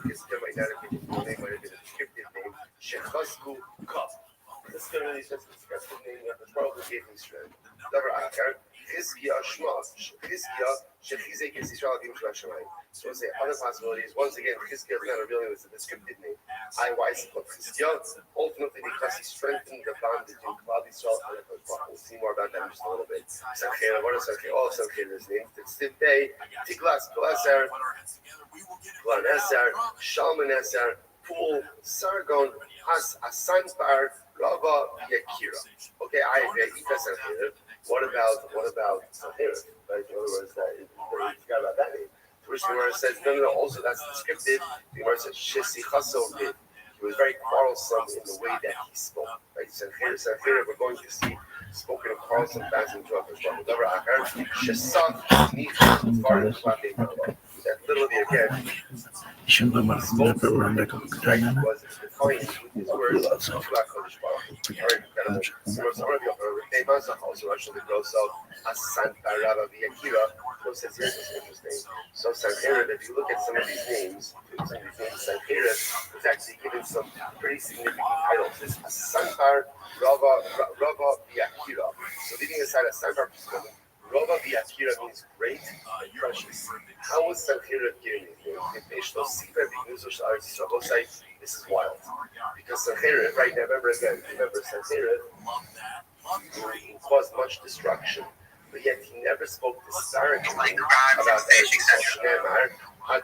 Chizkiah might not have been his name, might have been a descriptive name. Shechazku Kaf. This is really just a descriptive name that the Torah gave him strength. Davar Akar, Chizkiah Shma, Chizkiah Shechizek Yisrael Yim Shema Shemayim. So we'll say other possibilities. Once again, Chizkiah is not a real name, it's a descriptive name. Why is it called Chizkiah? Ultimately, because he strengthened the bond between Klal Yisrael and the Torah. We'll see more about that in just a little bit. Sancheriv, what is Sancheriv? All of Sancheriv's names. Tzivtei, Tiglas, Galaser, Glaneser, Shalmaneser, Pool, Sargon, Asanpar, Rava, Yakira. Okay, I Ika Sancheriv. What about Sancheriv? Right? In other words, you forgot about that name. First, the Gemara says, no, also that's descriptive. The Gemara says, Shesichaso Rid. He was very quarrelsome in the way that he spoke. Right? Sancheriv, we're going to see spoken of quarrelsome fast and drunk as well. That little bit again. Was defined with his words. So Sancheriv, if you look at some of these names, Sancheriv was actually given some pretty significant titles. This Asanpar, Rava, V'Akira. So leaving aside Asanpar, Rava V'Akira means great and precious. How was Sancheriv giving it? This is wild. Because Sancheriv, right now, remember Sancheriv caused much destruction, but yet he never spoke disparagingly about Shnemar. And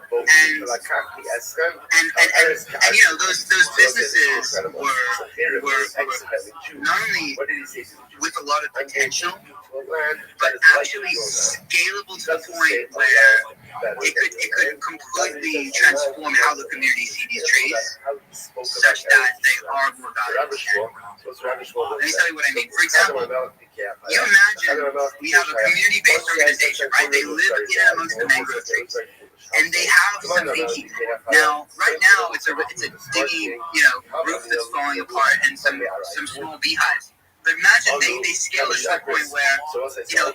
those businesses were not only with a lot of potential, but actually scalable to the point where it could completely transform how the community see these trees, such that they are more valuable. Let me tell you what I mean. For example, you imagine we have a community-based organization, right? They live in and amongst the mangrove trees. And they have some beekeeping. Now, right now, it's a dingy, roof that's falling apart and some small beehives. But imagine they scale this to the point where,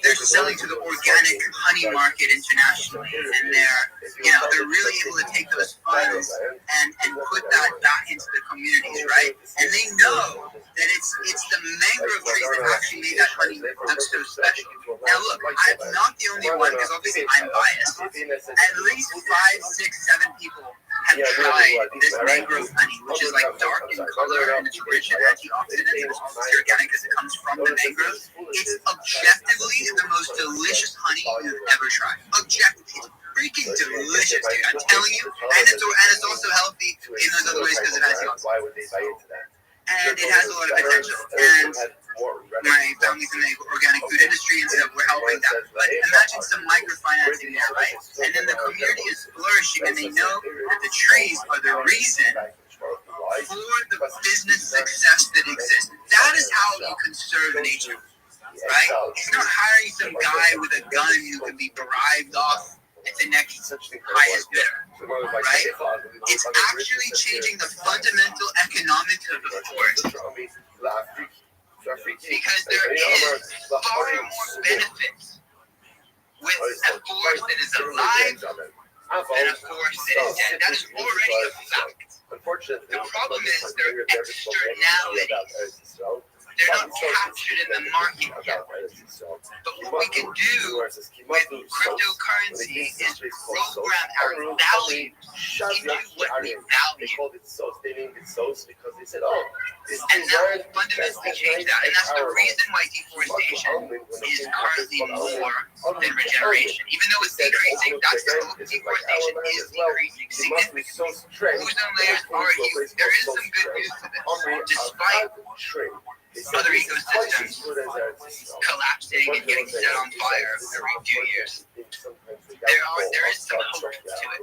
they're selling to the organic honey market internationally, and they're really able to take those funds and put that back into the communities, right? And they know that it's the mangrove trees that actually made that honey look so special. Now look, I'm not the only one, because obviously I'm biased. At least 5, 6, 7 people have tried this mangrove honey, which is like dark in color and it's rich in antioxidants and it's obviously organic because it comes from the mangrove. It's objectively the most delicious honey you've ever tried. Objectively. Freaking delicious, dude. I'm telling you. And it's also healthy in those other ways because it has antioxidants. And it has a lot of potential. And my family's in the organic food industry, and so we're helping that. But imagine some microfinancing there, right? And then the community is flourishing, and they know that the trees are the reason for the business success that exists. That is how you conserve nature, right? It's not hiring some guy with a gun who can be bribed off at the next highest bidder, right? It's actually changing the fundamental economics of the forest. Because there is far more benefits with a forest that is alive than a forest that is dead. That is already a fact. The problem is their externalities. They're not captured in the market yet. But what we can do with cryptocurrency is program our value into what we value. They named it SOS because they said, and that will fundamentally change that. And that's the reason why deforestation is currently more than regeneration. Even though it's decreasing, that's the hope. Deforestation is decreasing significantly. Ozone layers are huge. There is some good news to this. Despite other ecosystems collapsing and getting set on fire every few years, there is some hope to it.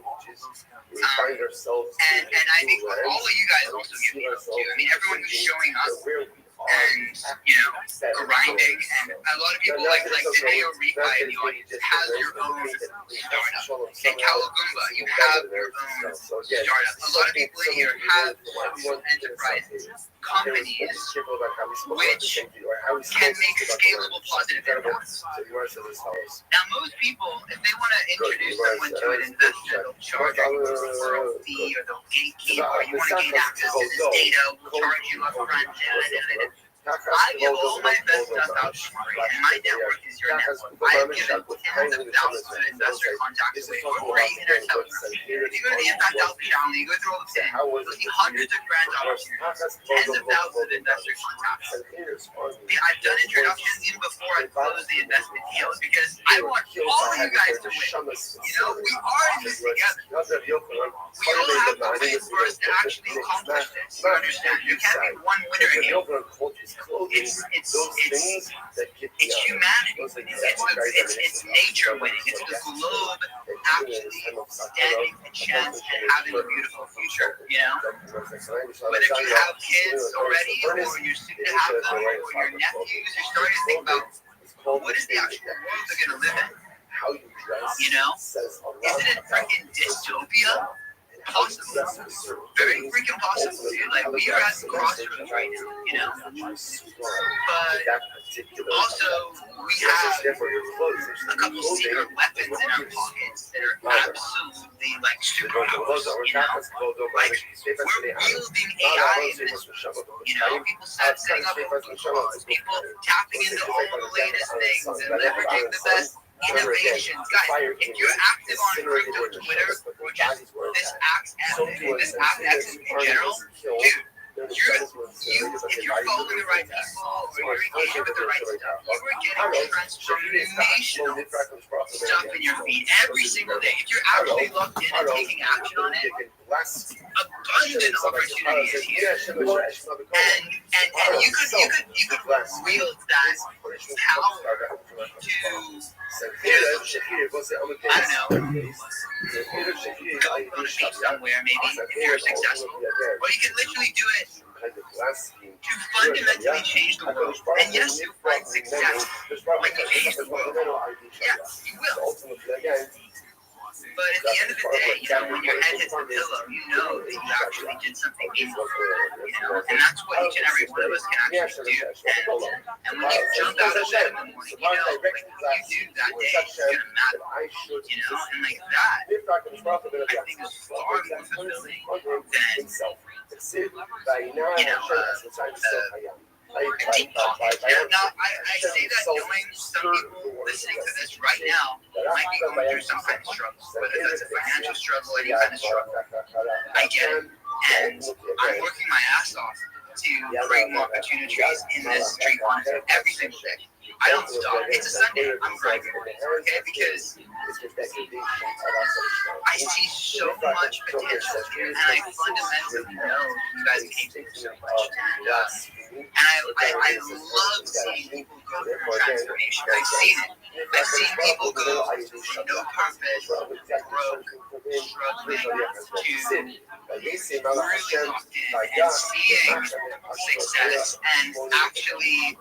And I think all of you guys also give me hope too. I mean, everyone who's showing up and grinding, and a lot of people like Danae Ripa in the audience has your own startup. In Kalagumba, you have your own startup. A lot of people in here have enterprises. companies which can make scalable positive impacts. Now, most people, if they want to introduce someone to an investor, they'll charge you a referral fee, or they'll gatekeep, or you want to gain access to this data, we'll charge you up front. I give all my best stuff out for free, and my network is your network. I have given tens of thousands of investor contacts away for free in our Telegram. If you go to the Impact Alpha channel, you go through all the things, you'll see hundreds of grant opportunities, tens of thousands of investor contacts. I've done introductions even before I close the investment deals because I want all of you guys to win. We are in this together. We all have to win for us to actually accomplish this. You understand? There can't be one winner here. It's humanity. It's nature winning. It's the globe actually standing a chance and having a beautiful future. Whether you have kids already, or you're soon to have them, or your nephews, you're starting to think about what is the actual world they're going to live in. Is it a freaking dystopia? Possible. Very freaking possible, dude. Like, we are at the crossroads right now, But also, we have a couple secret weapons in our pockets that are absolutely, like, superpowers, Like, we're wielding AI in this world, People setting up people tapping into all the latest things and leveraging the best innovations. Guys, if you're active on crypto Twitter, or just this app X in general, dude, if you're following the right people, or you're engaging with the right stuff, you are getting transformational stuff in your feed every single day. If you're actually locked in and taking action on it, abundant opportunity is here. And you could wield that power to, I don't know, go on a beach somewhere, maybe, if you're successful. Or you can literally do it to fundamentally change the world. And yes, you'll find success when you change the world. Yes, you will. But at the end of the day, when your head hits the pillow, that you actually did something meaningful. And that's what each and every one of us can actually do. And when you jump out of bed in the morning, what you do that day is going to matter. And like that, I think is far more fulfilling than, a deep pocket. Now, I say that knowing some people listening to this right now might be going through some kind of struggle, whether that's a financial struggle, any kind of struggle. I get it. And I'm working my ass off to create more opportunities in this street content every single day. I don't stop. It's a Sunday. I'm grinding, because I see so much potential here, and I fundamentally know you guys can do so much. And I love seeing people go through transformation. I've seen it. I've seen people go from no purpose, broke, struggling, to really locked in and seeing success and actually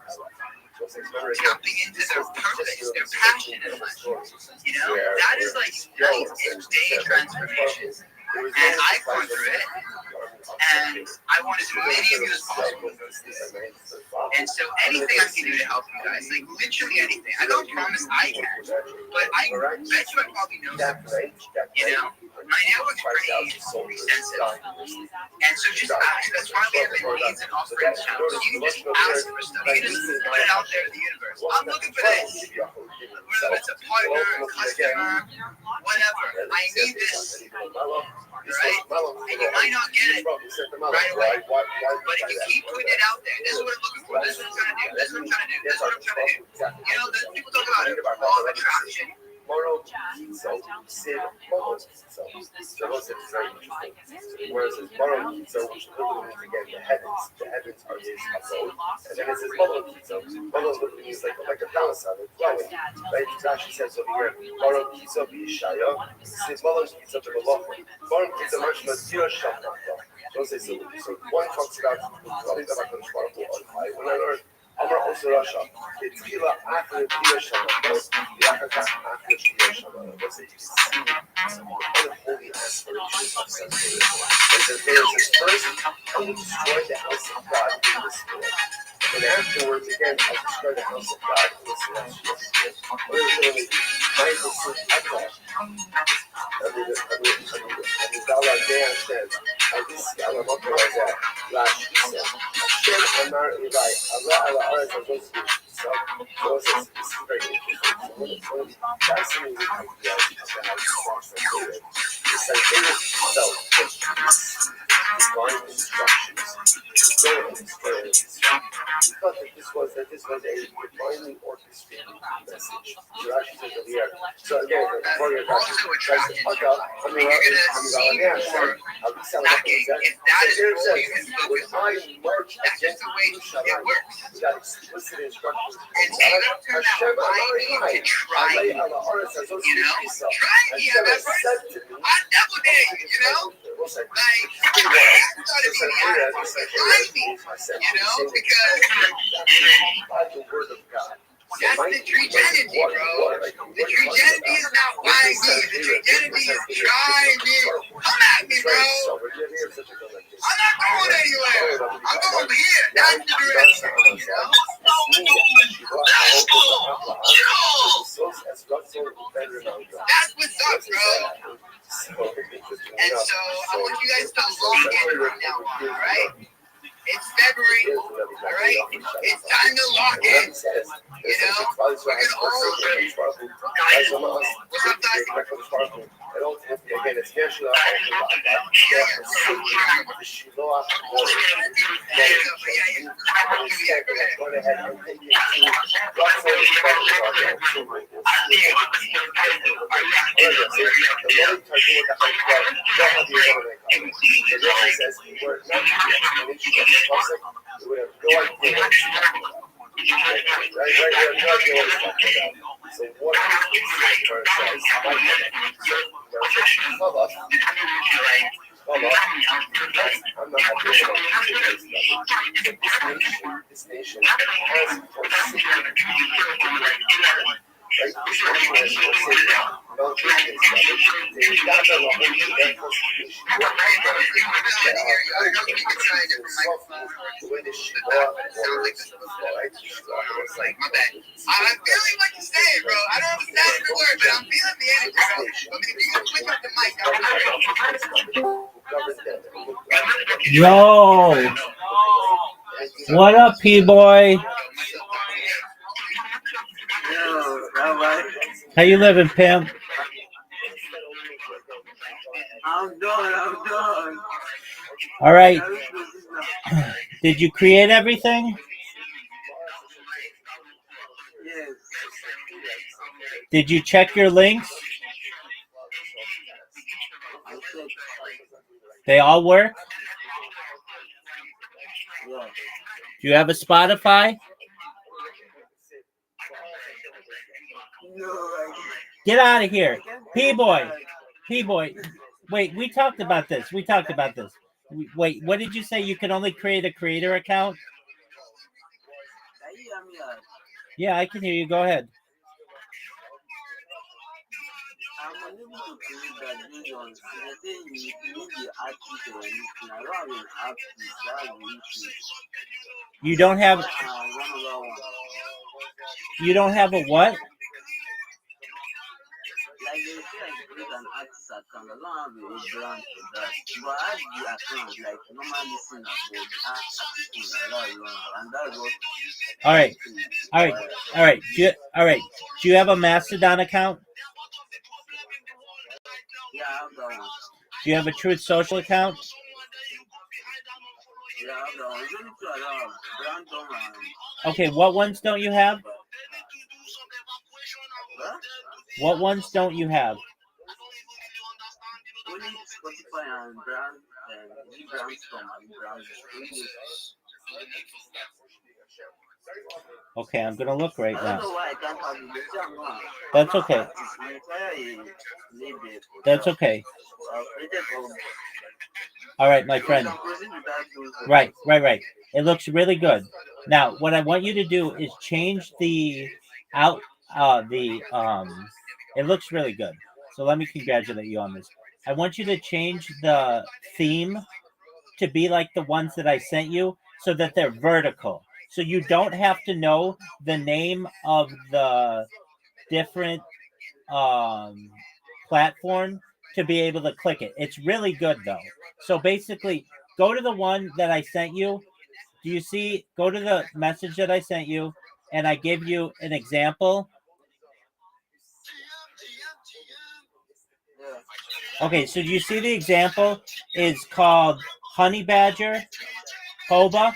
tapping into their purpose, their passion in life. That is like night and day transformation. And I've gone through it, and I want as many of you as possible to go through it. And so anything I can do to help you guys, like literally anything. I don't promise I can, but I bet you I probably know something. My network's pretty extensive. And so just ask. That's why we have a needs and offerings channel. So you can just ask for stuff. You can just put it out there to the universe. I'm looking for this. Whether it's a partner, a customer, whatever. I need this. Right? And you might not get it right away. But if you keep putting it out there, this is what I'm looking for. This is what I'm trying to do. This is what I'm trying to do. This is what I'm trying to do. People talk about it, law of attraction. Whereas it's moral pizza, which literally means again the heavens are his abode, and then it says moral pizza. Moral literally means like a downside, like dwelling. Right? It actually says over here, moral pizza be Ishaya. It says moral pizza to Malachim. Moral pizza mashma zira shamnata. So one talks about on high, one on earth. Amar also Russia. It's Kila after the Pia Shabbos, Yakaka after the Pia Shabbos. You see some unholy aspirations of secularism. And the Torah says, first, I will destroy the house of God in this world. And afterwards, again, I'll destroy the house of God in the celestial sphere. What is going to be? Michael says, אני דע להגיע השם, אביסי על המקום הזה, להשיסה. השם אמר אליי, עלה על הארץ הזאת סביב. So this is very interesting. One of the fascinating ideas of how to the Siberian itself divine instructions. So we thought that this was a divinely orchestrated message. Rashi says over here. So again, before your question, when I march against Yerushalayim, we got explicit instructions. Hashem Amari, Alei ala Aretz Hazot Yisa. Hashem has said to me, I double did, you know? Like, I thought it'd be behind me, you know? Because by the word of God. That's the trigenity, bro. The trigenity is not behind me. The trigenity is trying me. Come at me, bro. I'm not going anywhere. I'm going over here. That's the direction, you know? That's what's up, bro. And so I want you guys to log in from now on, all right? It's February, all right? It's time to lock in. You know, we're gonna all guys. What's up, guys? And ultimately, again, it's Yeshua. So what this nation has I'm feeling what you're saying, bro. I don't understand the word, but I'm feeling the energy, bro. But if you can switch up the mic, Yo, what up, P-boy? Yo, Rabbi. How you living, pimp? I'm done. All right. Did you create everything? Yes. Did you check your links? They all work? Yeah. Do you have a Spotify? No, Get out of here. P-boy. Wait, we talked about this. Wait, what did you say? You can only create a creator account? Yeah, I can hear you. Go ahead. I'm unable to create that based on they say you need the artist or anything. I don't have an artist, that's the issue. You don't have One over one. You don't have a what? Like they say I create an artist account. I don't have a brand for that. But I have the account like normal listener for the artist and that's what All right. Do you have a Mastodon account? yeah, I have that one. Do you have a Truth Social account? Yeah, I have that one. It's only two I don't have. Brandon and Okay, what ones don't you have? huh? What ones don't you have? Only Spotify and brand and Brandstorm and brand. Okay, I'm gonna look right I don't now. know why I can't have it. They say I'm not. That's I'm not okay. artist. I require a label for That's that. okay. I've created for All right, my friend. I'm proceed with that too. Right. It looks really good. Now, what I want you to do is change the out it looks really good. So let me congratulate you on this. I want you to change the theme to be like the ones that I sent you so that they're vertical. So you don't have to know the name of the different platform to be able to click it. It's really good though. So basically, go to the one that I sent you. Do you see? Go to the message that I sent you, and I give you an example. Okay, so do you see the example is called Honey Badger Hoba?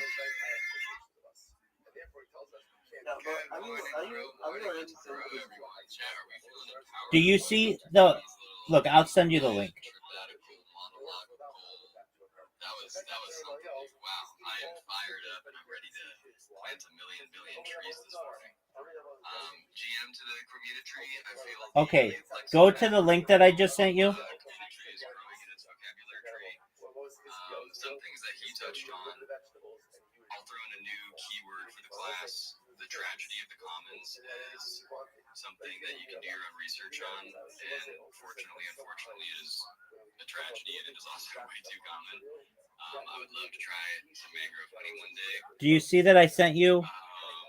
Do you see the look? I'll send you the link. That was something. Wow, I am fired up and I'm ready to plant a million billion trees this morning. GM to the community. I feel okay. Go to the link that I just sent you. Community is growing in its vocabulary tree. Some things that he touched on. I'll throw in a new keyword for the class. The tragedy of the commons is something that you can do your own research on, and unfortunately, it is a tragedy, and it is also way too common. I would love to try some mangrove honey one day. Do you see that I sent you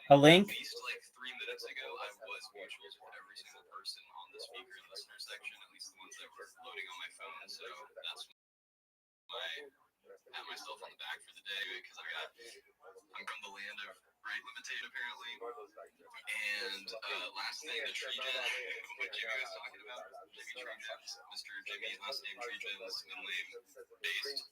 a link? At least like 3 minutes ago, I was mutuals with every single person on the speaker and listener section, at least the ones that were loading on my phone. So that's my pat myself on the back for the day because I'm from the land of great limitation apparently. And last thing, the tree gen, what Jimmy was talking about, Jimmy Tree Gems, Mr. Jimmy, last name Tree Gems, middle name based.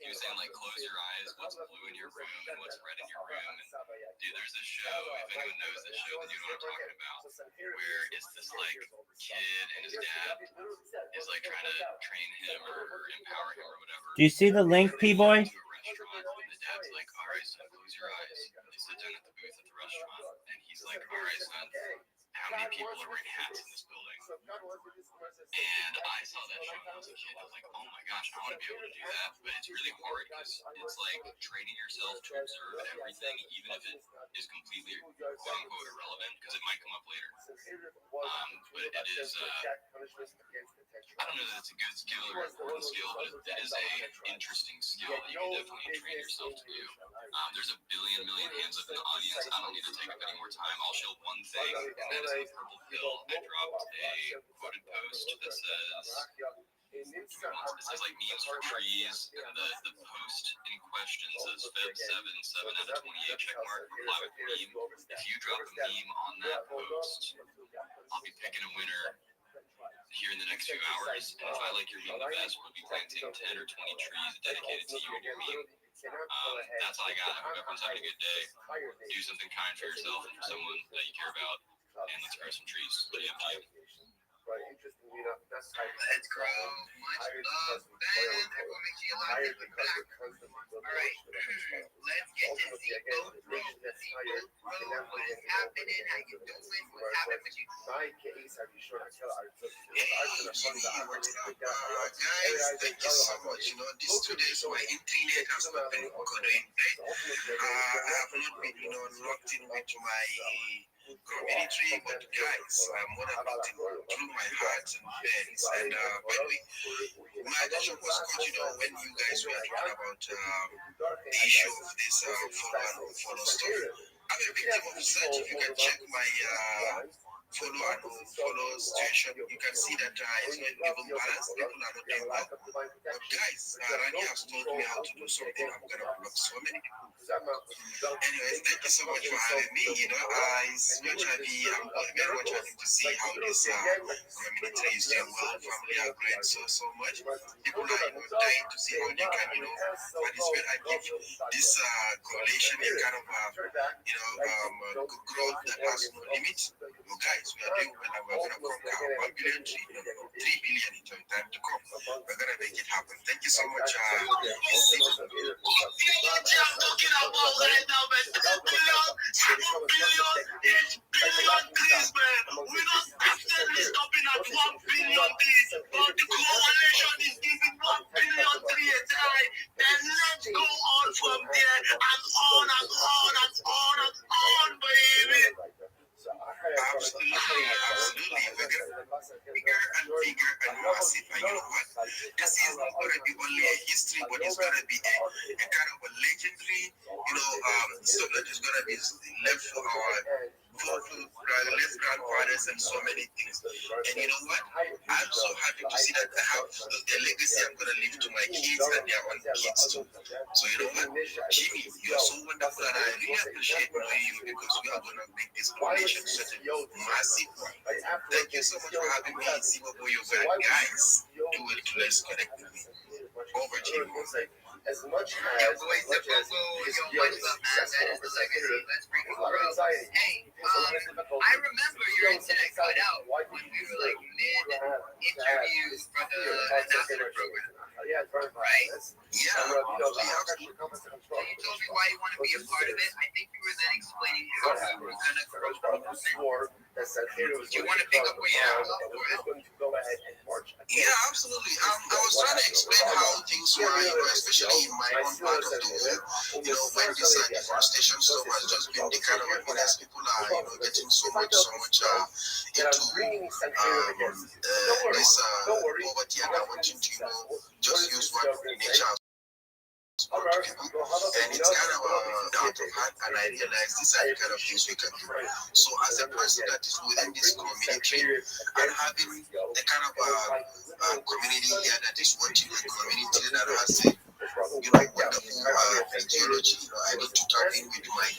He was saying like close your eyes, what's blue in your room and what's red in your room. And dude, there's this show, if anyone knows this show, then you know what I'm talking about, where it's this like kid and his dad is like trying to train him or empower him or whatever. Do you see the link, P-Boy? To a restaurant, and the dad's like, all right, son, close your eyes. And they sit down at the booth at the restaurant, and he's like, all right, son, how many people are wearing hats in this building? And I saw that show when I was a kid. I was like, oh my gosh, I want to be able to do that. But it's really hard because it's like training yourself to observe everything, even if it is completely quote unquote irrelevant, because it might come up later. But it is, I don't know that it's a good skill or an important skill, but it is a interesting skill that you can definitely train yourself to do. There's a million hands up in the audience. I don't need to take up any more time. I'll show one thing, and that is the purple pill. I dropped a quoted post that says, it says like memes for trees, and the post in question says Feb 7 out of 28 checkmark reply with meme. If you drop a meme on that post, I'll be picking a winner here in the next few hours, and if I like your meme the best, we'll be planting 10 or 20 trees dedicated to you and your meme. That's all I got. I hope everyone's having a good day. Do something kind for yourself and for someone that you care about, and let's grow some trees. Let's grow much love, man. Everyone make sure you like it. All right, let's get to Zebo Bro. What is happening? How you doing? What's happening with you? Hey, Jimmy, what's up? Guys, thank you so much. You know, these 2 days, my internet has not been good, right? I have not been, locked in with my community, but guys, I'm more than locked in through my heart and veins. And by the way, my attention was caught, when you guys were talking about the issue of this follow and unfollow stuff. I'm a victim of such. If you can check my follow and unfollow situation, you can see that it's not even balanced. People are not doing well. But guys, Rani has told me how to do something. I'm going to block so many people. Anyways, thank you so much for having me. It's much happy. I'm very much happy to see how this community is doing well. Family are growing so much. People are dying to see how they can participate and give this coalition a kind of growth that has no limit. Guys, we are doing well, and we're going to conquer 1 billion, 3 billion in time to come. We're going to make it happen. Thank you so much. Then let's go on from there and on and on history, but it's gonna be a kind of a legendary, stuff that is gonna be left for our left grandfathers and so many things. And you know what? I'm so happy to see that I have the legacy I'm gonna leave to my kids and their own kids too. So you know what, Jimmy, you're so wonderful, and I really appreciate knowing you because we are gonna make this donation such a massive one. Thank you so much for having me. See what you guys do it to let's connect with me. Over to you. As much as boys, the Pogo, what's up, man? That is the legacy. Let's bring it, bro. Hey, I remember your internet cut out when we were like mid-interviews for the ambassador program. Right? Yeah. So you told me why you want to be a part of it. I think you were then explaining how we were going to grow the movement. Do you want to pick up where you are? Yeah, absolutely. I was trying to explain how things were, especially in my own part of the world. When this deforestation stuff has just been the kind of as people are, getting so much into this poverty and are wanting to, just use what nature has brought to people. And it's kind of out of hand, and I realize these are the kind of things we can do. So as a person that is within this community and having the kind of community here that is working a community that has a wonderful ideology, I need to tap in with my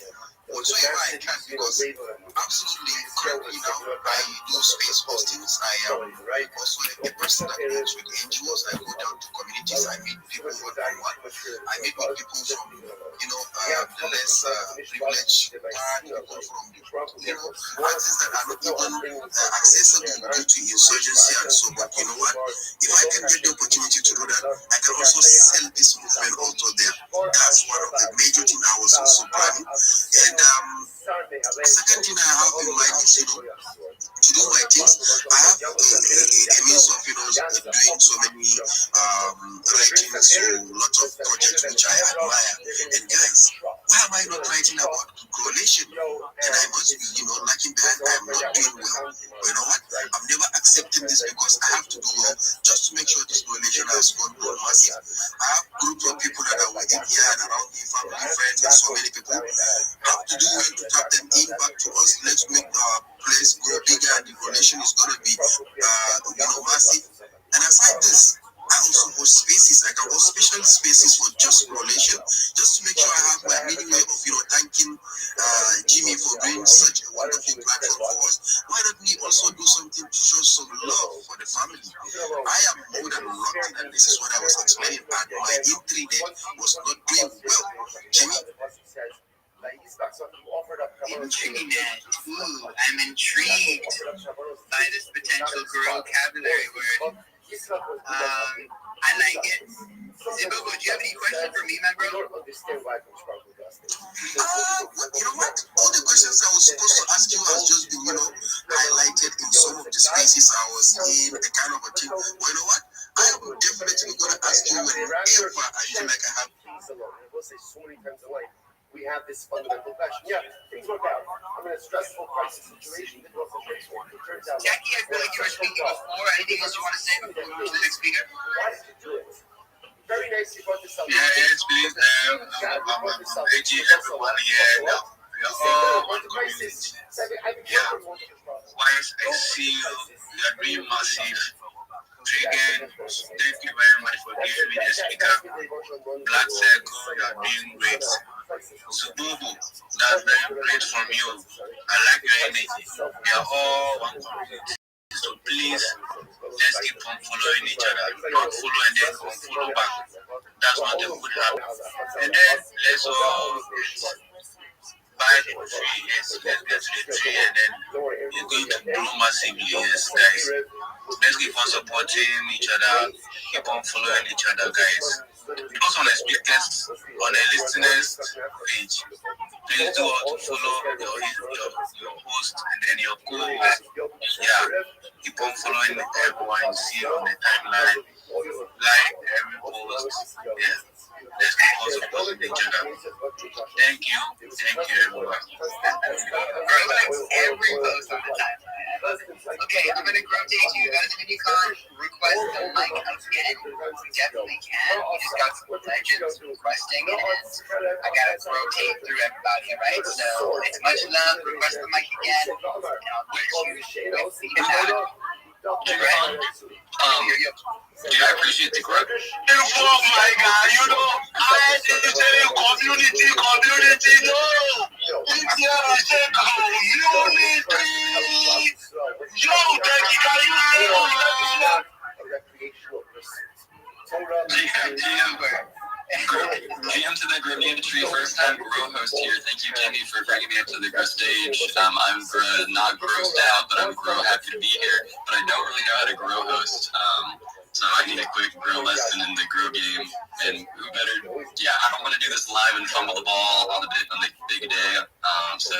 whatsoever I can, because absolutely currently now I do space postings. I am also a person that meets with NGOs. I go down to communities. I meet people one-on-one. I meet with people from the less privileged part, people from parties that are not even accessible due to insurgency and so. But you know what? If I can get the opportunity to do that, I can also sell this movement also there. That's one of the major things I was also planning. And second thing I have in mind is to do my things. I have a means of doing so many writings to lots of projects which I admire. And guys, why am I not writing about correlation? And I must be lacking behind. I'm not doing well. But you know what? I'm never accepting this because I have to do well just to make sure this correlation has gone massive. I have groups of people that are within here and around me, family, friends, and so many people. Have to do well to tap them in back to us. Let's make our place grow bigger, and the correlation is going to be massive. And aside this, I also host spaces. I can host special spaces for just correlation, just to make sure I have my mini way of thanking Jimmy for doing such a wonderful platform for us. Why don't we also do something to show some love for the family? I am more than lucky, and this is what I was explaining. And my entry there was not doing well. Jimmy. I'm intrigued by this potential vocabulary word. I like it. Zibogo, do you have any questions for me, my bro? You know what? All the questions I was supposed to ask you has just been, highlighted in some of the spaces I was in, a kind of a thing. But you know what? I am definitely going to ask you whenever I feel like I have. We have this fundamental question. Yeah, things work out. I'm in a stressful crisis situation. Jackie, I feel like you were speaking before. Anything else you want to say before we move to the next speaker? Why did you do it? Very nice you brought this up. Yeah, it's please. I'm AG everyone here. We are all one community. Yeah. Once I see you are doing massive. Again, thank you very much for giving me the speaker. Black Circle, you are doing great. Sububu, that's very great from you. I like your energy. We are all one community. So please, let's keep on following each other. Not follow and then follow back. That's not a good habit. And then let's all buy the tree. Yes, let's get to the tree and then it's going to grow massively. Yes, guys. Let's keep on supporting each other. Keep on following each other, guys. Also on the speakers, on the listeners page, please do all to follow your host and then your co-host. Yeah, keep on following everyone you see on the timeline. Like every post. Yeah, let's keep on supporting each other. Thank you everyone. Every post on the timeline. Okay, I'm gonna rotate you guys. If you can't request the mic again, we definitely can. We just got some legends requesting, and I gotta rotate through everybody, right? So it's much love. Request the mic again, and I'll get you with the impact. Dude, I appreciate the growth. Oh my God, you know, I didn't tell you community, no. It's your community. Yo, recreational GM to the Grenadier Tree, first time grow host here. Thank you, Jimmy, for bringing me up to the grow stage. I'm not grossed out, but I'm grow happy to be here. But I don't really know how to grow host. So I need a quick grow lesson in the grow game. And who better? Yeah, I don't want to do this live and fumble the ball on the big day. So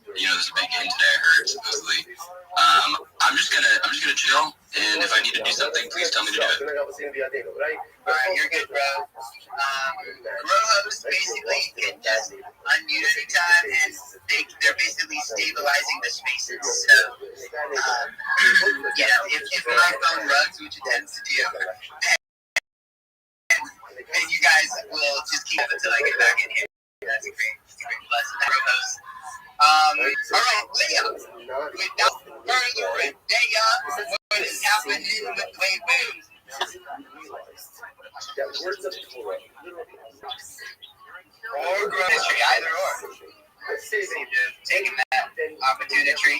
there's a big game today. I heard supposedly. I'm just gonna chill. And if I need to do something, please tell me to do it. Alright, you're good, bro. Grow hosts basically can just unmute anytime, and they're basically stabilizing the spaces. So, if my phone runs, which it tends to do, and you guys will just keep it until I get back in here. That's a great plus. Grow host. Alright, Leah, without further ado, what is happening with Wait? Or grow history, either or. Taking that opportunity.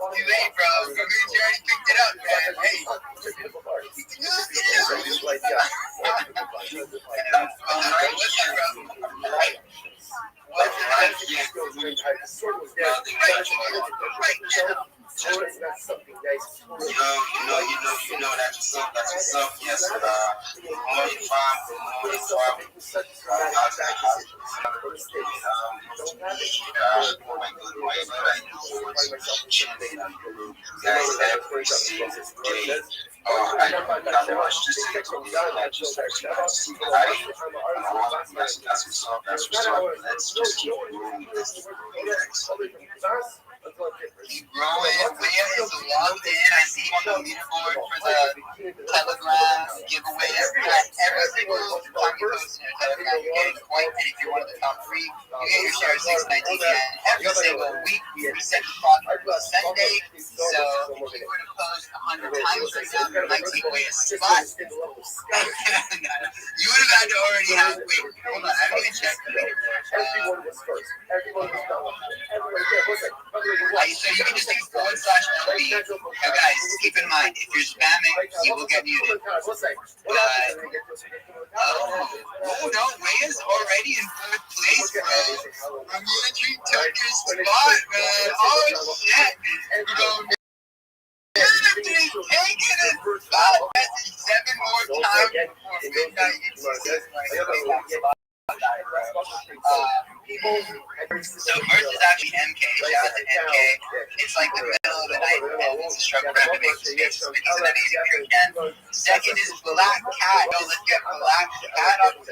You ain't, bro. You already picked it up, man. Hey. That's what's up. Yes, morning every single day. I watched this that's what's up. Let's just keep moving. Keep growing. Leah is logged in. I see you on the leaderboard for the Telegram giveaway. Every single time you post in your Telegram, you're getting points. And if you're one of the top 3, you get your share of 619. And every single week, we set the clock every Sunday. So if you were to post 100 times right now, you might take away a spot. You would have had to already have. Wait, hold on. I haven't even checked the leaderboard. Everyone was first. Everyone was done. So you can just use /LB. Now guys, keep in mind, if you're spamming, you will get muted. No, Rhea's already in 4th place, bro. Community took his spot, man. Oh, shit. Taking it. God, that's 7 more times before midnight. So first is actually MK. Shout out to MK. It's like the middle of the night, and it's a struggle for him to make space. So he's an amazing crew again. Second is Black Cat. Yo, let's get Black Cat up here. Yo,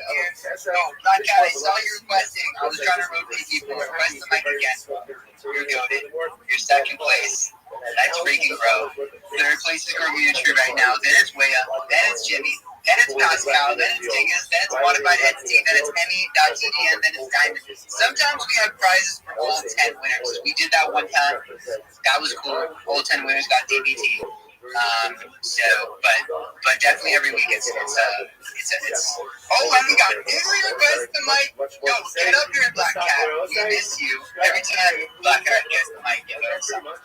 Black Cat, I saw you requesting. I was trying to rotate people. Request the mic again. You're goated. You're 2nd place. That's freaking bro. 3rd place is Community right now. Then it's Way Up. Then it's Jimmy. Then it's Pascal, then it's Dingus, then it's Modified Entity, then it's Emmy.TDN, then it's Diamond. Sometimes we have prizes for all 10 winners. We did that one time. That was cool. All 10 winners got DBT. But definitely every week it's oh, and we got Henry request the mic. Yo, get up here, Black Cat. We miss you. Every time Black Cat gets the mic, give it some. All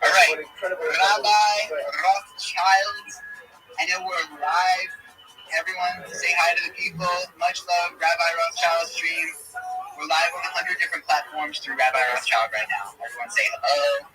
right, Rabbi Rothschild. I know we're live. Everyone, say hi to the people. Much love, Rabbi Rothschild stream. We're live on 100 different platforms through Rabbi Rothschild right now. Everyone say hello.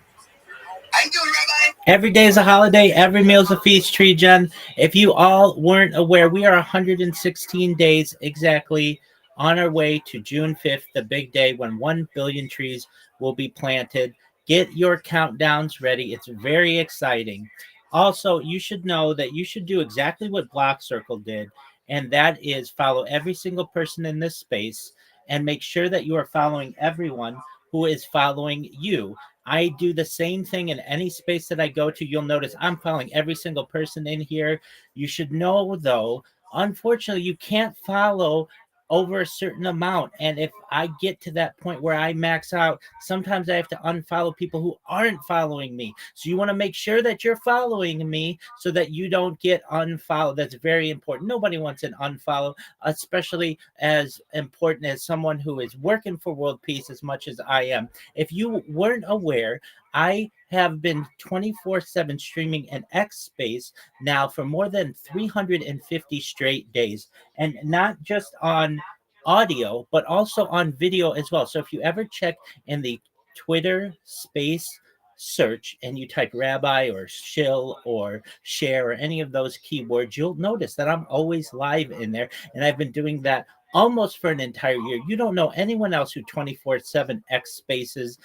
How you doing, Rabbi? Every day is a holiday. Every meal is a feast, Tree Gen. If you all weren't aware, we are 116 days exactly on our way to June 5th, the big day when 1 billion trees will be planted. Get your countdowns ready. It's very exciting. Also, you should know that you should do exactly what Block Circle did, and that is follow every single person in this space and make sure that you are following everyone who is following you. I do the same thing in any space that I go to. You'll notice I'm following every single person in here. You should know, though, unfortunately, you can't follow over a certain amount. And if I get to that point where I max out, sometimes I have to unfollow people who aren't following me. So you want to make sure that you're following me so that you don't get unfollowed. That's very important. Nobody wants an unfollow, especially as important as someone who is working for world peace as much as I am. If you weren't aware, I have been 24/7 streaming an X space now for more than 350 straight days, and not just on audio, but also on video as well. So if you ever check in the Twitter space search and you type rabbi or shill or share or any of those keywords, you'll notice that I'm always live in there. And I've been doing that almost for an entire year. You don't know anyone else who 24/7 X spaces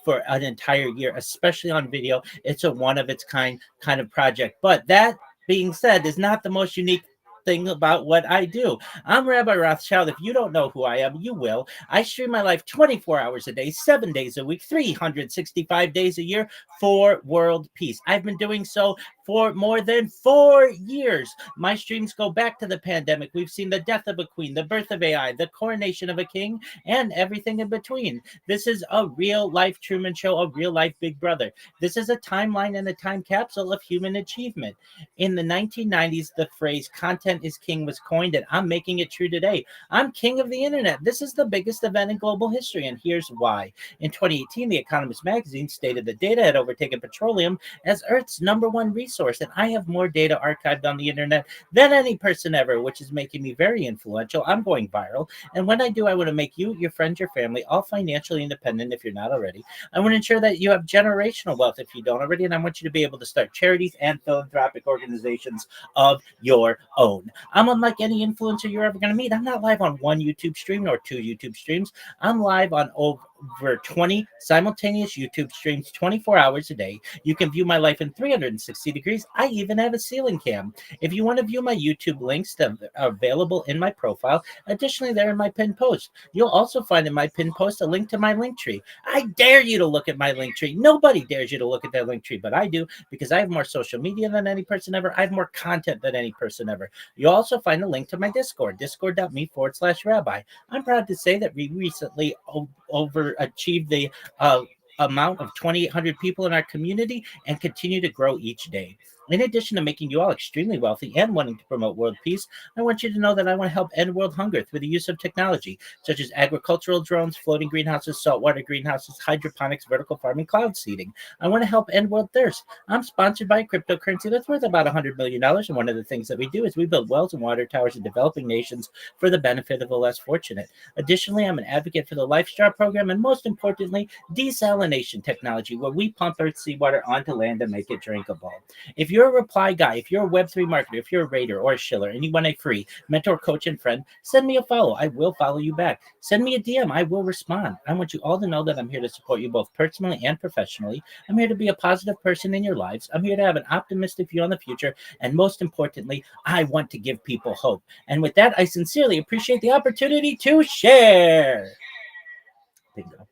for an entire year, especially on video. It's a one of its kind of project. But that being said, is not the most unique thing about what I do. I'm Rabbi Rothschild. If you don't know who I am, you will. I stream my life 24 hours a day, 7 days a week, 365 days a year for world peace. I've been doing so for more than 4 years. My streams go back to the pandemic. We've seen the death of a queen, the birth of AI, the coronation of a king, and everything in between. This is a real life Truman Show, a real life Big Brother. This is a timeline and a time capsule of human achievement. In the 1990s, the phrase content is king was coined, and I'm making it true today. I'm king of the internet. This is the biggest event in global history, and here's why. In 2018, The Economist magazine stated that data had overtaken petroleum as Earth's #1 resource, and I have more data archived on the internet than any person ever, which is making me very influential. I'm going viral, and when I do, I want to make you, your friends, your family, all financially independent if you're not already. I want to ensure that you have generational wealth if you don't already, and I want you to be able to start charities and philanthropic organizations of your own. I'm unlike any influencer you're ever going to meet. I'm not live on one YouTube stream nor two YouTube streams. I'm live on over 20 simultaneous YouTube streams 24 hours a day. You can view my life in 360 degrees. I even have a ceiling cam. If you want to view my YouTube links that are available in my profile, additionally, they're in my pinned post. You'll also find in my pinned post a link to my link tree. I dare you to look at my link tree. Nobody dares you to look at their link tree, but I do because I have more social media than any person ever. I have more content than any person ever. You'll also find a link to my Discord, discord.me/rabbi. I'm proud to say that we recently overachieved the amount of 2,800 people in our community and continue to grow each day. In addition to making you all extremely wealthy and wanting to promote world peace, I want you to know that I want to help end world hunger through the use of technology, such as agricultural drones, floating greenhouses, saltwater greenhouses, hydroponics, vertical farming, cloud seeding. I want to help end world thirst. I'm sponsored by a cryptocurrency that's worth about $100 million, and one of the things that we do is we build wells and water towers in developing nations for the benefit of the less fortunate. Additionally, I'm an advocate for the LifeStar program, and most importantly, desalination technology, where we pump Earth's seawater onto land and make it drinkable. If you're a reply guy, if you're a Web3 marketer, if you're a raider or a shiller, and you want a free mentor, coach, and friend, send me a follow. I will follow you back. Send me a DM. I will respond. I want you all to know that I'm here to support you both personally and professionally. I'm here to be a positive person in your lives. I'm here to have an optimistic view on the future. And most importantly, I want to give people hope. And with that, I sincerely appreciate the opportunity to share. Bingo.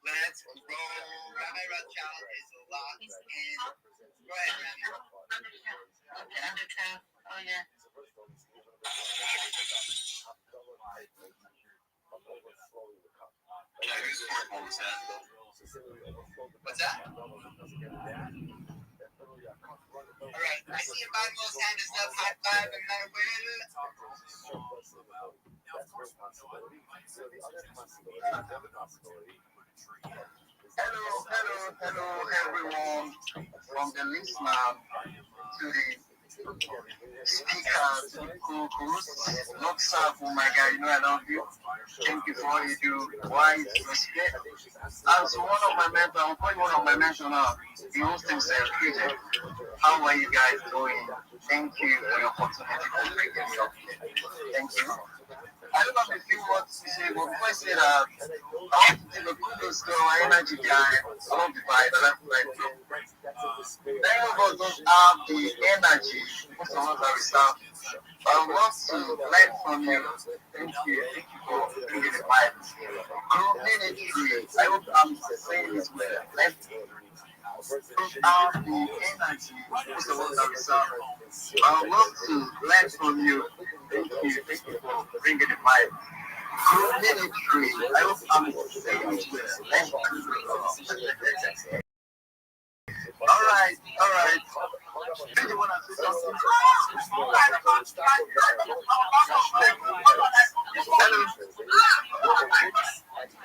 Let's go. Rabbi Rothschild is locked in. Go ahead, Rabbi. Undertone. Oh, yeah. What's that? All right. I see your body most kind of stuff. High five and another way. Hello, everyone. From the listener to the speaker, to the co-host. What's up, oh my God? You know I love you. Thank you for all you do. Wise respect. As one of my mentors, I'm calling one of my mentors now. He hosts himself. How are you guys doing? Thank you for your opportunity for bringing me up here. Thank you. I don't know if you want to say, but before I say that, I want to give a kudos to our energy guy along the line. I like many of us don't have the energy. Most of us are staff. I want to learn from you. Thank you. Thank you for bringing the vibe. Group ministry. I hope I'm saying this well. Let's have the energy. Most of us are staff. I want to learn from you. Thank you. Thank you for bringing the vibe. Group ministry. I hope I'm saying this well. Let's do. All right. Do you want to say something? Hello.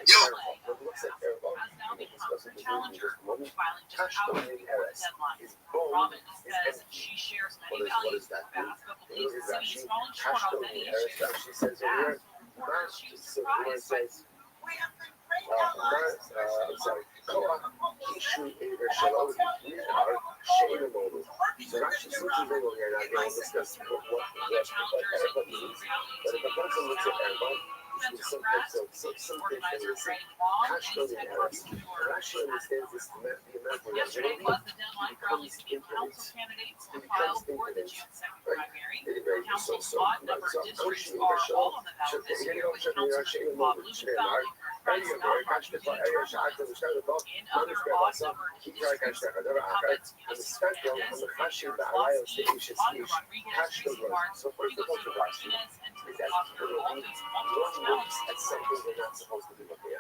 Yo. Robin says she shares many values with Tabasco, believes the city is falling short on many issues. She says she's surprised. Yesterday was the deadline for Elizabeth Council candidates to file for the June 2nd primary. Council slot number districts are all on the ballot this year, with Councilman Bob Blumenfeld and Francis Mount in other odd-numbered districts. Incumbents Yusuf Hernandez, Mayor Los Angeles, Mario Rodriguez, Tracy Barnes, Rigo Martinez, and Terry Coster all face multiple challenges.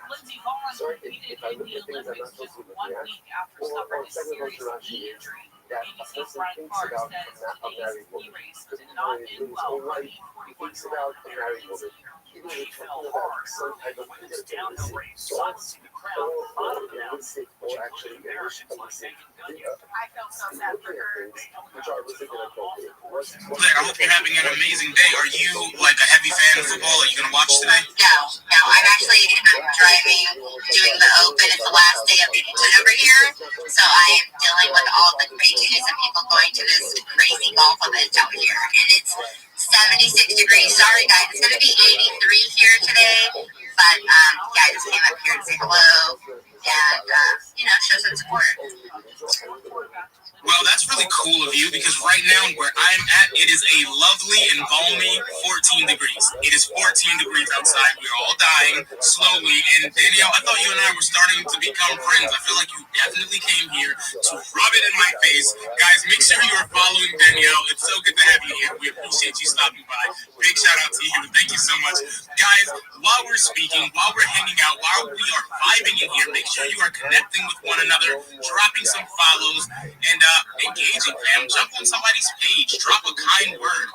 Lindsey Vaughn defeated in the Olympics just 1 week after suffering a serious knee injury. ABC Brian Carr says today's knee race did not end well for the 41-year-old American skier. He fell hard early when his downhill race once the crowd followed him, which included Americans like Megan Gunya. I felt so sad for her. Claire, I hope you're having an amazing day. Are you like a heavy fan of football? Are you going to watch today? No. I'm driving, doing the open. It's the last day of the open over here. So I am dealing with all the craziness of people going to this crazy golf event out here. And it's 76 degrees. Sorry, guys. It's going to be 83 here today. But, yeah, I just came up here to say hello and, show some support. Well, that's really cool of you because right now where I'm at, it is a lovely and balmy 14 degrees. It is 14 degrees outside. We're all dying slowly. And Danielle, I thought you and I were starting to become friends. I feel like you definitely came here to rub it in my face. Guys, make sure you are following Danielle. It's so good to have you here. We appreciate you stopping by. Big shout out to you. Thank you so much. Guys, while we're speaking, while we're hanging out, while we are vibing in here, make sure you are connecting with one another, dropping some follows, and engaging, fam. Jump on somebody's page, drop a kind word,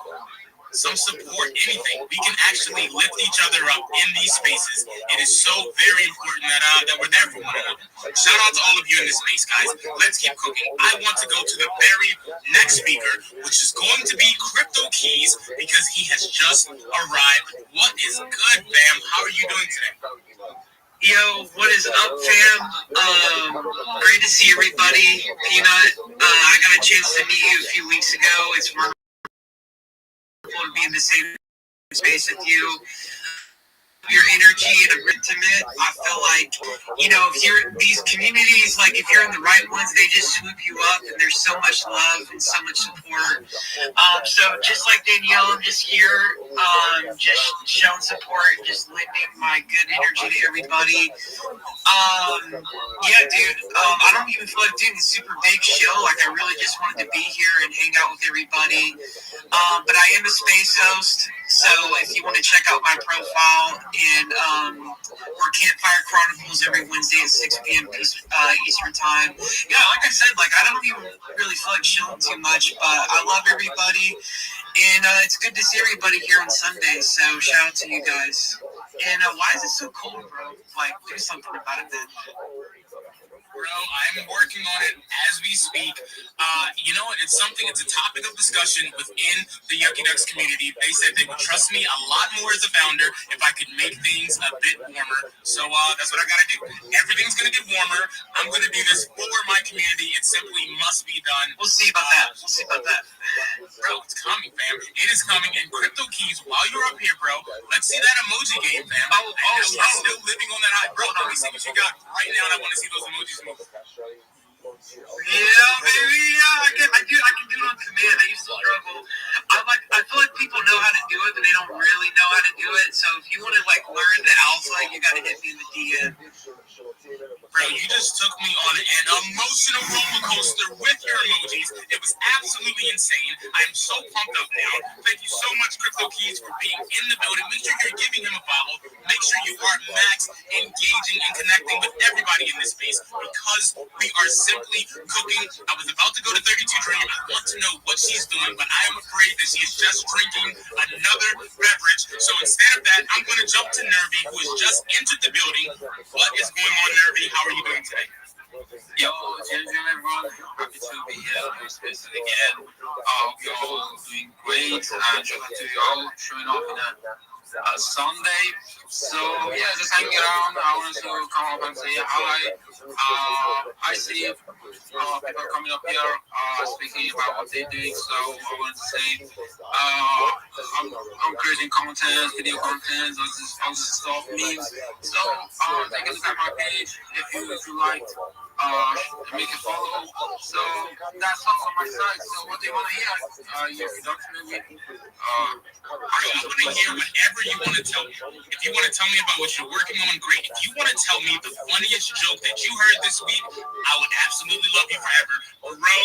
some support, anything. We can actually lift each other up in these spaces. It is so very important that we're there for one another. Shout out to all of you in this space, guys. Let's keep cooking. I want to go to the very next speaker, which is going to be Crypto Keys, because he has just arrived. What is good, fam? How are you doing today? Yo, what is up, fam? Great to see everybody. Peanut, I got a chance to meet you a few weeks ago. It's wonderful to be in the same space with you. Your energy and intimate. I feel like, if you're these communities, like if you're in the right ones, they just swoop you up, and there's so much love and so much support. So just like Danielle, I'm just here, just showing support, just lending my good energy to everybody. Yeah, dude. I don't even feel like doing a super big show. Like I really just wanted to be here and hang out with everybody. But I am a space host, so if you want to check out my profile, and we're Campfire Chronicles every Wednesday at 6 p.m. Eastern Time. Yeah, like I said, I don't even really feel like chilling too much, but I love everybody, and it's good to see everybody here on Sunday, so shout out to you guys. And why is it so cold, bro? Do something about it, man. Bro, I'm working on it as we speak. You know what? It's a topic of discussion within the Yucky Ducks community. They said they would trust me a lot more as a founder if I could make things a bit warmer. So that's what I got to do. Everything's going to get warmer. I'm going to do this for my community. It simply must be done. We'll see about that. Bro, it's coming, fam. It is coming. And Crypto Keys, while you're up here, bro, let's see that emoji game, fam. I know you're still living on that high. Bro, let me see what you got right now, and I want to see those emojis move. Yeah, baby. Yeah, I can do it on command. I used to struggle. I feel like people know how to do it, but they don't really know how to do it. So if you want to learn the alpha, you got to hit me in the DM. Bro, you just took me on an emotional roller coaster with your emojis. It was absolutely insane. I'm so pumped up now. Thank you so much, Crypto Keys, for being in the building. Make sure you're giving him a follow. Make sure you are max engaging and connecting with everybody in this space because we are simply cooking. I was about to go to 32 Dream. I want to know what she's doing, but I am afraid that she is just drinking another beverage. So instead of that, I'm going to jump to Nervy, who has just entered the building. What is going on, Nervy? How are you doing today? Yo, everyone. Happy to be here in this space again. Hope you're all doing great, and shout out to you all showing up in a Sunday. So yeah, just hanging around. I wanted to come up and say hi. I see people coming up here speaking about what they're doing. So I wanted to say I'm creating content, video content, all this stuff, memes. So take a look at my page if you like. Make a follow. So that's all on my side. So what do you want to hear? Your production maybe? I want to hear whatever you want to tell me. If you want to tell me about what you're working on, great. If you want to tell me the funniest joke that you heard this week, I would absolutely love you forever. Bro,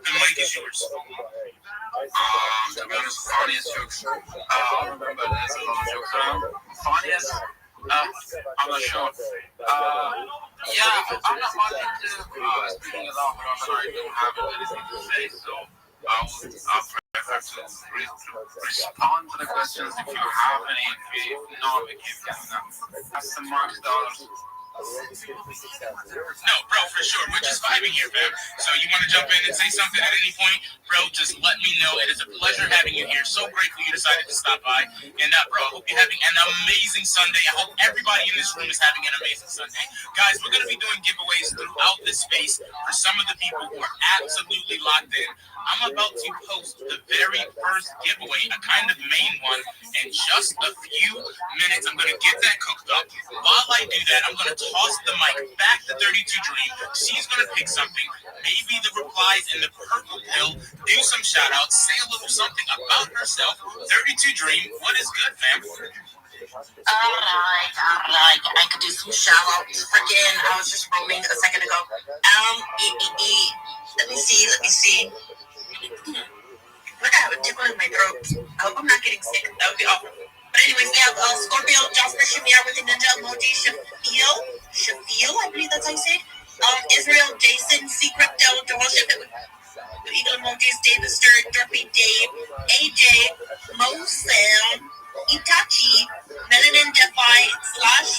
the mic is yours. To be honest, funniest jokes. I remember there's a lot of jokes around. Funniest? I'm not sure. Yeah, I'm not much into speaking a lot, but I don't have anything to say, so I'll prefer to respond to the questions if you have any. If not, we keep doing that. That's the Mark Dollars. No, bro, for sure. We're just vibing here, fam. So you want to jump in and say something at any point, bro, just let me know. It is a pleasure having you here. So grateful you decided to stop by. And bro, I hope you're having an amazing Sunday. I hope everybody in this room is having an amazing Sunday. Guys, we're going to be doing giveaways throughout this space for some of the people who are absolutely locked in. I'm about to post the very first giveaway, a kind of main one, in just a few minutes. I'm going to get that cooked up. While I do that, I'm going to toss the mic back to 32 Dream. She's going to pick something, maybe the replies in the purple pill, do some shout outs, say a little something about herself. 32 Dream, what is good, fam? All right. I could do some shout outs. Freaking, I was just roaming a second ago. Let me see. Look, I have a tickle in my throat. I hope I'm not getting sick. That would be awful. But anyways, we have Scorpio, Jasper, Shamir with the ninja emoji, Shafiel, I believe that's how you say it. Israel, Jason, Secret, Del, Joel, Eagle emojis, David Sturt, Derpy Dave, AJ, Mo Sam, Itachi, Melanin Defy,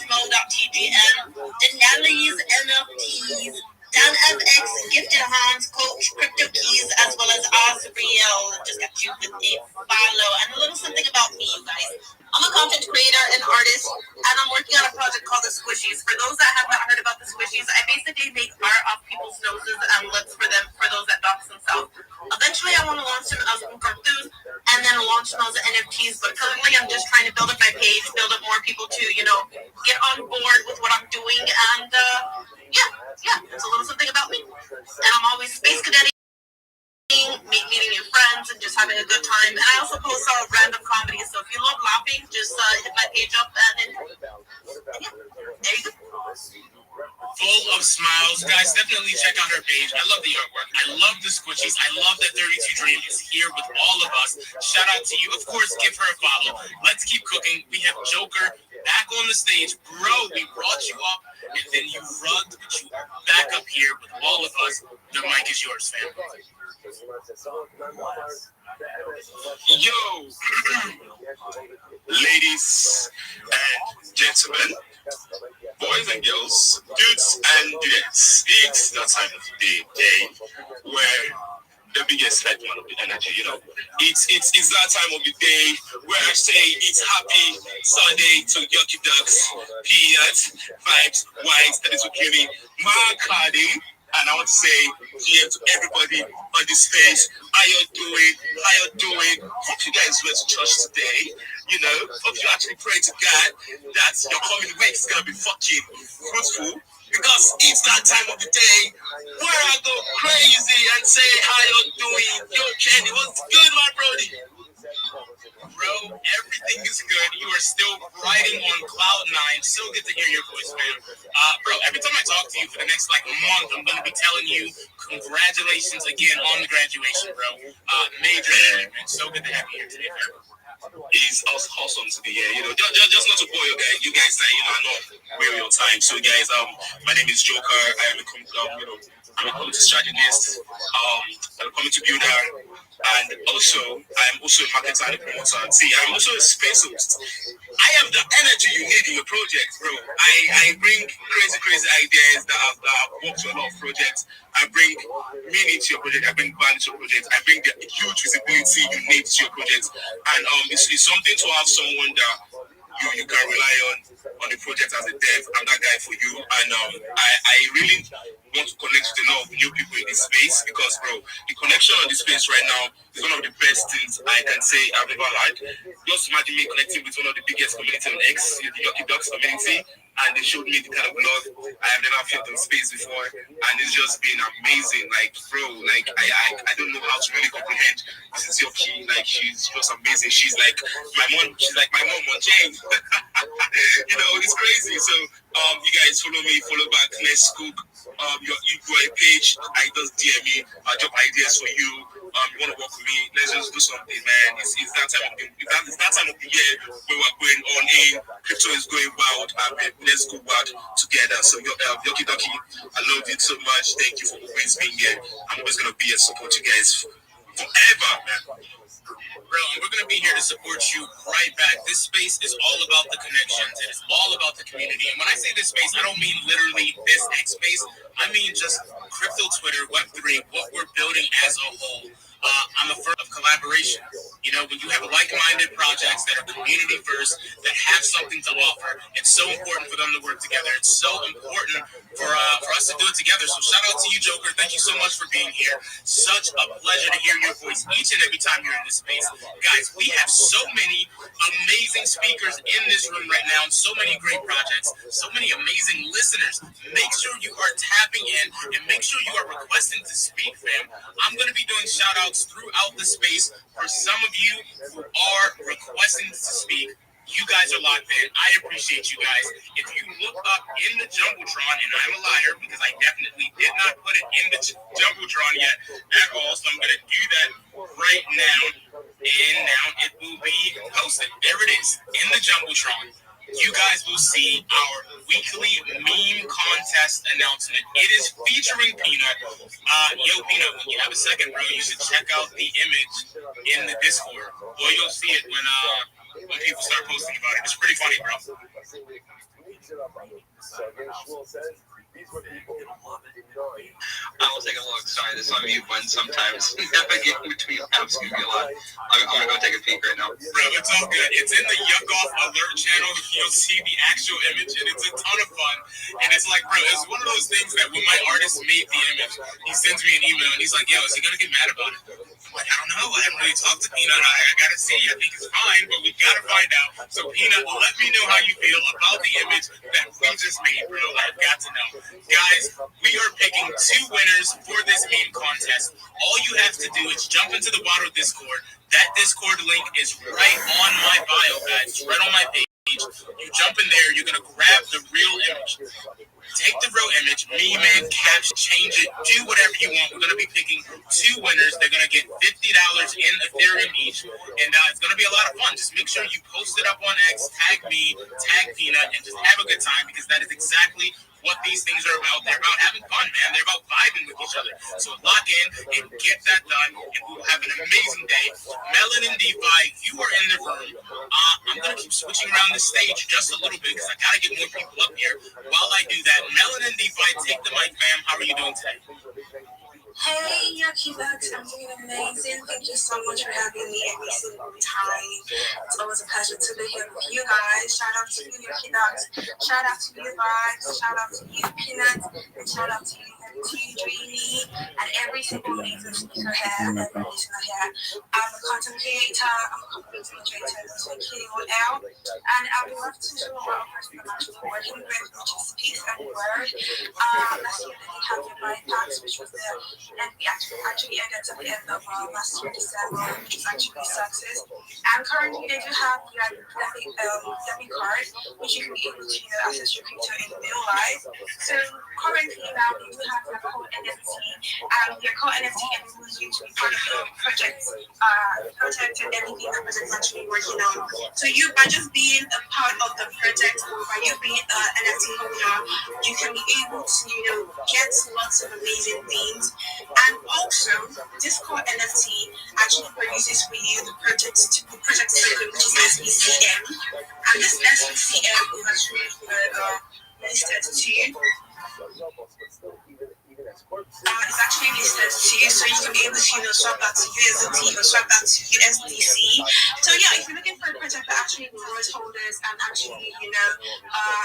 /Mo.tgn, Denali's NFTs, Dan FX, Gifted Hans, Coach, Crypto Keys, as well as Osriel. Just got you with a follow. And a little something about me, you guys. I'm a content creator and artist, and I'm working on a project called The Squishies. For those that have not heard about The Squishies, I basically make art off people's noses and lips for them, for those that dox themselves. Eventually, I want to launch them as cartoons and then launch them as NFTs, but currently I'm just trying to build up my page, build up more people to, get on board with what I'm doing, and yeah, it's a little something about me. And I'm always space cadetting, meeting new friends, and just having a good time. And I also post all random comedy, so if you love laughing, just hit my page up, and yeah, there you go. Full of smiles. Guys, definitely check out her page. I love the artwork. I love the squishies. I love that 32 Dream is here with all of us. Shout out to you. Of course, give her a follow. Let's keep cooking. We have Joker back on the stage. Bro, we brought you up, and then you rugged you back up here with all of us. The mic is yours, fam. Yo, ladies and gentlemen, boys and girls, dudes and dudettes, it's that time of the day where the biggest headline of the energy, it's that time of the day where I say it's happy Sunday to Yucky Ducks, Peanuts, Vibes, Wines, that is what give me my Cardi, And I want to say GM to everybody on this space. How you doing? Hope you guys went to church today. You know, hope you actually pray to God that your coming week is gonna be fucking fruitful. Because it's that time of the day where I go crazy and say how you doing. Yo, Kenny, what's good, my brody? Bro, everything is good. You are still riding on cloud 9. So good to hear your voice, man. Bro, every time I talk to you for the next month, I'm gonna be telling you congratulations again on the graduation, bro. Major achievement. So good to have you here today, bro. It's awesome to be here. You know, just not to bore you guys that I know we're your time. So guys, my name is Joker. I am I'm a community strategist. I'm a community builder, and also I'm also a marketer and a promoter. See, I'm also a space host. I have the energy you need in your project, bro. I bring crazy ideas that I've worked on a lot of projects. I bring meaning to your project. I bring value to your project. I bring the huge visibility you need to your project. And it's something to have someone that you can rely on the project as a dev. I'm that guy for you. And I really want to connect with a lot of new people in this space because, bro, the connection on this space right now is one of the best things I can say I've ever had. Just imagine me connecting with one of the biggest community on X, the Yucky Ducks community, and they showed me the kind of love I have never felt on space before, and it's just been amazing. Like, bro, like I don't know how to really comprehend this is Yucky. Like, she's just amazing. She's like my mom. She's like my mom on Jane. You know, it's crazy. So, you guys follow me, follow back. Let's cook. You go a page. I just DM me. I'll drop ideas for you. You want to work with me? Let's just do something, man. It's that time of the year where we're going on in. Crypto is going wild. Let's go wild together. So, Yucky Ducky, I love you so much. Thank you for always being here. I'm always gonna be here to support you guys forever, man. Bro, and we're going to be here to support you right back. This space is all about the connections. It is all about the community. And when I say this space, I don't mean literally this X space. I mean just crypto, Twitter, Web3, what we're building as a whole. I'm a fan of collaboration. You know, when you have like-minded projects that are community first, that have something to offer, it's so important for them to work together. It's so important for us to do it together. So shout out to you, Joker. Thank you so much for being here. Such a pleasure to hear your voice each and every time you're in this space. Guys, we have so many amazing speakers in this room right now, and so many great projects, so many amazing listeners. Make sure you are tapping in and make sure you are requesting to speak, fam. I'm going to be doing shout outs throughout the space for some of you who are requesting to speak. You guys are locked in. I appreciate you guys. If you look up in the Jumbotron, and I'm a liar because I definitely did not put it in the Jumbotron yet at all, so I'm going to do that right now. And now it will be posted. There it is, in the Jumbotron. You guys will see our weekly meme contest announcement. It is featuring Peanut. Yo, Peanut, when you have a second, bro, you should check out the image in the Discord. Or you'll see it when people start posting about it. It's pretty funny, bro. I will take a look. Sorry, this on mute when sometimes navigating between apps can be a lot. I'm gonna go take a peek right now. Bro, it's all good. It's in the Yuck Off alert channel. You'll see the actual image, and it's a ton of fun. And it's like, bro, it's one of those things that when my artist made the image, he sends me an email, and he's like, yo, is he gonna get mad about it? I'm like, I don't know. I haven't really talked to Peanut. I gotta see. I think it's fine, but we gotta find out. So, Peanut, let me know how you feel about the image that we just made, bro. I've got to know. Guys, we are picking 2 winners for this meme contest. All you have to do is jump into the Waddle Discord. That Discord link is right on my bio, guys. It's right on my page. You jump in there, you're going to grab the real image. Take the real image, meme it, caption, change it, do whatever you want. We're going to be picking 2 winners. They're going to get $50 in Ethereum each, and it's going to be a lot of fun. Just make sure you post it up on X, tag me, tag Peanut, and just have a good time because that is exactly what these things are about. They're about having fun, man. They're about vibing with each other. So lock in and get that done, and we'll have an amazing day. Melanin DeFi, you are in the room. I'm going to keep switching around the stage just a little bit because I got to get more people up here. While I do that, Melanin DeFi, take the mic, fam. How are you doing today? Hey, Yucky Bucks, I'm doing amazing. Thank you so much for having me every single time. It's always a pleasure to be here with you guys. Shout out to you, Yucky Bucks. Shout out to you, Vibes. Shout out to you, Peanuts. And shout out to you, to Dreamy, and every single amazing speaker here, and every listener here. I'm a content creator, I'm a content moderator, and also killing all out. And I would love to show what a person I'm actually working with, which is Peace and Word. Last year they had their bypass, which was the, and we actually ended at the end of last year, December, which was actually a success. And currently they do have the debit card, which you can be able to access your crypto in real life. So currently now they do have their code NFT, and their code NFT enables you to be part of the project and everything that was actually working on. So you, by just being a part of the project, or by you being an NFT holder, you can be able to, get lots of amazing things. And also, this core NFT actually produces for you the project token, which is SBCM. And this SBCM is actually listed to you. It's actually listed to you, so you can be able to swap that to USDT or swap that to USDC. So yeah, if you're looking for a project that actually rewards holders and actually,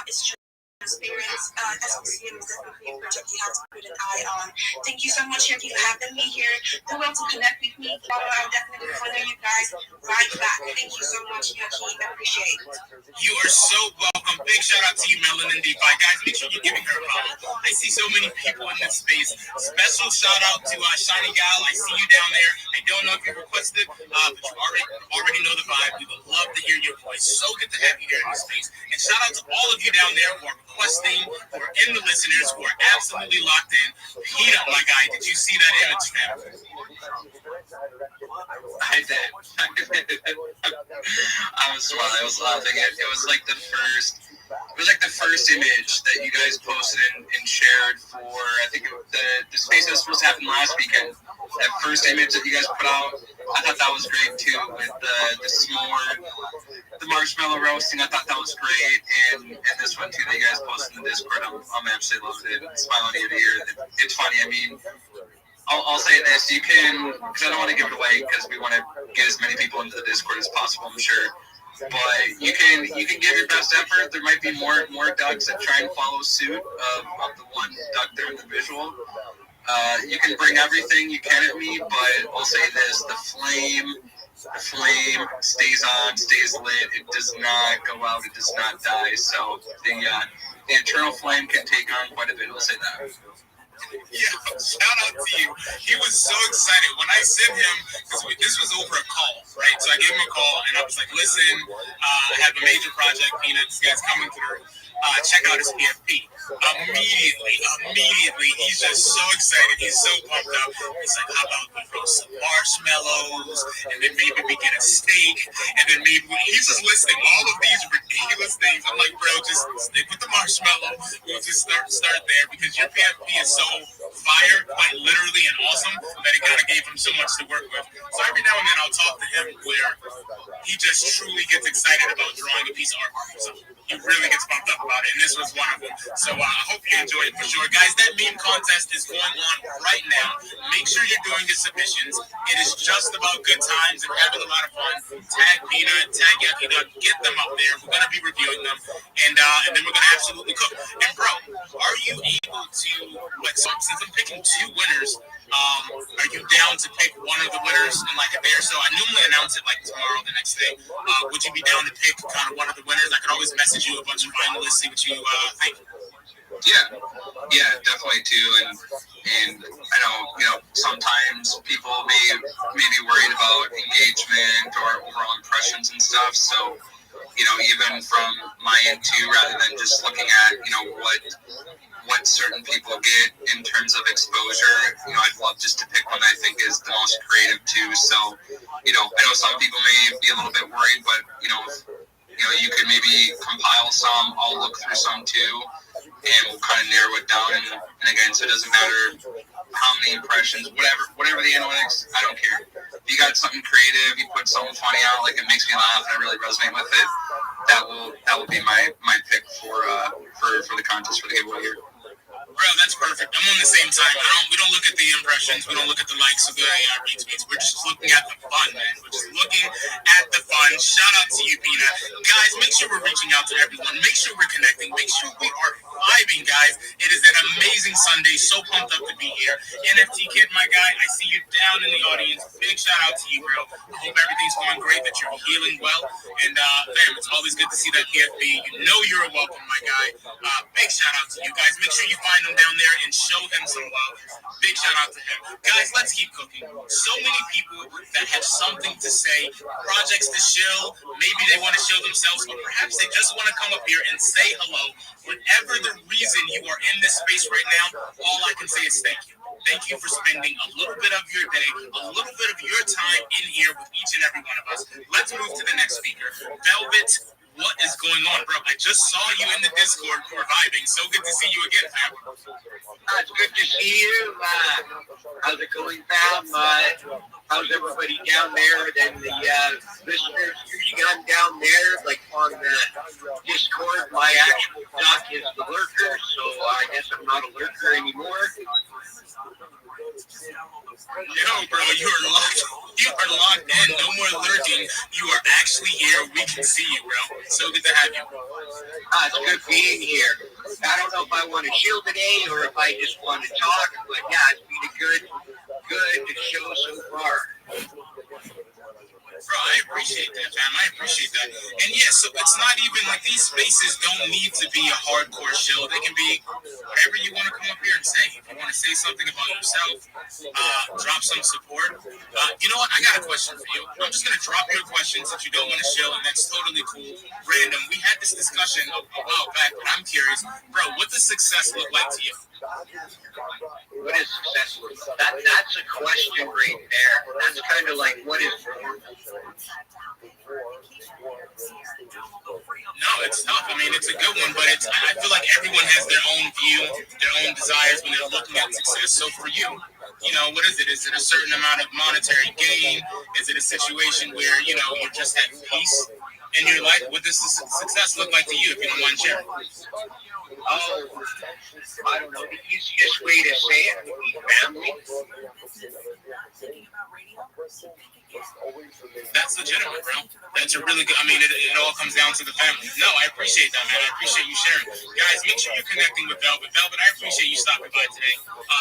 it's experience, SBCM is definitely a project you have to put an eye on. Thank you so much, Yoki, for having me here. Do well to connect with me. I'll definitely follow you guys right back. Thank you so much, Yoki. I appreciate it. You are so welcome. Big shout out to you, Melanin DeFi. Guys, make sure you're giving her a follow. I see so many people in this space. Special shout out to Shiny Gal. I see you down there. I don't know if you requested, but you already know the vibe. We would love to hear your voice. So good to have you here in this space. And shout out to all of you down there who are requesting, who are in the listeners, who are absolutely locked in. Peanut, my guy, did you see that image, fam? I did. I was smiling. I was laughing. It was like the first image that you guys posted and shared for, I think the space that was supposed to happen last weekend. That first image that you guys put out, I thought that was great too, with the s'more, the marshmallow roasting. I thought that was great, and this one too that you guys posted in the Discord. I'm absolutely loving it. Smiling ear to ear. It's funny. I mean, I'll say this: you can, because I don't want to give it away, because we want to get as many people into the Discord as possible, I'm sure. But you can give your best effort. There might be more ducks that try and follow suit of the one duck there in the visual. You can bring everything you can at me, but I'll say this: the flame stays on, stays lit. It does not go out. It does not die. So the internal flame can take on quite a bit. I'll say that. Yeah, shout out to you. He was so excited when I sent him, because this was over a call, right? So I gave him a call and I was like, listen, I have a major project, Peanut, this guy's coming through. Check out his PFP. Immediately, he's just so excited. He's so pumped up. He's like, how about we roast some marshmallows, and then maybe we get a steak, and then maybe he's just listing all of these ridiculous things. I'm like, bro, just stick with the marshmallow. We'll just start there, because your PFP is so fire, quite literally, and awesome that it kind of gave him so much to work with. So every now and then I'll talk to him where he just truly gets excited about drawing a piece of art for himself. He really gets pumped up about it, and this was one of them. So I hope you enjoy it for sure. Guys, that meme contest is going on right now. Make sure you're doing your submissions. It is just about good times and having a lot of fun. Tag Peanut, tag Yucky Duck, get them up there. We're going to be reviewing them, and then we're going to absolutely cook. And bro, are you able to, so since I'm picking two winners, are you down to pick one of the winners in like a day or so? I normally announce it like tomorrow, the next day. Would you be down to pick kind of one of the winners? I could always message you a bunch of finalists, see what you think. Yeah, definitely too. And I know, sometimes people may be worried about engagement or overall impressions and stuff. So, even from my end too, rather than just looking at, what certain people get in terms of exposure, I'd love just to pick one I think is the most creative too. So, I know some people may be a little bit worried, but, you could maybe compile some, I'll look through some too, and we'll kind of narrow it down. And again, so it doesn't matter how many impressions, whatever the analytics, I don't care. If you got something creative, you put something funny out, like it makes me laugh and I really resonate with it, that will be my pick for the contest, for the giveaway here. Bro, that's perfect. I'm on the same time. We don't look at the impressions. We don't look at the likes of the retweets. We're just looking at the fun, man. We're just looking at the fun. Shout out to you, Peanut. Guys, make sure we're reaching out to everyone. Make sure we're connecting. Make sure we are vibing, guys. It It is an amazing Sunday. So pumped up to be here. NFT Kid, my guy, I see you down in the audience. Big shout out to you, bro. I hope everything's going great, that you're healing well. And, fam, it's always good to see that PFB. You know you're welcome, my guy. Big shout out to you guys. Make sure you find him down there and show him some love. Big shout out to him. Guys, let's keep cooking. So many people that have something to say, projects to shill, maybe they want to shill themselves, or perhaps they just want to come up here and say hello. Whatever the reason you are in this space right now, all I can say is thank you. Thank you for spending a little bit of your day, a little bit of your time in here with each and every one of us. Let's move to the next speaker. Velvet, what is going on, bro? I just saw you in the Discord reviving. So good to see you again, fam. It's good to see you. How's it going, fam? How's everybody down there? And the listeners, usually I'm down there, like on the Discord. My actual doc is the lurker, so I guess I'm not a lurker anymore. Yo, bro, you are locked in. No more lurking. You are actually here. We can see you, bro. So good to have you. It's good being here. I don't know if I want to chill today or if I just want to talk, but yeah, it's been a good show so far. Bro, I appreciate that, fam. I appreciate that. And yeah, so it's not even like these spaces don't need to be a hardcore show. They can be whatever you want to come up here and say. If you want to say something about yourself, drop some support. You know what? I got a question for you. I'm just going to drop your question since you don't want to chill, and that's totally cool. Random. We had this discussion a while back, but I'm curious. Bro, what does success look like to you? What is success? That's a question right there. That's kind of like, what is... No, it's tough. I mean, it's a good one, but I feel like everyone has their own view, their own desires when they're looking at success. So for you, you know, what is it? Is it a certain amount of monetary gain? Is it a situation where, you know, you're just at peace in your life? What does success look like to you, if you don't mind sharing? Oh, I don't know. The easiest way to say it would be family. That's legitimate, bro. That's a really good. I mean, it all comes down to the family. No, I appreciate that, man. I appreciate you sharing. Guys, make sure you're connecting with Velvet. Velvet, I appreciate you stopping by today.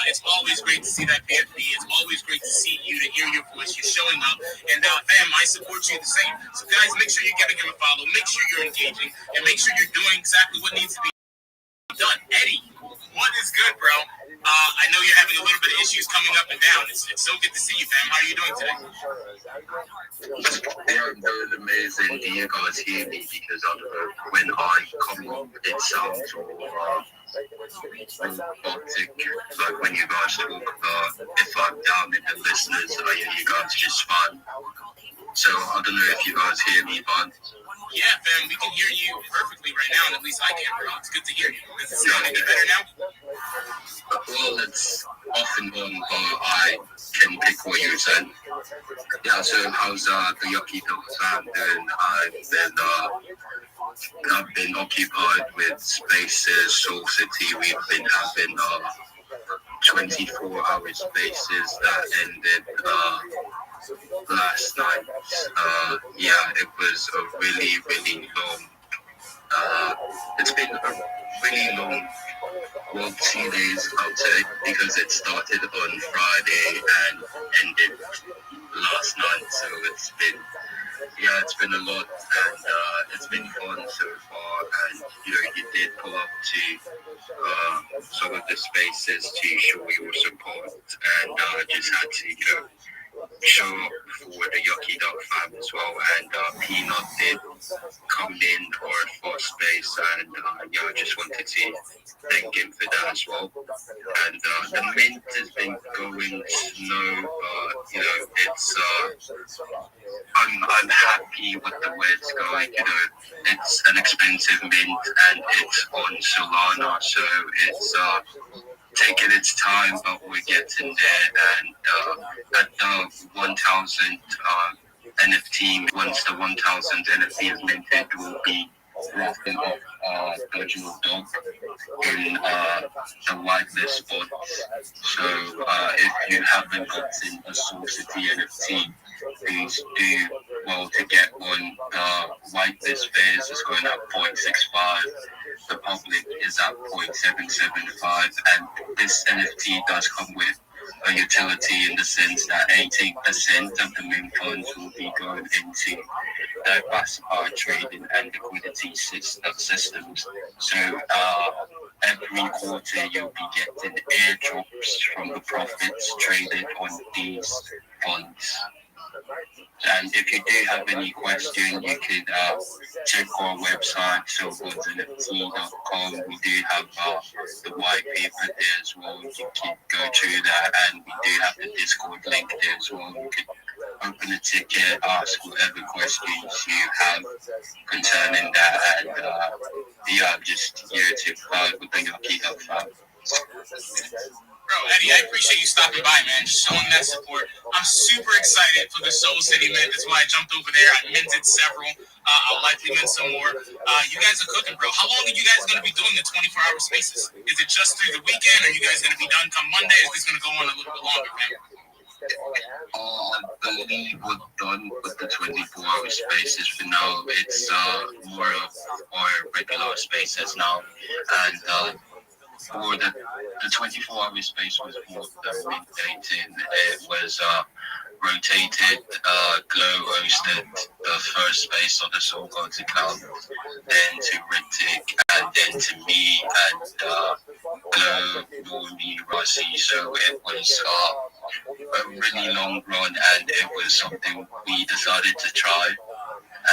It's always great to see that PFP. It's always great to see you, to hear your voice. You're showing up. And, fam, I support you the same. So, guys, make sure you're giving him a follow. Make sure you're engaging. And make sure you're doing exactly what needs to be done. Eddie, what is good, bro? I know you're having a little bit of issues coming up and down. It's so good to see you, fam. How are you doing today? Yeah, I'm doing amazing. Do you guys hear me? Because I don't know, when I come up, it sounds all robotic. Like when you guys talk about if I'm down in the listeners, I hear you guys just fine. So I don't know if you guys hear me, but... Yeah, fam, we can hear you perfectly right now, and at least I can, bro. It's good to hear you. Does it sound any better now? Well, it's off and on, but I can pick what you're saying. Yeah, so how's the Yucky Dog fan doing? I've been occupied with Spaces, Soul City. We've been having 24-hour Spaces that ended last night. Yeah, it was a really, really long. It's been a really long, well, 2 days, I would say, because it started on Friday and ended last night. So it's been a lot, and it's been fun so far. And you know, you did pull up to some of the spaces to show your support, and just had to, you know, show up for the Yucky Duck fam as well, and Peanut did come in for space, and yeah, I just wanted to thank him for that as well. And the mint has been going slow, you know, it's I'm happy with the way it's going. You know, it's an expensive mint and it's on Solana, so it's taking its time, but we're getting there. And at the 1,000 NFT, once the 1,000 NFT is minted, we'll be wrapping up Virtual Dog in the whitelist spots. So if you haven't gotten a Soul City NFT, please do well to get one. The whitelist phase is going at 0.65. the public is at 0.775, and this NFT does come with a utility in the sense that 18% of the main funds will be going into diversified trading and liquidity systems. So every quarter you'll be getting airdrops from the profits traded on these funds. And if you do have any question, you can check our website, showboardsnft.com. We do have the white paper there as well. You can go through that, and we do have the Discord link there as well. You can open a ticket, ask whatever questions you have concerning that, and I'm just here to provide with the Yoki Health. Bro, Eddie, I appreciate you stopping by, man. Just showing that support. I'm super excited for the Soul City mint. That's why I jumped over there. I minted several. I'll likely mint some more. You guys are cooking, bro. How long are you guys going to be doing the 24-hour spaces? Is it just through the weekend? Are you guys going to be done come Monday? Is this going to go on a little bit longer, man? I believe we're done with the 24-hour spaces for now. It's more of our regular spaces now. And for the 24-hour space was more dating. It was rotated. Glow hosted the first space on the Soul Gods account, then to Ritik, and then to me, and Glow, Normy, Rossi. So it was a really long run, and it was something we decided to try.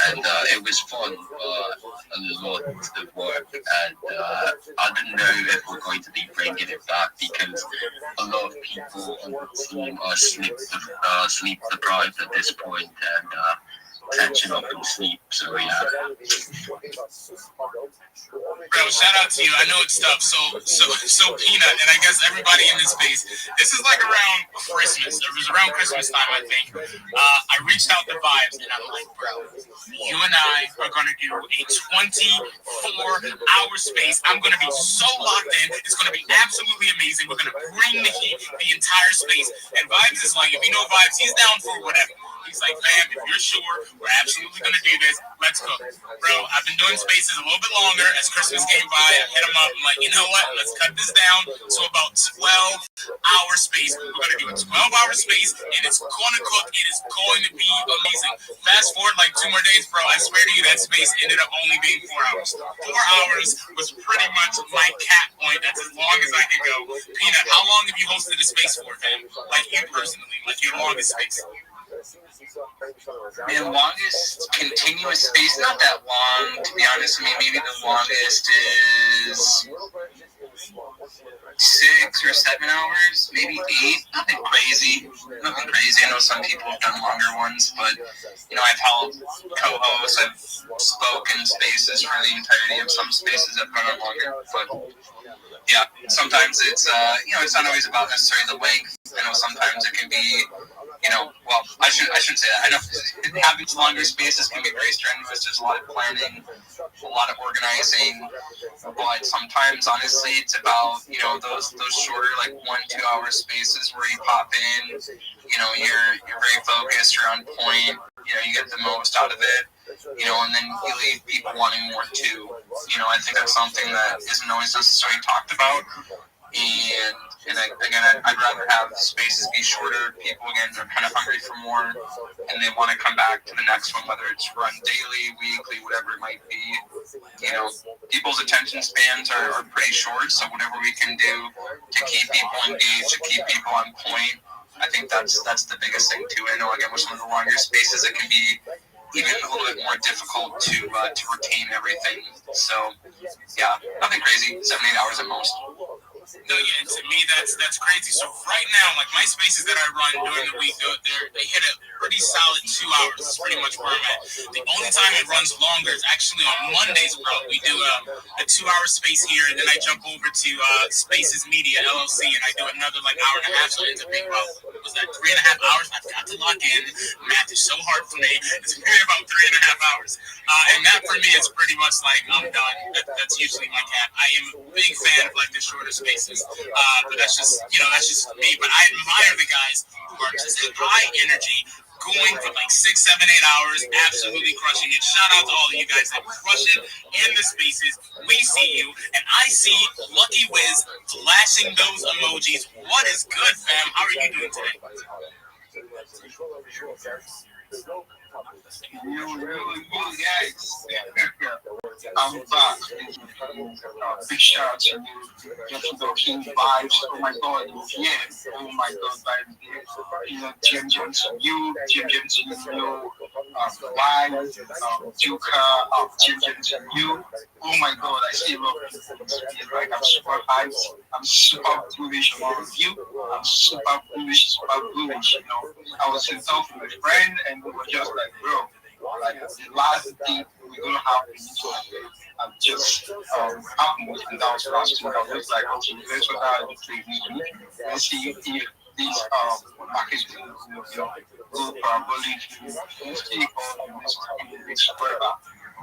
And it was fun, a lot of work, and I don't know if we're going to be bringing it back because a lot of people on the team are sleep deprived at this point, and catching up in sleep. So yeah. Bro, shout out to you. I know it's tough. So Peanut, and I guess everybody in this space, this is like around Christmas. It was around Christmas time, I think. I reached out to Vibes, and I'm like, bro, you and I are going to do a 24-hour space. I'm going to be so locked in. It's going to be absolutely amazing. We're going to bring the heat the entire space. And Vibes is like, if you know Vibes, he's down for whatever. He's like, fam, if you're sure, we're absolutely going to do this. Let's go. Bro, I've been doing spaces a little bit longer. As Christmas came by, I hit him up. I'm like, you know what? Let's cut this down to about 12-hour space. We're going to do a 12-hour space, and it's going to cook. It is going to be amazing. Fast forward like 2 more days, bro. I swear to you, that space ended up only being 4 hours. 4 hours was pretty much my cap point. That's as long as I could go. Peanut, how long have you hosted a space for, fam? Like you personally, like your longest space? The longest continuous space, not that long, to be honest. I mean, maybe the longest is 6 or 7 hours, maybe 8. Nothing crazy. I know some people have done longer ones, but I've held co-hosts, I've spoken spaces for the entirety of some spaces that run longer. But yeah, sometimes it's it's not always about necessarily the length. I know sometimes it can be. Well, I shouldn't say that. I know having longer spaces can be very strenuous. There's a lot of planning, a lot of organizing, but sometimes, honestly, it's about those shorter, like 1-2 hour spaces where you pop in. You're very focused. You're on point. You get the most out of it. And then you leave people wanting more too. I think that's something that isn't always necessarily talked about. And I'd rather have spaces be shorter. People, again, are kind of hungry for more, and they want to come back to the next one, whether it's run daily, weekly, whatever it might be. People's attention spans are pretty short, so whatever we can do to keep people engaged, to keep people on point, I think that's the biggest thing too. I know, again, with some of the longer spaces, it can be even a little bit more difficult to retain everything. So, yeah, nothing crazy, 7-8 hours at most. No, yeah, to me that's crazy. So right now, like my spaces that I run during the week, they hit a pretty solid 2 hours. That's pretty much where I'm at. The only time it runs longer is actually on Mondays, bro. We do a 2-hour space here, and then I jump over to Spaces Media LLC, and I do another like hour and a half. So it ends up being about, what was that, 3.5 hours? I've got to lock in. Math is so hard for me. It's really about 3.5 hours. And that for me is pretty much like I'm done. That's usually my cap. I am a big fan of like the shorter spaces. But that's just me. But I admire the guys who are just high energy, going for like 6, 7, 8 hours, absolutely crushing it. Shout out to all of you guys that crush it in the spaces. We see you, and I see Lucky Wiz flashing those emojis. What is good, fam? How are you doing today? I'm back. Big shout out to you. Just the King vibes. Oh my god, yeah. Oh my god, vibes. You know, Jim to you, Jim to you, Wine, Duca, Jim to you. Oh my god, I see love. Like, I'm super hyped. I'm super bullish on all of you. I'm super bullish. You know, I was in talk with a friend and we were just like, bro, like the last thing we're gonna have and just happened, and that was last week. I was like, okay, let's work out the trade. Let's see if these markets will go parabolic. Let's see it's whatever.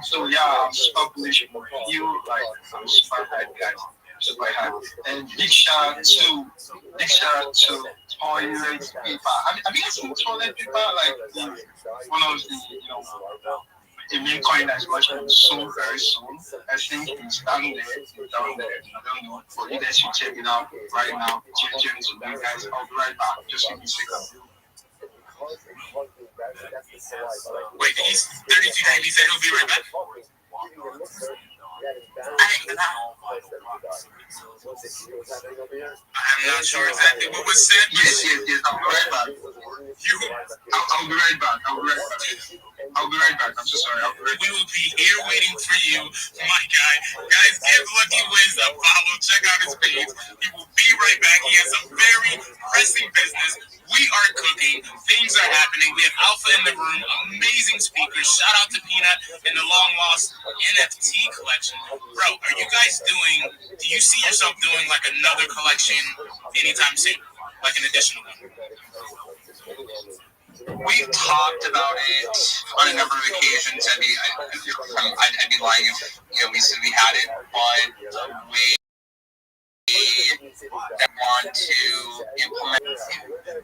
So yeah, I'm super bullish on you. Like, I'm super hyped, guys. Super hyped. And big shout out to toilet paper. Have you guys seen toilet paper? Like one of the, you know, the main coin that's launching soon, very soon. I think it's down there. I don't know. But you guys should check it out right now. Check it to you guys. I'll be right back. Just give me a second. Wait, he's 32 days. He said he'll be right back. I'm not sure exactly what was said. Yes. I'll be right back. I'll be right back. I'm so sorry. We will be here waiting for you, my guy. Guys, give Lucky Wiz a follow. Check out his page. He will be right back. He has some very pressing business. We are cooking. Things are happening. We have Alpha in the room. Amazing speakers. Shout out to Peanut and the long lost NFT collection. Bro, are you guys do you see yourself doing like another collection anytime soon? Like an additional one? We've talked about it on a number of occasions. I'd be lying if we said we had it, but we want to implement.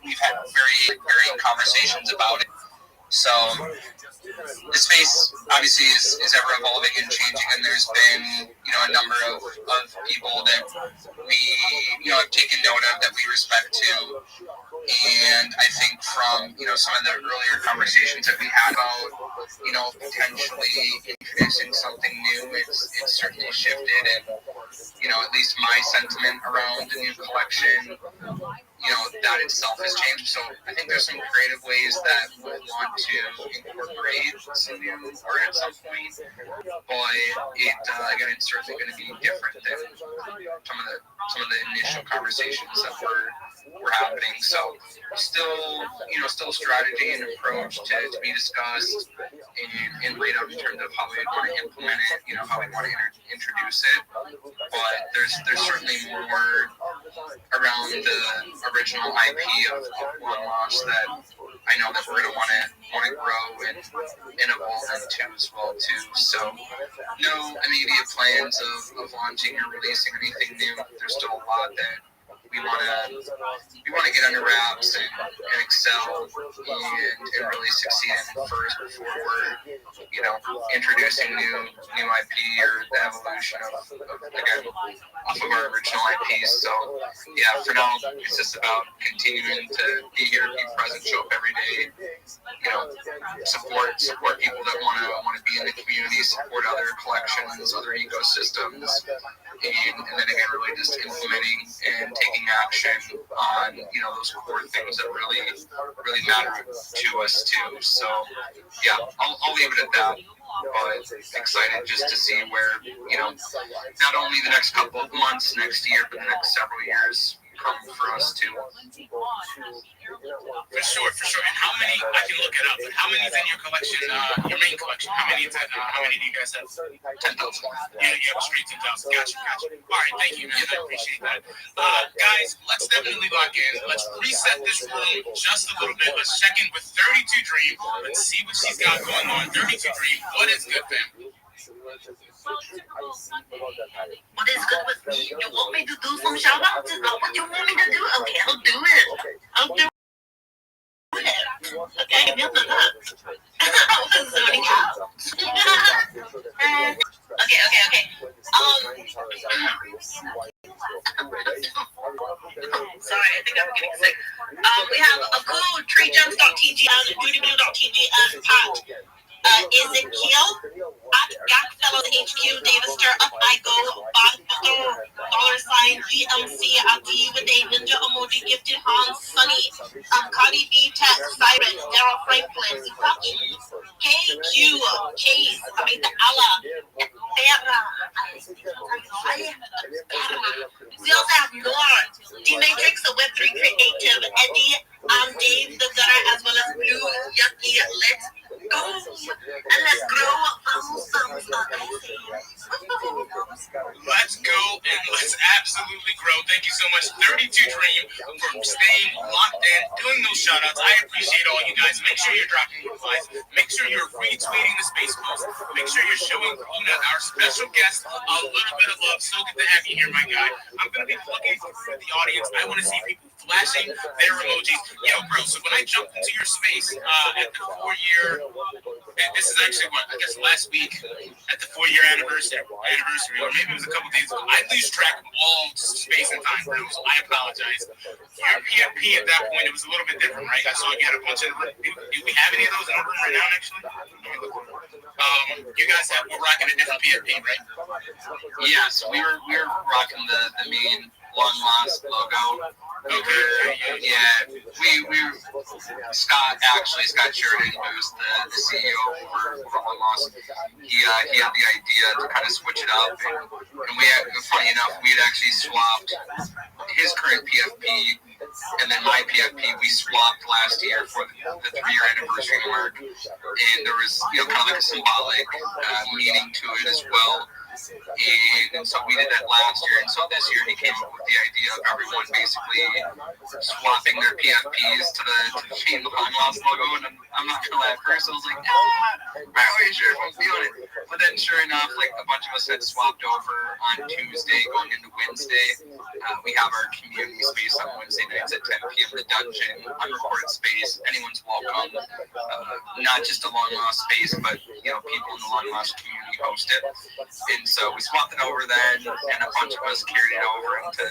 We've had very varying conversations about it. So the space obviously is ever evolving and changing, and there's been a number of people that we have taken note of that we respect too. And I think from some of the earlier conversations that we had about potentially introducing something new, it's certainly shifted, and at least my sentiment around the new collection, that itself has changed. So I think there's some creative ways that we'll want to incorporate some new art at some point, but again, it's certainly going to be different than some of the initial conversations that were happening. So still strategy and approach to be discussed and laid out in terms of how we want to implement it, how we want to introduce it. But there's certainly more around the original IP of One Loss that I know that we're going to want to grow and evolve into as well too. So no immediate plans of launching or releasing anything new. There's still a lot that we want to get under wraps and excel and really succeed in first before we're introducing new IP or the evolution of again off of our original IPs. So yeah, for now it's just about continuing to be here, be present, show up every day. Support people that want to be in the community, support other collections, other ecosystems, and then again really just implementing and taking action on those core things that really matter to us too. So yeah, I'll leave it at that. But excited just to see where not only the next couple of months, next year, but the next several years come for us too. For sure. And how many? I can look it up. But how many is in your collection? Your main collection. How many do you guys have? 10,000. Yeah, straight 10,000. Gotcha. All right, thank you, man. I appreciate that. Guys, let's definitely lock in. Let's reset this room just a little bit. Let's check in with 32 Dream. Let's see what she's got going on. 32 Dream, what is good, fam? What is good with me? You want me to do some shout outs? Is that what you want me to do? Okay, I'll do it. Okay, I was zoning out. Okay. Sorry, I think I'm getting sick. We have a cool treejumps.tg and doodyboo.tg and Pat Ezekiel at Gakfellows HQ, Davis Stir Up I Go, $$ GMC at D with a ninja emoji, gifted Hans, Sunny, Cardi B, Tech, Cyrus, Daryl Franklin, KQ, Chase, Allah, Terra. We also have Noir, D-Matrix, the Web3 creative, Eddie, Dave the Gutter, as well as Blue Yucky. Let's go and let's grow. Let's go and let's absolutely grow. Thank you so much, 32 Dream, for staying locked in, doing those shout-outs. I appreciate all you guys. Make sure you're dropping replies. Make sure you're retweeting the space post. Make sure you're showing our special guest a little bit of love. So good to have you here, my guy. I'm going to be looking through the audience. I want to see people flashing their emojis. Yo, bro, so when I jumped into your space at the 4-year, this is actually what, I guess last week, at the 4-year anniversary, or maybe it was a couple days ago, I lose track of all space and time, bro, so I apologize. Your PFP at that point, it was a little bit different, right? I saw you had a bunch of, do we have any of those in our room right now, actually? You guys were rocking a different PFP, right? Yes, we were rocking the main Long Lost logo. Okay. Yeah, Scott Sheridan, who's the CEO for Long Lost, he had the idea to kind of switch it up, and we had, funny enough, we had actually swapped his current PFP and then my PFP. We swapped last year for the 3-year anniversary mark, and there was kind of like a symbolic meaning to it as well. And so we did that last year, and so this year he came up with the idea of everyone basically swapping their PFPs to the Chain Long Lost logo. And I'm not gonna lie, at first I was like, I'm not really sure if I'm feeling it. But then sure enough, like a bunch of us had swapped over on Tuesday going into Wednesday. We have our community space on Wednesday nights at 10 p.m. The Dungeon, unrecorded space. Anyone's welcome. Not just a Long Lost space, but people in the Long Lost community host it. And so we swapped it over then, and a bunch of us carried it over into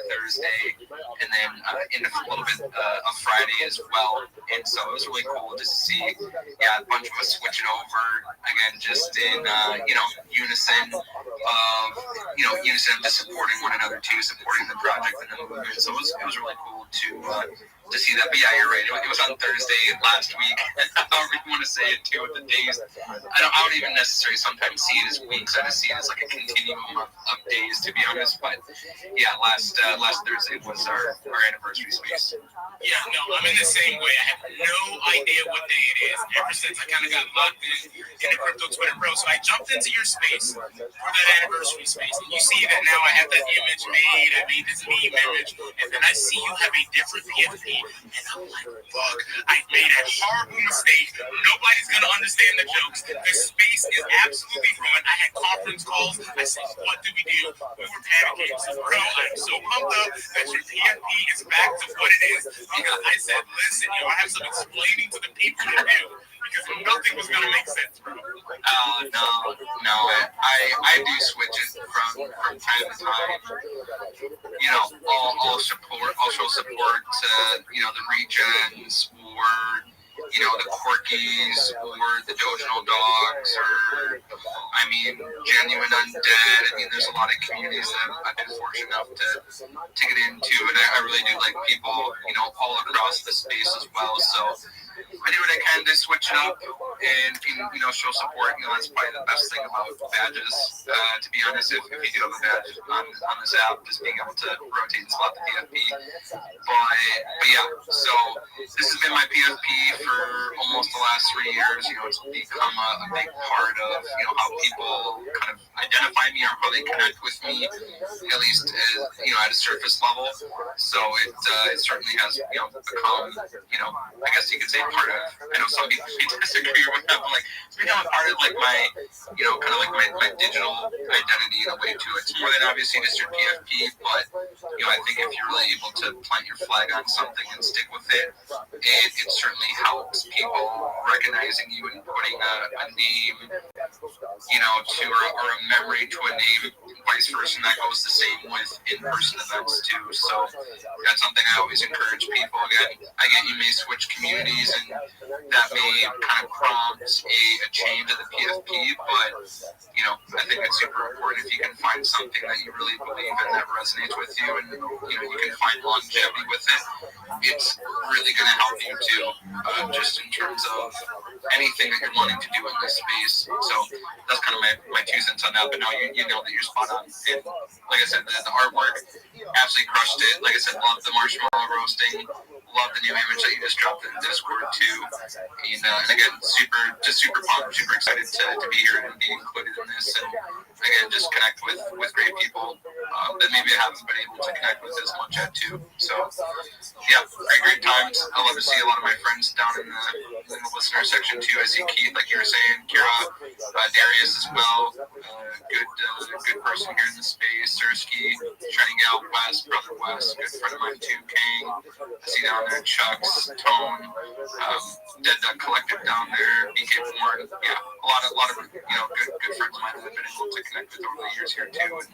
Thursday, and then into a little bit of Friday as well. And so it was really cool to see, a bunch of us switch it over again, just in unison of just supporting one another too, supporting the project and the movement. So it was really cool to see that. But yeah, you're right. It was on Thursday last week. However you want to say it too, with the days. I don't even necessarily sometimes see it as weeks. I just see it as like a continuum of days, to be honest. But yeah, last Thursday was our anniversary space. Yeah, no, I'm in the same way. I have no idea what day it is ever since I kind of got locked in the crypto Twitter, bro. So I jumped into your space for that anniversary space, and you see that now I have that image made. I made this meme image, and then I see you have a different PFP, and I'm like, fuck, I made a horrible mistake. Nobody's gonna understand the jokes. The space is absolutely ruined. I had conference calls. I said, what do? We were panicking. So, bro, I'm so pumped up that your PFP is back to what it is. Because I said, listen, I have some explaining to the people to do, because nothing was going to make sense, bro. No. I do switch it from time to time. I'll show support to, the regens, or the Quirkies, or the Dojo Dogs, or Genuine Undead. There's a lot of communities that I've been fortunate enough to get into, and I really do like people, all across the space as well. So I do what I can to switch it up and show support. That's probably the best thing about badges. To be honest, if you do have a badge on this app, just being able to rotate and slot the PFP. But yeah, so this has been my PFP for almost the last 3 years. It's become a big part of how people kind of identify me or how they connect with me, at least at a surface level. So it certainly has become I guess you could say part of. I know some people may disagree or whatever, but like it's become a part of like my kind of like my digital identity in a way too. It's more than obviously just your PFP, but I think if you're really able to plant your flag on something and stick with it, it certainly helps people recognizing you and putting a name, to or a memory to a name, vice versa. And that goes the same with in-person events too. So that's something I always encourage people. Again, I get you may switch communities and that may kind of prompt a change of the PFP, but I think it's super important if you can find something that you really believe in that resonates with you, and you can find longevity with it. It's really going to help you too, just in terms of anything that you're wanting to do in this space. So that's kind of my 2 cents on that. But no, you know that you're spot on. And like I said, the artwork absolutely crushed it. Like I said, love the marshmallow roasting. Love the new image that you just dropped in Discord too. And again, super pumped, super excited to be here and be included in this. And again, just connect with great people that maybe I haven't been able to connect with as much yet too. So yeah, great times. I love to see a lot of my friends down in the listener section too. I see Keith, like you were saying, Kira, Darius as well. Good person here in the space. Sersky, Shining Gal, West, Brother West, good friend of mine too, Kang. I see down there Chucks, Tone, Dead Duck Collective down there, BK Porn. Yeah, a lot of good friends of mine that I've been able to connect with over the years here too. And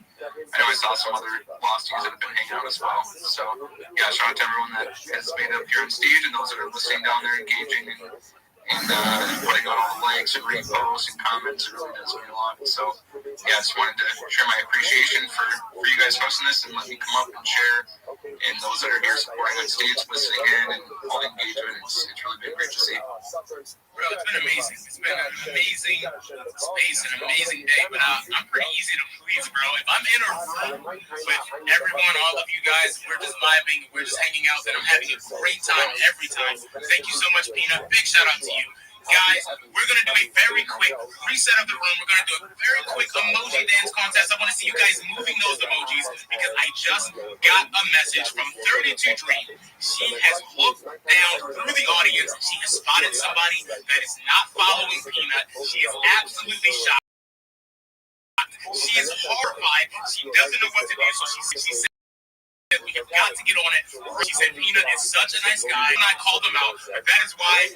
I know I saw some other losties that have been hanging out as well. So yeah, shout out to everyone that has made it up here on stage and those that are listening down there, engaging and putting out all the likes and reposts and comments. It really does mean a lot. So yeah, I just wanted to share my appreciation for you guys hosting this and letting me come up and share. And those that are here supporting on stage, listening in, and all the engagement, it's really been great to see. Bro, it's been amazing. It's been an amazing space, an amazing day. But I'm pretty easy to please, bro. If I'm in a room with everyone, all of you guys, we're just vibing, we're just hanging out, then I'm having a great time every time. Thank you so much, Peanut. Big shout out to you. Guys, we're going to do a very quick reset of the room. We're going to do a very quick emoji dance contest. I want to see you guys moving those emojis because I just got a message from 32 Dream. She has looked down through the audience. She has spotted somebody that is not following Peanut. She is absolutely shocked. She is horrified. She doesn't know what to do, so she said, we have got to get on it. She said, Peanut is such a nice guy. And I called him out. But that is why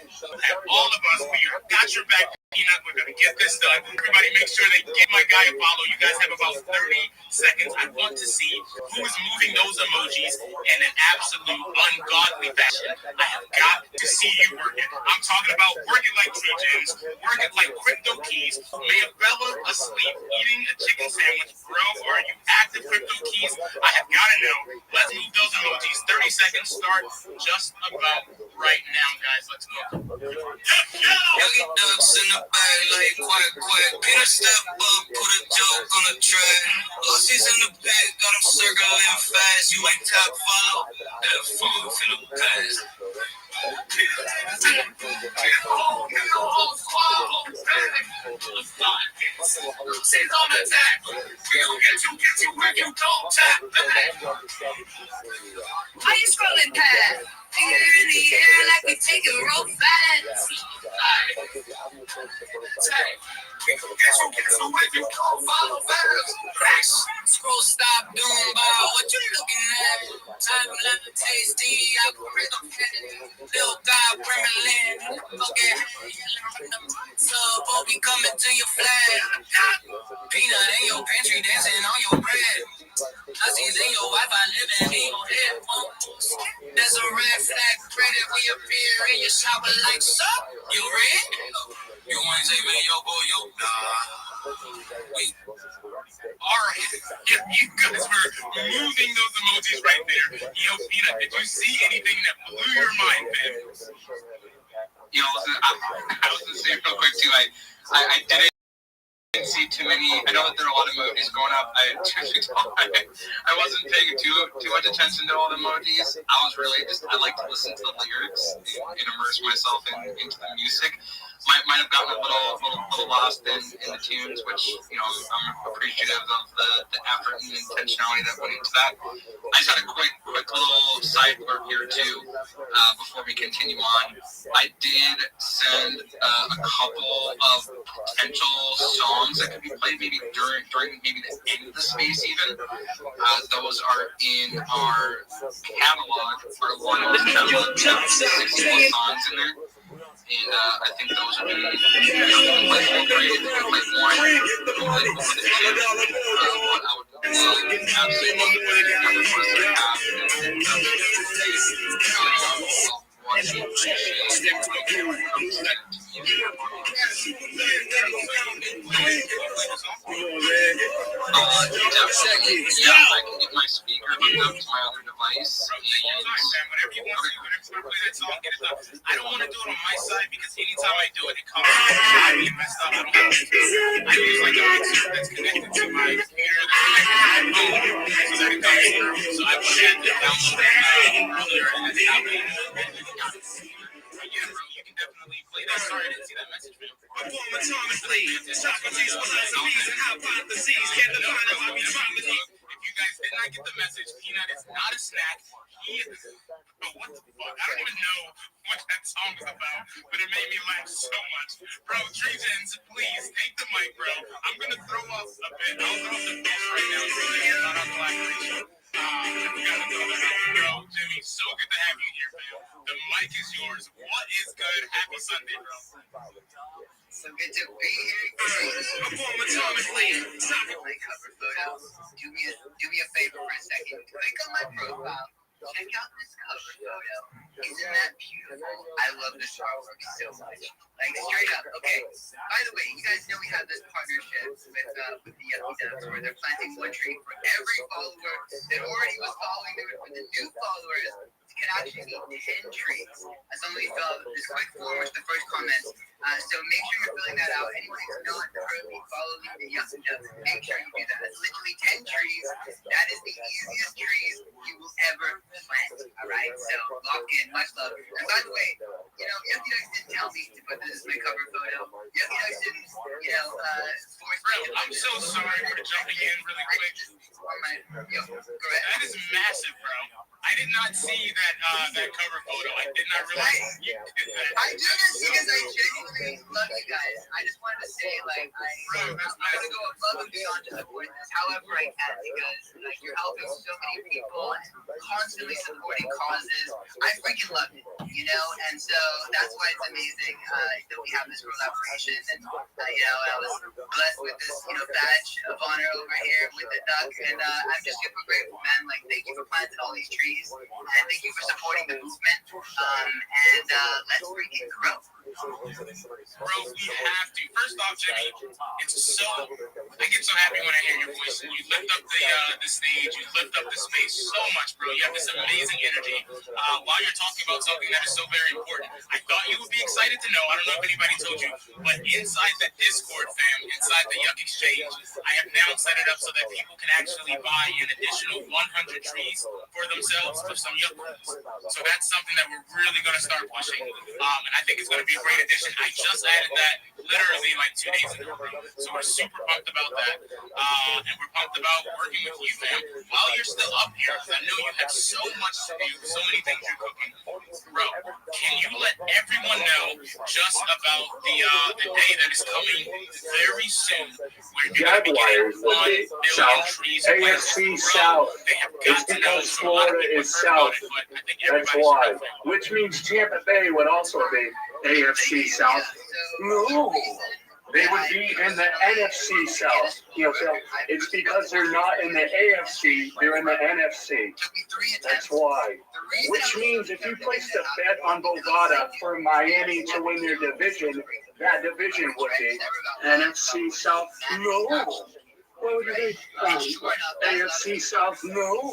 all of us, we got your back, Peanut. We're going to get this done. Everybody make sure they give my guy a follow. You guys have about 30 seconds. I want to see who is moving those emojis in an absolute ungodly fashion. I have got to see you working. I'm talking about working like Trojans, working like crypto keys. Mayabella asleep, eating a chicken sandwich. Bro, are you active crypto keys? I have got to know. Let's move those emojis. 30 seconds start just about right now, guys. Let's go. Yogi ducks in the bag like quick. Peanut step up, put a joke on the track. Lucy's in the pit, got him circling fast. You ain't top follow, that phone finna pass. She's on attack. Get you where you don't tap back. Are you scrolling past? Finger in the air like we take it real fast. Get you where you don't follow fast. Scroll, stop doing by what you looking at. Time lemon tasty, algorithm Lil God, Gremlin. Okay, sub, oh, we coming to your flag. Peanut in your pantry, dancing on your bread. I see in your Wi-Fi living in your headphones. There's a red flag, credit we appear in your shower like sup. You red? You ain't saving your boy, yo. Wait. All right, you guys were moving those emojis right there. Yo, Peanut, did you see anything that blew your mind, man? I was going to say real quick too, I didn't see too many. I know that there are a lot of emojis going up. I wasn't paying too much attention to all the emojis. I was really I like to listen to the lyrics and immerse myself into the music. might have gotten a little lost in the tunes, which, you know, I'm appreciative of the effort and intentionality that went into that. I just had a quick little side blurb here too, before we continue on. I did send a couple of potential songs that could be played maybe during maybe the end of the space even. Those are in our catalog, our one catalog. We have 61 songs in there. And I think those would be like more creative, like more over the top. What I would absolutely definitely, yeah, I can get my speaker hooked up to my other device. Whenever you want to, whenever you play that song, get it done. I don't want to do it on my side because anytime I do it, it comes out. I get messed up. I don't have to do it. I use like a mixer that's connected to my computer that's connected to my phone so that it comes through. So I went ahead and download that earlier and it's happening. Yeah, bro, you can definitely play that. Sorry, I didn't see that message, man. Socrates, philosophies, and hypotheses. Can't define how I be trying to do. If you guys did not get the message, peanut is not a snack. He is. Oh, what the fuck? I don't even know what that song is about, but it made me laugh so much. Bro, Treasons, please take the mic, bro. I'm gonna throw up a bit. I'll throw up the fish right now. Treasons, not on collaboration. We gotta throw that up. Bro, Jimmy, so good to have you here, fam. The mic is yours. What is good? Happy Sunday, bro. So good to be here. Perform atomically. Stop my cover photo. Do me a favor for a second. Click on my profile. Check out this cover photo. Isn't that beautiful? I love this artwork so much. Like, straight up. Okay. By the way, you guys know we have this partnership with the Yucky Dubs where they're planting one tree for every follower that already was following them. For the new followers, can actually be 10 trees. As long as you fill out this quick form with the first comments. So make sure you're filling that out. Anyone who's not currently following the Yucky Dubs, make sure you do that. It's literally 10 trees. That is the easiest trees you will ever plant. Alright? So lock in. Much love. And by the way, you know, Yucky Dubs didn't tell me to put this as my cover photo. Yucky Dubs didn't, you know, force me to. I'm so sorry for jumping in really quick. That is massive, bro. I did not see that cover photo. I did not realize you did that. I do this because I genuinely love you guys. I just wanted to say, like, I'm going to go above and beyond to support this however I can because, like, you're helping so many people and constantly supporting causes. I freaking love it, you know? And so that's why it's amazing that we have this collaboration. And, you know, I was blessed with this, you know, badge of honor over here with the duck. And I'm just super grateful, man. Like, thank you for planting all these trees. And thank you for supporting the movement. And let's freaking grow. Bro, we have to. First off, Jimmy, I get so happy when I hear your voice. You lift up the stage, you lift up the space so much, bro. You have this amazing energy. While you're talking about something that is so very important, I thought you would be excited to know. I don't know if anybody told you, but inside the Discord, fam, inside the Yuck Exchange, I have now set it up so that people can actually buy an additional 100 trees for themselves for some Yuck trees. So that's something that we're really going to start pushing. And I think it's going to be a great addition. I just added that literally like 2 days ago, bro. So we're super pumped about that. And we're pumped about working with you, fam. While you're still up here, because I know you have so much to do, so many things you're cooking. Bro, can you let everyone know just about the day that is coming very soon where you're going to be getting 1 billion trees AFC South. It's because Florida is South. That's why. Which means Tampa Bay would also be AFC South. No. They would be in the NFC South. You know, so it's because they're not in the AFC, they're in the NFC. That's why. Which means if you placed a bet on Bovada for Miami to win their division, that division would be NFC South. No. What would you think? AFC South? No.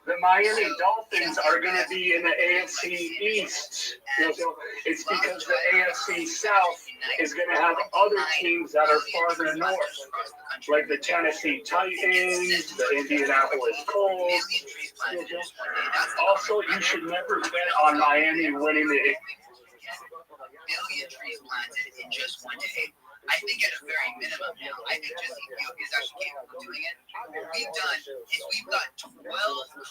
The Miami Dolphins are going to be in the AFC East. You know, so it's because the AFC South is going to have other teams that are farther north, like the Tennessee Titans, the Indianapolis Colts. Also, you should never bet on Miami winning the billion trees planted in just one day. I think at a very minimum now, I think just Ethiopia is actually capable of doing it. What we've done is we've got 12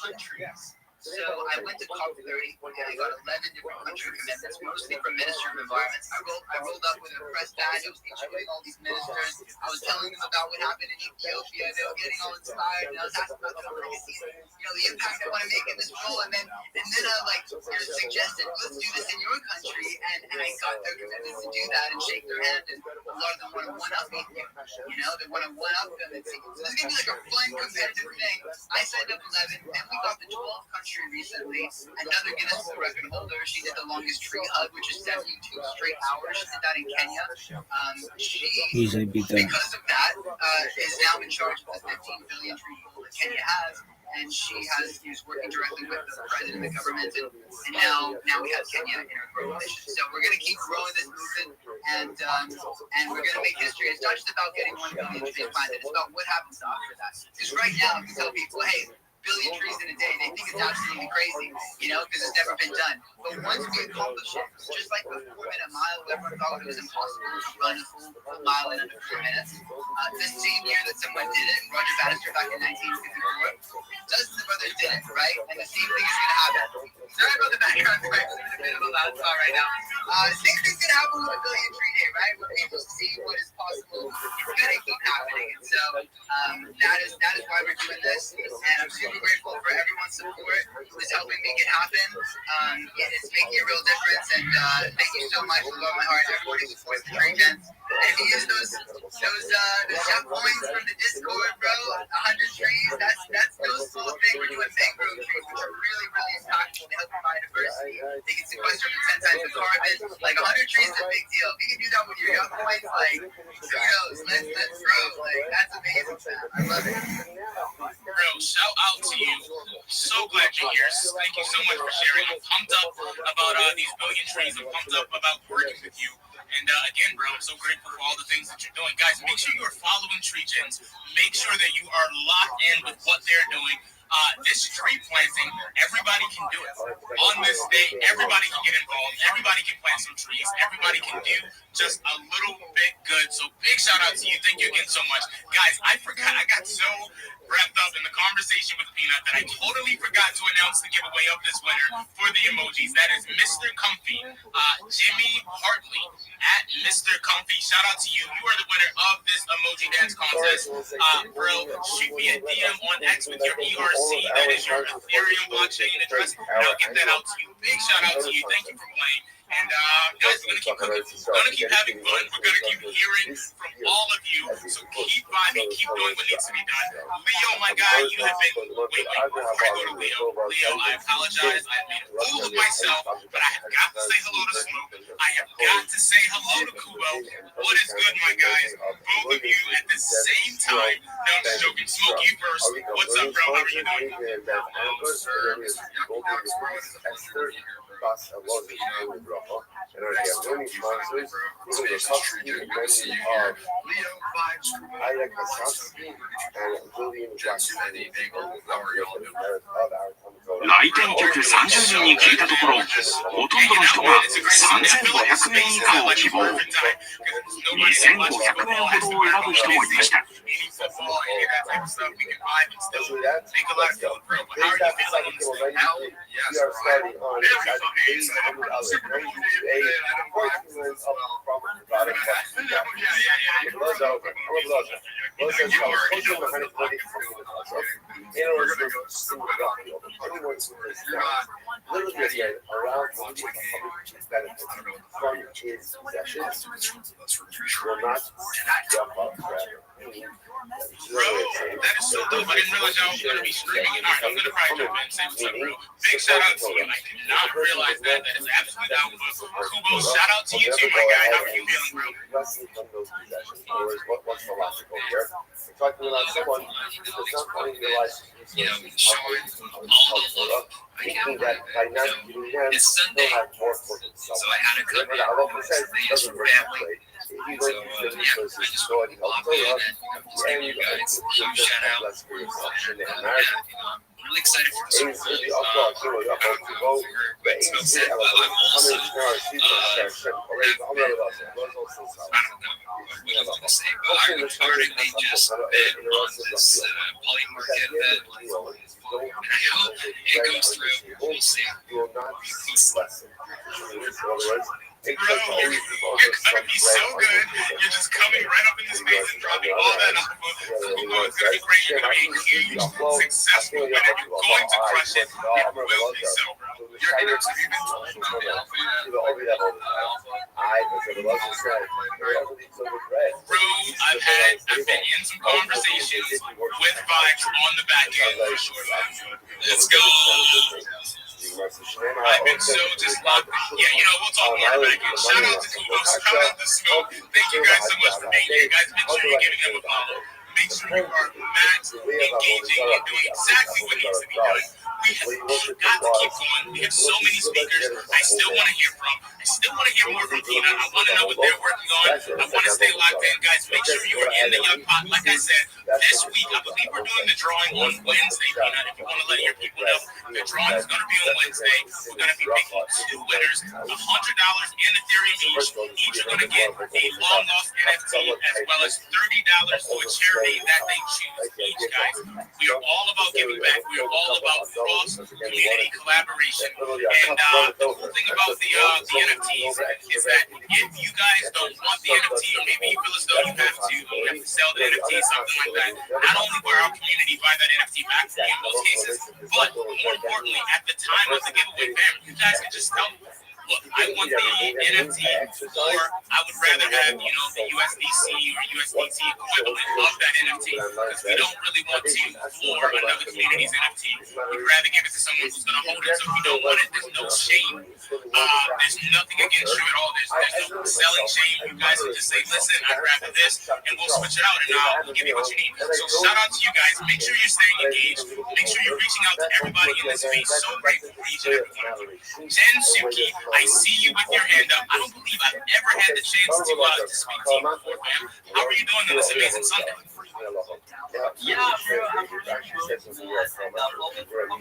countries. So I went to COP30 and I got 11 different country commitments, mostly from Minister of Environment. I rolled up with a press badge. I was interviewing all these ministers. I was telling them about what happened in Ethiopia. They were getting all inspired, and I was asking about their legacy, the impact I want to make in this role. And then I suggested, let's do this in your country. And I got their commitments to do that and shake their hand. And a lot of them want to one-up me. They want to one-up them. And so this is going to be like a fun, competitive thing. I signed up 11, and we got the 12th country recently. Another Guinness World Record holder. She did the longest tree hug, which is 72 straight hours. She did that in Kenya. She, because of that, is now in charge of the 15 billion tree goal that Kenya has. And she is working directly with the president of the government, and now we have Kenya in our coalition. So we're going to keep growing this movement, and we're going to make history. It's not just about getting 1 billion trees planted; it's about what happens after that. Because right now, you tell people, hey, billion trees in a day, they think it's absolutely crazy, because it's never been done. But once we accomplish it, just like the 4-minute mile, everyone thought it was impossible to run a full mile in under 4 minutes. The same year that someone did it, Roger Bannister back in 1954, dozens of others did it, right? And the same thing is going to happen. Sorry about the background noise, it's a bit of a loud spot right now. Same thing's going to happen with a billion tree day, right? When people see what is possible, it's going to keep happening. And so that is why we're doing this. And I'm super grateful for everyone's support who is helping make it happen. It's making a real difference, and thank you so much with all my heart. Everybody supports the tree gens. And if you use those chef coins from the Discord, bro, 100 trees, that's no small thing. We're doing mangrove trees, which are really, really impactful to help biodiversity. They can sequester up to 10 times the carbon. Like 100 trees is a big deal. If you can do that with your young coins, like, kudos, let's grow. Like, that's amazing, man. I love it. Bro, shout out to you. So glad you're here. Thank you so much for sharing. I'm pumped up about these billion trees. I'm pumped up about working with you. And again, bro, I'm so grateful for all the things that you're doing. Guys, make sure you are following Tree Gens. Make sure that you are locked in with what they're doing. This tree planting, everybody can do it. On this day, everybody can get involved. Everybody can plant some trees. Everybody can do just a little bit good. So big shout out to you. Thank you again so much. Guys, I forgot. I got so wrapped up in the conversation with Peanut that I totally forgot to announce the giveaway of this winner for the emojis. That is Mr. Comfy, Jimmy Hartley at Mr. Comfy. Shout out to you. You are the winner of this emoji dance contest. Bro, shoot me a DM on X with your ERC. That is your Ethereum blockchain address, and I'll get that out to you. Big shout out to you. Thank you for playing. And guys, we're gonna keep cooking. We're gonna keep having fun. We're gonna keep hearing from all of you. So keep vibing, keep doing what needs to be done. Leo, my guy, you have been. Wait, before I go to Leo, I apologize. I made a fool of myself, but I have got to say hello to Smoke. I have got to say hello to Kubo. What is good, my guys? Both of you at the same time. No, I'm just joking. Smoke, you first. What's up, bro? How are you doing? Plus, a lot of people drop and I have many sponsors who will help you in many of I like the sauce and William Jackson and the other 来店客30人に聞いたところ、ほとんどの人が3500円以下を希望。2500円ほどを選ぶ人もいました。Bro, that is so dope. I didn't realize y'all was going to be streaming it. All right, I'm going to probably jump in and say what's up, bro. Big shout out to you. I did not realize that. That is absolutely dope. Kubo, shout out to you too, my guy. How are you feeling, bro? What's the logical here? We're talking about someone who does not want to realize thinking that by not doing that, they'll have more for themselves. So I had a couple of things for family. So, I just want to log in and tell you guys, huge shout out. really excited for this. It's really up to go. But I'm also, I don't know what I was gonna say, but I retardedly just been on this polymarket bed, and I hope it goes through. We'll see. Bro, you're gonna be so good. You're just coming right up in this space and dropping all that off. Oh, it's gonna be great. You're gonna be a huge, successful winner. You're going to crush it. It will be so, bro. You're gonna have you been talking about the alpha yet? Bro, I've been in some conversations with Vibes on the back end for sure. Let's go. I've been so just locked. Yeah, you know, we'll talk more about it. Shout out to Kubo. Shout out to Smoke. Thank you guys so much for being here. Guys, make sure you're giving them a follow. Make sure you are max engaging and doing exactly what needs to be done. We have got to keep going. We have so many speakers I still want to hear from. I still want to hear more from Tina. I want to know what they're working on. I want to stay locked in. Guys, make sure you are in the Young Pot. Like I said, this week, I believe we're doing the drawing on Wednesday, Tina. If you want to let your people know, the drawing is going to be on Wednesday. We're going to be picking 2 winners, $100 in Ethereum each. Each are going to get a long lost NFT as well as $30 to a charity that they choose each, guys. We are all about giving back. We are all about cross-community collaboration. And the cool thing about the NFTs is that if you guys don't want the NFT, or maybe you feel as though you have to sell the NFT, something like that, not only will our community buy that NFT back for you in most cases, but more importantly, at the time of the giveaway, bam, you guys can just tell me, look, I want the NFT, or I would rather have, you know, the USDC or USDT equivalent of that NFT, because we don't really want to floor another community's NFT. We'd rather give it to someone who's going to hold it. So if you don't want it, there's no shame. There's nothing against you at all. There's no selling shame. You guys can just say, listen, I'd rather this, and we'll switch it out, and we'll give you what you need. So shout out to you guys. Make sure you're staying engaged. Make sure you're reaching out to everybody in this space. So grateful for each and every one of you. Jen Suki, I see you with your hand up. I don't believe I've ever had the chance to speak to you before, man. How are you doing on this amazing Sunday? Yeah, actually said something where a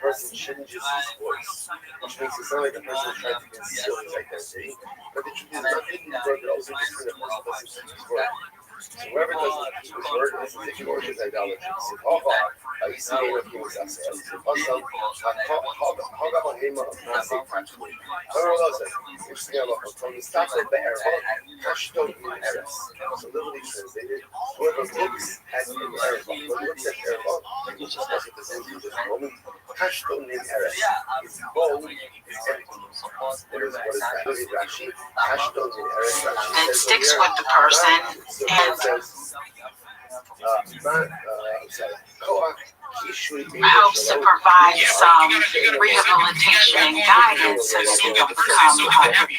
person changes his voice, which makes it sound like a person is trying to conceal his identity. But the truth is, nothing you broke it also just when a person doesn't speak his word. So whoever doesn't speak his word doesn't take your his idolatry. So literally translated, whoever looks at the Erev, whoever looks at Erev, which is what the same thing this moment, Hashton in Erev is bold, is empty. What is that? Rashi, Hashton in Erev, It sticks with the person and helps to provide some rehabilitation and guidance so that they don't become unhappy.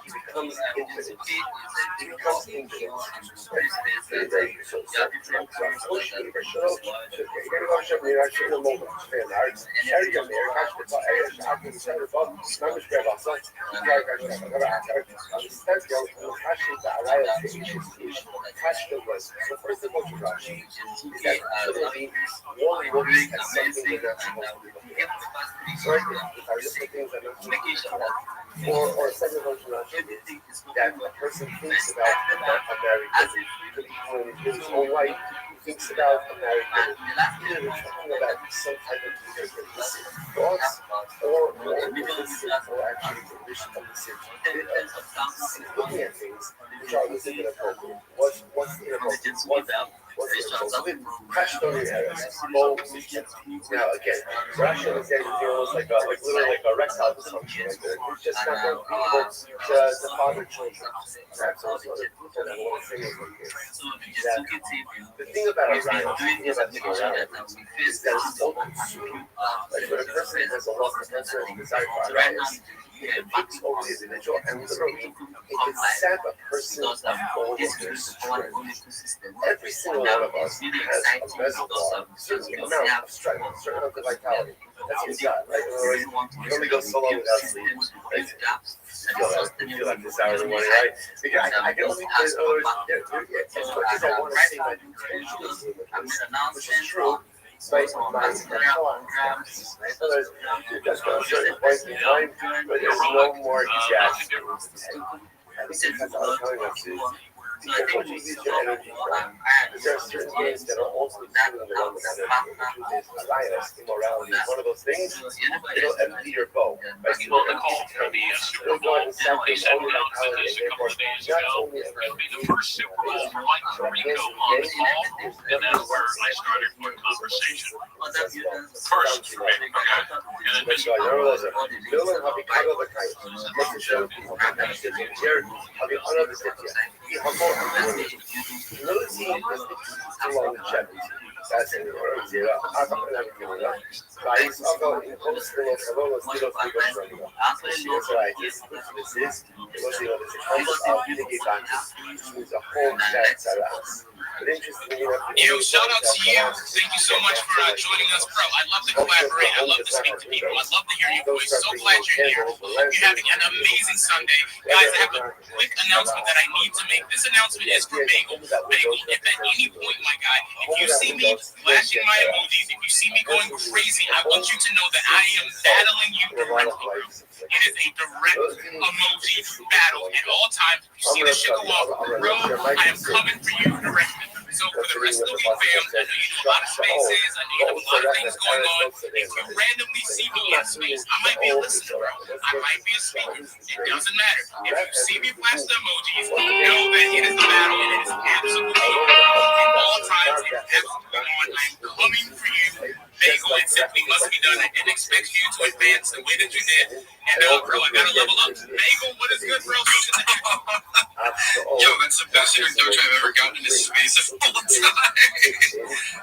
He becomes infinite. He becomes infinite. So first of all, Rashi is that literally one looks at something that's supposed to be looking at. So if I look at things that are not supposed to be or second of all, that a person thinks about a married woman, could be when in his own life, he thinks about a married woman. Either they're talking about some type of either illicit thoughts or illicit or actually illicit looking at things which are illicit and inappropriate. What's inappropriate? What's inappropriate? Hashton in Eretz. Now again, Rashi is almost like literally like a erectile dysfunction. It's just not going to be able to father children. Perhaps also other people that want to say that the thing about a rhino, is that it's so consuming. Like when a person has a love for cancer and desire for awareness, it takes over the individual and literally it can sap a person of all of their strength. Every single one of us has a reservoir, a certain amount of strength, a certain amount of vitality. That's what you got, right? You only go so long without sleep, right? You feel like this hour in the morning, right? Because I can only, in other words, as much as I want to say my intention is which is true, right? My thought, that's what I'm certain point in time, but there's no more gas. At least that's what I'm telling us is, because once you use your energy, there are certain things that are also true in the realm of energy. The truth is, alliance, immorality is one of those things. It'll empty your boat. Right? Well, Nicole, It'll go and sacrifice all your vitality, and therefore, not only the first Super Bowl for Mike Tirico on the call, and that's where I started my conversation. First, okay. And then Mr. Millen habe ich alle Bekannt. Das ist schon, hier habe ich alle Bekannt. Ich habe auch Millen sehen, dass ich zu lange Chevy. That's in the world. I'm not going to Guys, I'll go in post and let's go. Let's do it. That's right. This is, because you know, there's a concept of the back. It's a whole that's alas. But interesting, shout out to you. Thank you so much for joining us, bro. I love to collaborate. I love to speak to people. I love to hear your voice. So glad you're here. Hope you're having an amazing Sunday. Guys, I have a quick announcement that I need to make. This announcement is for Bagel. Bagel, if at any point, my guy, if you see me flashing my emojis, if you see me going crazy, I want you to know that I am battling you directly. It is a direct emoji battle at all times. If you see this shit go off, bro, I am coming for you directly. So for the rest of the week, fam, I know you do a lot of spaces. I know you have a lot of things going on. If you randomly see me in space, I might be a listener, bro. I might be a speaker. It doesn't matter. If you see me flash the emojis, know that it is a battle and it is absolutely at all times. It is absolutely on. I'm coming for you. Bagel, it simply must be done. I didn't expect you to advance the way that you did. And bro, I gotta level up. Bagel, what is good, bro? Yo, that's the best introduction I've ever gotten in this space of all time.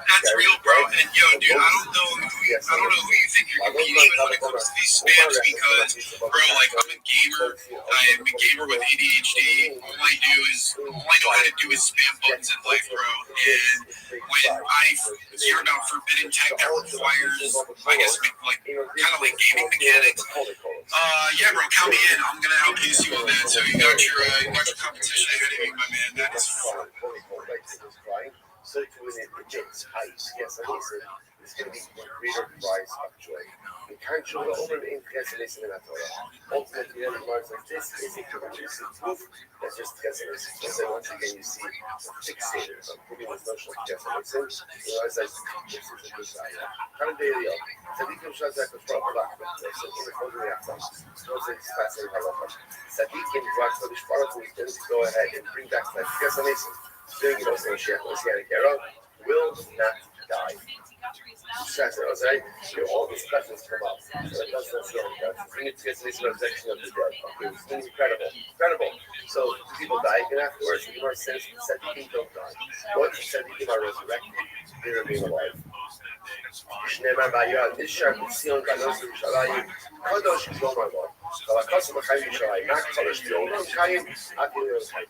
That's real, bro. And yo, dude, I don't know who you think you're competing with when it comes to these spams because, bro, like I'm a gamer. I'm a gamer with ADHD. All I know how to do is spam buttons in life, bro. And when I hear about forbidden tech that requires, I guess, like kind of like gaming mechanics. Yeah, bro, count me in. I'm gonna outpace you on that. So you got your competition ahead of you, my man. That is fun. So to win it, it's ice. Yes, I listen. It's going to be a greater price of joy. You can't show the over the interest in the Torah. Ultimately, then words like this is a conclusive proof that's just Kesselis. So once again, you see fixated on proving this notion of Kesselis. You know, as I this is a desire. Kind of daily. Sadiq Shazak was brought back with this. So in the closing after, those are fascinating halacha. Sadiq and Barak for the Shparak was going to go ahead and bring back that Kesselis. Doing it also in Shech, Oceanic era, will not die. All these questions come up. So it doesn't see any guts. It's this resurrection of the dead. Okay, it's incredible. So people die, and afterwards, the Gemara says, Tzaddikim don't die. Once the Tzaddikim are resurrected, they remain alive. שנאמר בעיה, נשאר בציון קדוש ירושלים, קדוש שלמה לו. אבל הקדוש בחיים ירושלים, רק קדוש שלמה חיים, אפילו חיים.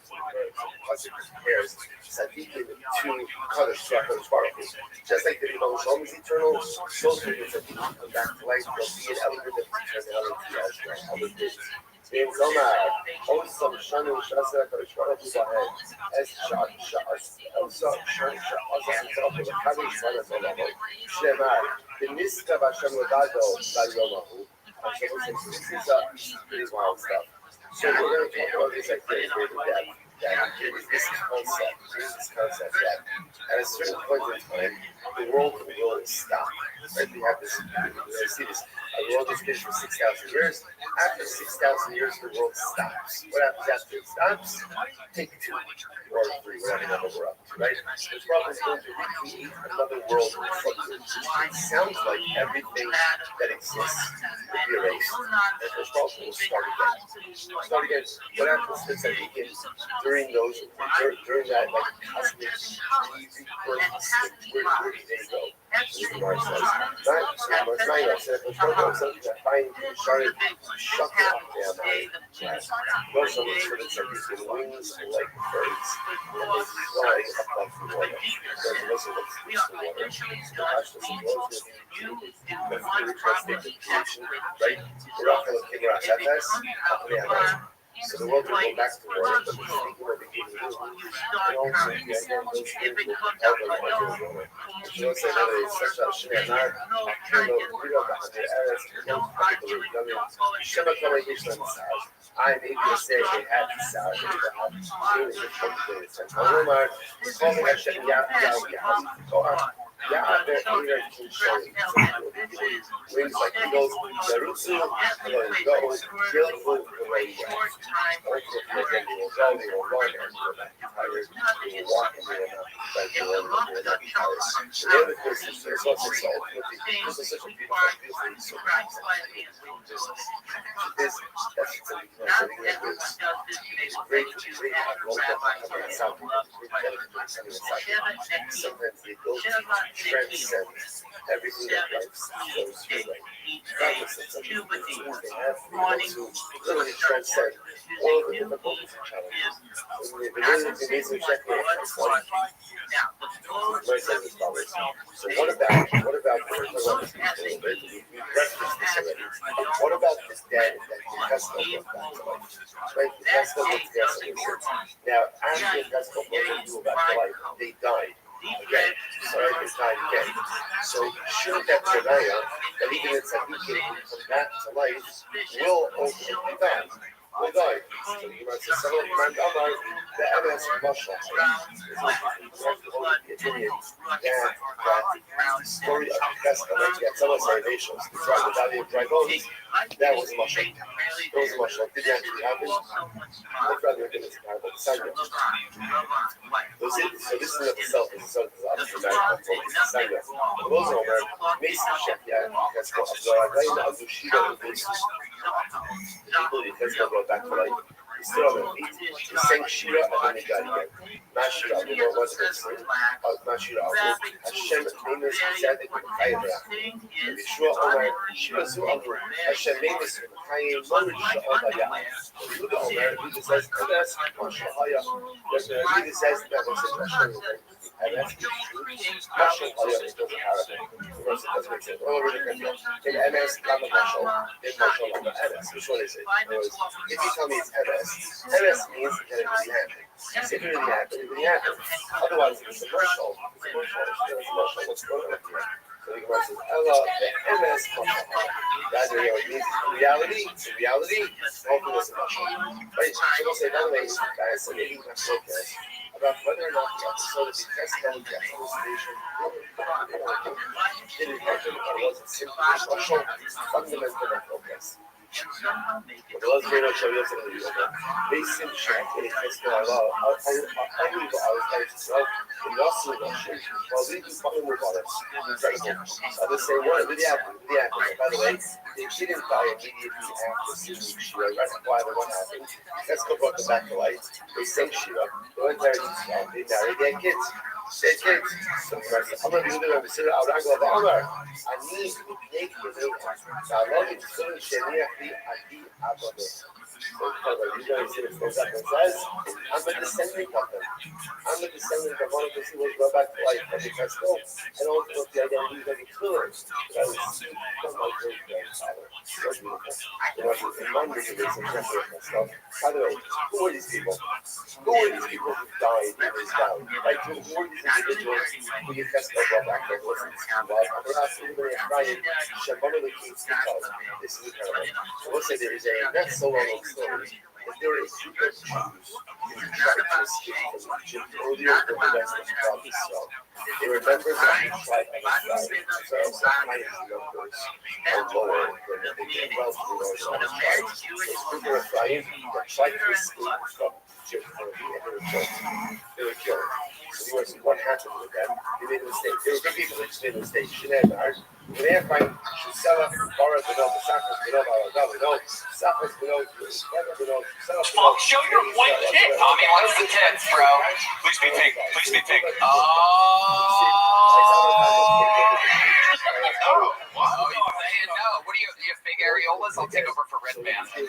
Compares Tzaddikim to Kadosh, to HaKadosh Baruch Hu. Just like the Rebbe Shalom is eternal, so too the Tzaddikim come back to life, they'll be an element of eternality as in Zomar, also Shanu Shasa HaKadosh Baruch Hu Bahem, as also Shanu Shasa HaKadosh Baruch Hu Shemar, the Niska Vashem Ledado Yomahu. This is pretty wild stuff. So we're going to talk about this idea of death. This concept that at a certain point in time, the world will stop. Right? We have this, we see this, the world is finished for 6,000 years. After 6,000 years, the world stops. What happens after it stops? Take 2 or 3, whatever number we're up to, right? The problem is going to recreate another world from you. It sounds like everything that exists will be erased. And the problem will start again. What happens to Tzaddikim during that like cosmic rebirth? Where do they go? The Gemara says. Not Mas mine, I said, "But don't go something that fine, sorry, shut it up there, man." Go somewhere for the turkeys with wings like birds, and they fly up off the water. There's a listen what's the water. The Ashton was that's really interesting creation, right? Rachel came around that mess, so the world will go back to water, but the speaking of the king, and also the idea of those things will help them under the water. You know, say that it's such a shnenar, we don't have the areas, we don't have the way. Shema Kamayishlan Saj. I'm able to say they had the Saj, and they have really good confidence. And Omar is calling Hashem Yah, yeah, they're either can show wings like eagles, Narutsu, and then go, skillful the way you are. Also, because then you will go, you will run, and you will not be tired, you will walk, and you will not be tired, you will not be tired. And the other person is there's also ultimately, this is such a beautiful thing, so this, that's something that is great to have local sometimes they go to transcend everything that life goes through. Regardless of something they have to literally transcend all the difficulties and challenges. So what about what about this dad that Tesla went back to life? Right? Tesla went now, after Tesla went back to life, they died. Again, sorry, they died again. So shouldn't that Tzadaya, that even if Tzaddik can come back to life, will ultimately die? Will die. So you might say, someone might Amar, the MS Mashal. That story of Tesla, like that someone say nations, the valley of dry bones, that was Mashal. That was Mashal. Did it actually happen? I'd rather give it to Bible. So this in itself is obviously not Sanya. But those are where Mason Shekya, that's what Abdullah Azushida and Basis. People in Tesla go back to life. He's still on their feet. He's saying Shira and then he got again. Mashira, I don't know what's going to say. Mashira, Hashem, Nameless, Tzaddik, Chayim, Yeshua, Omer, Shira, Zu, Omer, Hashem, Nameless, Chayim, Morish, Omer, Yehuda, Omer, Yehuda says, Emes, Moshe, Haya. Yehuda says, that was it, Hashem, and that's the truth. Moshe, Haya, is still Arabic. The rest doesn't make sense. All really good. In Emes, Lama, Moshe, in Moshe, Lama, Emes. Which one is it? If you tell me it's Emes, Emes means that it really happened. If it really happened, it really happened. Otherwise, it's a commercial. It's a commercial. What's going on here? So the Gemara says, "Ella, the MS Mashal." That means reality. It's reality. Hopefully, it's a Mashal. Right? So we'll say, by the way, guys, so maybe we have to focus about whether or not the episode of the test held the hallucination did it happen or was it simply a Mashal fundamental focus. But let's bring up Shabbat and the Yoga. They seem to check in a test that I love. I believe I was going to say, and also the Mashal. Well, we do follow the bottom. Incredible. Others say, what? Really happened. By the way, they didn't die immediately after seeing Shira. That's why what happened. Tesco brought them back to life. They sang Shira. They went there to Israel. They married their kids. So I'm going to do it. I'm going to go to Omar. I need to make the new one. So I love it. So I'm a descendant of them. I'm a descendant of one of those who will go back to life and because go and also the identity that he could. That was from my great grandfather. So beautiful. In my mission, there's some pressure of myself. By the way, who are these people? Who are these people who died in this town? Like, who are these individuals who you test go back there? Listen, this is love. We're not anybody crying. Shabbat the King's because this is incredible. So we'll say there is a not so long story. If there is a group of Jews who tried to escape from Egypt earlier than the rest of the Israel, they were members of the tribe of Israel, so high numbers and lower than the wealth of the Northern tribes. This group of Ephraim that tried to escape from Egypt they were killed. So what happened with them? They made a mistake. They were good people, they just made a mistake. Shinei when they find Shusela, Bara, Benov, Sachas, Benov, Benov, Sachas, Benov, Benov, show your white tit, Tommy. What's the tits, bro? Please be pink. Please be pink. Oh, what? Oh, you're saying no. What do you have big areolas? I'll take over for Red Band. What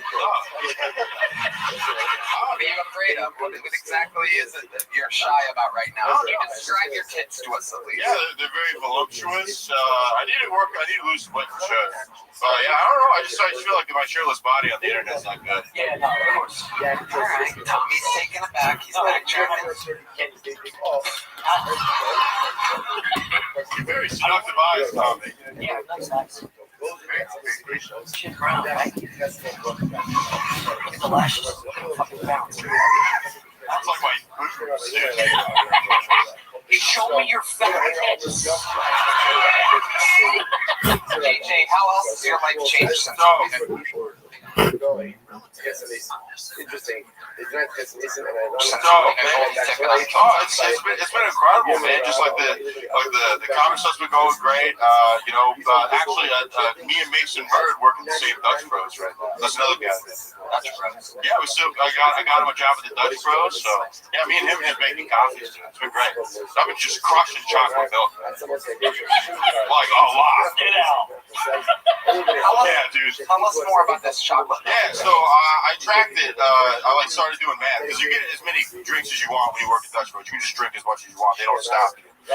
are you afraid of? What exactly is it that you're shy about right now? Can you describe your tits to us, at least? Yeah, they're very voluptuous. I need to lose some weight for sure. But yeah, I don't know. I just feel like my shirtless body on the internet's not good. Yeah, no, of course. All right, Tommy's taking it back. He's backtracking. Very seductive eyes, Tommy. Yeah, nice. Shit around, right? Get the lashes. Fucking bounce. That's like my Show me your fat tits. DJ, how else has your life changed since Interesting. It's not just it's been incredible, man. Just like the comic stuff's been going great. Actually, me and Mason Bird work at the same Dutch Bros right now. That's another guy. Yeah, I got him a job at the Dutch Bros. So yeah, me and him are just making coffees. It's been great. I've been just crushing chocolate milk, like a lot. Get out. Yeah, dude. Tell us more about this chocolate. Yeah, so I tracked it. I started doing math because you get as many drinks as you want when you work at Dutch Bros. You can just drink as much as you want. They don't stop you. My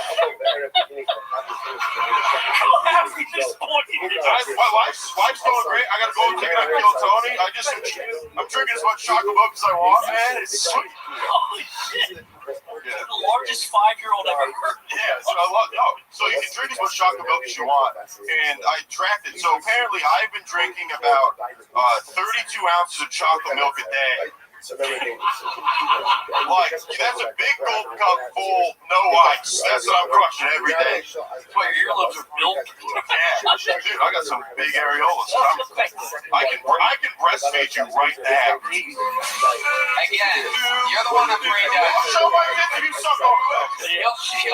life's going great. I gotta go and take out Kill Tony. I'm drinking as much chocolate milk as I want, man. It's sweet. Holy shit. Yeah. The largest 5-year-old ever heard. Yeah, so you can drink as much chocolate milk as you want. And I tracked it. So apparently I've been drinking about 32 ounces of chocolate milk a day. Like, that's a big gold cup full, no ice. That's what I'm crushing every day. Why, your earlobes are built? Yeah, dude, I got some big areolas. I can breastfeed you right now. Again, you're the one I'm afraid of. Show my dick if you suck on clips.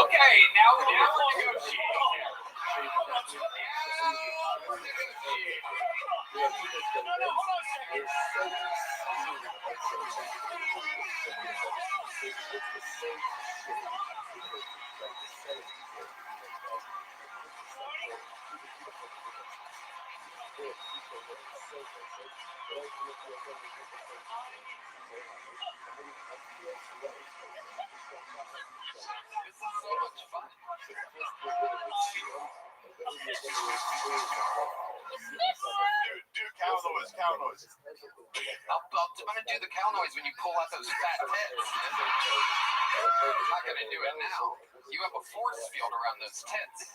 Okay, now we'll negotiate. Dude, cow noise. I'm gonna do the cow noise when you pull out those fat tits. I'm not gonna do it now. You have a force field around those tits.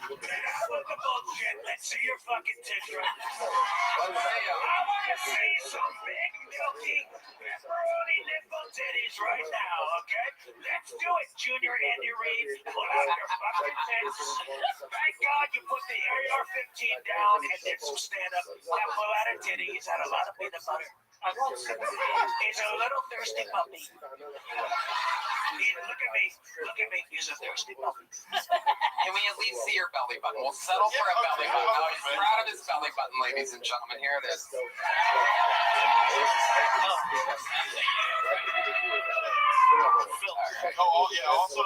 Bullshit. Let's see your fucking tits right now. I wanna see some big milky pepperoni nipple titties right now, okay? Let's do it, Junior Andy Reid. Pull out your fucking tits. Thank God you put the AR-15 down and did some stand-up. Now pull out a titty. He's had a lot of peanut butter. He's a little thirsty puppy. Look at me. He's a thirsty puppy. Can we at least see your belly button? We'll settle for a belly button. Oh, he's proud of his belly button, ladies and gentlemen. Here it is. Also,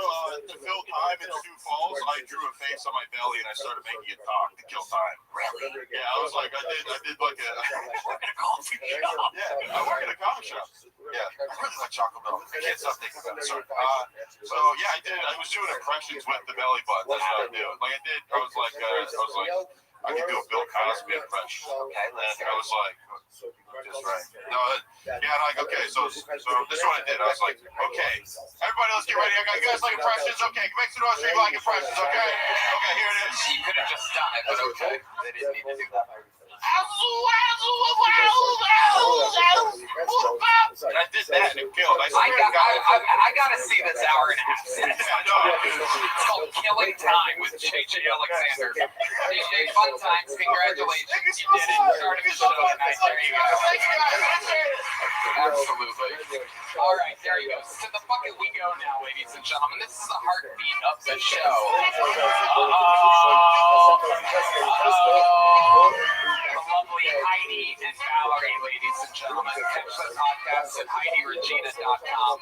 to fill time in Sioux Falls, I drew a face on my belly and I started making it talk to kill time. Really? Yeah, I was like, I did like a... Work at a coffee shop. Yeah, I work at a coffee shop. Yeah, I really like chocolate milk. I can't stop thinking about it. Sorry. So yeah, I was doing impressions with the belly button. That's what I do. I was like, I could do a Bill Cosby impression. Okay, let's and I was like, just right. No, okay, so this is what I did. I was like, okay, everybody, let's get ready. You guys like impressions? Okay, make some noise if you like impressions, okay? Okay, here it is. You could have just done it, but okay. They didn't need to do that. And I did that and it killed. I gotta see this hour and a half set. It's called Killing Time with JJ Alexander. JJ, fun times. Congratulations. You did it. Started the show tonight. There you go. Absolutely. All right, there you go. To the bucket we go now, ladies and gentlemen. This is the heartbeat of the show. The lovely height Heidi and Valerie, ladies and gentlemen. Catch the podcast at HeidiRegina.com.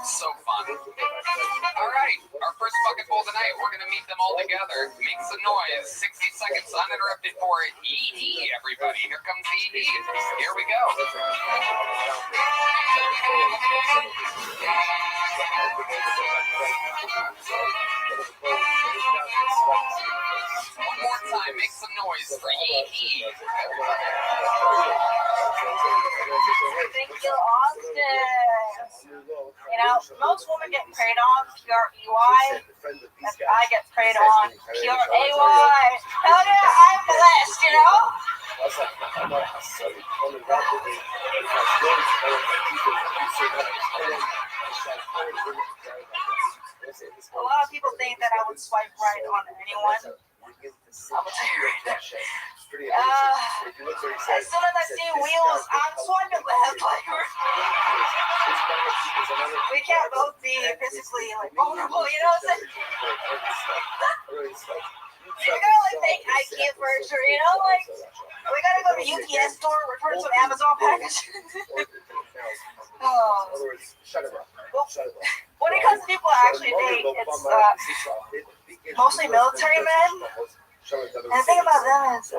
So fun. All right, our first bucket bowl tonight. We're going to meet them all together. Make some noise. 60 seconds uninterrupted for EE, everybody. Here comes EE. Here we go. One more time, make some noise for EE. Thank you, Austin. You know, most women get preyed on P-R-E-Y, and I get preyed on P-R-A-Y. Hell yeah, I'm blessed, you know? A lot of people think that I would swipe right on anyone. I'm gonna tell you right now. As soon as I see wheels, I'm swiping left. Like, we can't both be physically like vulnerable, you know what I'm saying? We gotta like make IQ first, or you know, like we gotta go to UPS store, return some Amazon package. Well, when it comes to people I actually date, it's mostly military men. And the thing about them is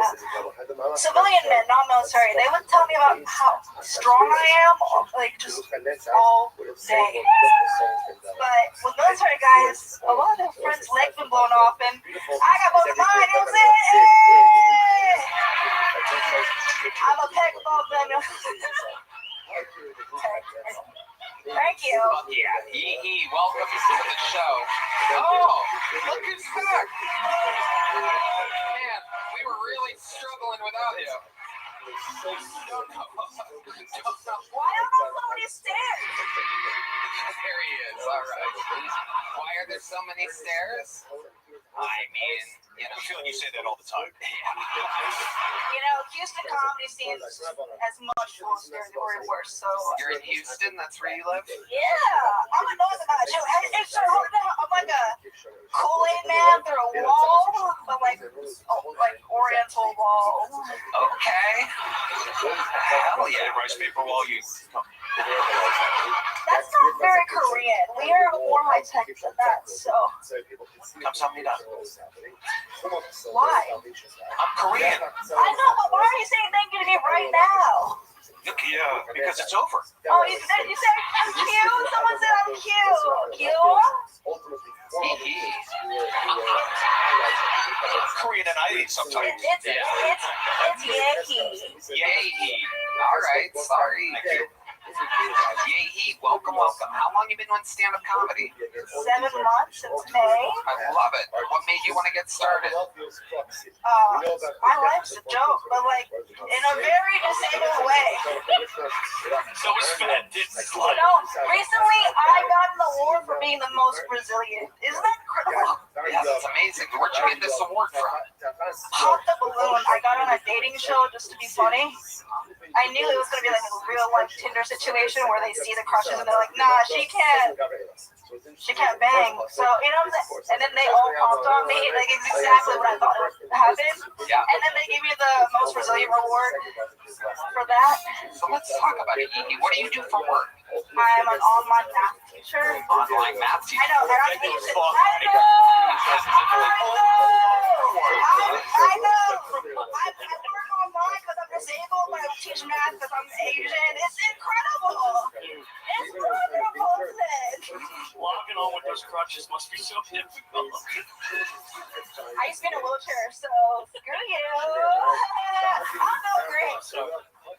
civilian men, not military, they would tell me about how strong I am, like just all day. But with military guys, a lot of their friends' legs been blown off, and I got both of mine, you know what I'm saying? Hey! I'm a peck above them. Thank you. Yeah, EE, welcome to the show. Oh, look who's back. Man, we were really struggling without you. Don't know. Why don't I know what he's stairs? There he is, all right. Why are there so many stairs? I mean, you know, I feel like you say that all the time. You know, Houston comedy scene is as much or worse, so... You're in Houston? That's where you live? Yeah! I'm annoyed about you. Hey, sir, hold it down. I'm like a Kool-Aid man through a wall, but like Oriental wall. Okay. Hell yeah. Rice paper wall, you... That's not very Korean. We are more high-tech than that, so... 감사합니다. Why? I'm Korean. I know, but why are you saying thank you to me right now? Look, yeah, because it's over. Oh, you said I'm cute? Someone said I'm cute. Cute? Korean and I eat sometimes. It's Yankee. Yankee. All right, sorry. Yay, welcome. How long you been doing stand-up comedy? 7 months since May. I love it. What made you want to get started? My life's a joke, but like in a very disabled way. So was Fed. No, recently I got an award for being the most resilient. Isn't that incredible? Yeah, that's amazing. Where'd you get this award from? Popped the balloon. I got on a dating show just to be funny. I knew it was gonna be like a real life Tinder situation where they see the crushes and they're like, nah, she can't bang. So, you know what I'm saying? And then they all popped on me. Like, it's exactly what I thought would happen. Yeah. And then they gave me the most resilient reward for that. So let's talk about it, Edie. What do you do for work? I'm an online math teacher. Online math teacher? I know. I know. I work online because I'm disabled, but I teach math because I'm Asian. It's incredible. It's wonderful. Walking on with those crutches must be so difficult. I used to be in a wheelchair, so screw you. I'm no great.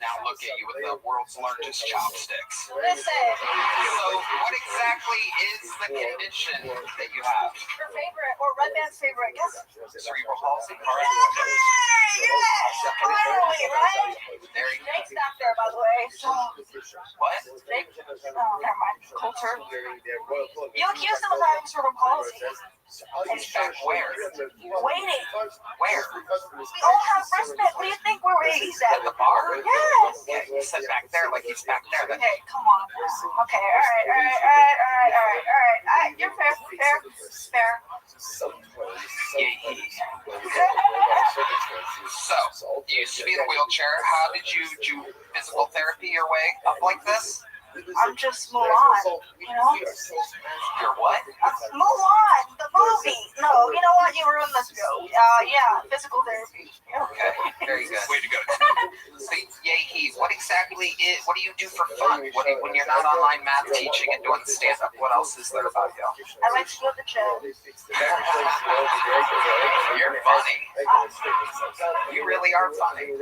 Now look at you with the world's largest chopsticks. Listen. So what exactly is the condition that you have? Your favorite, or Red Band's favorite, I guess? Cerebral palsy? Hey, yes! Finally, right? There you go. Jake's back there, by the way. So, what? Jake? Oh, never mind. Coulter. You accused him of having cerebral palsy. He's back where? Waiting. Where? We all have wristbands. What do you think we're waiting at? At the bar? Yes. Yeah, you said back there like he's back there. Then. Okay, come on. Okay, all right. You're fair. Yeah, So, you used to be in a wheelchair. How did you do physical therapy your way up like this? I'm just Mulan, you know? You're what? Mulan, the movie. No, you know what? You ruined this joke. Yeah, physical therapy. Okay, very good. Way to go. So, Yehi, what do you do for fun? When you're not online math teaching and doing stand-up, what else is there about you? I like to go to the gym. You're funny. You really are funny.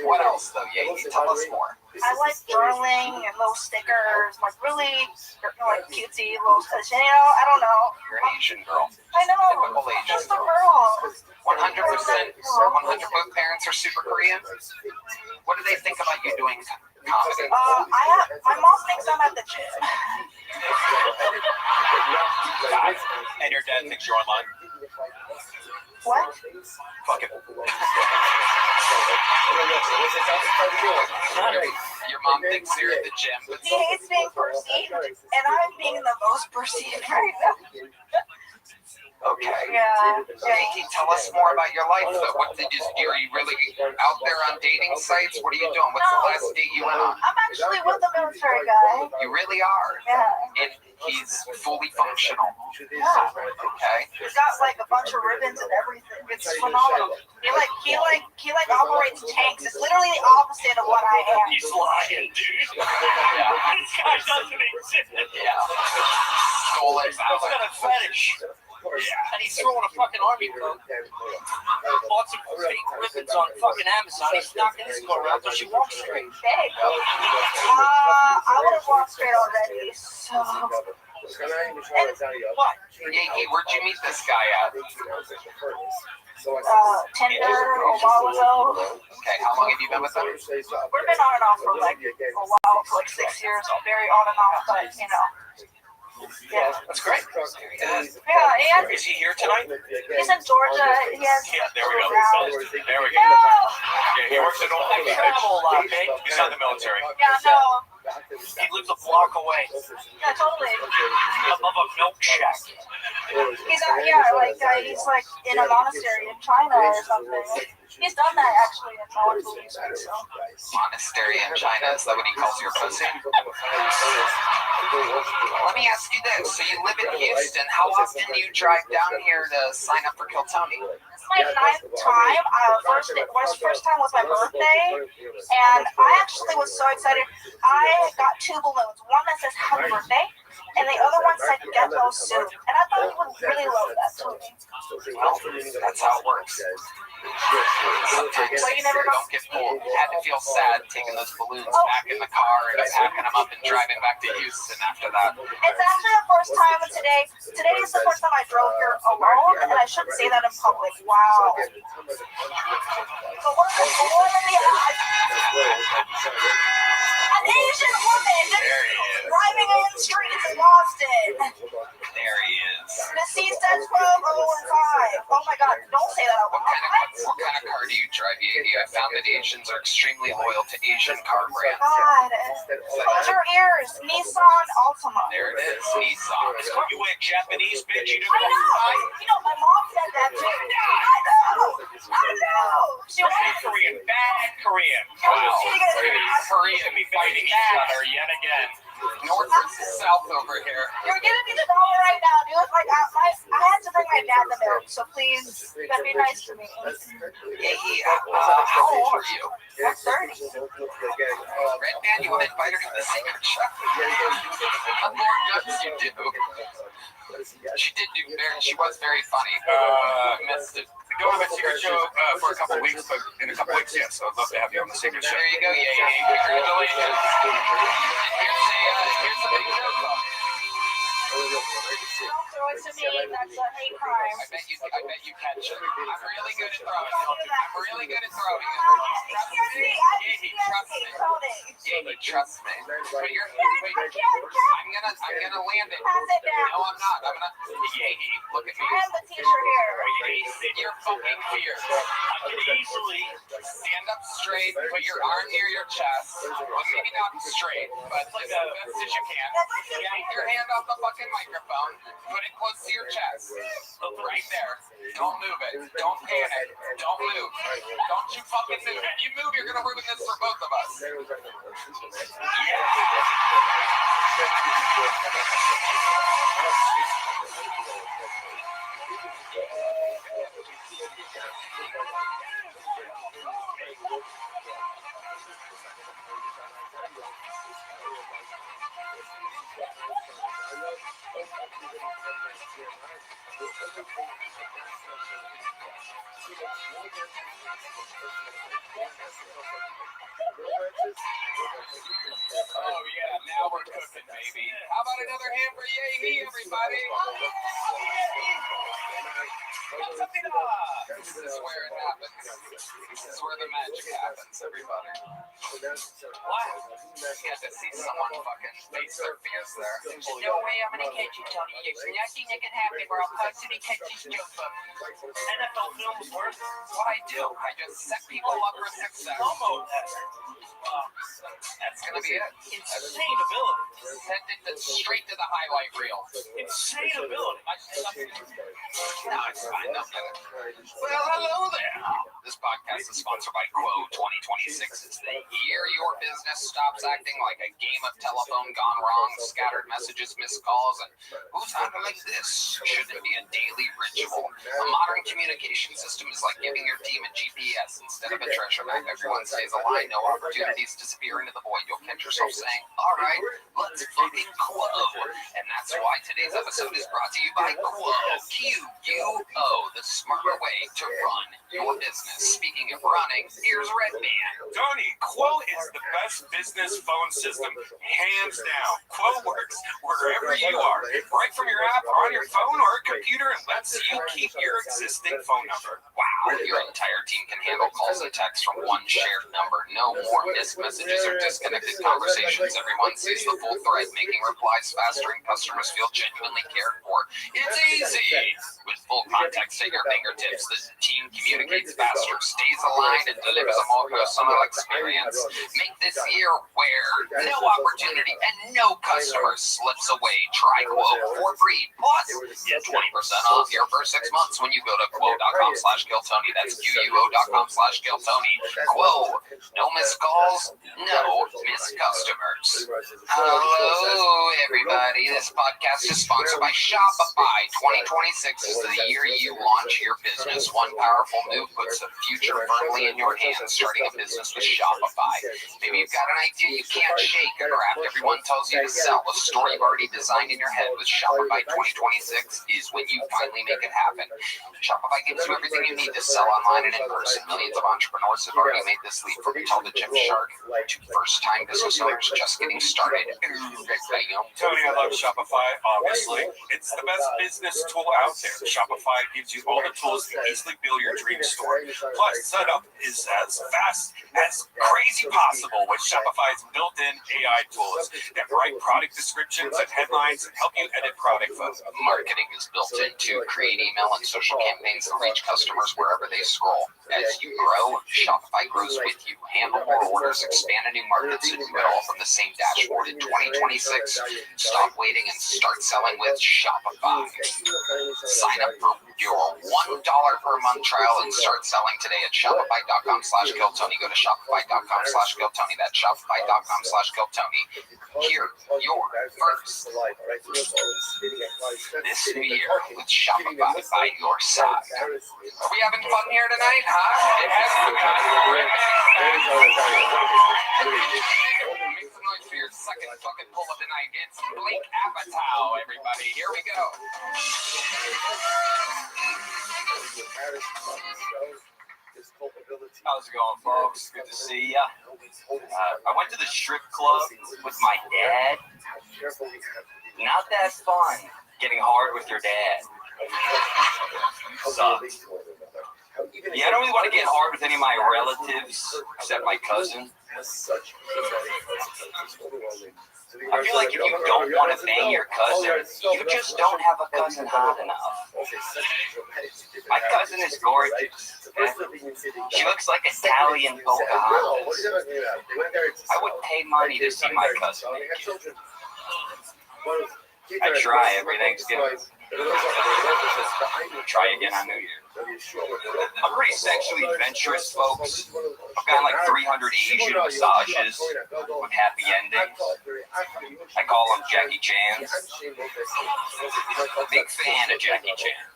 What else, though, Yehi? Tell us more. I like journaling and little stickers, like really, like cutesy little stuff. You know, I don't know. You're an Asian girl. I know. Typical Asian Just a girl. girl. 100%. 100 both parents are super Korean. What do they think about you doing comedy? My mom thinks I'm at the gym. And your dad thinks you're online? What? Fuck it. Your mom thinks you're at the gym. But He hates being perceived, and I'm being the most perceived right now. Okay. Yeah. Yankee, tell us more about your life, though. Are you really out there on dating sites? What are you doing? What's the last date you went on? I'm actually with the military guy. You really are? Yeah. And he's fully functional. Yeah. Okay. He's got like a bunch of ribbons and everything. It's phenomenal. He operates tanks. It's literally the opposite of what I am. He's lying, dude. This guy doesn't exist. Yeah. Stolen He's got a fetish. Yeah. And he's throwing a fucking army car. Bought some fake ribbons on fucking Amazon. He's knocking his car out so she walks straight. Hey. I would have walked straight already. So. What? Yankee, where'd you meet this guy at? Tinder a while ago. Okay, how long have you been with him? We've been on and off for like a while, for like 6 years. Very on and off, but you know. Yeah. That's great. Yeah, and is he here tonight? He's in Georgia. He has there we go. There we go. Yeah, he works at all. I travel a lot, babe. He's not in the military. Yeah, no. He lives a block away. Yeah, totally. Above a milk shack. He's like in a monastery in China or something. He's done that actually in college movies. So. Monastery in China, is that what he calls your pussy? Let me ask you this. So you live in Houston. How often do you drive down here to sign up for Kill Tony? It's my 9th time. First time was my birthday, and I actually was so excited. I got 2 balloons. One that says happy birthday, and the other one said get well soon. And I thought he would really love that to me. Well, that's how it works. Sometimes you never don't get pulled. You had to feel sad taking those balloons back in the car and packing them up and driving back to Houston after that. It's actually the first time today. Today is the first time I drove here alone, and I shouldn't say that in public. Wow. But what are the odds? An Asian woman driving in the streets in Boston. There he is. Deceased at 12:05. Oh my God! Don't say that out loud. What kind of car do you drive, Yahi? I found that Asians are extremely loyal to Asian car brands. God, close your ears. Nissan Altima. There it is, Nissan. You went Japanese, bitch. You I know. You know, my mom said that too. I know. She went Korean, bad Korean. Wow. Korean be fighting each other yet again. North versus south over here. You're giving me the dollar right now, dude. Like I had to bring my dad the milk, so please, you gotta be nice to me. Yahi, how old are you? I'm 30. Red Man, you want to invite her to the secret shop? What more guts you do? She was very funny. Missed it. We don't have a secret show for a couple of weeks, but in a couple of weeks, yes, I'd love to have you on the secret show. There you go, Yahi. Congratulations. Here's the big joke. Don't throw it to me. That's a hate crime. I bet you catch it. I'm really good at throwing it. Yahi, trust me. But I'm gonna land it. No, I'm not. Yahi, look at me. I have the teacher here. You're fucking fierce. I can easily stand up straight, put your arm near your chest. Well, maybe not straight, but like as best as you can. Get your hand off the fucking fucking microphone, put it close to your chest. Right there. Don't move it. Don't panic. Don't move. Don't you fucking move. If you move, you're gonna ruin this for both of us. Oh yeah, now we're cooking, baby. How about another hand for Yay, everybody? This is where it happens. This is where the magic happens, everybody. What? You get to see someone fucking face their fears there. There's no way I'm gonna catch you, Tony. There's nothing that can happen where I'll constantly catch these jokes up. NFL films work. What I do, I just set people up for success. That's gonna be it. Insane ability. Send it straight to the highlight reel. Insane ability. No, it's fine. They'll get it. Well, hello there. This podcast is sponsored by Quo. 2026 is the year your business stops acting like a game of telephone gone wrong, scattered messages, missed calls, and who's handling this? Shouldn't it be a daily ritual? A modern communication system is like giving your team a GPS instead of a treasure map. Everyone stays aligned, no opportunities disappear into the void. You'll catch yourself saying, all right, let's fucking Quo. And that's why today's episode is brought to you by Quo. Q-U-O, the smarter way to run your business. Speaking of running, here's Redman. Tony, Quo is the best business phone system, hands down. Quo works wherever you are, right from your app, on your phone, or a computer, and lets you keep your existing phone number. Wow, your entire team can handle calls and texts from one shared number. No more missed messages or disconnected conversations. Everyone sees the full thread, making replies faster and customers feel genuinely cared for. It's easy! With full context at your fingertips, the team communicates faster, stays aligned, and delivers a more personal experience. Make this year where no opportunity and no customer slips away. Try Quo for free. Plus, get 20% off your first 6 months when you go to quo.com/KillTony. That's QUO.com/KillTony. Quo. No missed calls, no missed customers. Hello, everybody. This podcast is sponsored by Shopify. 2026 is the year you launch your business. One powerful move puts the future firmly in your hands. Starting a business with Shopify. Maybe you've got an idea you can't shake, a craft everyone tells you to sell, a story you've already designed in your head. With Shopify 2026 is when you finally make it happen. Shopify gives you everything you need to sell online and in person. Millions of entrepreneurs have already made this leap from Tell the Gymshark to first-time business owners just getting started. Tony, I love Shopify, obviously. It's the best business tool out there. Shopify gives you all the tools to easily build your dream store. Plus, setup is as fast as crazy possible with Shopify's built-in AI tools that write product descriptions and headlines and help you edit product photos. Marketing is built in to create email and social campaigns that reach customers wherever they scroll. As you grow, Shopify grows with you. Handle more orders, expand to new markets, and do it all from the same dashboard in 2026. Stop waiting and start selling with Shopify. Sign up for your $1 per month trial and start selling today at shopify.com/KillTony. Go to shopify.com/KillTony. That's shopify.com/KillTony. Hear your first this new year with Shopify by your side. Are we having fun here tonight, huh? It has begun. Make some noise for your second fucking pull of the night. It's Blake Apatow, everybody. Here we go. How's it going, folks? Good to see ya. I went to the strip club with my dad. Not that fun, getting hard with your dad. Sucks. Yeah, I don't really want to get hard with any of my relatives, except my cousin. I feel like if you don't want to bang your cousin, you just don't have a cousin hot enough. My cousin is gorgeous. She looks like Italian Pocahontas. I would pay money to see my cousin naked. I try every Thanksgiving. Try again on New Year. I'm pretty sexually adventurous, folks. I've gotten like 300 Asian massages with happy endings. I call them Jackie Chan's. Big fan of Jackie Chan.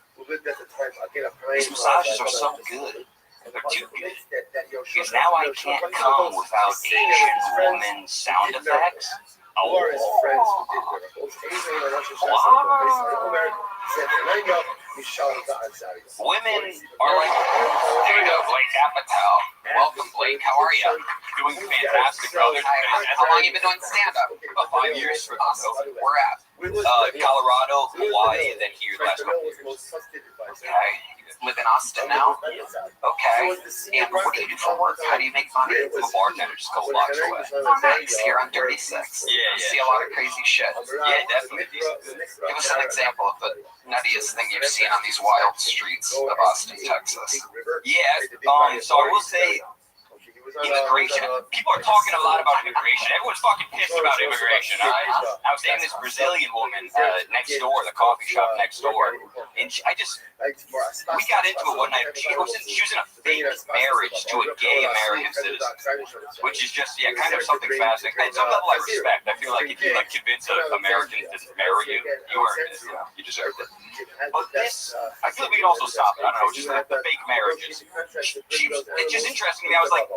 These massages are so good. They're too good. Because now I can't come without Asian woman sound effects. Oh. Women are like, there you go, Blake Apatow. Welcome, Blake. How are you? Doing fantastic, brother. How long have you been doing stand-up? About 5 years. Awesome. Where at? Colorado, Hawaii, and then here last couple years. Okay. Live in Austin now? Okay. And what do you do for work? How do you make money? I'm a bartender, just a couple blocks away. Oh, nice. Here on 36. Yeah. See a lot of crazy shit. Yeah, definitely. Give us an example of the nuttiest thing you've seen on these wild streets of Austin, Texas. Yeah, so I will say, immigration. People are talking a lot about immigration. Everyone's fucking pissed about immigration. I was dating this Brazilian woman next door, the coffee shop next door, and we got into it one night. She was in a fake marriage to a gay American citizen, which is just kind of something fascinating. At some level, I respect. I feel like if you convince Americans to marry you, you earned it. You deserved it. But this, I feel like we can also stop it. I don't know, just the fake marriages. It's just interesting to me. I was like,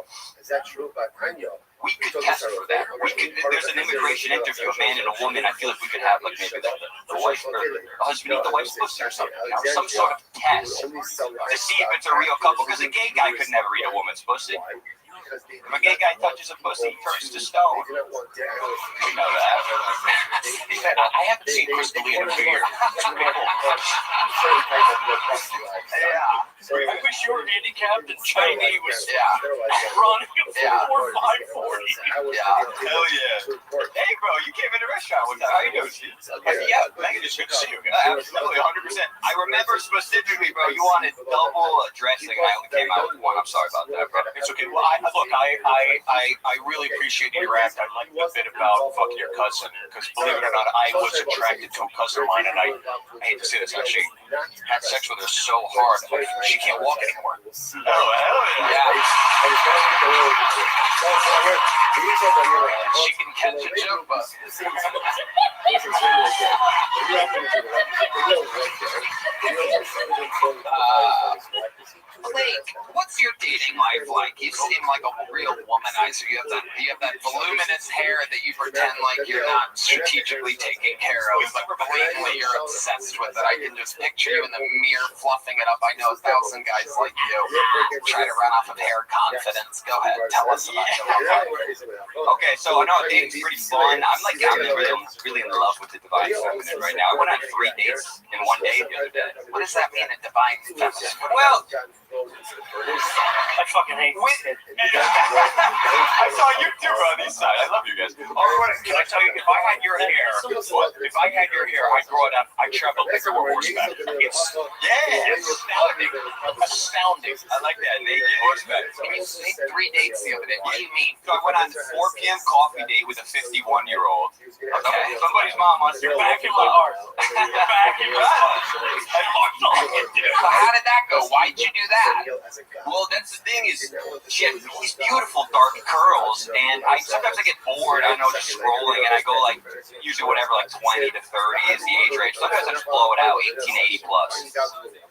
we could test for that. There's an immigration interview, a man and a woman. I feel like we could have maybe the wife or the husband eat the wife's pussy or something. Some sort of test to see if it's a real couple. Because a gay guy could never eat a woman's pussy. If a gay guy touches a pussy, he turns to stone. You know that. I haven't seen Crystal in a few years. I wish you were handicapped and Chinese was running a 4.540. Hell yeah. Hey, bro, you came in the restaurant with that. How you doing, Steve? Yeah, Megan, it's good to see you. Absolutely, 100%. I remember specifically, bro, you wanted double dressing. I only came out with one. I'm sorry about that, bro. It's okay. Well, I really appreciate your act. I like the bit about fucking your cousin, because believe it or not, I was attracted to a cousin of mine, and I hate to say this, I actually had sex with her so hard, she can't walk anymore. Oh, hell yeah. She can catch a joke, but Blake, what's your dating life like? You seem like a real womanizer. You have that voluminous hair that you pretend like you're not strategically taking care of, but blatantly you're obsessed with it. I can just picture you in the mirror fluffing it up. I know 1,000 guys like you try to run off of hair confidence. Go ahead, tell us about your Okay, so I know dating's pretty fun. I'm really in love with the divine feminine right now. I went on 3 dates in one day the other day. What does that mean, a divine feminine? Well, I fucking hate it. I saw you too on this side. I love you guys. Can I tell you, if I had your hair, I'd grow it up. I'd travel everywhere horseback. It's astounding. I like that. Naked horseback. And you made 3 dates the other day. What do you mean? So I went on 4 p.m. coffee date with a 51-year-old. Okay. Somebody's mom wants to back in my heart. Back in my heart. So how did that go? Why'd you do that? Well, that's the thing is, she had these beautiful dark curls, and sometimes I get bored. I know, just scrolling, and I go usually whatever, 20 to 30 is the age range. Sometimes I just blow it out, 1880 plus.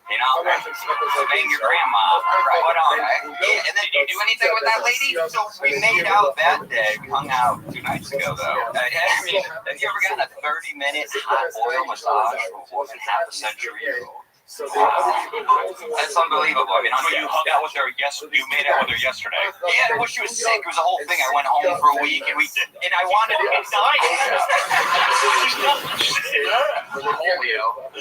You know, bang your grandma. Right. What on, right? Yeah, and then did you do anything with that lady? So we made out that day. We hung out 2 nights ago, though. I mean, have you ever gotten a 30-minute hot oil massage from a woman half a century old? That's unbelievable. I mean, so you hung out with her you made out with her yesterday. Yeah, well, she was sick. It was a whole thing. I went home for a week, and I wanted to get dying. Polio.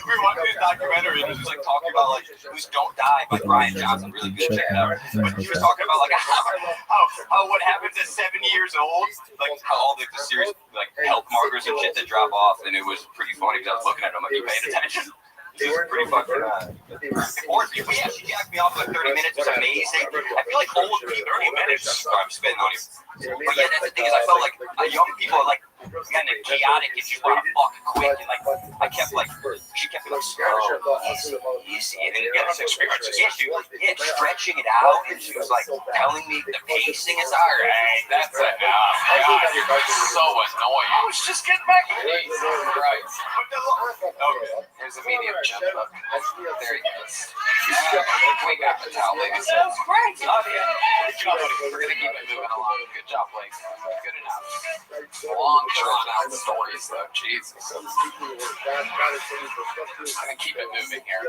We watched this documentary, and it was talking about Who's Don't Die by Brian Johnson. Really good. Check it out. But he was talking about how what happens at 70 years old, how all the serious health markers and shit that drop off, and it was pretty funny because I was looking at him like, you paying attention? This is pretty fucking yeah, she jacked me off 30 minutes. It was amazing. I feel like old people, 30 minutes, I'm spitting on you. But yeah, that's the thing is I felt like young people are kind of chaotic and you want to fuck quick. And like, I kept like, she kept like, easy. And then you get this experience. Yeah, she was stretching it out and she was like telling me the pacing is all right. That's enough. God, you're so annoying. I was just getting back in. Right. Okay. Here's a medium jump up. There he goes. We got the towel, ladies. That was great. Love you. Good job, buddy. We're going to keep it moving along. Good job, Blake. Good enough. Long, drawn-out stories, though. Jesus. I'm going to keep it moving here.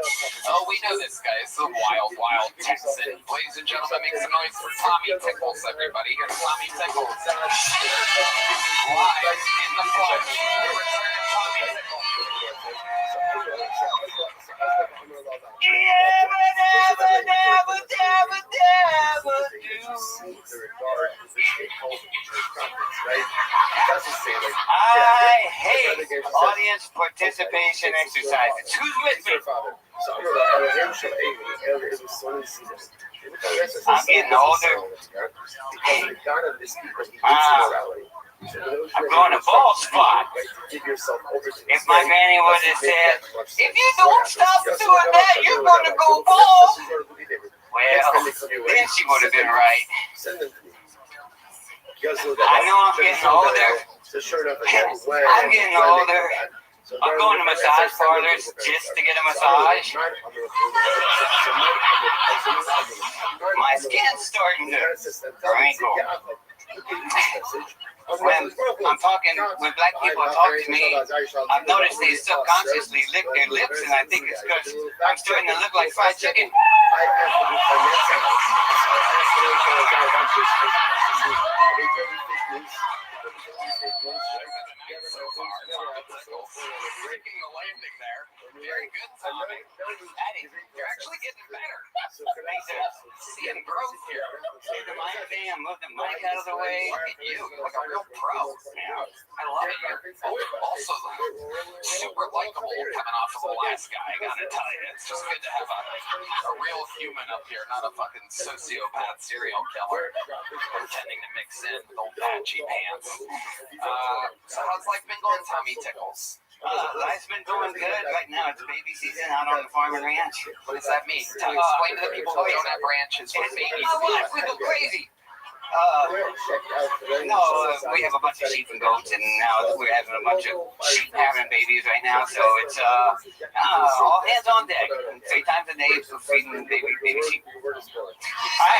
Oh, we know this guy. It's the wild, wild Texan. Ladies and gentlemen, make some noise for Tommy Tickles, everybody. Here's Tommy Tickles. Live in the flesh. The return of Tommy Tickles. I hate audience participation exercises. Who's with me? I'm getting older. I'm going to ball spot. If my granny would have said, if you don't stop doing that, you're going to go bald. Well, then she would have been right. I know I'm getting older. I'm getting older. I'm going to massage parlors just to get a massage. My skin's starting to wrinkle. When I'm talking, when black people talk to me, I've noticed they subconsciously lick their lips, and I think it's because I'm starting to look like fried chicken. Breaking the landing there. Very good, Tommy. Eddie, you're actually getting better. Seeing growth here. The mic thing, I moved the mic out of the way. Look at you. You're like a real pro. Yeah. I love it. You're also super likable coming off of the last guy, I gotta tell you. It's just good to have a real human up here, not a fucking sociopath serial killer pretending to mix in with old patchy pants. So how's life been going, Tommy Tickles? Life's been going good. Right now, it's baby season out on the farm and ranch. What does that mean? Explain to the people who don't have ranches what baby season. We go crazy. We have a bunch of sheep and goats, and now we're having a bunch of sheep having babies right now. So it's all hands on deck. 3 times a day for feeding baby sheep. Hi.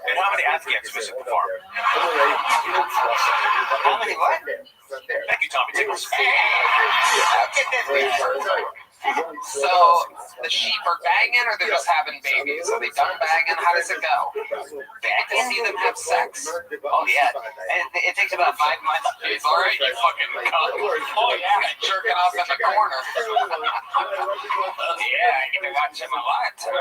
And how many Afghans visit the farm? How many what? Thank you, Tommy Tickles. So the sheep are bagging, or they're just having babies? Are they done bagging? How does it go? I can see them have sex. Oh yeah, it takes about 5 months. It's all right, you fucking cunt. Oh yeah, jerking off in the corner. Yeah, I get to watch him a lot. Oh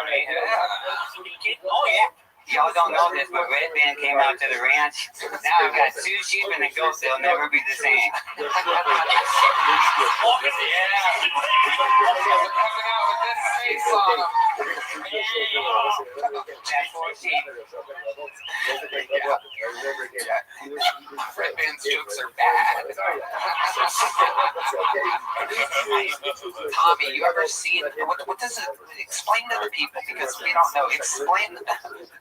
yeah. Y'all don't know this, but Red Band came out to the ranch. Now I've got 2 sheep and a goat. They'll never be the same. Oh, yeah. Coming out with this face on them. That's 4 sheep. Red Band's jokes are bad. Tommy, you ever seen, what does it, explain to the people, because we don't know, explain,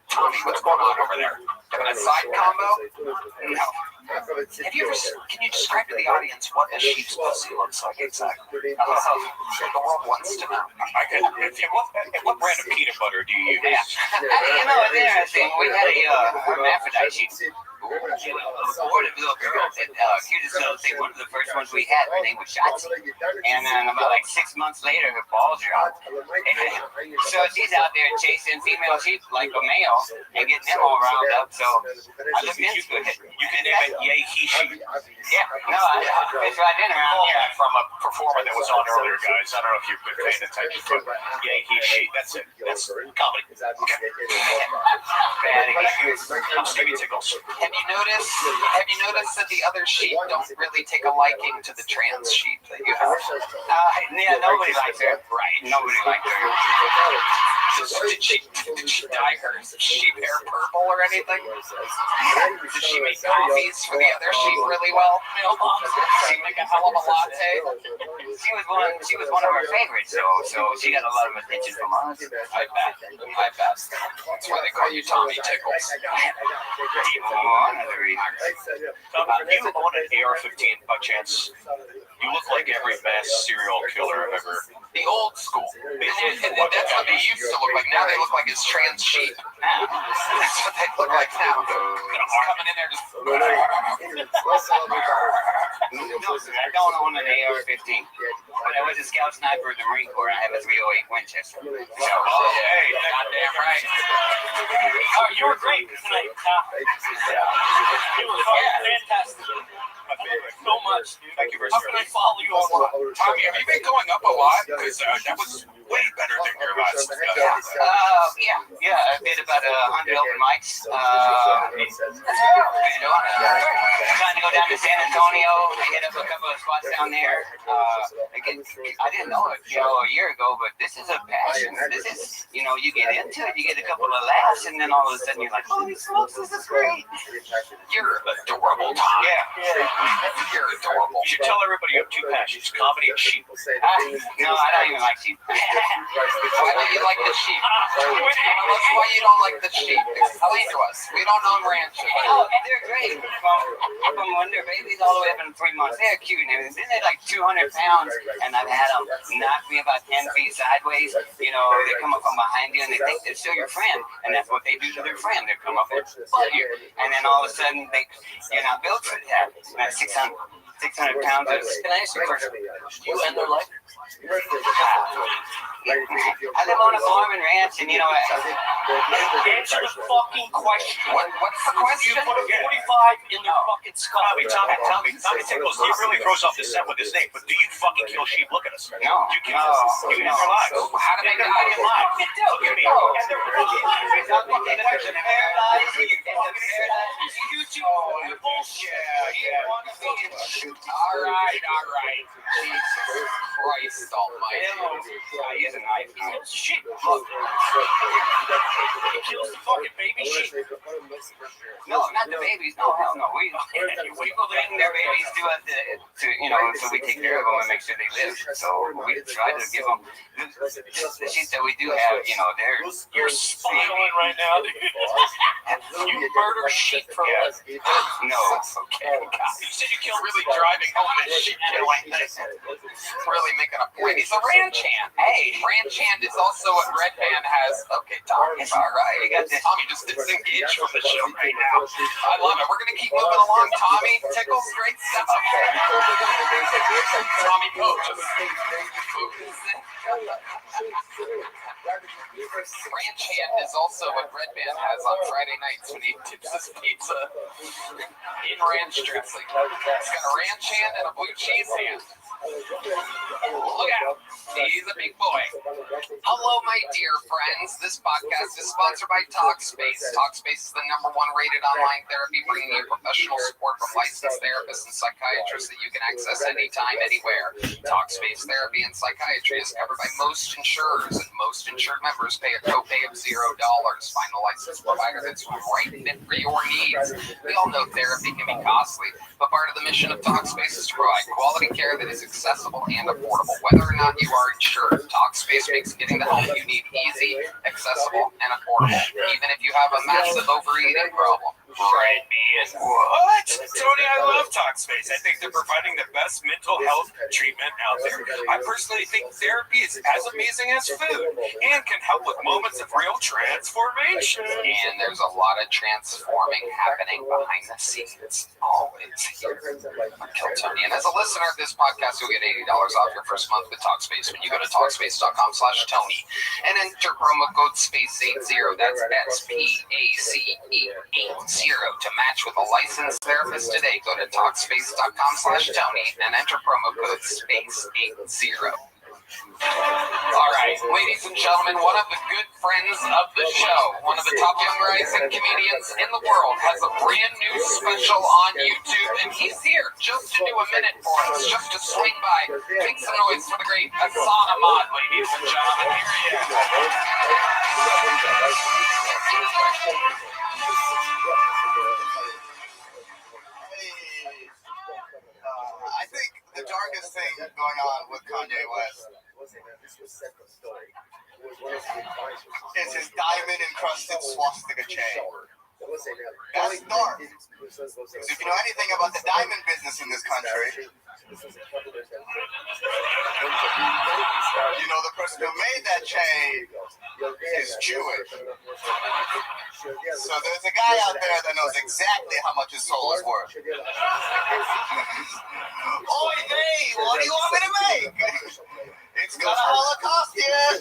Tommy, what's going on over there? Having a side combo? No. Have you ever, can you describe to the audience what a sheep's pussy looks like exactly? The world wants to know. What brand of peanut butter do you use? Yeah. It's interesting. We had a hermaphrodite sheep. Supportive little girl. Cutest little thing. One of the first ones we had, her name was Shotzi. And then about 6 months later, her balls dropped. And so she's out there chasing female sheep like a male and getting them all round up. So I looked into it. You can name it Yay He She. Yeah, no, it's right in around here. From a performer that was on earlier, guys. I don't know if you've been paying attention, but Yay He She. That's it. That's comedy. Okay. I'm Stevie Tickles. Have you noticed that the other sheep don't really take a liking to the trans sheep that you have? Yeah, nobody likes her. Right. Nobody likes her. Did she dye her sheep hair purple or anything? Did she make coffees for the other sheep really well? Did she make a hell of a latte? She was one of our favorites, so she got a lot of attention from us. I bet. That's why they call you Tommy Tickles. One of the reasons. Do you own an AR-15 by chance? You look like every mass serial killer I've ever. The old school. That's what they used to look like. Now they look like his trans sheep. That's what they look like now. Coming in there just. No, I don't own an AR-15, but I was a scout sniper in the Marine Corps. I have a .308 Winchester. So, hey, goddamn right. Oh, you were great tonight. You were fantastic. I love it so much, dude. Thank you very much. How can I follow you online? Tommy, have you been going up a lot? Because that was way better than your last. Yeah, I did about 100 open mics. Trying to go down to San Antonio. I hit up a couple of spots down there. I didn't know it, a year ago, but this is a passion. This is, you get into it, you get a couple of laughs, and then all of a sudden you're like, holy smokes, this is great. You're adorable, Tom. Yeah. You're adorable. You should tell everybody you have two passions: comedy and sheep. No, I don't even like sheep. Why don't you like the sheep? Tell us why you don't like the sheep. Explain to us. We don't own ranches. Oh, they're great. From when they're babies all the way up in 3 months. They're cute and everything. Then they're like 200 pounds, and I've had them knock me about 10 feet sideways. They come up from behind you, and they think they're still your friend. And that's what they do to their friend. They come up and butt you. And then all of a sudden, you're not built for that. That's 600 pounds. Can I ask you a question? You end their life? I live on a farm and ranch, and answer the fucking question. What's the question? You put a 45 in their fucking skull. Tommy Tickles, he really throws off the set with his name, but do you fucking kill sheep? Look at us. No. You kill them. You end their lives. How do they die in life? You do. You do. And they're fucking lives. It's a paradise. It's a paradise. Bullshit. All right. Jesus Christ almighty. I use a knife. Shit. Look. He kills the fucking baby sheep. No, not the babies. No, hell no. We bring their babies to us so we take care of them and make sure they live. So we try to give them the sheep that we do have. They're. You're smiling right now, dude. You murder sheep for us. No. Okay. You said you killed really driving home this sheep killing. Really making a point. He's a ranch hand. Hey, ranch hand is also what Red Band has. Okay, Tommy. All right. You got this. Tommy just disengaged from the show right now. I love it. We're gonna keep moving along. Tommy Tickles, great stuff. Tommy Coaches. Ranch hand is also what Red Band has on Friday nights when he tips his pizza in ranch dressing. He's got a ranch hand and a blue cheese hand. Look out. He's a big boy. Hello, my dear friends. This podcast is sponsored by Talkspace. Talkspace is the #1 rated online therapy, bringing you professional support from licensed therapists and psychiatrists that you can access anytime, anywhere. Talkspace therapy and psychiatry is covered by most insurers, and most insured members pay a copay of $0. Find a licensed provider that's right fit for your needs. We all know therapy can be costly, but part of the mission of Talkspace is to provide quality care that is accessible and affordable, whether or not you are insured. Talkspace makes getting the help you need easy, accessible, and affordable, even if you have a massive overeating problem. Right, what? Tony, I love Talkspace. I think they're providing the best mental health treatment out there. I personally think therapy is as amazing as food and can help with moments of real transformation. And there's a lot of transforming happening behind the scenes. Always here. Kill Tony. And as a listener of this podcast, you'll get $80 off your first month with Talkspace when you go to Talkspace.com/Tony and enter promo code SPACE80. That's SPACE80 to match with a licensed therapist today. Go to Talkspace.com/Tony and enter promo code SPACE80. All right, ladies and gentlemen, one of the good friends of the show, one of the top young rising comedians in the world, has a brand new special on YouTube, and he's here just to do a minute for us, just to swing by. Make some noise for the great Hassan Ahmad, ladies and gentlemen. Here he is. is his diamond-encrusted swastika chain. That's dark. Because if you know anything about the diamond business in this country, you know the person who made that chain is Jewish. So there's a guy out there that knows exactly how much his soul is worth. Oy vey, what do you want me to make? It's got a Holocaust here.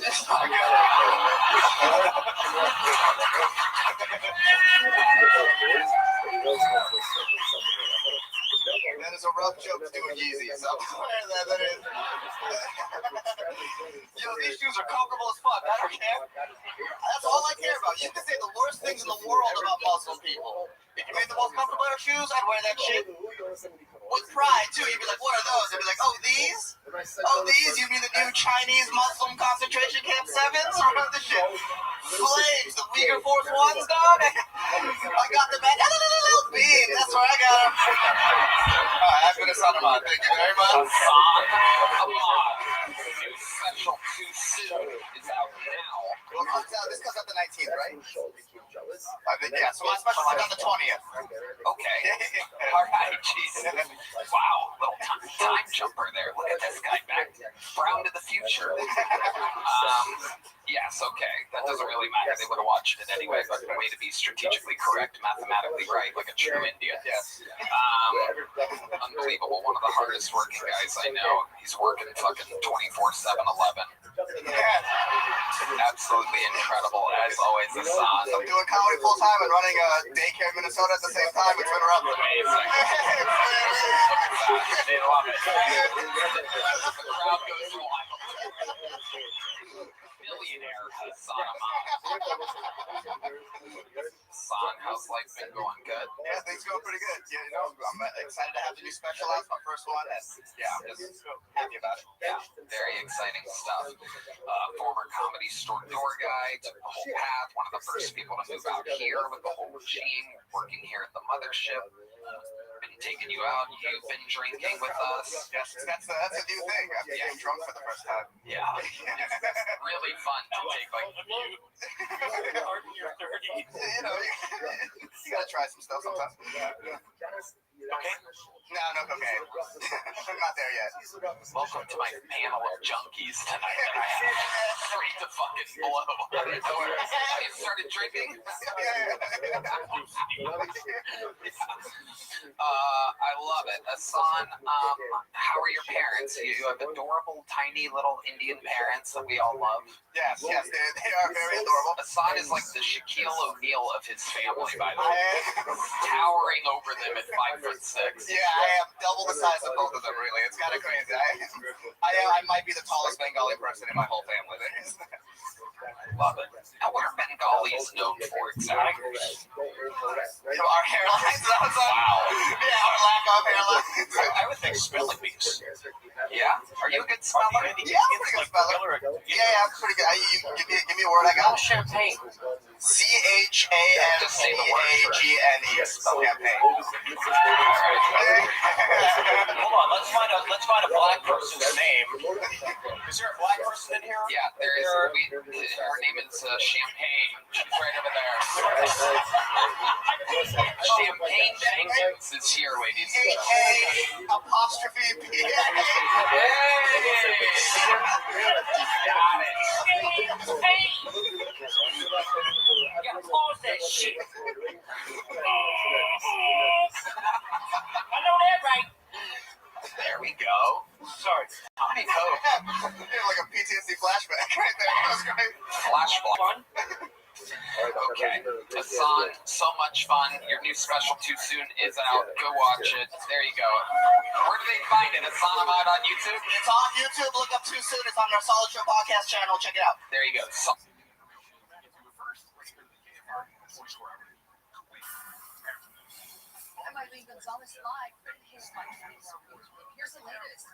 That is a rough joke to do with Yeezys. I'm aware that is. Yo, these shoes are comfortable as fuck. I don't care. That's all I care about. You can say the worst things in the world about Muslim people. If you made the most comfortable pair of shoes, I'd wear that shit with pride too. You'd be like, what are those? I'd be like, oh, these? Oh, these? You mean the new Chinese Muslim concentration camp 7s? Or what the shit? Flames, the Uyghur Force 1s, dog? I got them at little bean. That's where I got them. Alright, I've been a son of mine. Thank you very much. New special too soon is out now. Well, this comes out the 19th, right? I think, yeah. So my special's like on the 20th. Okay. All right. Jesus. Wow. Little time jumper there. Look at this guy back. Brown to the future. Yes. Okay. That doesn't really matter. They would have watched it anyway. But the way to be strategically correct, mathematically right, like a true Indian. Yes. Unbelievable. One of the hardest working guys I know. He's working fucking 24/7/11. Absolutely incredible, as always, Hassan. I'm doing comedy full time and running a daycare in Minnesota at the same time. It's been rough. Amazing. They love it. The crowd goes wild. Millionaire Hassan. Hassan, how's life been going? Good? Yeah, things going pretty good. Yeah, you know, I'm excited to have the new special out. My first one. And yeah, I'm just happy about it. Yeah, very exciting stuff. Former comedy store door guy, took the whole path, one of the first people to move out here with the whole regime, working here at the mothership. Been taking you out. You've been drinking with us. Yes, that's a new thing. I'm getting drunk for the first time. Yeah. It's really fun to take like you. You're 30. You know, you gotta try some stuff sometimes. Okay. No cocaine. I'm not there yet. Welcome to my panel of junkies tonight. I have straight to fucking blow. You started drinking? I love it. Hassan, how are your parents? You have adorable, tiny little Indian parents that we all love. Yes, they are very adorable. Hassan is like the Shaquille O'Neal of his family, by the way. Towering over them at 5'6". Yeah, I am double the size of both of them, really. It's kind of crazy. I might be the tallest Bengali person in my whole family. Love it. Now, what are Bengalis known for exactly? You know, our hairlines. Wow. Yeah, our lack of hairlines. I would think spelling bees. Yeah? Are you a good speller? Yeah, I'm a pretty good speller. Yeah, I'm pretty good. Give me a word I got. Champagne. CHAMPAGNE. Champagne. Hold on, let's find a black person's name. Is there a black person in here? Yeah, there is. Her name is Champagne. She's right over there. Champagne Jenkins is here, ladies. A-apostrophe-P. Hey! Got it. You gotta pause that shit. I know that right. There we go. Sorry. Tommy Coke. Like a PTSD flashback right there. That was great. Flashback. Okay. Hassan, so much fun. Your new special Too Soon is out. Go watch it. There you go. Where do they find it? Hassan, I'm out on YouTube? It's on YouTube. Look up Too Soon. It's on our Solid Show podcast channel. Check it out. There you go. MIB Gonzalez live. Here's the latest.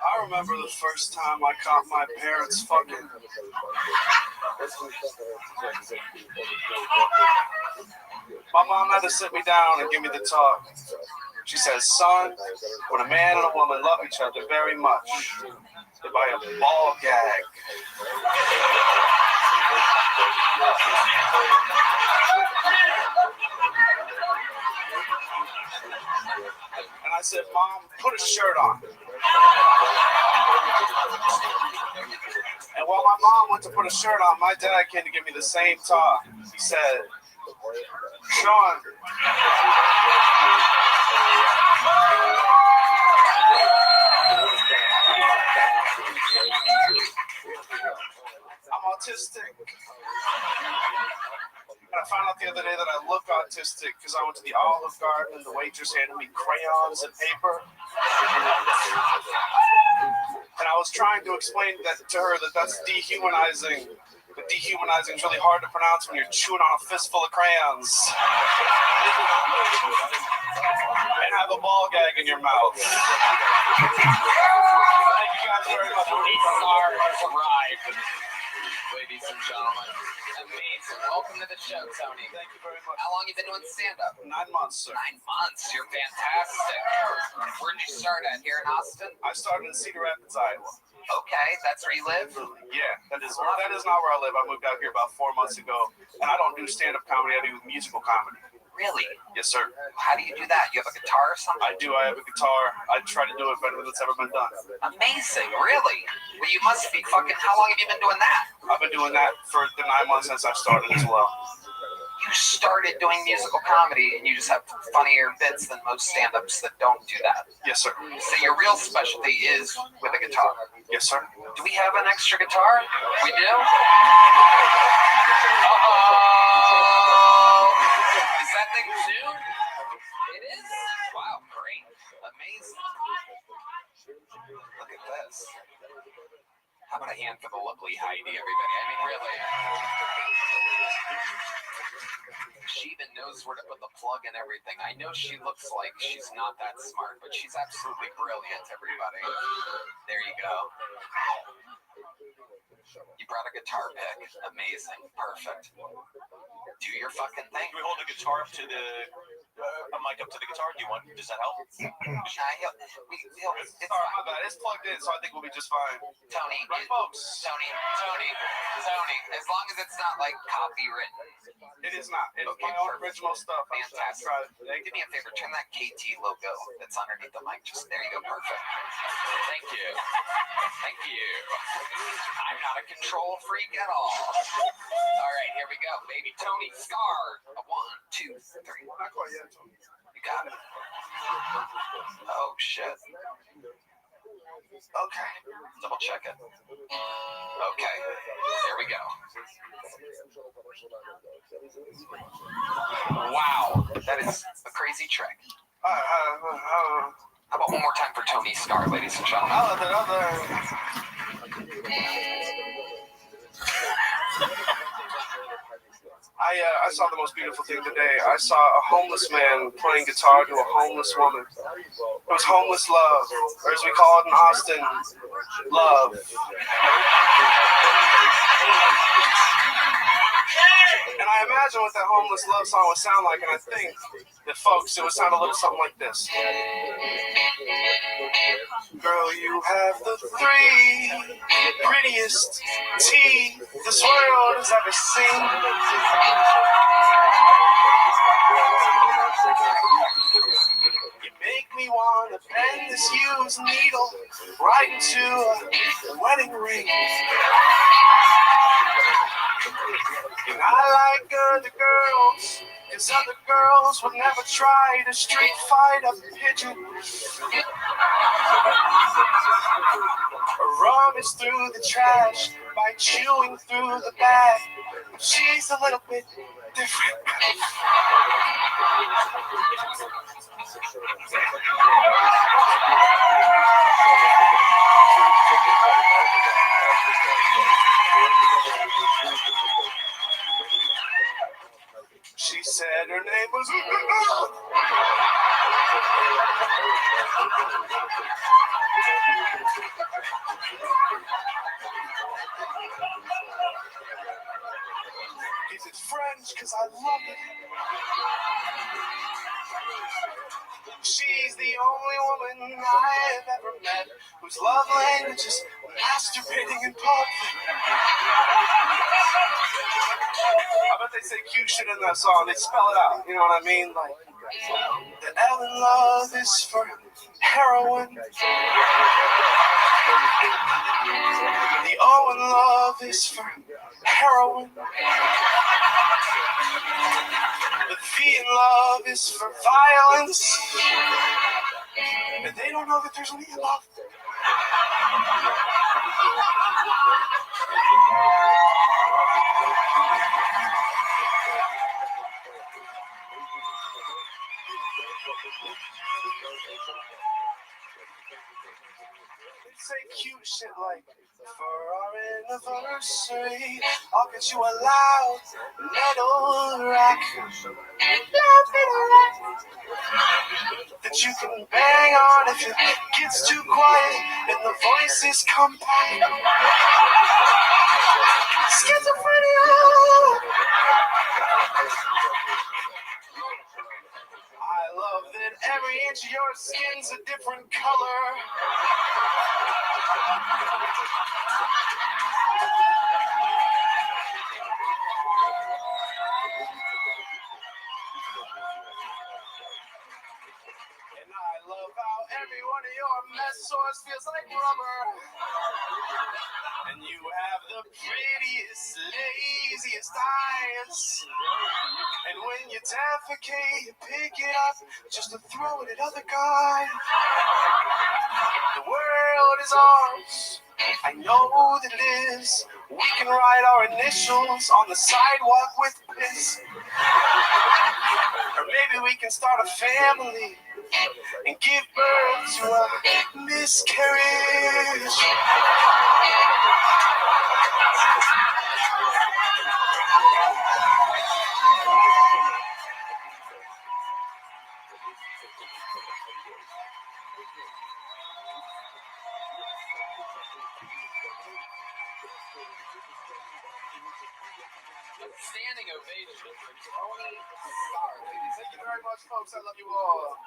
I remember the first time I caught my parents fucking. My mom had to sit me down and give me the talk. She says, son, when a man and a woman love each other very much, they buy a ball gag. And I said, Mom, put a shirt on. And while my mom went to put a shirt on, my dad came to give me the same talk. He said, Sean, I'm autistic. And I found out the other day that I look autistic because I went to the Olive Garden and the waitress handed me crayons and paper. And I was trying to explain that to her that that's dehumanizing. But dehumanizing is really hard to pronounce when you're chewing on a fistful of crayons. And have a ball gag in your mouth. Thank you guys very much. Scar has arrived. Ladies and gentlemen, amazing. Welcome to the show, Tony. Thank you very much. How long you been doing stand-up? 9 months, sir. 9 months. You're fantastic. Where did you start at? Here in Austin? I started in Cedar Rapids, Iowa. Okay, that's where you live? Yeah, that is not where I live. I moved out here about 4 months ago, and I don't do stand-up comedy. I do musical comedy. Really? Yes, sir. How do you do that? You have a guitar or something? I do. I have a guitar. I try to do it better than it's ever been done. Amazing. Really? Well, you must be fucking... How long have you been doing that? I've been doing that for the 9 months since I started as well. You started doing musical comedy, and you just have funnier bits than most stand-ups that don't do that. Yes, sir. So your real specialty is with a guitar? Yes, sir. Do we have an extra guitar? We do? Is that thing tuned? It is? Wow, great. Amazing. Look at this. How about a hand for the lovely Heidi, everybody? I mean, really. She even knows where to put the plug and everything. I know she looks like she's not that smart, but she's absolutely brilliant, everybody. There you go. You brought a guitar pick. Amazing. Perfect. Do your fucking thing. Can we hold the guitar up to the a mic up to the guitar? Does that help? It's my bad. It's plugged in, so I think we'll be just fine. Tony, right, folks? Tony. As long as it's not like copywritten. It is not. It's my own original stuff. Fantastic. Do me a favor. Turn that KT logo that's underneath the mic. Just there you go. Perfect. Thank you. Thank you. I'm not a control freak at all. All right, here we go, baby. Tony Scar. 1, 2, 3. Not quite yet, Tony. You got it. Oh shit. Okay. Double check it. Okay. Here we go. Wow. That is a crazy trick. How about one more time for Tony Scar, ladies and gentlemen? I saw the most beautiful thing today. I saw a homeless man playing guitar to a homeless woman. It was homeless love, or as we call it in Austin, love. And I imagine what that homeless love song would sound like, and I think that, folks, it would sound a little something like this. Girl, you have the 3 prettiest teeth this world has ever seen. You make me want to bend this used needle right into a wedding ring. And I like other girls, cause other girls would never try to street fight a pigeon. Or rummage through the trash by chewing through the bag. She's a little bit different. She said her name was... Is it French? Because I love it. She I've ever met whose love language is masturbating in public. I bet they say cute shit in that song. They spell it out. You know what I mean? Like, the L in love is for heroin. The O in love is for heroin. The V in love is for violence. And they don't know that there's an E in love. They say cute shit like, for our anniversary, I'll get you a loud metal rack. That you can bang on if it gets too quiet and the voices come back. Schizophrenia! I love that every inch of your skin's a different color. And I love how every one of your mess sores feels like rubber. And you have the prettiest, laziest eyes. And when you defecate, you pick it up just to throw it at other guys. The world is ours. I know that it is. We can write our initials on the sidewalk with piss. Or maybe we can start a family and give birth to a miscarriage. Standing ovation for Tony Starr, ladies. Thank you very much, folks. I love you all.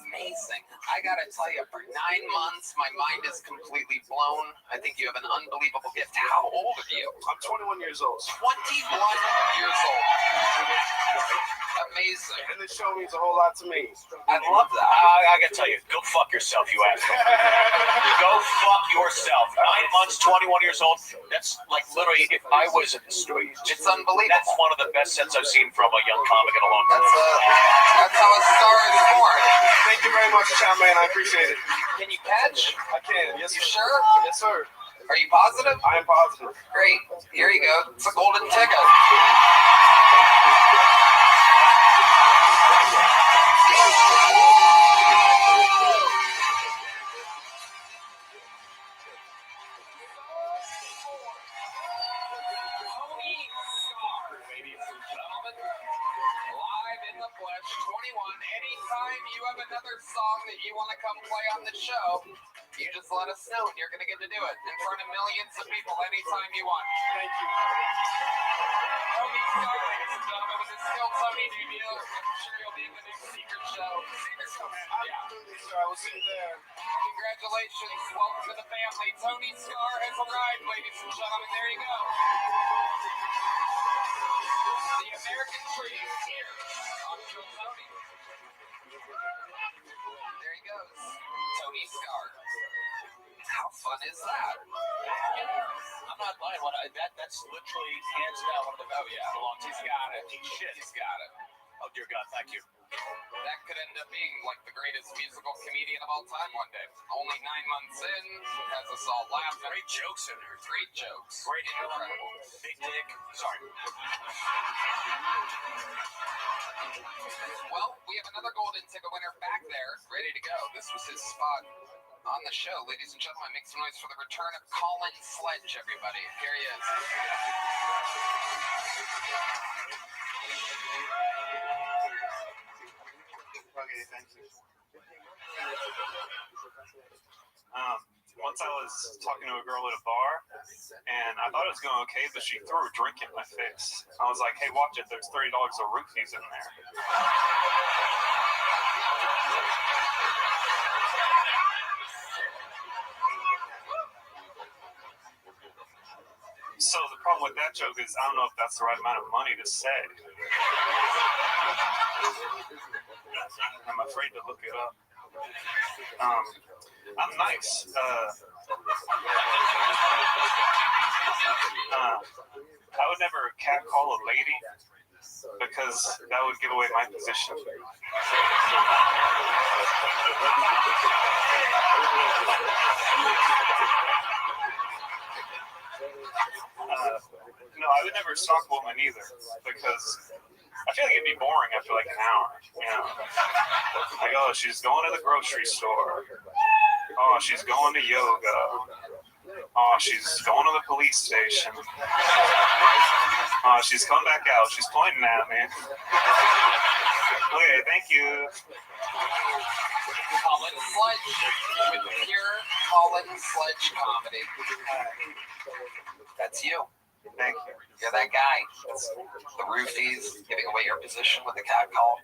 Amazing. I gotta tell you, for 9 months, my mind is completely blown. I think you have an unbelievable gift. How old are you? I'm 21 years old. 21 years old. Amazing. And this show means a whole lot to me. I love that. I gotta tell you, go fuck yourself, you asshole. Go fuck yourself. 9 months, 21 years old. That's like literally, if I was in the street, it's unbelievable. That's one of the best sets I've seen from a young comic in a long time. That's how a star is born. Thank you very much, Chow Man. I appreciate it. Can you catch? I can. Yes, you sir. Sure? Yes, sir. Are you positive? I am positive. Great. Here you go. It's a golden ticket. Live in the flesh, 21. Anytime you have another song that you want to come play on the show, you just let us know and you're going to get to do it in front of millions of people anytime you want. Thank you. Tony Starr, ladies and gentlemen, with his Still Tony debut. I'm sure you'll be in the new Secret Show. Absolutely, sir. I will see you there. Congratulations. Welcome to the family. Tony Starr has arrived, ladies and gentlemen. There you go. The American dream here on Kill Tony. There he goes. Tony Starr. How fun is that? I'm not lying. That's literally hands down one of the best. Oh, yeah. He's got it. Shit. He's got it. Oh, dear God. Thank you. That could end up being like the greatest musical comedian of all time one day. Only 9 months in, has us all laughing. Great jokes in there. Great jokes. Great, incredible. Big dick. Sorry. Well, we have another golden ticket winner back there, ready to go. This was his spot on the show. Ladies and gentlemen, make some noise for the return of Colin Sledge, everybody. Here he is. Okay, thanks. Once I was talking to a girl at a bar, and I thought it was going okay, but she threw a drink in my face. I was like, hey, watch it, there's $30 of roofies in there. problem with that joke is I don't know if that's the right amount of money to say. I'm afraid to look it up. I'm nice. I would never catcall a lady because that would give away my position. No, I would never stalk a woman either because I feel like it'd be boring after like an hour. You know, like, oh, she's going to the grocery store. Oh, she's going to yoga. Oh, she's going to the police station. Oh, she's come back out. She's pointing at me. Okay, thank you. Colin Sledge with pure Colin Sledge comedy. That's you. Thank you. You're that guy. The roofies, giving away your position with the cat call.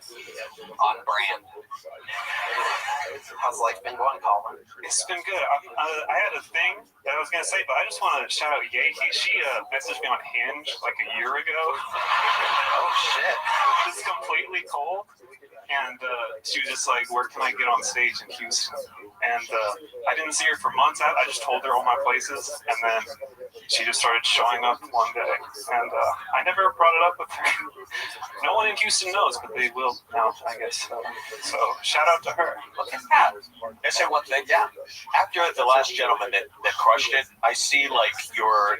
On brand. How's life been going, Colin? It's been good. I had a thing that I was going to say, but I just want to shout out Yahi. She messaged me on Hinge like a year ago. Oh, shit. It's completely cold. And she was just like, where can I get on stage in Houston? And I didn't see her for months. I just told her all my places. And then she just started showing up one day. And I never brought it up with her. No one in Houston knows, but they will now, I guess. So shout out to her. Yeah. I say one thing. Yeah. After the last gentleman that crushed it, I see like you're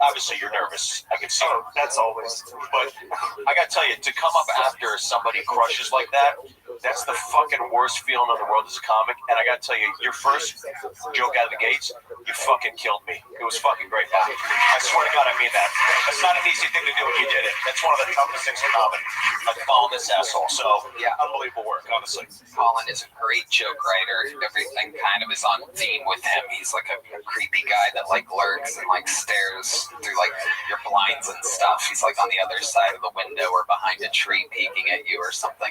obviously you're nervous. I can see. Oh, that's always. But I gotta tell you, to come up after somebody crushes like that, that's the fucking worst feeling in the world as a comic. And I gotta tell you, your first joke out of the gates, you fucking killed me. It was fucking great. I swear to God, I mean that. That's not an easy thing to do, and you did it. That's one of the toughest things in comedy. Like following this asshole. So yeah, unbelievable work, honestly. Colin is a great joke writer. Everything kind of is on theme with him. He's like a creepy guy that like lurks and like stares through like your blinds and stuff. He's like on the other side of the window or behind a tree peeking at you or something.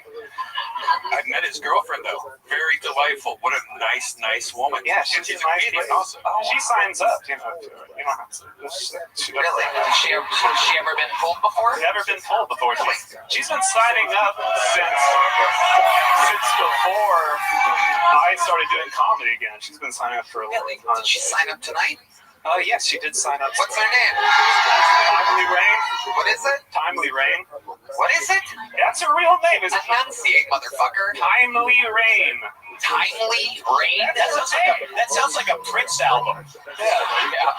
I met his girlfriend though. Very delightful. What a nice woman. Yeah, she's a nice lady. Awesome. She signs up, you know. You don't have to. Really? Has she ever been pulled before? Never been pulled before. She's been signing up since before I started doing comedy again. She's been signing up for a long time. Did she sign up tonight? Yes, she did sign up. What's her name? Timely Rain. What is it? Timely Rain. What is it? That's her real name, isn't it? Enunciate, motherfucker. Timely Rain. Timely Rain? That sounds like a Prince album. Yeah.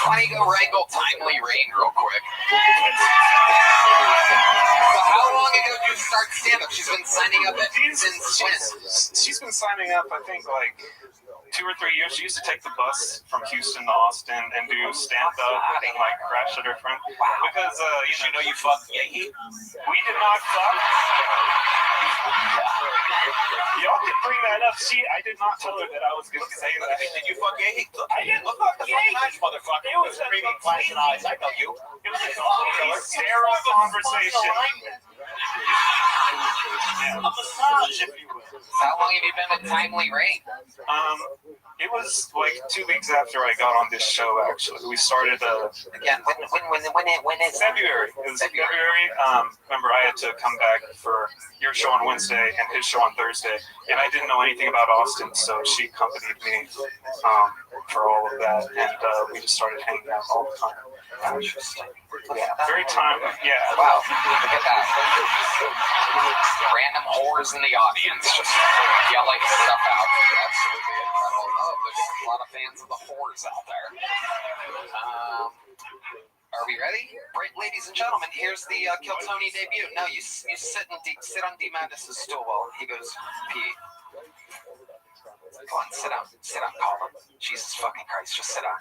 Why don't you go wrangle Timely Rain real quick? So how long ago did you start stand-up? She's been signing up since when? She's been signing up, I think, like 2 or 3 years. She used to take the bus from Houston to Austin and do stand-up and like crash at her friend. Because, you know, you fucked Yahi. We did not fuck. Y'all can bring that up. I did not tell her that I was going to say that. Did you fuck Yahi? I didn't fuck Yahi. Nice motherfucker. It was creamy, flashing eyes. I know you. It was a complete sterile conversation. A massage, if you will. How long have you been with Timely Rain? It was like 2 weeks after I got on this show. Actually, we started. Again, when is February? It was February. Remember, I had to come back for your show on Wednesday and his show on Thursday, and I didn't know anything about Austin, so she accompanied me for all of that, and we just started hanging out all the time. Interesting. Yeah, very timely. Yeah. Wow. Look at that. Random whores in the audience just yelling stuff out. Absolutely incredible. Oh, there's a lot of fans of the whores out there. Are we ready? Right, ladies and gentlemen, here's the Kill Tony debut. No, you sit on D. Mattis's stool while he goes pee. Come on, sit down, Colin. Jesus fucking Christ, just sit down.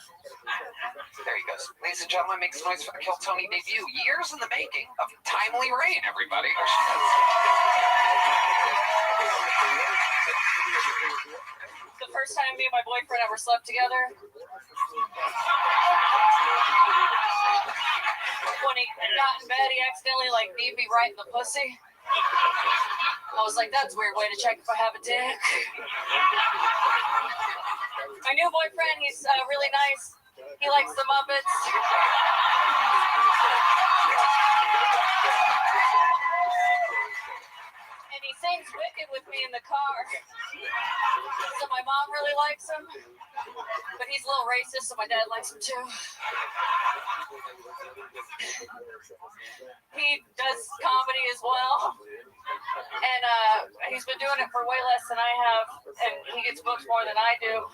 There he goes. Ladies and gentlemen, make some noise for the Kill Tony debut. Years in the making of Timely Rain, everybody. There she is. The first time me and my boyfriend ever slept together, when he got in bed, he accidentally kneed me right in the pussy. I was like, that's a weird way to check if I have a dick. My new boyfriend, he's really nice. He likes the Muppets. And he sings Wicked with me in the car. So my mom really likes him. But he's a little racist, so my dad likes him too. He does comedy as well. And he's been doing it for way less than I have. And he gets booked more than I do.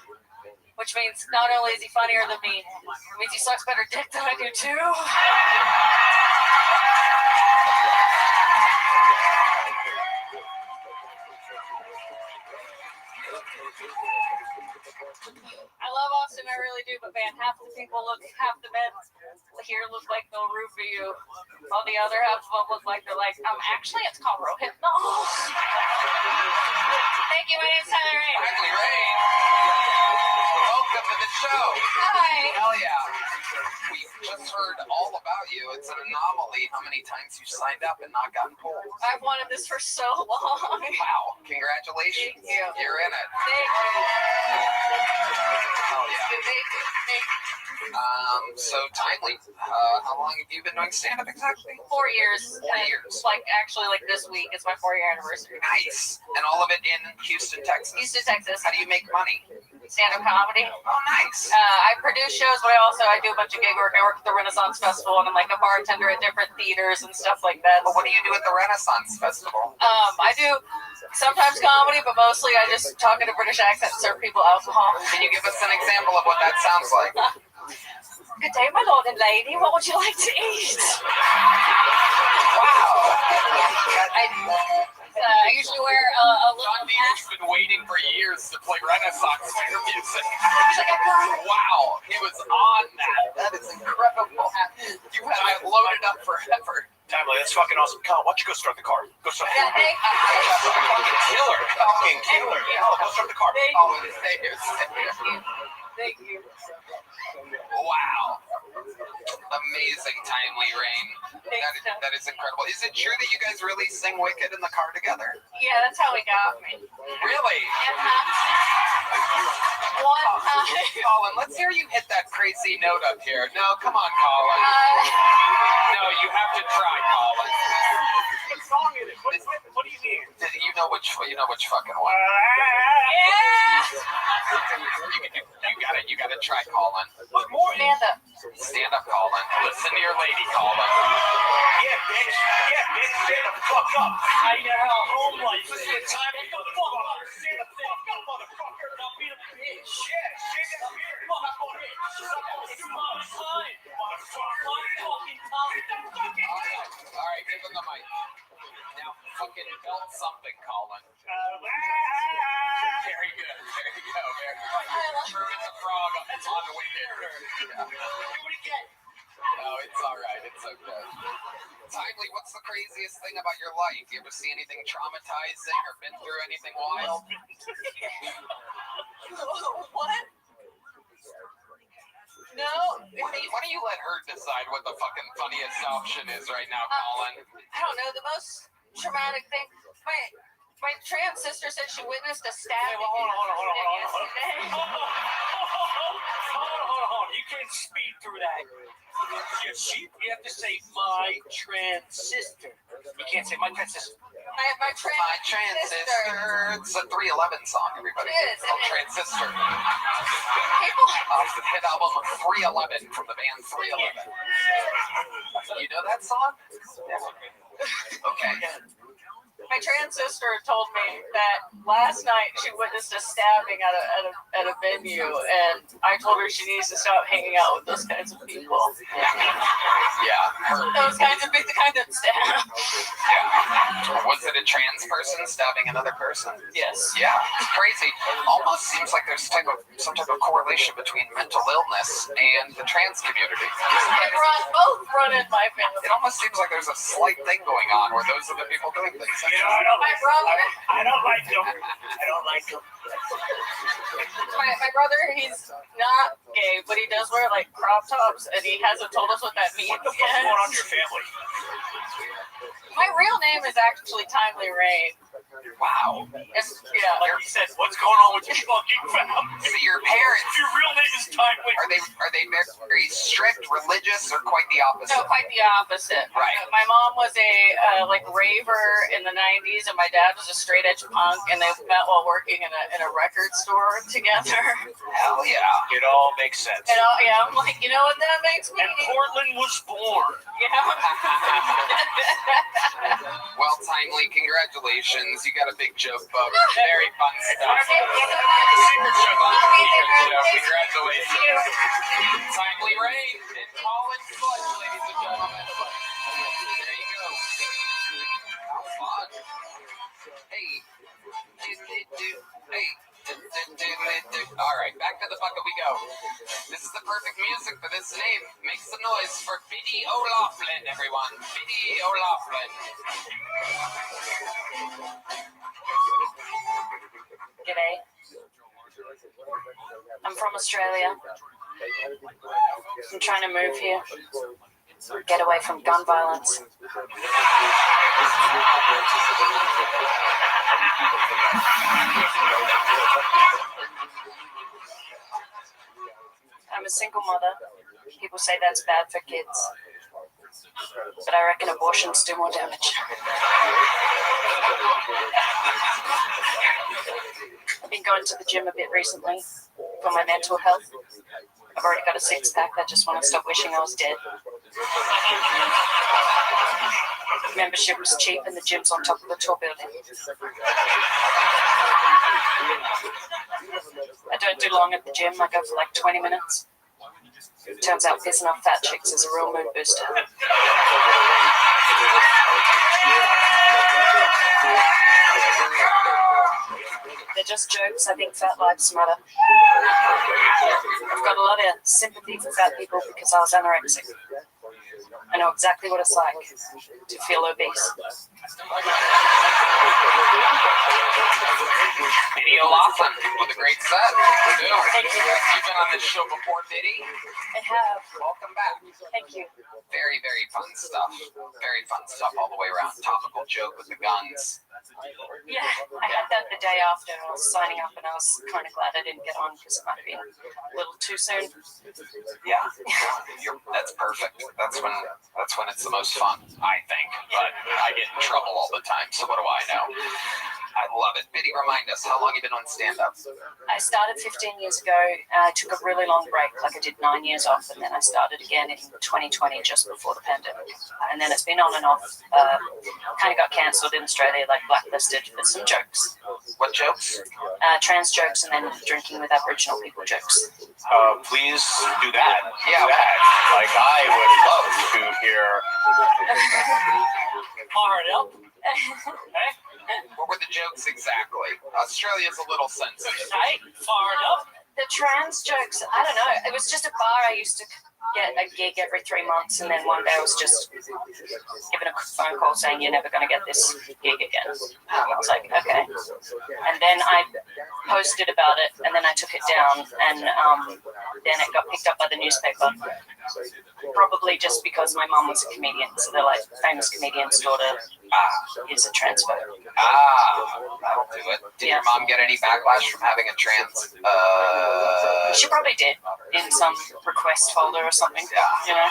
Which means not only is he funnier than me, it means he sucks better dick than I do too. I love Austin, I really do, but man, half the men here look like they'll root for you. While the other half of them look like they're like, actually it's called Rohypnol. Thank you, my name's Tyler Ray. Finally, Ray. Welcome to the show. Hi. Hell yeah. We just heard all about you. It's an anomaly how many times you signed up and not gotten pulled. I've wanted this for so long. Wow. Congratulations. Thank you. You're in it. Thank you. Hell yeah. Thank you. So timely. How long have you been doing stand-up exactly? 4 years. 4 years. Like actually, like this week is my 4-year anniversary. Nice. And all of it in Houston, Texas. Houston, Texas. How do you make money? Stand-up comedy. Oh, nice. I produce shows, but I do a bunch of gig work. I work at the Renaissance Festival, and I'm like a bartender at different theaters and stuff like that. But what do you do at the Renaissance Festival? I do sometimes comedy, but mostly I just talk in a British accent and serve people alcohol. Can you give us an example of what that sounds like? Good day, my lord and lady. What would you like to eat? Wow. I usually wear a little John Dietrich's been waiting for years to play Renaissance fair music. Wow, he was on that. That is incredible. You had it loaded up forever. Timely, that's fucking awesome. Colin, why don't you go start the car? Go start the car. Fucking killer. Fucking killer. Go start the car. Thank you. Wow. Amazing timely rain. That is incredible. Is it true that you guys really sing Wicked in the car together? Yeah, that's how he got me. Really? One time. Colin, let's hear you hit that crazy note up here. No, come on, Colin. No, you have to try, Colin. What song is it? What do you mean? You know which fucking one. Yeah. You gotta try, Colin. What more? Stand up, Colin. Listen to your lady, Colin. Yeah, bitch. Stand the fuck up. I know home life. Listen to time. Stand the fuck up, motherfucker. I'll be a bitch. Yeah, shake that beer. Motherfucker. All right, give him the mic. Now, fucking belt something, Colin. Very good. There you go. Kermit the Frog on the way there. Do it again. No, it's all right. It's okay. Timely, what's the craziest thing about your life? You ever see anything traumatizing or been through anything wild? What? No. Why don't you let her decide what the fucking funniest option is right now, Colin? I don't know. The most traumatic thing. My trans sister said she witnessed a stabbing. Hold on. You can't speed through that. You have to say my trans sister. You can't say my trans sister. My trans sister. It's a 311 song, everybody. It is. It's called Transistor. People. The hit album of 311 from the band 311. You know that song? Okay. My trans sister told me that last night she witnessed a stabbing at a venue, and I told her she needs to stop hanging out with those kinds of people. Yeah. Those kinds of people, the kind that stab. Yeah. Was it a trans person stabbing another person? Yes. Yeah. It's crazy. Almost seems like there's some type of correlation between mental illness and the trans community. Both run in my family. It almost seems like there's a slight thing going on where those are the people doing things. You know, I don't My brother. I don't like him. My brother, he's not gay, but he does wear like crop tops, and he hasn't told us what that means. What the fuck's going on in your family? My real name is actually Timely Rain. Wow. Yeah. Like he said, what's going on with your fucking family? So your parents, Your real name is Timely. are they very strict, religious, or quite the opposite? No, quite the opposite. Right. My mom was a like raver in the 90s, and my dad was a straight edge punk, and they met while working in a record store together. Hell yeah. It all makes sense. And yeah, I'm like, you know what that makes me? And Portland was born. Yeah. Well, Timely, congratulations. You got a big joke book. Very fun stuff. Congratulations. Timely Ray and Colin Foot, ladies and gentlemen. There you go. That was fun. Hey. Hey. All right, back to the bucket we go. This is the perfect music for this name. Make some noise for Biddy O'Loughlin, everyone. Biddy O'Loughlin. G'day. I'm from Australia. I'm trying to move here. Get away from gun violence. I'm a single mother. People say that's bad for kids. But I reckon abortions do more damage. I've been going to the gym a bit recently for my mental health. I've already got a six-pack. I just want to stop wishing I was dead. Membership was cheap and the gym's on top of a tall building. I don't do long at the gym. I go for like 20 minutes. Turns out pissing off fat chicks is a real mood booster. They're just jokes. I think fat lives matter. I've got a lot of sympathy for fat people because I was anorexic. I know exactly what it's like to feel obese. Biddy O'Loughlin with a great set. Thank you. You've been on this show before, Biddy. I have. Welcome back. Thank you. Very, very fun stuff. Very fun stuff all the way around. Topical joke with the guns. Yeah, I had that the day after I was signing up, and I was kind of glad I didn't get on because it might have been a little too soon. Yeah, that's perfect. That's when it's the most fun, I think. But I get in trouble all the time, so what do I know? I love it. Biddy, remind us, how long have you been on stand-up? I started 15 years ago. I took a really long break, like I did 9 years off, and then I started again in 2020, just before the pandemic. And then it's been on and off. Kind of got cancelled in Australia, like blacklisted for some jokes. What jokes? Trans jokes, and then drinking with Aboriginal people jokes. Please do that. Yeah. Like, I would love to hear. Hard up. Okay. What were the jokes exactly? Australia's a little sensitive. Right? Fired up. The trans jokes, I don't know. It was just a bar I used to get a gig every 3 months, and then one day I was just given a phone call saying you're never going to get this gig again. I was like, okay. And then I posted about it, and then I took it down, and then it got picked up by the newspaper. Probably just because my mum was a comedian, so they're like, famous comedian's daughter is a transphobe. That'll do it. Did your mom get any backlash from having a trans? She probably did in some request folder or something. You know.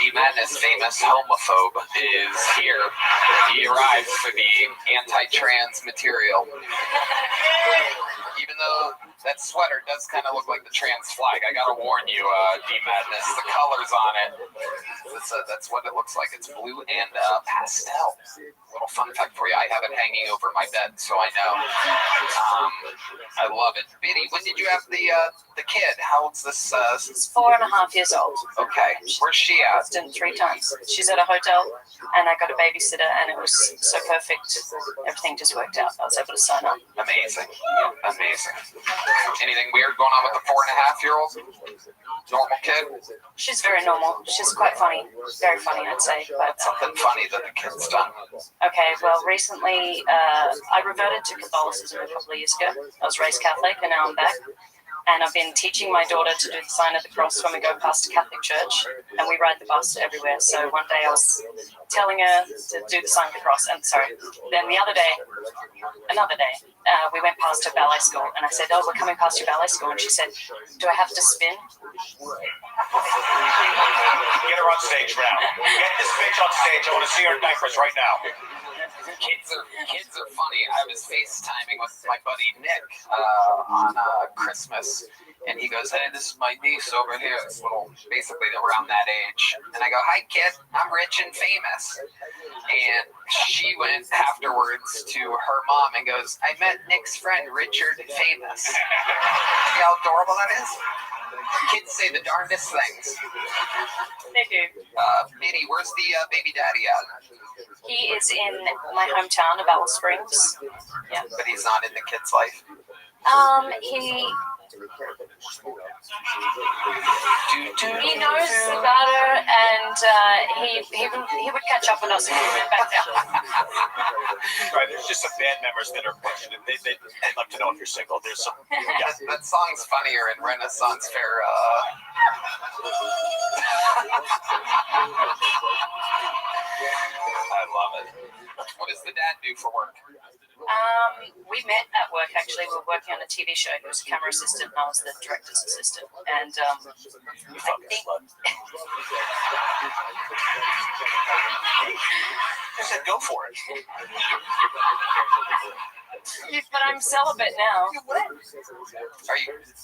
D-Madness, famous homophobe, is here. He arrived for the anti-trans material. Even though that sweater does kind of look like the trans flag, I gotta warn you, D-Madness, the colors on it, that's what it looks like. It's blue and pastel. Little fun fact for you, I have it hanging over my bed, so I know. I love it. Biddy, when did you have the kid? How old's this? She's 4.5 years old. Okay, where's she at? I've done 3 times. She's at a hotel, and I got a babysitter, and it was so perfect. Everything just worked out. I was able to sign up. Amazing. Amazing. Anything weird going on with the 4.5-year-old? Normal kid? She's very normal. She's quite funny. Very funny, I'd say. But something funny that the kid's done. Okay, well, recently I reverted to Catholicism a couple of years ago. I was raised Catholic, and now I'm back. And I've been teaching my daughter to do the sign of the cross when we go past a Catholic church, and we ride the bus everywhere. So one day I was telling her to do the sign of the cross, and then the other day another day, we went past her ballet school, and I said, "Oh, we're coming past your ballet school," and she said, "Do I have to spin?" Get her on stage now. Get this bitch on stage. I want to see her diapers right now. Kids are funny. I was FaceTiming with my buddy Nick on Christmas, and he goes, "Hey, this is my niece over here." It's basically around that age. And I go, "Hi, kid. I'm rich and famous." And she went afterwards to her mom and goes, "I met Nick's friend, Richard Famous." See how adorable that is? Kids say the darndest things. They do. Mitty, where's the baby daddy at? He is in my hometown of Alice Springs. Yeah. But he's not in the kid's life. He knows about her, and he would catch up with us if we went back down. Right, there's just some band members that are pushing it. They'd like to know if you're single. There's some. Yeah. That song's funnier in Renaissance Fair. I love it. What does the dad do for work? We met at work, actually. We were working on a TV show. He was a camera assistant, and I was the director's assistant. And I think... I said, go for it. But I'm celibate now.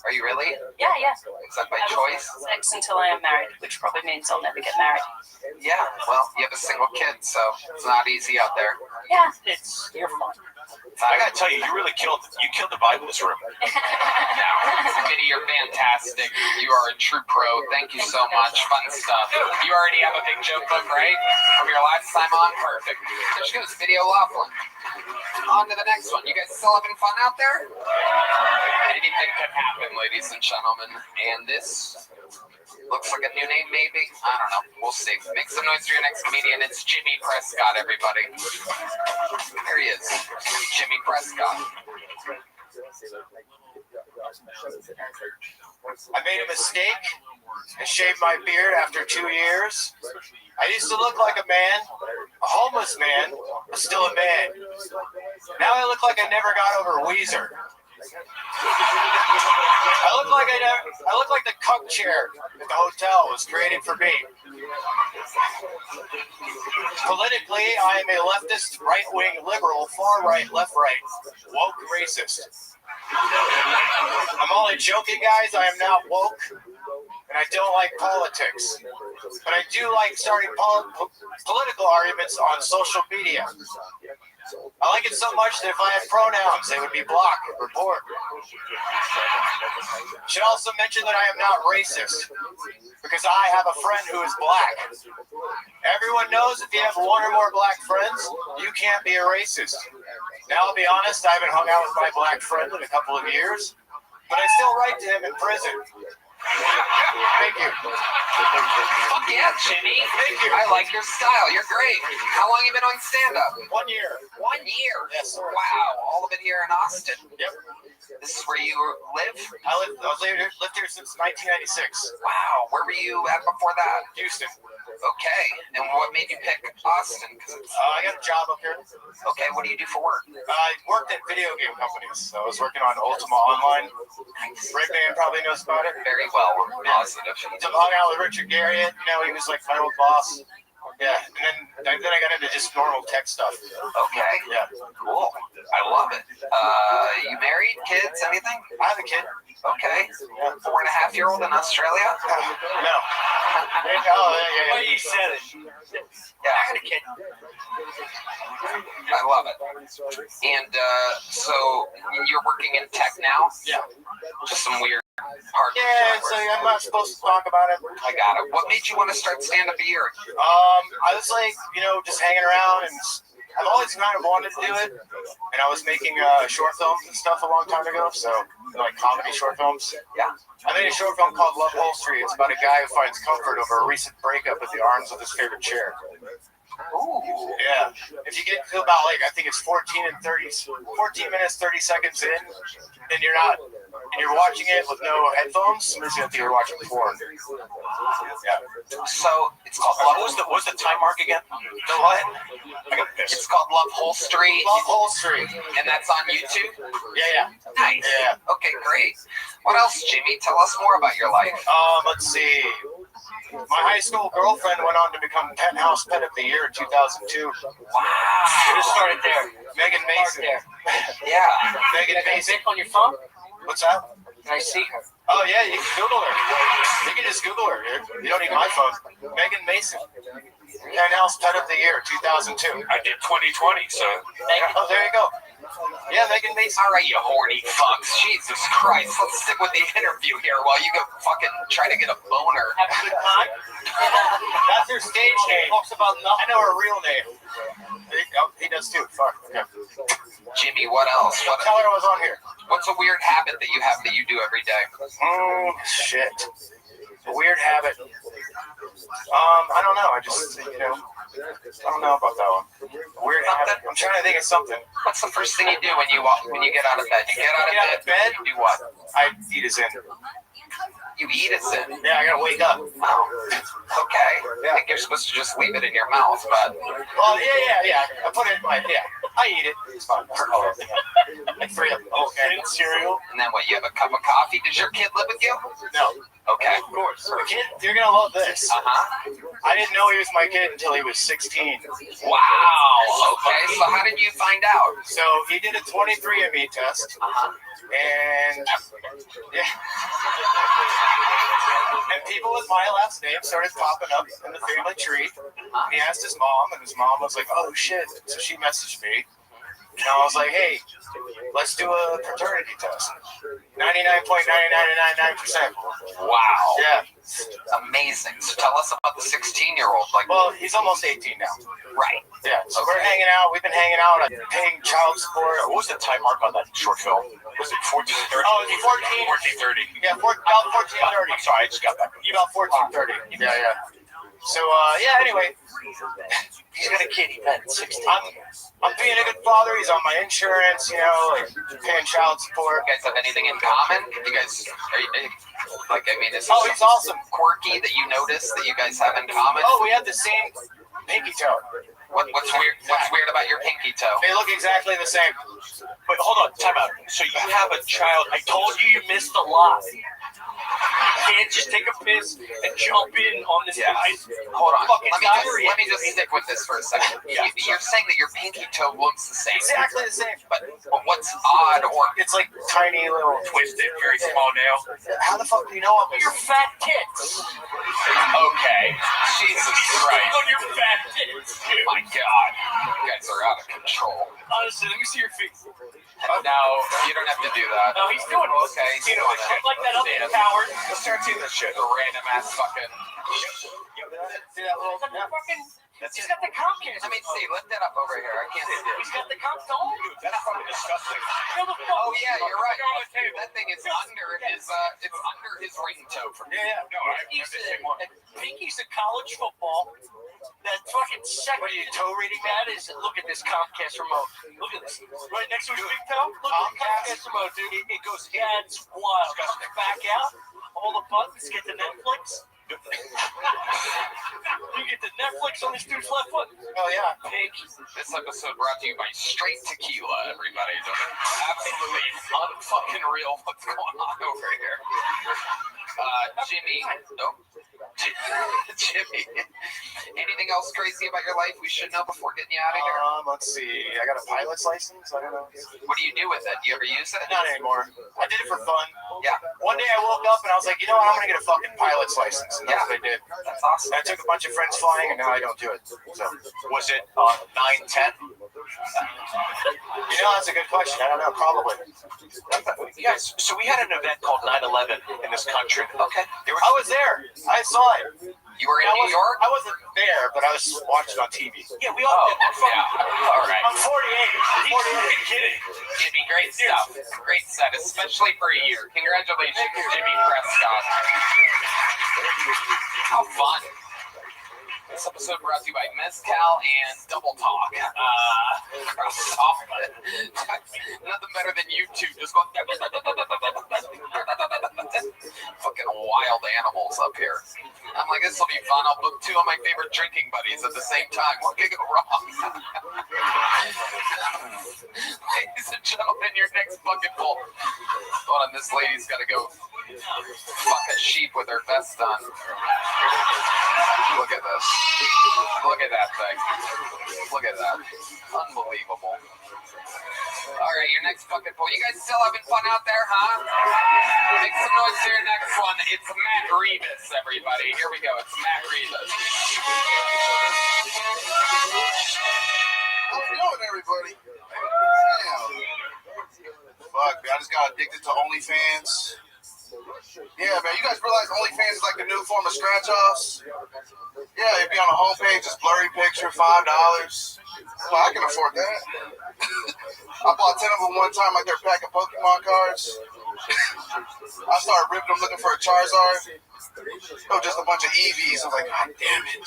Are you really? Yeah. Is that by choice? Sex until I am married, which probably means I'll never get married. Yeah, well, you have a single kid, so it's not easy out there. Yeah, you're fine. I gotta tell you, you killed the vibe in this room. Mitty, you're fantastic. You are a true pro. Thank you so much. Fun stuff. You already have a big joke book, right? From your last time on? Perfect. There she goes, Video Laughlin. On to the next one. You guys still having fun out there? Anything could happen, ladies and gentlemen. And this looks like a new name, maybe? I don't know. We'll see. Make some noise for your next comedian. It's Jimmy Prescott, everybody. There he is. Jimmy Prescott. I made a mistake. I shaved my beard after 2 years. I used to look like a man, a homeless man, but still a man. Now I look like I never got over Weezer. I look like the cuck chair at the hotel was created for me. Politically, I am a leftist, right-wing, liberal, far-right, left-right, woke racist. I'm only joking, guys. I am not woke, and I don't like politics. But I do like starting political arguments on social media. I like it so much that if I had pronouns, they would be block, report. Should also mention that I am not racist, because I have a friend who is black. Everyone knows if you have one or more black friends, you can't be a racist. Now, I'll be honest, I haven't hung out with my black friend in a couple of years, but I still write to him in prison. Thank you. Fuck yeah, Jimmy. Thank you. I like your style. You're great. How long have you been doing stand-up? 1 year. 1 year? Yes. Wow. All of it here in Austin? Yep. This is where you live? I lived here since 1996. Wow. Where were you at before that? Houston. Okay. And what made you pick Austin? I got a job up here. Okay. What do you do for work? I worked at video game companies. So I was working on Ultima Online. Red Band probably knows about it. Very well. We're positive. So I hung out with Richard Garriott. You know, he was like my old boss. Yeah, and then I got into just normal tech stuff. Okay. Yeah. Cool. I love it. You married? Kids? Anything? I have a kid. Okay. 4.5-year-old in Australia? No. Yeah. But you said it. Yeah, I had a kid. I love it. And so you're working in tech now? Yeah. Just some weird hard. Yeah, so I'm not supposed to talk about it. I got it. What made you want to start stand-up a year? I was like, just hanging around, and I've always kind of wanted to do it. And I was making short films and stuff a long time ago, so like comedy short films. Yeah. I made a short film called Love Holstery. It's about a guy who finds comfort over a recent breakup with the arms of his favorite chair. Ooh. Yeah. If you get to about I think it's 14 minutes, 30 seconds in, and you're not and you're watching it with no headphones, somebody's gonna think you're watching porn. Yeah. So it's called what was the time mark again? The what? I got pissed. It's called Love Whole Street. Love Whole Street. And that's on YouTube? Yeah. Nice. Yeah. Okay, great. What else, Jimmy? Tell us more about your life. Let's see. My high school girlfriend went on to become Penthouse Pet of the Year in 2002. Wow. Should have started there. Megan Mason. Yeah. Megan Mason. On your phone? What's that? Can I see her? Oh, yeah, you can Google her. You can just Google her, dude. You don't need my phone. Megan Mason. Penthouse Pet of the Year, 2002. I did 2020, so. Oh, there you go. Yeah, Megan Mason. All right, you horny fucks. Jesus Christ. Let's stick with the interview here while you go fucking try to get a boner. Have a good time. That's her stage name. Talks about nothing. I know her real name. He does too. Fuck. Okay. Jimmy, what else? Tell her I was on here. What's a weird habit that you have that you do every day? Shit. A weird habit. I don't know. I just, I don't know about that one. Weird habit. I'm trying to think of something. What's the first thing you do when you get out of bed? You get out of bed. You do what? I eat a Zen. You eat a Zen? Yeah, I gotta wake up. Oh. Okay. I think you're supposed to just leave it in your mouth, but. Well, yeah. I put it in my, I eat it. It's fine. Like 3 of them. Okay. Cereal. And then what? You have a cup of coffee? Does your kid live with you? No. Okay. Of course. The kid, you're gonna love this. I didn't know he was my kid until he was 16. Wow. Okay. So how did you find out? So he did a 23andMe test. And and people with my last name started popping up in the family tree. He asked his mom, and his mom was like, "Oh shit!" So she messaged me, and I was like, "Hey, let's do a paternity test." 99.9999%. Wow. Yeah. Amazing. So tell us about the 16-year-old. Well, he's almost 18 now. Right. Yeah. So we're hanging out. We've been hanging out, paying child support. What was the time mark on that short film? Was it 14:30? Oh, it's 14:30. Yeah, about 14:30. I'm sorry, I just got back. About 14:30. Yeah. So, anyway. He's got a kid. He met 16. I'm being a good father. He's on my insurance, like paying child support. You guys have anything in common? You guys, is he's awesome. Quirky that you notice that you guys have in common? Oh, we have the same pinky toe. What's weird? What's weird about your pinky toe? They look exactly the same. Wait, hold on, time out. So you have a child. I told you missed a lot. You can't just take a piss and jump in on this device. Hold on. Fucking Let me just stick with this for a second. Yeah. You're saying that your pinky toe looks the same. Exactly the same. But what's odd or it's like tiny little twisted, very small nail. How the fuck do you know all this? Your fat tits. Okay. Jesus Christ. On your fat tits. Oh my God. You guys are out of control. Honestly, let me see your feet. No, you don't have to do that. No, he's doing it. Okay, he's doing it. Like that other coward. Let's start seeing this shit. The random ass fucking. See that little. He's got the Comcast. Let me see. Lift that up over here. I can't see it. He's got the Comcast. Don't. That's fucking disgusting. Oh yeah, you're right. That thing is under his. It's under his ring toe. Yeah. No, I have the same one. Pinky's a college football. That fucking second. What are you toe reading? That is. Look at this Comcast remote. Look at this. Right next to his big toe. Look at the Comcast remote, dude. It goes. That's wild. Comes back out. All the buttons. Get the Netflix. You get the Netflix on this dude's left foot. Oh yeah. Pig. This episode brought to you by Straight Tequila, everybody. Absolutely unfucking real what's going on over here. Jimmy. Nope. Jimmy. Anything else crazy about your life we should know before getting you out of here? Let's see. I got a pilot's license. I don't know. What do you do with it? Do you ever use it? Not anymore. I did it for fun. Yeah. One day I woke up and I was like, you know what? I'm gonna get a fucking pilot's license. And that's what I did. That's awesome. I took a bunch of friends flying, and now I don't do it. So Was it 9/10? That's a good question. I don't know. Probably. Yes. So we had an event called 9/11 in this country. Okay. I was there. I saw it. You were in New York? I wasn't there, but I was watching on TV. Yeah, we all did. All right. I'm 48. You're kidding. Jimmy, great stuff. Great set, especially for a year. Congratulations, Jimmy Prescott. How fun. This episode brought to you by Mezcal and Double Talk. Nothing better than YouTube. Just go. two of my favorite drinking buddies at the same time. What could go wrong? Ladies and gentlemen, your next bucket full. Hold on, this lady's got to go fuck a sheep with her vest on. Look at this. Look at that thing. Look at that. Unbelievable. All right, your next bucket full. You guys still having fun out there, huh? Make some noise for your next one. It's Matt Rebus, everybody. Here we go. It's Matt Rebus. How's it going, everybody? Damn. Fuck, man. I just got addicted to OnlyFans. Yeah, man. You guys realize OnlyFans is like the new form of scratch-offs? Yeah, it'd be on the homepage, just blurry picture, $5. Well, I can afford that. I bought 10 of them one time, like they're a pack of Pokemon cards. I started ripping them looking for a Charizard. Oh, just a bunch of EVs. I was like, God damn it.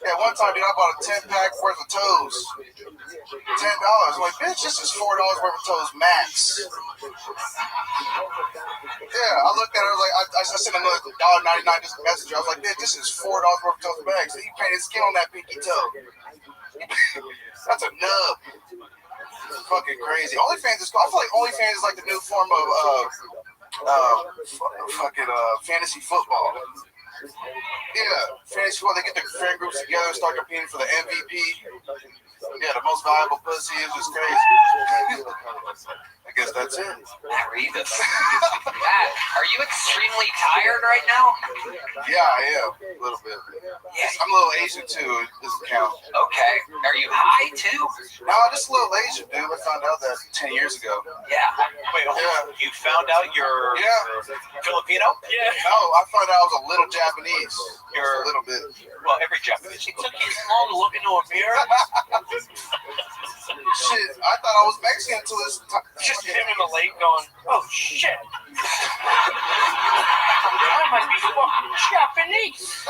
Yeah, one time, dude, I bought a 10-pack worth of toes. $10. I'm like, bitch, this is $4 worth of toes max. Yeah, I looked at it, I was like, I sent another $1.99 just a messenger. I was like, bitch, this is $4 worth of toes max. He painted skin on that pinky toe. That's a nub. Fucking crazy. OnlyFans is cool. I feel like OnlyFans is like the new form of fantasy football. Yeah, fantasy football. They get their friend groups together and start competing for the MVP. Yeah, the most valuable pussy is just crazy. I guess that's it. Matt Rebus. Matt, are you extremely tired right now? Yeah, I am. A little bit. Yeah, I'm a little Asian too. It doesn't count. Okay. Are you high too? No, just a little Asian, dude. I found out that 10 years ago. Yeah. Wait, you found out you're Filipino? Yeah. No, I found out I was a little Japanese. You're a little bit. Well, every Japanese. It took you this long to look into a mirror? Shit, I thought I was Mexican until this time. Just him in the lake going, oh shit. I might be fucking Japanese.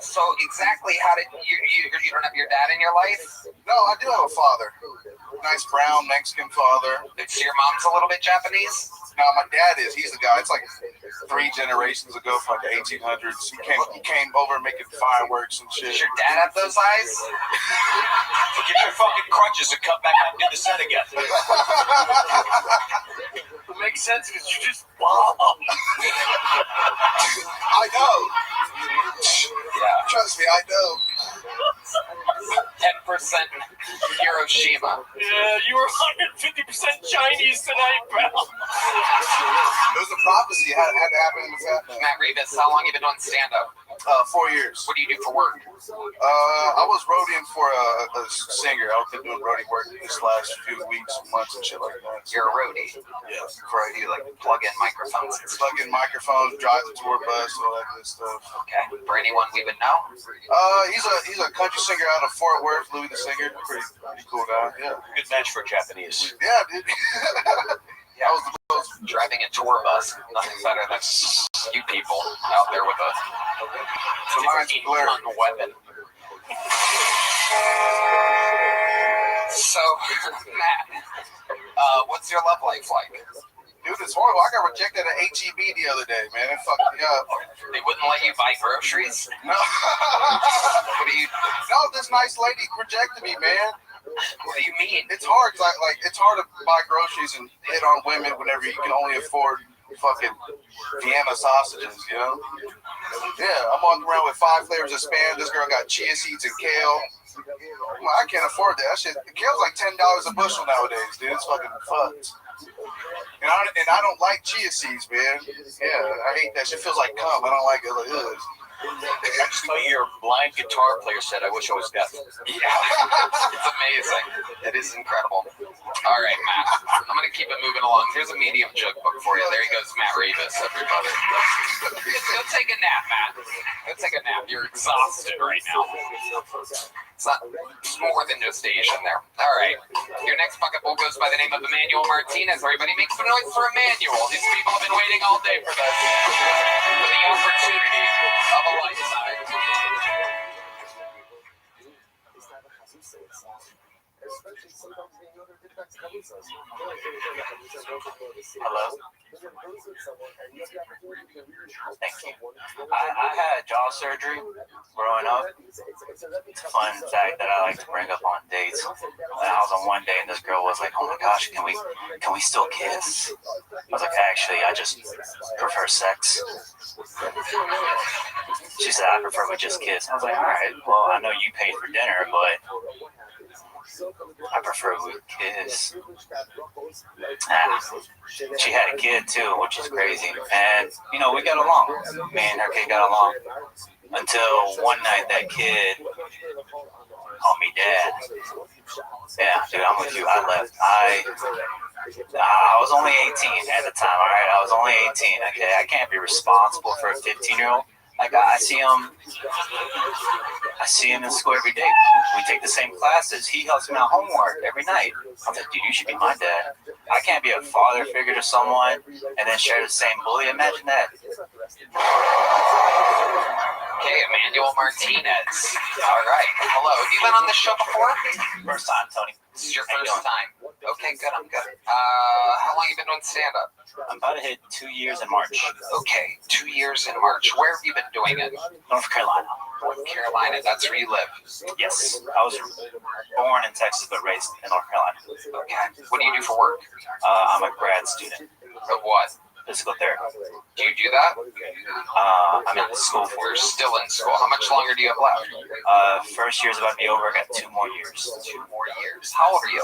So exactly how did you don't have your dad in your life? No, I do have a father. Nice brown Mexican father. So your mom's a little bit Japanese? No, my dad is. He's the guy. It's like 3 generations ago from like the 1800s. He came over making fireworks and shit. Does your dad have those eyes? Get your fucking crutches and come back and do the set again. It makes sense because you just bomb. I know. Yeah. Trust me, I know. 10% Hiroshima. Yeah, you were 150% Chinese tonight, pal. It was a prophecy. It had to happen in the family. Matt Rebus, how long have you been doing stand-up? 4 years. What do you do for work? I was roadieing for a singer. I've been doing roadie work these last few weeks, months, and shit like that. You're a roadie? Yes. Do you like plug in microphones? Plug in microphones, drive the tour bus, all that good stuff. Okay. For anyone we would know? He's a country singer out of Fort Worth, Louis the Singer. Pretty cool guy. Yeah. Good match for Japanese. Yeah, dude. Yeah, I was driving a tour bus. Nothing better than you people out there with a 15-ton weapon. So, Matt, what's your love life like? Dude, it's horrible. I got rejected at HEB the other day, man. It fucked me up. They wouldn't let you buy groceries? No. What do you? No, this nice lady rejected me, man. What do you mean? It's hard. Like it's hard to buy groceries and hit on women whenever you can only afford fucking Vienna sausages, you know? Yeah, I'm walking around with 5 flavors of Spam. This girl got chia seeds and kale. I can't afford that shit. The kale's like $10 a bushel nowadays, dude. It's fucking fucked. And I don't like chia seeds, man. Yeah, I hate that shit. Feels like cum. I don't like it. Like, ugh. I just thought your blind guitar player said, I wish I was deaf. Yeah, it's amazing. It is incredible. All right, Matt. I'm going to keep it moving along. Here's a medium joke book for you. There he goes, Matt Rebus, everybody. Go take a nap, Matt. Go take a nap. You're exhausted right now. It's not more than just Asian there. All right. Your next bucket bowl goes by the name of Emmanuel Martinez. Everybody make some noise for Emmanuel. These people have been waiting all day for this. For the opportunity of a lifetime. Hello? Thank you. I had jaw surgery growing up. It's a fun fact that I like to bring up on dates. I was on one date and this girl was like, "Oh my gosh, can we still kiss?" I was like, "Actually, I just prefer sex." She said, "I prefer we just kiss." I was like, "All right, well, I know you paid for dinner, but I prefer we kiss." She had a kid too, which is crazy. And, we got along. Me and her kid got along. Until one night that kid called me dad. Yeah, dude, I'm with you. I left. I was only 18 at the time, all right? I was only 18, okay? I can't be responsible for a 15-year-old. Like, I see him in school every day. We take the same classes. He helps me out homework every night. I was like, dude, you should be my dad. I can't be a father figure to someone and then share the same bully. Imagine that. Okay, Emmanuel Martinez. All right. Hello. Have you been on this show before? First time, Tony. This is your first time. Okay, good. I'm good. How long have you been doing stand-up? I'm about to hit 2 years in March. Okay, 2 years in March. Where have you been doing it? North Carolina. North Carolina. That's where you live? Yes. I was born in Texas, but raised in North Carolina. Okay. What do you do for work? I'm a grad student. Of what? Physical therapy. Do you do that? I'm in school for You're still in school. How much longer do you have left? First year's about to be over. I got 2 more years. 2 more years. How old are you?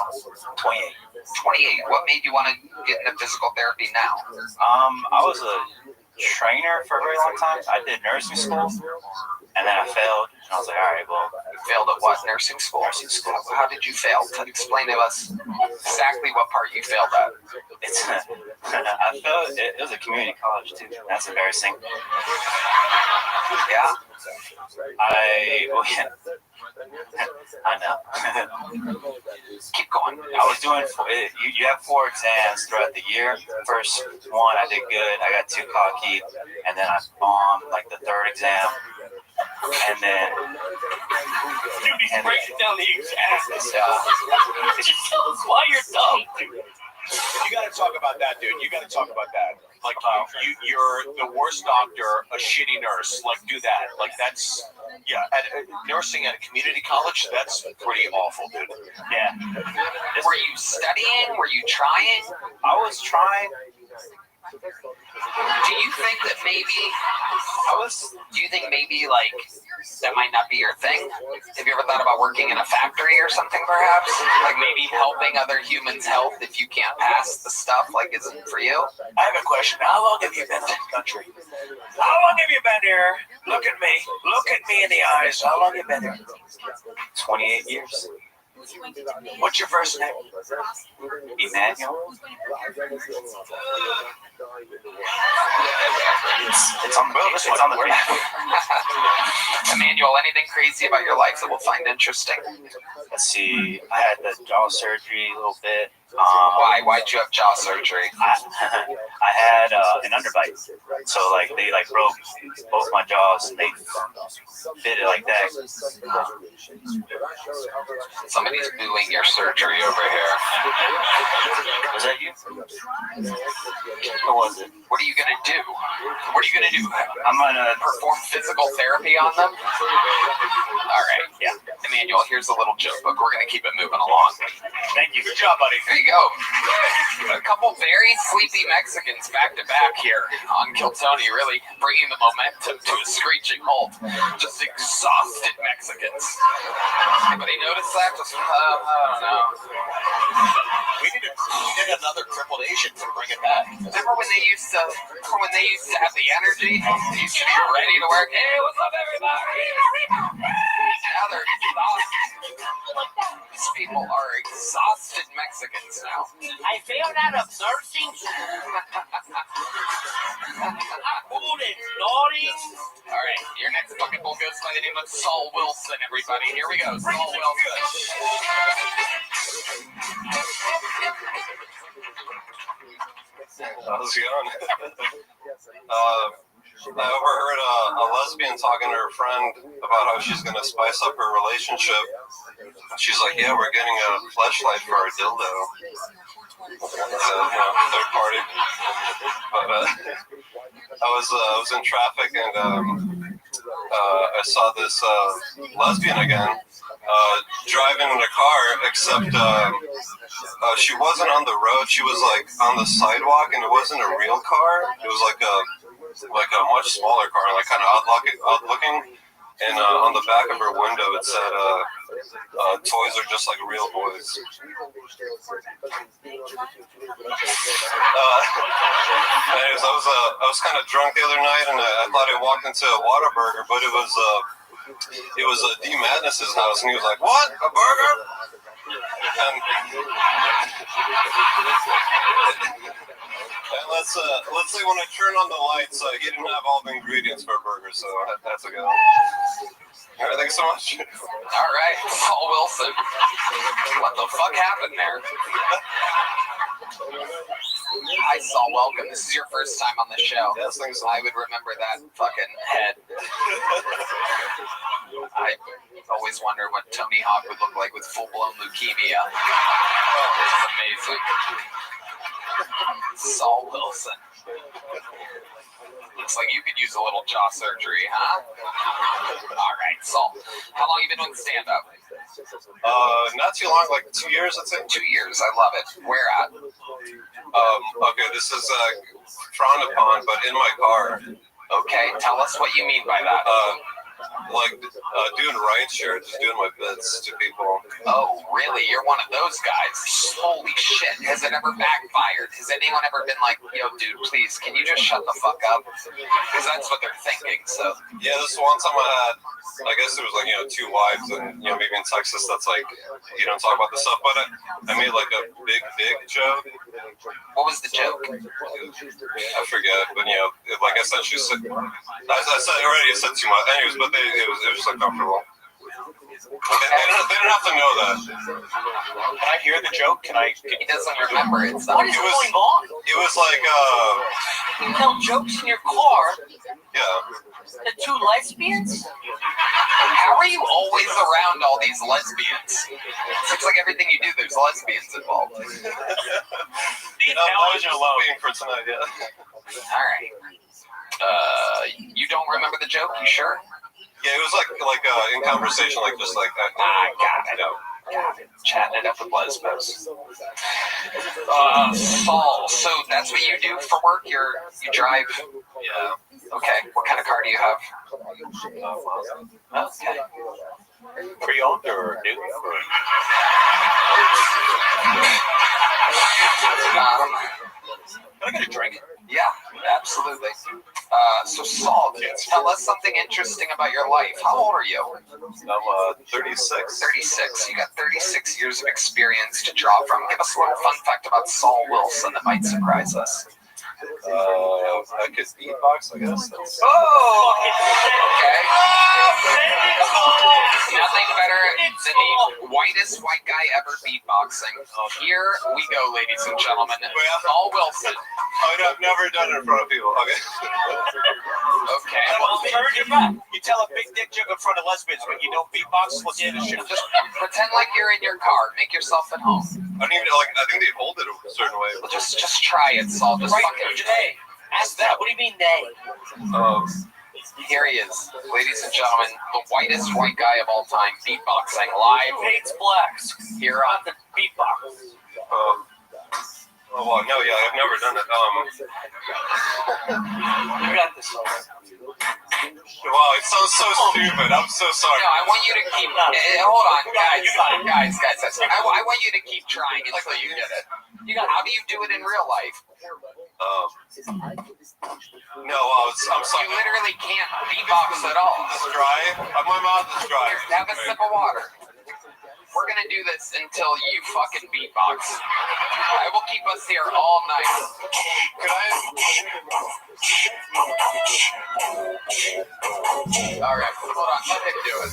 28. 28. What made you want to get into physical therapy now? I was a trainer for a very long time. I did nursing school, and then I failed. And I was like, all right, well. You failed at what? Nursing school? Nursing school. How did you fail? Explain to us exactly what part you failed at. I failed. It was a community college, too. That's embarrassing. Yeah? I know. Keep going. I was doing, you have 4 exams throughout the year. First one, I did good. I got too cocky. And then I bombed like the 3rd exam. And then. Dude, he's breaking down the exams. Just tell us why you're dumb. You got to talk about that, dude. You got to talk about that. Like, you're the worst doctor, a shitty nurse. Like, do that. Like, that's, yeah. Nursing at a community college, that's pretty awful, dude. Yeah. Were you studying? Were you trying? I was trying. Do you think that maybe, like, that might not be your thing? Have you ever thought about working in a factory or something, perhaps? Like maybe helping other humans' health if you can't pass the stuff, like, isn't for you? I have a question. How long have you been in this country? How long have you been here? Look at me. Look at me in the eyes. How long have you been here? 28 years. What's your first name? Emmanuel. It's on the Emmanuel, anything crazy about your life that we'll find interesting? Let's see. I had the jaw surgery a little bit. Why'd you have jaw surgery? I had an underbite. So like they broke both my jaws and they fit it like that. Somebody's booing your surgery over here. Was that you? Or was it? What are you gonna do? What are you gonna do? I'm gonna perform physical therapy on them? All right, yeah. Emmanuel, here's a little joke book. We're gonna keep it moving along. Thank you. Good job, buddy. There you go. A couple very sleepy Mexicans back to back here on Kiltony, really bringing the momentum to a screeching halt. Just exhausted Mexicans. Anybody notice that? Just, I don't know. We need another Crippled Asian to bring it back. Remember when they used to have the energy? They used to be ready to work. Hey, what's up, everybody? Now they're exhausted. These people are exhausted Mexicans now. I failed out of nursing. All right, your next fucking bull goes by the name of Saul Wilson, everybody. Here we go, Saul Wilson. How's it going? I overheard a lesbian talking to her friend about how she's going to spice up her relationship she's like, yeah, we're getting a flashlight for our dildo. So, third party. But I was in traffic and I saw this lesbian again driving in a car, except she wasn't on the road. She was like on the sidewalk, and it wasn't a real car. It was like a much smaller car, like kind of odd looking. And on the back of her window, it said, "Toys are just like real boys." Anyways, I was kind of drunk the other night, and I thought I walked into a Whataburger, but it was D Madness's house, and he was like, "What? A burger?" And let's say when I turn on the lights, he didn't have all the ingredients for a burger, so that's a go. All right, thanks so much. All right, Paul Wilson. What the fuck happened there? Hi, Saul. Welcome. This is your first time on the show. Yes, thanks. I would remember that fucking head. I always wonder what Tony Hawk would look like with full-blown leukemia. It's amazing. Saul Wilson. Looks like you could use a little jaw surgery, huh? All right, Saul. How long have you been doing stand-up? Not too long, like 2 years, I'd say. 2 years. I love it. Where at? Okay, this is frowned upon, but in my car. Okay, tell us what you mean by that. Doing rideshare, just doing my bits to people. Oh, really? You're one of those guys? Holy shit. Has it ever backfired? Has anyone ever been like, yo, dude, please, can you just shut the fuck up? Because that's what they're thinking, so. Yeah, this one time I guess there was like, 2 wives, and, maybe in Texas that's like, you don't talk about this stuff, but I made like a big joke. What was the joke? I forget, but, like I said, I said already, I said too much. Anyways, but it was just uncomfortable. They didn't have to know that. Can I hear the joke? He doesn't remember it. What is going on? It was like, You tell jokes in your car? Yeah. The 2 lesbians? How are you always around all these lesbians? Seems like everything you do, there's lesbians involved. Leave television alone. For tonight, yeah. All right. You don't remember the joke? You sure? Yeah, it was like in conversation, like just like that. I got it. Chatting it up with lesbos. Saul, so that's what you do for work? You drive? Yeah. Okay. What kind of car do you have? Okay. Pre-owned or new? Can I get a drink? Yeah, absolutely. So Saul, tell us something interesting about your life. How old are you? I'm 36. 36. You got 36 years of experience to draw from. Give us a little fun fact about Saul Wilson that might surprise us. I could beatbox, I guess. Oh! Okay. Nothing better than the whitest white guy ever beatboxing. Here we go, ladies and gentlemen. Saul Wilson. I've never done it in front of people. Okay. Okay. Well, turn your back. You tell a big dick joke in front of lesbians, but you don't beatbox. What's the end of the show? Just pretend like you're in your car. Make yourself at home. I think they hold it a certain way. Well, just try it, Saul. Just fucking. Hey, ask that. What do you mean they? Here he is, ladies and gentlemen, the whitest white guy of all time, beatboxing live. Who hates blacks? Here on the beatbox. Oh, well, no, yeah, I've never done it. You got this. Wow, it sounds so stupid. I'm so sorry. No, I want you to keep. Hold on, guys. I want you to keep trying until you get it. How do you do it in real life? No, I'm sorry. You literally can't beatbox at all. It's dry. My mouth is dry. Have a sip of water. We're gonna do this until you fucking beatbox. I will keep us here all night. Could I? All right, hold on. Let him do it.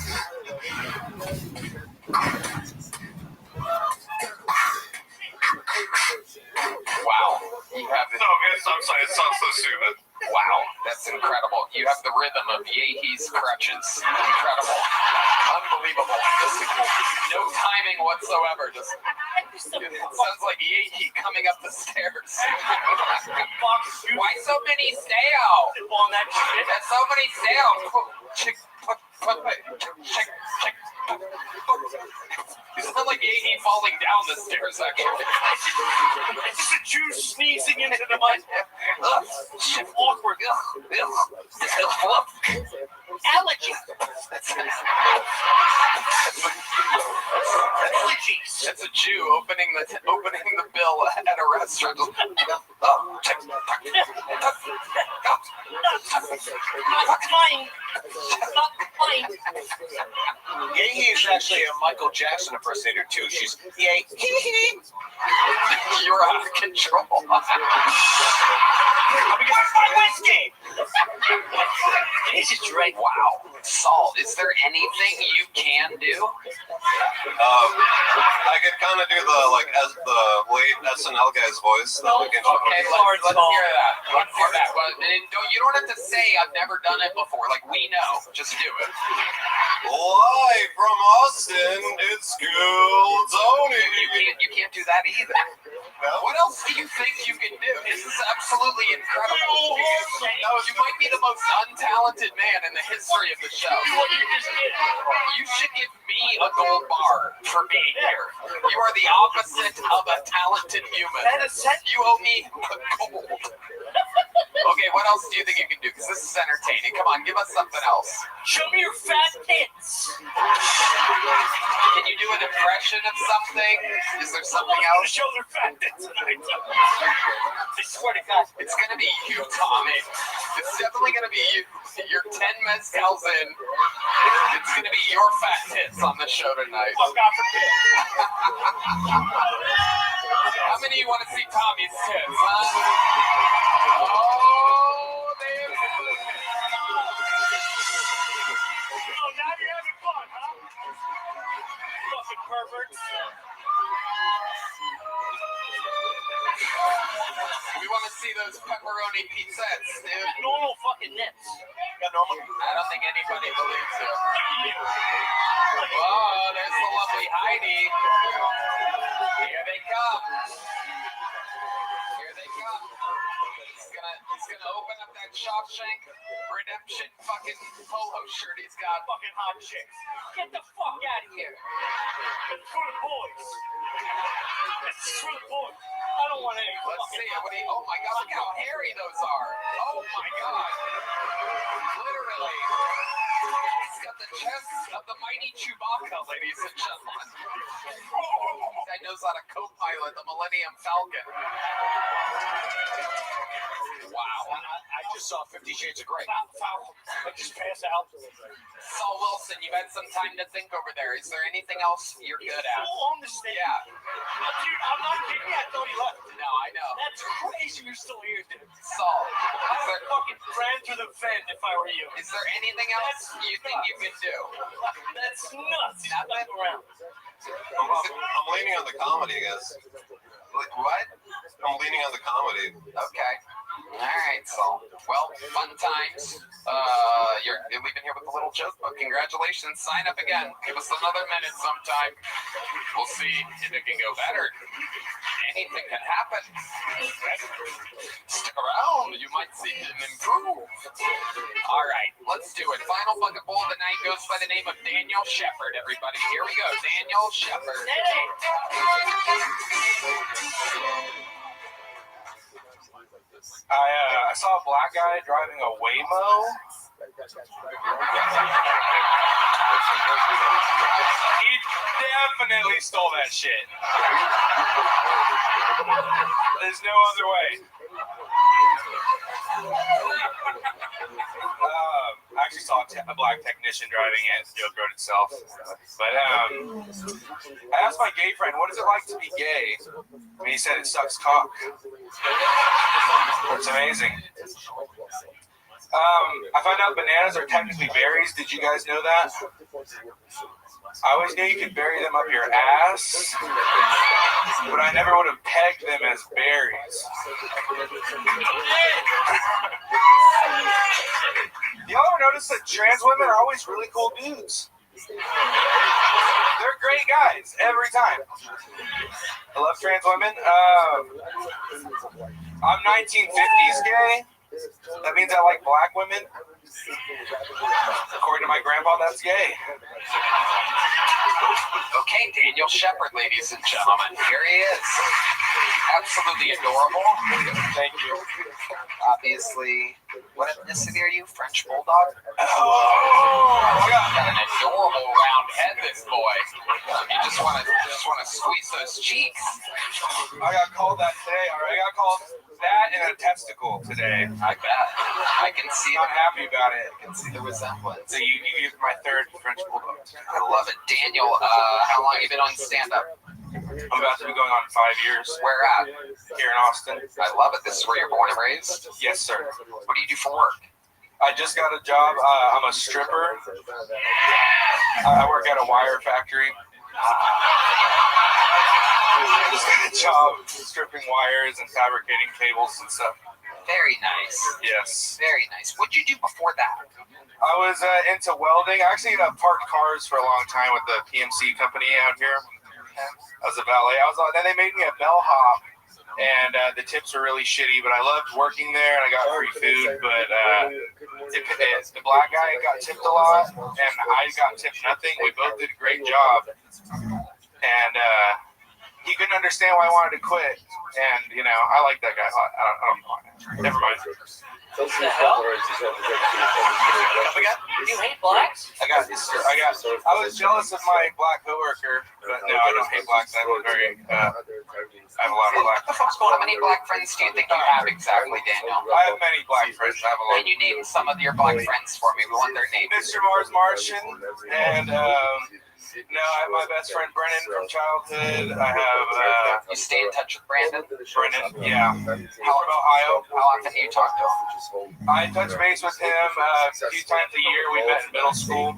Wow. You have the. I'm sorry. It sounds so stupid. Wow, that's incredible. You have the rhythm of Yehi's crutches. Incredible. Unbelievable. No time whatsoever. Just it sounds like Yankee coming up the stairs. Why so many stairs? On that shit. There's so many stairs. You sound like Yankee falling down the stairs, actually. It's just a Jew sneezing into the mic. Shit, awkward. Allergy. Allergies. That's a Jew opening the bill at a restaurant. Yankee is actually a Michael Jackson impersonator too. She's yay. You're out of control. I'm gonna get my whiskey. Jesus, right? Wow. Saul, is there anything you can do? I could kind of do the late SNL guy's voice. Okay, let's hear that. Let's hear that. But you don't have to say I've never done it before. Like, we know. Just do it. Live from Austin, it's Cool Tony. You can't do that either. What else do you think you can do? This is absolutely incredible. You might be the most untalented man in the history of the show. You should give me a gold bar for being here. You are the opposite of a talented human. You owe me a gold. Okay, what else do you think you can do? Because this is entertaining. Come on, give us something else. Show me your fat tits. Can you do an impression of something? Is there something else? Show their fat tits tonight. I swear to God. It's going to be you, Tommy. It's definitely going to be you. You're 10 mezcals in. It's going to be your fat tits on the show tonight. Fuck off for kids. How many of you want to see Tommy's tits, huh? Oh, there it is. Oh, now you're having fun, huh? Fucking perverts. We want to see those pepperoni pizzettes, dude. Normal fucking nips. I don't think anybody believes it. Whoa, there's the lovely Heidi. Here they come. Here they come. He's gonna open up that Shawshank Redemption fucking polo shirt he's got. Fucking hot chicks. Get the fuck out of here. It's for the boys. It's for the boys. I don't want any. Let's see it. Oh my God, look how hairy those are. Oh my God. Literally. He's got the chest of the mighty Chewbacca, ladies and gentlemen. That knows how to co-pilot the Millennium Falcon. Wow. I just saw 50 Shades of Grey. I just passed out. Saul Wilson, you've had some time to think over there. Is there anything else you're good at? On the stage. Yeah. Dude, I'm not kidding you. I thought he left. No, I know. That's crazy. You're still here, dude. Saul, I would fucking ran through the vent if I were you. Is there anything else you think you can do? That's nuts. Nothing around. I'm leaning on the comedy, I guess. What? I'm leaning on the comedy. Okay. All right, so, well, fun times. You're leaving here with a little joke, but congratulations. Sign up again. Give us another minute sometime. We'll see if it can go better. Anything can happen. Stick around. You might see him improve. All right, let's do it. Final bucket bowl of the night goes by the name of Daniel Shepard, everybody. Here we go. Daniel Shepard. I saw a black guy driving a Waymo. He definitely stole that shit. There's no other way. I actually saw a black technician driving it. The joke wrote itself. But I asked my gay friend, what is it like to be gay? And he said it sucks cock. It's amazing. I found out bananas are technically berries. Did you guys know that? I always knew you could bury them up your ass, but I never would have pegged them as berries. Y'all ever notice that trans women are always really cool dudes? They're great guys every time. I love trans women. I'm 1950s gay. That means I like black women. According to my grandpa, that's gay. Okay, Daniel Shepard, ladies and gentlemen. Here he is. Absolutely adorable. Thank you. Obviously, what ethnicity are you? French Bulldog? Oh, got an adorable round head, this boy. You just want to squeeze those cheeks. I got called that today. Or I got called that and a testicle today. I bet. I can see. I'm happy about it. I can see the resemblance. So you used my third French Bulldog. I love it. Daniel, how long have you been on stand-up? I'm about to be going on 5 years. Where at? Here in Austin. I love it. This is where you're born and raised? Yes, sir. What do you do for work? I just got a job. I'm a stripper. I work at a wire factory. I just got a job stripping wires and fabricating cables and stuff. Very nice. Yes. Very nice. What did you do before that? I was into welding. I actually parked cars for a long time with the PMC company out here. I was a valet. Then they made me a bellhop, and the tips were really shitty, but I loved working there, and I got free food, but the black guy got tipped a lot, and I got tipped nothing. We both did a great job, and he couldn't understand why I wanted to quit, and, you know, I like that guy a lot. I don't know. Never mind. What the hell? You hate blacks? I was jealous of my black coworker, but no, I don't hate blacks. I have a lot of black friends. How many black friends do you think you have exactly, Daniel? I have many black friends. I have a lot. Can you name some of your black friends for me? We want their names. Mr. Mars Martian, and no, I have my best friend Brennan from childhood. I have. You stay in touch with Brandon? Brennan, yeah. From Ohio. How often do you talk to him? I touch base with him a few times a year. We met in middle school.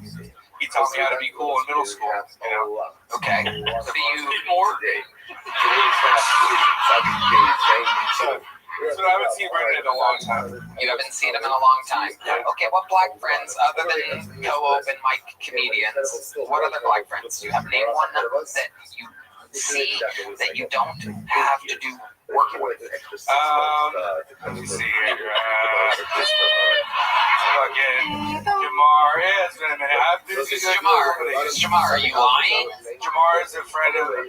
He taught me how to be cool in middle school. You know. Okay. So do you more? So I haven't seen Brendan in a long time. You haven't seen him in a long time. Okay, what black friends, other than co-open mic comedians, what other black friends do you have? Name one that you see that you don't have to do work with. Let me see here. Fucking Jamar. Yeah, it's been a minute. Who's Jamar? Are you lying? Jamar is a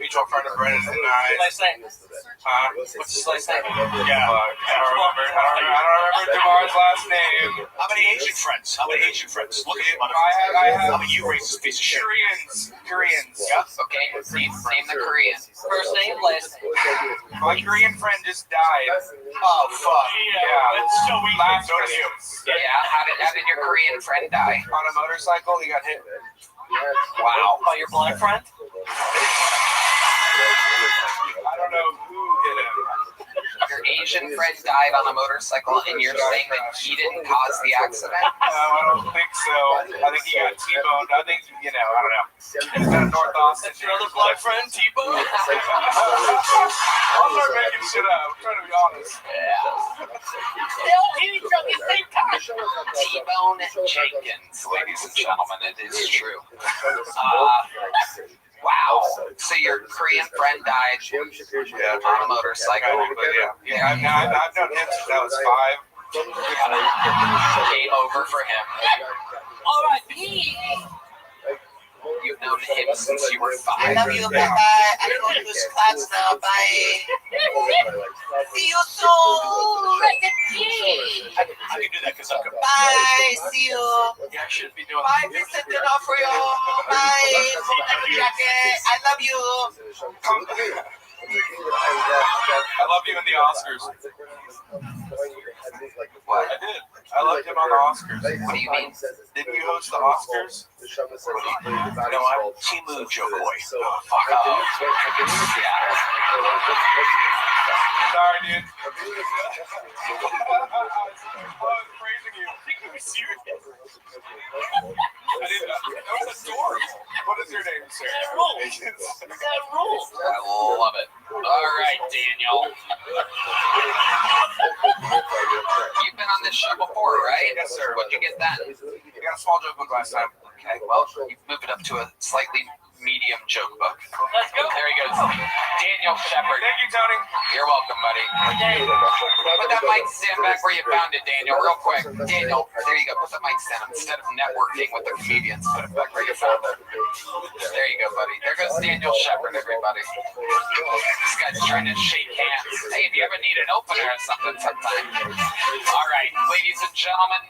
mutual friend of Brendan and I. Last name? What's his last name? Yeah. I don't remember Jamar's last name. How many Asian friends? Look at you, I have. How about you, racist piece of shit? Koreans. Yep. Okay. Name the Korean. First name, last name. My Korean friend just died. Oh fuck. Yeah. It's so easy. Last So do you. Yeah. How did your Korean friend die? On a motorcycle, he got hit. Wow. By your black friend? I don't know who hit him. Your Asian friend died on a motorcycle, and you're saying that he didn't cause the accident? No, I don't think so. I think he got T-boned. I think, I don't know. It's got North Austin. That's your other black friend, T-Bone? I'm not making shit up. I'm trying to be honest. Yeah. They all hit each other at the same time. T-Bone Jenkins, ladies and gentlemen, it is true. Wow. So your Korean friend died on a motorcycle. Yeah, I've known him since I was 5. Game over for him. R.I.P. You've known him since you were 5. I love you. Bye bye. I go to this class now. Bye. See you soon. I can do that because I'm Bye. See you. Yeah, I should be doing Bye, Mr. D'Onofrio. Bye. Jacket. I love you. I love you in the Oscars. What? I did. I loved him on the Oscars. What do you mean? Didn't you host the Oscars? No, I'm Timu Joe Boy. Fuck off. Sorry, dude. I was praising you. I think you were serious. I didn't. That was adorable. What is your name, sir? That rules. I love it. All right, Daniel. You've been on this show before, right? Yes, sir. What'd you get then? You got a small joke book last time. Okay, well, you've moved it up to a slightly medium medium joke book. Let's go. There he goes. Daniel Shepard. Thank you, Tony. You're welcome, buddy. Put that mic stand back where you found it, Daniel, real quick. Daniel, there you go. Put the mic stand instead of networking with the comedians. Put it back where you found it. There you go, buddy. There goes Daniel Shepard, everybody. This guy's trying to shake hands. Hey, if you ever need an opener or something sometime. All right, ladies and gentlemen,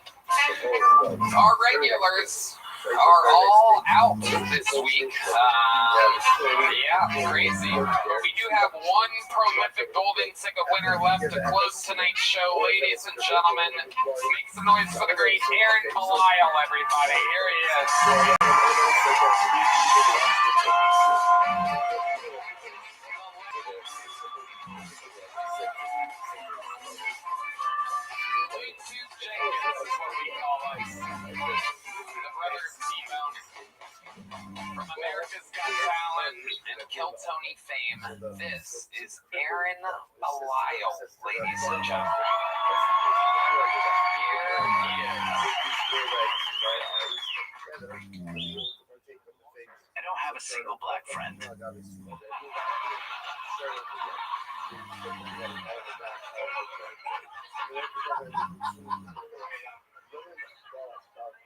our regulars are all out this week. Yeah, crazy. We do have one prolific golden ticket winner left to close tonight's show. Ladies and gentlemen, make some noise for the great Aaron Belial, everybody. Here he is. From America's Got Talent and Kill Tony fame, this is Aaron Belial, ladies and gentlemen. Here he is. I don't have a single black friend.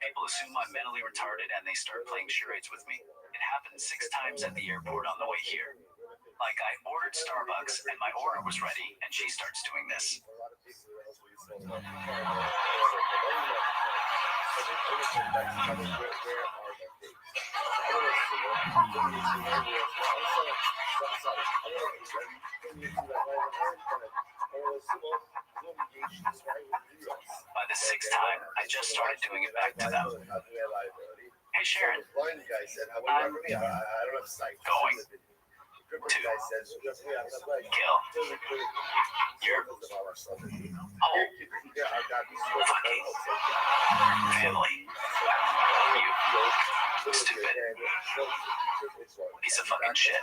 People assume I'm mentally retarded and they start playing charades with me. It happened 6 times at the airport on the way here. Like, I ordered Starbucks and my order was ready and she starts doing this. By the 6th time, I just started doing it back to them. Hey Sharon, I'm going to Gil. You're whole fucking family. You stupid piece of fucking shit.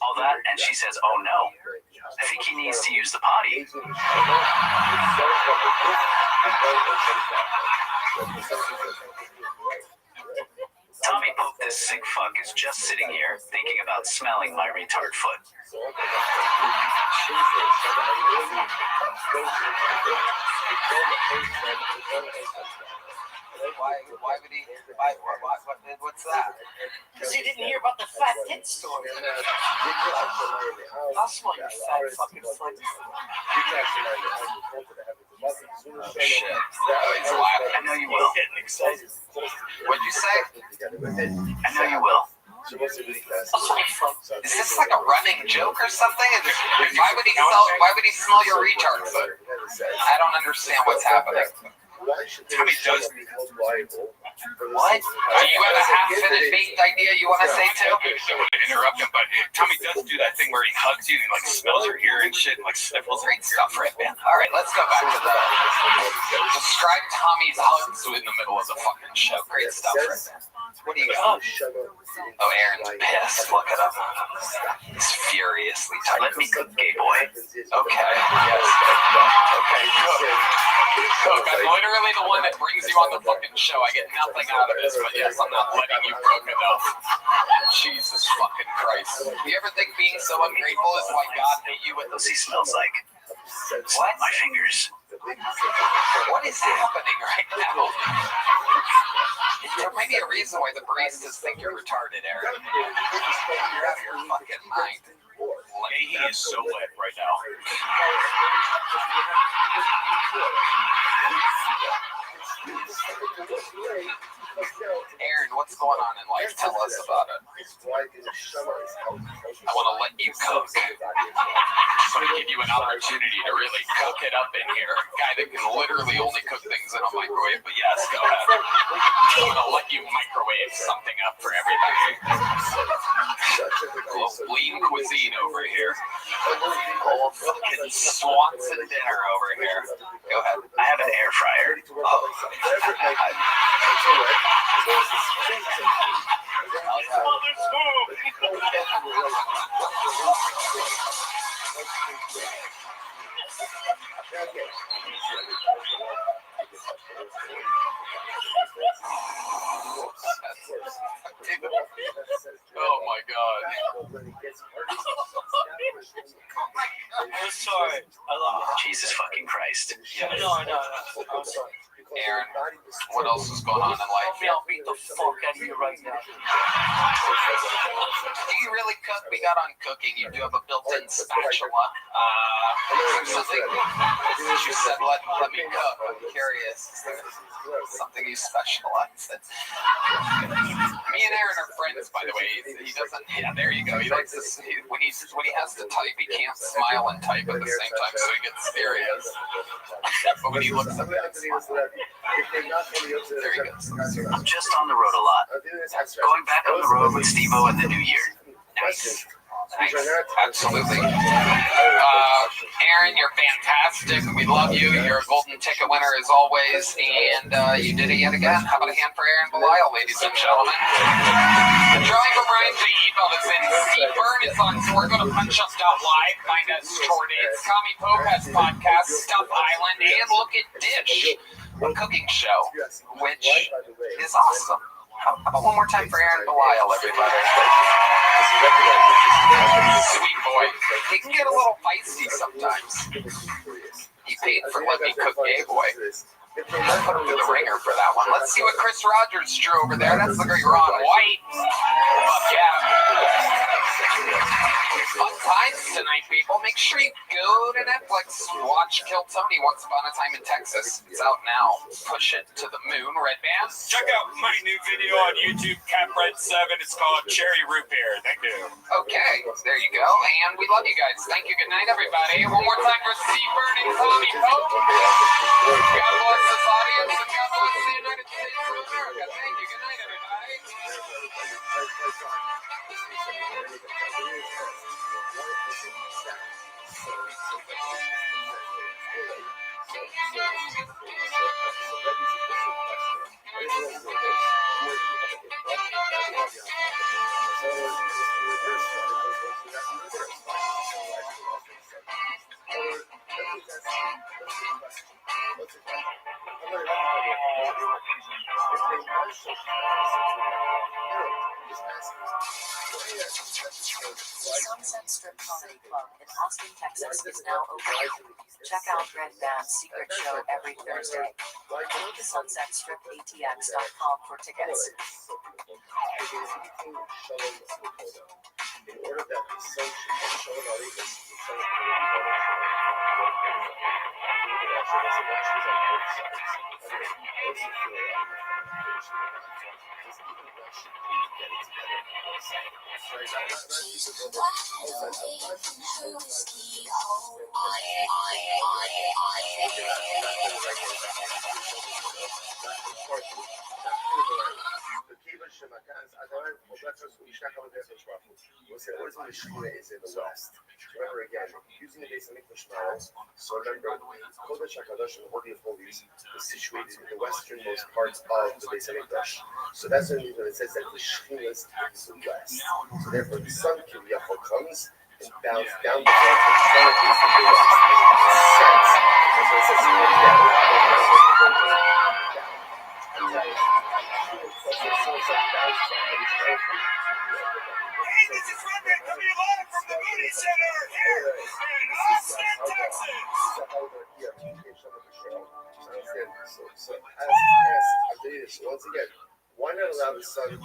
All that, and she says, oh no, I think he needs to use the potty. Tommy Pope, this sick fuck, is just sitting here thinking about smelling my retard foot. Why would he? What's that? Because you didn't hear about the fat tit story. I'll smell your fat fucking foot. Oh shit. He's laughing. I know you will. Getting excited. What'd you say? I know you will. Is this like a running joke or something? Why would he smell your retard foot? I don't understand what's happening. Tommy does. What? Do you have a half-finished baked idea you want to say too? I don't want to interrupt him, but Tommy does do that thing where he hugs you and like smells your ear and shit and like sniffles. Great stuff, right, man? All right, let's go back to the describe Tommy's hugs in the middle of the fucking show. Great stuff, right, man? What do you got? Oh, Aaron's pissed. Look at him. He's furiously tight. Let me cook, gay boy. Okay. Yes. Okay, good. Cook. I'm literally the one that brings you on the fucking show. I get nothing out of this, but yes, I'm not letting you cook enough. Jesus fucking Christ. Do you ever think being so ungrateful is why God made you what he smells like? What? My fingers. What is happening right now? There might be a reason why the baristas think you're retarded, Aaron. You're out of your fucking mind. He is so wet right now. Aaron, what's going on in life? Tell us about it. I want to let you cook. I want to give you an opportunity to really cook it up in here. A guy that can literally only cook things in a microwave, but yes, go ahead. I want to let you microwave something up for everybody. Lean cuisine over here. Oh, fucking Swanson dinner over here. Go ahead. I have an air fryer. I'm sorry. Jesus fucking Christ. No. I'm sorry. Aaron, what else is going on in life? I'll beat the fuck out of you right now. Do you really cook? We got on cooking. You do have a built-in spatula. Something you said, let me cook. I'm curious. Is there something you specialize in? Me and Aaron are friends, by the way. He doesn't. Yeah, there you go. He likes to. When he has to type, he can't smile and type at the same time, so he gets serious. But when he looks up, he smiles. There he goes. I'm just on the road a lot. Going back on the road with Steve-O in the new year. Nice. Absolutely. Aaron, you're fantastic. We love you. You're a golden ticket winner as always. And you did it yet again. How about a hand for Aaron Belial, ladies and gentlemen? The drawing from Ryan J. Ebel is in Seaburn. It's on SourcePunchUs.live. Find us Tordates, Kami Popez podcast, Stuff Island, and Look at Dish, a cooking show, which is awesome. How about one more time for Aaron Belial, everybody? Sweet boy. He can get a little feisty sometimes. He paid for Let Me Cook Gay Boy. Put him to the ringer for that one. Let's see what Chris Rogers drew over there. That's the great Ron White. Fuck yeah. Fun times tonight, people. Make sure you go to Netflix. Watch Kill Tony, Once Upon a Time in Texas. It's out now. Push it to the moon, Red Band. Check out my new video on YouTube, CapRed7. It's called Cherry Root Beer. Thank you. Okay, there you go. And we love you guys. Thank you. Good night, everybody. One more time for Seaburn and Tommy Pope. God bless this audience and God bless the United States of America. Thank you. Good night, everybody. The Sunset Strip Comedy Club in Austin, Texas is now open. Check out Red Band's secret show every Thursday. Go to sunsetstripatx.com for tickets. In order that the sun is in the west. Remember again, using the base of English models, so remember, Kodesh HaKadosh and the Holy of Holies is situated in the westernmost parts of the base of English. So that's when it says that the Shekhinah is in the west. So therefore, the sun Kiviyachol comes and bounds down the front and the sun is in the west. Sense. That's what it says down. Hey, this is Redman coming live from the Moody Center here in Austin, Texas. So I'll tell you this once again. Why not allow the sun to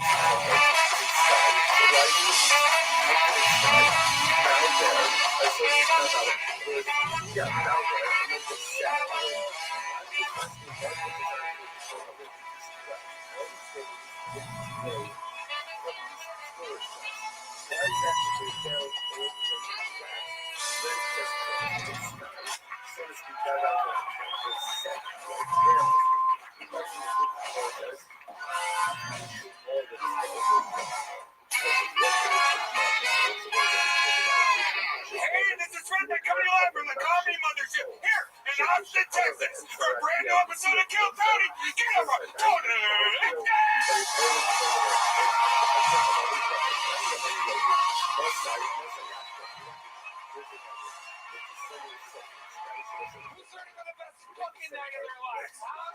Hey, this is Redman coming live from the Comedy Mothership here in Austin, Texas for a brand new episode of Kill Tony. Get over, Tony! Who's ready for the best fucking night of their lives, huh?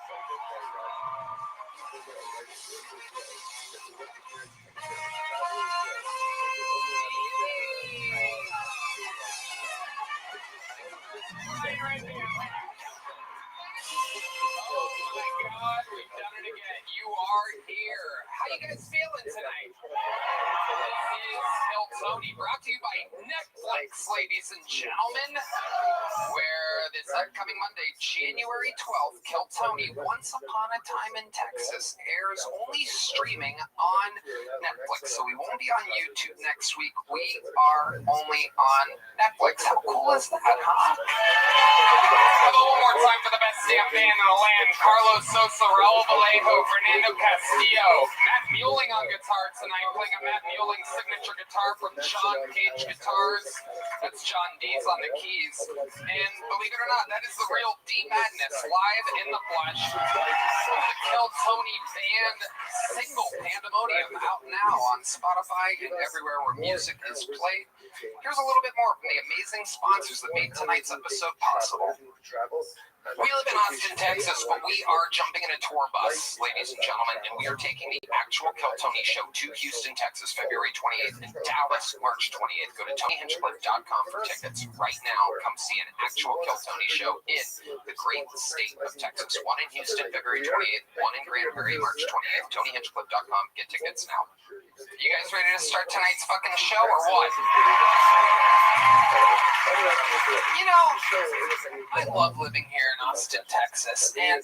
God, we've done it again. You are here. How you guys feeling tonight? This is Kill Tony, brought to you by Netflix, ladies and gentlemen, where this upcoming Monday, January 12th, Kill Tony, Once Upon a Time in Texas, airs only streaming on Netflix. So we won't be on YouTube next week. We are only on Netflix. How cool is that, huh? How about one more time for the best damn band in the land? Carlos Sosa, Raul Vallejo, Fernando Castillo, Matt Mueling on guitar tonight, playing a Matt Mueling signature guitar from John Cage Guitars. That's John D's on the keys. And believe it or not, that is the real D Madness, live in the flesh. The Kill Tony Band single Pandemonium out now on Spotify and everywhere where music is played. Here's a little bit more from the amazing sponsors that made tonight's episode possible. We live in Austin, Texas, but we are jumping in a tour bus, ladies and gentlemen, and we are taking the actual Kill Tony show to Houston, Texas, February 28th, and Dallas, March 28th. Go to TonyHinchcliffe.com for tickets right now. Come see an actual Kill Tony show in the great state of Texas. One in Houston, February 28th, one in Granbury, March 28th. TonyHinchcliffe.com. Get tickets now. You guys ready to start tonight's fucking show or what? You know, I love living here in Austin, Texas, and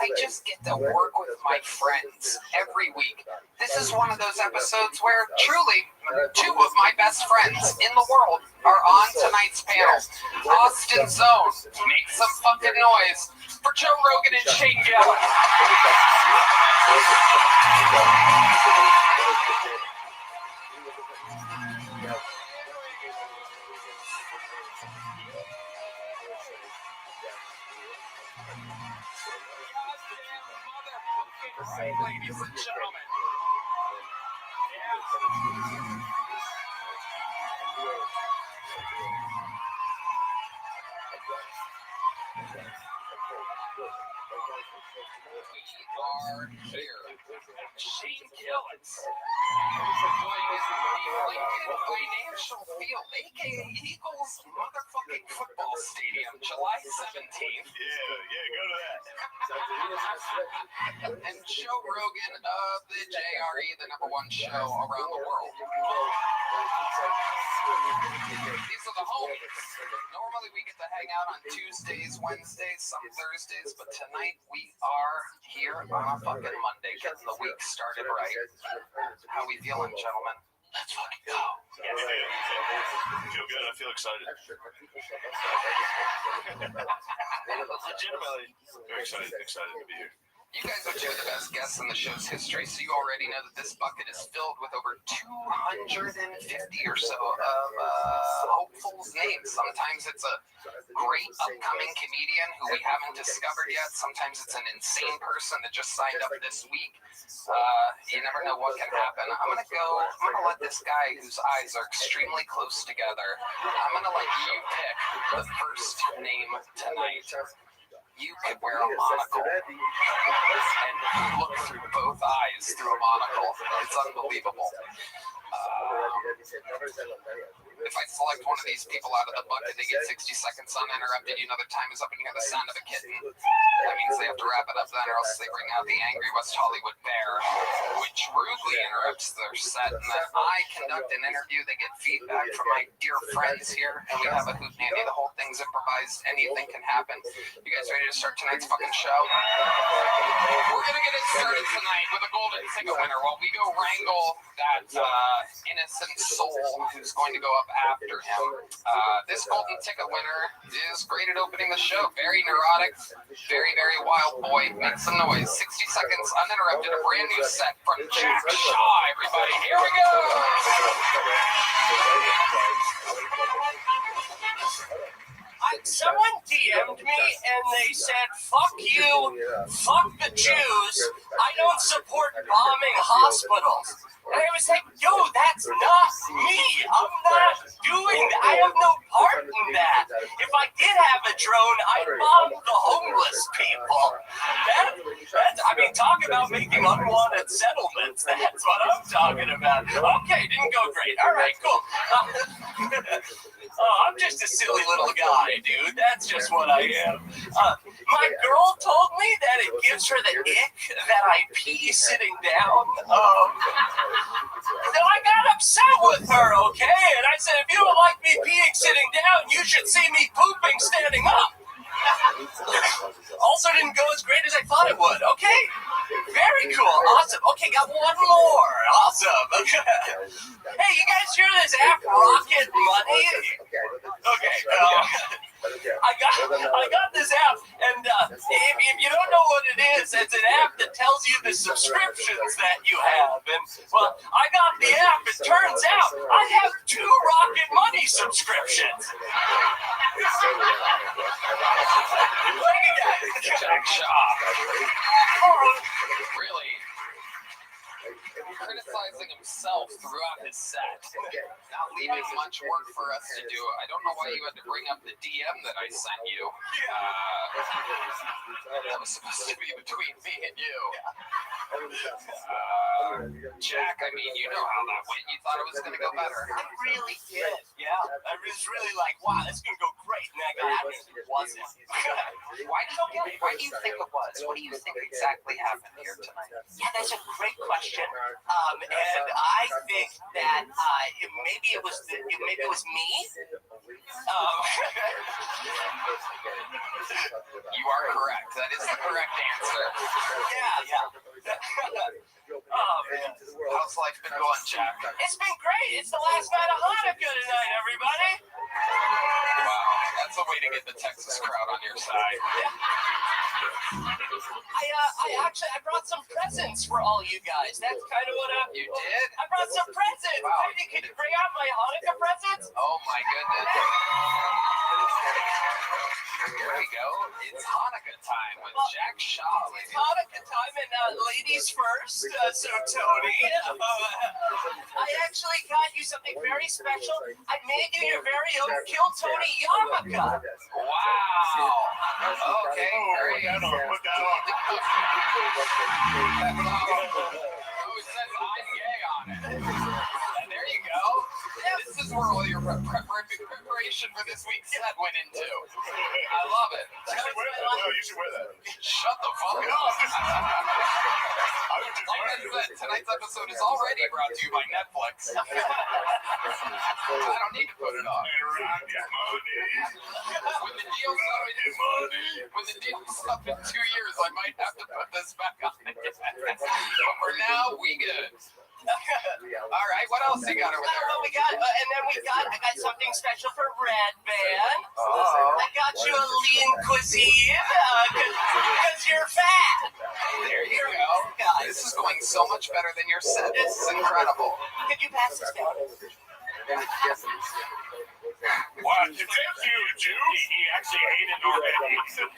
I just get to work with my friends every week. This is one of those episodes where truly two of my best friends in the world are on tonight's panel. Austin Zone, make some fucking noise for Joe Rogan and Shane Gillis. Right, ladies and gentlemen. We are here. Shane Gillis. Lincoln Financial Field, aka Eagles motherfucking football stadium, July 17th. Yeah, go to that. And Joe Rogan of the JRE, the #1 show around the world. These are the homies. Normally we get to hang out on Tuesdays, Wednesdays, some Thursdays, but tonight we are here on a fucking Monday, getting the week started right. How we feeling, gentlemen? Let's fucking go. I feel good. I feel excited. Legitimately very excited to be here. You guys are two of the best guests in the show's history, so you already know that this bucket is filled with over 250 or so of hopefuls' names. Sometimes it's a great upcoming comedian who we haven't discovered yet. Sometimes it's an insane person that just signed up this week. You never know what can happen. I'm gonna let this guy whose eyes are extremely close together, I'm gonna let you pick the first name tonight. You could wear a monocle and look through both eyes through a monocle. It's unbelievable. If I select one of these people out of the bucket, they get 60 seconds uninterrupted. You know their time is up and you hear the sound of a kitten. That means they have to wrap it up then, or else they bring out the angry West Hollywood bear, which rudely interrupts their set. And then I conduct an interview. They get feedback from my dear friends here, and we have a hootenanny. The whole thing's improvised. Anything can happen. You guys ready to start tonight's fucking show? We're going to get it started tonight with a golden ticket winner while we go wrangle that innocent soul who's going to go up after him. This golden ticket winner is great at opening the show. Very neurotic, very, very wild boy. Make some noise. 60 seconds uninterrupted. A brand new set from Jack Shaw, everybody. Here we go. Someone DM'd me and they said, fuck you, fuck the Jews, I don't support bombing hospitals. And I was like, dude, that's not me. I'm not doing that. I have no part in that. If I did have a drone, I'd bomb the homeless people. I mean, talk about making unwanted settlements. That's what I'm talking about. Okay, didn't go great. All right, cool. I'm just a silly little guy, dude. That's just what I am. My girl told me that it gives her the ick that I pee sitting down. So I got upset with her, okay? And I said, if you don't like me peeing sitting down, you should see me pooping standing up. Also didn't go as great as I thought it would. Okay, very cool, awesome. Okay, got one more. Awesome. Okay. Hey, you guys hear this app, Rocket Money? Okay. I got this app, and if you don't know what it is, it's an app that tells you the subscriptions that you have. And well, I got the app. It turns out I have 2 Rocket Money subscriptions. Look at that. Jack Shaw. Really criticizing himself throughout his set. Not leaving much work for us to do. I don't know why you had to bring up the DM that I sent you. That was supposed to be between me and you. Jack, I mean, you know how that went. You thought it was going to go better. I really did, yeah. I was really like, wow, this is going to go great. And it wasn't. Why do you think it was? What do you think exactly happened here tonight? Yeah, that's a great question. And I think that maybe it was me. You are correct. That is the correct answer. Yeah. Oh, man. How's life been going, Jack? It's been great. It's the last night of Hanukkah tonight, everybody. Wow, that's a way to get the Texas crowd on your side. I brought some presents for all you guys. That's kind of what You did? I brought some presents. Wow. Hey, can you bring out my Hanukkah presents? Oh my goodness. Here we go. It's Hanukkah time with Jack Shaw. It's Hanukkah time, and ladies first. So Tony, I actually got you something very special. I made you your very own Kill Tony yarmulke. Wow. Okay, great. Put that on. Oh, it says I'm gay on it. And there you go. This is where all your preparation for this week's set went into. I love it. You should wear that. Shut the fuck up. Like I said, tonight's episode is already brought to you by Netflix. I don't need to put it on. When the deal's up in 2 years, I might have to put this back on again. But for now, we good. All right, what else you got over there? Well, I got something special for Red Band. I got you a lean cuisine, because you're fat. There you go. This is going so much better than your set. This is incredible. Could you pass this down? What? It's you, Jew. He actually ate it already. Of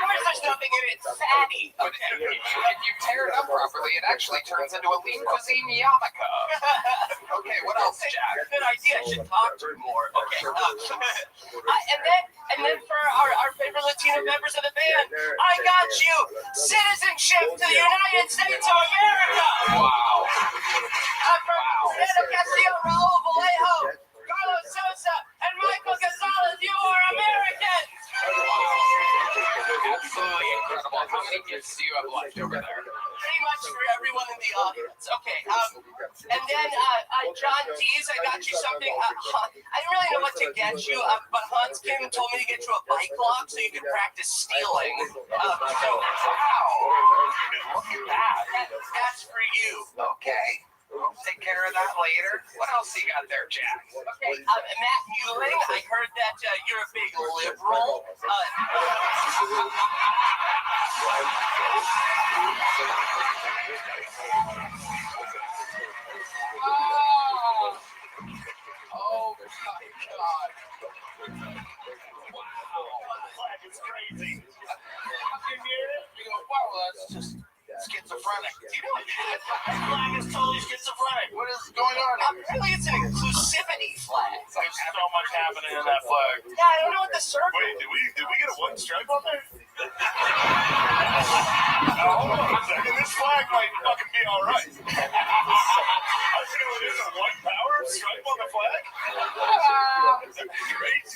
course, there's nothing in it fatty. But if you tear it up properly, it actually turns into a lean cuisine yarmulke. Okay, what else, Jack? Good idea. I should talk to him more. Okay. And then for our favorite Latino members of the band, I got you citizenship to the United States of America. Wow. Fernando Castillo, Raul Vallejo, Carlos Sosa, and Michael Gonzalez, you are Americans! Absolutely incredible. How many gifts do you have left over there? Pretty much for everyone in the audience. Okay, and then John Dees, I got you something. I didn't really know what to get you, but Hans Kim told me to get you a bike lock so you could practice stealing. Wow. Look at that. That's for you. Okay. We'll take care of that later. What else you got there, Jack? Okay, Matt Hewling, I heard that you're a big liberal. Oh my God. Wow. It's crazy. You go, wow, that's just schizophrenic. Do you know what? flag is totally schizophrenic. What is going on? Apparently, it's an inclusivity flag. There's so much happening in that flag. Yeah, I don't know what the circle. Wait, did we get a white stripe on there? Now, hold on a second. This flag might fucking be all right. I feel it is a white power stripe on the flag. Great.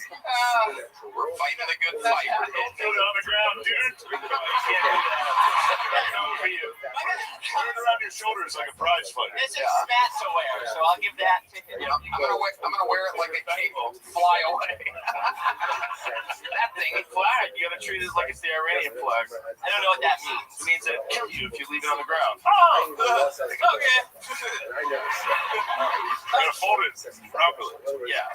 We're fighting a good fight. Don't put it on the ground, dude. I can't do that. No, for you. Wear it around your shoulders like a prize fighter. This is spat to wear, so I'll give that to him. I'm gonna wear it like a cape. Fly away. That thing, a flag, you gotta treat it like it's the Iranian flag. I don't know what that means. It means it'll kill you if you leave it on the ground. Oh, okay. You gotta fold it properly. Yeah.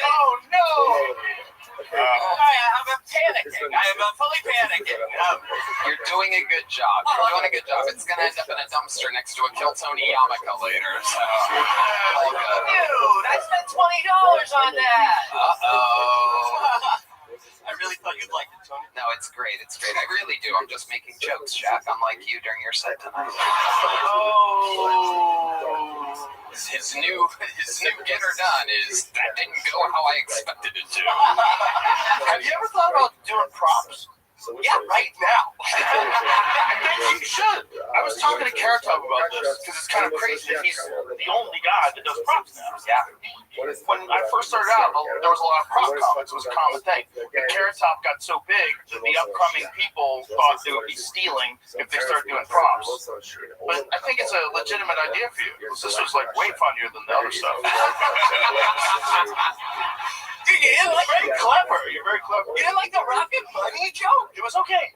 Oh no! I'm panicking. I'm fully panicking. You're doing a good job. You're doing a good job. It's gonna end up in a dumpster next to a Kiltony yarmulke later. So, all good. Dude, I spent $20 on that. Uh-oh. I really thought you'd like it, Tony. No, it's great. It's great. I really do. I'm just making jokes, Jack, unlike you during your set tonight. Oh. His new get her done is that didn't go how I expected it to. Have you ever thought about doing props? Yeah, right now. I think you should. I was talking to Carrot Top about this because it's kind of crazy that he's the only guy that does props now. Yeah. When I first started out, there was a lot of prop comics. It was a common thing. And Carrot Top got so big that the upcoming people thought they would be stealing if they started doing props. But I think it's a legitimate idea for you. This was like way funnier than the other stuff. Dude, you didn't like Very clever. You're very clever. You didn't like the Rocket Money joke? It was okay.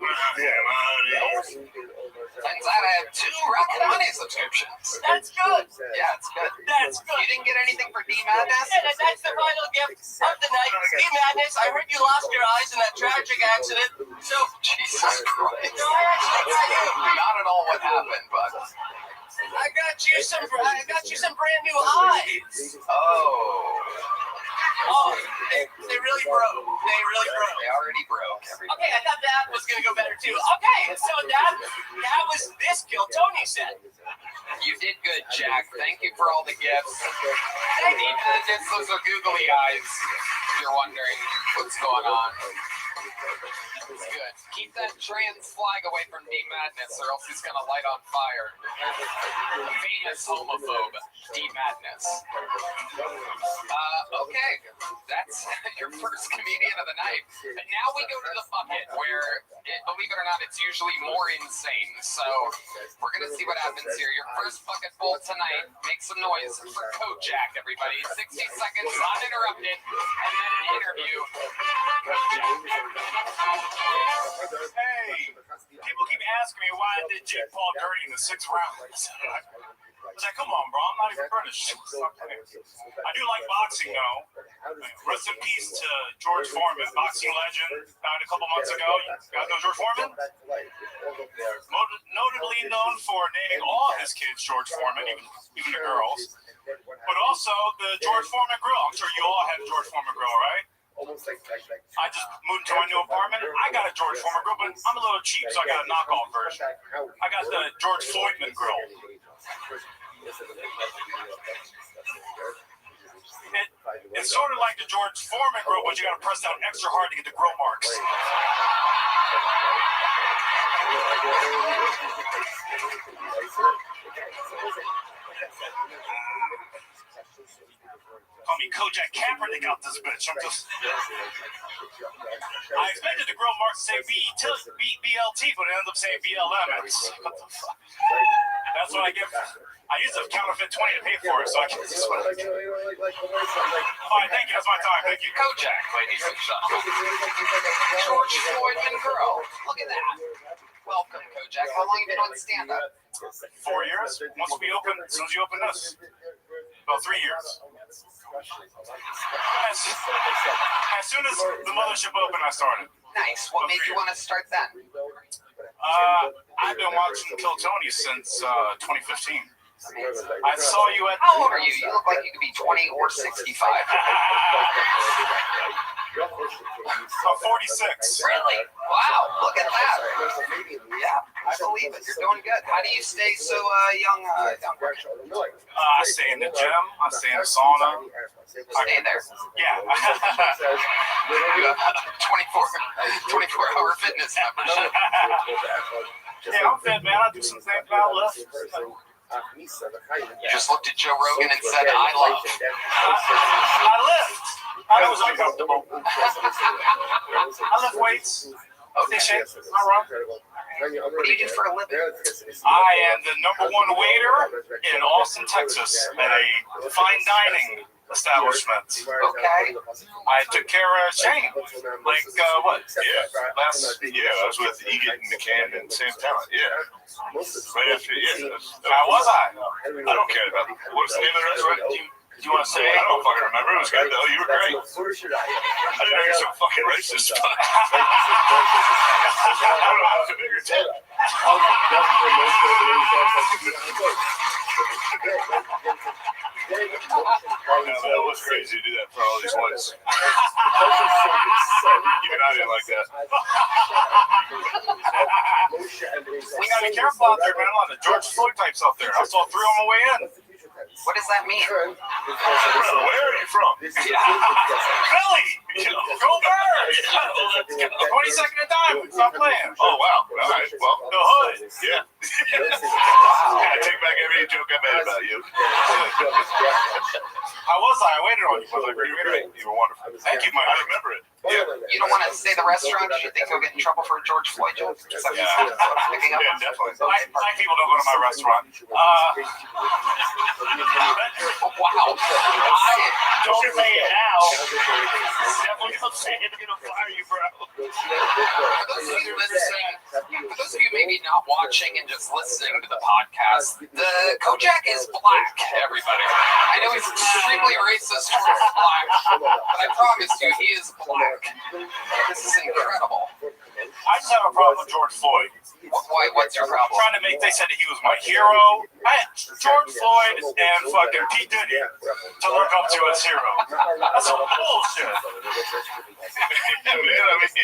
Turns out I have 2 Rocket Money subscriptions. That's good. Yeah, it's good. That's good. You didn't get anything for D Madness? Yeah, that's the final gift of the night. Steve Madness, I heard you lost your eyes in that tragic accident. So, Jesus Christ. no, I actually got you. Not at all what happened, but I got you some brand new eyes. Oh, they really broke. They really broke. They already broke. Okay, I thought that was gonna go better too. Okay, so that was this Kill Tony set. you did good, Jack. Thank you for all the gifts. Those are googly eyes. If you're wondering what's going on. It's good. Keep that trans flag away from D Madness, or else he's gonna light on fire. Famous homophobe, D Madness. Okay, that's your first comedian of the night. But now we go to the bucket, where, believe it or not, it's usually more insane. So we're gonna see what happens here. Your first bucket full tonight. Make some noise for Kojak, everybody. 60 seconds uninterrupted, and then an interview. Hey, people keep asking me why I did Jake Paul dirty in the 6th round. I was like, come on, bro, I'm not even British. I do like boxing, though. Rest in peace to George Foreman, boxing legend, died a couple months ago. You guys know George Foreman? Notably known for naming all his kids George Foreman, even the girls. But also the George Foreman grill. I'm sure you all have George Foreman grill, right? I just moved into my new apartment. I got a George Foreman grill, but I'm a little cheap, so I got a knockoff version. I got the George Floydman grill. It's sort of like the George Foreman grill, but you got to press down extra hard to get the grill marks. Call me Kojak Kaepernick out this bitch. I expected the grill marks to say BLT, but it ends up saying BLM. What the fuck? That's what I get. I used a counterfeit 20 to pay for it, so I can just. All right, thank you. That's my time. Thank you. Kojak, ladies and gentlemen. George Floydman girl. Look at that. Welcome, Kojak. How long have you been on stand-up? 4 years. Once we open, as soon as you open this. About 3 years. As soon as the mothership opened, I started. Nice. What made you want to start then? I've been watching Kill Tony since 2015. I saw you at. How old are you? You look like you could be 20 or 65. I'm 46. Really? Wow, look at that. Yeah, I believe it. You're doing good. How do you stay so young? I stay in the gym. I stay in the sauna. Stay there. Yeah. You have 24-hour fitness membership. Yeah, I'm fit, man. I do some things about lift. You just looked at Joe Rogan and said, I love. I lift. I was uncomfortable. I lift weights. Okay, shit. All right. What do you do for a living? I am the #1 waiter in Austin, Texas, at a fine dining establishment. Okay. I took care of Shane. Like, what? Yeah, I was with Egan McCann and Sam Talent. Yeah. Right after, yeah. How was I? I don't care about what's the name of the restaurant? Do you want to say? I don't fucking remember. It was good though. You were great. I didn't know you were so fucking racist. I don't know how to figure it out. That was crazy to do that for all these whites. Even I didn't like that. We gotta be careful out there, man. A lot of George Floyd types out there. I saw 3 on my way in. What does that mean? Where are you from? Philly! Go Birds! 22nd and dime. Stop playing. Oh, wow. All right. Well, the hood. Yeah. I take back every joke I made about you. How was I? I waited on you. Was I great? You were wonderful. Thank you, Mike. I remember it. Yeah. You don't want to say the restaurant? Do you think you'll get in trouble for a George Floyd joke? Yeah, definitely. Black people don't go to my restaurant. Wow. Don't say it now. Definitely don't say it. I'm gonna fire you, bro. For those of you maybe not watching and just listening to the podcast, the Kojak is black, everybody. I know he's extremely racist towards black, but I promise you, he is black. This is incredible. I just have a problem with George Floyd. Why? What's your problem? They said that he was my hero. I had George Floyd and fucking P. Diddy to look up to as hero. That's some bullshit. Man, I mean,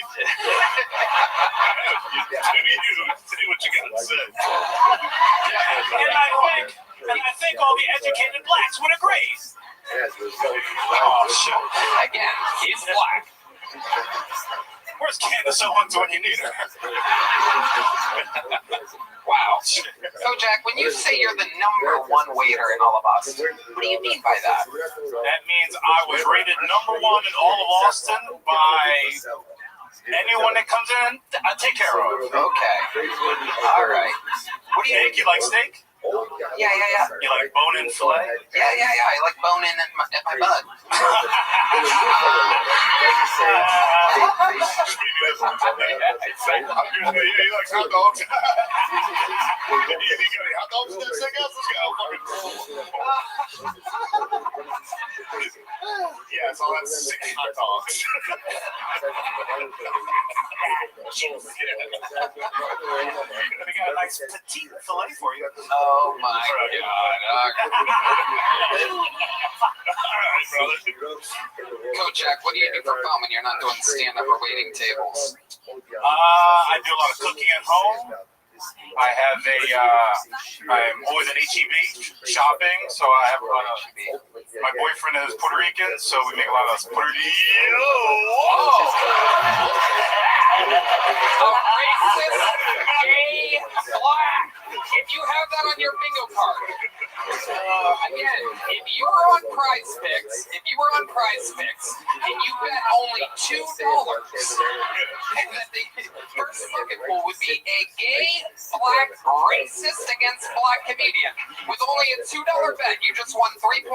say what you got to say. And I think all the educated blacks would agree. Oh, shit. Again, he's black. Where's Candace Owens when you need her? Wow. Kojak, when you say you're the #1 waiter in all of Austin, what do you mean by that? That means I was rated #1 in all of Austin by anyone that comes in, I take care of. Okay. All right. What do you think? You like steak? Yeah. You like bone-in filet? Yeah. I like bone in at my bud. You like hot dogs? You got any hot dogs in that steakhouse? Let's go. Yeah, so that's 6 hot dogs. We got a nice petite filet for you. Oh my God. Kojak, what do you do for fun when you're not doing stand-up or waiting tables? I do a lot of cooking at home. I have I'm always at HEB shopping, so I have my boyfriend is Puerto Rican, so we make a lot of Puerto Rican. Gay black. If you have that on your bingo card, again, if you were on Prize Picks, and you bet only $2, and that the first bucket pool would be a gay black racist against black comedian with only a $2 bet, you just won $3.5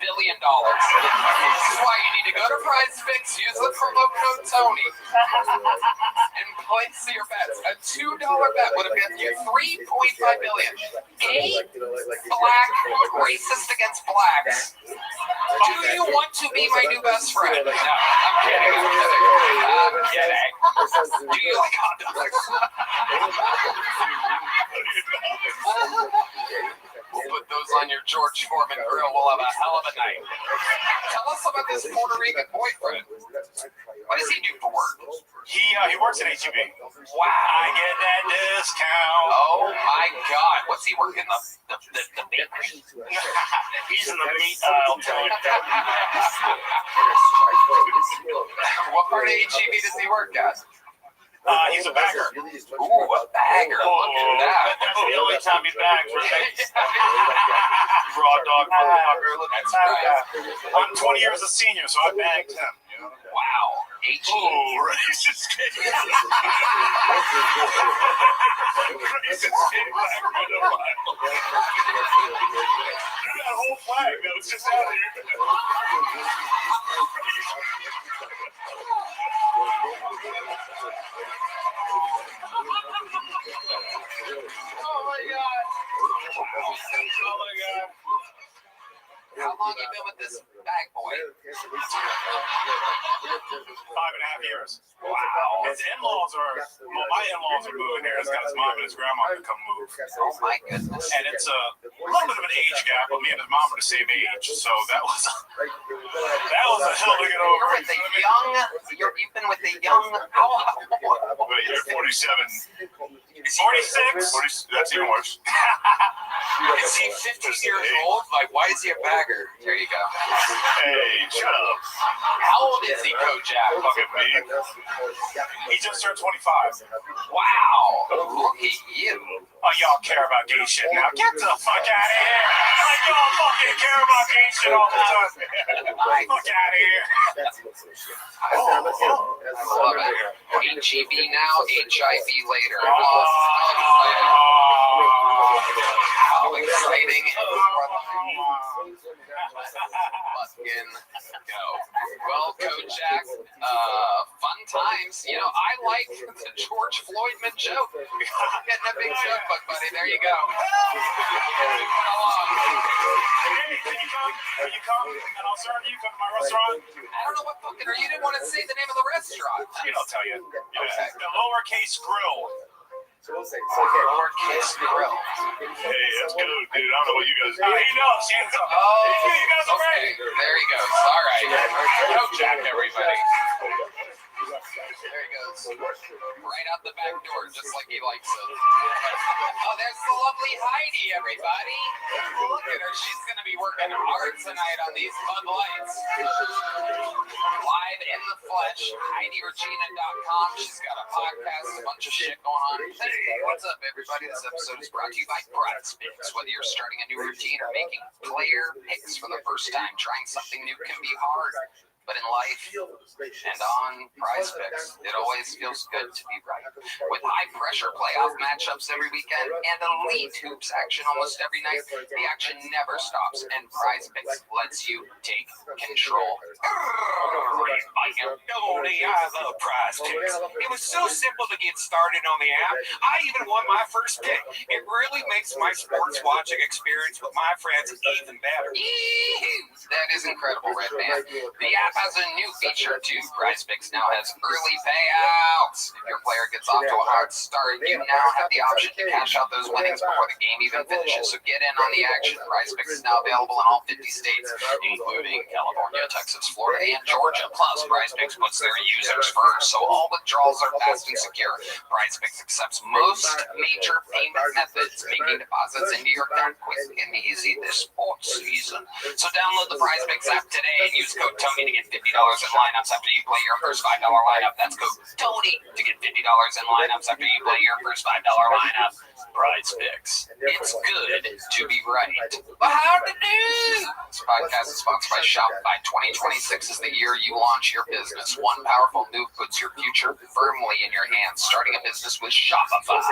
billion. This is why you need to go to Prize Picks, use the promo code Tony, and place your bets. A $2 bet would have gotten you $3.5 billion. Gay, black, racist against blacks. Do you want to be my new best friend? No, I'm kidding. Do you like hot dogs? We'll put those on your George Foreman grill. We'll have a hell of a night. Tell us about this Puerto Rican boyfriend. What does he do for work? He works at HEB. Wow. I get that discount. Oh my God. What's he working? The bakery? He's in the meat aisle. What part of HEB does he work at? He's a bagger. Ooh, a bagger. Look at that. That's the only time he bags, right? Raw dog motherfucker. Look at that. I'm 20 years a senior, so I bagged him. Wow. HEB. Oh, racist kid. Racist kid black pedophile. That whole flag that was just out here. Oh my God. Oh my God. How long you been with this bag boy? 5.5 years. Wow. His in-laws are, well, my in-laws are moving here. He's got his mom and his grandma to come move. Oh my goodness. And it's a little bit of an age gap, but me and his mom are the same age, so that was a hell to get over. You've been with a young, how old? You're 47. 46? That's even worse. Is he 15 years old? Like, why is he a bagger? There you go. Hey, shut up. How old is he, Kojak? Fucking me. He just turned 25. Wow. Look at you. Oh, y'all care about gay shit now. Get the fuck out of here. Like, y'all fucking care about gay shit all the time. Fuck out of here. I love it. HEB now, HIV later. How exciting. Fucking go. Well, Kojak, fun times. You know, I like the George Floydman joke. Getting a big joke, but buddy, there you go. Hey, can you come and I'll serve you? Come to my restaurant. I don't know what fucking, or you didn't want to say the name of the restaurant. I'll tell you. Okay. The lowercase grill. Lowercase grill. Hey, that's good, dude. I don't know what you guys do. He knows. Oh, you guys are okay. ready. There he goes. All right. Kojak, everybody. There he goes. Right out the back door, just like he likes it. Oh, there's the lovely Heidi, everybody. Look at her. She's going to be working hard tonight on these Bud Lights. Live in the flesh. HeidiRegina.com. She's got a podcast, a bunch of shit going on. Hey, what's up, everybody? This episode is brought to you by PrizePicks. Whether you're starting a new routine or making player picks for the first time, trying something new can be hard. But in life and on PrizePicks, it always feels good to be right. With high-pressure playoff matchups every weekend and elite hoops action almost every night, the action never stops, and PrizePicks lets you take control. I love PrizePicks. It was so simple to get started on the app. I even won my first pick. It really makes my sports watching experience with my friends even better. That is incredible, Red Man. The app has a new feature too. PrizePicks now has early payouts. If your player gets off to a hard start, you now have the option to cash out those winnings before the game even finishes. So get in on the action. PrizePicks is now available in all 50 states, including California, Texas, Florida, and Georgia. Plus, PrizePicks puts their users first, so all withdrawals are fast and secure. PrizePicks accepts most major payment methods, making deposits into your account quick and easy this sports season. So download the PrizePicks app today and use code Tony to get $50 in lineups after you play your first $5 lineup. That's code Tony to get $50 in lineups after you play your first $5 lineup. PrizePicks. It's good to be right. But how to do? This podcast is sponsored by Shopify. 2026 is the year you launch your business. One powerful move puts your future firmly in your hands. Starting a business with Shopify.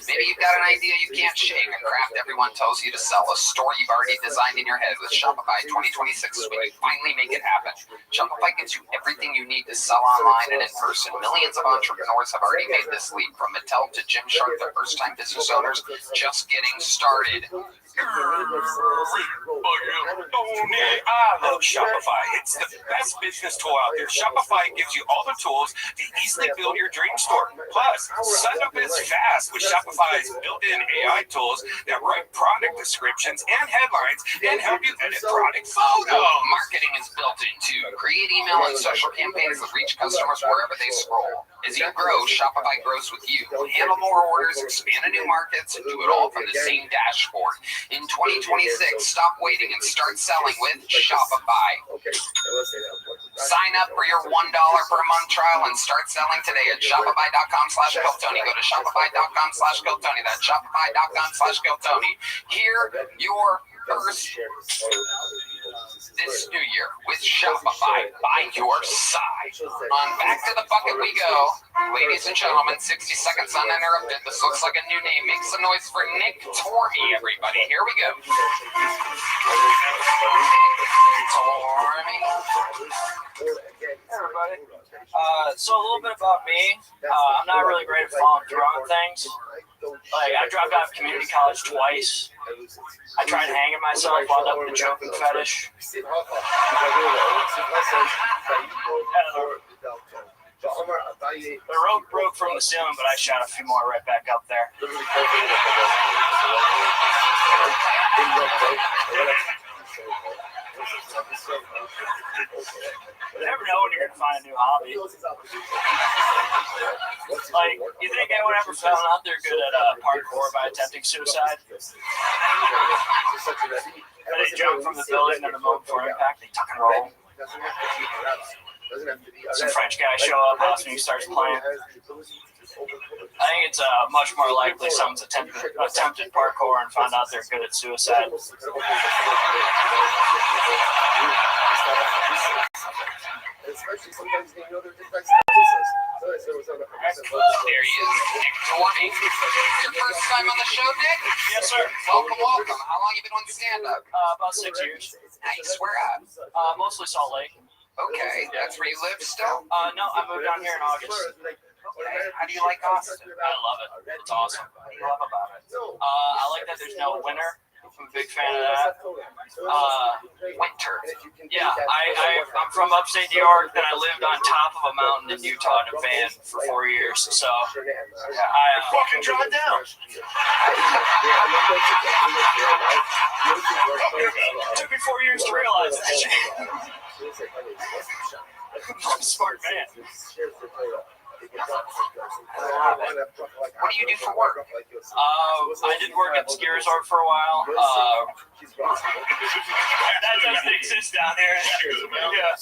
Maybe you've got an idea you can't shake, a craft everyone tells you to sell, a store you've already designed in your head. With Shopify, 2026 is when you finally make it happen. Shopify gives you everything you need to sell online and in person. Millions of entrepreneurs have already made this leap. From Mattel to Gymshark, the first-time business owners just getting started. I love Shopify. It's the best business tool out there. Shopify gives you all the tools to easily build your dream store. Plus, sign up is fast with Shopify's built-in AI tools that write product descriptions and headlines and help you edit product photos. Marketing is built into. Create email and social campaigns that reach customers wherever they scroll. As you grow, Shopify grows with you. Handle more orders, expand to new markets, and do it all from the same dashboard. In 2026, stop waiting and start selling with Shopify. Sign up for your $1 per month trial and start selling today at shopify.com/GoTony. Go to shopify.com/GoTony. That's shopify.com/GoTony. Hear your first this new year with Shopify by your side. On Back to the Bucket we go. Ladies and gentlemen, 60 seconds uninterrupted. This looks like a new name. Make some noise for Nick Tormey, everybody. Here we go. Tormey. Everybody. So a little bit about me. I'm not really great at following through on things. Like, I dropped out of community college twice. I tried hanging myself, wound up with a choking fetish. The rope broke from the ceiling, but I shot a few more right back up there. You never know when you're going to find a new hobby. Like, you think anyone ever found out they're good at parkour by attempting suicide? And they jump from the building and the moment before impact, they tuck and roll. Some French guy show up, asks me who starts playing. I think it's much more likely someone's attempted parkour and found out they're good at suicide. There he is, Nick Tormey. Your first time on the show, Nick? Yes, sir. Welcome, welcome. How long you been on stand-up? About 6 years. Nice. Where at? Mostly Salt Lake. Okay, that's where you live still? No, I moved down here in August. Okay. How do you like Austin? I love it. It's awesome. What do you love about it? I like that there's no winter. I'm a big fan of that. Winter. Yeah, I'm from upstate New York. Then I lived on top of a mountain in Utah in a van for 4 years. So I fucking drive down. It took me 4 years to realize that shit. I'm a smart man. What do you do for work? I did work at the ski resort for a while. That doesn't exist down here. Yeah.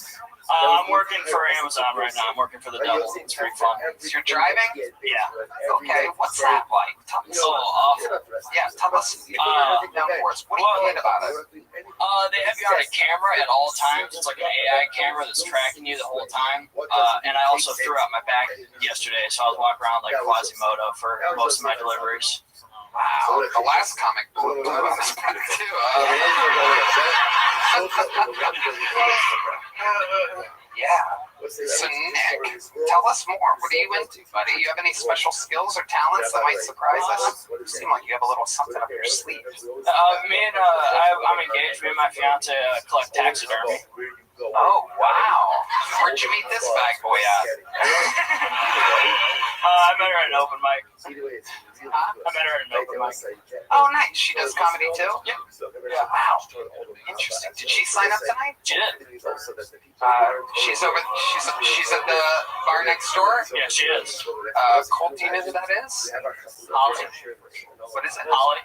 I'm working for Amazon right now. I'm working for the devil. It's pretty fun. You're driving? Yeah. Okay. What's that like? Tell us. Awful. Yeah, tell us. Now, for us. What do you like about it? They have you on a camera at all times. It's like an AI camera that's tracking you the whole time. And I also threw out my back yesterday, so I was walking around like Quasimodo for most of my deliveries. Wow, the last comic blew on this back too. Yeah. So Nick, tell us more. What are you into, buddy? You have any special skills or talents that might surprise us? You seem like you have a little something up your sleeve. I'm engaged. Me and my fiance collect taxidermy. Oh, wow. Where'd you meet this bag boy at? I met her at an open mic. I met her at an open mic. Oh, nice. She does comedy too? Yeah. Wow. Interesting. Did she sign up tonight? She did. She's at the bar next door? Yeah, she is. Cold, do you know who that is? Holly. What is it? Holly.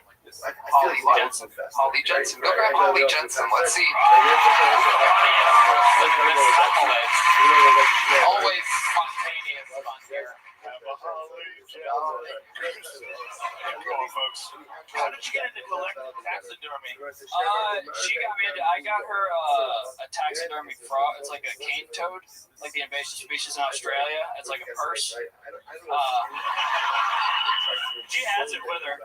Holly Jensen. Holly Jensen. Go grab Holly Jensen. Let's see. Always spontaneous fun here. Come on, folks. How did you get into collecting taxidermy? She got me into. I got her a taxidermy frog. It's like a cane toad, like the invasive species in Australia. It's like a purse. She has it with her.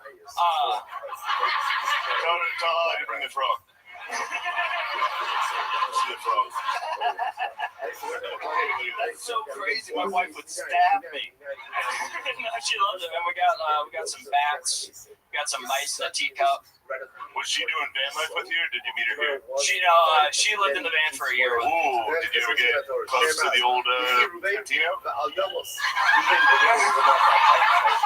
Tell her to bring the frog. See the frog. That's so crazy. My wife would stab me. No, she loves it, and we got some bats, we got some mice in a teacup. Was she doing van life with you, or did you meet her here? She lived in the van for a year. Ooh, did you ever get close to the old Tino?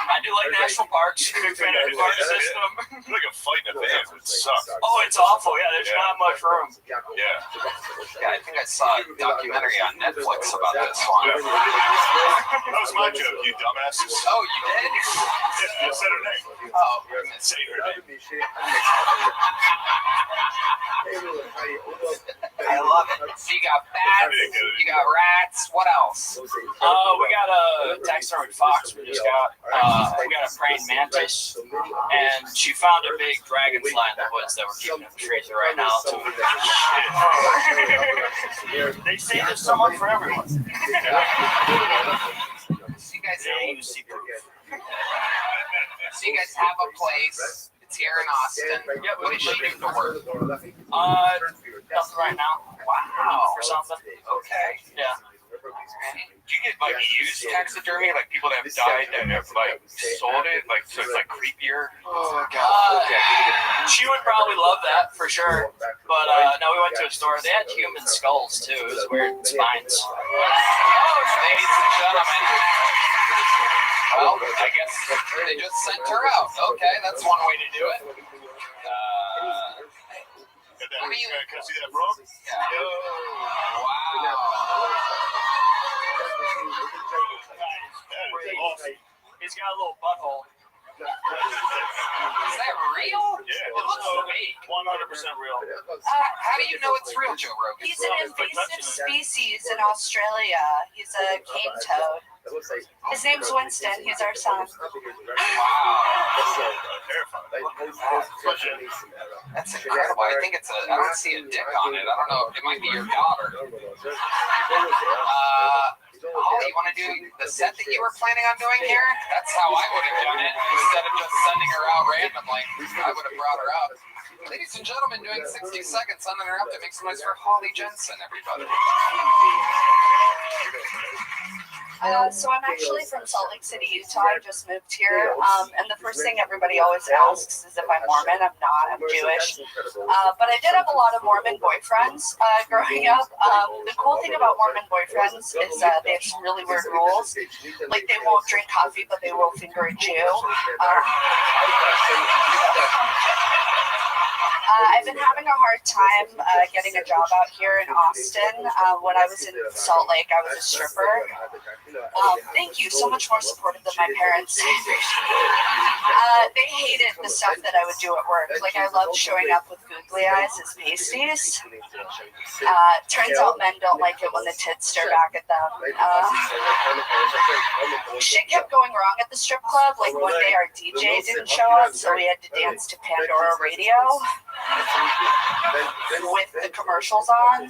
I do like national parks. Big fan of the park system. Like a fight in a van would suck. Oh, it's awful. Yeah, there's not much room. Yeah. Yeah, I think I saw a documentary on Netflix about this one. That was my joke, you dumbasses. Oh, you did? Yeah, said her name. Oh, say her name. I love it. So you got bats, you got rats. What else? We got a taxidermy fox. We just got we got a praying mantis, and she found a big dragonfly in the woods that we're keeping in the freezer right now. So they say there's someone for everyone. So you guys have a place. It's here in Austin. What is she doing to work? Nothing right now. Wow. For something. Okay. Yeah. Do you get like used taxidermy, like people that have died that have like sold it, like so it's like creepier? Oh god. She would probably love that for sure. But no, we went to a store. They had human skulls too. It was weird spines. Ladies and gentlemen. Well, I guess they just sent her out. Okay, that's one way to do it. Can you see that, bro? Yeah. Wow. He's got a little butthole. Is that real? Yeah. It looks fake. 100% real. How do you know it's real, Joe Rogan? He's an invasive species in Australia. He's a cane toad. His name's Winston. He's our son. Wow. That's incredible. I think it's I don't see a dick on it. I don't know. It might be your daughter. Holly, you want to do the set that you were planning on doing here? That's how I would have done it. Instead of just sending her out randomly, I would have brought her up. Ladies and gentlemen, doing 60 seconds uninterrupted. Make some noise for Holly Jensen, everybody. So I'm actually from Salt Lake City, Utah. I just moved here. And the first thing everybody always asks is if I'm Mormon. I'm not. I'm Jewish. But I did have a lot of Mormon boyfriends growing up. The cool thing about Mormon boyfriends is they have some really weird rules. Like they won't drink coffee, but they will finger a Jew. I've been having a hard time getting a job out here in Austin. When I was in Salt Lake, I was a stripper. Thank you. So much more supportive than my parents. They hated the stuff that I would do at work. Like I loved showing up with googly eyes as pasties. Turns out men don't like it when the tits stare back at them. Shit kept going wrong at the strip club. Like one day our DJ didn't show up, so we had to dance to Pandora Radio with the commercials on.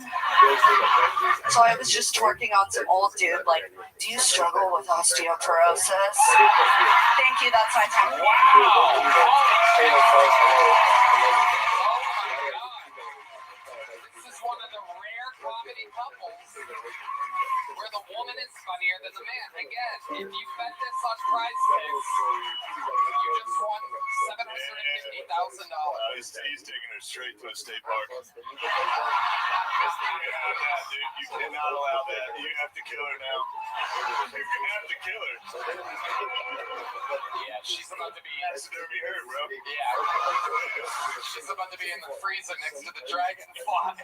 So I was just twerking on some old dude like, do you struggle with osteoporosis? Thank you, that's my time. Wow. This is one of the rare comedy couples where the woman is funnier than the man. Again, if you bet this on Prize Picks, you just won $750,000. He's taking her straight to a state park. Dude, you cannot allow that. You have to kill her now. You have to kill her. Yeah, she's about to be. Taxidermy her, bro. Yeah. She's about to be in the freezer next to the dragonfly.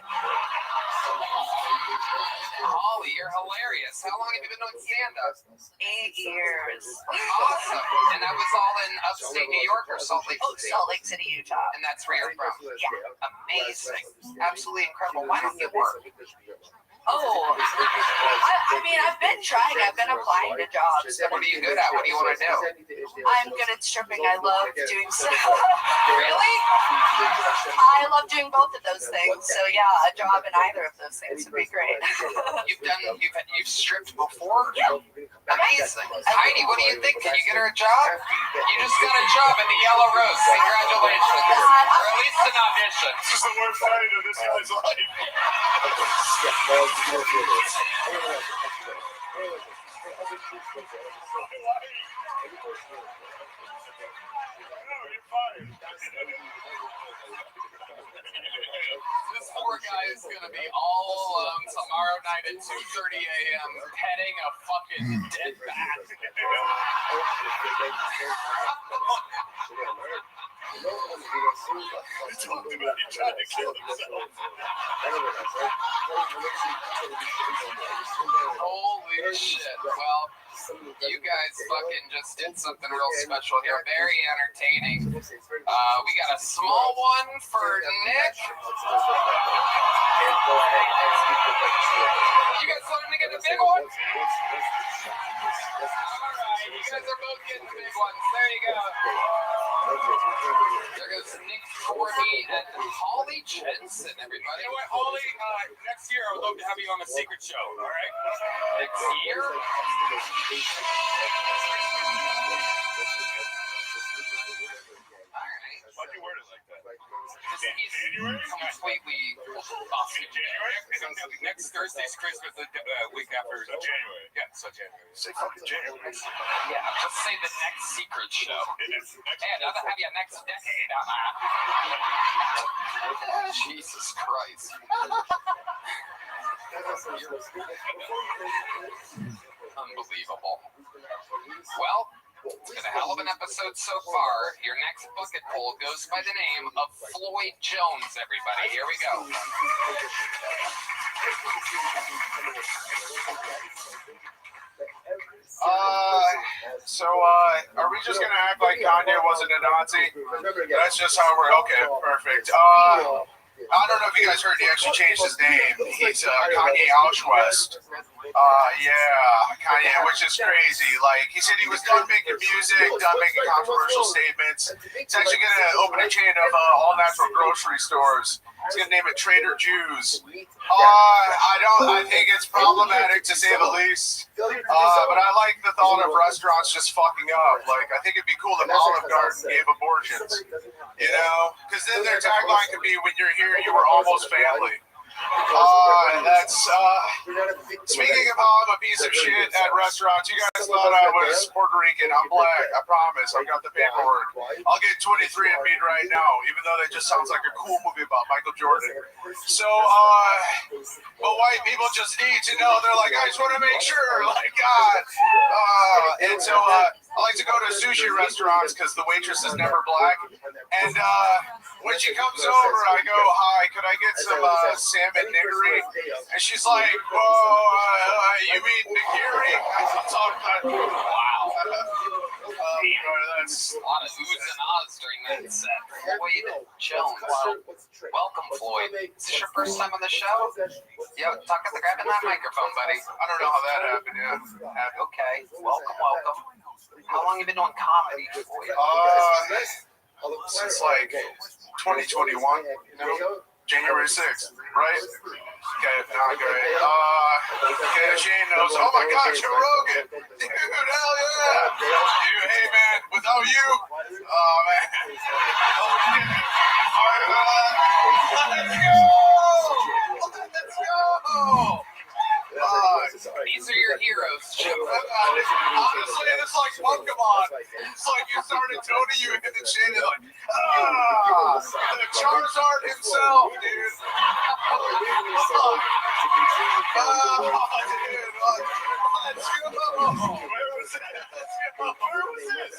Holly, you're hilarious. How long have you been doing stand-up? 8 years. Awesome. And that was all in upstate New York or Salt Lake City? Salt Lake City, Utah. And that's where you're from? Yeah. Amazing. Absolutely incredible. Why don't you work? I mean, I've been trying. I've been applying to jobs. What are you good at? What do you want to do? I'm good at stripping. I love doing stuff. Really? I love doing both of those things. So yeah, a job in either of those things would be great. You've stripped before? Yeah. Amazing. Heidi, what do you think? Can you get her a job? You just got a job in the Yellow Rose. Congratulations. Or at least an audition. This is the worst night of this guy's life. This poor guy is gonna be all alone tomorrow night at 2:30 a.m. petting a fucking dead bat. He talked about he tried to kill himself. Holy shit. Well, you guys fucking just did something real special here. Very entertaining. We got a small one for Nick. You guys want him to get the big one? Alright, you guys are both getting the big ones. There you go. There goes Nick Corby and Holly Jensen, everybody. You know what, Holly? Next year I would love to have you on the secret show, all right? Next year? Why'd you word it like that? He's completely awesome. January? Next Thursday's Christmas, the week after. So January. Yeah, so January. Say fucking January. Yeah, just say the next secret show. And I'll have you next decade. Jesus Christ. Unbelievable. Well, it's been a hell of an episode so far. Your next bucket poll goes by the name of Floyd Jones, everybody. Here we go. Are we just gonna act like Kanye wasn't a Nazi? That's just how we're okay. Perfect. I don't know if you guys heard, he actually changed his name. He's Kanye Auschwitz. Yeah, Kanye, which is crazy. Like, he said he was done making music, done making controversial statements. He's actually going to open a chain of all-natural grocery stores. He's going to name it Trader Joe's. I think it's problematic to say the least. But I like the thought of restaurants just fucking up. Like, I think it'd be cool if Olive Garden gave abortions. You know? Because then their tagline could be, when you're here, you were almost family. Speaking of how I'm a piece of shit at restaurants, you guys thought I was Puerto Rican. I'm black. I promise. I got the paperwork. I'll get 23andMe right now, even though that just sounds like a cool movie about Michael Jordan. So, but white people just need to know. They're like, I just want to make sure. Like, God. And so, I like to go to sushi restaurants because the waitress is never black. And when she comes over, I go, hi, could I get some salmon nigiri? And she's like, whoa, you mean nigiri? I'm talking about, wow. That's a lot of oohs and ahs during that set. Floyd Jones. Welcome, Floyd. Is this your first time on the show? Yeah, grabbing that microphone, buddy. I don't know how that happened, yeah. Okay, welcome. How long have you been doing comedy, Floyd? Since like 2021, you know, January 6th, right? Okay, not great. Okay, Shane knows. Oh my God, Joe Rogan, dude, hell yeah! Dude, hey man, without you, man. Let's go! These are your heroes, Joe. Honestly, it's like Pokemon. It's like you started Tony, you hit the chin, and like, the Charizard himself, dude. Let's go. Where was this?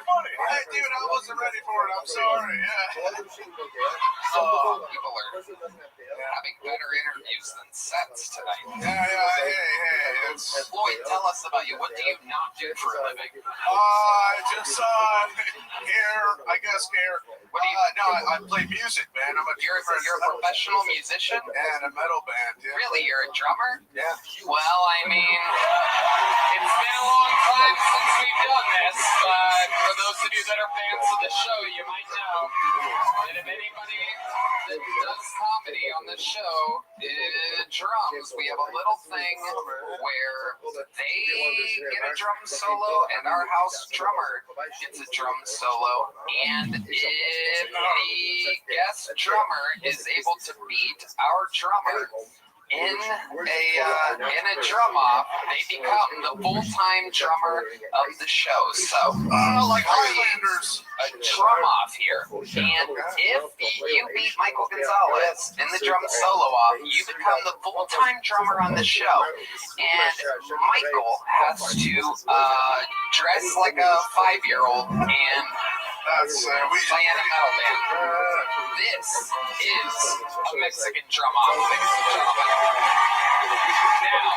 Funny. Hey, dude, I wasn't ready for it. I'm sorry. Yeah. People are having better interviews than sets tonight. Hey. Floyd, tell us about you. What do you not do for a living? Just hair. I guess hair. What do you? No, I play music, man. You're a professional musician and a metal band. Yeah. Really, you're a drummer? Yeah. Well, I mean, it's been a long time since we've done this. For those of you that are fans of the show, you might know that if anybody that does comedy on the show drums, we have a little thing where they get a drum solo and our house drummer gets a drum solo. And if the guest drummer is able to beat our drummer, in a drum off, they become the full-time drummer of the show. So, like Highlanders. A drum off here, and if you beat Michael Gonzalez in the drum solo off, you become the full-time drummer on the show. And Michael has to dress like a 5-year-old and play in a metal band. This is a Mexican drum off, ladies and gentlemen. Now,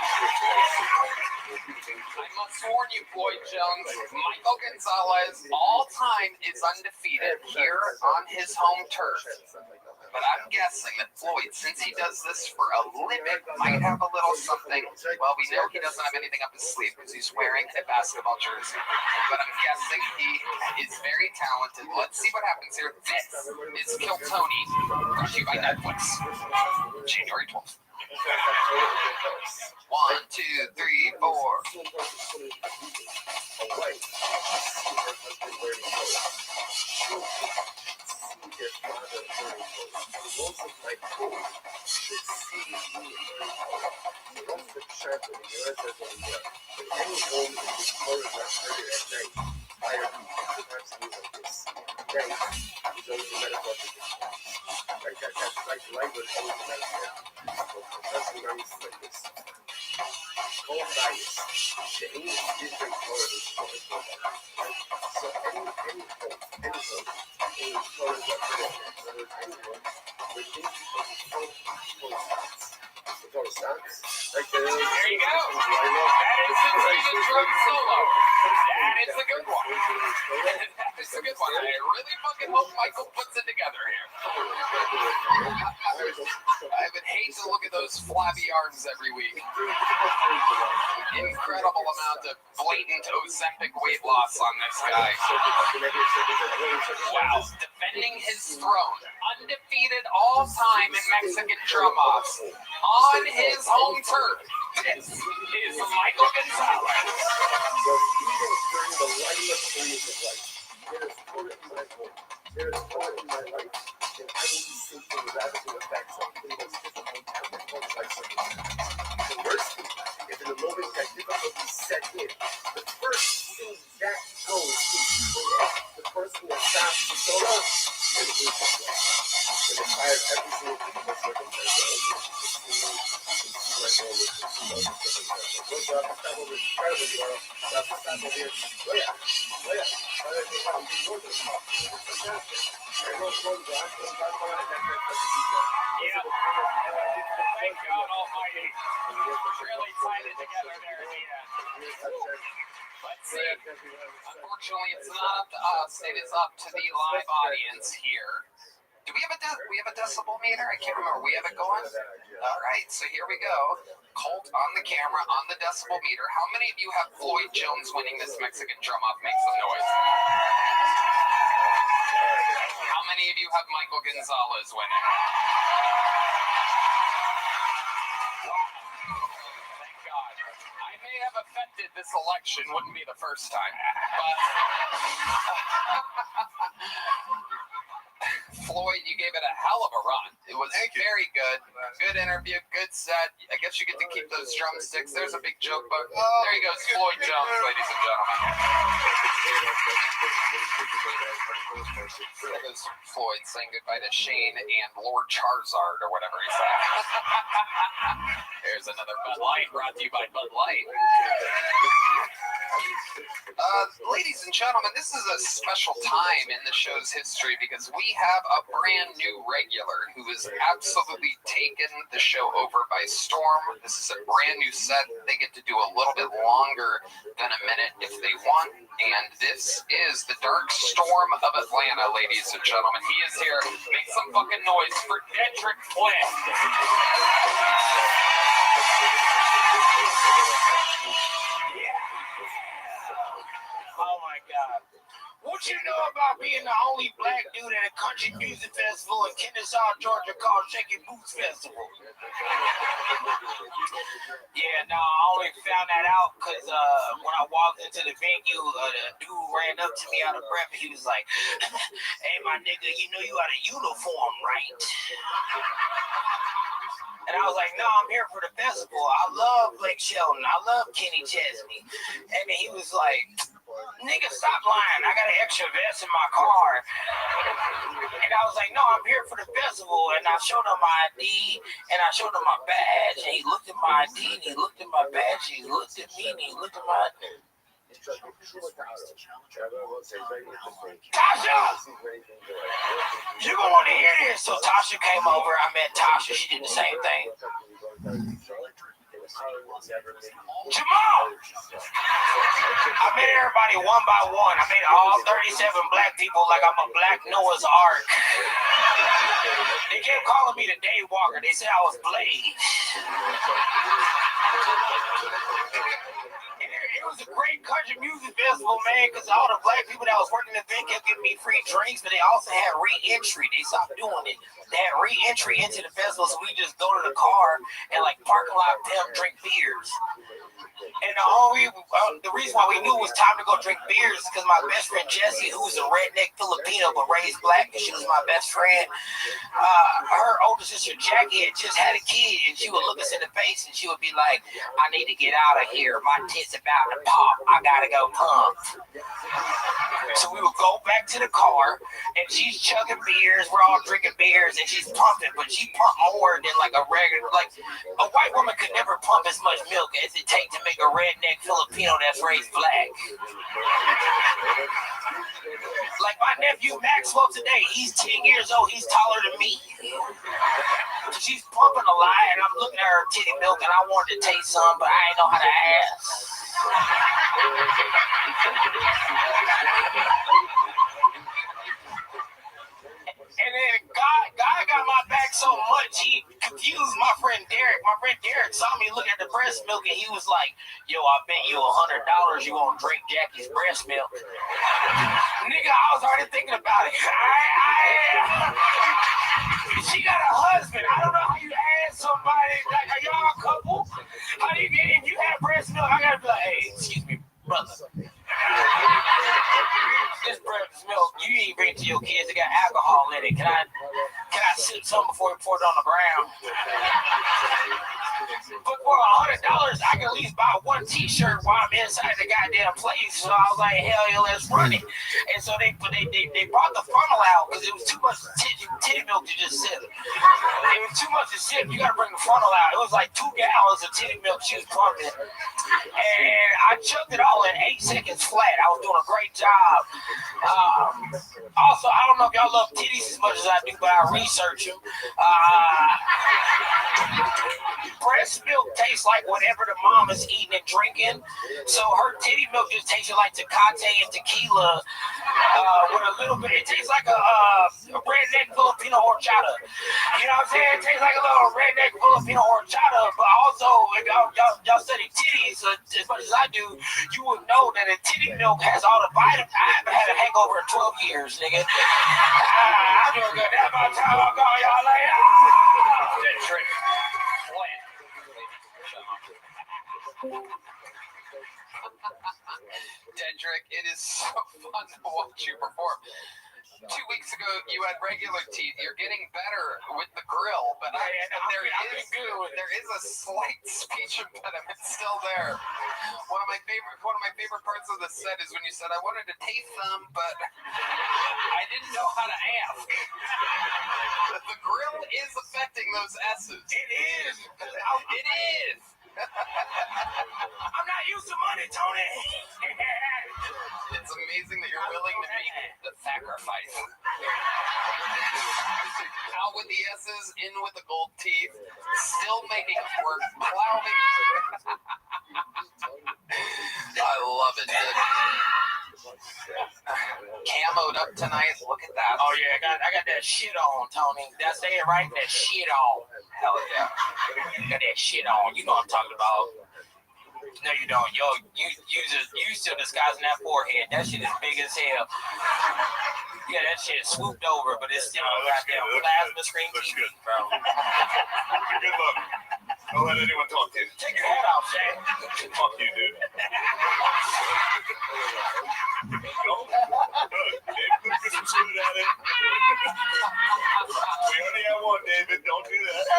I must warn you, Floyd Jones, Michael Gonzalez, all time, is undefeated here on his home turf. But I'm guessing that Floyd, since he does this for a living, might have a little something. Well, we know he doesn't have anything up his sleeve because he's wearing a basketball jersey. But I'm guessing he is very talented. Let's see what happens here. This is Kill Tony, brought to you by Netflix, January 12th. 1, 2, 3, 4. There you go. That is the Swedish drum solo. That is a good one. That is a good one. I really fucking hope Michael puts it together here. I would hate to look at those flabby arms every week. Incredible amount of blatant Ozempic weight loss on this guy. Wow. Defending his throne. Undefeated all time in Mexican drum offs. On his home turf. This is Michael Gonzalez. If in the moment that difficulty set in, the first thing that goes is the person that stops the solo and the entire every single thing that's Thank God Almighty. Really tied it together there at the end. Let's see. Unfortunately, it's not up to us. It is up to the live audience here. Do we have a decibel meter? I can't remember. We have it going? All right, so here we go. Colt on the camera, on the decibel meter. How many of you have Floyd Jones winning this Mexican drum off? Make some noise. How many of you have Michael Gonzalez winning? Thank God. I may have affected this election. Wouldn't be the first time. But Floyd, you gave it a hell of a run. It was very good. Good interview, good set. I guess you get to keep those drumsticks. There's a big joke, but there he goes, Floyd Jones, ladies and gentlemen. There goes Floyd saying goodbye to Shane and Lord Charizard or whatever he said. There's another Bud Light brought to you by Bud Light. Ladies and gentlemen, this is a special time in the show's history because we have a brand new regular who has absolutely taken the show over by storm. This is a brand new set. They get to do a little bit longer than a minute if they want. And this is the Dark Storm of Atlanta, ladies and gentlemen. He is here. Make some fucking noise for Dedrick Flynn. Oh my God. What you know about being the only black dude at a country music festival in Kennesaw, Georgia called Shaky Boots Festival? Yeah, no, I only found that out because when I walked into the venue, the dude ran up to me out of breath. He was like, "Hey, my nigga, you know you got a uniform, right?" And I was like, no, I'm here for the festival. I love Blake Shelton. I love Kenny Chesney. And then he was like, nigga, stop lying. I got an extra vest in my car. And I was like, no, I'm here for the festival. And I showed him my ID and I showed him my badge. And he looked at my ID and he looked at my badge. And he looked at me and he looked at my... Tasha! You're going to want to hear this. So Tasha came over. I met Tasha. She did the same thing. Jamal! I met everybody one by one. I met all 37 black people like I'm a black Noah's Ark. They kept calling me the Day Walker. They said I was Blade. It was a great country music festival, man, because all the black people that was working the event kept giving me free drinks, but they also had re-entry. They stopped doing it. They had re-entry into the festival, so we just go to the car and like parking lot them drink beers. And the reason why we knew it was time to go drink beers is because my best friend Jessie, who's a redneck Filipino but raised black, and she was my best friend. Her older sister Jackie had just had a kid, and she would look us in the face and she would be like, "I need to get out of here. My tits about to pop. I gotta go pump." So we would go back to the car, and she's chugging beers. We're all drinking beers, and she's pumping, but she pumped more than like a regular, like a white woman could never pump as much milk as it takes to make a redneck Filipino that's raised black. Like my nephew Maxwell today, he's 10 years old, he's taller than me. She's pumping a lot, and I'm looking at her titty milk, and I wanted to taste some, but I ain't know how to ask. And then God got my back so much, he confused my friend Derek. My friend Derek saw me looking at the breast milk, and he was like, "Yo, I bet you $100 you won't drink Jackie's breast milk." Nigga, I was already thinking about it. She got a husband. I don't know how you ask somebody, like, are y'all a couple? How do you get in? You have breast milk. I gotta be like, hey, excuse me, brother. This breast milk, you ain't bring it to your kids. It got alcohol in it. Can I sip some before we pour it on the ground? But for $100, I can at least buy one T-shirt while I'm inside the goddamn place. So I was like, hell yeah, let's run it. And so they brought the funnel out because it was too much titty milk to just sip. It was too much to sip. You gotta bring the funnel out. It was like 2 gallons of titty milk she was pumping. And I chugged it all in 8 seconds flat. I was doing a great job. Also, I don't know if y'all love titties as much as I do, but I research them. Breast milk tastes like whatever the mom is eating and drinking. So her titty milk just tasted like Tecate and tequila with a little bit. It tastes like a redneck Filipino horchata. You know what I'm saying? It tastes like a little redneck Filipino horchata. But also, if y'all study titties as much as I do, you would know that a titty milk has all the vitamins. I haven't had a hangover in 12 years, nigga. I'm doing good. That's my time. I'll call y'all later. That trick. Dedrick, it is so fun to watch you perform. 2 weeks ago, you had regular teeth. You're getting better with the grill, but there is a slight speech impediment still there. One of my favorite parts of the set is when you said, "I wanted to taste some, but I didn't know how to ask." The grill is affecting those S's. It is. It is. I'm not used to money, Tony. It's amazing that you're willing to make the sacrifice. Out with the S's, in with the gold teeth, still making it work, plowing. I love it, dude. Camoed up tonight. Look at that. Oh yeah, I got that shit on, Tony. Did I say it right? That shit on. Hell yeah. Got that shit on. You know what I'm talking about. No, you don't. Yo, you still disguising that forehead. That shit is big as hell. Yeah, that shit swooped over, but it's still a goddamn plasma screen. Looks good, bro. Good luck. Don't let anyone talk to you. Take your hat off, Shane. Fuck you, dude. Look, get some food at it. We only have one, David. Don't do that.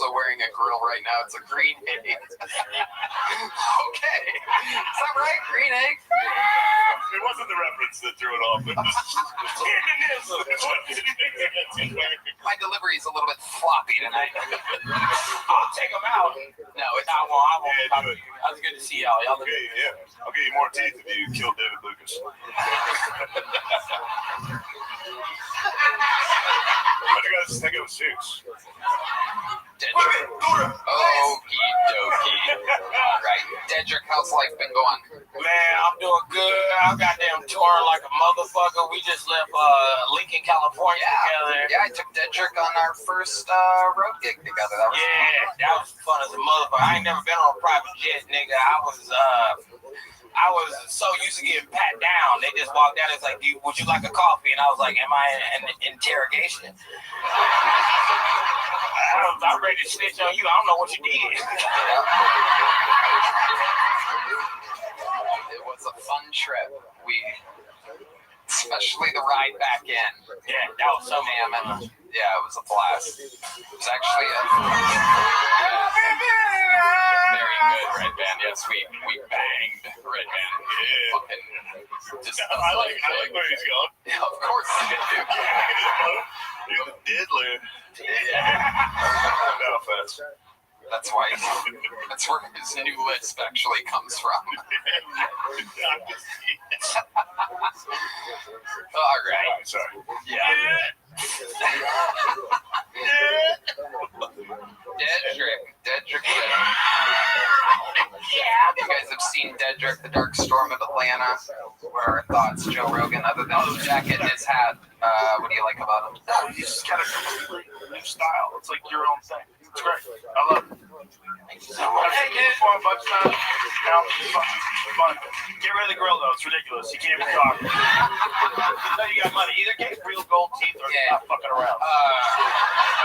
also wearing a grill right now. It's a green egg. Okay. Is that right? Green egg? It wasn't the reference that threw it off. It was My delivery is a little bit floppy tonight. I'll take them out. No, it's I won't. That's good to see y'all. Y'all okay, yeah. I'll give you more teeth if you kill David Lucas. What do you guys think of the suits? Okie dokie. Alright, Dedrick, how's life been going? Man, I'm doing good. I'm goddamn touring like a motherfucker. We just left Lincoln, California together. Yeah, I took Dedrick on our first road gig together. That was that was fun as a motherfucker. I ain't never been on a private jet, nigga. I was so used to getting pat down. They just walked out. It's like, would you like a coffee? And I was like, am I in an interrogation? I'm ready to snitch on you. I don't know what you did. It was a fun trip. Especially the ride back in. Yeah, that was so damn. Yeah, it was a blast. It was actually very good, Red Band. Yes, we banged Red Band. I like where he's going. Yeah, of course you do. You're the diddler. Belfast. That's why. That's where his new lisp actually comes from. All right. Sorry. Yeah. Dedrick. You guys have seen Dedrick, the Dark Storm of Atlanta. What are our thoughts, Joe Rogan? Other than his jacket and his hat, what do you like about him? He's just got a completely new style. It's like your own thing. It's great. I love it. Thank you so much. Hey, kid. For a bunch of fun. Get rid of the grill, though. It's ridiculous. You can't even talk. No, you got money. Either get real gold teeth or stop fucking around.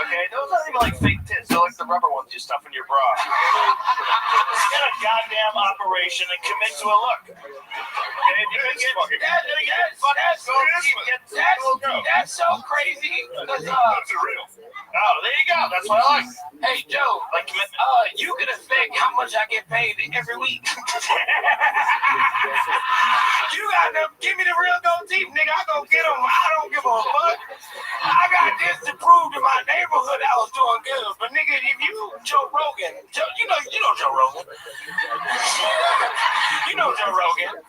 Okay? Those aren't even like fake tits. They're like the rubber ones you stuff in your bra. Get a goddamn operation and commit to a look. Okay? You can get that's so crazy. That's real. Oh, there you go. That's what I like. Hey, Joe, Like, you can affect how much I get paid every week. You got to give me the real gold teeth, nigga. I go get them. I don't give a fuck. I got this to prove to my neighborhood I was doing good. But nigga, if you Joe Rogan, you know Joe Rogan. You know Joe Rogan.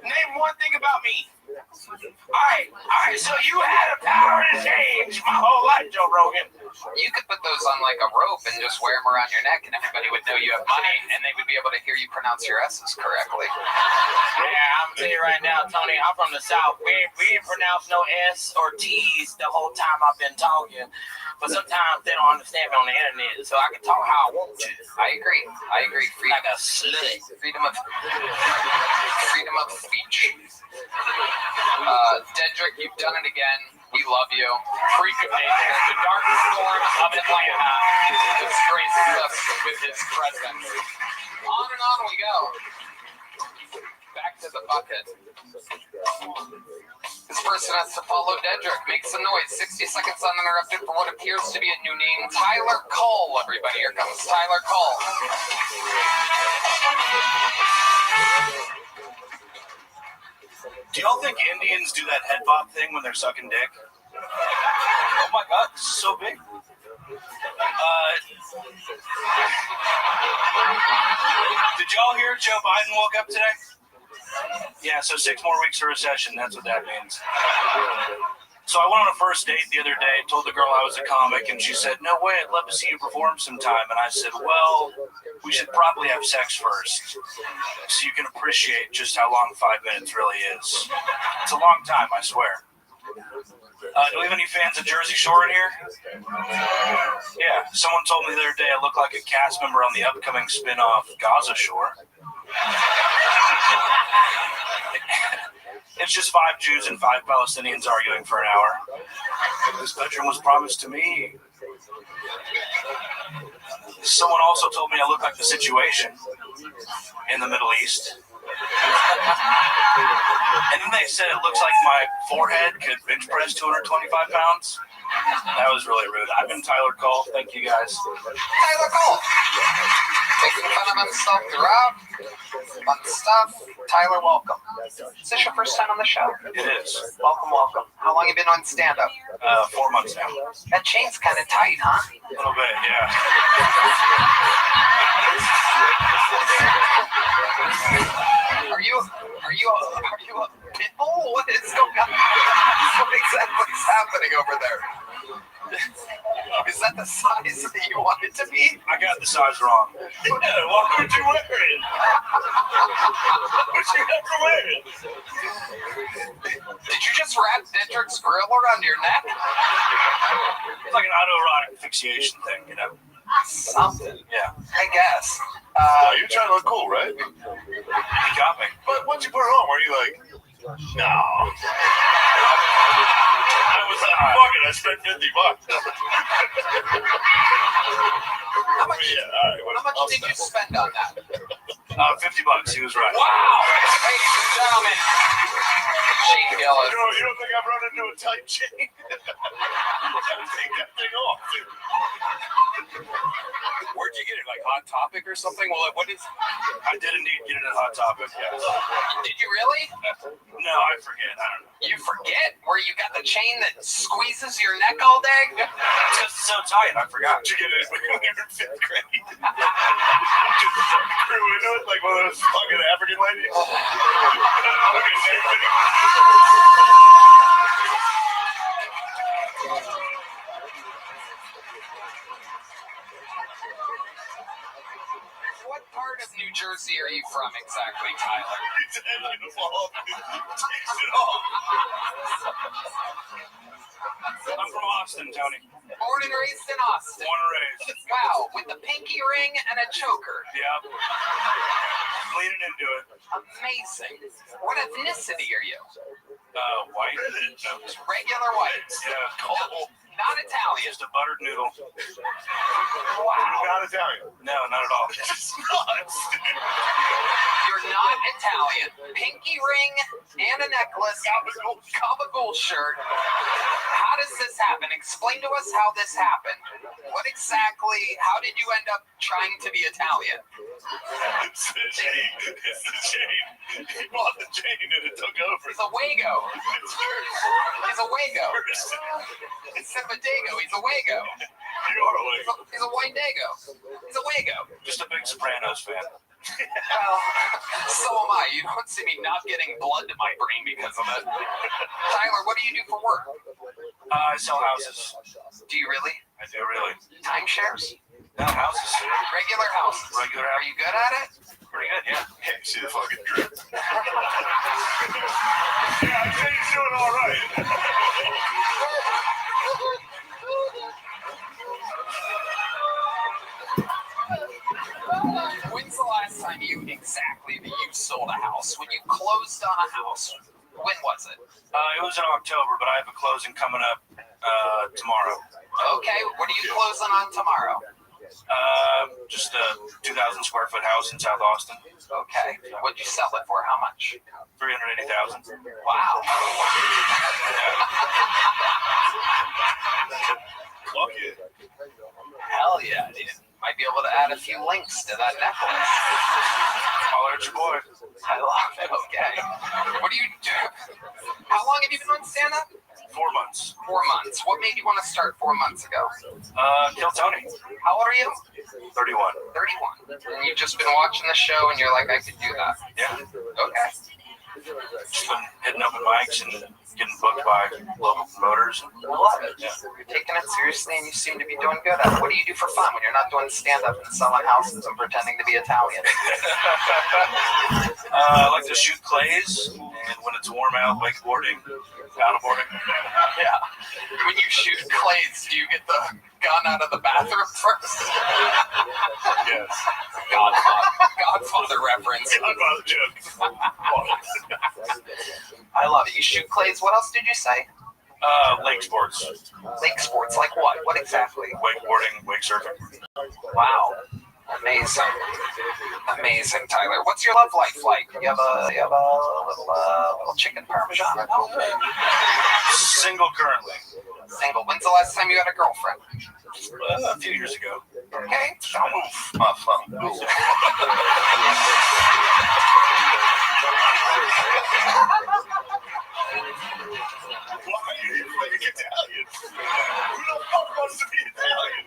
Name one thing about me. All right. So you had a power to change my whole life, Joe Rogan. You could put those on like a rope and just wear them around your neck, and everybody would know you have money, and they would be able to hear you pronounce your S's correctly. Yeah, I'm telling you right now, Tony, I'm from the South. We didn't pronounce no S or T's the whole time I've been talking. But sometimes they don't understand me on the internet, so I can talk how I want to. I agree. Freedom, like a slut. Freedom of speech. Dedrick, you've done it again. We love you. Freak of nature. The Dark Storm of Atlanta. Disgraces us with his presence. On and on we go. Back to the bucket. This person has to follow Dedrick. Make some noise. 60 seconds uninterrupted for what appears to be a new name. Tyler Cole, everybody. Here comes Tyler Cole. Do y'all think Indians do that head bob thing when they're sucking dick? Oh my God, this is so big. Did y'all hear Joe Biden woke up today? Yeah, so 6 more weeks of recession, that's what that means. So I went on a first date the other day, told the girl I was a comic, and she said, no way, I'd love to see you perform sometime. And I said, well, we should probably have sex first, so you can appreciate just how long 5 minutes really is. It's a long time, I swear. Do we have any fans of Jersey Shore in here? Yeah, someone told me the other day I look like a cast member on the upcoming spin-off Gaza Shore. It's just 5 Jews and 5 Palestinians arguing for an hour. This bedroom was promised to me. Someone also told me I look like the situation in the Middle East. And then they said it looks like my forehead could bench press 225 pounds. That was really rude. I've been Tyler Cole. Thank you guys. Tyler Cole. Making fun of himself throughout. Fun stuff. Tyler, welcome. Is this your first time on the show? It is. Welcome, welcome. How long have you been on stand-up? 4 months now. That chain's kind of tight, huh? A little bit, yeah. Are you a pit bull? What is going on? What exactly is happening over there? Is that the size that you want it to be? I got the size wrong. Yeah, what would you wear it? What you ever wear it? Did you just wrap Dendrick's grill around your neck? It's like an autoerotic asphyxiation thing, you know? Something. Yeah. I guess. You're trying to look cool, right? You got me. But once you put it on, were you like, no? I was like, fuck it, I spent $50. How much, how much did you spend on that? $50. He was right. Wow! Ladies and gentlemen, Shane Gillis. You don't think I've run into a tight chain? Take that thing off, dude. Where'd you get it? Like Hot Topic or something? Well, what is? I did indeed get it at Hot Topic, yes. Did you really? No, I forget. I don't know. You forget where you got the chain that squeezes your neck all day? It's just so tight, I forgot. Did you get it when you were in 5th grade? Just grew into it like one of those fucking African ladies. What part of New Jersey are you from exactly, Tyler? His head gonna fall off and he takes it off. I'm from Austin, Tony. Born and raised in Austin. Born and raised. Wow, with the pinky ring and a choker. Yep. Leaning into it. Amazing. What ethnicity are you? White. No. Regular white. Yeah. Cold. Not Italian. Just a buttered noodle. Wow. Not Italian. No, not at all. It's nuts. You're not Italian. Pinky ring and a necklace. Gabagool shirt. How does this happen? Explain to us how this happened. What exactly, how did you end up trying to be Italian? It's the chain. It's the chain. He bought the chain and it took over. He's a Wago. He's a Wago. Instead of a Dago, he's a Wago. You are a Wago. He's a white Dago. He's a Wago. Just a big Sopranos fan. Well, so am I. You don't see me not getting blood to my brain because of it. Tyler, what do you do for work? I sell houses. Do you really? I do, really. Timeshares? No, houses. Regular houses. Regular Are you good at it? Pretty good, yeah. Yeah, you see the fucking drip. Yeah, I'd say he's doing all right. When's the last time that you sold a house? When you closed on a house? When was it? It was in October, but I have a closing coming up tomorrow. Okay, what are you closing on tomorrow? Just a 2,000 square foot house in South Austin. Okay, what'd you sell it for? How much? $380,000. Wow. Fuck yeah. Hell yeah, dude. Might be able to add a few links to that necklace. Holler at your boy. I love it. Okay. What do you do? How long have you been on stand-up? 4 months. 4 months. What made you want to start 4 months ago? Kill Tony. How old are you? 31. 31. And you've just been watching the show and you're like, I could do that. Yeah. Okay. Just been hitting open mics and getting booked by local promoters. I love it. Yeah. You're taking it seriously and you seem to be doing good at it. What do you do for fun when you're not doing stand-up and selling houses and pretending to be Italian? I like to shoot clays, and when it's warm out, wakeboarding, paddleboarding. Yeah. When you shoot clays, do you get the gun out of the bathroom first? Yes. Godfather reference. Godfather joke. I love it. You shoot clays. What else did you say? Lake sports. Lake sports, like what? What exactly? Wakeboarding, wake surfing. Wow. Amazing. Amazing, Tyler. What's your love life like? You have a little chicken parmesan at home? Single currently. Single. When's the last time you had a girlfriend? A few years ago. Okay. Don't move my phone. Why? You fake Italian. Who the fuck wants to be Italian?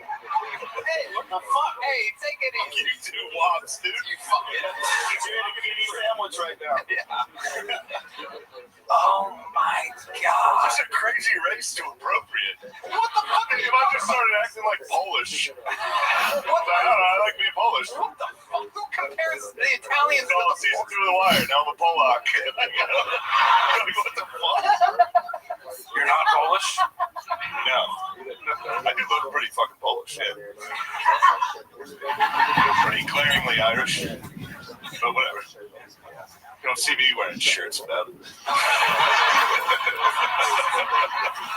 Hey, what the fuck? Hey, take it easy. You two wops, dude. You fucking. You're in a kitty sandwich right now. Oh my god. That's a crazy race to appropriate. What the fuck? If I just started acting like Polish. I don't know, I like being Polish. What the fuck? Who compares the Italians to the season 2 of The Wire? Now I'm a Polak. What the fuck? You're not Polish? No. I do look pretty fucking Polish, yeah. Pretty glaringly Irish. But whatever. You don't see me wearing shirts about it.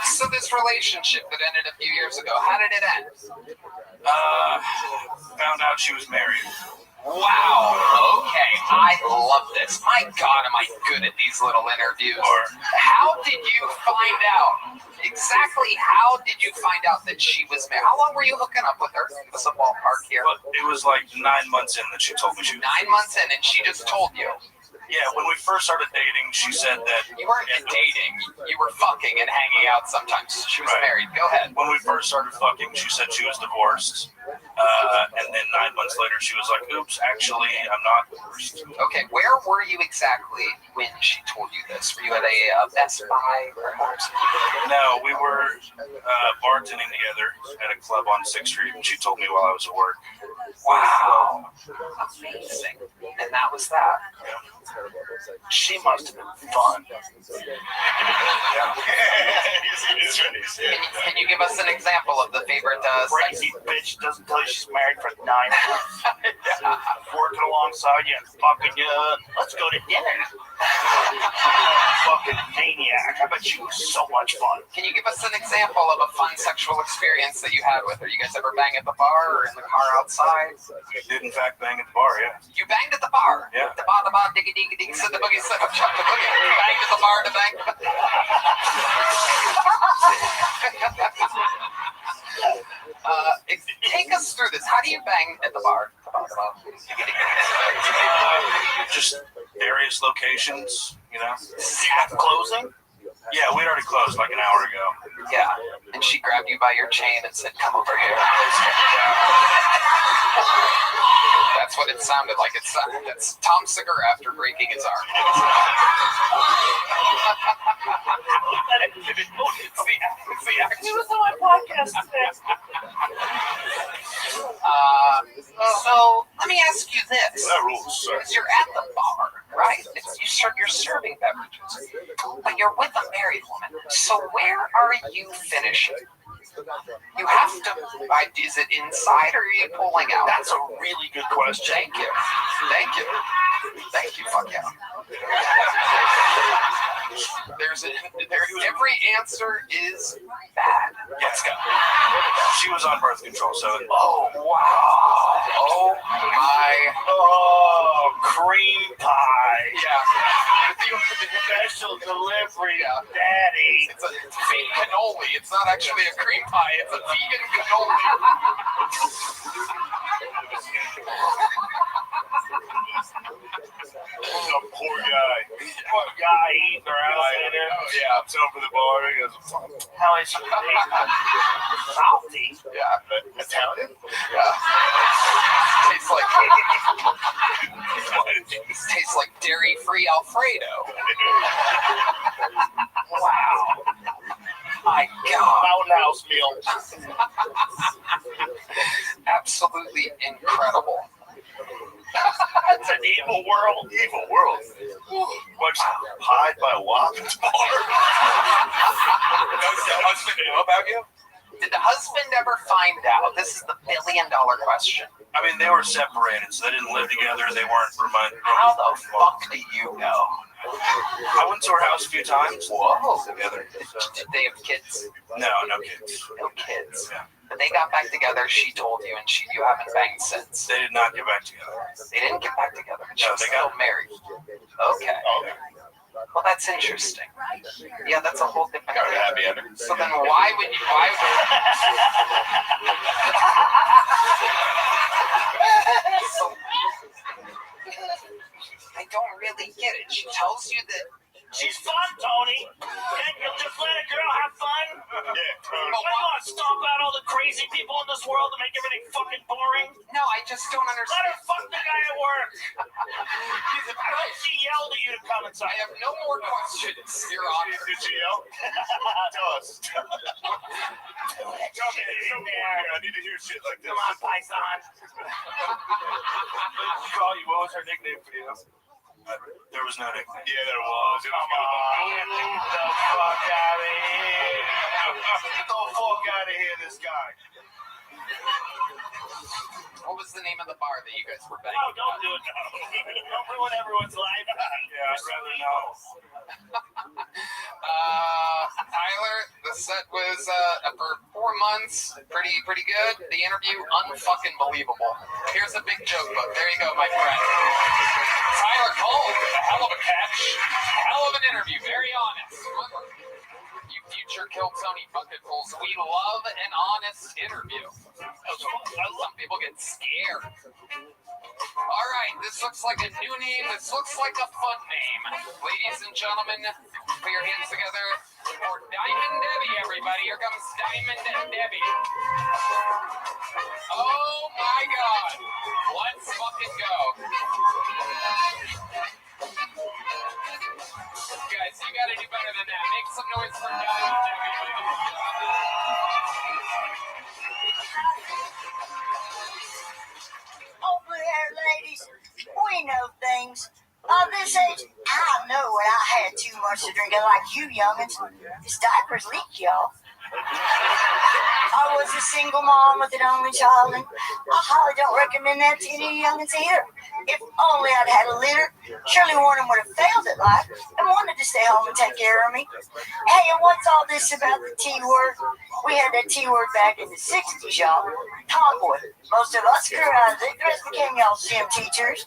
So this relationship that ended a few years ago, how did it end? Found out she was married. Wow. Okay, I love this. My God, am I good at these little interviews. How did you find out? Exactly how did you find out that she was married? How long were you hooking up with her? What's the ballpark here? It was like 9 months in that she told me she was 9 months in, and she just told you. Yeah, when we first started dating, she said that... You weren't dating. You were fucking and hanging out sometimes. She was married. Go ahead. When we first started fucking, she said she was divorced. And then 9 months later, she was like, oops, actually, I'm not divorced. Okay, where were you exactly when she told you this? Were you at a Best Buy, perhaps? No, we were bartending together at a club on 6th Street, and she told me while I was at work. Wow. Amazing. And that was that. She must have been fun. Can you give us an example of the favorite crazy bitch doesn't tell you she's married for 9 months. Working alongside you, fucking you. Let's go to dinner. Fucking maniac. I bet she was so much fun. Can you give us an example of a fun sexual experience that you had with her? You guys ever bang at the bar or in the car outside? We did, in fact, bang at the bar, yeah. You banged at the bar? Yeah. The bar, diggy, diggy, diggy, said the boogie, said up, chuck the boogie. You banged at the bar to bang. Take us through this. How do you bang at the bar? Just various locations, you know. At closing? Yeah, we'd already closed like an hour ago. Yeah, and she grabbed you by your chain and said, come over here. That's what it sounded like. It's Tom Segura after breaking his arm. He was on my podcast today. So let me ask you this: That rules, sir. you're at the bar, right? You're serving beverages, but you're with a married woman. So where are you finishing? You have to. Is it inside or are you pulling out? That's a really good question. Thank you. Thank you. Thank you. Fuck yeah. Every answer is bad. Let's go. She was on birth control, so. Oh wow. Oh my. Oh, cream pie. Yeah. Special delivery, Daddy. It's a vegan cannoli. It's not actually a cream pie. It's a vegan cannoli. Some poor guy. Poor guy eating around there. Yeah, I'm over the bar. He goes, How is she? Salty. Yeah. Italian? Yeah. Tastes like dairy-free Alfredo. Wow. My God. Mountain House meal. Absolutely incredible. It's an evil world. Evil world. What's pied by a Watkins bar? Does the husband know about you? Did the husband ever find out? This is the $1 billion question. I mean, they were separated, so they didn't live together. They weren't reminded. How the fuck do you know? I went to her house a few times. Whoa. Together. Did they have kids? No kids. No kids. Yeah. But they got back together, she told you, and you haven't banged since. They did not get back together. They didn't get back together. She No, was they still got married. Okay. Well, that's interesting. Yeah, that's a whole different Kind of a happy ending. So then why would you... Why so, I don't really get it. She tells you that... She's fun, Tony. Can't you just let a girl have fun? Yeah, What, you want to stomp out all the crazy people in this world to make everything fucking boring? No, I just don't Let understand. her fuck the guy at work. I hope she yelled at you to come inside. I have no more questions, Your Honor. Did she yell? Tell us. Tell me. I need to hear shit like this. Come on, Python. Call you. What was her nickname for you? There was no nickname. Yeah, there was. It was Get the fuck out of here. Get the fuck out of here, this guy. What was the name of the bar that you guys were banging? Oh, don't do it. Don't ruin everyone's life. Yeah, I'd rather know. Tyler, the set was for 4 months, pretty good. The interview, unfucking believable. Here's a big joke book. There you go, my friend. Tyler Cole, a hell of a catch, hell of an interview, very honest. You future Kill Tony bucketfuls, we love an honest interview. Some people get scared. All right, this looks like a new name. This looks like a fun name. Ladies and gentlemen, put your hands together for Diamond Debbie, everybody. Here comes Diamond Debbie. Oh my God. Let's fucking go. Guys, you gotta do better than that. Make some noise for Diamond Debbie. Over there, ladies, we know things. This age, I know when I had too much to drink, and like you youngins, these diapers leak, y'all. I was a single mom with an only child, and I highly don't recommend that to any youngins either. If only I'd had a litter, surely one of them would have failed at life and wanted to stay home and take care of me. Hey, and what's all this about the T word? We had that T word back in the 60s, y'all. Tomboy. Most of us grew out of it. The rest became y'all sim teachers.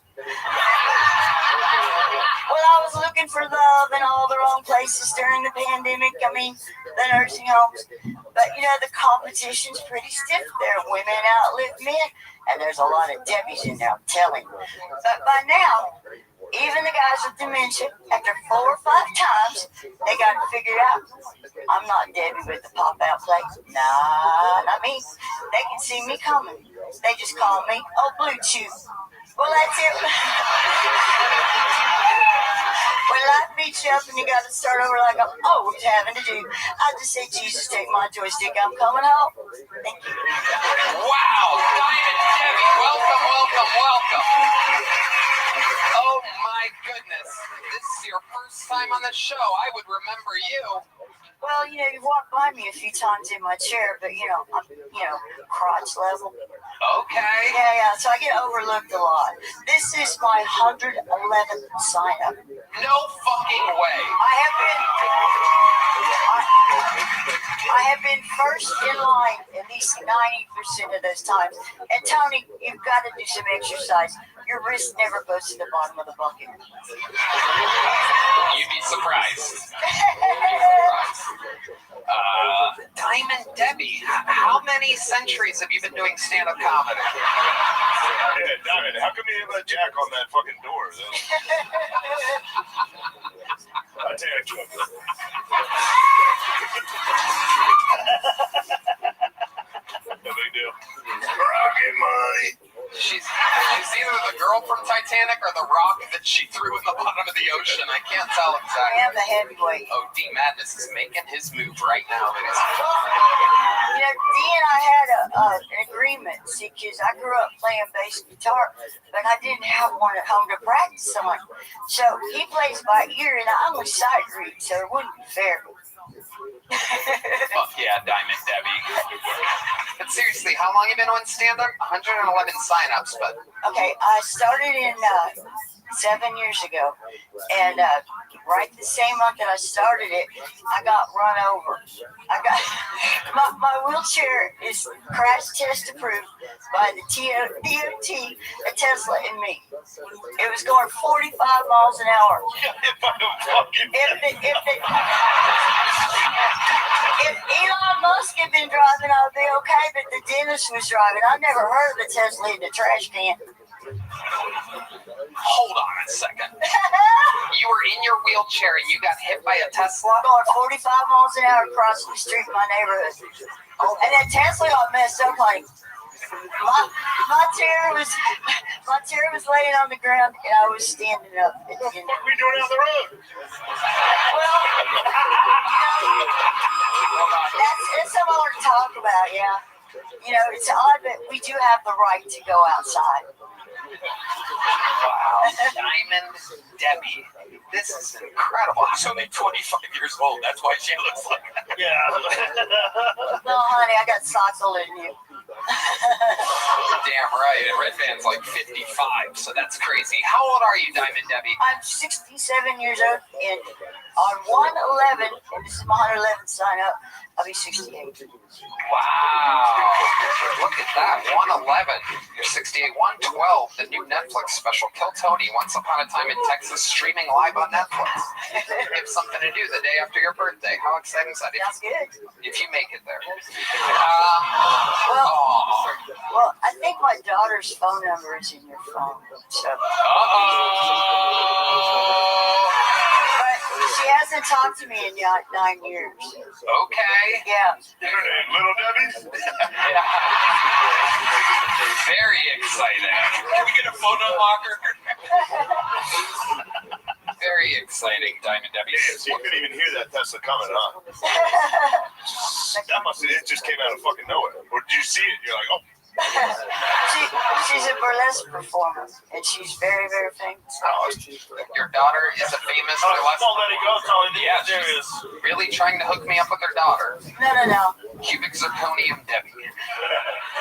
Well, I was looking for love in all the wrong places during the pandemic. I mean, the nursing homes. But, you know, the competition's pretty stiff there. Women outlive men. And there's a lot of Debbies in there, I'm telling you. But by now, even the guys with dementia, after 4 or 5 times, they got it figured out. I'm not Debbie with the pop-out plate. Nah, not me. They can see me coming. They just call me, oh, Blue Chew. Well, that's it. When life beats you up and you got to start over like I'm always having to do, I just say, Jesus, take my joystick. I'm coming home. Thank you. Wow, Diamond Debbie, welcome. Oh my goodness, this is your first time on the show. I would remember you. Well, you know, you've walked by me a few times in my chair, but, you know, I'm, crotch level. Okay. Yeah, so I get overlooked a lot. This is my 111th sign-up. No fucking way. I have been first in line at least 90% of those times. And Tony, you've got to do some exercise. Your wrist never goes to the bottom of the bucket. You'd be surprised. Diamond Debbie, how many centuries have you been doing stand-up comedy? Yeah, Diamond, how come you didn't let Jack on that fucking door? I'll tell you. No big deal. Rocket money. She's either the girl from Titanic or the rock that she threw in the bottom of the ocean. I can't tell exactly. I am the heavyweight. Oh, D Madness is making his move right now. You know, D and I had an agreement, see, because I grew up playing bass guitar, but I didn't have one at home to practice on. So he plays by ear, and I only sight read, so it wouldn't be fair. Fuck yeah, Diamond Debbie. But seriously, how long have you been on stand-up? 111 sign-ups, but... Okay, I started in 7 years ago, and right the same month that I started it, I got run over. my wheelchair is crash test approved by the DOT. It Tesla and me. It was going 45 miles an hour. If Elon Musk had been driving, I would be okay, but the dentist was driving. I've never heard of a Tesla in the trash can. Hold on a second. You were in your wheelchair and you got hit by a Tesla? Going 45 miles an hour across the street in my neighborhood. And then Tesla got messed up like my chair was laying on the ground and I was standing up. What the fuck are we doing down the road? Well, that's something I want to talk about, yeah. You know, it's odd, but we do have the right to go outside. Wow. Diamond Debbie. This is incredible. She's only 25 years old. That's why she looks like that. Yeah. No, honey, I got socks older than you. Damn right. And Red Van's like 55, so that's crazy. How old are you, Diamond Debbie? I'm 67 years old, and on 1/11, and this is my 111th sign up, I'll be 68. Wow. Look at that. 111. You're 68. 112. The new Netflix special, Kill Tony, Once Upon a Time in Texas, streaming live on Netflix. You have something to do the day after your birthday. How exciting is that? Sounds good. If you make it there. Well, I think my daughter's phone number is in your phone. So. But she hasn't talked to me in 9 years. Okay. Yeah. Your name, Little Debbie? Yeah. Very exciting. Can we get a phone unlocker? Very exciting, Diamond Debbie. Yeah, so you couldn't even hear that Tesla coming, huh? That it just came out of fucking nowhere. Or did you see it? You're like, oh. She's a burlesque performer, and she's very, very famous. Your daughter is a famous burlesque. Don't let it go, Tony. Yeah, she's really trying to hook me up with her daughter. No. Cubic zirconium Debbie.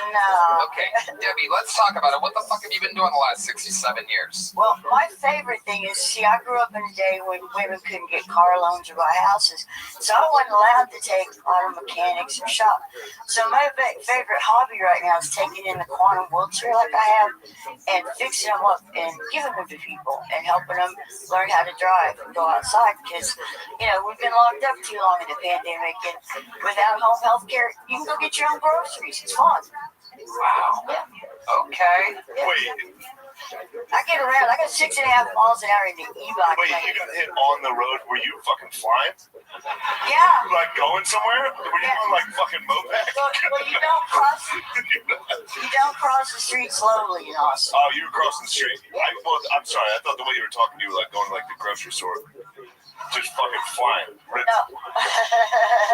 No. Okay, Debbie, let's talk about it. What the fuck have you been doing the last 67 years? Well, my favorite thing is, I grew up in a day when women couldn't get car loans or buy houses, so I wasn't allowed to take auto mechanics or shop. So my favorite hobby right now is taking in the quantum wheelchair like I have and fixing them up and giving them to people and helping them learn how to drive and go outside because, you know, we've been locked up too long in the pandemic, and without home health care, you can go get your own groceries. It's fun. Wow. Okay. Wait. I get around. I got 6.5 miles an hour in the e-bike. Wait, you got hit on the road? Were you fucking flying? Yeah. Like going somewhere? Were you on like fucking moped? Well, you don't cross the street slowly, you know. Oh, you were crossing the street. I'm sorry. I thought the way you were talking, you were like going to like the grocery store. Just fucking flying. No.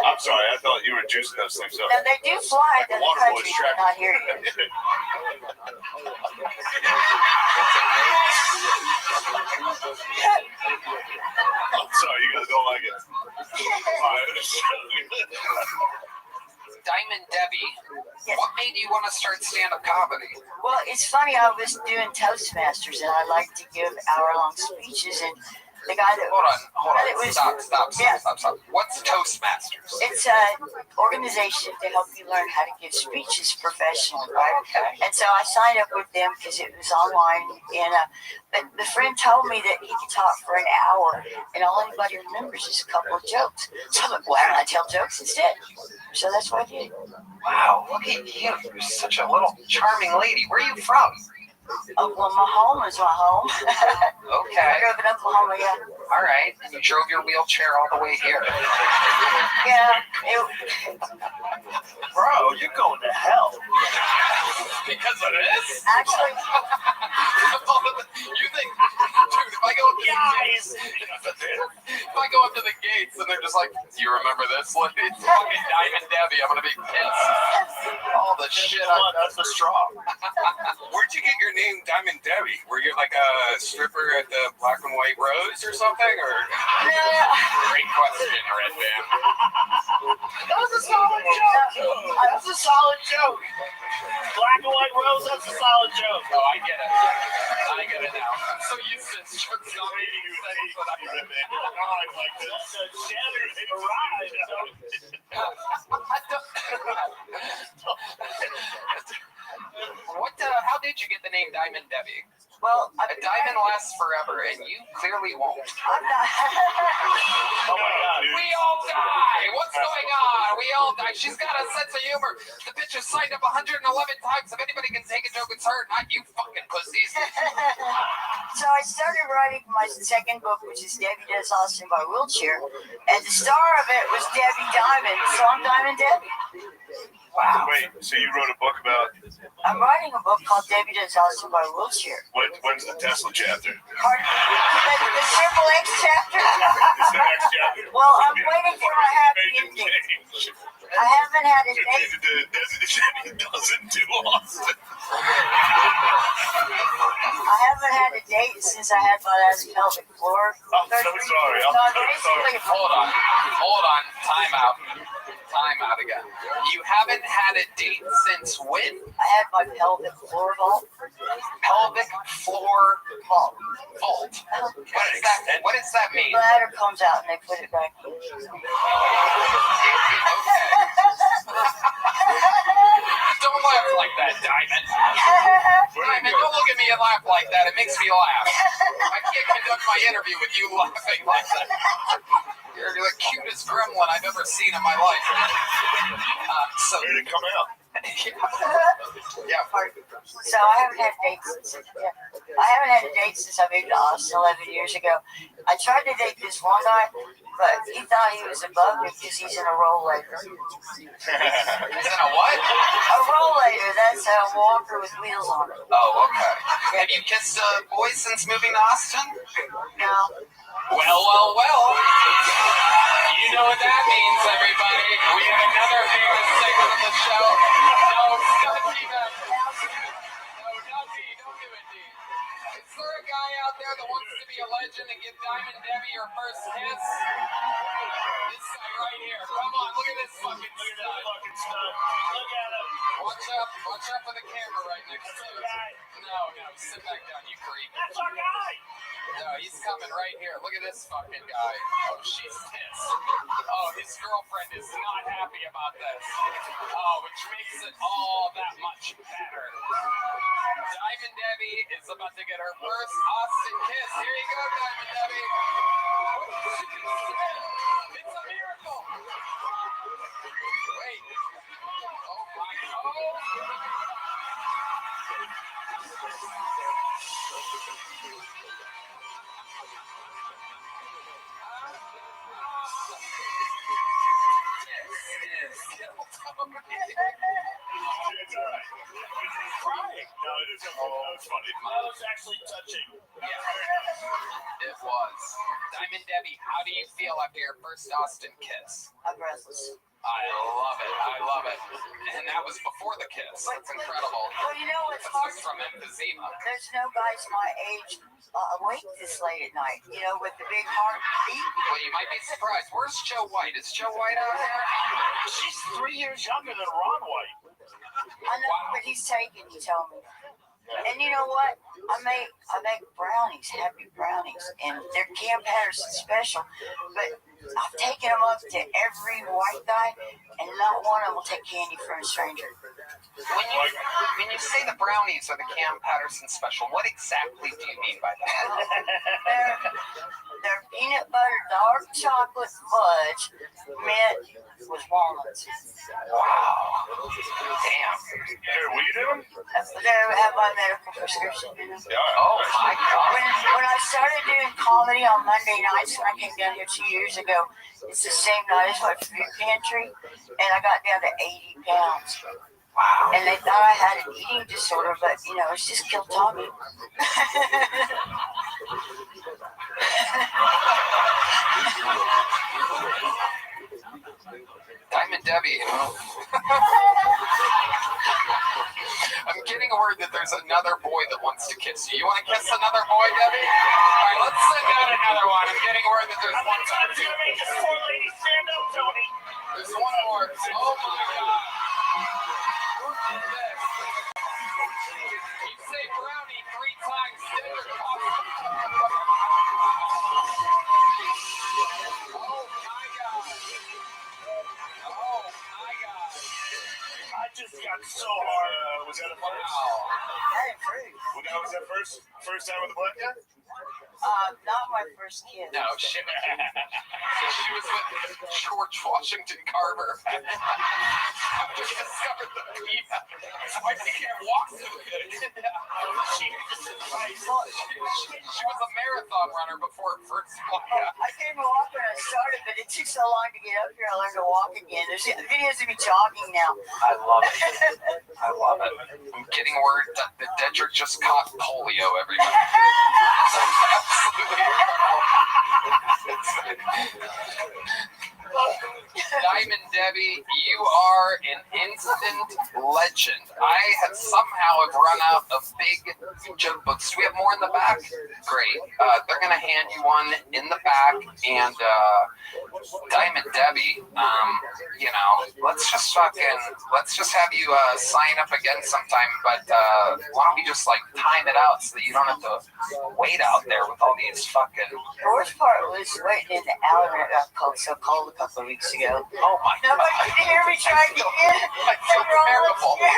I'm sorry. I thought you were juicing those things up. No, they do fly in the Water country, boy's but trapped. not here yet. I'm sorry. You guys don't like it. Diamond Debbie, what made you want to start stand-up comedy? Well, it's funny. I was doing Toastmasters, and I like to give hour-long speeches, and the guy that Hold on. Stop. What's Toastmasters? It's an organization to help you learn how to give speeches professionally, right? Okay. And so I signed up with them because it was online, and but the friend told me that he could talk for an hour, and all anybody remembers is a couple of jokes. So I'm like, why don't I tell jokes instead? So that's what I did. Wow, look at you. You're such a little charming lady. Where are you from? Oklahoma is my home. Okay. I grew up in Oklahoma, yeah. All right. And you drove your wheelchair all the way here. Yeah. Bro, you're going to hell. Because of this? Actually. You think, dude, if I go up to the gates and they're just like, do you remember this? Like, it's fucking Diamond Debbie. I'm going to be pissed. All the shit. That's the straw. Where'd you get your name, Diamond Debbie? Were you like a stripper at the Black and White Rose or something? Or Great question, Red Man. That was a solid joke. That's a solid joke. Black and White Rose, that's a solid joke. Oh, I get it. I get it now. So you said jokes on me. You say that I get it. Like this. Shannon hit a ride. How did you get the name Diamond Debbie? Well, a diamond lasts forever, and you clearly won't. I'm not. Oh my God. We all die. What's going on? We all die. She's got a sense of humor. The bitch has signed up 111 times. If anybody can take a joke, it's her, not you fucking pussies. So I started writing my second book, which is Debbie Does Austin by Wheelchair, and the star of it was Debbie Diamond, so I'm Diamond Debbie. Wow. Wait, so you wrote a book about... I'm writing a book called Debbie Does Austin by Wheelchair. When's the Tesla chapter? Pardon? The Triple X chapter? It's the next chapter. Well, I'm waiting for a happy ending. I haven't had a date. It doesn't do Austin. I haven't had a date since I had my last pelvic floor. I'm so sorry. Hold on. Time out again. You haven't had a date since when? I had my pelvic floor vault. Pelvic floor vault. What does that mean? The bladder comes out and they put it back in. Don't laugh like that, Diamond. Diamond, don't look at me and laugh like that. It makes me laugh. I can't conduct my interview with you laughing like that. You're the cutest gremlin I've ever seen in my life. Where did it come out? Yeah. So I haven't had dates. I haven't had a date since I moved to Austin 11 years ago. I tried to date this one guy, but he thought he was above me because he's in a rollator. He's in a what? A rollator. That's a walker with wheels on it. Oh, okay. Have you kissed boys since moving to Austin? No. Well. You know what that means, everybody. We have another famous segment of the show. No, don't do that. No, don't do it, D. Is there a guy out there that wants to be a legend and give Diamond Debbie her first kiss? This guy right here. Come on, look at this fucking stud. Look at him. Watch up for the camera right next to you. No, sit back down, you creep. That's our guy. No, he's coming right here. Look at this fucking guy. Oh, she's pissed. Oh, his girlfriend is not happy about this. Oh, which makes it all that much better. Diamond Debbie is about to get her first Austin kiss. Here you go, Diamond Debbie. It's a miracle. Wait. Oh, my God. It's all right. He's crying. No, it is okay. That was funny. That was actually touching. It was. Diamond Debbie, how do you feel after your first Austin kiss? I'm breathless. I love it. And that was before the kiss. That's incredible. Well, you know what's hard? That's from emphysema. There's no guys my age awake this late at night, with the big heartbeat. Well, you might be surprised. Where's Joe White? Is Joe White out there? She's 3 years younger than Ron White. I know, but he's taken, he told me. And you know what? I make brownies, happy brownies, and they're Cam Patterson special. But I've taken them up to every white guy, and not one of them will take candy from a stranger. When you say the brownies are the Cam Patterson special, what exactly do you mean by that? They're peanut butter, dark chocolate fudge, mint with walnuts. Wow. Damn. Here, will you do them? They have my medical prescription. Oh, my God. When I started doing comedy on Monday nights when I came down here 2 years ago, it's the same night as my food pantry, and I got down to 80 pounds. Wow. And they thought I had an eating disorder, but, it's just killed Tommy. Diamond Debbie. I'm getting word that there's another boy that wants to kiss you. You want to kiss another boy, Debbie? All right, let's send out another one. I'm getting word that there's one more. To make this poor lady stand up, Tony. There's one more. Oh, my God. Look at this. You say brownie 3 times, then you're coffee. Oh, my God. Oh, my God. I just got so hard. Was that a fart? Wow. First time with a black guy? Not my first kid. No, shit. She was with George Washington Carver. After he discovered the peanut. That's why she can't walk so good. She was a marathon runner before her first walk. I came to walk when I started, but it took so long to get up here. I learned to walk again. There's videos of me jogging now. I love it. I love it. I'm getting word that the Dedrick just caught polio, everybody. Absolutely incredible. Diamond Debbie, you are an instant legend. I have somehow run out of big joke books. Do we have more in the back? Great. They're gonna hand you one in the back, and Diamond Debbie, let's just have you sign up again sometime. But why don't we just time it out so that you don't have to wait out there with all these fucking. The worst part was waiting in the elevator. Got so cold a couple of weeks ago. Oh my God. Nobody could hear me trying to get in. I feel terrible. Went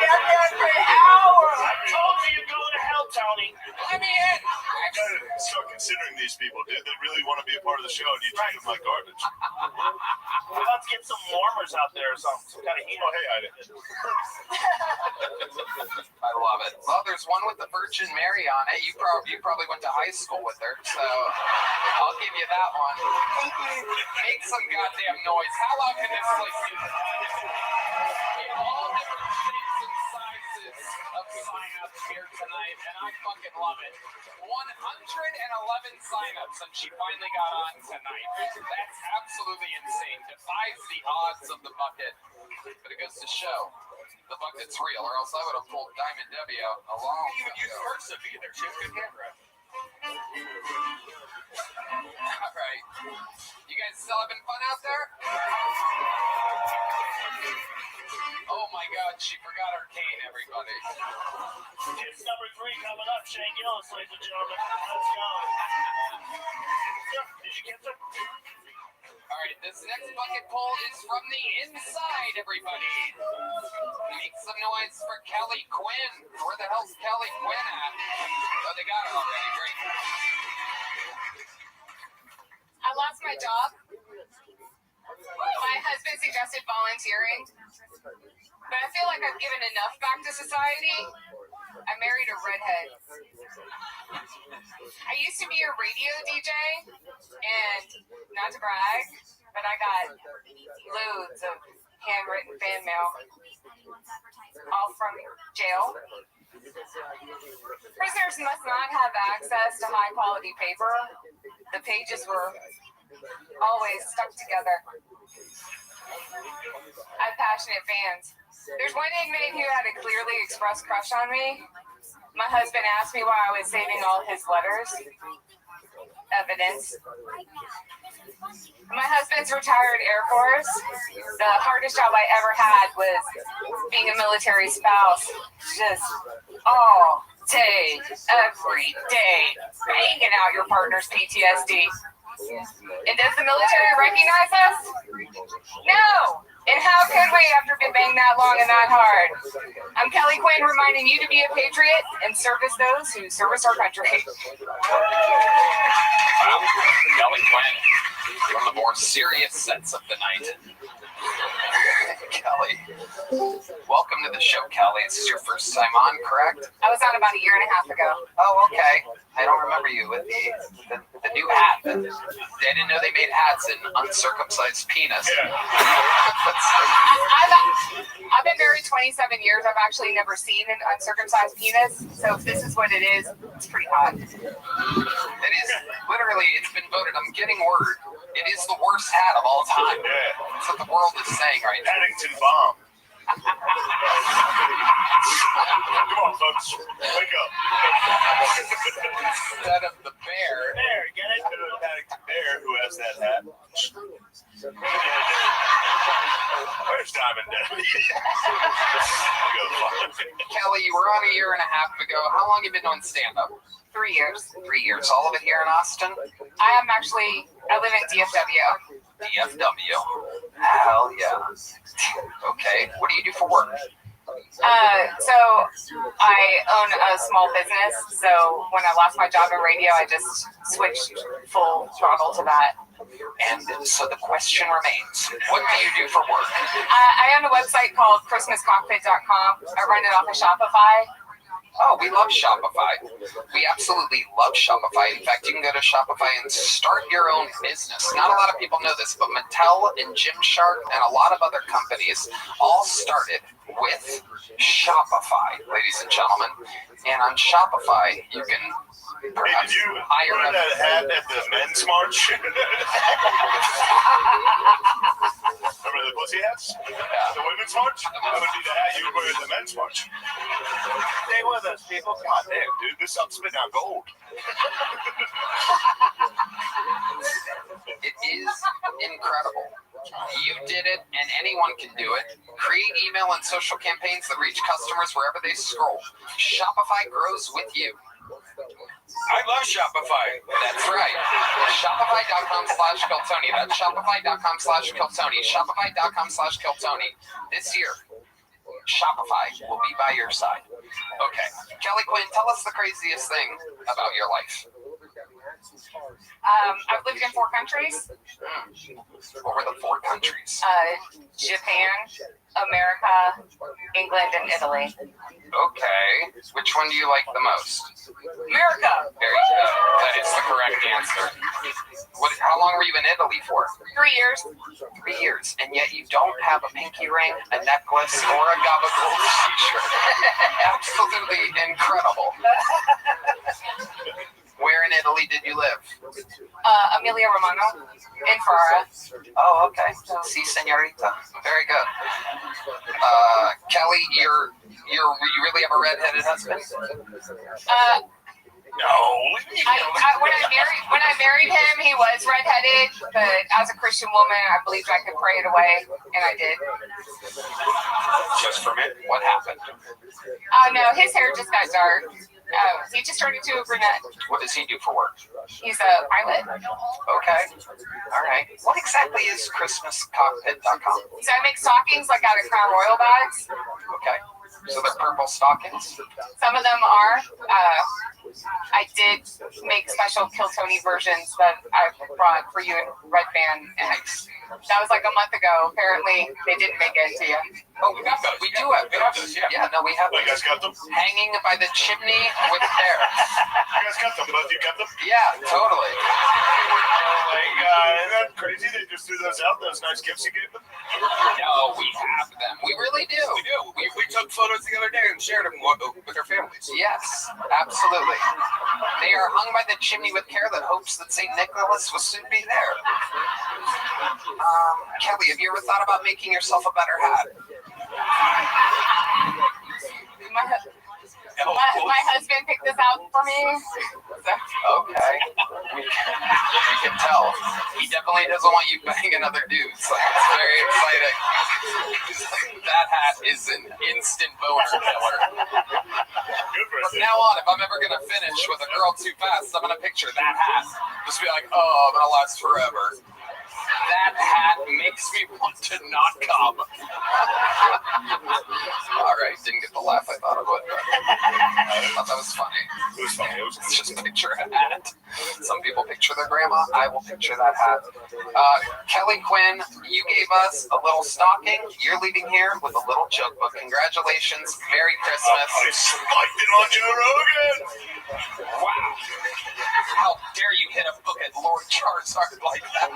down there for an hour. I told you you're going to hell, Tony. Let me in. You gotta start considering these people, dude. They really want to be a part of the show, and you treat them like garbage. We're about to get some warmers out there or something. Some kind of heat. Oh, hey, I did. I love it. Well, there's one with the Virgin Mary on it. You probably went to high school with her, so I'll give you that one. Make some goddamn noise. How loud can this place be? We have all different shapes and sizes of sign-ups here tonight, and I fucking love it. 111 sign-ups, and she finally got on tonight. That's absolutely insane. Defies the odds of the bucket, but it goes to show the bucket's real, or else I would have pulled Diamond Debbie out a long time ago. Use cursive either. She has good handwriting. All right. You guys still having fun out there? Oh my God, she forgot her cane, everybody. It's number 3 coming up, Shane Gillis, ladies and gentlemen. Let's go. Did you get them? All right, this next bucket pull is from the inside, everybody. Make some noise for Kelly Quinn. Where the hell's Kelly Quinn at? Oh, they got her already. Great. I lost my job. My husband suggested volunteering, but I feel like I've given enough back to society. I married a redhead. I used to be a radio DJ, and not to brag, but I got loads of handwritten fan mail, all from jail. Prisoners must not have access to high-quality paper. The pages were always stuck together. I have passionate fans. There's one inmate who had a clearly expressed crush on me. My husband asked me why I was saving all his letters. Evidence. My husband's retired Air Force. The hardest job I ever had was being a military spouse. Just all day, every day, hanging out your partner's PTSD. And does the military recognize us? No! And how could we after being banged that long and that hard? I'm Kelly Quinn reminding you to be a patriot and service those who service our country. Wow, Kelly Quinn, one of the more serious sets of the night. Kelly, welcome to the show, Kelly. This is your first time on, correct? I was on about a year and a half ago. Oh, okay. I don't remember you with the new hat. They didn't know they made hats in uncircumcised penis. I've been married 27 years. I've actually never seen an uncircumcised penis. So if this is what it is, it's pretty hot. It is literally, it's been voted. I'm getting word. It is the worst hat of all time. Yeah. That's what the world is saying right now. Paddington bomb. Come on, folks. Wake up. Instead of the bear. Bear, get it? Paddington Bear, who has that hat. Where's Diamond Debbie? Kelly, you were on a year and a half ago. How long have you been on stand-up? 3 years. 3 years. All of it here in Austin? I live in DFW. DFW. Hell yeah. Okay. What do you do for work? So I own a small business. So when I lost my job in radio, I just switched full throttle to that. And so the question remains, what do you do for work? I own a website called ChristmasCockpit.com. I run it off of Shopify. Oh, we love Shopify. We absolutely love Shopify. In fact, you can go to Shopify and start your own business. Not a lot of people know this, but Mattel and Gymshark and a lot of other companies all started with Shopify, ladies and gentlemen. And on Shopify, you can perhaps hire wear that hat at the men's march? Remember the pussy hats? The women's march? That would be the hat you would wear at the men's march. Stay with us, people. God damn, dude, this stuff's spitting out gold. It is incredible. You did it, and anyone can do it. Create email and social campaigns that reach customers wherever they scroll. Shopify grows with you. I love Shopify. That's right. Shopify.com/Kiltony. That's Shopify.com/Kiltony. Shopify.com/Kiltony. This year, Shopify will be by your side. Okay. Kelly Quinn, tell us the craziest thing about your life. I've lived in 4 countries. What were the 4 countries? Japan, America, England, and Italy. Okay. Which one do you like the most? America. Very good. That is the correct answer. How long were you in Italy for? 3 years. 3 years. And yet you don't have a pinky ring, a necklace, or a gabagool t-shirt. Absolutely incredible. Where in Italy did you live? Emilia Romagna in Ferrara. Oh, okay. Si, senorita. Very good. Kelly, you really have a redheaded husband? No. When I married him, he was redheaded, but as a Christian woman, I believed I could pray it away, and I did. Just for me? What happened? No, his hair just got dark. He just turned into a brunette. What does he do for work? He's a pilot. Okay. All right. What exactly is ChristmasCockpit.com? So I make stockings like out of Crown Royal bags. Okay. So they're purple stockings? Some of them are. I did make special Kiltony versions that I brought for you in Red Band, and that was like a month ago. Apparently, they didn't make it to you. Oh, we got those. We do have those. Yeah, no, we have You guys got them? hanging by the chimney with hair. You guys got them? Both you got them? Yeah, totally. Oh my God, isn't that crazy? They just threw those out, those nice gifts you gave them? No, we have them. We really do. We do. We took photos the other day and shared them with our families. Yes, absolutely. They are hung by the chimney with care that hopes that St. Nicholas will soon be there. Kelly, have you ever thought about making yourself a better hat? My husband picked this out for me. Okay. You can tell. He definitely doesn't want you banging other dudes. Like, it's very exciting. That hat is an instant boner killer. From now on, if I'm ever going to finish with a girl too fast, I'm going to picture that hat. Just be like, oh, I'm going to last forever. That hat makes me want to not come. All right, didn't get the laugh I thought I would, but I thought that was funny. It was funny. It was Just picture a hat. Some people picture their grandma. I will picture that hat. Kelly Quinn, you gave us a little stocking. You're leaving here with a little joke book. Congratulations. Merry Christmas. I spiked it on Joe Rogan. Wow. How dare you hit a book at Lord Charizard like that?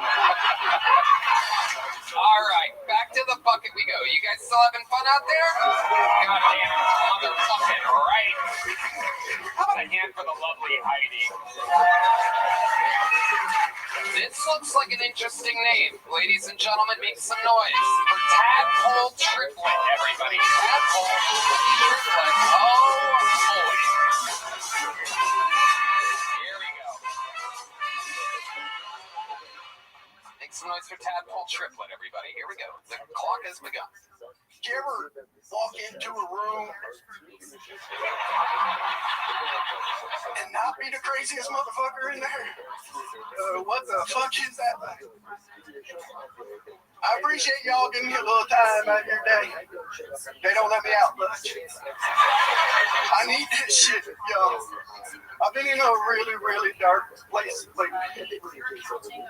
All right, back to the bucket we go. You guys still having fun out there? God damn it, motherfucking right. How about a hand for the lovely Heidi? This looks like an interesting name. Ladies and gentlemen, make some noise for Tadpole Triplet, everybody. Tadpole Triplet. Oh, boy. Here we go. Make some noise for Tadpole Triplet, everybody. Here we go. The clock has begun. Did you ever walk into a room and not be the craziest motherfucker in there? What the fuck is that thing? I appreciate y'all giving me a little time out of your day. They don't let me out much. I need this shit, yo. I've been in a really, really dark place lately.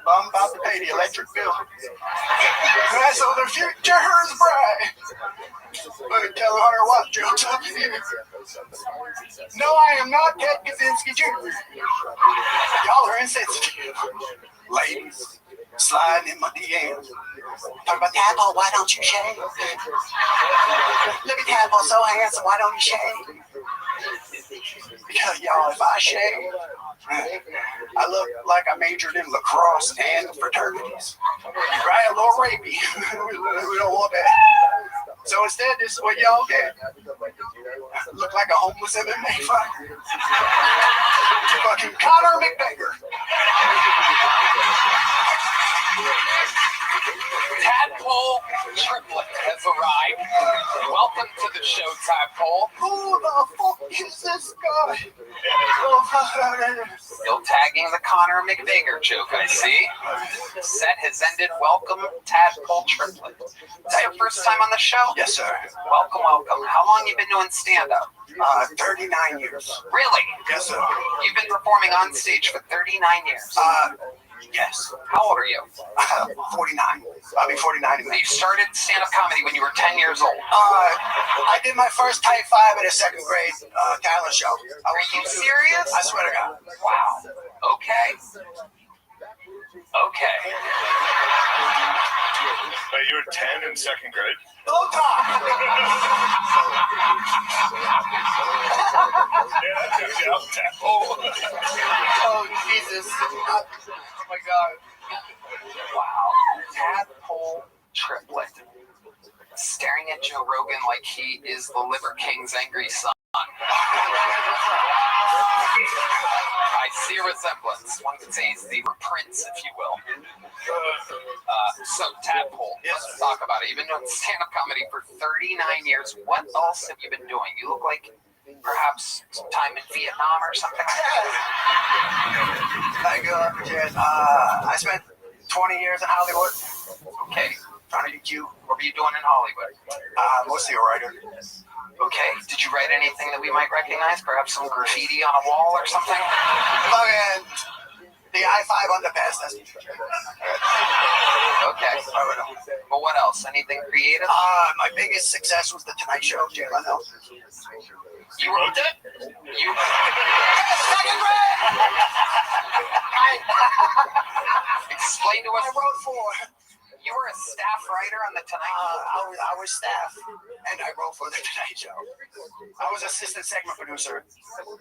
I'm about to pay the electric bill. So the future's bright. Let me tell Hunter what jokes up here. No, I am not Ted Kaczynski Jr. Y'all are insensitive. Ladies, sliding in my DMs. Talk about Tadpole, why don't you shave? Look at Tadpole, so handsome, why don't you shave? Because y'all, if I shave, I look like I majored in lacrosse and fraternities. Right? A little rapey. We don't want that. So instead, this is what y'all get. Look like a homeless MMA fighter. Fucking Conor McGregor. Tadpole Triplet has arrived. Welcome to the show, Tadpole. Who the fuck is this guy? Still tagging the Conor McGregor joke, I see. Set has ended. Welcome, Tadpole Triplet. Is that your first time on the show? Yes, sir. Welcome, welcome. How long you been doing stand-up? 39 years. Really? Yes, sir. You've been performing on stage for 39 years. Yes. How old are you? 49. I'll be 49 in May. You started stand-up comedy when you were 10 years old. I did my first type 5 at a second grade talent show. Are you serious? I swear to God. Wow. Okay. Okay. Wait, you were 10 in second grade? Don't talk. Yeah, that took you out, Tadpole. Oh, Jesus. Oh, my God. Wow. Tadpole Triplet. Staring at Joe Rogan like he is the Liver King's angry son. I see a resemblance. One could say he's the prince, if you will. So, Tadpole, let's talk about it. You've been doing stand-up comedy for 39 years. What else have you been doing? You look like perhaps some time in Vietnam or something like that. I spent 20 years in Hollywood. Okay. Trying to be cute. What were you doing in Hollywood? Mostly a writer. Okay. Did you write anything that we might recognize? Perhaps some graffiti on a wall or something? And the I-5 underpass. That's okay. But what else? Anything creative? My biggest success was The Tonight Show. Jay Leno. You wrote it? You. Second grade. Explain to us. I wrote 4. You were a staff writer on The Tonight Show? I was staff, and I wrote for The Tonight Show. I was assistant segment producer,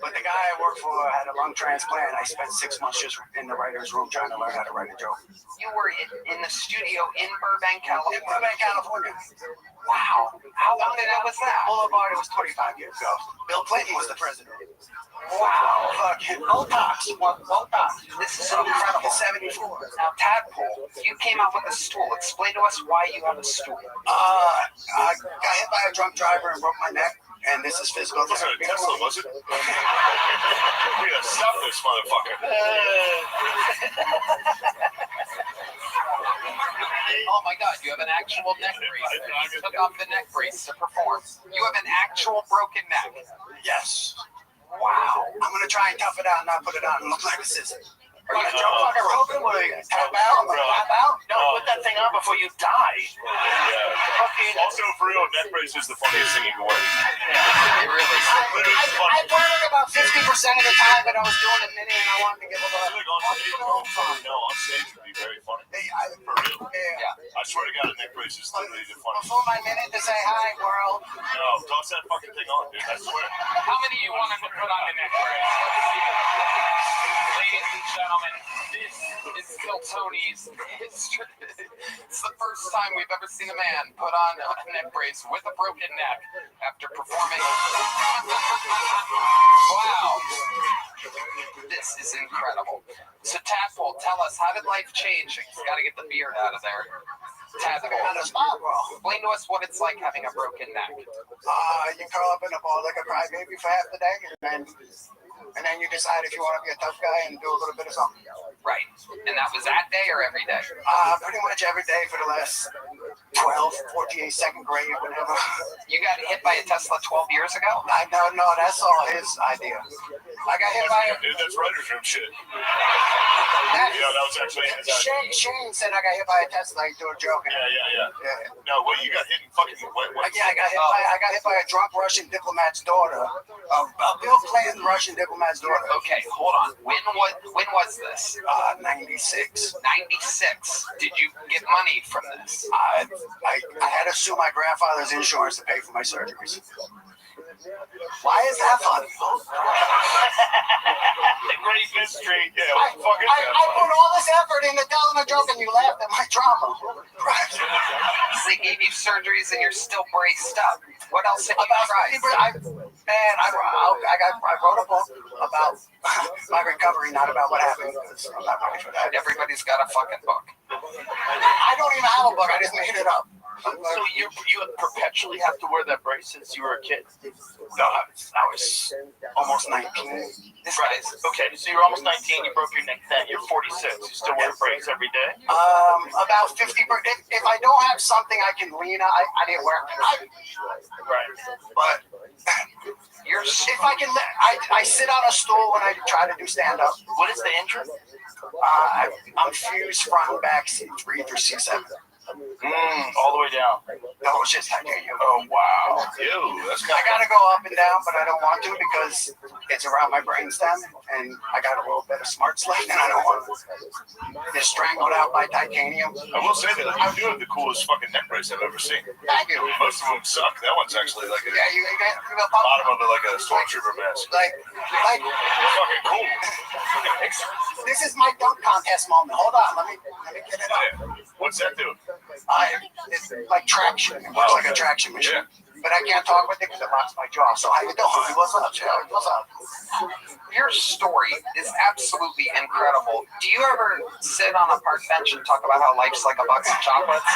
but the guy I worked for had a lung transplant. I spent 6 months just in the writer's room trying to learn how to write a joke. You were in the studio in Burbank, California? In Burbank, California. Wow. How long ago was that? Boulevard, it was 25 years ago. Bill Clinton was the president. Wow. Fucking Botox. This is incredible. 74. Now, Tadpole, you came out with a stool. Explain to us why you have a stool. I got hit by a drunk driver and broke my neck, and this is physical. It wasn't a Tesla, was it? We gotta stop this motherfucker. Oh my God, you have an actual neck brace. You took off the neck brace to perform. You have an actual broken neck. Yes. Wow. I'm going to try and tough it out and not put it on and look like a sissy. Are you a joke like a Rogan? What are you going to tap out? Tap out? No, put that thing on before you die. Yeah. Also, for real, neck brace is the funniest thing you can wear. It really is. I worked about 50% of the time that I was doing a minute and I wanted to give a lot. On stage would be very funny. For real. Yeah. I swear to God, a neck brace is literally the funniest. Before my minute to say hi, world. No, toss that fucking thing on, dude. I swear. How many of you wanted to put on the neck brace? Ladies and gentlemen, this is Phil Tony's history. It's the first time we've ever seen a man put on a neck brace with a broken neck after performing. Wow. This is incredible. So, Tadpole, tell us, how did life change? He's got to get the beard out of there. Tadpole, explain to us what it's like having a broken neck. You curl up in a ball like a crybaby for half the day, and then you decide if you want to be a tough guy and do a little bit of something. Right. And that was that day or every day? Pretty much every day for the last 12, 14, second grade, whatever. You got hit by a Tesla 12 years ago? No, that's all his idea. I got hit by a... That's writer's room shit. That was actually his idea. Shane said I got hit by a Tesla. He's doing a joke. Yeah. No, well, you got hit in fucking... Yeah, I got hit by a drunk Russian diplomat's daughter. A Bill Clinton Russian diplomat's daughter. Okay, hold on. When was this? 96. 96. Did you get money from this? I had to sue my grandfather's insurance to pay for my surgeries. Why is that funny? The great mystery. Yeah, I put all this effort into telling a joke and you laughed at my drama. They gave you surgeries and you're still braced up. What else have you tried? I wrote a book about my recovery, not about what happened. I'm not ready for that. Everybody's got a fucking book. I don't even have a book. I just made it up. So you perpetually have to wear that brace since you were a kid? No, I was almost 19. Right. Okay, so you're almost 19. You broke your neck then. You're 46. You still wear a brace every day? About 50. If I don't have something I can lean on, I didn't wear it. Right. But if I can, I sit on a stool when I try to do stand up. What is the injury? I'm fused front and back C3 through C7. All the way down. No, it's just titanium. Oh, wow. I gotta go up and down, but I don't want to because it's around my brainstem, and I got a little bit of smart slate, and I don't want to get strangled out by titanium. I will say that you do have the coolest fucking neck brace I've ever seen. Thank you. Most of them suck. That one's actually like a you got bottom of it like a stormtrooper mask. Like fucking cool. This is my dunk contest moment. Hold on, let me get it up. What's that do? It's like traction. It looks like a traction machine. But I can't talk with it because it locks my jaw. So how you doing? What's up, Charlie? What's up? Your story is absolutely incredible. Do you ever sit on a park bench and talk about how life's like a box of chocolates?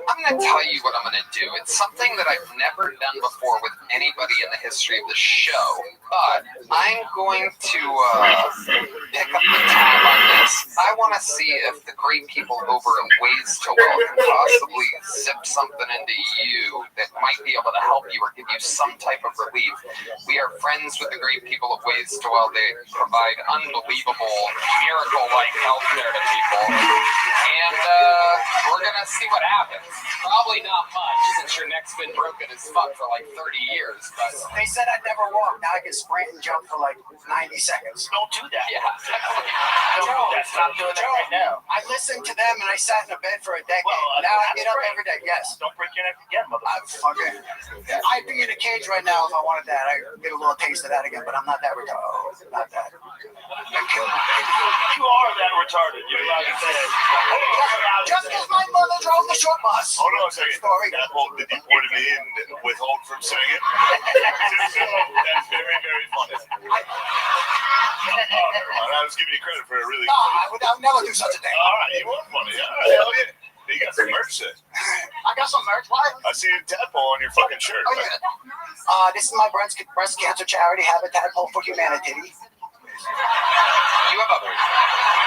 I'm going to tell you what I'm going to do. It's something that I've never done before with anybody in the history of the show, but I'm going to pick up the tab on this. I want to see if the great people over at Ways to Well can possibly zip something into you that might be able to help you or give you some type of relief. We are friends with the great people at Ways to Well. They provide unbelievable, miracle-like health care to people, and we're going to see what happens. Probably not much, since your neck's been broken as fuck for like 30 years. But they said I'd never walk. Now I can sprint and jump for like 90 seconds. Don't do that. Yeah. Stop doing that right now. I listened to them and I sat in a bed for a decade. Now I get up every day. Yes. Don't break your neck again, motherfucker. I'd be in a cage right now if I wanted that. I get a little taste of that again, but I'm not that retarded. Not that. You are that retarded. You're allowed to say it. Just because my mother drove the short bus. Hold on a second. Did you point at me and withhold from saying it? That's very, very funny. I was giving you credit for a really. No, I would never do such a thing. All right, you are funny. All right, hell yeah. You got some merch set. I got some merch. What? I see a tadpole on your fucking shirt. Oh yeah. This is my breast cancer charity, Habitat for Humanity. You have a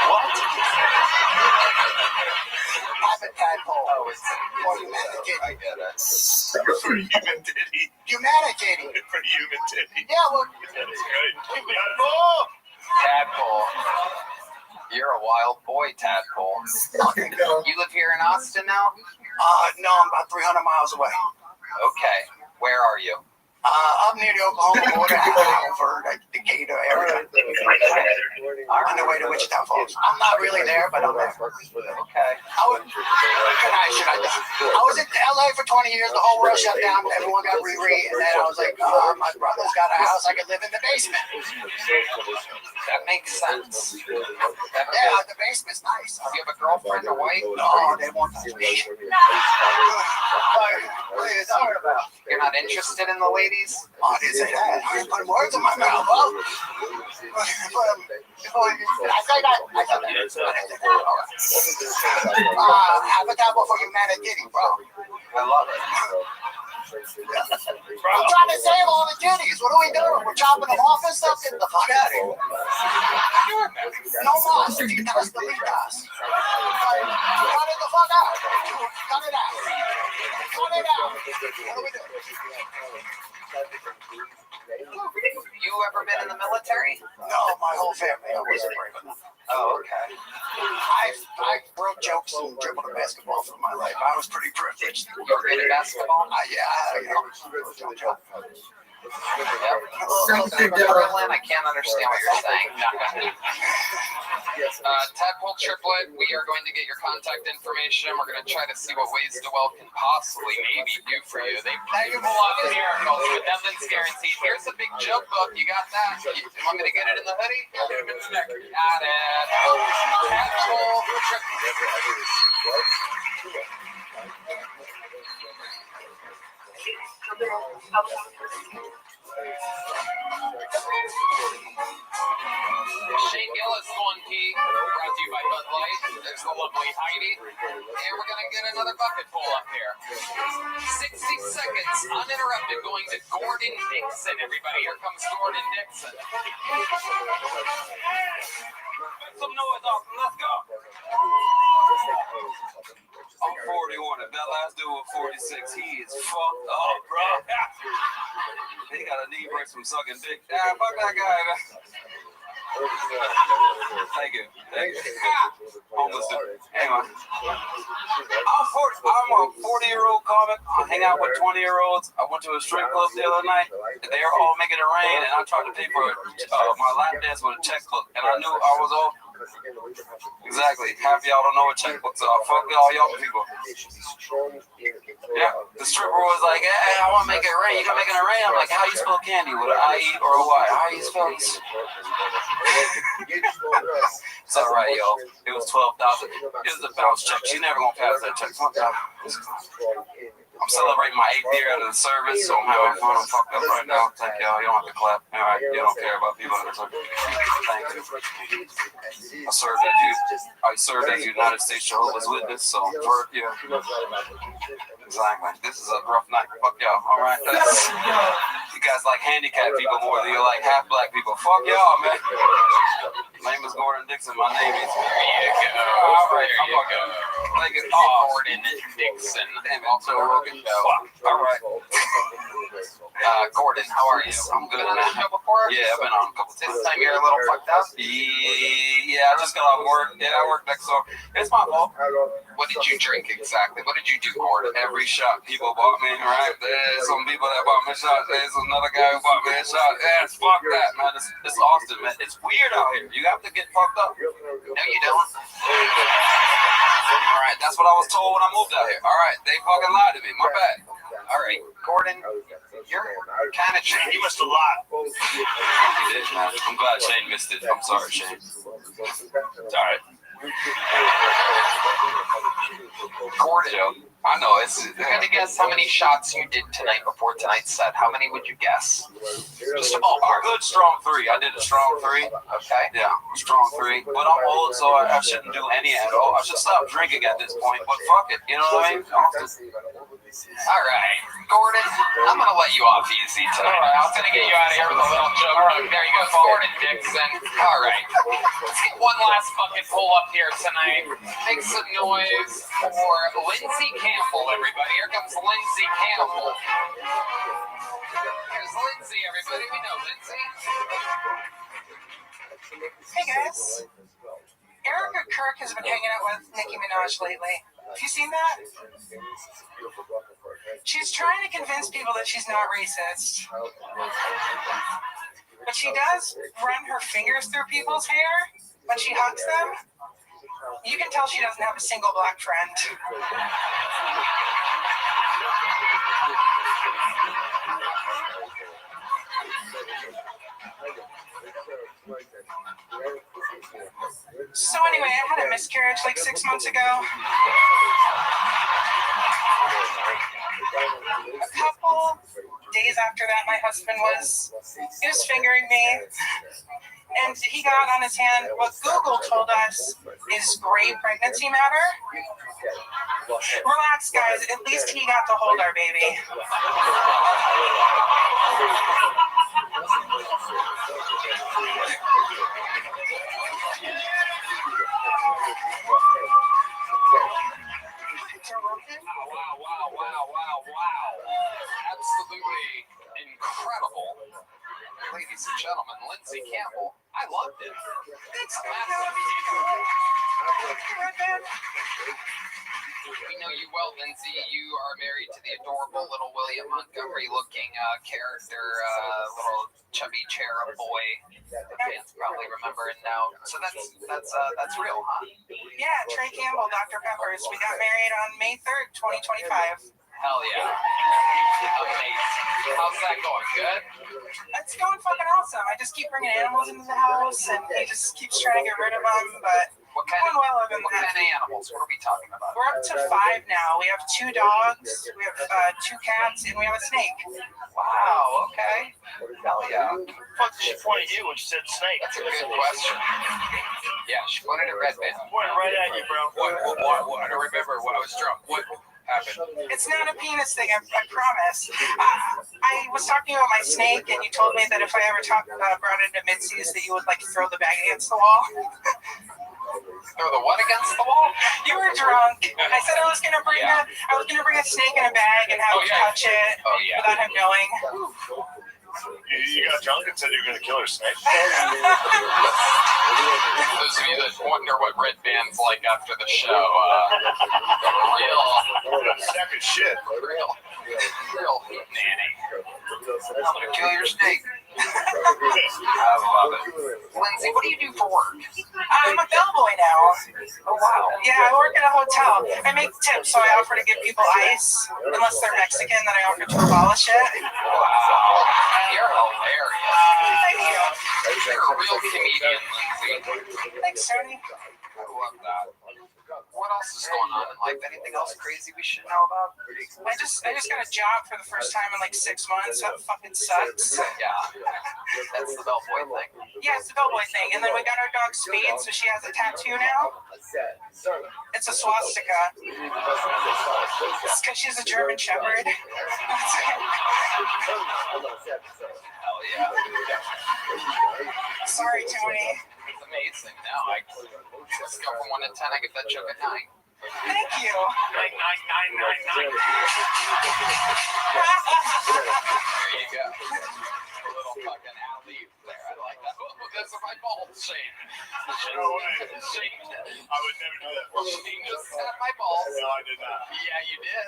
what? Habitat for Humanity. I get it. For humanity. Humanity. For humanity. Yeah, well. That's great. Tadpole. You're a wild boy, Tadpole. You live here in Austin now? No, I'm about 300 miles away. Okay. Where are you? Up near the Oklahoma border, Halford, Decatur area. On the way to Wichita Falls. I'm not really there, but I'm there. Okay. I was in LA for 20 years. The whole world shut down. Everyone got re-read. And then I was like, my brother's got a house. I could live in the basement. That makes sense. Yeah, the basement's nice. Do you have a girlfriend or wife? No, they won't touch me. What are you talking about? You're not interested in the ladies? Oh, I didn't say that. I didn't put words in my mouth. I say that. Habitat for Humanity, bro. I love it. I'm trying to save all the titties. What are we doing? We're chopping them off and stuff? Get the fuck out of here. No more. Titas bolitas. Cut it the fuck out. Cut it out. Cut it out. What are we doing? You ever been in the military? No, my whole family. I wasn't brave enough. Oh, okay. I wrote jokes and dribbled a basketball for my life. I was pretty privileged. You were good at basketball? Yeah. Berlin, I can't understand what you're saying. Tadpole Triplet, we are going to get your contact information. We're going to try to see what Ways to Well can possibly maybe do for you. They pull off miracles, but nothing's guaranteed. Here's a big joke book. You got that? You want me to get it in the hoodie? I'll get it in the neck. Got it. Tadpole Shane Gillis, 1P, brought to you by Bud Light. There's the lovely Heidi. And we're going to get another bucket pull up here. 60 seconds, uninterrupted, going to Gordon Dixon. Everybody, here comes Gordon Dixon. Make some noise, Austin. Let's go. I'm 41. If that last dude was 46, he is fucked up, bro. He got a knee brace from sucking dick. Fuck that guy, man. Thank you. Homeless dude. Hang on. I'm a 40-year-old comic. I hang out with 20-year-olds. I went to a strip club the other night. They were all making it rain, and I tried to pay for my lap dance with a checkbook, and I knew I was all. Exactly. Half of y'all don't know what checkbooks are. Fuck all y'all people. Yeah. The stripper was like, hey, I want to make it rain. You can make it rain. I'm like, how you spell candy? With an I-E or a Y? How you spell this? It's all right, y'all. It was $12,000. It was a bounce check. She's never going to pass that check. I'm celebrating my 8th year out of the service, so I'm having fun. I'm fucked up right now. Thank y'all. You don't have to clap. All right. You don't care about people in the service. Thank you. I served as United States Jehovah's Witness, so yeah. Exactly. This is a rough night. Fuck y'all. All right. You guys like handicapped people more than you like half black people. Fuck y'all, man. My name is Gordon Dixon. My name is. There you go. All right. I'm fucking. Like it's Gordon Dixon. And also Rogan Show. All right. Gordon, how are you? I'm good, man. Yeah, I've been on a couple times. This time you're a little fucked up? Yeah, I just got off work. Yeah, I work next door. It's my fault. What did you drink exactly? What did you do, Gordon? Every shot people bought me, right? There's some people that bought me shots. There's another guy who bought me a shot. Yeah, fuck that, man. It's Austin, man. It's weird out here. You have to get fucked up. No, you don't. All right, that's what I was told when I moved out here. All right, they fucking lied to me. My bad. All right, Gordon, you're kind of changed. You missed a lot. You did, man. I'm glad Shane missed it. I'm sorry, Shane. It's all right. Gordon, I know it's. You got to guess how many shots you did tonight before tonight's set. How many would you guess? Just a ballpark. Good strong 3. I did a strong 3. Okay. Yeah, strong 3. But I'm old, so I shouldn't do any at all. I should stop drinking at this point. But fuck it, you know what I mean? All right, Gordon, I'm going to let you off easy tonight. All right, I was going to get you out of here with a little joke. Right, there you go, Gordon Dixon. All right, let's get one last fucking pull up here tonight. Make some noise for Lindsay Campbell, everybody. Here comes Lindsay Campbell. Here's Lindsay, everybody. We know Lindsay. Hey, guys. Erica Kirk has been hanging out with Nicki Minaj lately. Have you seen that? She's trying to convince people that she's not racist. But she does run her fingers through people's hair when she hugs them. You can tell she doesn't have a single black friend. So anyway, I had a miscarriage like 6 months ago. A couple days after that, my husband was fingering me. And he got on his hand what Google told us is gray pregnancy matter. Relax, guys. At least he got to hold our baby. Wow. Absolutely incredible. Ladies and gentlemen, Lindsay Campbell. I loved it. Thanks, We know you well, Lindsay. You are married to the adorable little William Montgomery-looking character, little chubby cherub boy. The fans probably remember and know. So that's real, huh? Yeah, Trey Campbell, Dr. Peppers. We got married on May 3rd, 2025. Hell yeah. Amazing. How's that going? Good? It's going fucking awesome. I just keep bringing animals into the house, and he just keeps trying to get rid of them, but what kind of animals? What are we talking about? We're up to 5 now. We have 2 dogs, we have 2 cats, and we have a snake. Wow, okay. Hell yeah. What did she point at you when she said snake? That's a good question. Yeah, she pointed at Red Band. Pointed right at you, bro. What? I don't remember when I was drunk. What happened? It's not a penis thing, I promise. I was talking about my snake, and you told me that if I ever brought it into Mitzi's, that you would like throw the bag against the wall. Throw the what against the wall? You were drunk. I said I was gonna bring a snake in a bag and have you touch it without him knowing. You got drunk and said you were gonna kill her snake. Those of you that wonder what Red Band's like after the show, real sack of shit. Real nanny. I'm gonna kill your snake. I love it. Lindsay, what do you do for work? I'm a bellboy now. Oh, wow. Yeah, I work at a hotel. I make tips, so I offer to give people ice. Unless they're Mexican, then I offer to abolish it. Wow. You're hilarious. Thank you. You're a real comedian, Lindsay. Thanks, Tony. I love that. What else is going on in life? Anything else crazy we should know about? I just got a job for the first time in like 6 months. That fucking sucks. Yeah. That's the bellboy thing. Yeah, it's the bellboy thing. And then we got our dog Speed, so she has a tattoo now. It's a swastika. It's because she's a German Shepherd. Hell yeah. Sorry, Tony. It's amazing. No, I just go from 1 to 10. I get that joke at 9. Thank you. 9, 9, 9, 9, 9. There you go. A little fucking alley there. I like that. Oh, those are my balls, Shane. No way. Shane. I would never do that. Shane just had my balls. No, I did not. Yeah, you did.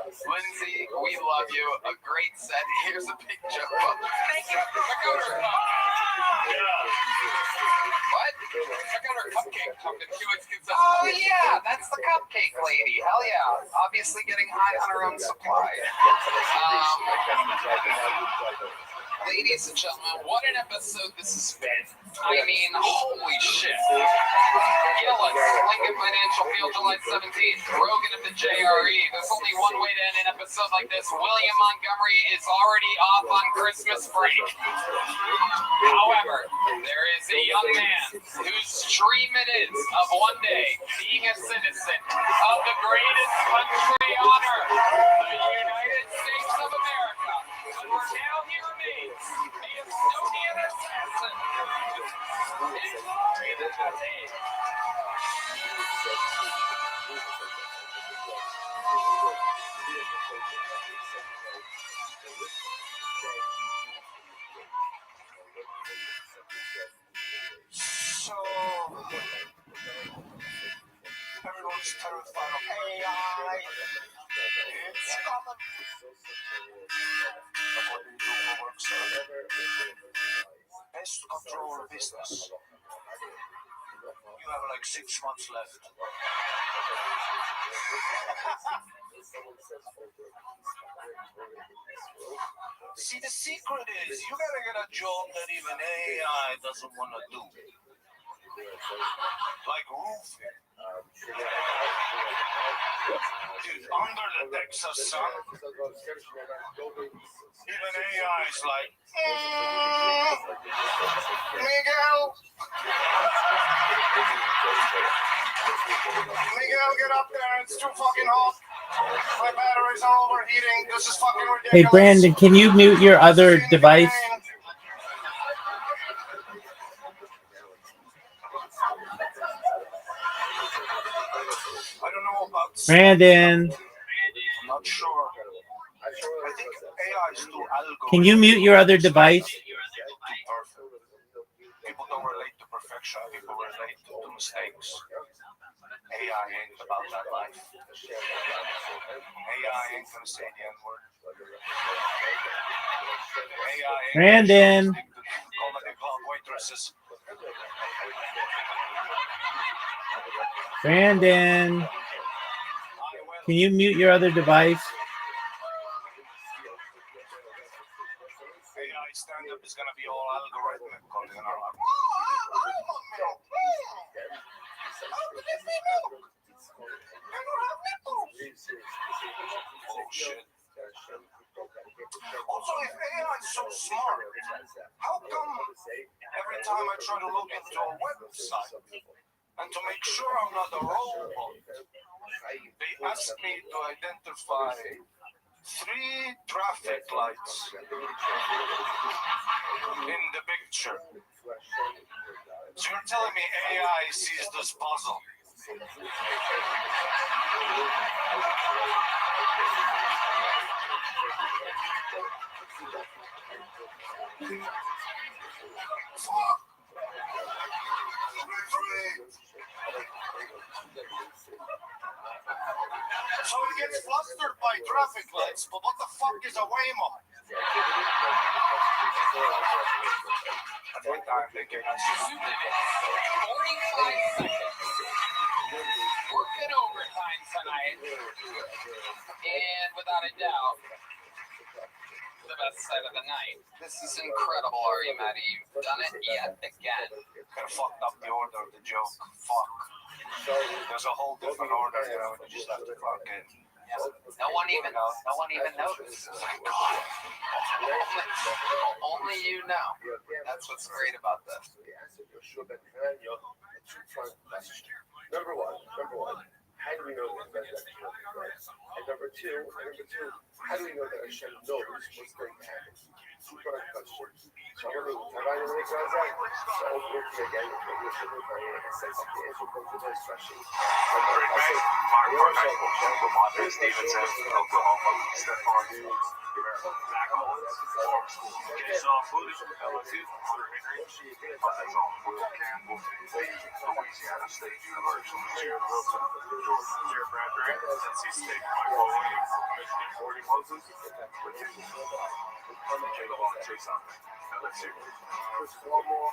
Lindsay, we love you. A great set. Here's a big joke. Thank you. Check out her cup. What? Check out her cupcake. Oh, yeah. That's the cupcake lady. Hell yeah. Obviously getting high on her own supply. Ladies and gentlemen, what an episode this has been. I mean, holy shit. Gillis, Lincoln Financial Field, July 17th. Rogan of the JRE. There's only one way to end an episode like this. William Montgomery is already off on Christmas break. However, there is a young man whose dream it is of one day being a citizen of the greatest country on earth, the United States of America. And now he remains the Estonian assassin. So, everyone's terrified of AI. It's common. But what do you do for work, sir? Best to control business. You have like 6 months left. See, the secret is you gotta get a job that even AI doesn't want to do. Like roofing. Dude, under the Texas sun, even AI is like, Miguel, get up there. It's too fucking hot. My batteries are overheating. This is fucking ridiculous. Hey, Brandon, can you mute your other device? I don't know about Brandon, I'm not sure. I think AI is too algorithmic. can you mute your other device? People don't relate to perfection. People relate to mistakes. AI ain't about that life. AI ain't gonna say the N-word. AI ain't Brandon. comedy club waitresses. Brandon, can you mute your other device? AI stand-up is gonna be all algorithmic. Oh shit. Also, if AI is so smart, how come every time I try to log into a website and to make sure I'm not a robot, they ask me to identify 3 traffic lights in the picture? So you're telling me AI sees this puzzle? Fuck! So he gets flustered by traffic lights, but what the fuck is a Waymo? At one time they gave us 45 seconds. Working overtime tonight. And without a doubt, the best set of the night. This is incredible, are you, Maddie? You've done it yet again. Kind of fucked up the order of the joke. Fuck. There's a whole different order, you know, you just have to fuck it. Yeah. No one even noticed. Thank God. Only you know. That's what's great about this. Number one, how do we know that that's and number two, how do we know that Hashem knows what's going to happen? Super hard question. So I'm going to make that. So I'll work again. Stevenson, Oklahoma, Stephon Diggs, Will Campbell, Louisiana State University, Jared Wilson, Jared Bradbury, NC State, Michael Williams, Michigan, Gordy Moses, Virginia, Caleb Chase LSU, Chris Walmore,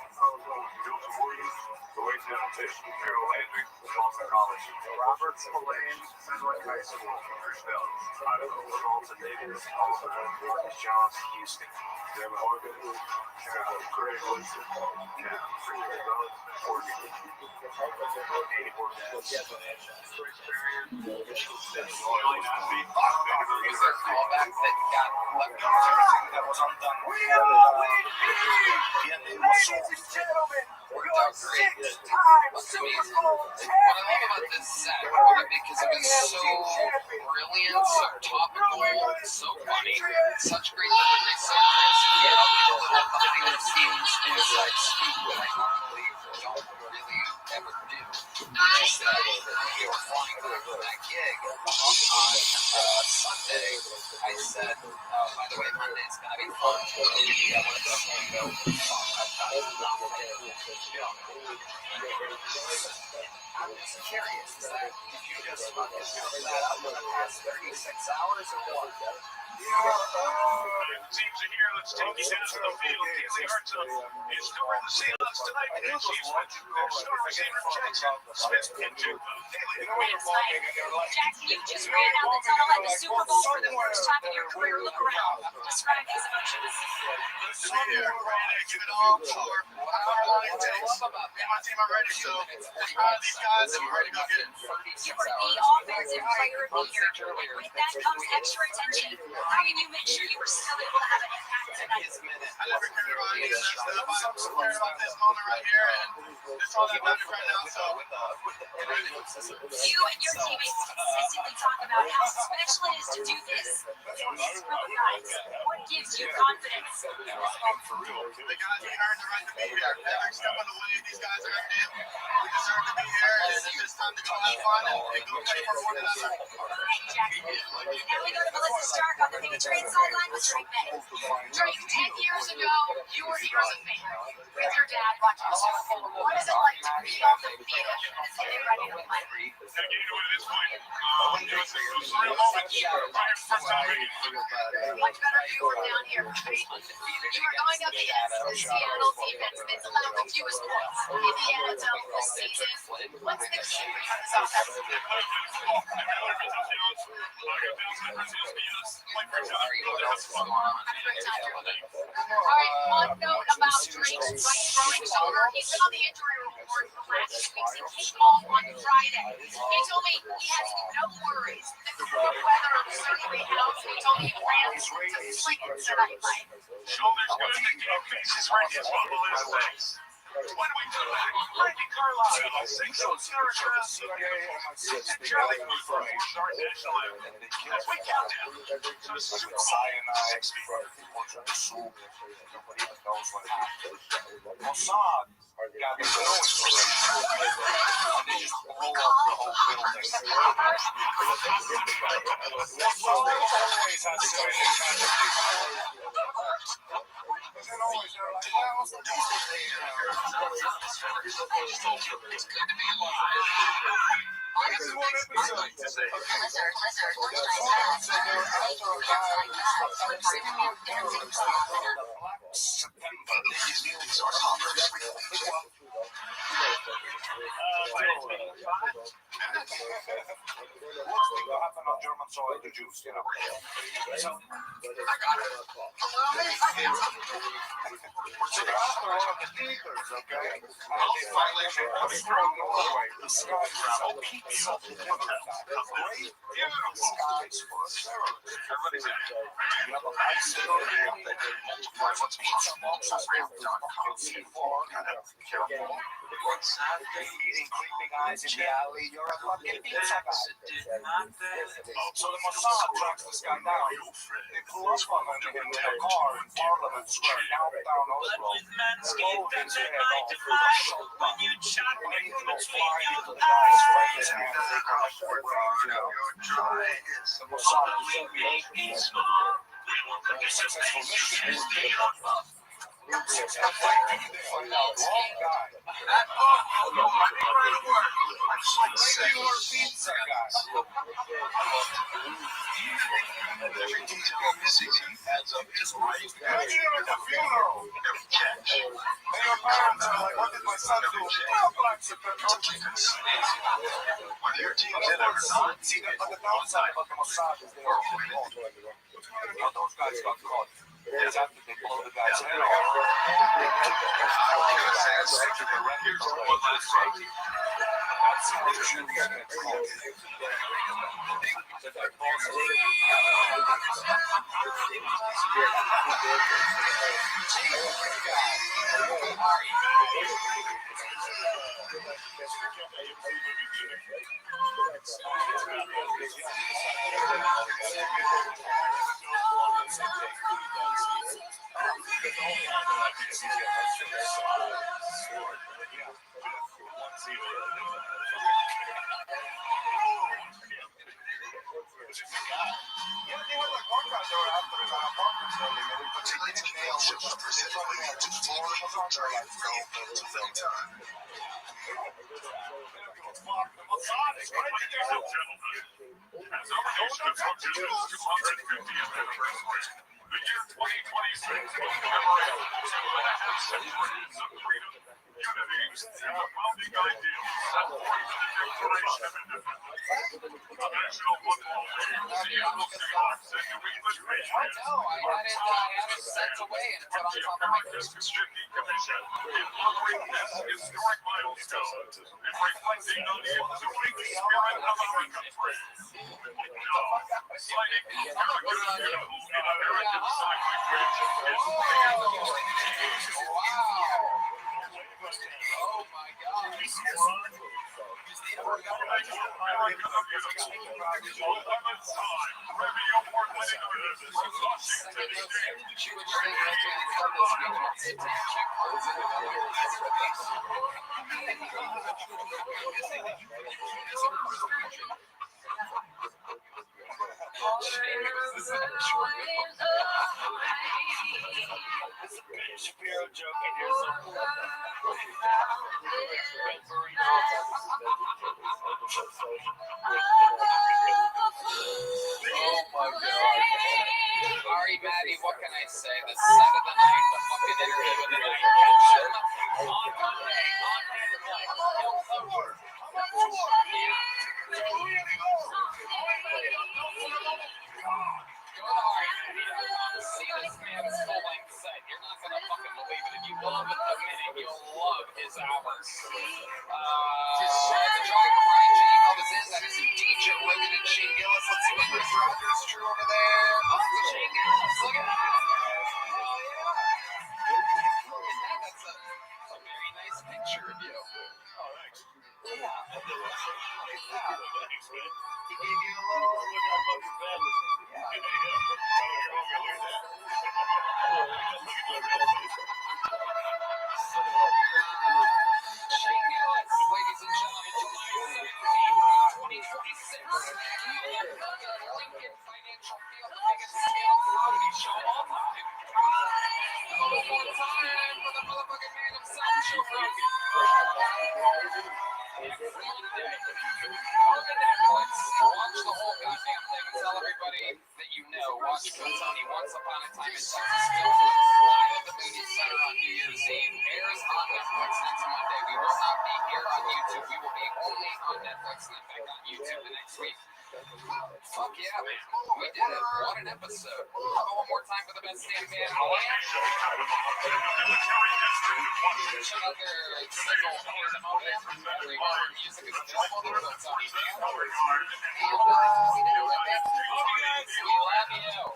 Joseph Williams, Louisiana Tech, Carol Landry, Boston College, Robert Spillane, Sandwich High School, Christelle, Idaho, Charlton Davis, also Marcus Johns, Houston, Devin Oregon, Craig Wilson, Freeman Road, Oregon, 84 Is there a callback that got left that was undone? Ladies and gentlemen, worked out great. That's amazing. What I love about this set, because it was so brilliant, so topical, so funny, such great delivery, so crisp. Yeah, I'll get a little behind the scenes insights that I normally don't really ever do. Just that when we were flying back from that gig on Sunday, I said, by the way, Monday's going to be fun. Yeah, let's go. I've got nothing. I'm just curious, is that if you just fucking build that up in the past 36 hours or what? Teams are here. Let's take you down to the field. Keely Hartzell is storing the Seahawks tonight. And the Chiefs went to their stories in Jackson. Smith into Jack, you just ran down the tunnel at the Super Bowl for the first time in your career. Look around. Describe these emotions. The sun ran into it all. my team are ready, so just proud of these guys and we're ready to go get it. You are the offensive player of the year. With that comes extra attention. How can you make sure you were still able to have an impact tonight? I never cared about any of that stuff. I'm just cared about this moment right here, and it's all that matters right now. So, you and your teammates consistently talk about how special it is to do this in these group of guys. What gives you confidence in this moment? the guys, we earned the right to be here. Every step of the way, these guys earned it. We deserve to be here, and it's just time to go have fun and go play for one another. Exactly. Now we go to Melissa Stark on the Patriots sideline with Drake May. Drake, 10 years ago, you were here as a fan with your dad watching the Super Bowl. What is it like to be on the field and get ready to play? Much better if you were down here. You were going up against Seattle defense that's allowed the fewest points in the NFL this season. What's the key for this offense? All right, one note about Drake's right throwing shoulder. He's been on the injury report for the last 2 weeks, and he called on Friday. He told me he has no worries. The cold weather certainly helps. He told me he plans to sleep tonight. Shoulders good. This is where his bubble is next. When we come back, Randy Carlisle, Single Sarah, Charlie from Sharp National Anthem. As we count down to the Super Bowl 60. Nobody even knows what happened. Mossad got the going for it. And they just blow up the whole building. Mossad always has civilian casualties. And always they're like, well, what's the deal? It's good to be alive. This is one episode. September. These are what's going to happen on German soil to Jews, you know? So, I got it. So after all of the speakers, okay? And they finally came from Norway. The skies is a pizza delivery. Great skies for a server. You have a bicycle, you have the pizza boxes built on C4, kind of careful. Eating creeping eyes in the alley, you're a fucking pizza guy. So the Mossad tracks this guy down. They pull up on him in a car in Parliament Square, downtown Oslo. Blow his head off with a shotgun. He goes flying into the guy's face and they connect the brains out. The Mossad is a successful mission. Find out wrong guy. Regular pizza guy. Every detail missing adds up his life. Imagine him at the funeral. And your parents are like, what did my son do? Oh, Black September. Whether your team did it or not, see that on the downside of the Mossad is they all did wrong. Now those guys got caught. It's after they blow the guy's head off. That's how the Jews get caught. unity, and the founding ideals set forth in the Declaration of Independence. The National Football League, Seattle Seahawks, and New England Patriots I had it sent away and put on the top of my American Christmas tree. Community Commission in honoring this historic milestone and reflecting on the enduring spirit of our country. Now, citing American Yahoo and American Sign Language is Oh my God. Shapiro joke, and here's some. Oh my God. Sorry, Maddie, what can I say? The set of the night, the fucking interview of the night. See this man's full-length set. You're not gonna fucking believe it. If you love it the minute, you'll love his hours. The drawing of Brian J. emailed us in. That is DJ Rogan and Shane Gillis. Let's see what Chris Rogers drew over there. Oh, Shane Gillis, look at that. Oh, yeah. Look at that. That's a very nice picture of you. Oh, thanks. Yeah. He gave you a little look up of your family. Shane Gillis, ladies and gentlemen, July 17, 2026. Lincoln Financial Field, the biggest scale comedy show of all time. One more time for the motherfucking man himself, Joe Rogan. Next Monday, go to Netflix, watch the whole goddamn thing, and tell everybody that you know. Watch Tony Once Upon a Time in Texas Film live at the Moody Center on New Year's Eve. Airs on Netflix next Monday. We will not be here on YouTube. We will be only on Netflix and then back on YouTube the next week. Fuck yeah, man. We did it. What an episode. How about one more time for the best damn man in the land? Check out their sizzle pandemonium. Every music is available. They're both Tony Dan. And we did it with it. We love you.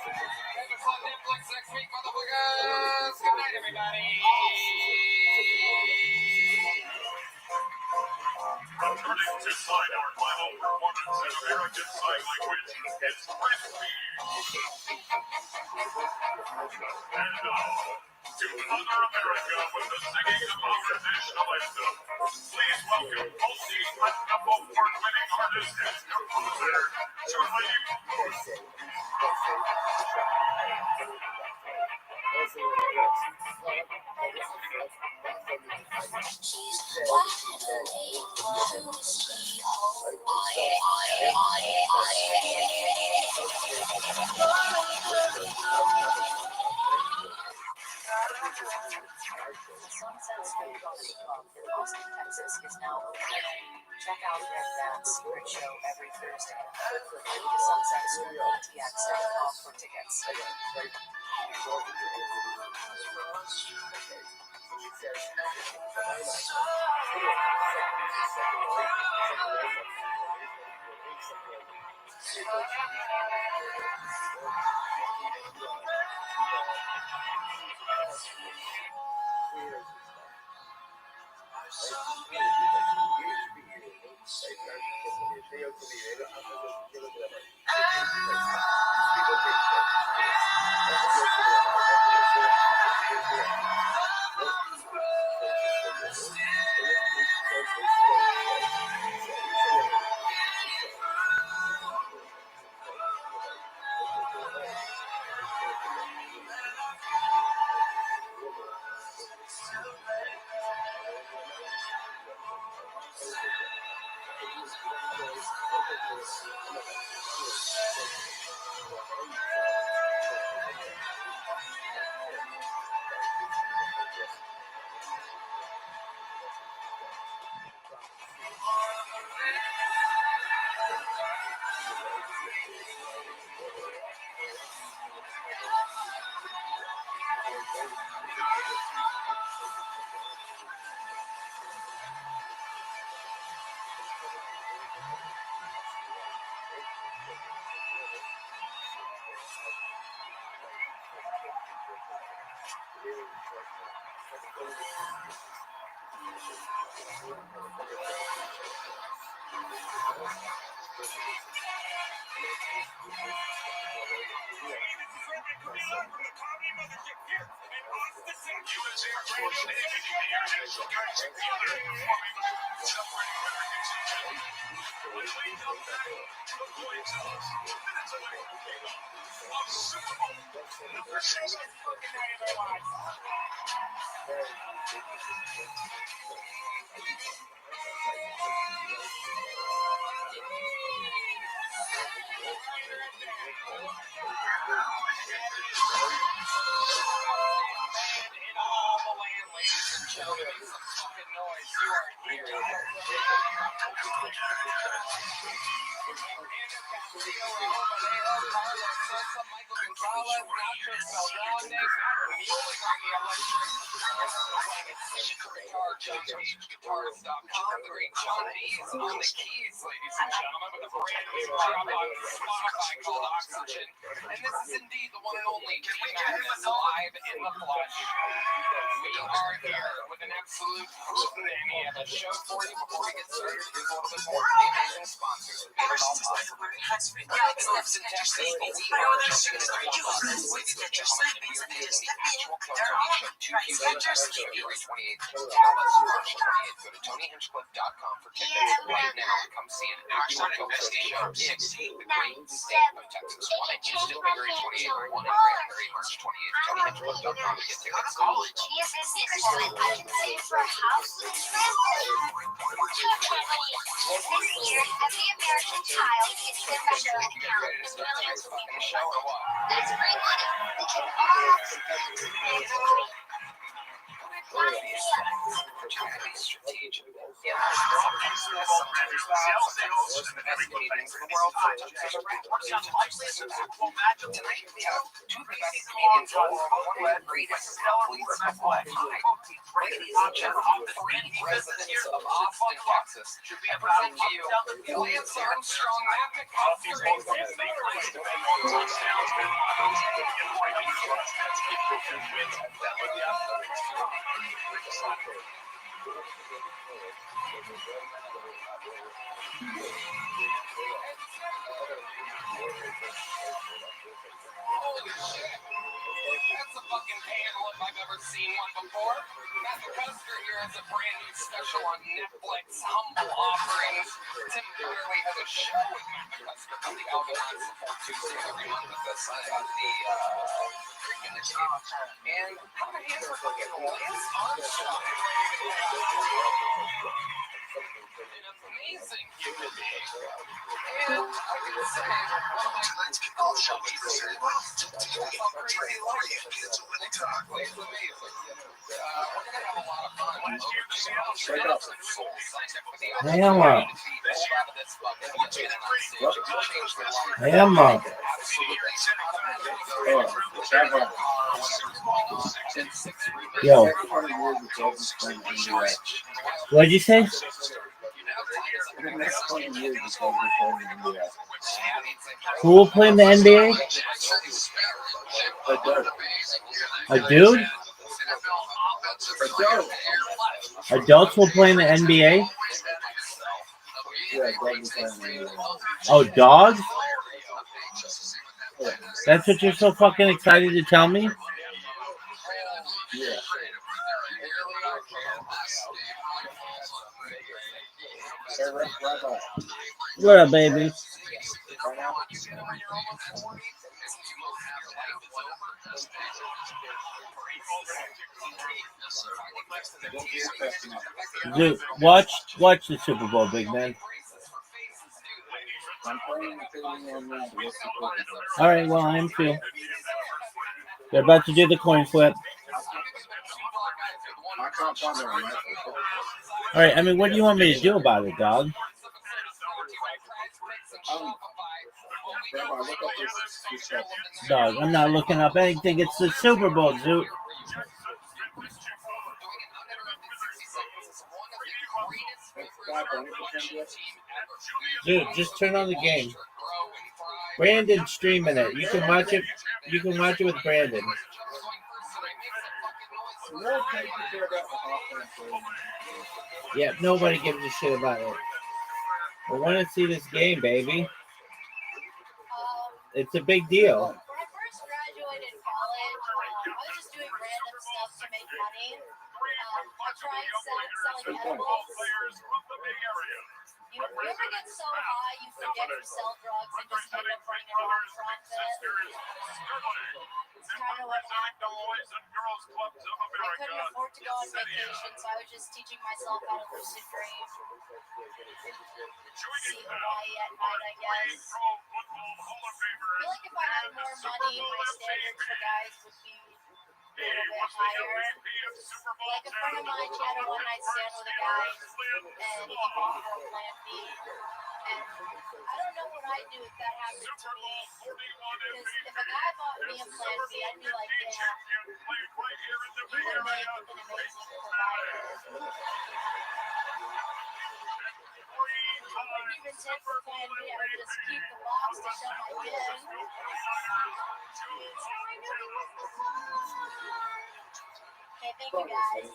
Catch us on Netflix next week, motherfuckers. Good night, everybody. According to Sign, our final performance in American Sign Language is crispy. And now, to honor America with the singing of our national anthem, please welcome multi-platinum award-winning artist and composer, Charlie Puth. The Sunset Strip Comedy Club in Austin, Texas is now open. Check out Red Band's secret show every Thursday. Go to sunsetstripatx.com for tickets. Guitars.com. The great John B is on the keys, ladies and gentlemen, with a brand new drop on Spotify called Oxygen. And this is indeed the one and only King Magnus live in the flesh. We are here with an absolute hootenanny of a show for you. Before we get started, here's a little bit more of the amazing sponsors. Austin, Texas, but we are just in the ladies and gentlemen, we are the actual Tony Show 2 February 28th, Dallas, March 28th. Go to TonyHinchcliffe.com for tickets right now. Come see an actual show in the great state of Texas. One in Houston, February 28th. One in Granbury, March 28th. TonyHinchcliffe.com to get tickets. This year, every American child gets their federal account with millions of people working. That's free money. We can all spend together. Strategic. Yeah, sometimes the best meetings in the world. Tonight we have two of the best comedians in the world, one of the greatest athletes of all time. Ladies and gentlemen, the three residents of Austin, Texas. I present to you Lance Armstrong, Matt McCusker, and Tim Baker. Holy shit. That's a fucking panel if I've ever seen one before. Matt McCusker here has a brand new special on Netflix, Humble Offerings. Tim Baker has a show with Matt McCusker on the Alvin on Support Tuesday every month with us on the freaking account. And how many hands are fucking Lance Armstrong? An amazing human being. And I can say, one of my friends can call show me for crazy life. It's amazing. We're gonna have a lot of fun. Hammer. Hammer. Yo. What'd you say? Who will play in the NBA? A dude? Adults will play in the NBA? Oh, dogs? That's what you're so fucking excited to tell me? Yeah. What up, baby? Dude, watch the Super Bowl, big man. All right, well, I am too. They're about to do the coin flip. All right, I mean, what do you want me to do about it, dog? Dog, I'm not looking up anything. It's the Super Bowl, Zoot. Dude, just turn on the game. Brandon's streaming it. You can watch it. You can watch it with Brandon. Yeah, nobody gives a shit about it. I want to see this game, baby. It's a big deal. When I first graduated college, I was just doing random stuff to make money. I tried selling edibles. You ever get so high you forget you sell drugs and just end up running a non-profit? It's kind of what happened. I couldn't afford to go on vacation, so I was just teaching myself how to lucid dream. See Hawaii at night, I guess. I feel like if I had more money, my standards for guys would be a little bit higher. Like a friend of mine, she had a one-night stand with a guy, and he bought her a Plan B. And I don't know what I'd do if that happened to me. Because if a guy bought me a Plan B, I'd be like, damn, you would make an amazing provider. I wouldn't even take the Plan B, I would just keep the box to show my kid. Okay, thank you guys.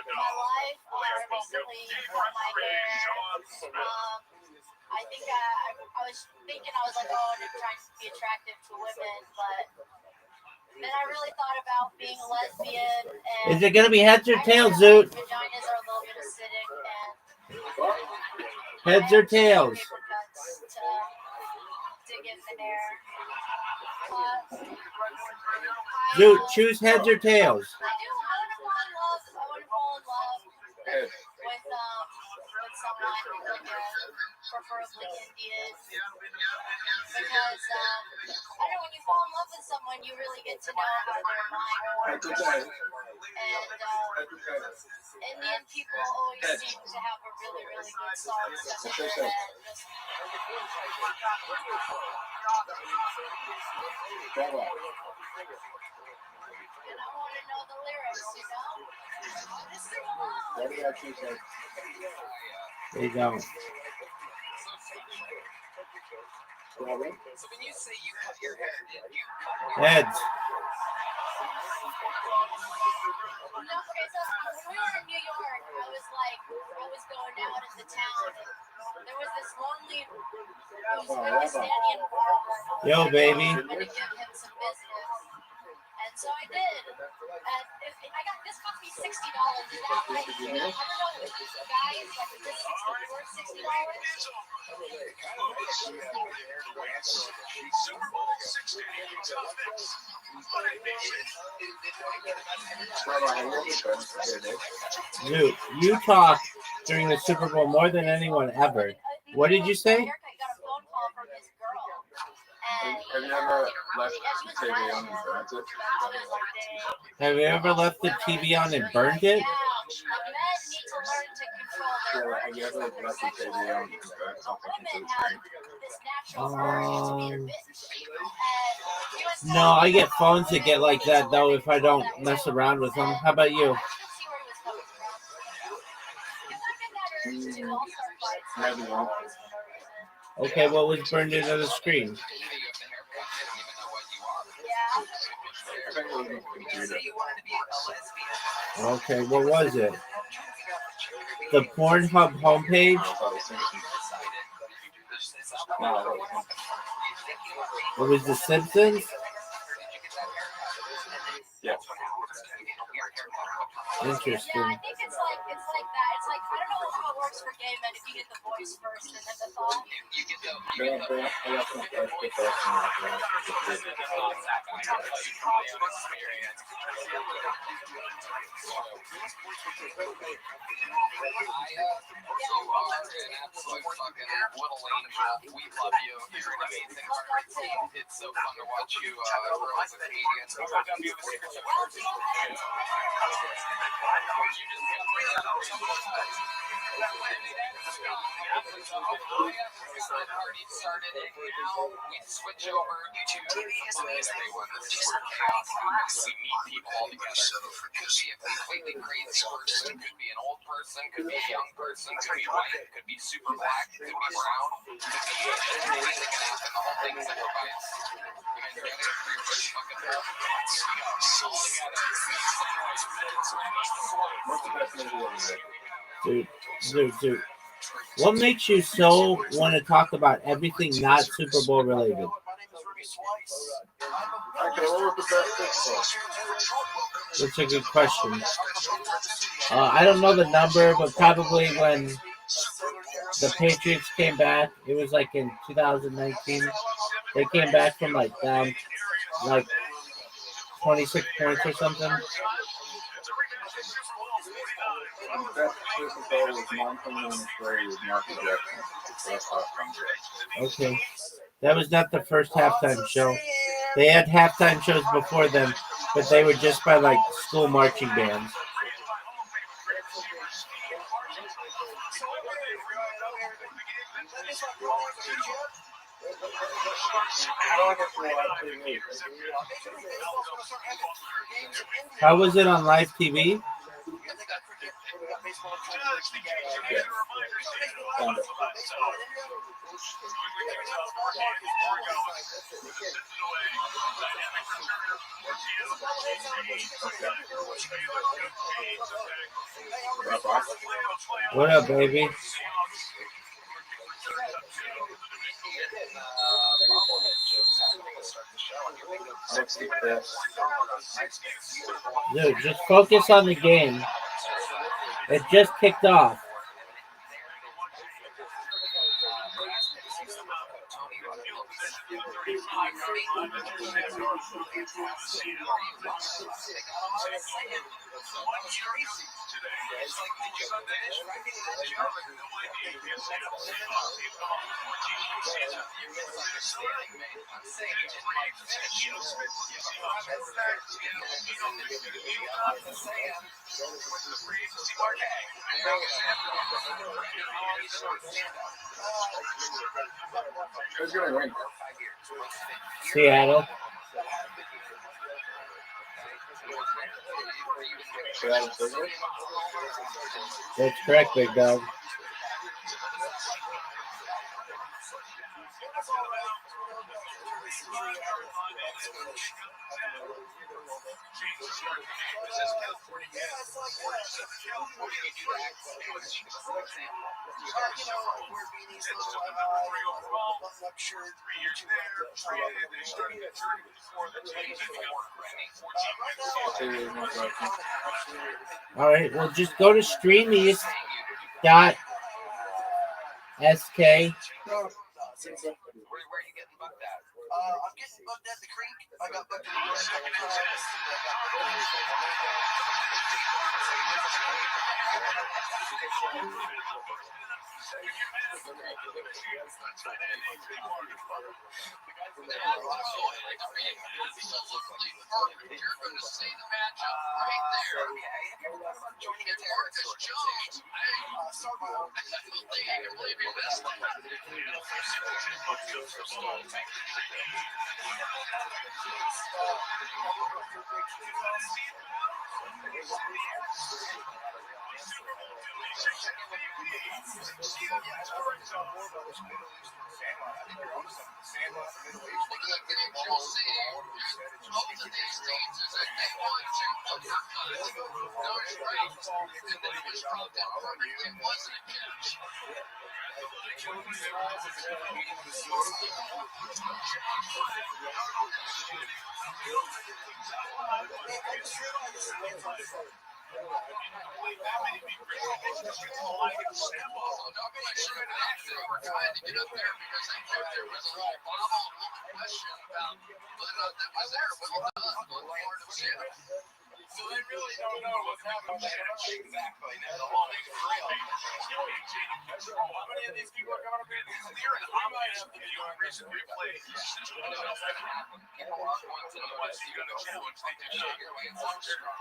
My life, recently cut my hair. I think I was thinking I was like, oh, I'm trying to be attractive to women, but then I really thought about being a lesbian. And is it gonna be heads or tails, Zoot? vaginas are a little bit acidic, and Heads or tails? to get in the hair. Zoot, choose heads or tails. I want to fall in love with someone, like preferably Indian, because I don't know, when you fall in love with someone, you really get to know how their mind works. And Indian people always seem to have a really, really good song stuck in their head. And I want to know the lyrics, you know? Just sing along. They don't. So when you say you cut your hair, did you cut your Heads. No, okay, so when we were in New York, I was going out in the town, and there was this lonely Pakistani barber. Yo, baby. I'm going to give him some business. And so I did. And I got this cost me $60. Is that right? I don't know, guys, like, is this $60? Dude, you talk during the Super Bowl more than anyone ever. What did you say? Have you ever left the TV on and burnt it? Have you ever left the TV on and burned it? Have you ever left the TV on and burnt something into the train? No, I get phones that get like that though if I don't mess around with them. How about you? Okay, what was burned into the screen? Okay, what was it? The Pornhub homepage? It was The Simpsons? Yeah. Interesting. Yeah, I think it's like that. It's like, I don't know how it works works for gay men if you get the voice first and then the thought. You get you are an absolute fucking little angel. We love you. You're an amazing heart. It's so fun to watch you grow as a comedian. Party started, and now we switch over to everyone. This is where chaos happens. We meet people all together. Could be a completely crazy person, could be an old person, could be a young person, could be white, could be super black, could be brown, could be anything that can happen. The whole thing's improvised. You guys ready? Pretty fucking Dude. What makes you so want to talk about everything not Super Bowl related? That's a good question. I don't know the number, but probably when the Patriots came back, it was like in 2019. They came back from like down like 26 points or something. Okay. That was not the first halftime show. They had halftime shows before them, but they were just by like school marching bands. How was it on live TV? What up, baby? Dude, just focus on the game. It just kicked off. Seattle. That's correct, big dog. All right, well, just go to streamies.sk. Where are you getting bugged at? I'm getting bugged at the creek. I got bugged at the You're going to see the matchup right there. Joining a Marcus Jones. Start my own. I can't believe you missed that. So they really don't know what's happening there. Exactly. Never mind. How many of these people are coming up here? I might have to be doing recent replay. You know what's going to happen? People are going to unless you go to challenge, they just shake your way and so strong.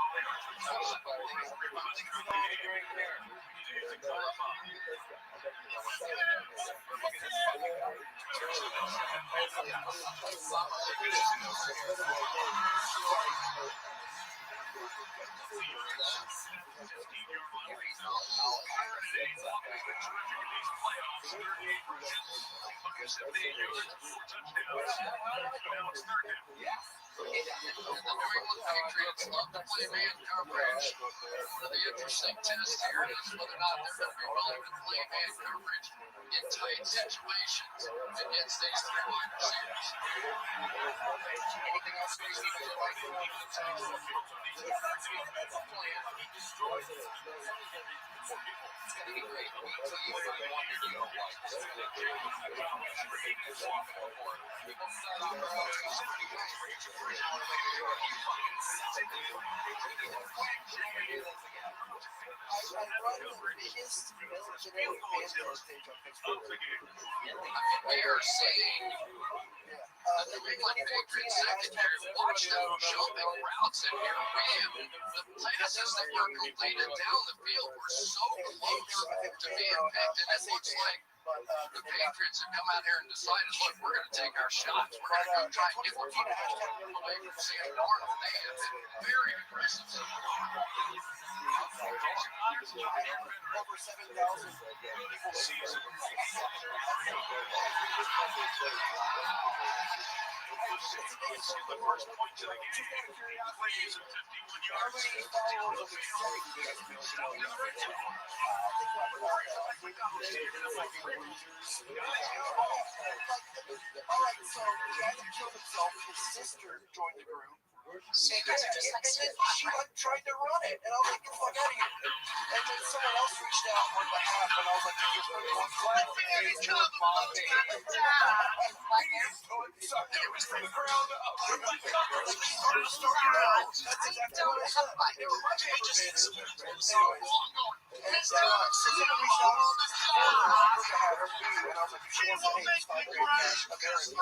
Patriots love to play man coverage. One of the interesting tests here is whether or not they're going to be willing to play man coverage in tight situations against these three wide receivers. Anything else Casey would you like to do with the text? It's going to be great. Wait till you find one that you don't like. People start off pretty nice. An hour later, you fucking suck. They are saying that the New England Patriots secondary, watch them jumping routes in here. Man, the passes that were completed down the field were so close to being picked, and it looks like the Patriots have come out here and decided, look, we're going to take our shots. We're going to go try and get one away from Sam Darnold. They have been very aggressive. Over 7,000 people season. The first point to the game. Plays at 51 yards. Alright, so the guy that killed himself, his sister joined the group. And then she tried to run it, and I was like, get the fuck out of here. And then someone else reached out on behalf, and I was like, you're pretty much glad to be your mom. It was from the ground up. That's exactly what I said. They were my pages. And someone reached out on behalf of me, and I was like, she wants to pay this $5 grand cash American.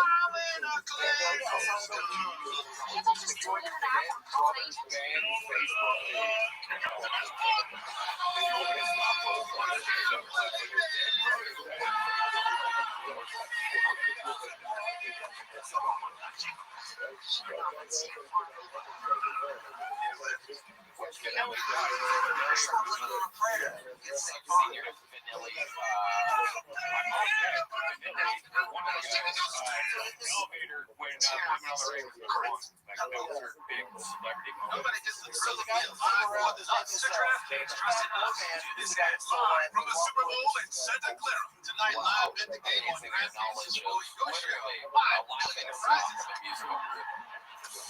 This guy from the Super Bowl in Santa Clara tonight, live at the game on Grand Super Bowl.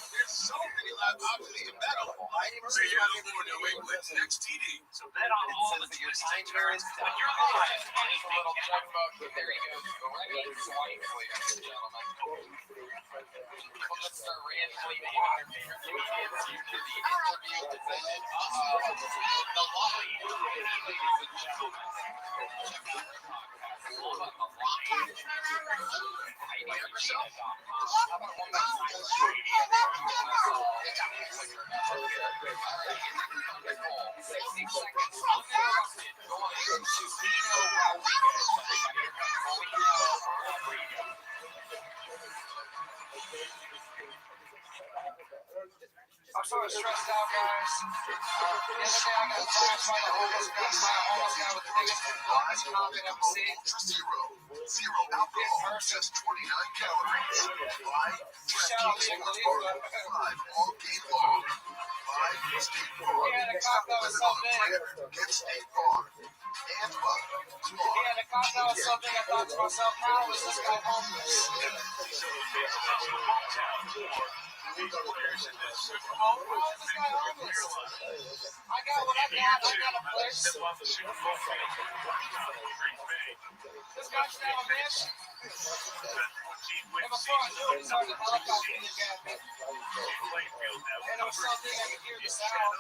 There's so many live options to bet on. So you're looking for New England's next TD. So bet on all the your time turns when you're live. Anything little check book. There you go. Go right in. Ladies and gentlemen. Let's start randomly naming their favorite comedians. You did the interview presented. The lobby. Ladies and gentlemen. Check out their podcast. Love on the line. How about one more time? I'm sort of stressed out, guys. The other day I got attacked by the homeless guy with the biggest comment I've seen. Zero alcohol, just 29 calories. Shout out to Khalifa. 5 all game long. 5 State Farm. He had a cop that was so big. Get State Farm. And he had a cop that was so big, I thought to myself, how is this guy homeless? I got what I got. I got a place. This guy's down a bitch. And before I knew it, he started helicoptering at me. And it was something I could hear the sound.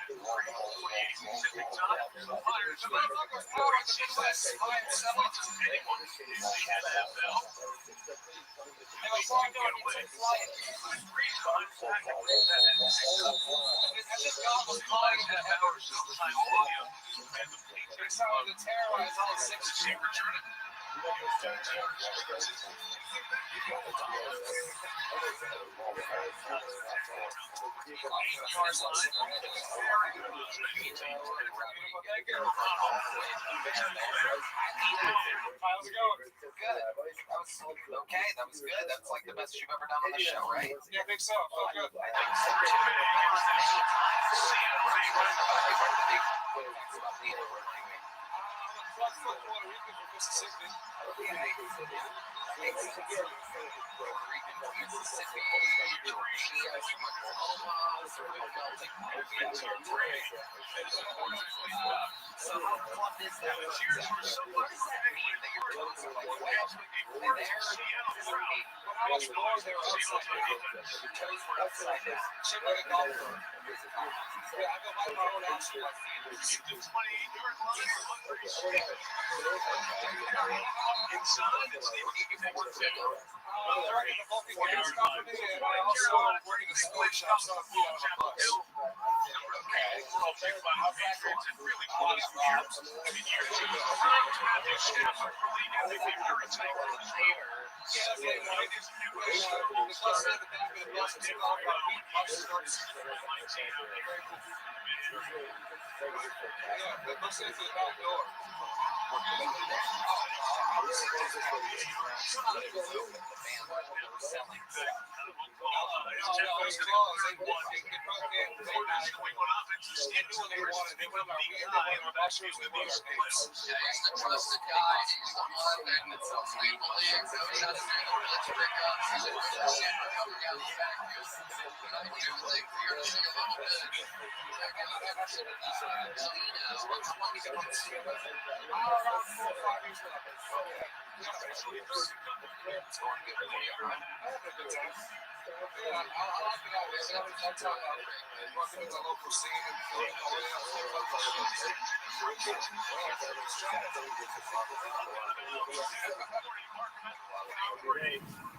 The motherfucker's power in the Midwest by himself. And before I knew it, he took flight. And this dog was calling him the Edwards. It sounded to terrorize all 6 children. How's it going? Good. That was okay. That was good. That's like the best you've ever done on the show, right? Yeah, I think so. Oh, good. I think so too. Puerto Rican from Mississippi. So how fun is that? What does that mean that your toes are like way up in the air? How much more they were upside down? Your toes were upside down. Shit like a golfer. Yeah, I go by my own ass with my feet. I'm working a multi-gas company and I also work in a sports shop selling food on a bus.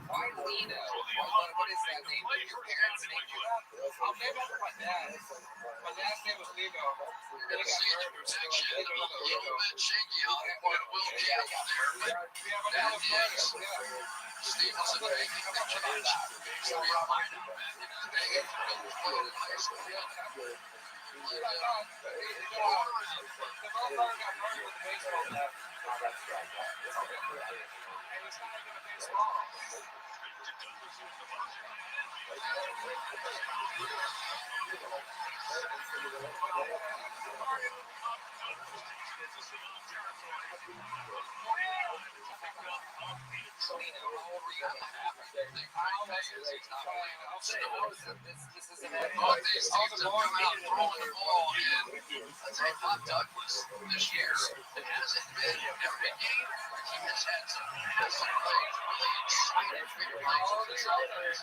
Why Lino? What is that name? Did your parents name you that? I'm named after my dad. My dad's name was Lino. You're gonna see the protection a little bit shaky on it. It will be out there, but that is Stevenson making the change. So we might have been in the day when we played in high school. This is an all these teams have come out throwing the ball in. I'd say Bob Douglas this year. It hasn't been every game. He has had some plays, really exciting big plays on this offense.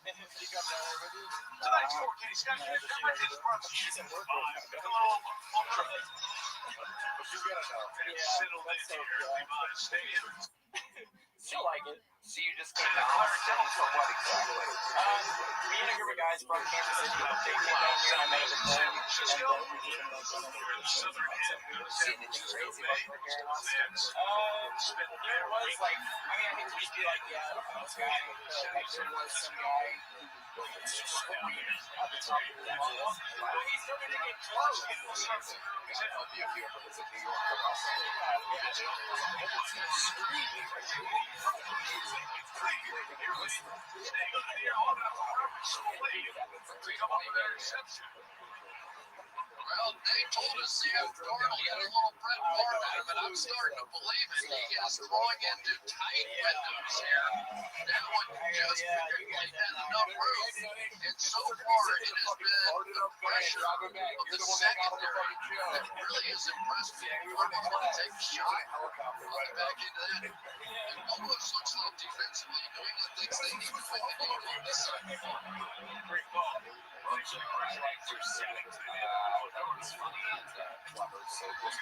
Tonight's 4K discussion is covered in front of Season 5. Hello, Ultra. But you gotta know. Settle in here. Everybody stay in. She'll like it. So you just came to Austin for what exactly? Me and a group of guys from Kansas City, they came down here and I met up with them. Seeing it crazy over here in Austin. There was like, I mean, I hate to just be like, yeah, this guy, like there was some guy at the top of the list. Well, he started to get close. God help you if you ever visit New York or Los Well, they told us Sam Darnold had a little Brett Favre at him, and I'm starting to believe it. He is throwing into tight windows here. That one just figured like had enough room. And so far, it has been the pressure of the secondary that really has impressed me. Darnold's going to take a shot on the back end of that. It almost looks like defensively, New England thinks they need to win the game on this side. Great ball. That was funny and clever. So just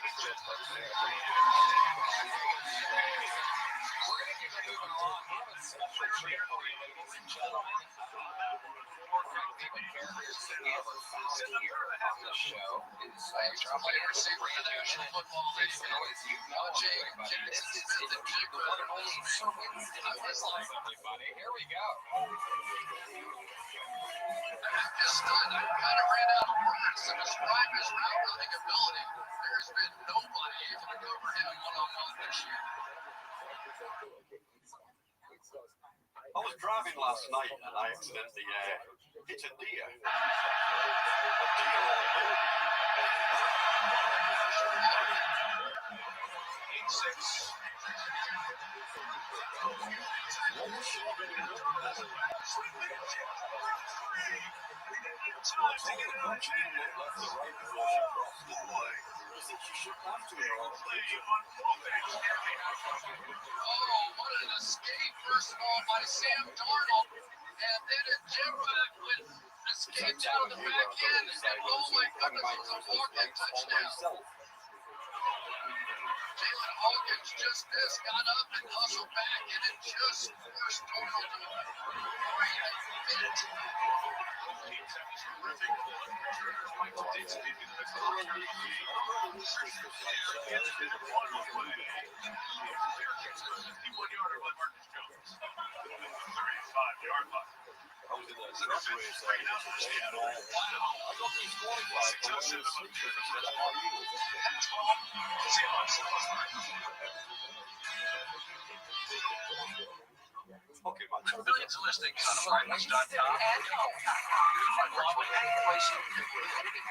we're gonna keep it moving along. We have a special treat for you, ladies and gentlemen. Four favorite characters that we ever found here on the show is Wide receiver in the National Football League. This is the one and only Sir Winston. Everybody, here we go. I'm just stunned. I kind of ran out of words to describe his route running ability. There's been nobody able to cover him one-on-one this year. I was driving last night and I accidentally hit a deer. Oh, what an escape, first of all, by Sam Darnold. And then a jump back with escaped out of the back end. And oh my goodness, it was a walk-in touchdown. Jalen Hawkins just missed, got up and hustled back, and it just forced Darnold to right at it. Okay, Millions of listings on apartments.com.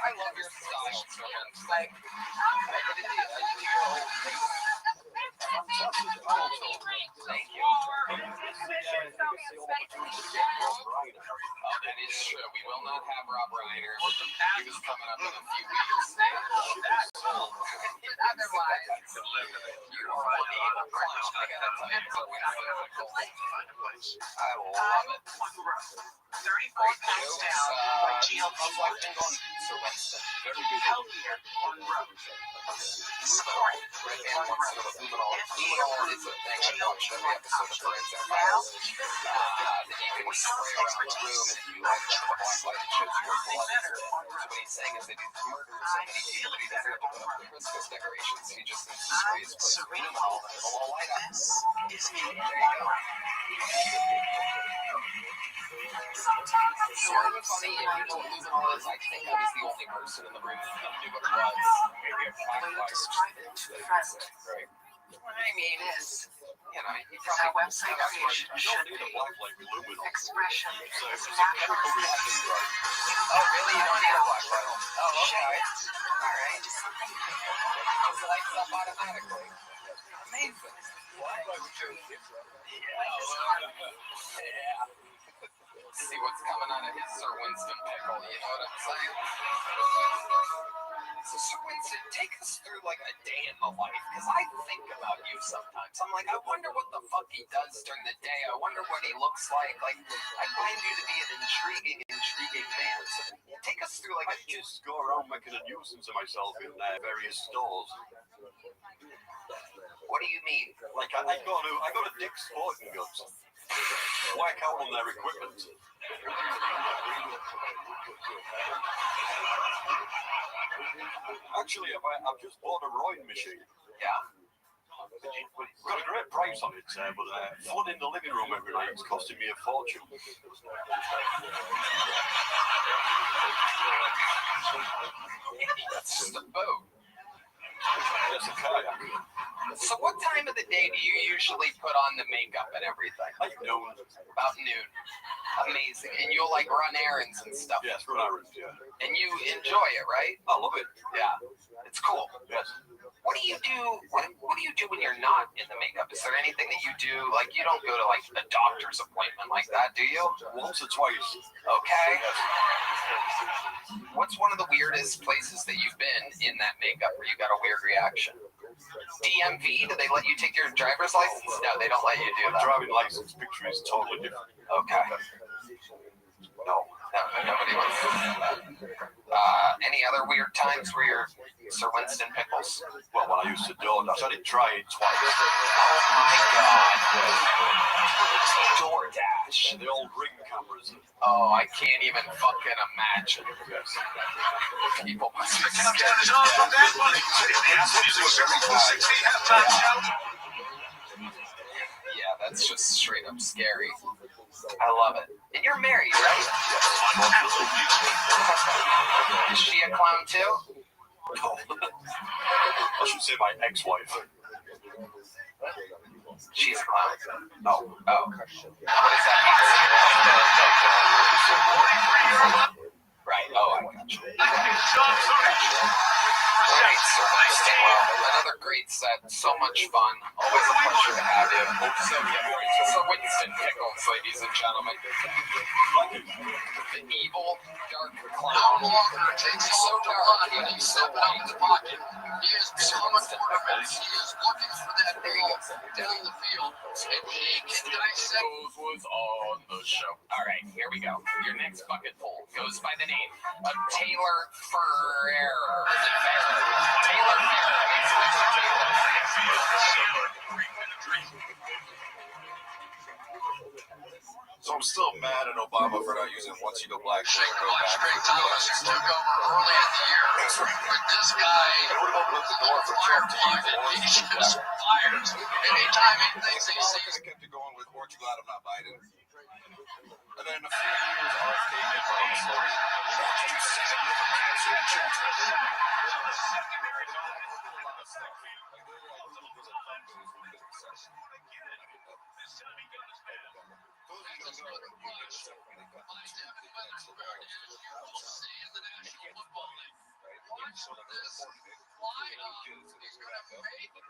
I love your style, man. Like, thank you. That is true. We will not have Rob Reiner. He was coming up in a few weeks. Otherwise, you are a clown. I gotta tell you, it's always physical. I love it. 34 pounds down by GLP-1. Healthier on the road. Support on the road. Now, even with some expertise, better on the road. What he's saying is that he's murdered so many people that he doesn't have Christmas decorations. He just needs to spray his place. This is me. Sort of funny if you don't lose all this. I think I was the only person in the room that knew what it was. Maybe a Describe it to the friend. Right. I mean, it's, you know, you Our website creation should be expression. It's natural. Oh, really? You don't need a black light? Oh, okay. All right. It lights up automatically. Amazing. Yeah. See what's coming out of his Sir Winston pickle, you know what I'm saying? So, Sir Winston, take us through like a day in the life, because I think about you sometimes. I'm like, I wonder what the fuck he does during the day. I wonder what he looks like. Like, I find you to be an intriguing man. So, take us through like I just go around making a nuisance of myself in various stores. What do you mean? Like I go to Dick's Sporting Goods, whack out on their equipment. Actually, I've just bought a rowing machine. Yeah. Got a great price on it, but flooding the living room every night is costing me a fortune. That's just a boat. That's a kayak. So what time of the day do you usually put on the makeup and everything? Like noon. About noon. Amazing. And you'll like run errands and stuff. Yes, run errands, yeah. And you enjoy it, right? I love it. Yeah. It's cool. Yes. What do you do? What do you do when you're not in the makeup? Is there anything that you do? Like you don't go to like a doctor's appointment like that, do you? Once or twice. Okay. What's one of the weirdest places that you've been in that makeup where you got a weird reaction? DMV? Do they let you take your driver's license? No, they don't let you do My that. driving license picture is totally different. Okay. No, nobody wants to do that. Any other weird times where you're Sir Winston Pickles? Well, when I used to DoorDash, I did try it twice. Oh my God. DoorDash. The old ring cameras. Oh, I can't even fucking imagine. Yes. People must be Come scared. down the from that one. The Absolute Super Bowl 60 halftime show. Yeah, that's just straight up scary. I love it. And you're married, right? Is she a clown too? I should say my ex-wife. She's a clown. No. Oh. What does that mean? Right. Oh, I got you. Great, Sir Winston. Well, another great set. So much fun. Always a pleasure to have you. So Winston Pickles, ladies and gentlemen. The evil, dark clown. No longer takes so dark when you step out of the pocket. He is become a quarterback. He is looking for that ball down the field. And he can dissect. Was on the show. All right, here we go. Your next bucket full goes by the name of Taylor Ferrer. Is it Ferrer? Taylor Ferrer. So I'm still mad at Obama for not using once you go black. Shaker Black Straight Thomas took over early in the year. But this guy opened the door for Trump to use it. he just fires. Anytime he thinks he sees I kept it going with "Aren't you glad I'm not Biden?" And then in a few years, RFK made the wrong slogan. Fly up. He's going to make the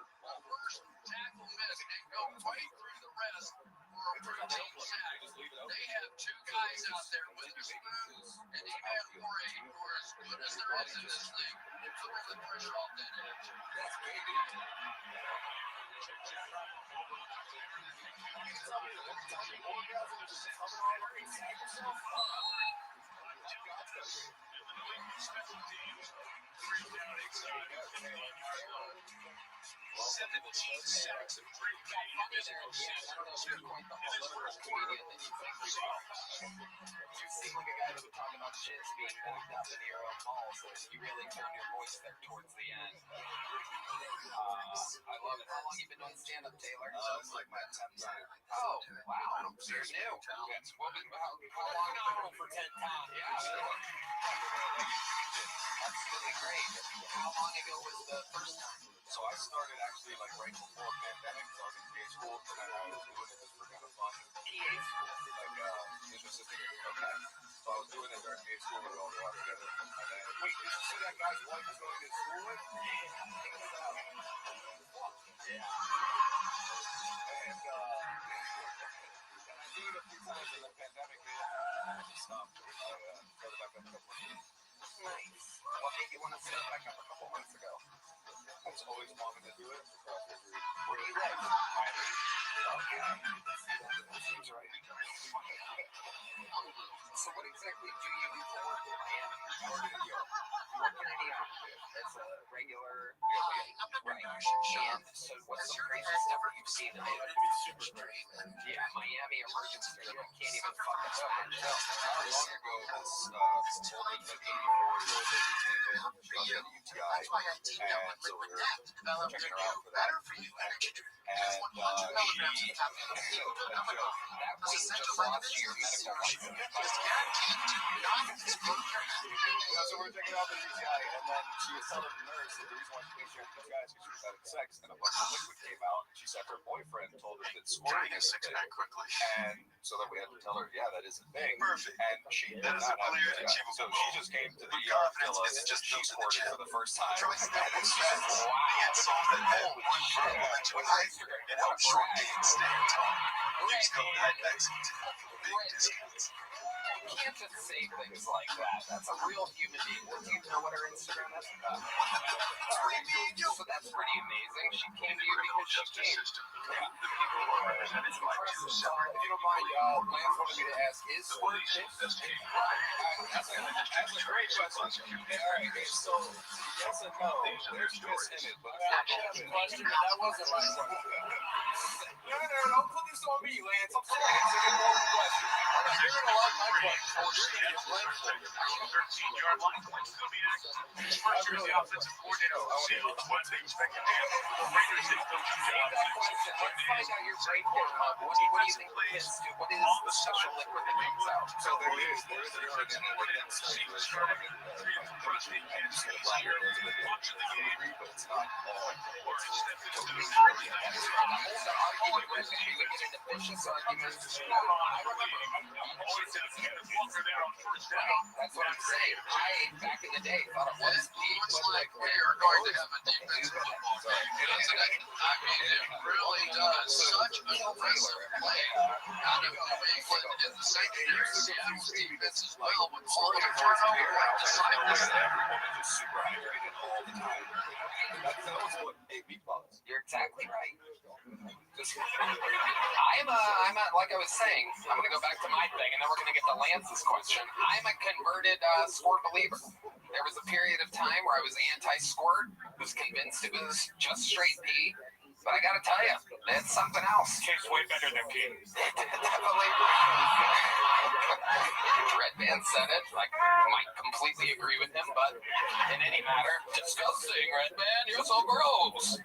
first tackle miss and go right through the rest for a routine sack. They have two guys out there, Witherspoon and Evan Moray, who are as good as there is in this league. Putting the pressure off that edge. That's great. You seem like a guy that would talk about shits being backed up in your own ball, so you really found your voice there towards the end. I love it. How long you been doing stand-up, Taylor? It's like my 10th time. Oh, wow. You're new. Yes. Well, how long? For 10 times. Yeah. That's really great. How long ago was the first time? So I started actually like right before pandemic. So I was in PA school, and then I was doing it just for kind of fun. PA school? Like, okay. So I was doing it during PA school, we all go out together. And then, wait, did you see that guy's wife was going to school with? Yeah. And I did it a few times in the pandemic, and I just stopped. Started back up a couple of years. Nice. What You want to set it back up a couple months ago. I just always wanted to do it. Where do you live? Okay. Seems right. So what exactly do you do for work in Miami? I work in New York. You work in New York as a regular... Right. And so what's the craziest stuff that you've seen in it? Yeah, Miami emergency room. You can't even fucking stop it. Not long ago, this older than 84-year-old lady came in. She got a UTI. And so we were checking her out for that. And so we're checking out the UTI, and then she was telling the nurse that the reason why she thinks she had UTI is because she was having sex, and a bunch of liquid came out. She said her boyfriend told her that squirting is a thing, and so then we had to tell her, yeah, that is a thing. Perfect. And she did not have UTI, so she just came to the ER to tell us that she squirted for the first time. Wow. It helps short gains stay on top. Use code HYPEXIT. Big discounts. You can't just say things like that. That's a real human being. Do you know what her Instagram is? So that's pretty amazing. She came to you because she came. Yeah. If you don't mind, Lance wanted me to ask his squirt tip. That's a great question. All right, so yes and no. There's this in it, but that wasn't my question. No, don't put this on me, Lance. I'm sorry. It's an important question. You're going to like my question. You're going to get blamed for it. 13-yard line. Still be active. First year, the offensive coordinator will see what they expect to do. The Raiders did coaching job. Let's find out your great pick. What do you think plays do? What is the special liquid that comes out? So there is urine in it, but then secret starting in protein and the bladder goes with it. But it's not all. That's what I'm saying. Back in the day, thought it was deep. Looks like we are going to have a defensive football game, doesn't it? I mean, it really does. Such an impressive play out of New England in the secondary. Seattle's defense as well with all of the turnover and disciples. Everyone is just super hydrated all the time. That was what made me buzz. You're exactly right. I'm like I was saying, I'm going to go back to my thing, and then we're going to get to Lance's question. I'm a converted squirt believer. There was a period of time where I was anti-squirt, was convinced it was just straight pee, but I got to tell you, it's something else. Tastes way better than pee. Definitely. Red Band said it. I might completely agree with him, but in any matter, disgusting, Red Band, you're so gross.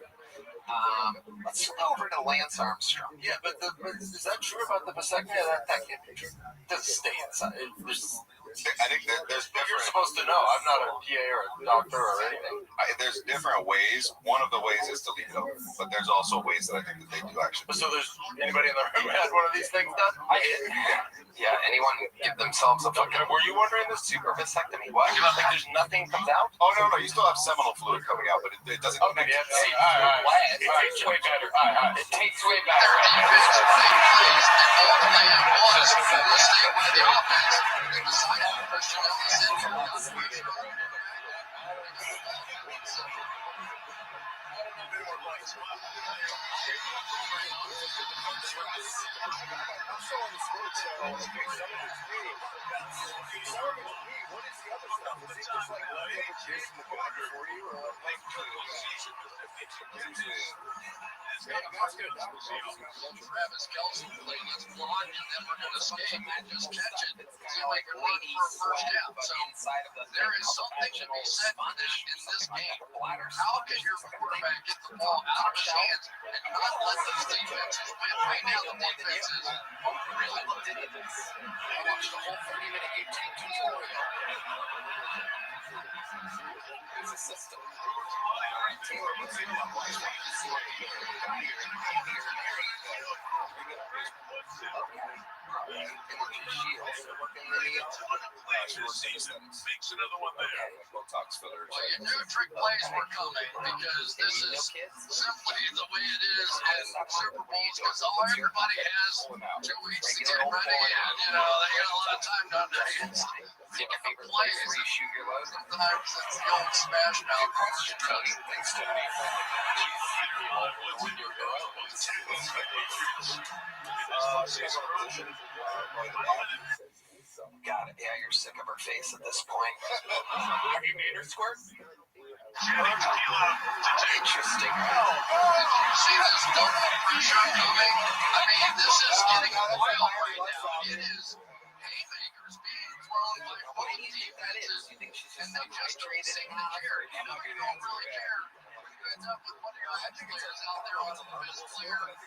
Let's go over to Lance Armstrong. Yeah, but is that true about the vasectomy? That can't be true. It doesn't stay inside. I think there's different. You're supposed to know. I'm not a PA or a doctor or anything. There's different ways. One of the ways is to leave it open, but there's also ways that I think that they do actually. So there's anybody in the room had one of these things done? I did. Yeah. Anyone give themselves a fucking? Were you wondering this? Super vasectomy? What? There's nothing comes out? Oh no, you still have seminal fluid coming out, but it doesn't. Okay, yeah. It tastes way better. It tastes way better. Travis Kelce playing this blonde, and then we're going to skate and just catch it. Seem like a lady first down. So there is something to be said in this game. How can your quarterback get the ball out of his hands and not let those defenses win? Right now, the defenses really looked at this. I watched the whole 30-minute YouTube tutorial. It's a system. Taylor, what's your Makes another one there. Botox fillers. Well, you knew trick plays were coming because this is simply the way it is in Super Bowls because everybody has 2 weeks to get ready and, they got a lot of time down their hands. If a place where you shoot your load. Sometimes it's the old smash mouth question, Tony. Thanks, Tony. Got it. Yeah, you're sick of her face at this point. Have you made her squirt? Interesting. See this double pressure coming? I mean, this is getting oil right now. It is haymakers being thrown by both defenses, and they just don't seem to care. You know, you don't really care. When you end up with one of your head players out there on the best player, it's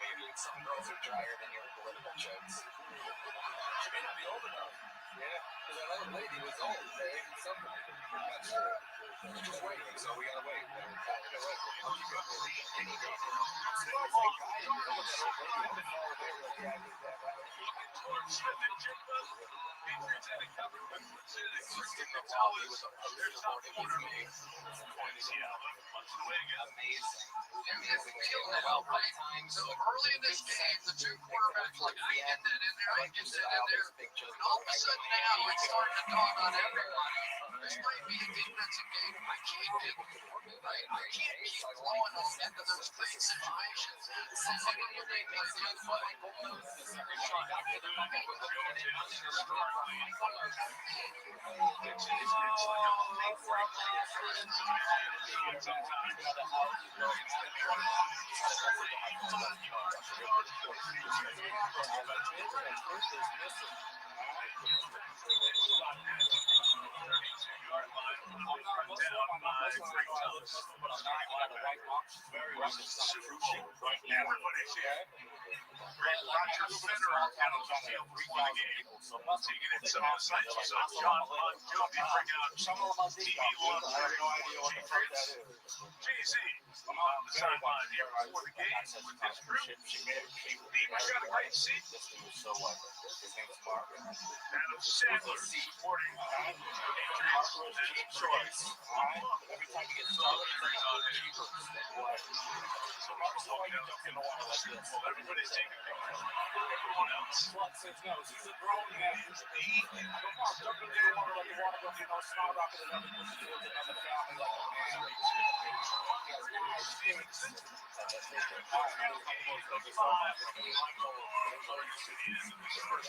maybe some girls are drier than your political jokes. She may not be old enough. Yeah, because that other lady was old. That's true. We're just waiting, so we gotta wait. Amazing. Well, by time, so early in this game, the two quarterbacks like weekend it in there, and all of a sudden now it's starting to dawn on everybody. This might be a defensive game. I can't keep throwing them into those big situations.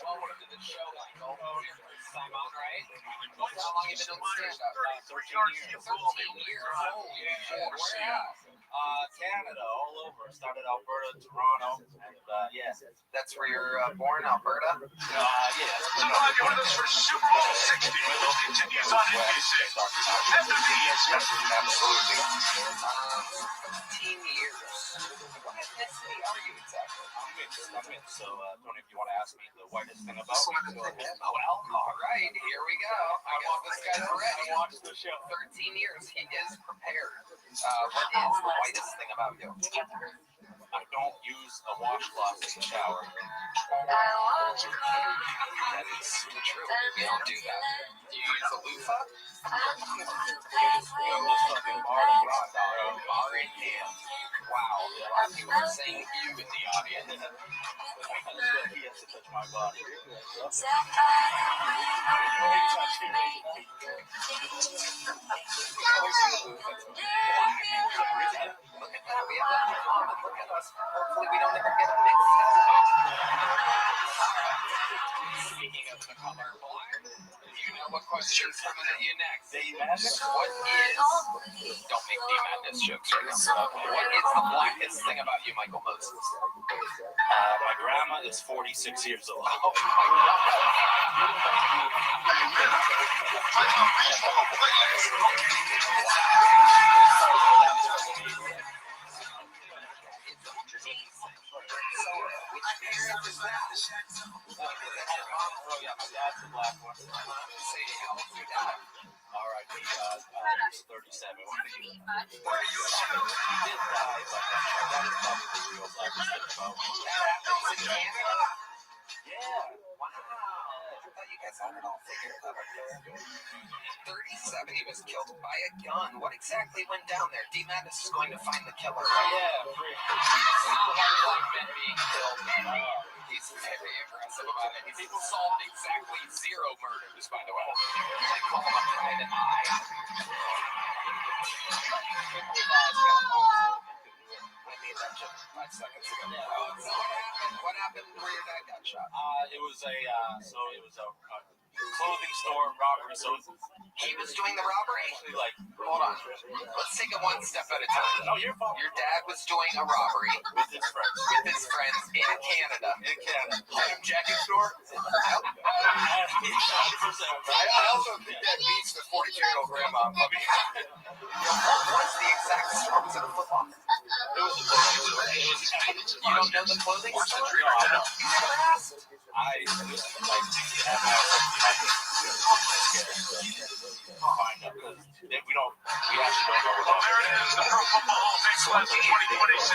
Welcome to the show, Michael. Time on, right? How long have you been doing stand-up? 13 years. 13 years. Holy shit. Where at? Canada, all over. Started Alberta, Toronto, and yeah. That's where you're born, Alberta? Yeah. Glad you're with us for Super Bowl 60. It continues on NBC. After these. Absolutely. 13 years. What ethnicity are you exactly? I'm mixed, so Tony, if you want to ask me the whitest thing about me. Well, all right, here we go. I guess this guy's ready. Watch the show. 13 years, he is prepared. What is the whitest thing about you? I don't use a washcloth in the shower. That is true. You don't do that. Do you use a loofah? Bar in hand. Wow. A lot of people are saying you in the audience. He has to touch my body. Look at that. We have that in common. Look at us. Hopefully we don't ever get mixed up. Speaking of the color black, you know what question's coming at you next. What is... Don't make D Madness jokes right now. What is the blackest thing about you, Michael Moses? My grandma is 46 years old. Oh my God. So, which parent is that? Oh yeah, my dad's a black one. Say, how old's your dad? All right, he's 37. He did die, but that is probably the real blackest thing about me. That happens in Canada? Yeah. Wow. I thought you guys had it all figured out. 37, he was killed by a gun. What exactly went down there? D Madness is going to find the killer. Yeah. Black men being killed. He's very aggressive about it. He's solved exactly 0 murders, by the way. They call him a private eye. I made that joke 5 seconds ago. What happened where your dad got shot? It was a clothing store robbery. So he was doing the robbery? Actually, like, hold on. Let's take it one step at a time. No, your fault. Your dad was doing a robbery with his friends. In Canada. Home jacket store? I also think that beats the 42-year-old grandma. What was the exact store? Was it a football? It was a clothing store. You don't know the clothing store? No, I don't. You never asked? I just like find out because we actually don't know what there it is, the Pro Football Hall of Fame class of 2026.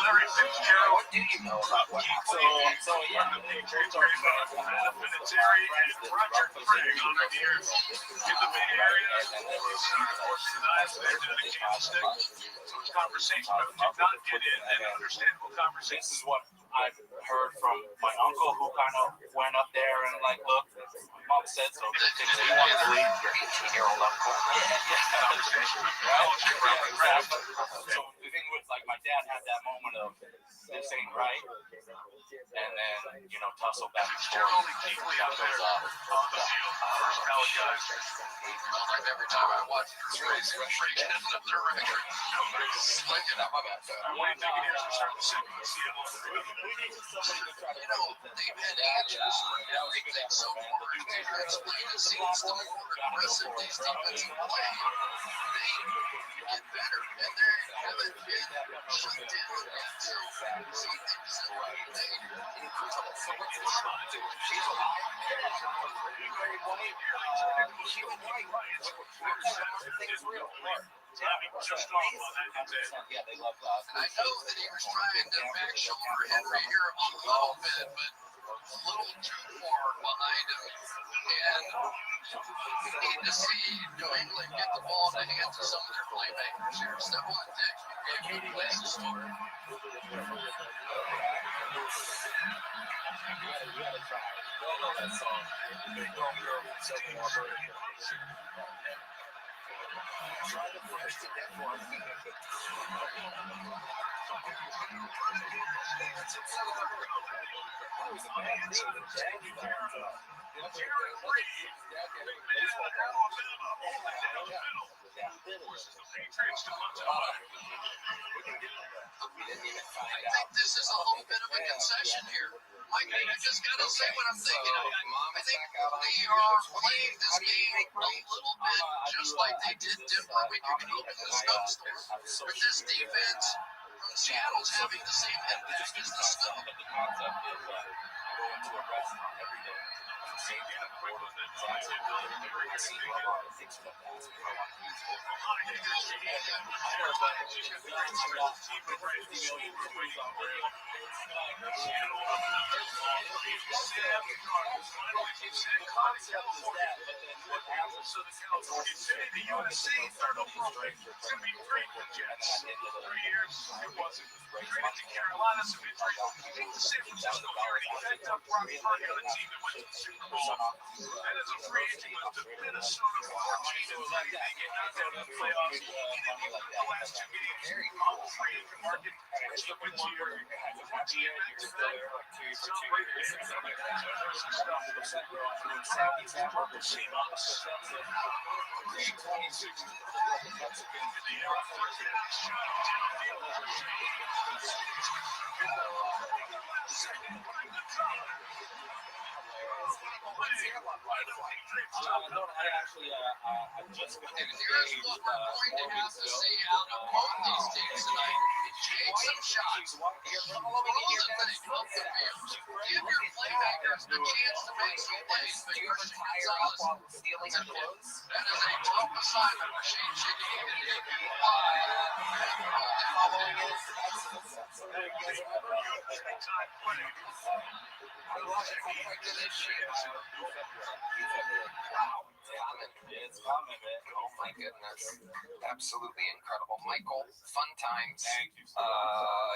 Larry Fitzgerald. What do you know about what happened? So yeah, the Patriots are Matt Vinatieri and Roger Craig on the here in the Bay Area. Organized their dedication to conversation, but did not get in an understandable conversation. This is what I've heard from my uncle, who kind of went up there and like, look, mom said so. Things we want to leave your 18-year-old uncle. Exactly. So the thing was, like, my dad had that moment of this ain't right, and then tussle back and forth. Every time I watch this race, I'm freaking up the record. My bad. They've had injuries right now. They think so far. Explain it seems the more aggressive these defensive play, they get better, and they haven't been shut down yet. So things that they so what's the shot? She's alive. She went white. Everything's real. Yeah, they love us. And I know that he was trying to back shoulder Henry here a little bit, but a little too far behind him. And we need to see New England get the ball in the hands of some of their playmakers here. Stephon Diggs gave the plays to start. Try the first to get one. I think this is a little bit of a concession here. Mike, I just got to say what I'm thinking of. I think they are playing this game a little bit just like they did Denver when you can open the snowstorm. With this defense, Seattle's having the same impact as the snow. But the concept is going to a restaurant every day. Same kind of quarter of it. So I say, I see a lot of things like that. I want to use it. I heard that It's common, man. Oh my goodness. Absolutely incredible. Michael, fun times. Thank you.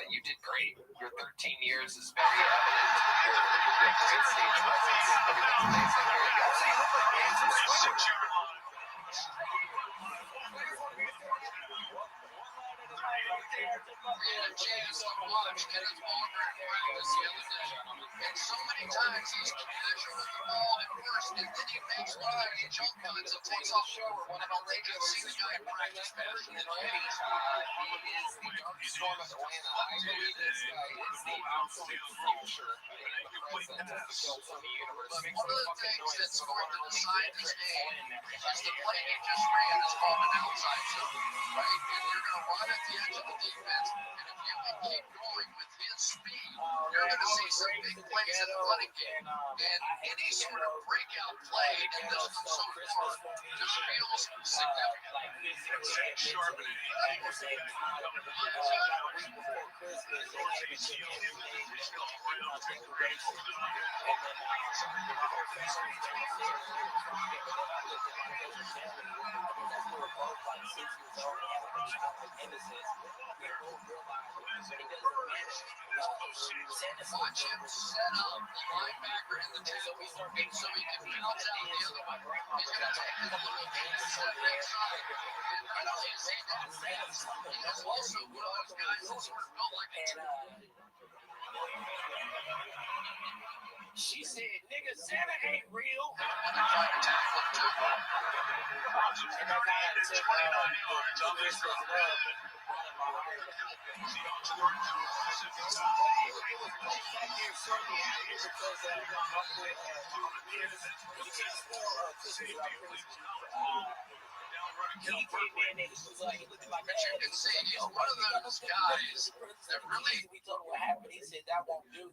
You did great. Your 13 years is very evident. You're a great stage presence. Everything's amazing. Here you go. Also, you look like Hanson Squidward. Brandon James on watch at his Auburn practice the other day. And so many times he's casual with the ball at first, and then he makes one of those jump cuts and takes off short. I don't think I've seen the guy practice better than already. He is the dark storm of Atlanta. I believe this guy is the absolute future and the present of the Phil from the universe. But one of the things that's going to decide this game is the play he just ran is called an outside zone, right? And you're going to run at the edge of the defense, and if you can keep going with his speed, you're going to see some big plays in the running game. And any sort of breakout play in this one so far just feels significant. Sharpening. Watch him set up the linebacker in the tackle so he can bounce out the other way. He's going to take his little step next side. And not only is he got fast, he is also one of those guys that sort of built like a She said, nigga, Santa ain't real. But you can see he's one of those guys that really. We told him what happened. He said that won't do.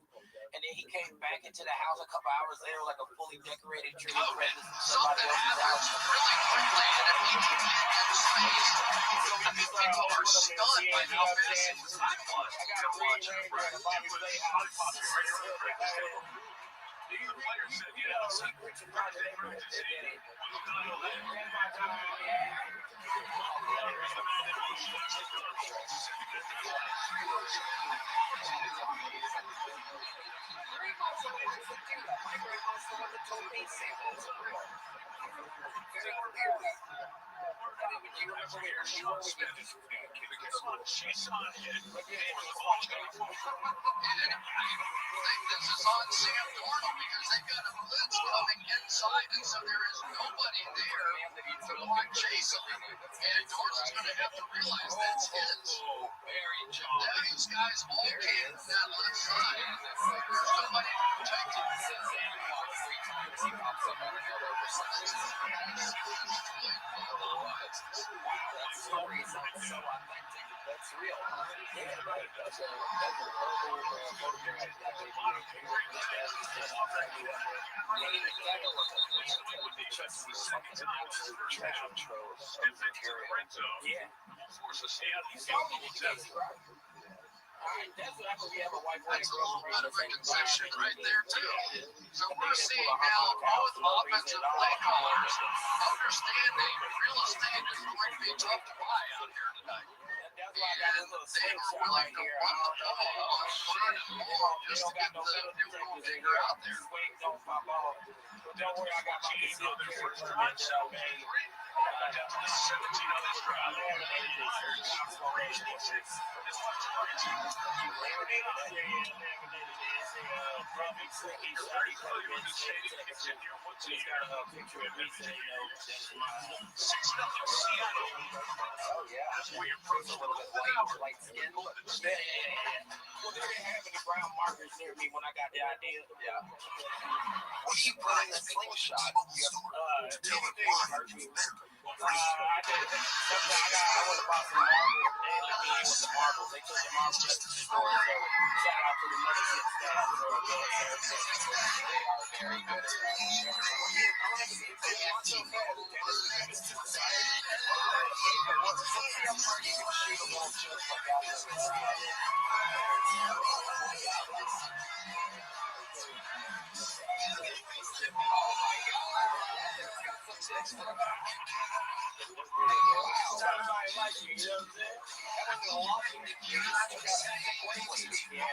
And then he came back into the house a couple hours later, like a fully decorated tree. Something happens really quickly, and if he can get inside, people are stunned by how fast his time was. I got to watch it. This is on Sam Darnold because they've got a blitz coming inside, and so there is nobody there to block Jason. And Darnold's going to have to realize that's his. Now these guys all came from that left side. There's nobody to protect him. He pops up on another that story sounds so authentic. That's real. Yeah, right. That's a photograph. That's a little bit of a concession right there, too. So we're seeing now both offensive play callers understanding real estate is going to be tough to buy out here tonight. And they were willing to run the ball long just to get the new rule figure out there. Don't worry, I got my concealed carry permit that I made. Well, they didn't have any brown markers near me when I got the idea. Yeah. What do you put in the slingshot? Anything hurt me. I did. I went to buy some marbles. They let me in with the marbles. They took the marbles to the store. So shout out to the mother shit staff. They are very good at Somebody like you, you know what I'm saying? That wasn't a lot. You just took out that playlist. Yeah.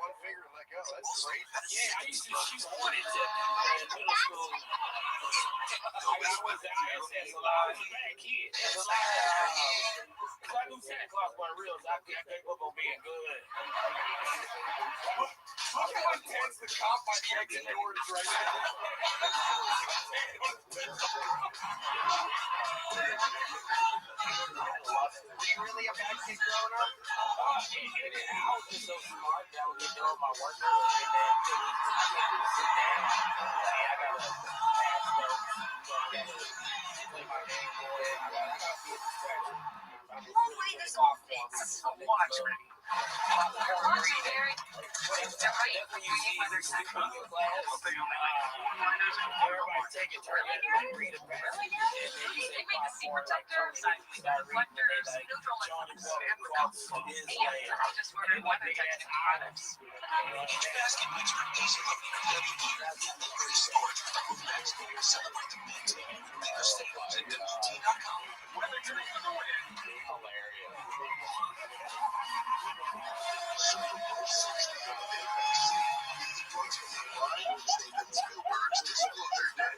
One finger and let go. That's great. Yeah, I used to wanted to in middle school. I was a bad kid. There's a lot of because I knew Santa Claus wasn't real, so I gave up on being good. Look how intense the cop by the exit door is right now. Were you really a bad kid growing up? I was just so smart that I would get doing my work and then sit down. I gotta pass those. I gotta play my game, boy. I gotta be a distraction. Long way this all fits. Watch me. Watch you, Gary. That's when you see other people in class. Everybody take a turn and read a passage. And then you say, the secret detector, reflectors, neutral lenses, and I just ordered one detecting products. Each basket makes for easy loading and heavy gear. Great storage for both bags and celebrate the mix. Pick your staples at WT.com. Whether you're in the wind. Hilarious. Spielberg's Disclosure Day.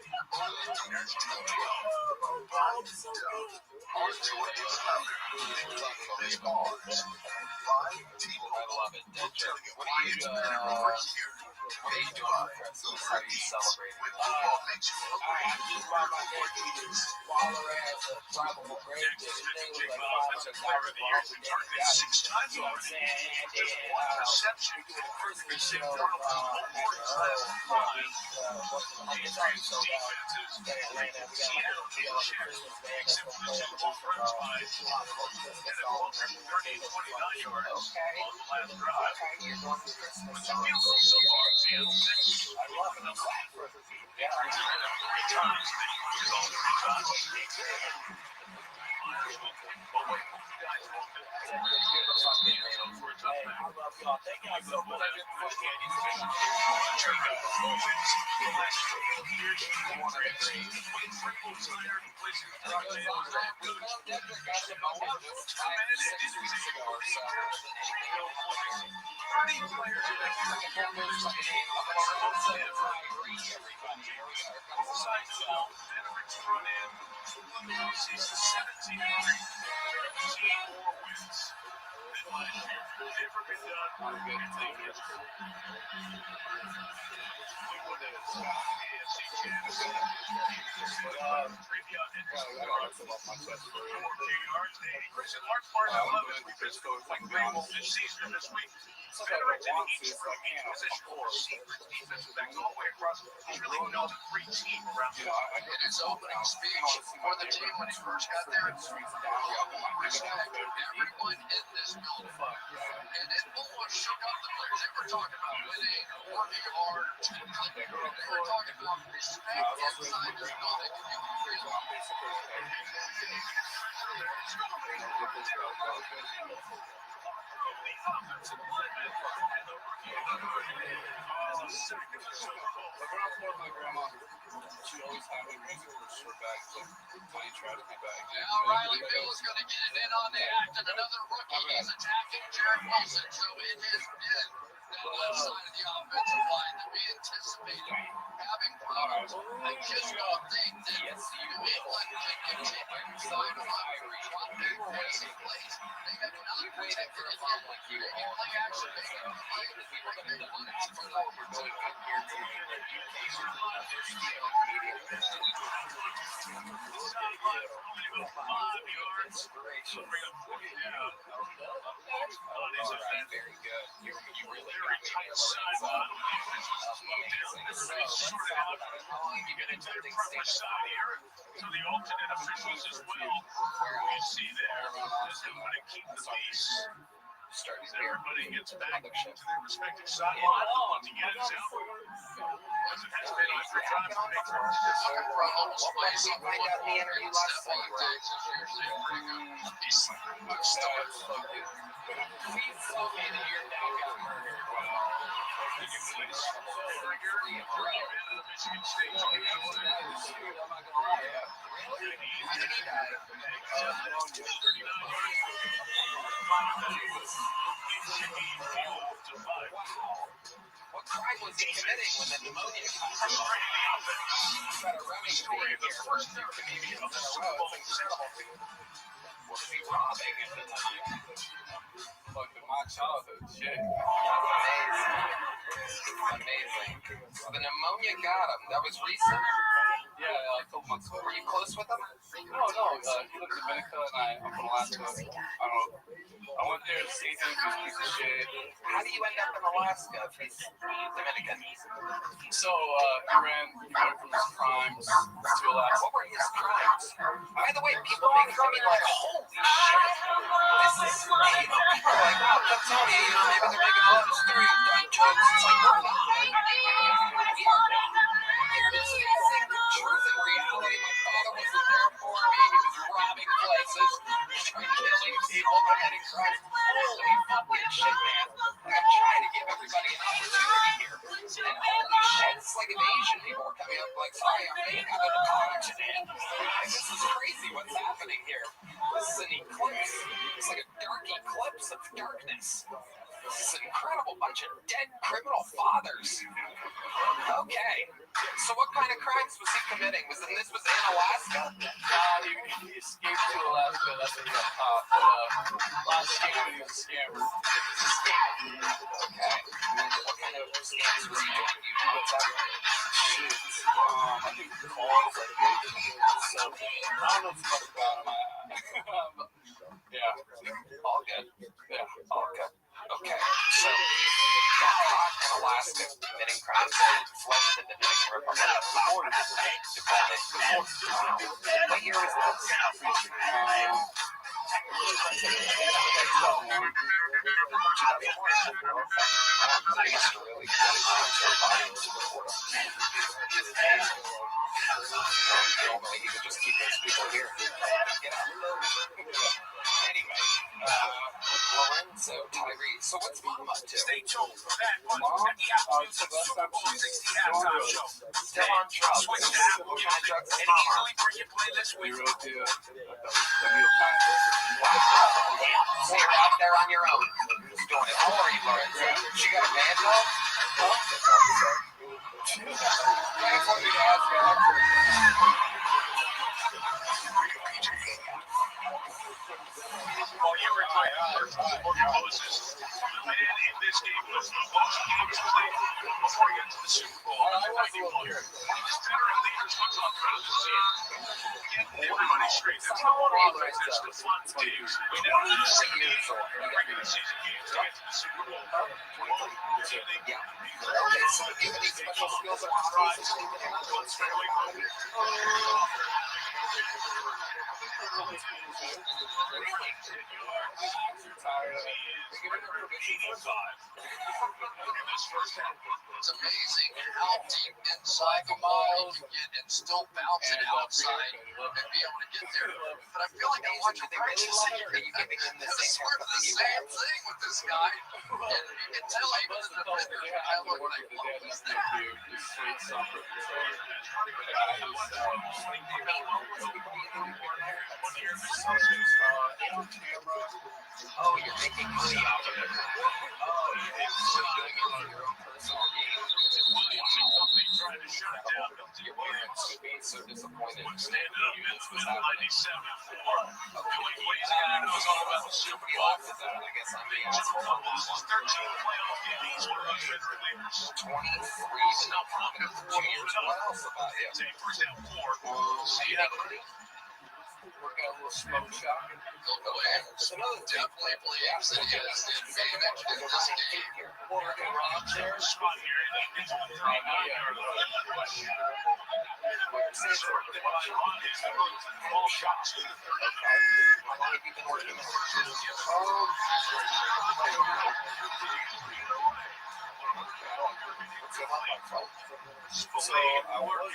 Next 12. Enjoy the louder. These bars. Live T-Mobile. I love it. Telling you why it's better over here. Pay to buy. How do you celebrate? When football makes you hungry. I just bought my nephew Waller as a probable grade. This thing was like $500. 6 times You know what I'm already. saying? And Just then one reception. Christmas Sam show Darnold's homework class. Patriots sold out in Atlanta. We got a deal on the Christmas band that's going to play on the roof. Christmas songs and 29 yards. okay, you're going to Christmas songs. So far, Sam. I love it. I'm glad for it. Yeah. Hey, I love y'all. Thank y'all so much. It's opening speech for the team when he first got there. Respect everyone in this building. And it almost shook up the players. They were talking about winning, working hard, they were talking about respect inside this building. You can feel She always had me music for her bags, like tiny traffic bag. Now Riley Bill is going to get it in on the act, and another rookie. He's attacking Jared Wilson. So it has been that left side of the offensive line that we anticipated having problems. I just don't think that New England can continue side of run big passing plays. They have not protected it yet. They can play action. They can play it. We're going to run it forward to very good. You really So the alternate officials as well. We see there is going to keep the peace. starting here. Everybody gets back to Mothership. their respective sidelines once again. It's out. As it has been on for drives to make for Looking for a little spice. I'll find out the interview last February. He's Start fucking. He's lucky the year Dow got murdered. Michigan State. I'm not gonna lie. Really? How did he die? What crime was he committing when the pneumonia caught him? He's got a running story of the first comedian in a row. It's incredible. What was he robbing at the time? Fucking my childhood shit. Amazing. The pneumonia got him. That was recent. Yeah, like a couple months ago. Were you close with him? No, he lived in Dominica and I'm from Alaska. I don't know. I went there to see him, he's a piece of shit. How do you end up in Alaska if he's Dominican? So, he went from his crimes to Alaska. What were his crimes? By the way, people make it to me like, holy shit, this is, people are like, oh, that's Tony, maybe they're making a lot of stereotype jokes. It's like, we're not. Here is facing the truth and reality. My father wasn't there for me. He was robbing places, killing people, committing crimes. Holy fucking shit, man. Like, I'm trying to give everybody an opportunity here. And holy shit, it's like an Asian people are coming up like, sorry, I'm making out of the college today. This is crazy what's happening here. This is an eclipse. It's like a dark eclipse of darkness. This is an incredible bunch of dead criminal fathers. Okay. So what kind of crimes was he committing? This was in Alaska? He escaped to Alaska. That's what he got caught. But last scam, he was a scammer. Okay. What kind of scams was he doing? Do you know what's that? I think calls, so I don't know too much about him. Yeah. All good. Yeah. All good. Okay. So got caught in Alaska committing crimes and fled to the Dominican Republic. What year was this? I used to really he could just keep those people here. Anyway, Lorenzo, Tyree. So what's Mom up to? Stay tuned for that one Mom? at the afternoon Super Bowl 60 halftime show. Still on drugs. Switch to Apple What kind of drugs is and Mom on? easily bring your playlist with you. So you're out there on your own. Just doing it. How are you, Lorenzo? She got a banjo? That's what we asked her. While you're enjoying the first of your Moses, the man in this game was the most games played before he got to the Super Bowl in 91. His veteran leaders would talk about the scene. Get everybody straight. That's how one offense to fun teams. We never had 7 games in regular season games to get to the Super Bowl. Yeah. Okay, so do you have any special skills or hobbies? Really? It's amazing how deep inside the ball you can get and still bounce it outside and be able to get there. But I feel like I'm watching practice here. I swear to the same thing with this guy. Until he was the defender, I looked like, what was that? Oh, you're making money off of it. Oh, you're doing it on your own personal game. Your parents would be so disappointed to stand up and this was happening. Nobody laughed at that. I guess I'm being asshole. 23 is not prominent for 2 years. What else about him? working on a little smoke shop. Definitely believes that he has the advantage in this game. Working Rob there. So I work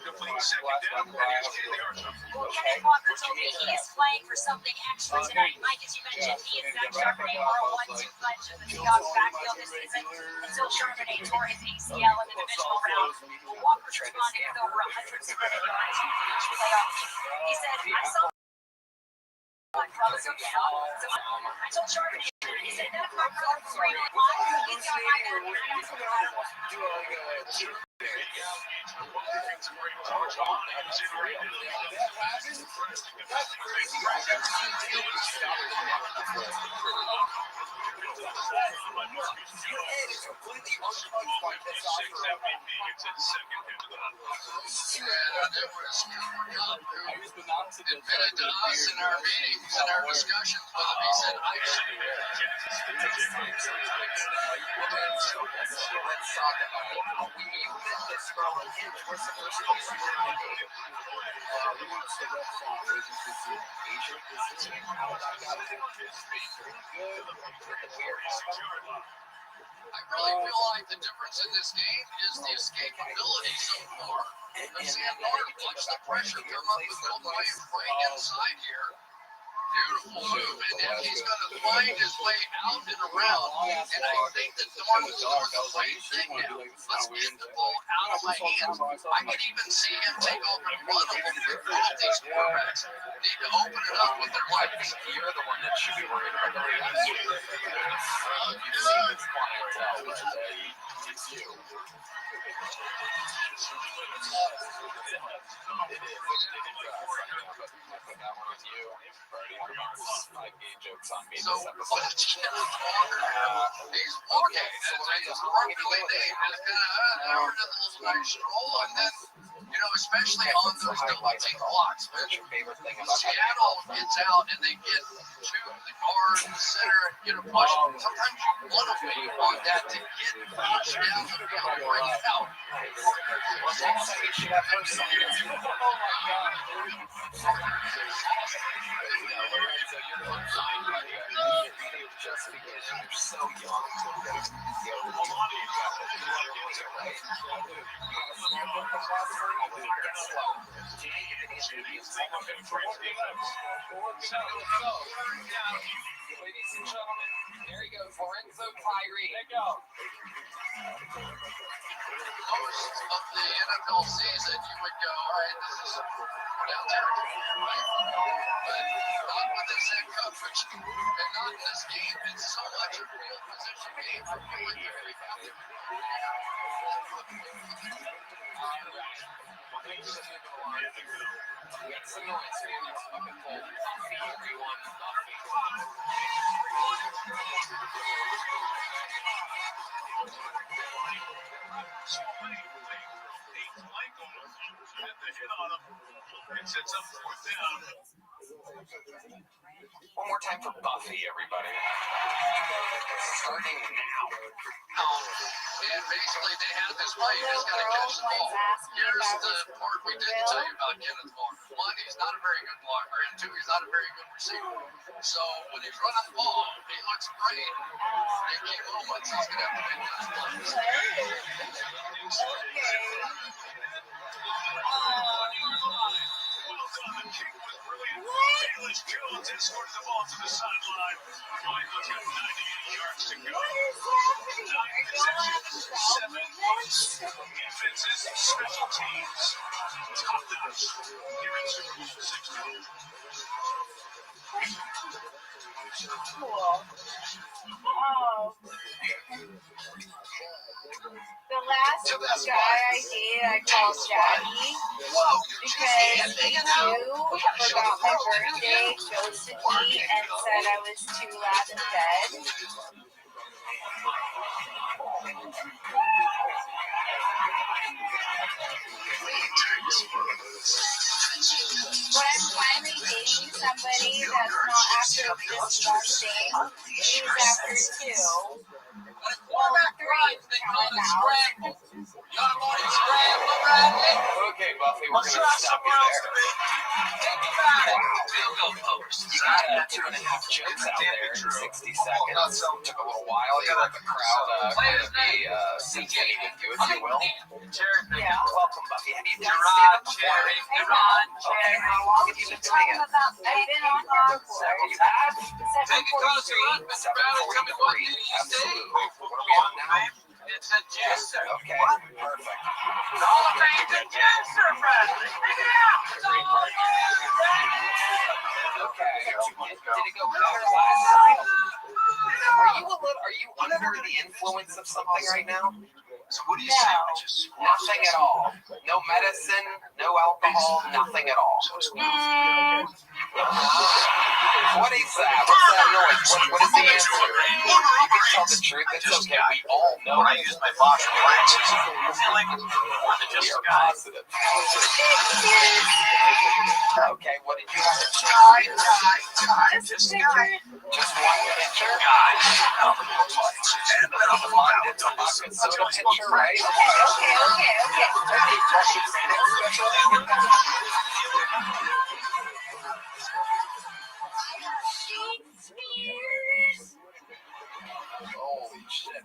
complete second down. Okay, Walker told me he is playing for something extra tonight. Mike, as you mentioned, he and Zach Charbonnet were a 1-2 punch in the Seahawks backfield this season until Charbonnet tore his ACL in the divisional round. Walker's responded with over 100 scrimmage yards in each playoff. He said, I saw brother, so I told Charbonnet, he said, that part was 3 on line. He's got my back. Admitted to us in our meetings and our discussions with him, he said, I really feel like the difference in this game is the escapability so far. Sam Norton watch the pressure come up with Golden Wave right inside here. Beautiful move, and he's going to find his way out and around. And I think that Norton's doing the right thing now. Let's get the ball out of my hands. I can even see him take off and run a little bit. All these quarterbacks need to open it up with their legs. You're the one that should be worried about the you see this clientele, but it's you. So, he's okay. It's appropriately named. It's kind of a little nice stroll, and then, especially on those double team blocks, which Seattle gets out and they get to the guard, the center, and get a push. Sometimes you want to be on that to get pushed down the field, bring it out. Ladies and gentlemen, there he goes, Lorenzo Kyrie. There you go. Most of the NFL season, you would go, all right, this is down territory, right? But not with this head coverage, and not in this game. It's so much a real position game for you and very happy. One more time for Buffy, everybody. Starting now. And basically, they had this play. You just got to catch the ball. Here's the part we didn't tell you about Kenneth Walker. One, he's not a very good blocker, and two, he's not a very good receiver. So when he's running the ball, he looks great. In key moments, he's going to have to make those plays. Felix Jones escorted the ball to the sideline. Michael's got 98 yards to go. 7 points. Defenses, special teams. Top notch. Here in Super Bowl 60. Cool. The last guy I dated, I called Jackie because he forgot my birthday, ghosted me, and said I was too loud in bed. When I'm finally dating somebody that's not after this one thing, he's after two. Well, three. Count them out. Okay, Buffy, we're going to stop you there. Wow. You got 2.5 jokes out there in 60 seconds. Took a little while. You let the crowd kind of be symphony with you, if you will. Yeah. Welcome, Buffy. Have you done stand-up before? Okay, how long have you been doing it? I've been on board. You have? 7:43. 7:43. Absolutely. What are we on now? It's a jester. Okay, perfect. Hall of Fame to jester wrestling. Check it out. It's all Okay. Did it go better last time? Are you under the influence of something right now? So what do you sandwiches? Nothing at all. No medicine, no alcohol, nothing at all. What is that? What's that noise? What is the answer? You can tell the truth. It's okay. We all know. When I use my Bosch appliances, I feel like more than just a guy. Positive. Okay, what did you have to check? Just a guy. Just one picture? Guys, and then I'm It's a vodka soda picture, right? Okay. Holy shit.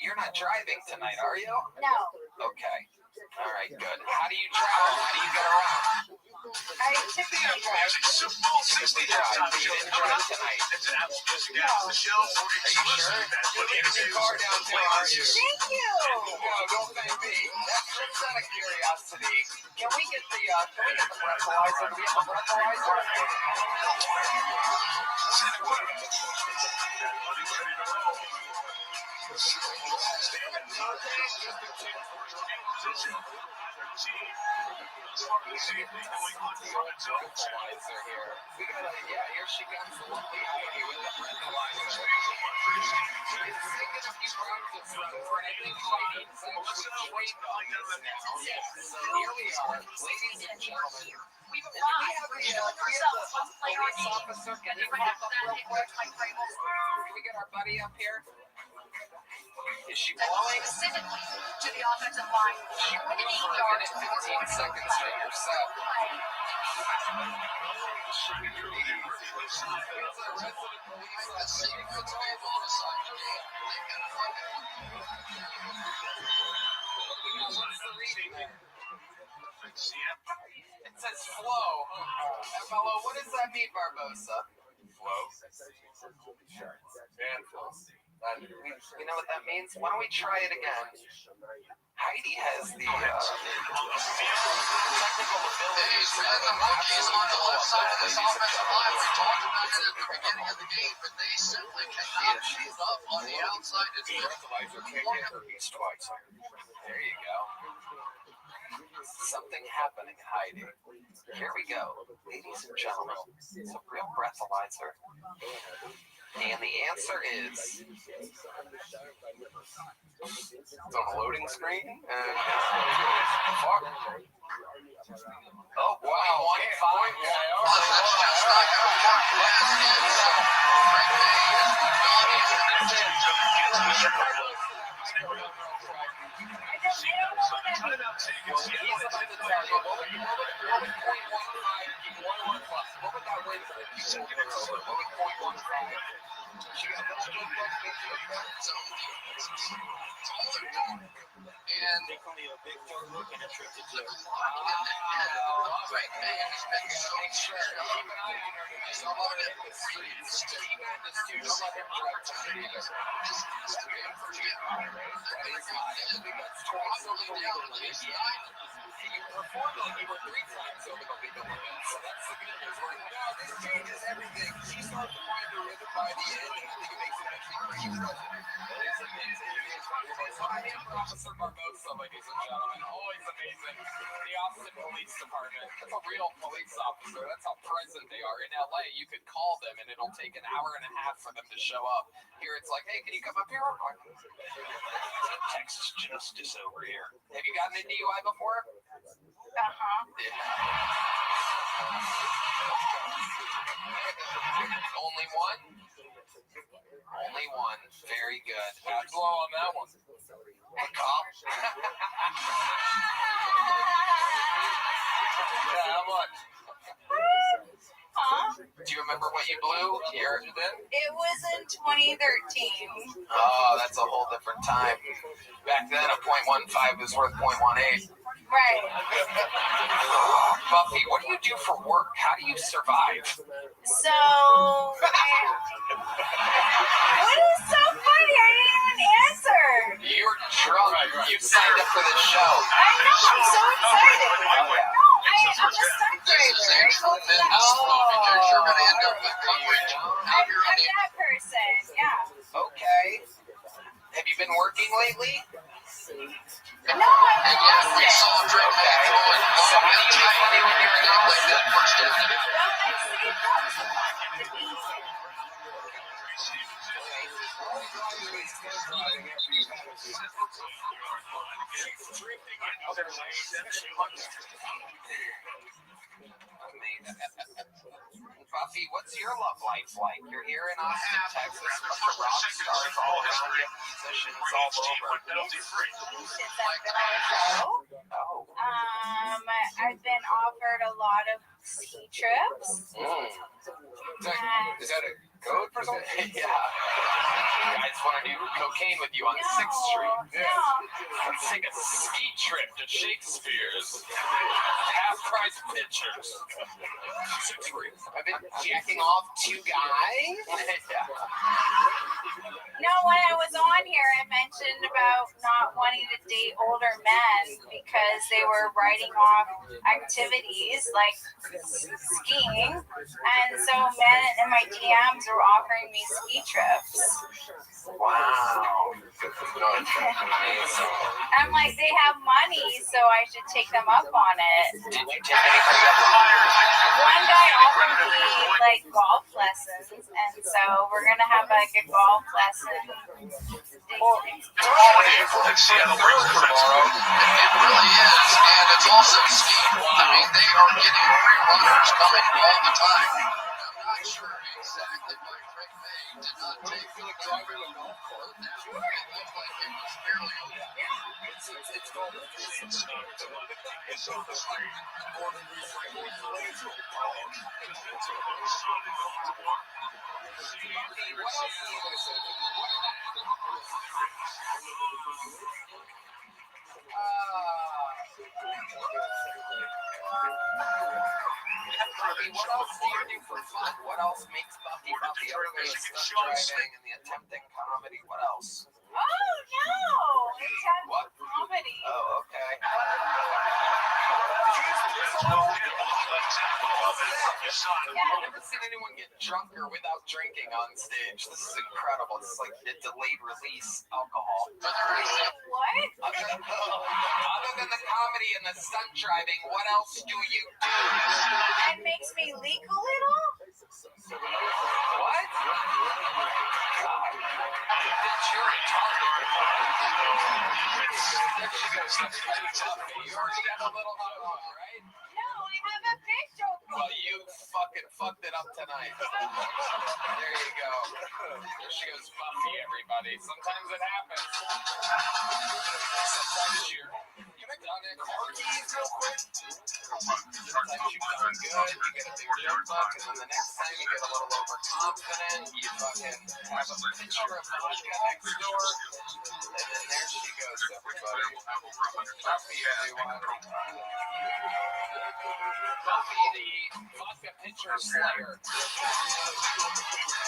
You're not driving tonight, are you? No. Okay. All right, good. How do you travel? How do you get around? I typically drive. You didn't drive tonight. No. Are you sure? We're leaving your car downtown, aren't you? Thank you. No, don't thank me. That's out of curiosity. Can we get the breathalyzer? Do we have a breathalyzer? Here she comes, the lovely Heidi with the breathalyzer. It's taken a few practice runs, but I think Heidi is actually trained on this now. Yes, so here we are, ladies and gentlemen. We have a police officer. Can you pop up real quick? Can we get our buddy up here? Is she blowing? Specifically to the offensive line. She blew for a minute, 15 seconds to your set. Should be pretty easy. It's a resident police officer. It's all motorcycle. What's the reading there? It says flow. FLO, what does that mean, Barbosa? Flow? And flow. You know what that means? Why don't we try it again? Heidi has the technical abilities. The monkeys on the left side of this offensive line, we talked about it at the beginning of the game, but they simply cannot keep up on the outside. It's breathalyzer can't get her beast twice. There you go. Something happening, Heidi. Here we go. Ladies and gentlemen, it's a real breathalyzer. And the answer is... It's on a loading screen. Fuck. Oh, wow. And definitely a big toe look and a trip to jail. Right, man, it's been so sure. Keep an eye on her. Don't let him hit the streets. Keep at the streets. Don't let him drive time either. This has to be a pretty high, right? We got twice illegal. Before, though, you were 3 times over the legal limit, so that's the good news. Like, no, this changes everything. She started to find her rhythm by the end, and I think it makes it actually pretty impressive. It's amazing. So I am Officer Barbosa, ladies and gentlemen. Always amazing. The Austin Police Department. That's a real police officer. That's how present they are. In LA, you could call them, and it'll take an hour and a half for them to show up. Here, it's like, hey, can you come up here real quick? Texas justice over here. Have you gotten a DUI before? Only one? Only one. Very good. How'd blow on that one? A cop? Yeah, how much? Do you remember what you blew? Year it in? It was in 2013. Oh, that's a whole different time. Back then, a .15 was worth .18. Right. Buffy, what do you do for work? How do you survive? So, what is so funny? I didn't even answer. You're drunk. You signed up for the show. I know. I'm so excited. I'm a stunt driver. I told you that. Because you're going to end up with coverage. I'm that person. Yeah. Okay. Have you been working lately? No, I'm not. We saw Drake going. So how do you make money when you're in LA? Buffy, what's your love life like? You're here in Austin, Texas, a bunch of rock stars all around you, musicians all over. Since I've been on the show, I've been offered a lot of ski trips. Is that a code for something? Yeah. You guys want to do cocaine with you on 6th Street? No. Let's take a ski trip to Shakespeare's. Half-price pictures. I've been jacking off 2 guys. Yeah. No, when I was on here, I mentioned about not wanting to date older men because they were writing off activities like skiing, and so men in my DMs were offering me ski trips. Wow. I'm like, they have money, so I should take them up on it. Did you take anybody up on it? One guy offered me like golf lessons, and so we're gonna have like a golf lesson. Well, let's see how it works tomorrow. It really is, and it's also skiing. I mean, they are getting free runners coming all the time. I'm not sure exactly why Rick May did not take the driver to the golf course. It looked like it was fairly open. It's called a it's on the street. What else do you do for fun? What else makes Buffy Buffy other than the stunt driving and the attempting comedy? What else? Oh no! Intense What? comedy. Oh, okay. I've never seen anyone get drunker without drinking on stage. This is incredible. This is like the delayed release alcohol. What? Other than the comedy and the stunt driving, what else do you do? It makes me leak a little. What? You're retarded. You already got a little hot on, right? No, I have a picture. Well, you fucking fucked it up tonight. There you go. There she goes, Buffy, everybody. Sometimes it happens. Sometimes you're on a car keys real quick. Sometimes you've done good, you get a bigger notebook, and then the next time you get a little overconfident, you fucking have a picture of vodka next door, and then there she goes, everybody. Buffy, everyone. Buffy, the vodka pitcher slayer.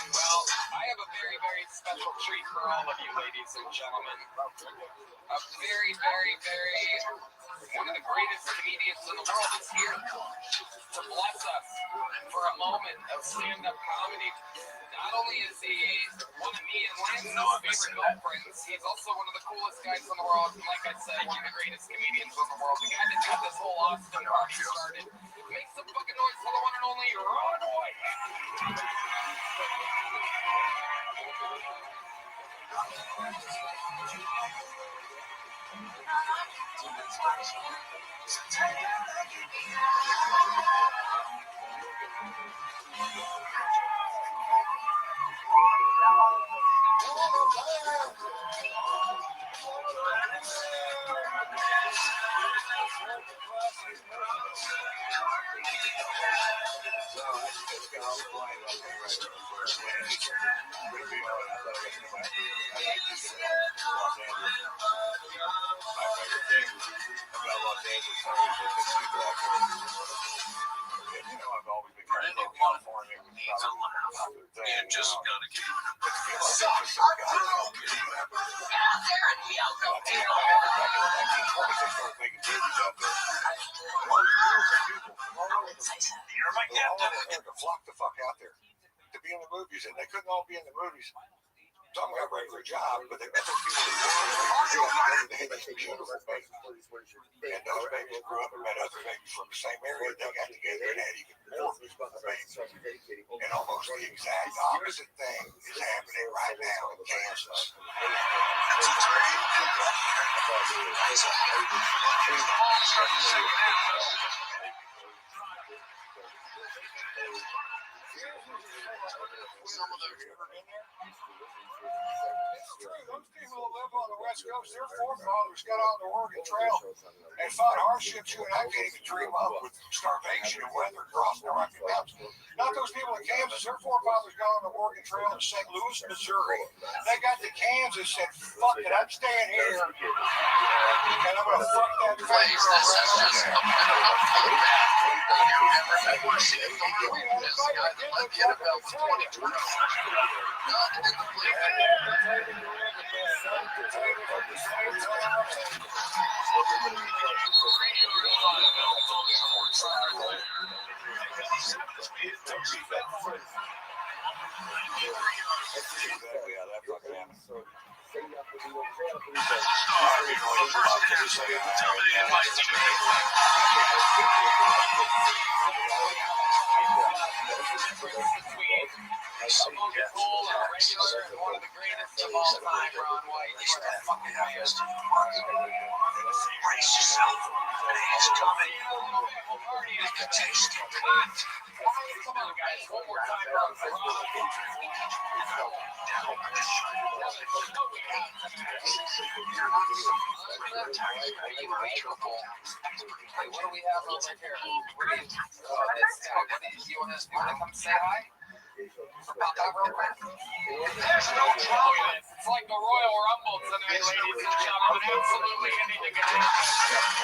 Well, I have a very, very special treat for all of you, ladies and gentlemen. A very, very, very one of the greatest comedians in the world is here to bless us for a moment of stand-up comedy. Not only is he one of me and Lance's favorite girlfriends, he's also one of the coolest guys in the world. And like I said, one of the greatest comedians in the world. The guy that got this whole Austin party started. Make some fucking noise for the one and only Ron White. Flock the fuck out there to be in the movies, and they couldn't all be in the movies. Some got regular jobs, but they met those people that were beautiful babies. And those babies grew up and met other babies from the same area. They got together and had even more beautiful babies. And almost the exact opposite thing is happening right now in Kansas. Those people who live on the West Coast, their forefathers got on the Oregon Trail and fought hardships you and I can't even dream of, with starvation and weather crossing the Rocky Mountains. Not those people in Kansas. Their forefathers got on the Oregon Trail in St. Louis, Missouri. They got to Kansas and said, fuck it, I'm staying here. And I'm going to fuck that place. This is just a never seen it from the this guy that led the NFL for 2020. One of the greatest of all time, Ron White. You are the fucking highest. Brace yourself. It's coming. You can taste it. Come on, guys. One more time, Ron. Wait, what do we have over here? You want to come say hi? There's no trouble. It's like the Royal Rumble tonight, ladies and gentlemen. Absolutely anything can happen.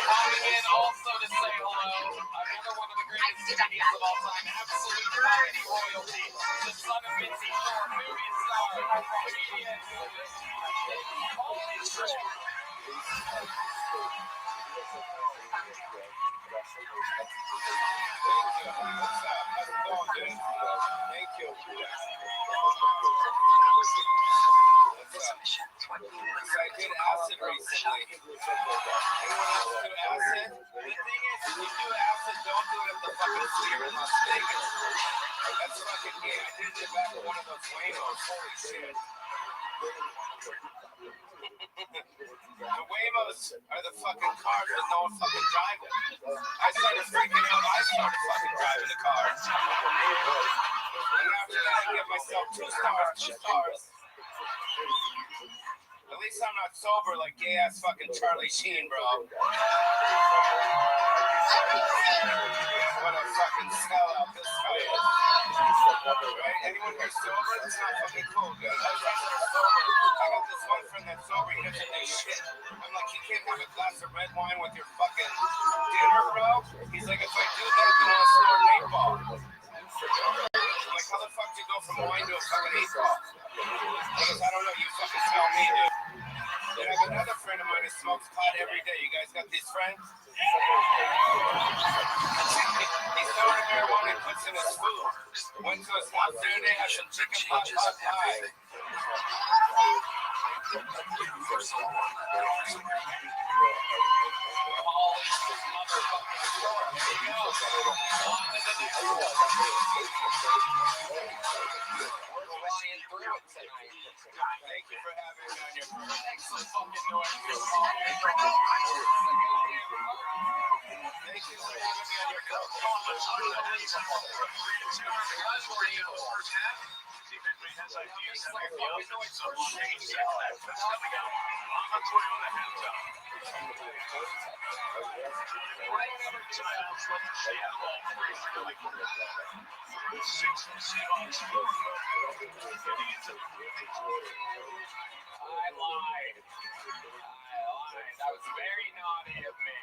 Coming in also to say hello, another one of the greatest comedians of all time, absolute variety royalty, the son of Mitzi Shore, movie star, comedian, holy shit. Thank you. I did acid recently. Anyone else do acid? The thing is, if you do acid, don't do it at the fucking theater in Las Vegas. That's fucking gay. I did it back at one of those Waymos. Holy shit. The Waymos are the fucking cars that no one fucking drives. I started freaking out. I started fucking driving the car. And after that, I give myself 2 stars. At least I'm not sober like gay ass fucking Charlie Sheen, bro. What a fucking sellout this guy is. Right? Anyone here sober? It's not fucking cool, dude. My friends that are sober. I got this one friend that's sober. He doesn't do shit. I'm like, you can't have a glass of red wine with your fucking dinner, bro. He's like, if I do that, then I'll snort an 8-ball. Like, how the fuck do you go from wine to a fucking 8-ball? Because I don't know. You fucking tell me, dude. Then I have another friend of mine who smokes pot every day. You guys got these friends? He's throwing a marijuana and puts in his food. Went to his house the other day, had some chicken pot pie. Thank you for having me on your program. Thanks for fucking noise. Thank you for having me on your I lied. That was very naughty of me.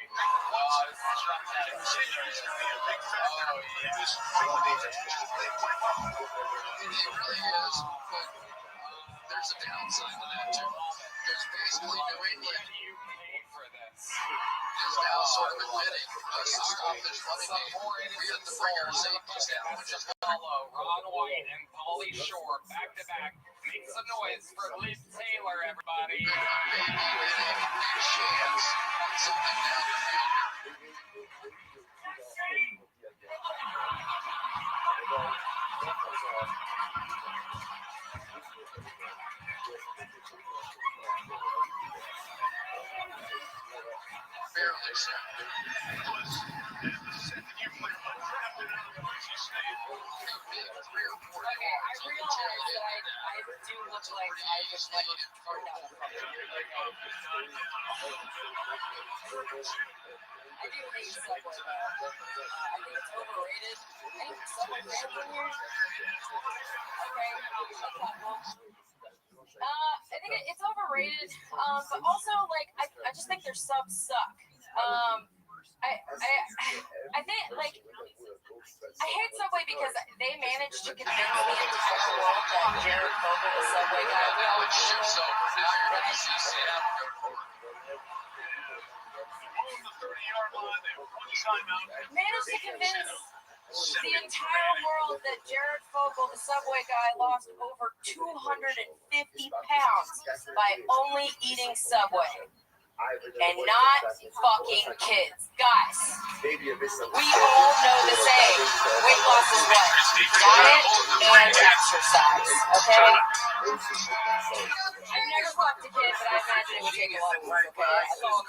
It really is, but there's a downside to that too. Because basically New England is now sort of admitting some stuff is running. We have to bring our safeties down, which is Ron White and Pauly Shore back to back. Make some noise for Liz Taylor, everybody. something down the field. Barely so. Okay, I realize that I do look like I just like turned down the front. I do hate Subway though. I think it's overrated. Any Subway fans in here? Okay, a couple. I think it's overrated, but also like I just think their subs suck. I think like I hate Subway because they managed to convince the entire world that Jared Fogle was Subway guy. We all remember. So now you're going to see Sam. Managed to convince the entire world that Jared Fogle, the Subway guy, lost over 250 pounds by only eating Subway. And not fucking kids. Guys, we all know the saying. Weight loss is what? Diet and exercise. Okay? I've never fucked a kid, but I imagine it would take a lot of work. Okay? That's all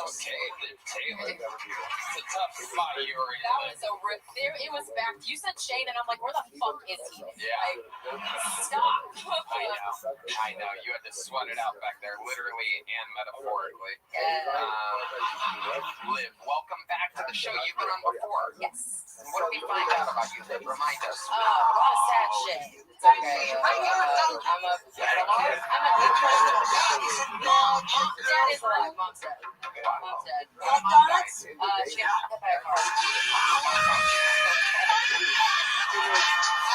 I'm saying. Taylor. It's a tough spot you were in. That was a rip. It was back. You said Shane, and I'm like, where the fuck is he? Yeah. Like, stop. I know. You had to sweat it out back there, literally and metaphorically. Liv, welcome back to the show. You've been on before. Yes. What did we find out about you, Liv? Remind us. A lot of sad shit. It's okay. I'm a big fan. No, Dad is alive. Mom's dead. Mom's dead. McDonald's? She got hit by a car.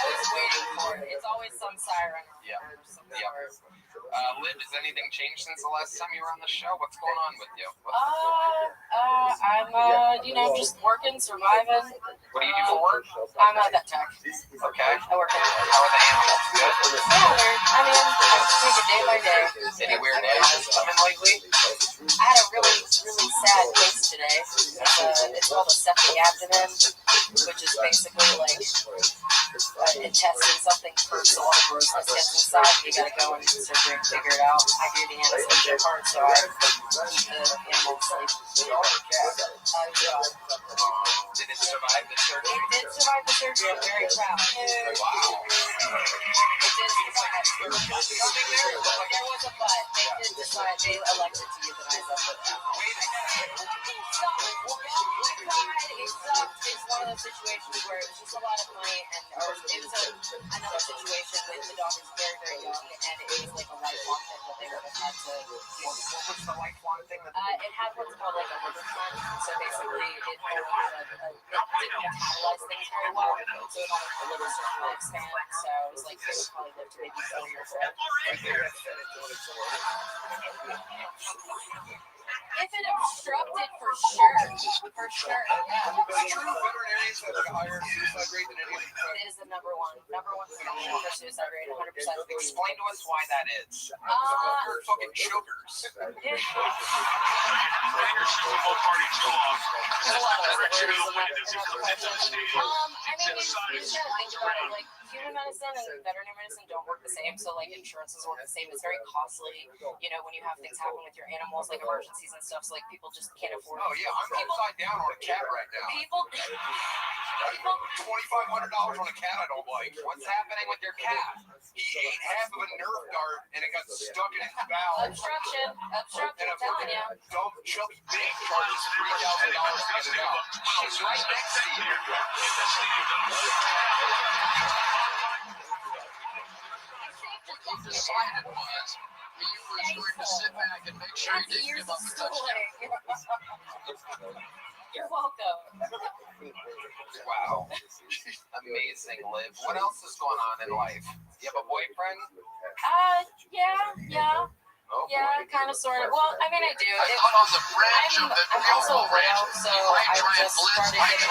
I was waiting for it. It's always some siren. Yeah. Liv, has anything changed since the last time you were on the show? What's going on with you? I'm just working, surviving. What do you do for work? I'm a vet tech. Okay. I work in. How are the animals? Good. Yeah, I mean, I take it day by day. Any weird animals coming lately? I had a really, really sad case today. It's called a septic abdomen, which is basically like intestine, something first, all the grossness gets inside, and you gotta go and surgery and figure it out. I do the anesthesia part, so I keep the animal safe. Did it survive the surgery? It did survive the surgery. I'm very proud. Wow. It did survive. There was a but. They did decide, they elected to euthanize them. It sucked. It's one of those situations where it was just a lot of money, and it was another situation with the dog was very, very young, and it was like a lifelong thing that they would have had to do. What was the lifelong thing? It had what's called like a liver shunt, so basically it didn't metabolize things very well, so it only live a certain lifespan, so it was like they would probably live to maybe 4 years old. If it obstructed, for sure, yeah. Is it true veterinarians have like a higher suicide rate than any other profession? It is the number one profession for suicide rate, 100%. Explain to us why that is. They're fucking chokers. Yeah. Like human medicine and veterinary medicine don't work the same, so like insurances work the same. It's very costly, you know, when you have things happen with your animals, like emergencies and stuff, so like people just can't afford it. Oh yeah, I'm upside down on a cat right now. People $2,500 on a cat I don't like. What's happening with your cat? He ate half of a Nerf dart and it got stuck in his bowel. Obstruction, And a telling you. dumb chubby bitch charges $3,000 to get it out. She's right next to you. Decided was he was going to sit back and make sure he didn't give up the touchdown. You're welcome. Wow. Amazing, Liv. What else is going on in life? You have a boyfriend? Yeah. Oh, Yeah, kind of, sort of. Well, I mean, I do. I thought on the branch of the I'm also a widow, so I just started getting...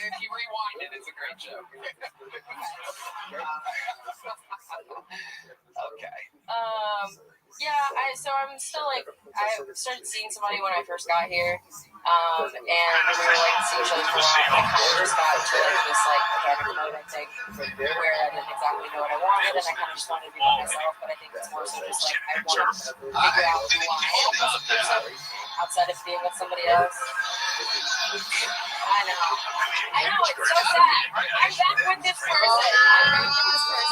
If you rewind it, it's a great joke. Okay. So I'm still like, I started seeing somebody when I first got here, and we were like seeing each other for a while. I kind of just got into like this like panic mode, I think, where I didn't exactly know what I wanted, and I kind of just wanted to be by myself. But I think it's more so just like I want to figure out who I am as a person outside of being with somebody else. I know, it's so sad. I'm back with this person.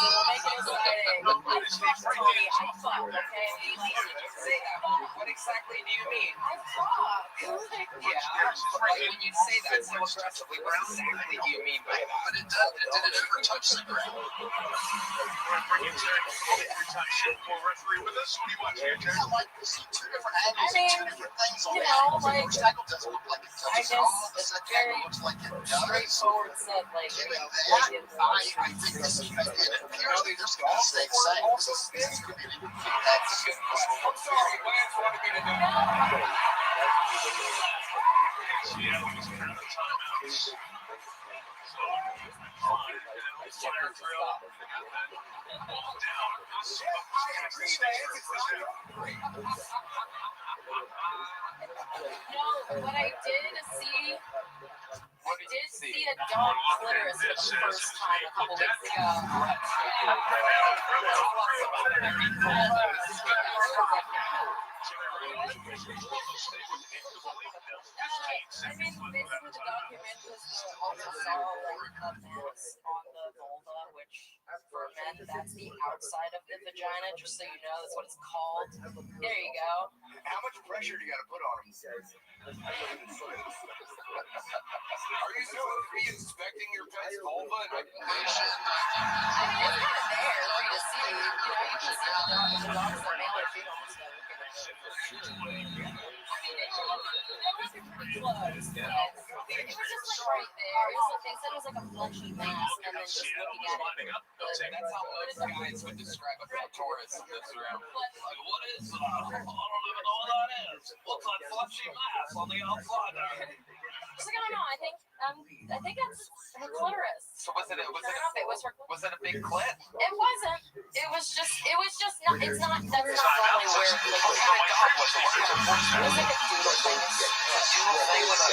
We'll make it exciting. I fucked Tony. I fucked, okay? Say that. What exactly do you mean? I fucked. Yeah, like when you say that so aggressively, what exactly do you mean by that? But it ever touch the ground? Referee with us. What do you want here, Jack? I like to see two different angles, I mean, two different things on you the know, angle. like, The first angle doesn't look like it does. I guess All of a it's sudden, the very angle looks like it does. straightforward said, like, And you know, then I think this is, and it appears they're just going to stay the same. This is going to be an That's a good question. I'm sorry, Lance wanted me to do that. No, what I did see a dog clitoris for the first time a couple weeks ago. I mean, basically the document was the ultrasound like a mass on the vulva, which for men that's the outside of the vagina. Just so you know, that's what it's called. There you go. How much pressure do you got to put on them? Are you supposed to be inspecting your pet's vulva and regulation? I mean, it's kind of there for you to see. You know, you can see the dog, if the dog's a male or female, just gotta look at it. I mean, it wasn't pretty close, but it was just like right there. It was like, they said it was like a fleshy mass, and then just looking at it. That's how most guys would describe a clitoris in this room. Like, what is that? I don't even know what that is. Looks like fleshy mass on the outside there. She's like, I don't know. I think that's her clitoris. So was it It was her. was it a big clit? It wasn't. It was just not. It's not. That's not normally where. Like, What kind of dog was it? it was like a doodle thing. A doodle thing with a.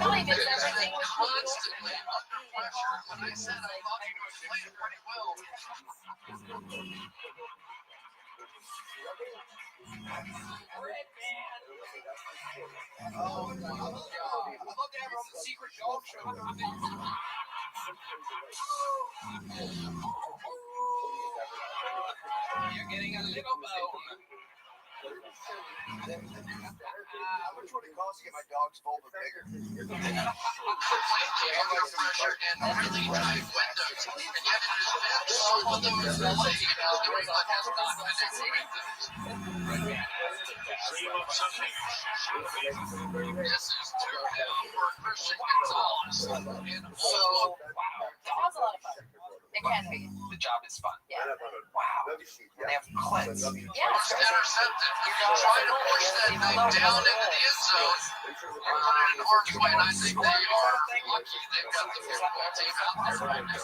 No, he did everything with doodle. When I said I thought you were playing pretty well. Oh my God. I'd love to have her on the secret dog show. You're getting a little bone. How much would it cost to get my dog's vulva bigger? So, dog's a lot of fun. It can be. The job is fun. Yeah. Wow. And they have clits. Yeah. Intercepted. Trying to push that thing down into the end zone. In harm's way, and I think they are lucky they've got the football team out there right now.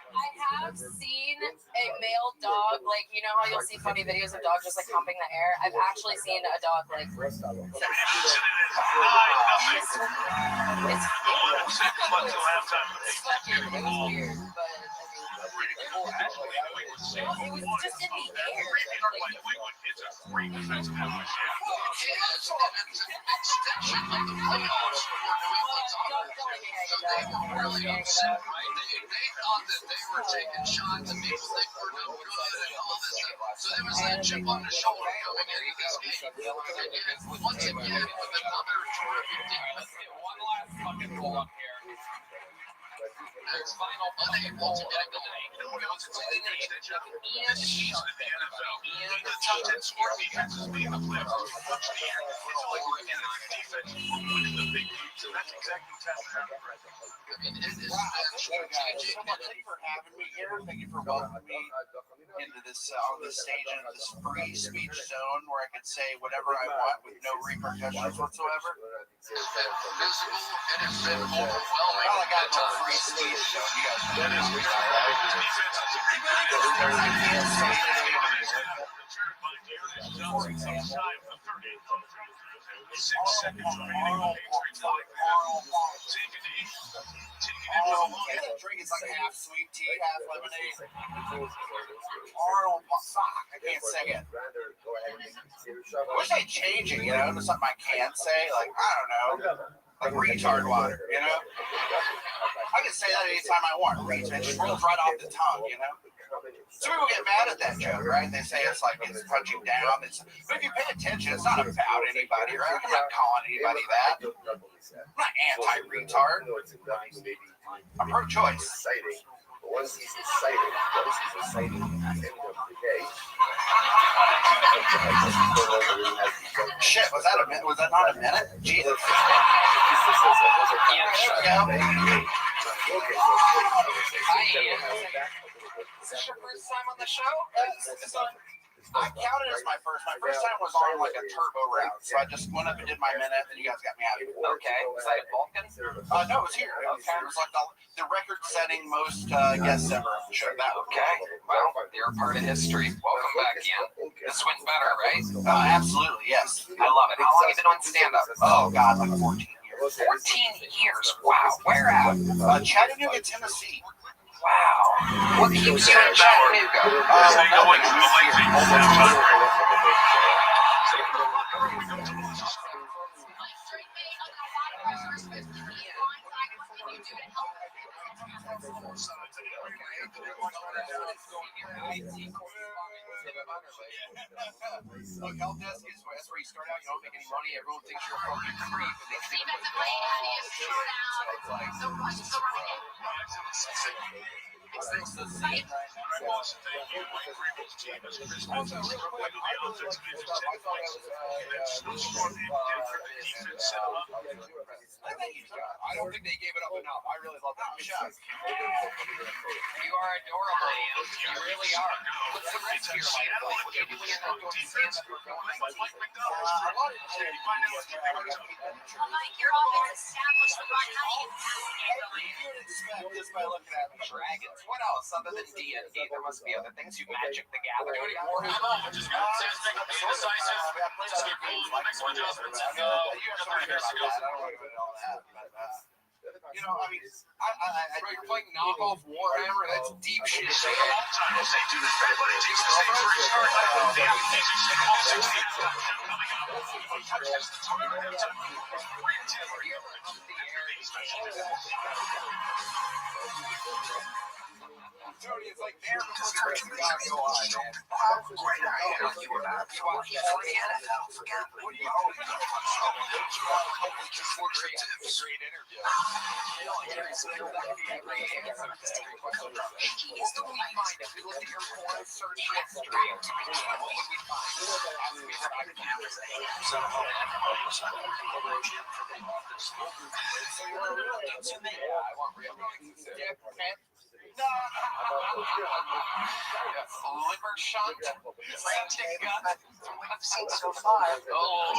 I have seen a male dog, like, you know how you'll see funny videos of dogs just like humping the air? I've actually seen a dog like it's weird, but it was just in the air. Extension of the playoffs for New England's offense. So they were really upset, right? They thought that they were taking shots and these things were no good and all this stuff. So there was that chip on the shoulder going into this game. And once again, with another terrific defense. One last fucking pull up here. There's final unable to get it going. Goes to the name. Ian Sharp. Ian the top 10 score defenses being the playoffs. Much the air. It's all like defense. Winning the big games. And that's exactly what's happening. I mean, it is strategic. Thank you for having me here. Thank you for welcoming me into this on this stage into this free speech zone where I can say whatever I want with no repercussions whatsoever. Visible, and it's been overwhelming. Well, I got no free speech zone. You guys know. That is I can't say drink is like half sweet tea, half lemonade. Arnold, fuck, I can't say it. I wish they'd change it, you know, to something I can say, like, I don't know, like retard water, you know? I can say that anytime I want, retard, it just rolls right off the tongue, you know? Some people get mad at that joke, right? They say it's like it's punching down. But if you pay attention, it's not about anybody, right? I'm not calling anybody that. I'm not anti-retard. I'm pro-choice. Once he's excited, Shit, was that a minute? Was that not a minute? Jesus. Is this your first time on the show? I counted as my first. My first time was on like a turbo route, so I just went up and did my minute, and you guys got me out of here. Okay, was that at Vulcan? No, it was here. It was like the record-setting most guests ever on the show. Okay, well, you're a part of history. Welcome back, Ian. This went better, right? Absolutely, yes. I love it. How long have you been on stand-up? Oh, God, like 14 years. 14 years? Wow. Where at? Chattanooga, Tennessee. Wow. What keeps you in Chattanooga? Look, help desk is that's where you start out. You don't make any money. Everyone thinks you're a fucking creep, and they think you're I don't think they gave it up enough. I really love that. You are adorable, Ian. You really are. What's the rest of your life like? What do you do when you're not doing stand-up or going to You're all been established with my name. Just by looking at me. Dragons. What else other than D&D? There must be other things. You Magic the Gathering. You know, I mean, you're playing knockoff Warhammer. That's deep shit. Tony, it's like there before the grace of God go on, man. Right now, you were back. You watched that. Forget it. What do you always do? Great interview. He's the weak mind. If we looked at your porn search history, what would we find? Ask me what I can say. So you're a real pizza man? Yeah, I want real pizza. Dip, man. No. Yes, liver shunt, septic gut. I've seen so far. That's over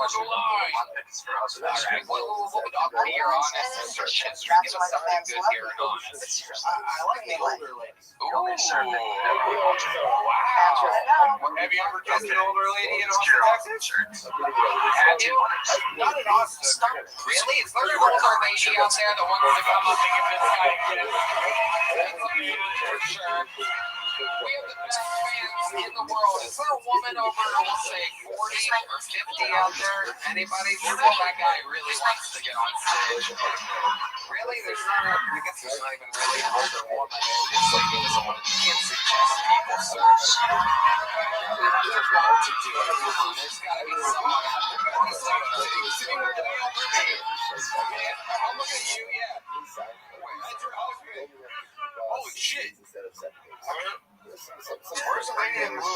the line. All right, what would offer your honest search history? Give us something good here and honest. I like the older ladies. Ooh, wow. Have you ever kissed an older lady in Austin, Texas? Have you? Not in Austin. Really? Is there an older lady out there that wants to come up and give this guy a kiss? That's a man for sure. We have the best fans in the world. Is there a woman over, let's say, 40 or 50 out there? Anybody? Well, that guy really wants to get on stage. Really? There's not, I guess there's not even really an older woman. It's like he doesn't want to, can't suggest people search. There's work to do. There's got to be someone out there. Sitting right over me. I'm looking at you, yeah. That's your husband. Holy shit. Where's the lady in blue?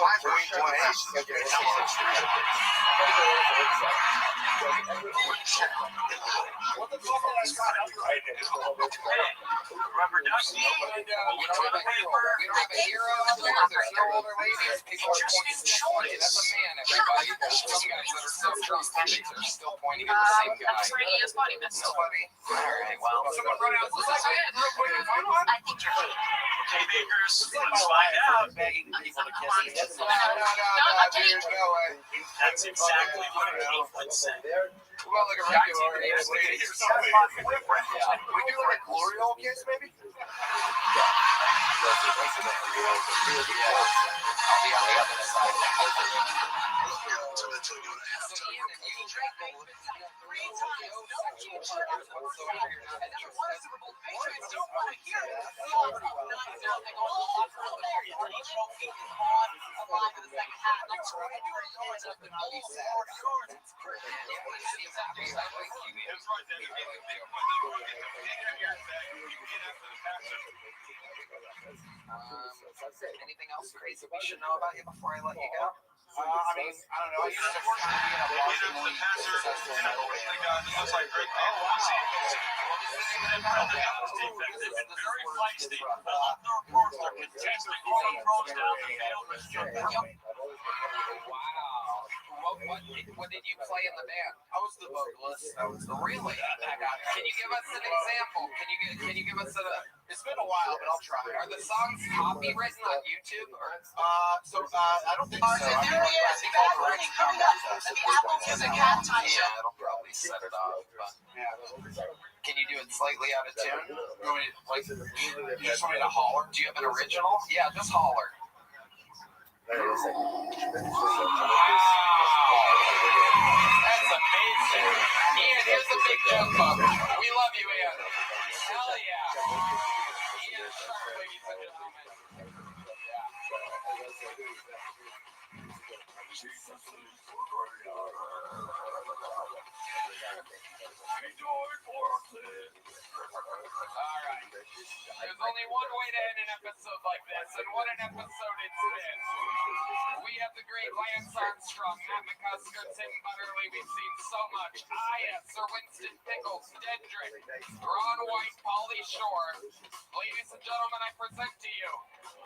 What the fuck did I sign up right now? Remember Dusty? We don't have a hero out there. There's no older ladies. People are pointing this way. That's a man, everybody. There's some guys that are so drunk they're still pointing at the same guy. Nobody? Alright, well. Someone run out. Let's real quick and find one. I think you're okay, Bakers. Let's find out. Begging people to kiss. No, dude, no way. That's exactly what England said. Well, like a regular. We do like a glory hole kiss, maybe? I'll be on the other side. Anything else crazy we should know about you before I let you go? I mean, I don't know. I used to work in a marginally successful network. It looks like great. Oh, wow. What did you play in the band? I was the vocalist. Really? Can you give us an example? Can you give us a? It's been a while, but I'll try. Are the songs copywritten on YouTube? I don't think so. There he is. He's back when he comes up. The Apple Music halftime show. Yeah, it'll probably set it off. But can you do it slightly out of tune? You just want me to holler? Do you have an original? Yeah, just holler. Wow. That's amazing. Ian, here's the big jump up. We love you, Ian. Hell yeah. Ian Sharp, ladies and gentlemen. Alright. There's only one way to end an episode like this, and what an episode it's been. We have the great Lance Armstrong, Matt McCusker, Tim Butterly. We've seen so much. Sir Winston Pickles, Dedrick, Ron White, Pauly Shore. Ladies and gentlemen, I present to you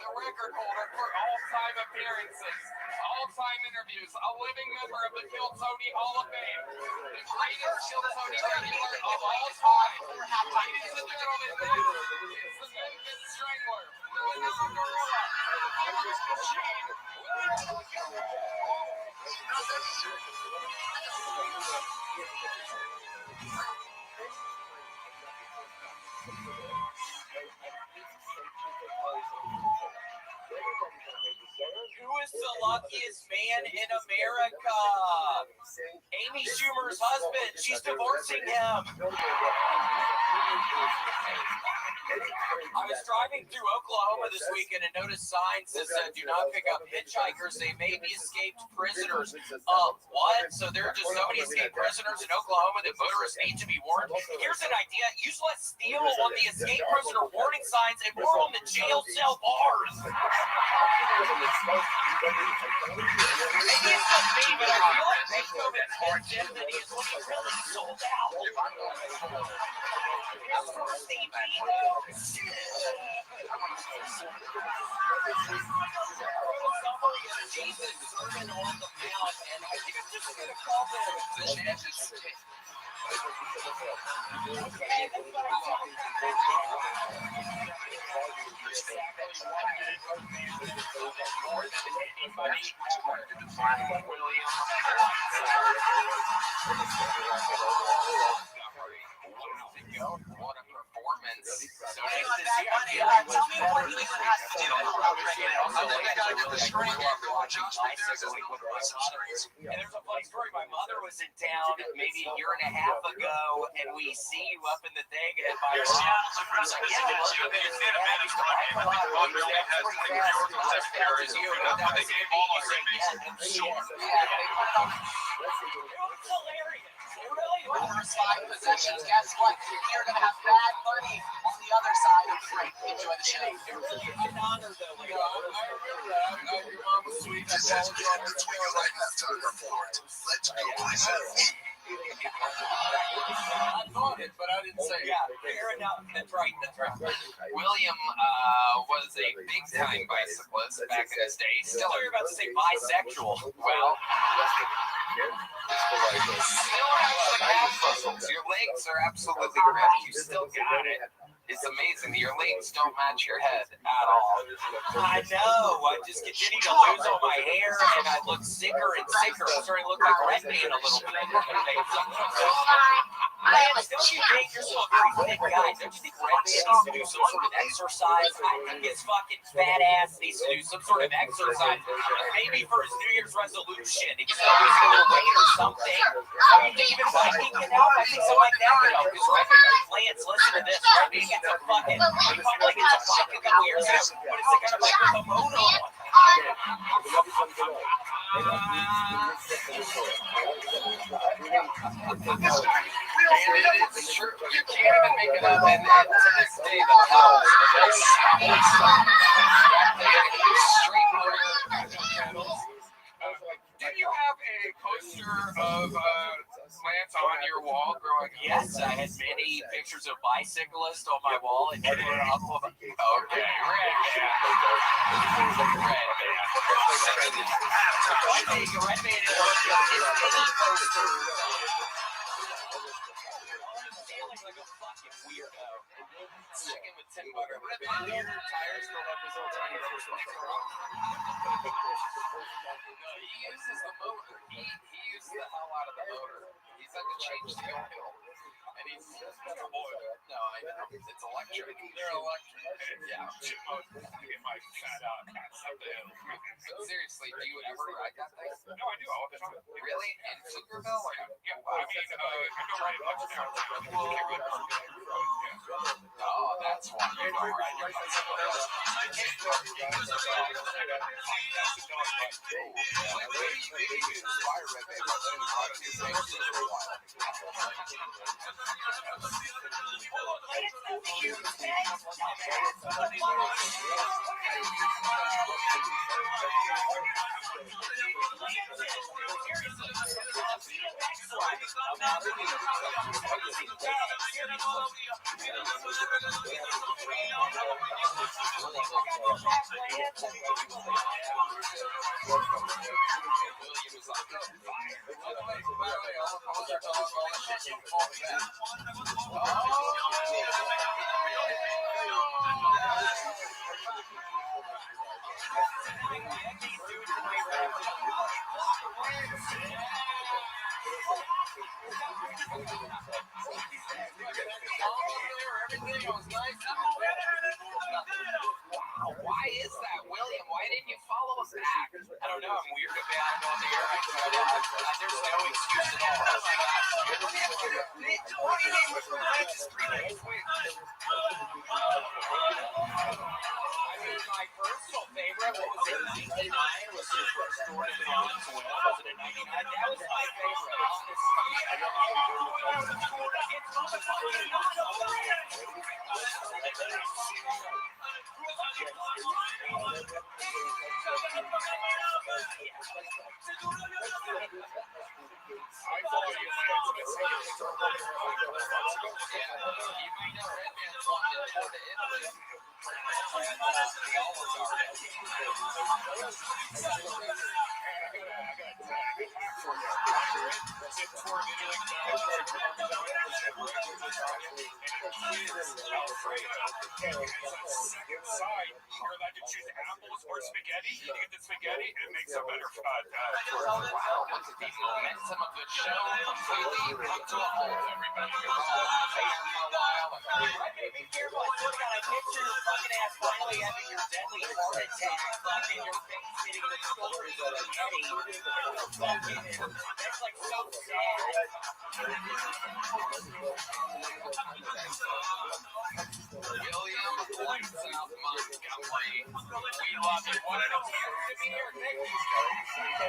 the record holder for all-time appearances, all-time interviews, a living member of the Kill Tony Hall of Fame, the greatest Kill Tony regular of all time. Ladies and gentlemen, this is the Memphis Strangler, the Vanilla Gorilla, the Virus Machine. Who is the luckiest man in America. Amy Schumer's husband. She's divorcing him. I was driving through Oklahoma this weekend and noticed signs that said, "Do not pick up hitchhikers. They may be escaped prisoners." What? So there are just so many escaped prisoners in Oklahoma that motorists need to be warned. Here's an idea. Use less steel on the escape prisoner warning signs and more on the jail cell bars. Maybe it's just me, but I feel like post-COVID testimony is when he really sold out. As for Steve Jesus Sermon on the Mount, and I think I'm just going to call this the Nappy Stick. Okay, that's what I call What a performance. So nice to see you. Tell me what he has to do. And there's a funny story. My mother was in town maybe a year and a half ago, and we see you up in the thing. And my Possessions. Guess what? You're going to have bad money on the other side of free. Enjoy the show. It really is an honor, though. I remember that. Your mom was sweet. I told you on the Twitter right halftime report. Let's go, boys. I thought it, but I didn't say it. Yeah, fair enough. That's right. William was a big-time bicyclist back in his day. Still, you're about to say bisexual. Well, still actually have muscles. Your legs are absolutely ripped. You still got it. It's amazing. Your legs don't match your head at all. I know. I'm just continuing to lose all my hair, and I look sicker and sicker. I'm starting to look like Red Man a little bit. Man, don't you think you're still a very thick guy? Don't you think Red Man needs to do some sort of exercise? I think his fucking fat ass needs to do some sort of exercise. Maybe for his New Year's resolution, he can start losing a little weight or something. I think even Viking can help. I think something like that can help. Because Red Man, Lance, listen to this. Red Man gets a fucking, he finally gets a bike a couple years ago, but it's the kind of bike with a motor on. And it's true. You can't even make it up. And to this day, the pedals, street motor. Did you have a poster of Lance on your wall growing up? Yes, I had many pictures of bicyclists on my wall and put it up of okay, Red Man is poster. Like a fucking weirdo. Sticking with Tim Butter. Red Man, your tires still have his old tiny first one. He uses the motor. He used the hell out of the motor. He's had to change the oil. And he's no, I know. It's electric. They're electric. Yeah. Get my fat out. But seriously, do you ever ride that thing? No, I do all the time. Really? In Pflugerville? Yeah, well, I mean, I don't ride much now. Oh, that's why you don't ride your bicycle. Maybe you inspire Red Man by letting him ride on your bicycle for a while. Everything on Wow, why is that, William? Why didn't you follow us back? I don't know. I'm weird about it on the air. There's no excuse at all. I mean, my personal favorite, what was it, 99? Was his first door to the Onyx Web? Was it a 99? That was my favorite, Second side, you're allowed to choose apples or spaghetti. You get the spaghetti, it makes a better Wow, look at the momentum of the show completely come to a halt, everybody. You're all there for a while. Be careful, you got a picture of fucking ass finally having your deadly heart attack, fucking your face hitting the shoulders of a Eddie. That's like so sad. William points out Montgomery. We love you. What an appearance to be here. Thank you.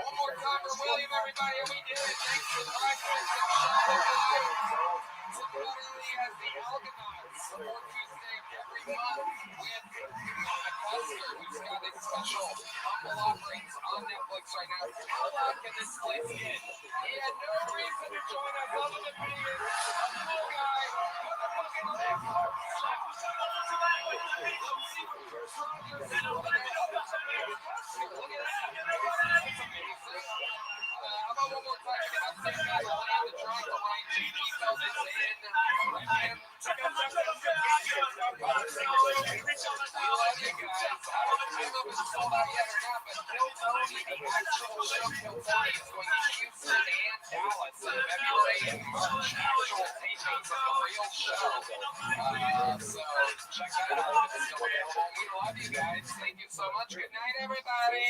One more time for William, everybody. We did it. Thanks for the podcast. Literally as the Algonauts, support Tuesday every month with Mona Custer, who's got a special humble offerings on Netflix right now. How loud can this place get? He had no reason to join us other than being a cool guy with a fucking how about one more time? Can I say that? Land the drop the right JD tells us in. We love you guys. I don't know if it's sold out yet or not, but Bill Tony, the actual show, Bill Tony is going to Houston and Dallas in February and March. Actual tapings of the real show. So check that out. It's still available. We love you guys. Thank you so much. Good night, everybody.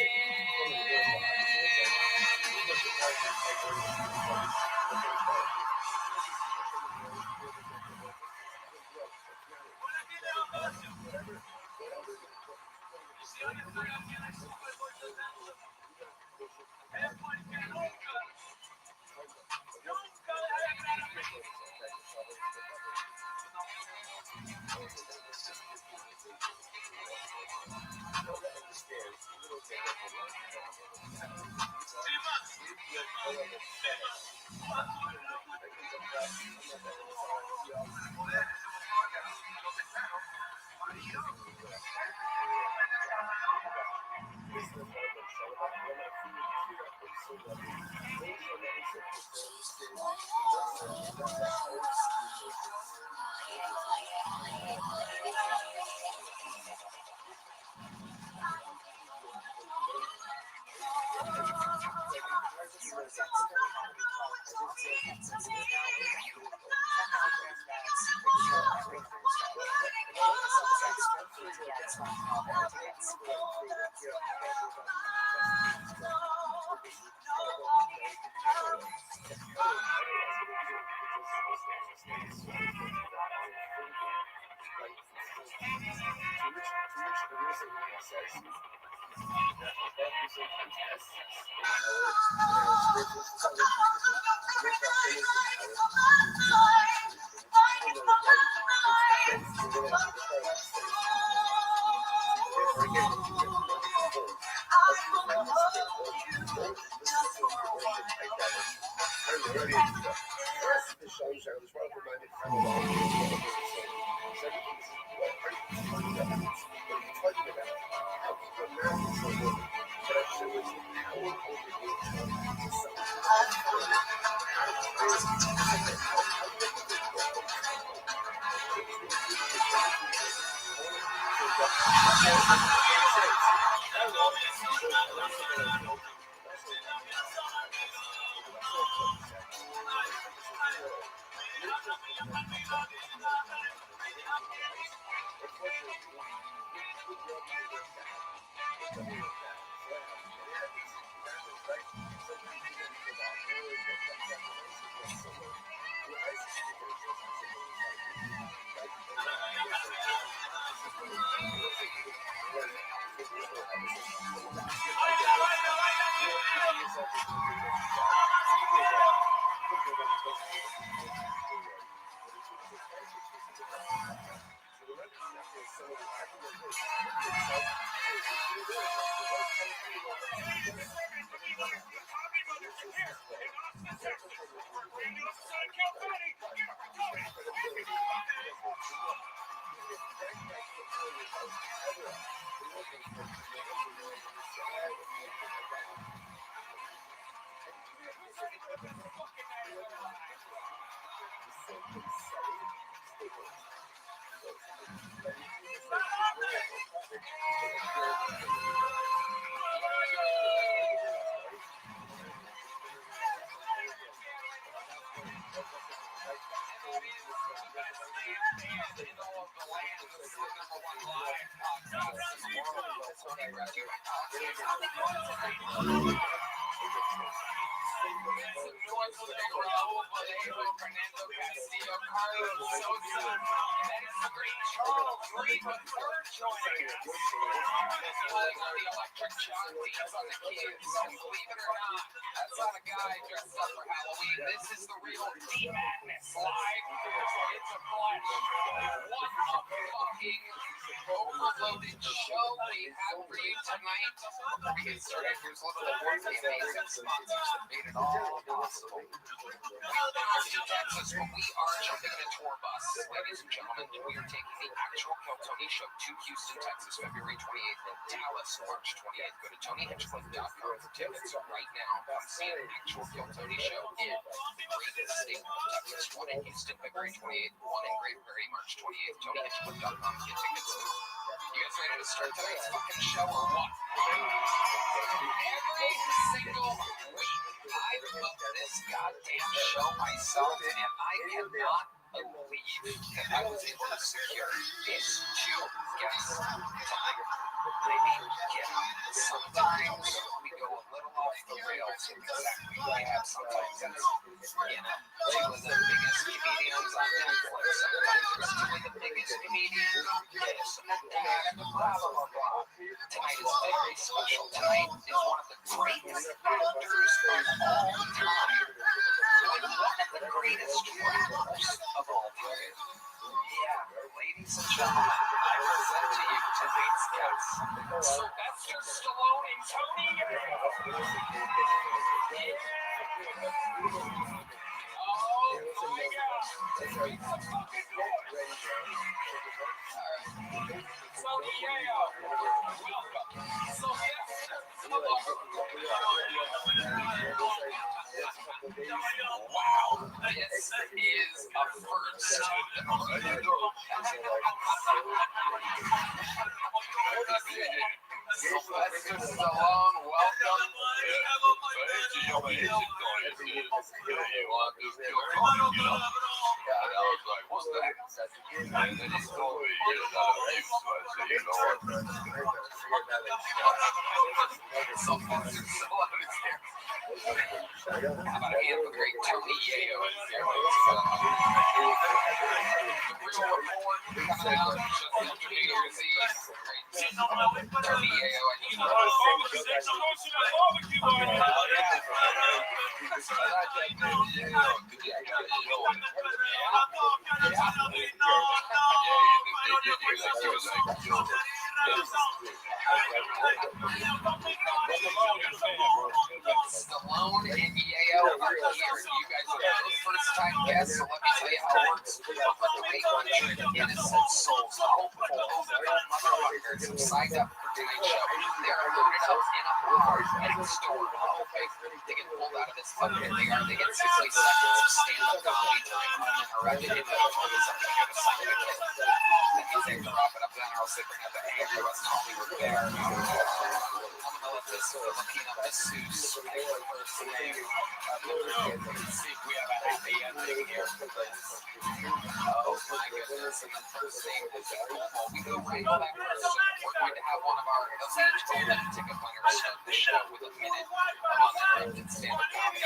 ticket winner started the show with a minute of uninterrupted stand-up comedy.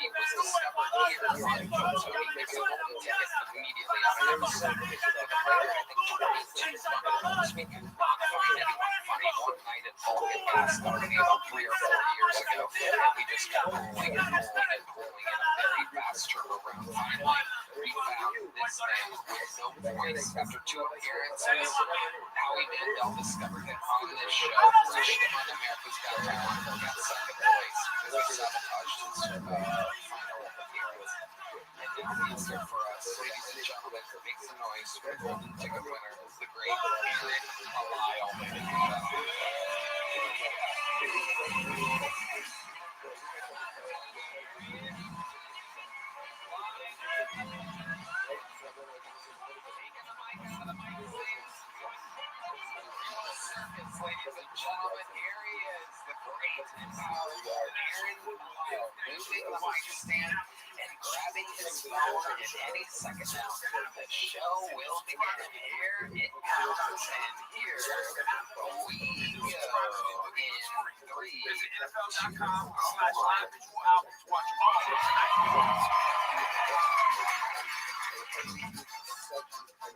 He was discovered here on Tony giving a golden ticket immediately on an episode with a player, I think, 22 funny. We could not find anyone funny one night at Vulcan Gas Company about 3 or 4 years ago, and we just kept pulling in a very fast turnaround. Finally, we found this man with no voice after 2 appearances. Howie Mandel discovered him on this show, pushed him on America's Got Talent, and got second place because he sabotaged his final appearance. And now he's here for us, ladies and gentlemen. Make some noise for golden ticket winner, the great Aaron Belial. Ladies and gentlemen, here he is, the great and powerful Aaron Belial, moving the mic stand and grabbing his phone at any second now. The show will begin. Here it comes, and here we go in 3.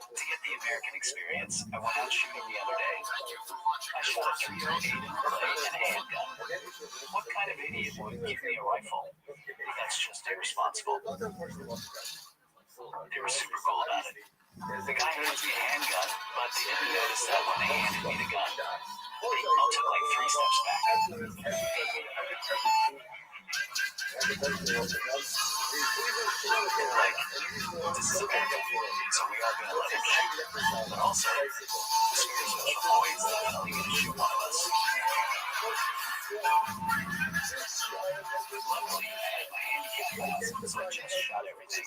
To get the American experience, I went out shooting the other day. I shot a 308 in play and a handgun. What kind of idiot would give me a rifle? That's just irresponsible. They were super cool about it. The guy handed me a handgun, but they didn't notice that when they handed me the gun. They all took like 3 steps back. Like, this is a bad thing, so we are going to let him shoot. But also, this special boy is definitely going to shoot one of us. Luckily, I had my handicap pass, so I just shot everything.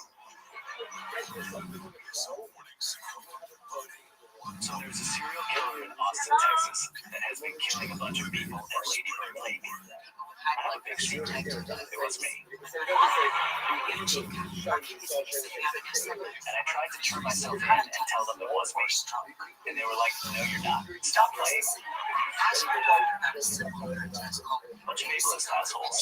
So there's a serial killer in Austin, Texas, that has been killing a bunch of people at Lady Bird Lake. I have a big secret. It was me. And I tried to turn myself in and tell them it was me. And they were like, no, you're not. Stop playing. Bunch of ableist assholes.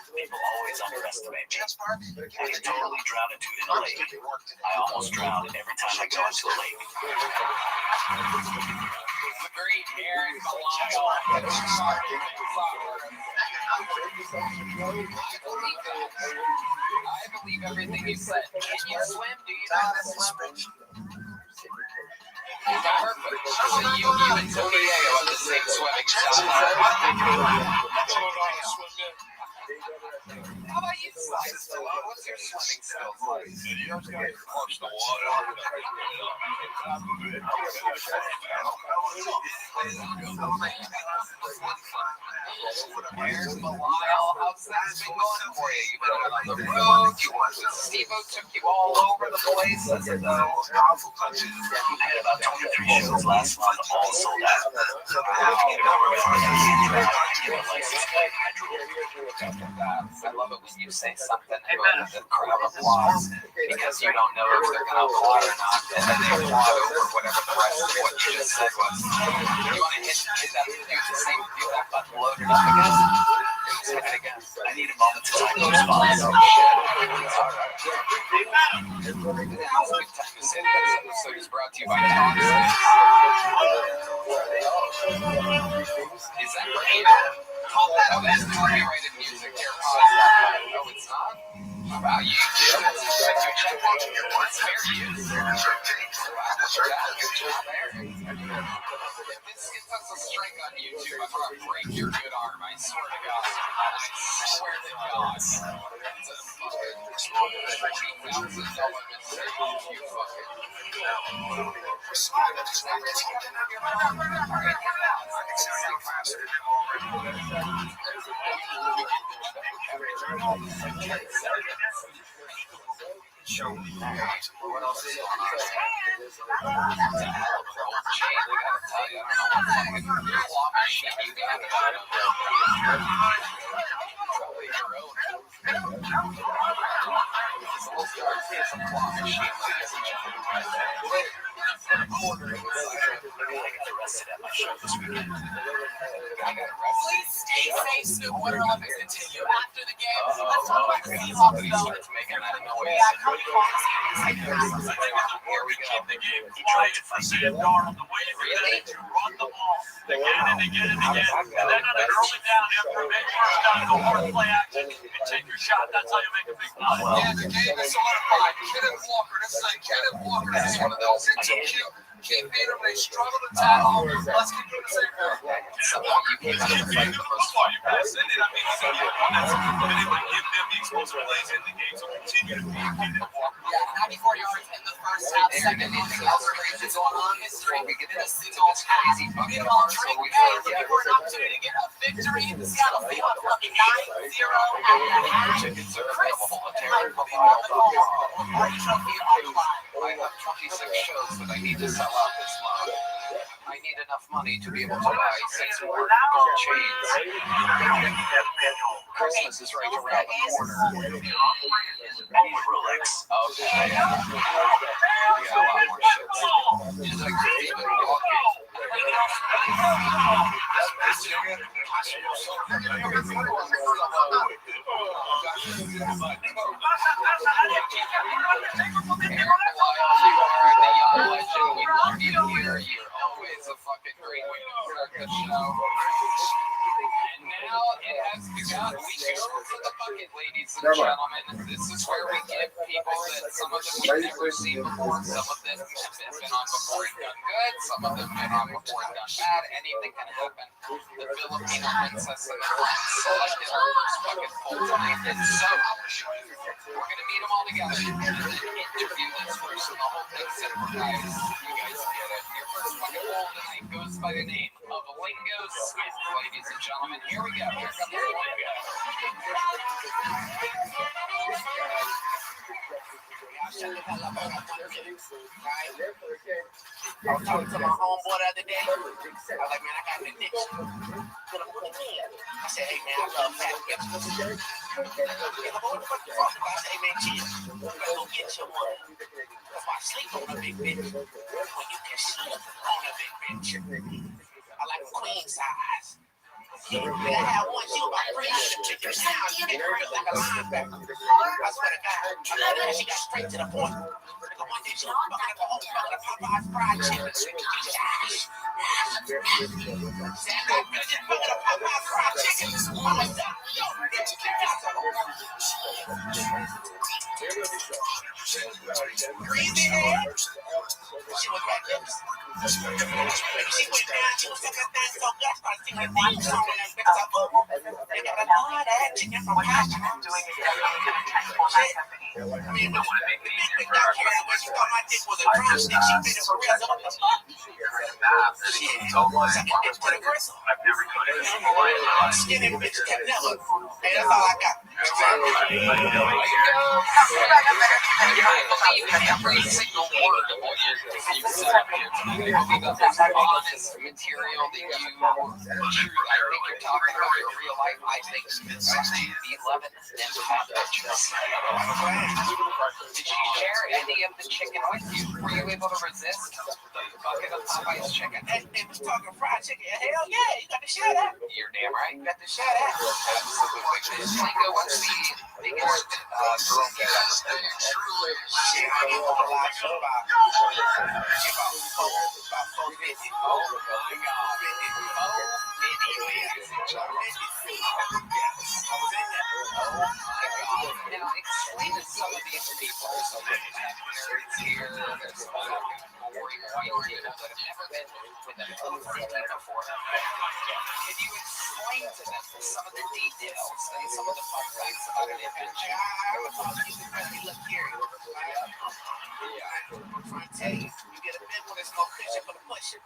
People always underestimate me. I can totally drown a dude in a lake. I almost drown every time I go into a lake. The great Aaron Belial. I believe everything you said. Can you swim? Do you know how to swim? Perfect. So you and Tony Ayo have the same swimming style. How about you, Sister? What's your swimming skills like? You just gotta clutch the water. Aaron Belial, how's that been going for you? You've been on the road. Steve-O took you all over the place. I had about 23 shows last month, all sold out. I love it when you say something and the crowd applauds because you don't know if they're going to applaud or not, and then they applaud over whatever the rest of what you just said was. You want to hit that, do that button, load it up again? Just hit it again. I need a moment to time the response. Now's a good time to say that this episode is brought to you by Talk. Is that right? Oh, that's copyrighted music here. No, it's not? Wow, you do. What's fair use? Wow, good job there. If this gets us a strike on YouTube, I'm going to break your good arm. I swear to God. I swear to God. That's a fucking $40,000 mistake. You fucking... Show me that. What else is going on? It's a hell of an old chain, I gotta tell you. I don't know what fucking claw machine you got out of there. Probably your own. This whole story is a claw machine, ladies and gentlemen. Put a quarter inside. got arrested at my show this weekend. Please stay safe. The Winter Olympics continue after the game. Let's talk about the Seahawks, though. Making that noise. Yeah, come on. Here we go. He traded for Sam Darnold the way really to run the ball again and again and again. And then on an early down after a big first down, go hard play action and take your shot. That's how you make a big play. Yeah, the game is solidified. Kenneth Walker. This is like Kenneth Walker. This is one of those into Q. Can't beat him. They struggle to tackle. Let's keep doing the same thing. Somehow you came out of the fight the first time. You guys ended up being one that's been able to give them the explosive plays in the game. So continue to be Kenneth Walker. Yeah, 94 yards in the first half. Second, anything else crazy going on? History. We get a single pass. Get them all drink. Hey, looking for an opportunity to get a victory. The Seattle Seahawks up 9-0 at the half. Chris, Mike will be on the call. Trophy on the line. I have 26 shows that I need to sell out this month. I need enough money to be able to buy 6 more gold chains. Christmas is right around the corner. Rolex. Okay. We got a lot more shit. Just like David walking. You're always a fucking great way to start the show. And now it has begun. We go to the bucket, ladies and gentlemen. This is where we give people that some of them we've never seen before, some of them have been on before and done good, some of them have been on before and done bad. Anything can happen. The Filipino princess and the prince selected our first bucket poll tonight, and so we're going to meet them all together and then interview this person. The whole thing's simple, guys. You guys get it. Your first bucket poll tonight goes by the name of Lingo Smith, ladies and gentlemen. Here we go. Here comes Lingo. I was talking to my homeboy the other day. I was like, man, I got an addiction. I said, hey, man, I love fat bitches. What the fuck you talking about? I said, hey, man, chill. You better go get your one. That's why I sleep on a big bitch. When you can sleep on a big bitch. I like a queen size. You gotta have one, she was about 300 chicken sound. You get hurt like a linebacker. I swear to God. I love her. She got straight to the point. The one day she was fucking up the whole fucking Popeye's fried chicken. Said, I'm gonna just fucking up Popeye's fried chicken. I'm like, yo, bitch, get out of Greasy head. She was back there. She went down. She was sucking that so good. I started singing a theme song. They got a lot of that chicken from Passion. I'm doing it. I mean, the big got carried away. She thought my dick was a drumstick. She made it for real. So what the fuck? Shit. Sucking dick with a gristle. I've never cut it. Skinny bitch can never. Hey, that's all I got. I believe every single word of what you've said here tonight. I believe that's honest material that you truly, I think you're talking about your real life. I think especially the 11th and 10th pictures. Did you share any of the chicken with you? Were you able to resist the bucket of Popeye's chicken? They was talking fried chicken. Hell yeah, you got to share that. You're damn right. You got to share that. Absolutely. Lingo, what's the biggest girl you got to say? Shit, I don't know a lot. She about 450. Oh, my God. Now, explain to some of these people, some of the nerds here, there's some boring white people that have never been with a city before. Can you explain to them some of the details and some of the fun facts about an adventure? Look here. I'm trying to tell you, you get a big one that's no cushion for the pushing.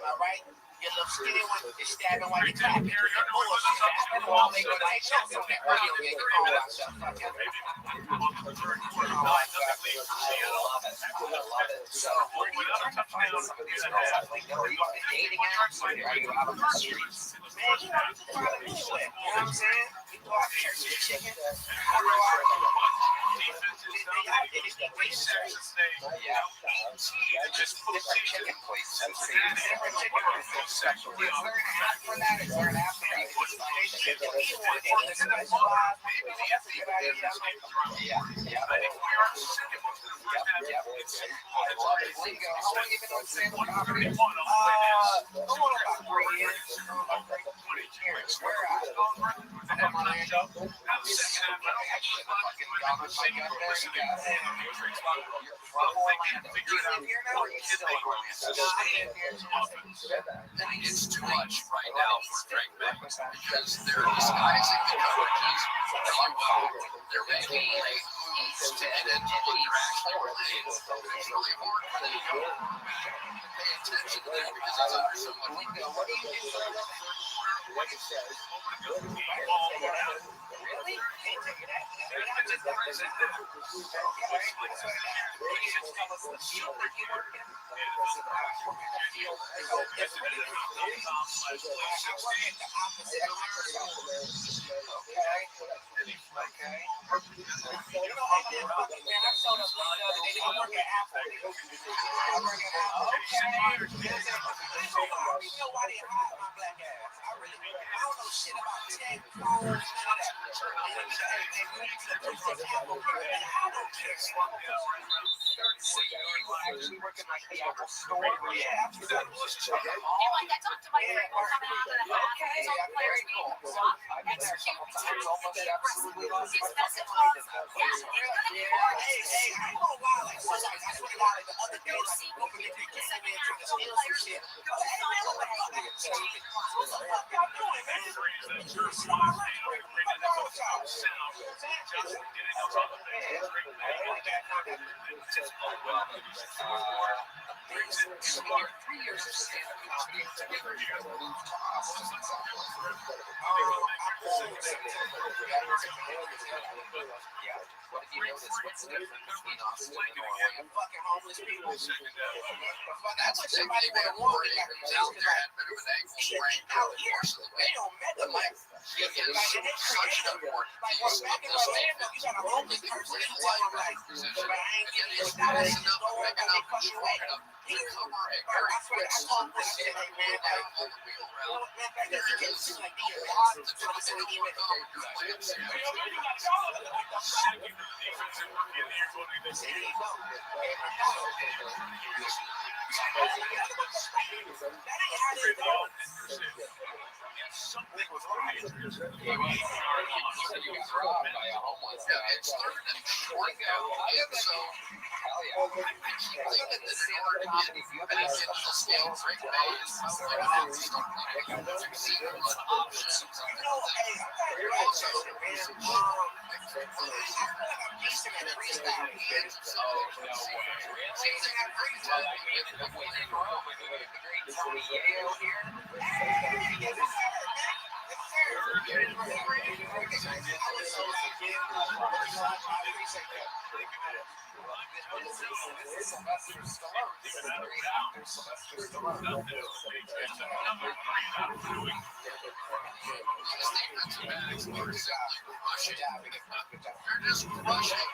All right? Your little skinny one is stabbing while you're clapping. Your bull's stabbing while they go like shots on that radio. Yeah, you call out stuff like that. I love it. So, where do you find some of these girls? Are you on the dating apps or are you out on the streets? Man, you know, you can find it anywhere. You know what I'm saying? You go out to church with chicken. I go out. Just put chicken places and see. Is there an app for that? Is there an app for that? I love it. Lingo. How long have you been on stand-up comedy? About 3 years. Where at? Come on, Angel. I shouldn't have fucking gone with my gut there. You got it. You're from Orlando. Do you live here now or are you still in Orlando? No, I live here. It's too much right now for Drake Bay because they're disguising the coverages. They're making East and look trash for lanes. It's really hard for them to pay attention to that because it's under so much. Lingo, what do you do for a living? Really? So you actually work in like the Apple store? Yeah. You like I talked to my friend coming out of the Okay, very cool. So I've been there a couple times, almost absolutely lost my fucking mind in that place. Hey, I ain't gonna lie, like, so like, I swear to God, like, the other day, like, don't forget to get me into the steal some shit. What the fuck y'all doing, man? It's not my lunch break. What's wrong with y'all? After 3 years of stand-up comedy together, you guys moved to Austin. Yeah. What have you noticed? What's the difference between Austin and Orlando? Fucking homeless people. That's what somebody would have warned me. Down there had a bit of an ankle sprain. Out here, they don't met them like. It is such an important piece of this whole thing. You got a homeless person, you tell them like, but I ain't getting this. Now that's enough to make it up. He cover a very quick spot. I said, hey man, like, on the wheel route. There is the ability to overcome your plans. Something was right. You got robbed by a homeless guy. It's starting to shrink out. So, Hell yeah. Other than the stand-up comedy, do you have any digital skills? Drake Bay is like that stuff. See what options. You know, hey, I'm not really interested, man. I feel like I'm decent at freestyle here. Oh, no way. Decent at freestyle. When they grow, we go to the great Tony Yale here. Hey, yes, sir, man. Yes, sir. This is Sylvester Stallone. This is the great actor Sylvester Stallone. They're just rushing.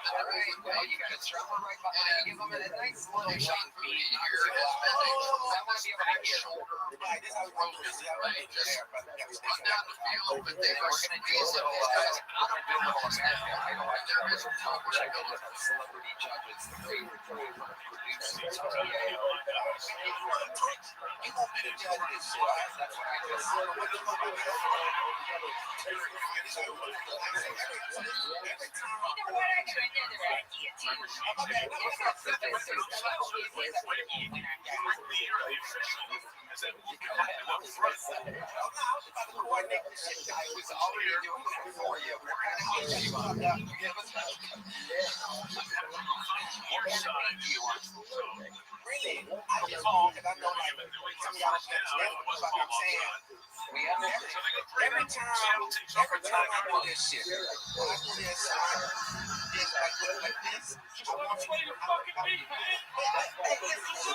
Well, you got a drummer right behind you. Give him a nice little Sean beat Booty here. here has been That must be able to shoulder. Right, this is how we roll this. right, just run down the field, but they We're are going to deal with these guys out of biblical standpoint. I know I there is a talk with celebrity judges, the favorite producers, TAO. You want me to judge this shit? That's what I just said. Every time I was already doing that for you. Really? I just call because I know like some of y'all understand what I'm saying. We have every time I do this shit, when I do this, like this, I want you to fucking beat, man. Hey, listen.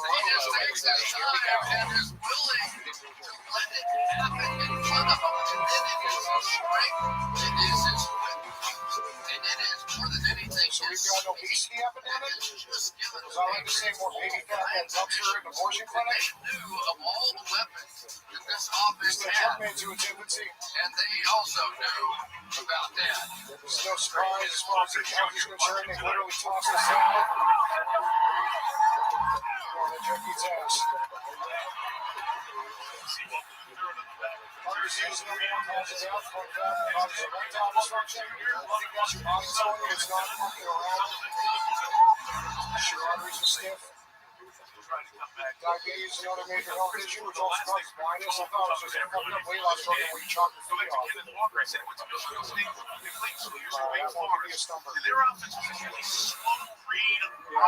He just takes his time and is willing to let it happen in front So we've got an obesity epidemic? Because I like to say more baby fat than dumpster in abortion clinic. Of all the weapons that this office had, into its infancy. and they also knew about that. It's no surprise as far as the count is concerned. They literally tossed us out. On the Jackie's ass. Hunter's using them and calls it out. Fun fact, causes erectile dysfunction. I think that's your body telling you it's not fucking around. Your arteries are stiff. Diabetes is another major health issue, which also causes blindness. I thought it was just a fucking up weight loss program where you chop your feet off. That one could be a stumper. Yeah,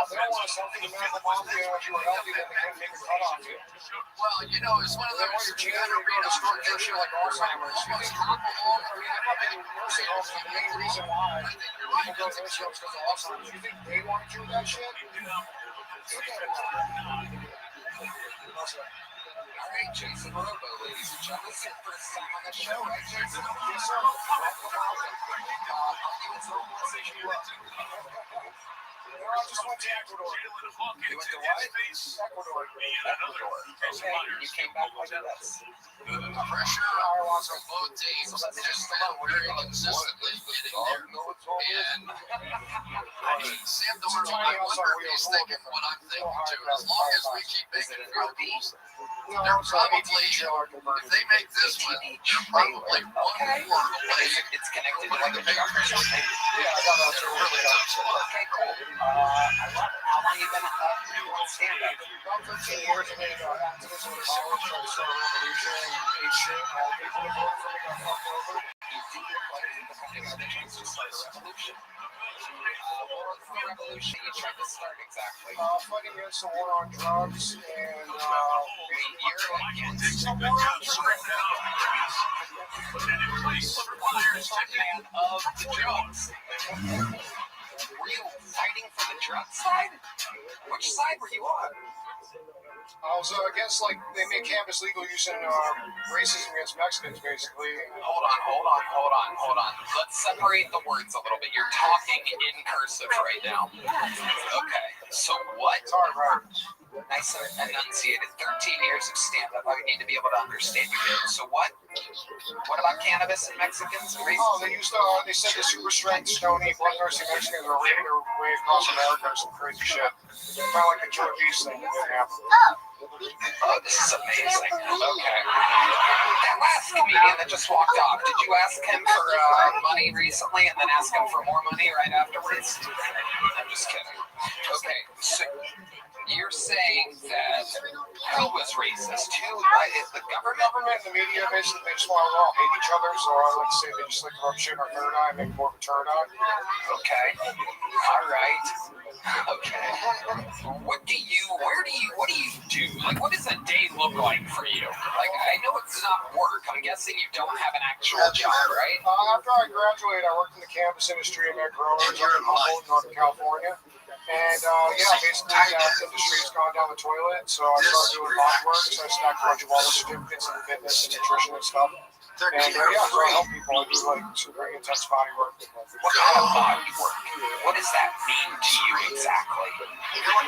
they don't want us healthy. The medical mafia, if you were healthy, then they couldn't take a cut off you. Well, you know, it's one of They want your genes to go to store shit like Alzheimer's. You think, I mean, the fucking nursing homes are the main reason why people go to nursing homes because of Alzheimer's. You think they want to cure that shit? All right, Jason Robo, ladies and gentlemen, it's your first time on the show, right, Jason? Yes, sir. I just went to Ecuador. You went to what? Ecuador. Okay, you came back like this. The pressure from both teams has been very consistently getting there. And I mean, Sam Dorn, I wonder if he's thinking what I'm thinking too. As long as we keep making field goals, they're probably, if they make this one, they're probably one more away. It's connected to like a big operation. Yeah, I got that. They're really tough. Okay, cool. I love it. How long you been doing stand-up? About 13 years, I made activism in college, tried to start a revolution, ate shit, all the people that voted for me got fucked over. Revolution. What revolution you tried to start exactly? Fighting against the war on drugs and You're against the war on drugs. Man of the drugs. Were you fighting for the drug side? Which side were you on? I was against, like, they made cannabis legal using racism against Mexicans, basically. Hold on. Let's separate the words a little bit. You're talking in cursive right now. Okay, so what? Sorry, bro. Nice and enunciated. 13 years of stand-up. I need to be able to understand you here. So what? What about cannabis and Mexicans and racism? Oh, they said the super strength, stony, bloodthirsty Mexicans are raiding their way across America or some crazy shit. Kind of like the George East thing that happened. Oh, this is amazing. Okay. That last comedian that just walked off, did you ask him for money recently and then ask him for more money right afterwards? I'm just kidding. Okay, so you're saying that who was racist? Who? The government? And the media, basically, they just want to all hate each other, so I like to say they just like to rub shit on our third eye and make more of a turn on. Okay. All right. Okay. What do you do? Like, what does a day look like for you? Like, I know it's not work. I'm guessing you don't have an actual job, right? After I graduated, I worked in the cannabis industry in growers up in Humboldt, Northern California. And, basically, that industry has gone down the toilet, so I started doing body work, so I stacked a bunch of wellness certificates in fitness and nutrition and stuff. And, so I help people. I do, like, super intense body work. What kind of body work? What does that mean to you exactly? It's like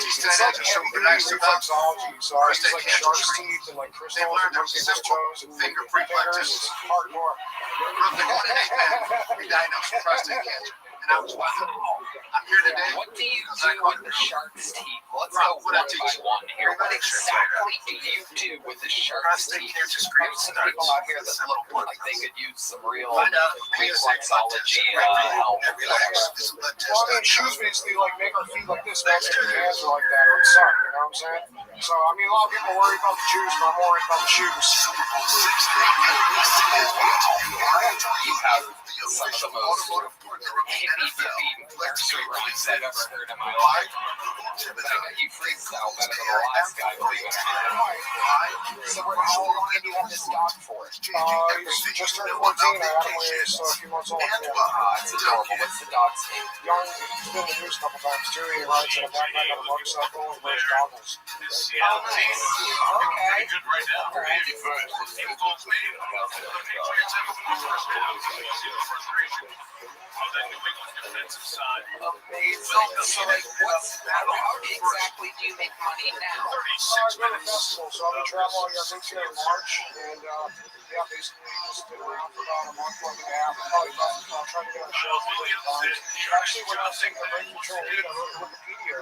reflexology, so I use, like, shark's teeth and, like, crystals and people's toes and fingers. It's hardcore. We diagnosed with prostate cancer. And I was wow. I'm here today. What do you do with the shark's teeth? Let's go one by one here. What exactly do you do with the shark's teeth? There's some people out here that look like they could use some real reflexology help. Well, I mean, shoes basically, like, make our feet like this, match your hands are like that, or it suck, you know what I'm saying? So, I mean, a lot of people worry about the shoes, but I'm more worried about the shoes. You have some of the most hippie-dippy nursery rhymes I've ever heard in my life. But I bet you freestyle better than the last guy, believe it or not. So how long have you had this dog for? He's just turned 14, I had him when he was a few months old. It's adorable. What's the dog's name? Young, he's been in the news a couple times too. He rides in a backpack on a motorcycle and wears goggles. Seattle team. Pretty good right now. Andy Burns was Eagles made about the Patriots have the first down. Frustration on the New England defensive side. Amazing. So, like, how exactly do you make money now? 36 minutes. So I'll be traveling here in March, and basically just been around for about a month, month and a half. Probably trying to get on the show. Actually, when I was taking the break from Control 8, I wrote Wikipedia.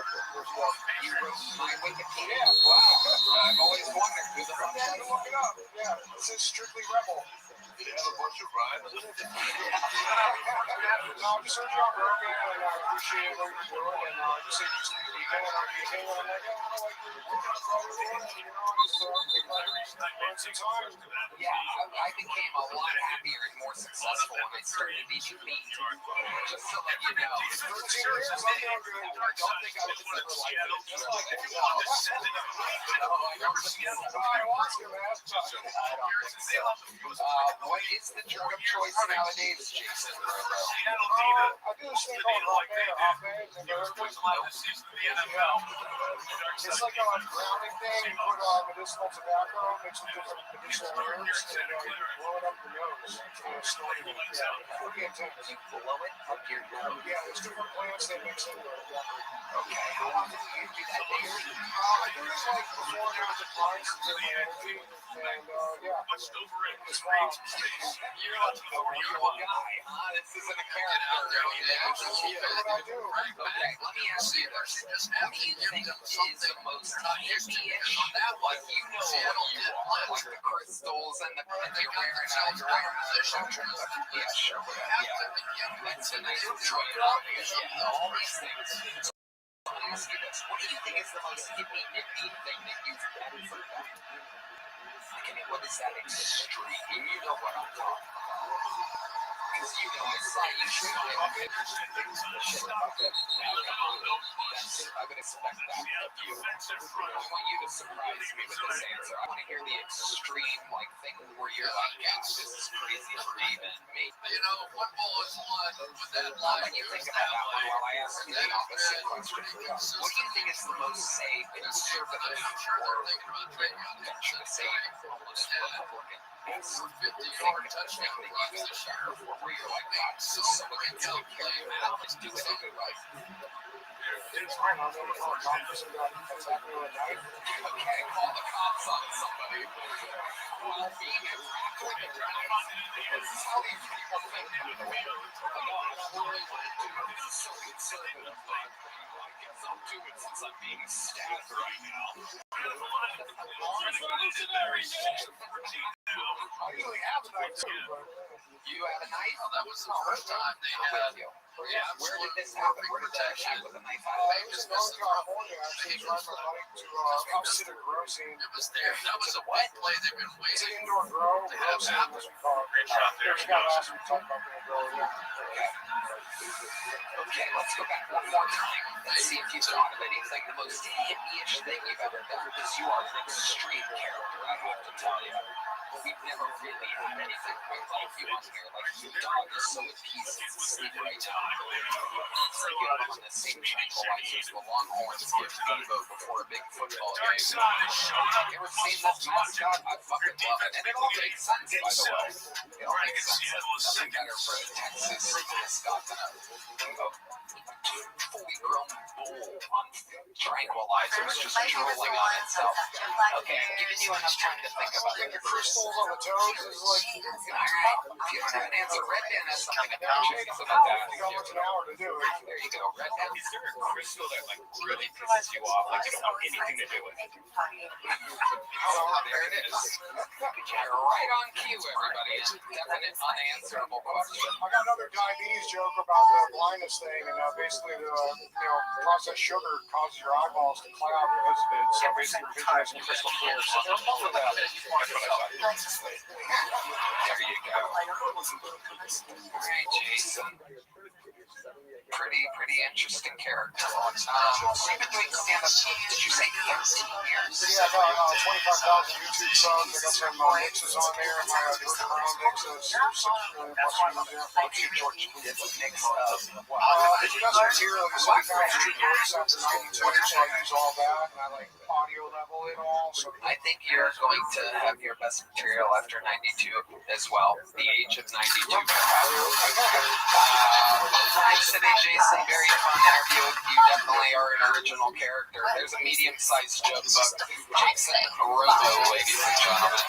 You wrote my Wikipedia? Wow. I've always wondered who the fuck that is. Look it up. Yeah, this is Strictly Rebel. Did you have a bunch of rhymes? No, I'm just searching on Rogan, and I appreciate what you're doing, and you say you speak vegan, and I'm vegan, and I'm like, I don't like your I became a lot happier and more successful when I started eating meat. Just to let you know. 13 years, I'm doing good. I don't think I was ever like this. What is the drug of choice nowadays, Jason? I do this thing called hot beds, and it's like a grounding thing. You put medicinal tobacco, mix with different medicinal herbs, and blow it up your nose. Pretty intense. You blow it up your nose? Yeah, there's different plants that mix into it. Okay, how often do you do that daily? I do this like before and after clients to get my energy, and it's wild. You're like a real guy, huh? This isn't a character. Okay, let me ask you this. What do you think is the most hippie-ish on that one? You know what you are, like the crystals and the you're wearing out your yeah, sure. Yeah, that's a nice drug. Yeah, all these things. Let me ask you this. What do you think is the most hippie thing that you've done for them? Like, what is that extreme? You know what I'm talking about. Because you know, I saw you smile. I would expect that of you. I want you to surprise me with this answer. I want to hear the extreme, like, thing where you're like, yeah, this is crazy for even me. You know, one ball is one with that line. When you think about that one while I ask you the opposite question, what do you think is the most safe, conservative, or safe, almost Republican? 50-yard touchdown runs this year where you're like, God, this is so good. Let's do it anyway. It's fine. I'll never call cops exactly at night. Okay, call the cops on somebody. Being attacked when you're trying to find this is how these people think. It's so conservative, but I guess I'll do it since I'm being stabbed right now. I usually have a knife too, but you have a knife? Oh, that was the first time they had. Yeah, where did this happen? Where did that attack with a knife happen? I was in Northern California, actually, driving my bike to upstate grow scene. It was there. That was a wet play they've been waiting. It's an indoor grow scene, as we call it. Great shot there. There's a guy last week talking about the grow, yeah. Okay, let's go back one more time and see if you thought of anything. The most hippie-ish thing you've ever done, because you are an extreme character, I have to tell you. We've never really had anything quite like you on here. Like, your dog is so at peace and asleep right now. It's like you have him on the same tranquilizers the Longhorns give Devo before a big football game. You ever seen this mascot? I fucking love it. And it all makes sense, by the way. It all makes sense. Nothing better for a Texas mascot than a fully grown bull on tranquilizers just drooling on itself. Okay, I'm giving you enough time to think about it. The crystals on the toes is like, alright, if you don't have an answer, Red Band has something about you. you got an hour to do it. There you go, Red Band. Is there a crystal that like really pisses you off? Like you don't want anything to do with it? There it is. Right on cue, everybody. Definite unanswerable question. I got another diabetes joke about the blindness thing, and basically the processed sugar causes your eyeballs to cloud because of it. So basically your vision isn't crystal clear. So don't follow that. There you go. Alright, Jason. Pretty interesting character. So you've been doing stand-up, did you say 13 years? Yeah, I got 25,000 YouTube subs. I got some mixes on there. My underground mixes. It's a mix of what? It's just material. You sometimes treat race after 92, so I use all that, and I like audio level it all. So I think you're going to have your best material after 92 as well. The age of 92. Thanks today, Jason. Very fun interview. You definitely are an original character. There's a medium-sized joke book. Jason Robo, ladies and gentlemen.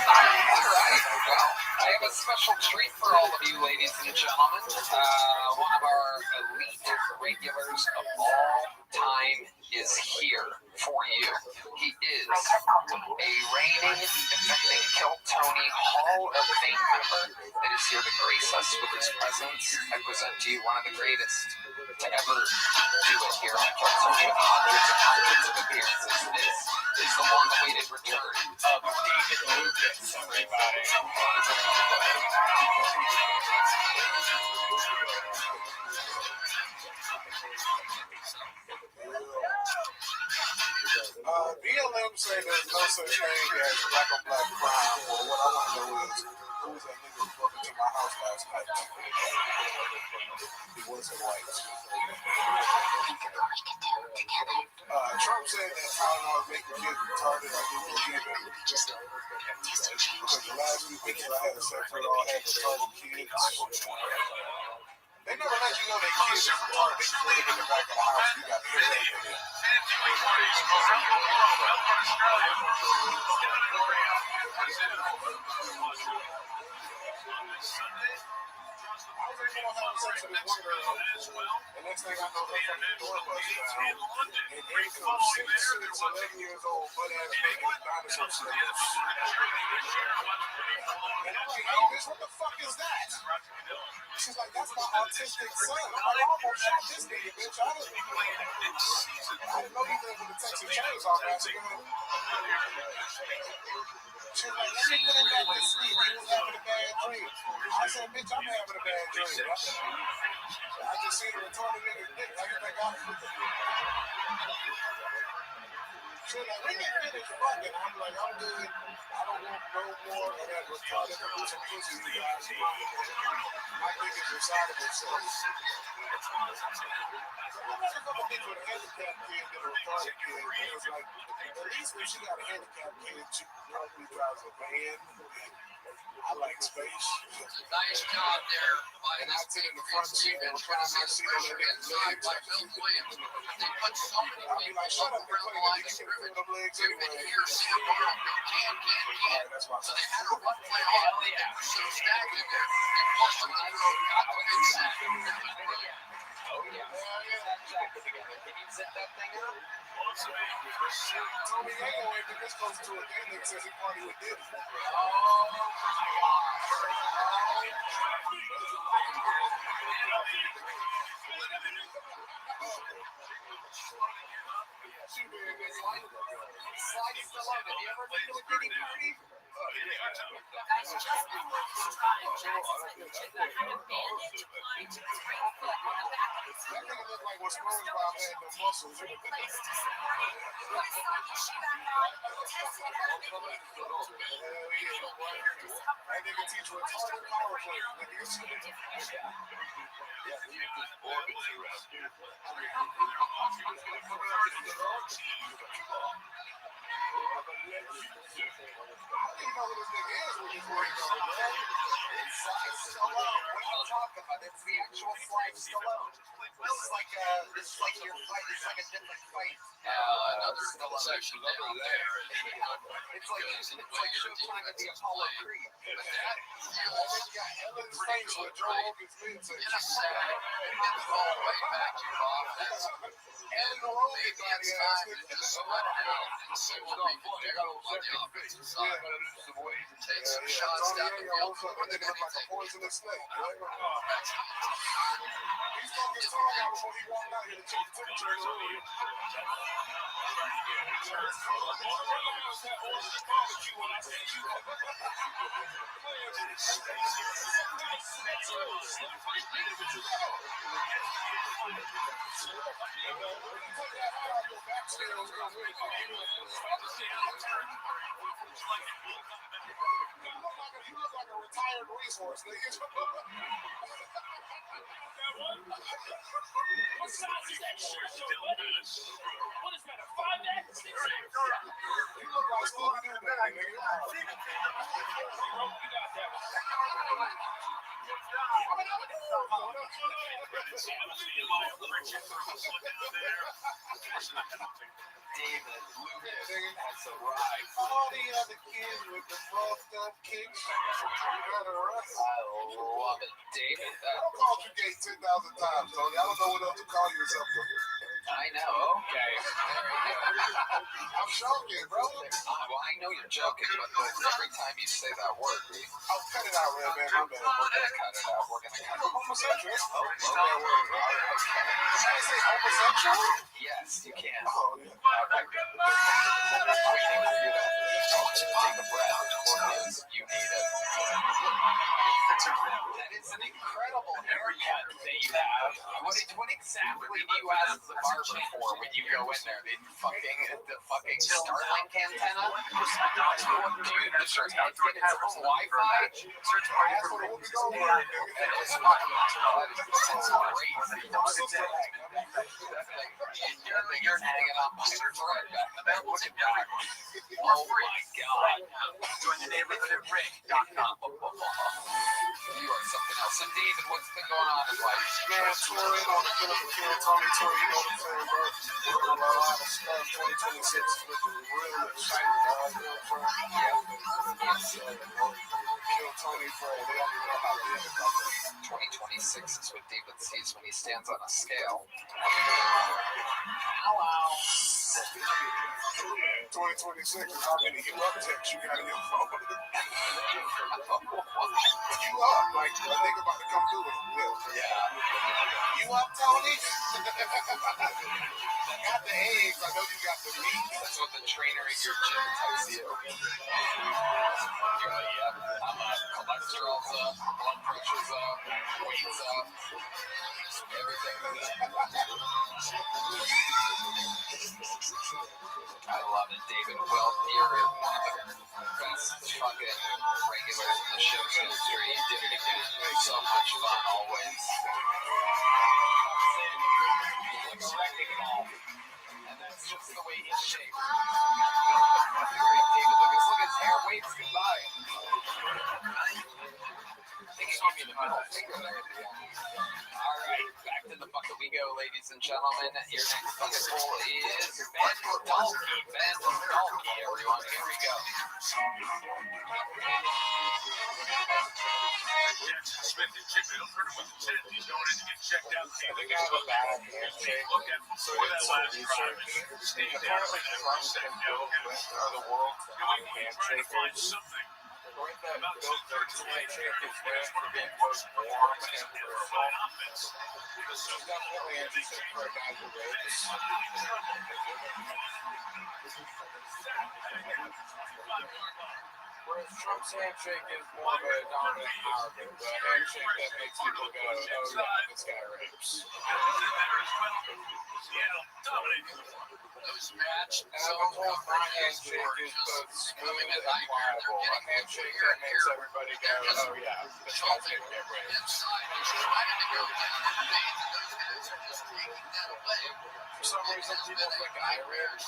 Alright, well, I have a special treat for all of you, ladies and gentlemen. One of our elite regulars of all time is here for you. He is a reigning, defending Kill Tony Hall of Fame member that is here to grace us with his presence. I present to you one of the greatest to ever do it here on Kill Tony. Hundreds of appearances. This is the long-awaited return of David Lucas, everybody. BLM say there's no such thing as black on black crime. Well, what I want to know is who was that nigga who broke into my house last night? He wasn't white. Trump said that Tylenol is making kids retarded. I do believe it. Because the last few pictures I had of sex with all had retarded kids. They never let you know their kids are retarded. They just put them in the back of the house. You got to hear that. I was able to have sex with this one girl, and next thing I know, the fucking door was down, and here comes 11 years old, butt-ass naked dinosaur slippers. And I'm like, hey, bitch, what the fuck is that? She's like, that's my autistic son. I'm like, I almost shot this nigga, bitch. I didn't know he lived with a Texas Chainsaw Massacre. She was like, let me put him back to sleep. He was having a bad dream. I said, bitch, I'm having a bad dream. I just seen a retarded nigga dick. How you think I'm She was like, we can finish fucking. I'm like, I'm good. I don't want no more of that retarded producer pussy, you guys. My dick is inside of itself. I'm not gonna get with a handicapped kid than a retarded kid. Because, like, at least when she got a handicapped kid, she probably drives a van. I like space. Nice job there by and I sit in the front seat and try to see on that nigga's legs. by Bill Williams. They put so many I'll be like, shut up and play with you. You can feel them legs anyway. That's my So they had a rough play on it. They were so stagnant there. They forced them to throw, got to inside. Oh, yeah. Can you set that thing up? Tommy Yayo ain't been this close to a game that says he party with Diddy. Slide Stallone. Have you ever been to a Diddy party? That nigga look like what SpongeBob had no muscles. That nigga teach what power play. I don't even know who this nigga is with his words on, man. It's Stallone. What are you talking about? It's the actual flight Stallone. This is like your fight. It's like a different fight. Another section down there. It's like Showtime at the Apollo Creed. Ellen's face with Joe Rogan's face. In a second, it's all the way back to Bob. Ellen Rogan body ass nigga. So we'll be there on the offensive side. Take some shots down the field. That nigga look like a poisonous snake. He's fucking tongue out before he walked out here to check the temperature in the room. You look like a retired racehorse, nigga. What size is that shirt, though, buddy? What is that, a 5X? 6X? You look like Scooby-Doo, nigga. You got that one. David Lucas has arrived. All the other kids with the fucked up kicks. I love it, David. I don't call you gay 10,000 times, Tony. I don't know what else to call yourself. I know. Okay. I'm joking, bro. Well, I know you're joking, but every time you say that word, I'll cut it out, Red Man. We're gonna cut it out. We're gonna cut it out. Homosexual. Can I say homosexual? Yes, you can. Oh, yeah. Take a breath. You need it. That is an incredible haircut that you have. What exactly do you ask the barber for when you go in there? The fucking Starlink antenna? Do you does your head get its own Wi-Fi? That's what we'll be going for. That is crazy. You're hanging on by a thread back there. Look at that. Oh my God. Join the neighborhood at Rick.com. You are something else. So David, what's been going on in life? Man, touring on the Philip McKenna Tommy tour, you know what I'm saying, bro? We're a lot of stuff. 2026 is looking real exciting, dog. You know what I'm saying? Kill Tony for it. They don't even know how to do it. 2026 is what David sees when he stands on a scale. Ow, ow. 2026 is how many you up texts you got in your phone. You up, like a nigga about to come through with him. Yeah. You up, Tony? I got the eggs. I know you got the meat. That's what the trainer at your gym tells you. You're like, yeah, I'm up. Cholesterol's up. Blood pressure's up. Weight's up. Everything's up. I love it, David. Well, you're one of the best fucking regulars in the show's history. You did it again. So much fun always. Like a wrecking ball. And that's just the way he's shaped. Great, David. Look at his hair. Waves goodbye. I think he gave me the middle finger there at the end. All right, back to the bucket we go, ladies and gentlemen. Your next bucket full is Ben Dalkey. Ben Dalkey, everyone. Here we go. Right that those 13 champions went for being most warm and definitely interesting for a guy who races. Whereas Trump's handshake is more of a dominant empowerment, the handshake that makes people go, oh yeah, this guy rapes. Those match. And I've been told my handshake is both smooth and pliable. A handshake that makes everybody go, oh yeah, this guy's gonna get raped. For some reason, people think I rape.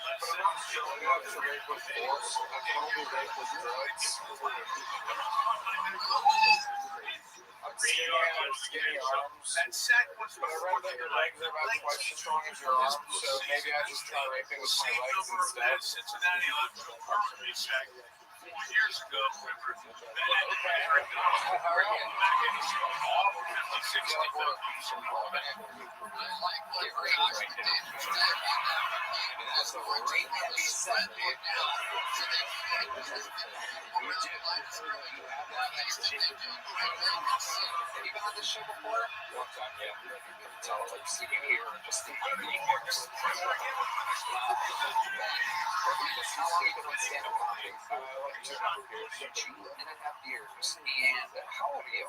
But I'm not showing up to rape with force. I can only rape with drugs. I'm skinny arms. But I read that your legs are about twice as strong as your arms, so maybe I just try raping with my legs instead. Cincinnati left for a racetrack 4 years ago. That's a great heavy set. Have you been on this show before? One time, yeah. Tell them like sitting here and just the how long have you been on stand-up comedy? 2.5 years. And how old are you?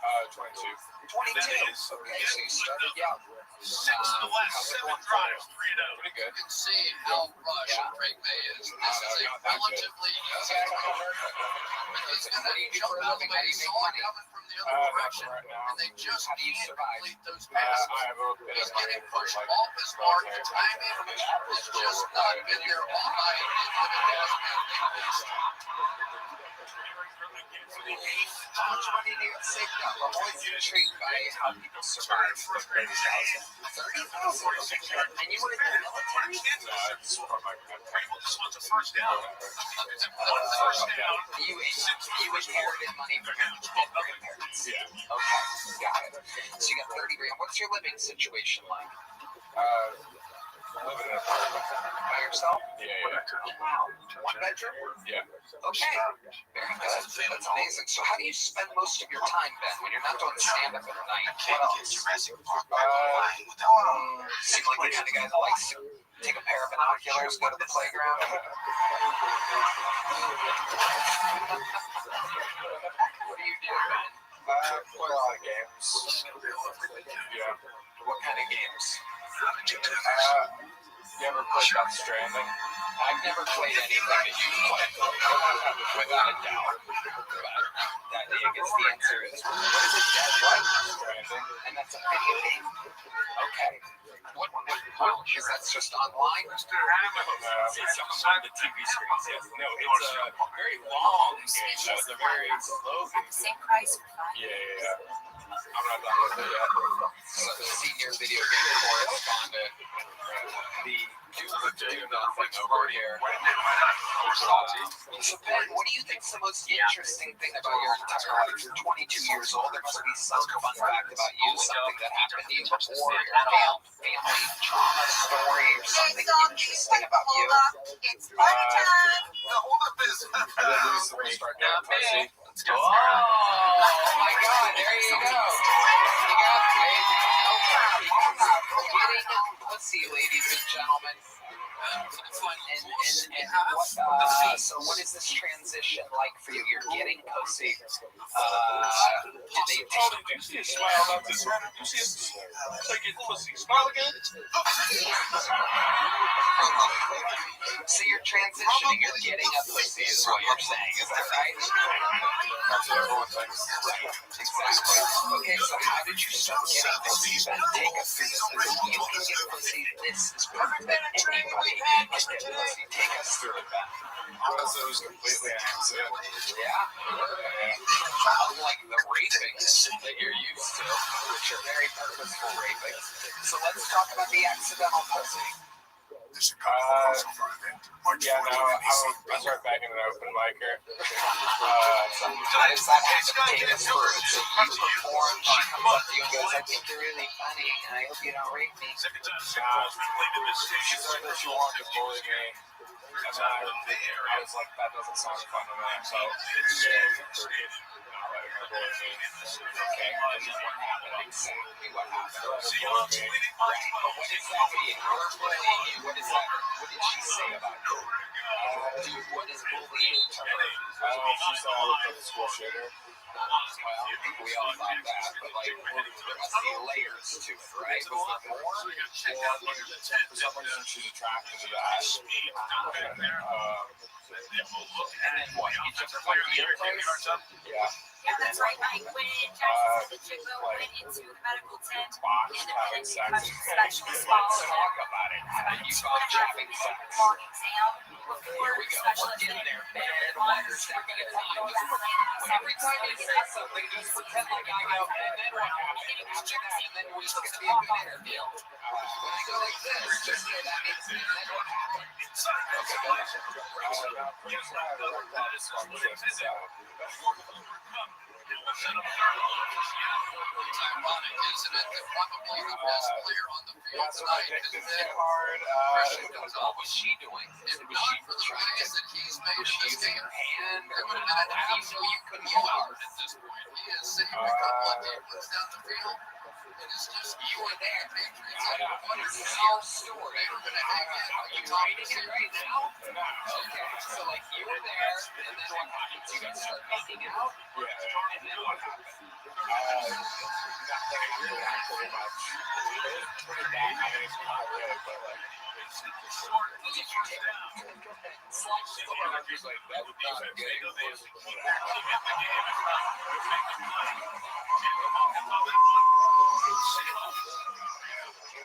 22. 22. Okay, so you started young. 6 of the last 7 drives, 3-0. Pretty good. You can see how rushed Drake May is. This is a relatively easy throw. And he's going to jump out of the way. He saw it coming from the other direction. And they just can't complete those passes. He's getting pushed off his mark. Timing has just not been there all night. And it has How many do you think that? I'm always intrigued by how people survive for 30,000. 30,000? And you were in the military? It's from my This one's a first down. You inherited money from your grandparents? Yeah. Okay, got it. So you got 30 grand. What's your living situation like? Living in an apartment. By yourself? Yeah. Wow. 1 bedroom? Yeah. Okay. Very good. That's amazing. So how do you spend most of your time, Ben, when you're not doing stand-up at night? What else? Jurassic Park. Seem like the kind of guy that likes to take a pair of binoculars, go to the playground. What do you do, Ben? Play a lot of games. Yeah. What kind of games? You ever played Death Stranding? I've never played anything that you've played, without a doubt. But I guess the answer is, what is it, Death Stranding? And that's a video game? Okay. What is that just online? It's on the TV screens, yes. No, it's a very long game. It's a very slow game. Same price for 5 Yeah. I'm not done with it yet. So the senior video game correspondent, the do nothing over here. So Ben, what do you think is the most interesting thing about your entire life? You're 22 years old. There must be some fun fact about you, something that happened to you before, your family trauma story, or something interesting about you. It's party time. I did recently start getting pussy. Oh my God! There you go. You got getting pussy, ladies and gentlemen. So what is this transition like for you? You're getting pussy. Did they Oh, did you see a smile about this? Did you see a getting pussy? Smile again? So you're transitioning, you're getting a pussy is what you're saying, is that right? That's what everyone thinks. Exactly. Okay, so how did you start getting pussy? Ben, take us through this. You can get pussy. This is proof that anybody can get pussy. Take us through it, Ben. Because it was completely an accident. Yeah. Unlike the rapings that you're used to, which are very purposeful rapings. So let's talk about the accidental pussy. I started banging an open micer. How does that happen? Take us through it. So you perform, she comes up to you and goes, I think you're really funny, and I hope you don't rape me. She said that she wanted to bully me. And then I was like, that doesn't sound fun to me. So not letting her bully me. Okay, and then what happened? Exactly what happened. Right, but what does that mean? You're bullying you. What is that? What did she say about you? What is bullying to her? She said I looked like a school shooter. Well, we all thought that, but like, there must be layers to it, right? Was there more? For some reason, she's attracted to that. And then what? You took her from your place? Yeah. Yeah, that's right, Mike. When Jackson Chico went into the medical tent, independent special Let's talk about it. How did you find having sex? long exam before Here we go. We're getting there. Bed, one second at a time. Every time you say something, just pretend like I know, and then what happened after that, and then it's going to be a good interview. When I go like this, just say that means, and then what happened? Okay, go It's ironic, isn't it, that probably the best player on the field tonight is Ben. What was she doing? If not for the plays that he's made in this game, And it would have been an absolute blowout at this point. He has saved a couple of tackles down the field. It is just you were there. Patriots had a What is wonderful your story? They were going to hang in. Are you writing it right now? Okay, so like you were there, and then what happens? You guys start making out? Yeah. And then what happened? Nothing really actually much. It was pretty bad. I mean, it's not really, but like, it's just like, that would not get close to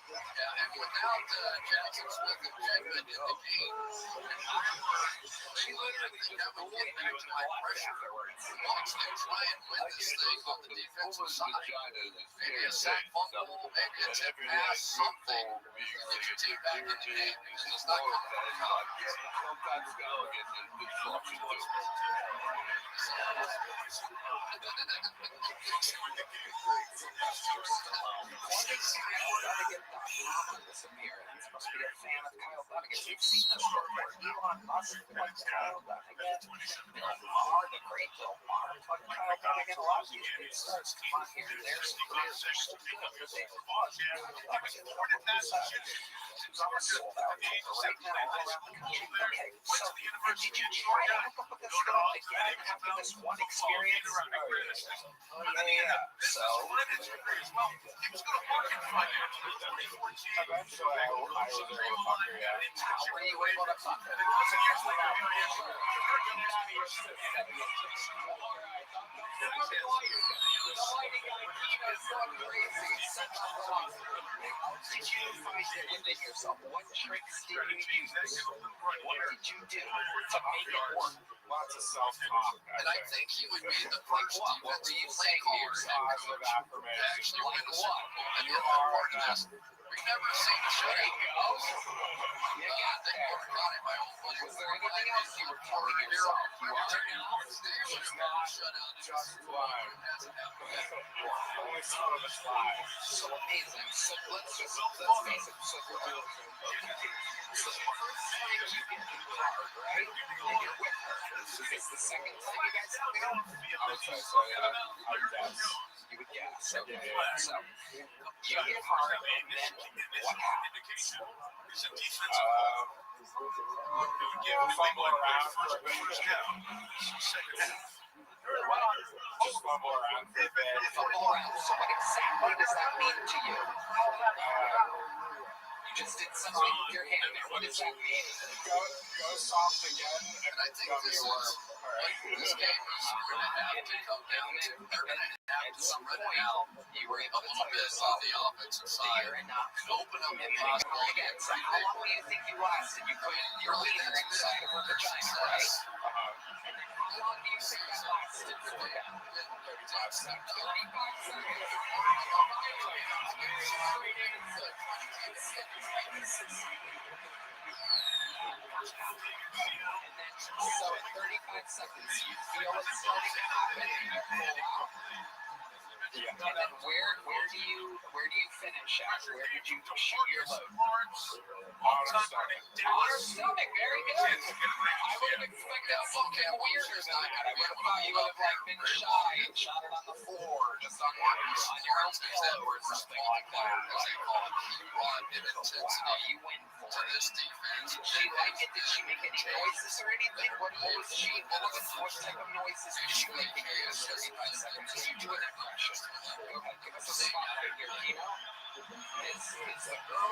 Yeah, and without Jackson Smith and Jigga in the game, she literally just never get back to my pressure. Once they try and win this thing on the defensive side, maybe a sack fumble, maybe a tip pass, something, get your team back in the game. It's just not coming out. Sometimes they'll get disruption too. This appearance must be a fan of Kyle Dunnigan. You've seen this report. Elon Musk likes Kyle Dunnigan. Bill Maher, the great Bill Maher, but Kyle Dunnigan, a lot of these big stars come on here. There's players are so good that they cause who's on a sold out tour right now all around the country. Okay, so did you try to hook up with this girl again after this one experience? Yeah. So eventually, I was able to fuck her, yeah. how were you able to fuck her? Did you find it within yourself? What tricks did you use? What did you do to make it work? Lots of self-talk. And I think he would be the first defensive playmaker Positive affirmation. actually win a Super Bowl. And the other part is just, we never seen a shutout. I think I forgot it. My own was there anything else you were telling yourself? You are not shutout. Just fine. Only some of it's fine. So amazing. So let's face it. So the first time you get in the car, right? And you're with her. Is the second time you guys have been? I would say so, yeah. I would guess. You would guess. Okay. So you get hard, and then what happens? Fumble around for a bit. Just fumble around for a bit. Fumble around. So what exactly does that mean to you? You just did something with your hand there. What does that mean? Go soft again, and I think this is this game is going to have to come down to they're going to have to spread it out. You were able to miss on the offensive side and open up the possible again. So how long do you think you lasted? You put your leader inside of her vagina, right? How long do you think that lasted for you? 35 seconds. 35 seconds. So at 35 seconds, you feel it starting to happen, and you pull out. Yeah. And then where do you finish at? Where did you shoot your load? On her stomach. On her stomach. Very good. I would have expected something weirder than that. I would have thought you would have like been shy and shot it on the floor, just on your own pillow or something like that. You went for this defense. Did she like it? Did she make any noises or anything? What type of noises did she make in your 35 seconds? Did you do an impression? Go ahead, give us a spot right here, Kino. This is the girl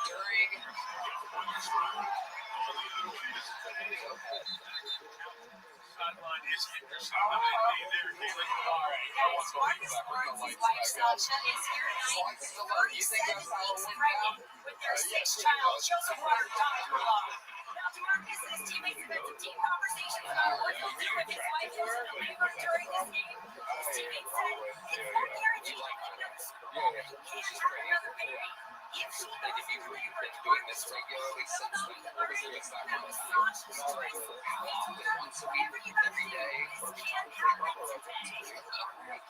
during. Sideline is interesting. Guys, Marcus Lawrence's wife Sasha is here tonight. 37 weeks pregnant with their sixth child. She also brought her daughter along. Now, DeMarcus and his teammates have had some deep conversations about what he'll do with his wife who's a believer during this game. His teammates said, it's not guaranteed he'll have another Super Bowl. He can't have another baby. If she does, he's been doing this regularly since when the first year was not once a week, every day.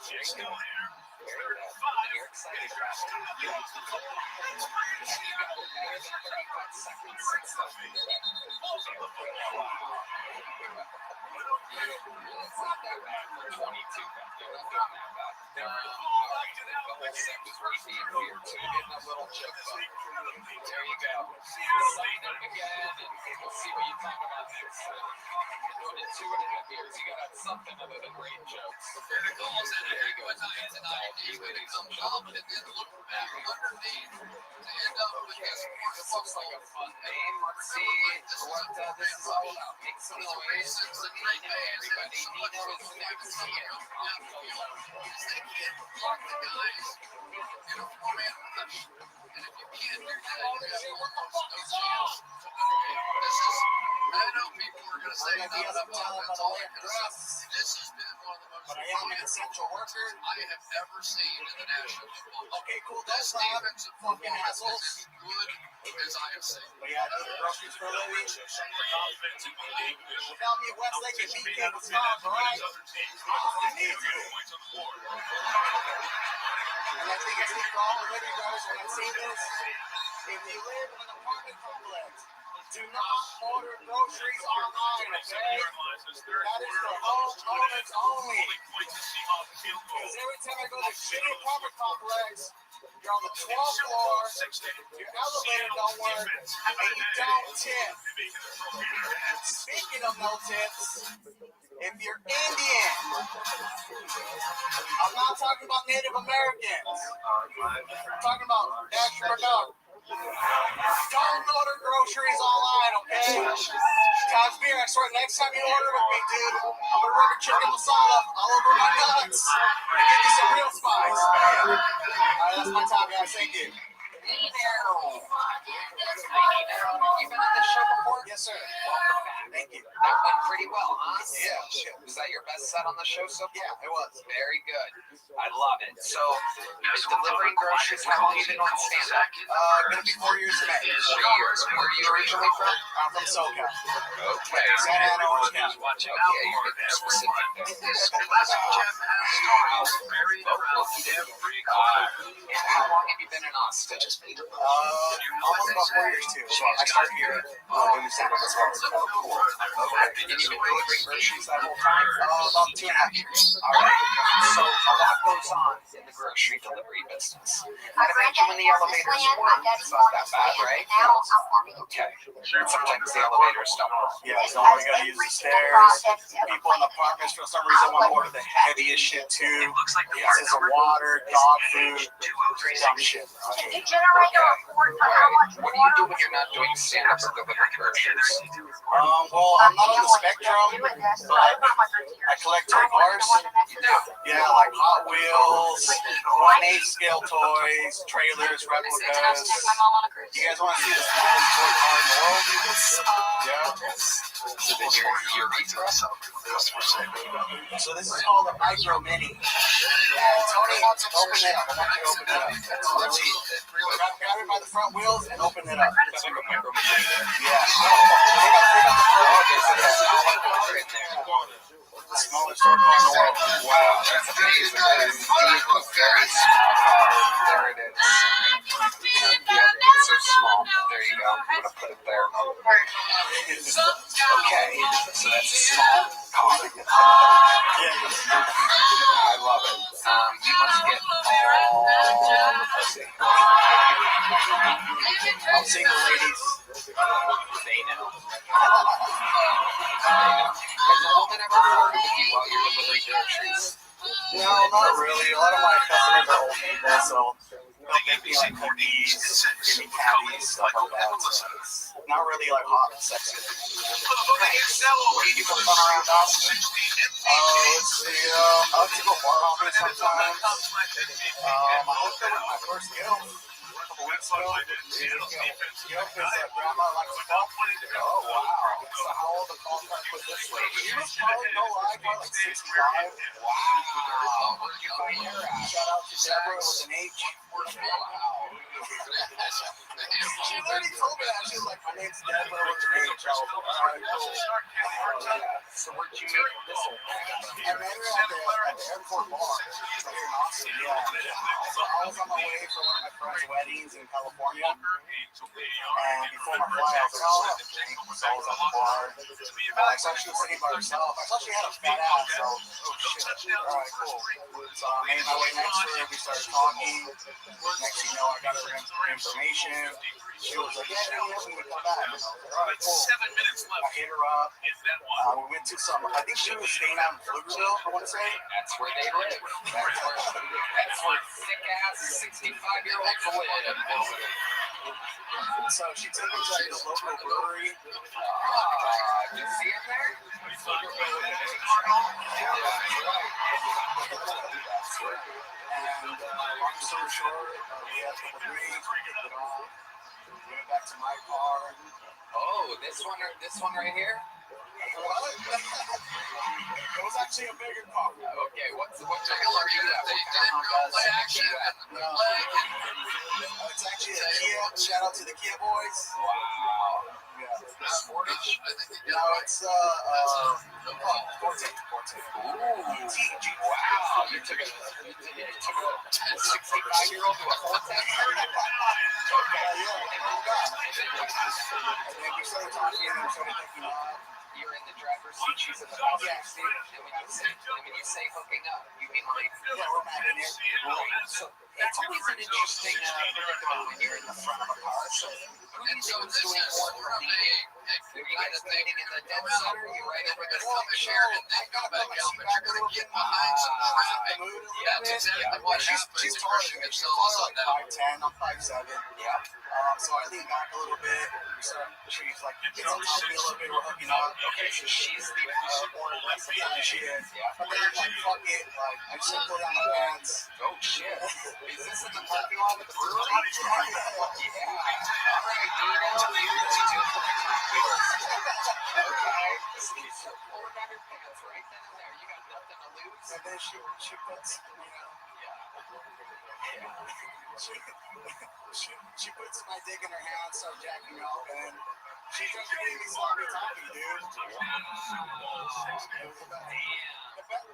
She's still here. You're excited about it. You got more than 35 seconds since the it's not that bad for 22. They're not doing that bad. The whole set was really weird, so you're getting a little joke bump. There you go. Sign up again, and we'll see what you talk about next. Going to 2.5 years, you got something other than great jokes. There you go. And then look back underneath to end up with this. This looks like a fun name. Let's see what this is all about. Make some noise. Everybody. Nino is next here. They can't block the guys in a four-man rush. And if you can't do that, there's almost no chance. This is, I know people are going to say not enough time, that's all I can say. This has been one of the most essential worker I have ever seen in the National Football. Okay, cool. This defensive fucking assholes as good as I have seen. We have the groceries for a living. Without me, Westlake and BK was gone, right? And I think it's for all the living brothers when I say this. If you live in an apartment complex, do not order groceries online, okay? That is for homeowners only. Because every time I go to a shitty apartment complex, you're on the 12th floor, your elevator don't work, and you don't tip. Speaking of no tips, if you're Indian, I'm not talking about Native Americans. I'm talking about extra dog. Don't order groceries online, okay? Kashmir, I swear, next time you order with me, dude, I'm gonna rub your chicken masala all over my nuts and give you some real spice. Alright, that's my time, guys. Thank you. Hey there. You've been on this show before? Yes, sir. Welcome back. Thank you. That went pretty well, huh? Yeah, shit. Was that your best set on the show so far? Yeah, it was. Very good. I love it. So, delivering groceries, how long have you been on stand-up? Gonna be 4 years in May. 4 years. Where are you originally from? I'm from SoCal. Okay. Santa Ana, Orange County. Okay, you're getting specific. This classic Jeff has stories very how long have you been in Austin? Almost about 4 years, too. So I started here doing stand-up as well. And you've been delivering groceries that whole time? About 2.5 years. All right. So a lot goes on in the grocery delivery business. I'd imagine when the elevators work, it's not that bad, right? Okay. Sometimes the elevators don't work. Yeah, so we gotta use the stairs. People in apartments for some reason want to order the heaviest shit too. Cases of water, dog food, dumb shit. Can you generate a report for how much water? What do you do when you're not doing stand-ups and delivering groceries? Well, I'm not on the spectrum, but I collect toy cars. Yeah, like Hot Wheels, 1/8 scale toys, trailers, replicas. You guys want to see the smallest toy car in the world? Yeah. So then you're retail So this is called a Micro Mini. Tony, open it up. I want you to open it up. It's really, grab it by the front wheels and open it up. That's like a Micro Mini. Yeah. Pick up the front. The smallest toy car in the world. Wow, that's amazing. That is indeed a very small car. There it is. Yeah, it's so small. There you go. I'm going to put it there. Okay, so that's a small car. I love it. You must get all the pussy. I'm single ladies. They know. Has a woman ever flirted with you while you're delivering groceries? No, not really. A lot of my customers are old people, so they'll make me like cookies, give me candies, stuff like that. So it's not really like hot and sexy. What do you do for fun around Austin? Let's see. I like to go bar hopping sometimes. I hooked up with my first girl a couple weeks ago. Because grandma likes to golf. Oh, wow. So how old the ballpark was this lady? She was probably, no lie, probably like 65. Wow. Where'd you find her at? Shout out to Deborah with an H. Wow. She literally told me that. She was like, my name's Deborah with an H. I was like, all right, cool. So where'd you meet this one? I met her at the airport bar here in Austin. Yeah. So I I was on my way for one of my friend's weddings in California, and before my flight, I was like, oh, I'll have a drink. So I was at the bar. I saw she was sitting by herself. I saw she had a fat ass, so, oh shit, alright, cool. So I made my way next to her, we started talking. Next thing you know, I got her information. She was like, yeah, we would come back. And I was like, alright, cool. I hit her up. We went to some, I think she was staying out in Pflugerville, I want to say. That's where they live. That's where sick ass 65-year-olds live. So she took me to this local brewery. You see him there? And long story short, we had a couple drinks, we kicked it off. We went back to my car. Oh, this one right here? What? It was actually a bigger car. Okay, what color are you at? What kind of Civic are you at? It's actually a Kia. Shout out to the Kia boys. Wow. Yeah. Sportage? No, it's Forte. Ooh. Wow. You took a 65-year-old to a Forte? Okay. And then we started talking and we started thinking, you're in the driver's seat, she's in the passenger seat. And when you say hooking up, you mean like, yeah, we're back in here. Right. So it's always an interesting predicament when you're in the front of a car. So who do you think is doing more for me? Are you guys meeting in the dead center? Are you right over the front chair? And then go back up, but you're going to get behind some traffic. Yeah, that's exactly what happens. She's taller than me. She's like 5'10", I'm 5'7". Yeah. So I lean back a little bit. She's like, gets on top of me a little bit. We're hooking up. Okay, so she's the more aggressive than she is. But then I'm like, fuck it. Like, I just pull down my pants. Oh, shit. Is this in the parking lot of the brewery? Yeah. All right, Dino. Here's two cartwheels. Okay. So pull down your pants right then and there. You got nothing to lose. And then she puts, she puts my dick in her hand, starts jacking off, and she starts getting me sloppy talking, dude.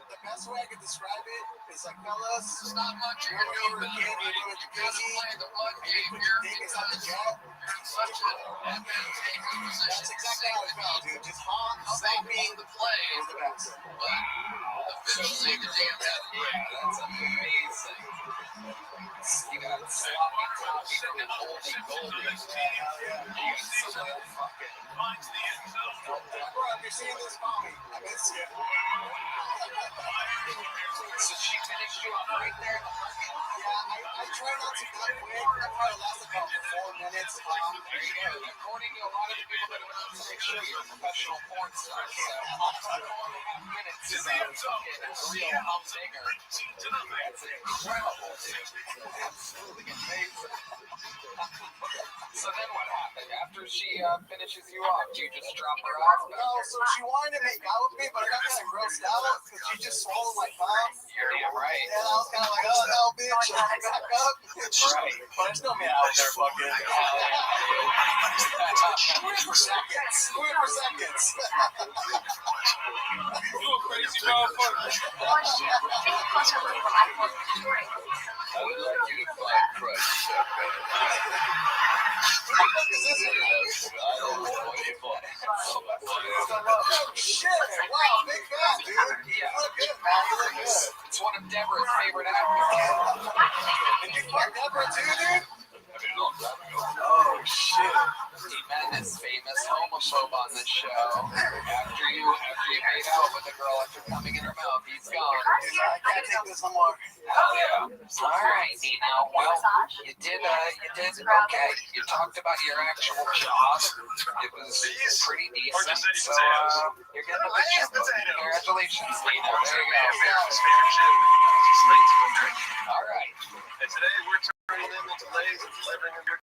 The best way I could describe it is like, fellas, It's not much you remember can do when you were a kid, you were in the jacuzzi, play the one and you game put here. your dick inside the jet? Such a and then take a position. That's exactly how it felt, dude. Just hot, sloppy, the play. it was the best. Officially the damn head. Yeah, that's amazing. You got sloppy toppy from an oldie goldie. You so fucking. Bro, if you're seeing this, call me. I miss you. So she finished you up right there in the parking lot? Yeah, I try not to cut quick. That probably lasted about 4 minutes. There you go. According to a lot of the people that went on to make sure you're a professional porn star, so 4.5 minutes is a real humdinger. That's incredible, dude. Absolutely amazing. So then what happened? After she finishes you off, do you just drop her off? No, so she wanted to make out with me, but I got kind of grossed out because she just swallowed my thumb. You're damn right. And I was kind of like, oh no, bitch, back up. Right. But I still made out there, fucking. Do it for seconds. Do it for seconds. You a crazy motherfucker. I would like you to find Christ, sucker. I don't know what you want. Oh shit! Wow, big fan, dude. You look good, man. You look good. It's one of Deborah's favorite actors. And you fuck Deborah too, dude? I mean, a long time ago. Oh shit. He met this famous homophobe on this show. After you made out with a girl after coming in her mouth, he's gone. I can't take this no more. Hell yeah. All right, Dino. Well, you did okay. You talked about your actual job. It was pretty decent. So you're getting a big job. Congratulations, Dino. There you go. All right. And today we're turning them into legs and delivering them.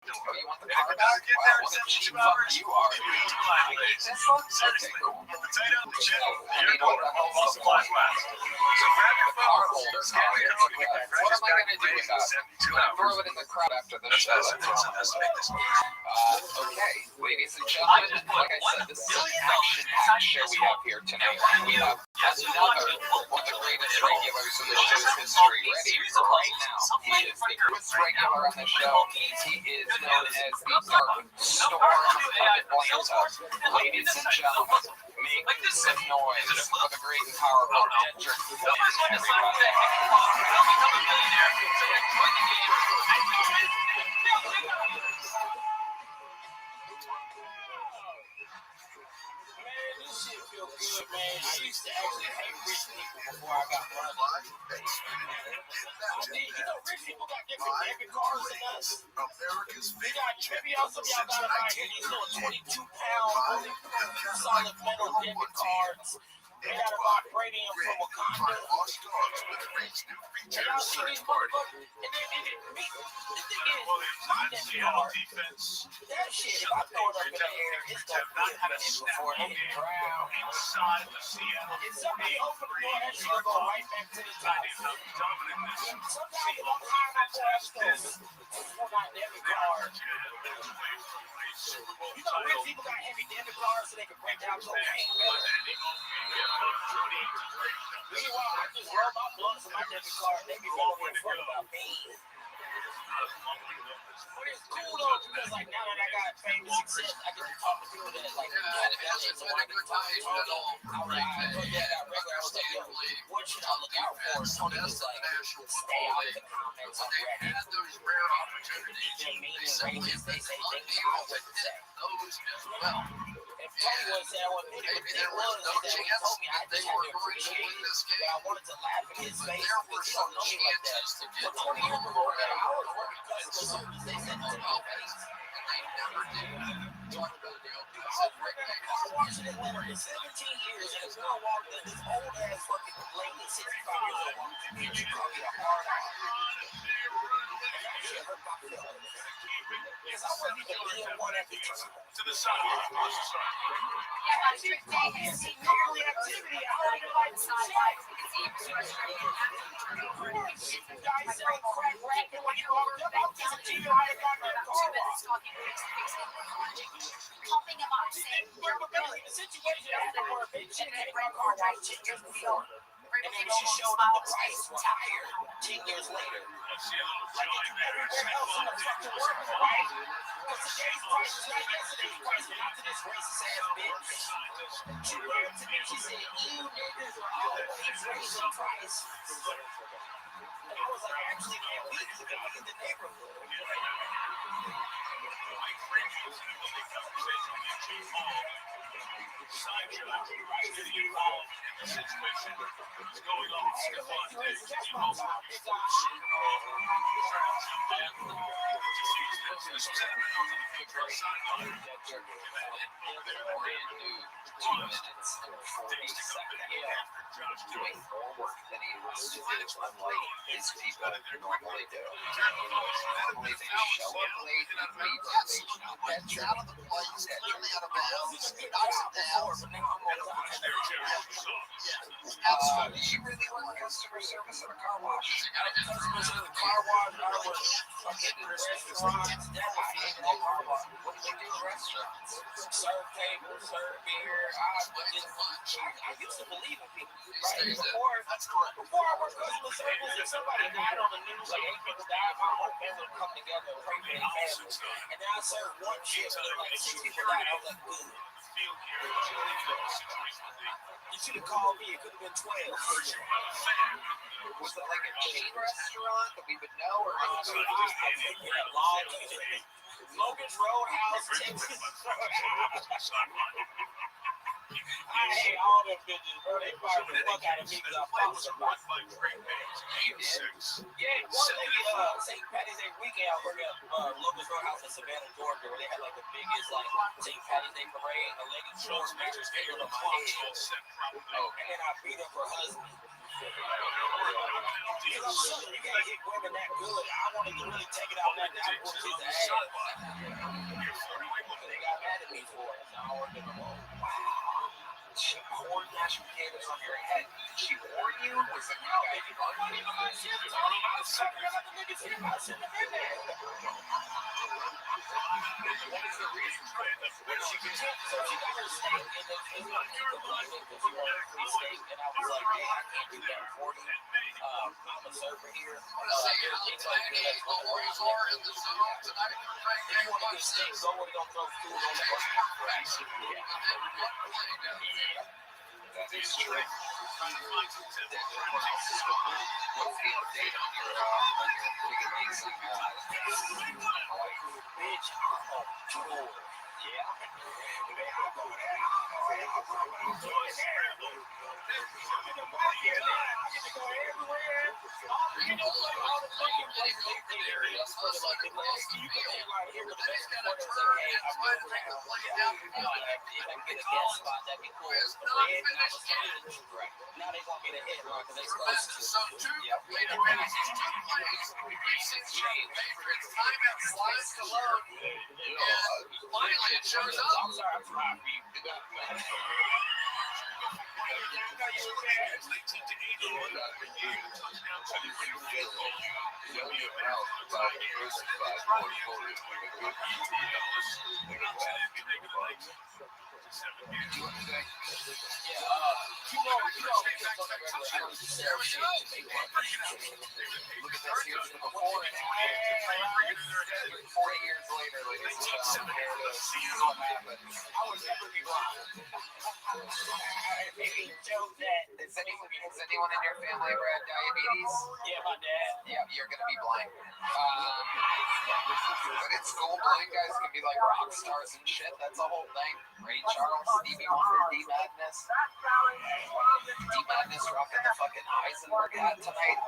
Oh, you want the car back? Wow, What a cheap fuck you are. This looks okay, cool. I mean, what the hell's the point? The car holders are what am I going to do about it? I'm going to throw it in the crowd after the show. Okay, ladies and gentlemen, like I said, this is a section-packed show we have here tonight. We have another one of the greatest regulars in the show's history ready right now. He is the newest regular on the show. He is known as the Dark Storm of Atlanta. Ladies and gentlemen, make some noise for the great and powerful Dedrick Phillips, everybody. This shit feel good, man. I used to actually hate rich people before I got money. I did. You know, rich people got different debit cards than us. They got, maybe some of y'all got about here these little 22-pound solid metal debit cards. They got a vibranium from Wakanda. Y'all see these motherfuckers? And then me, the thing is, my debit card, that shit, if I throw it up in the air, it's gonna flip before it hit the ground. If somebody open the door, that shit will go right back to the top. Sometimes if I'm high enough for that stuff, for my debit card. You know, rich people got heavy debit cards so they can break out cocaine better. Meanwhile, I just roll my blunts on my debit card. They be rolling in front about me. But it's cool though, because like now that I got famous success, I get to talk to people that like so I can talk to Tony. I was like, yo, what should I look out for? Tony was like, stay out of the comments on Reddit. They're mean and racist. They say things I wouldn't say. If Tony would say I wouldn't pick it, but it was that when he told me I just had to appreciate it. That I wanted to laugh in his face because he don't know me like that. But 20 years ago, I was working customer service. They said to my face. I was working at a car wash in Atlanta for 17 years, and a girl walked in, this old ass fucking lady, 65 years old, walked in, and she called me a hard ass. And that shit hurt my feelings. Because I wasn't even being one at the time. To the side. I had a strict day and see yearly activity. I don't even like the side. You guys selling crack racket when you walked up. I was just a TV I got that car wash. Helping him out, saying, The situation after where a big chick came around car wash 10 years before. And then she showed up the price tired 10 years later. Like it's everywhere else in the fucking world, right? Because today's price is not yesterday's price, but not to this racist ass bitch. She wrote to me, she said, you niggas are always raising price. And I was like, actually, man, we even in the neighborhood. Doing more work than he has to do, unlike his people normally do. Normally they show up late and leave early. That's out of the place, actually out of bounds. Knocks it down. Do you really want customer service at a car wash? Customers in the car wash, I was fucking restaurants. I hate that car wash. What do you do in restaurants? Serve tables, serve beer. I used to believe in people. Right? Before I worked customer service, if somebody died on the news, like 8 people died, my whole family would come together and pray for their family. And then I served one shift, and like 6 people died. I was like, ooh. You should have called me. It could have been 12. Was it like a chain restaurant that we would know, or was it Logan's Roadhouse, Texas Roadhouse. I hate all them bitches, bro. They fired the fuck out of me because I fought somebody. Yeah, one lady, St. Patty's Day weekend, I worked at Logan's Roadhouse in Savannah, Georgia, where they had like the biggest like St. Patty's Day parade. A lady short pictures bigger than my head. And then I beat up her husband. Because I'm sure you can't hit women that good. I wanted to really take it out that night with his ass. They got mad at me for it. Now we're gonna go, wow. She poured mashed potatoes on your head. Did she warn you? Was it no? She was all about sucking up the niggas here. I shouldn't have been there. What is the reason? When she gets up, so she got her steak, and then she was like, because she wanted free steak, and I was like, hey, I can't do that for you. I'm a server here. It's like, that's what the rules are in the zone tonight. If you want to get steak, someone gonna throw food on the ground. That is true. What's the update on your big amazing bitch? Yeah. Finally, it shows up. I'm sorry, I'm trying to be. Has anyone in your family ever had diabetes? Yeah, my dad. Yeah, you're gonna be blind. But in school, blind guys can be like rock stars and shit. That's the whole thing. Ray Charles, Stevie Wonder, D Madness. D Madness rocking the fucking Heisenberg hat tonight.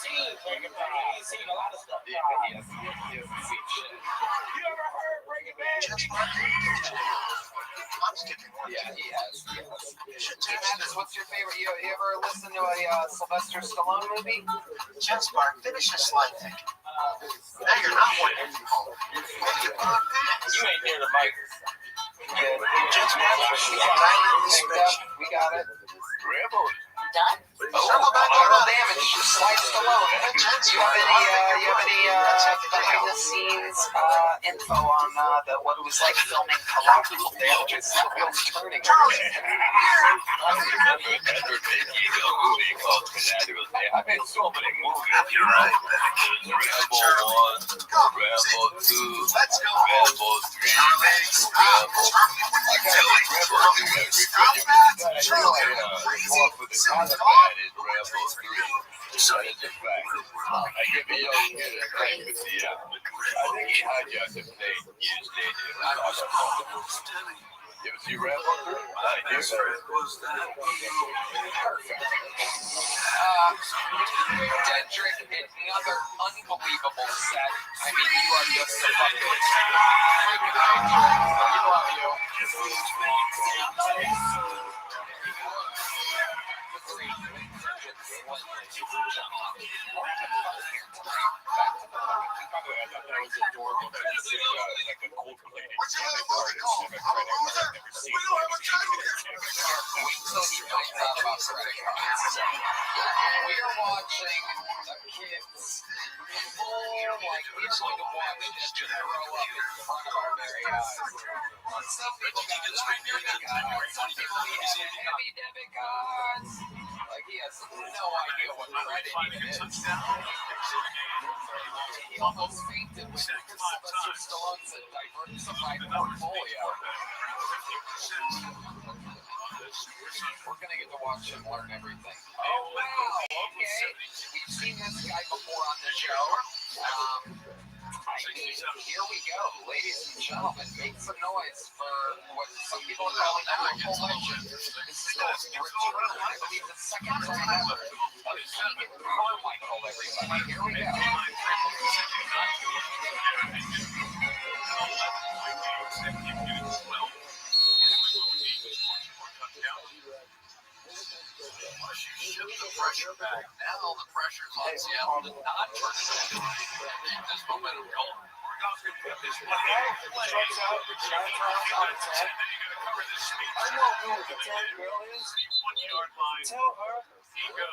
He's seen a lot of stuff. Yeah, he hasn't seen shit. You ever heard Breaking Bad? Yeah, he has. D Madness, what's your favorite? You ever listen to a Sylvester Stallone movie? Jen Spark, finish your slide deck. Now you're not one. You ain't near the mic. Jen Spark, we got it. Rambo. Done? Total damage. Slide Stallone. Do you have any behind the scenes info on what it was like filming collateral damages? Wheels turning. I made so many movies. You're right. Rambo 1, Rambo 2, Rambo 3, Rambo. I got Rambo 2 every Taliban is Rambo 3. So it's a fact. I give a young kid a crack with the I think he hijacked the plane years later. You ever see Rambo 3? I do, sir. Perfect. Dedrick, another unbelievable set. I mean, you are just a fucking freaking you. We are watching the kids like we're going to watch this just grow up in front of our very eyes. Some people got debit cards, some people have heavy debit cards. Like he has no idea what credit even is. He almost fainted when Sylvester Stallone said diversified portfolio. We're gonna get to watch him learn everything. Oh wow, okay. We've seen this guy before on the show. Here we go, ladies and gentlemen. Make some noise for what some people are calling a local legend. This is the return, I believe, the second time ever of Keegan Carmichael, everybody. Here we go. shift the pressure back. Now the pressure's on Seattle to not turn it over and keep this momentum going. Strikes out, shines around the 10. I know who the 10 girl is. Tell her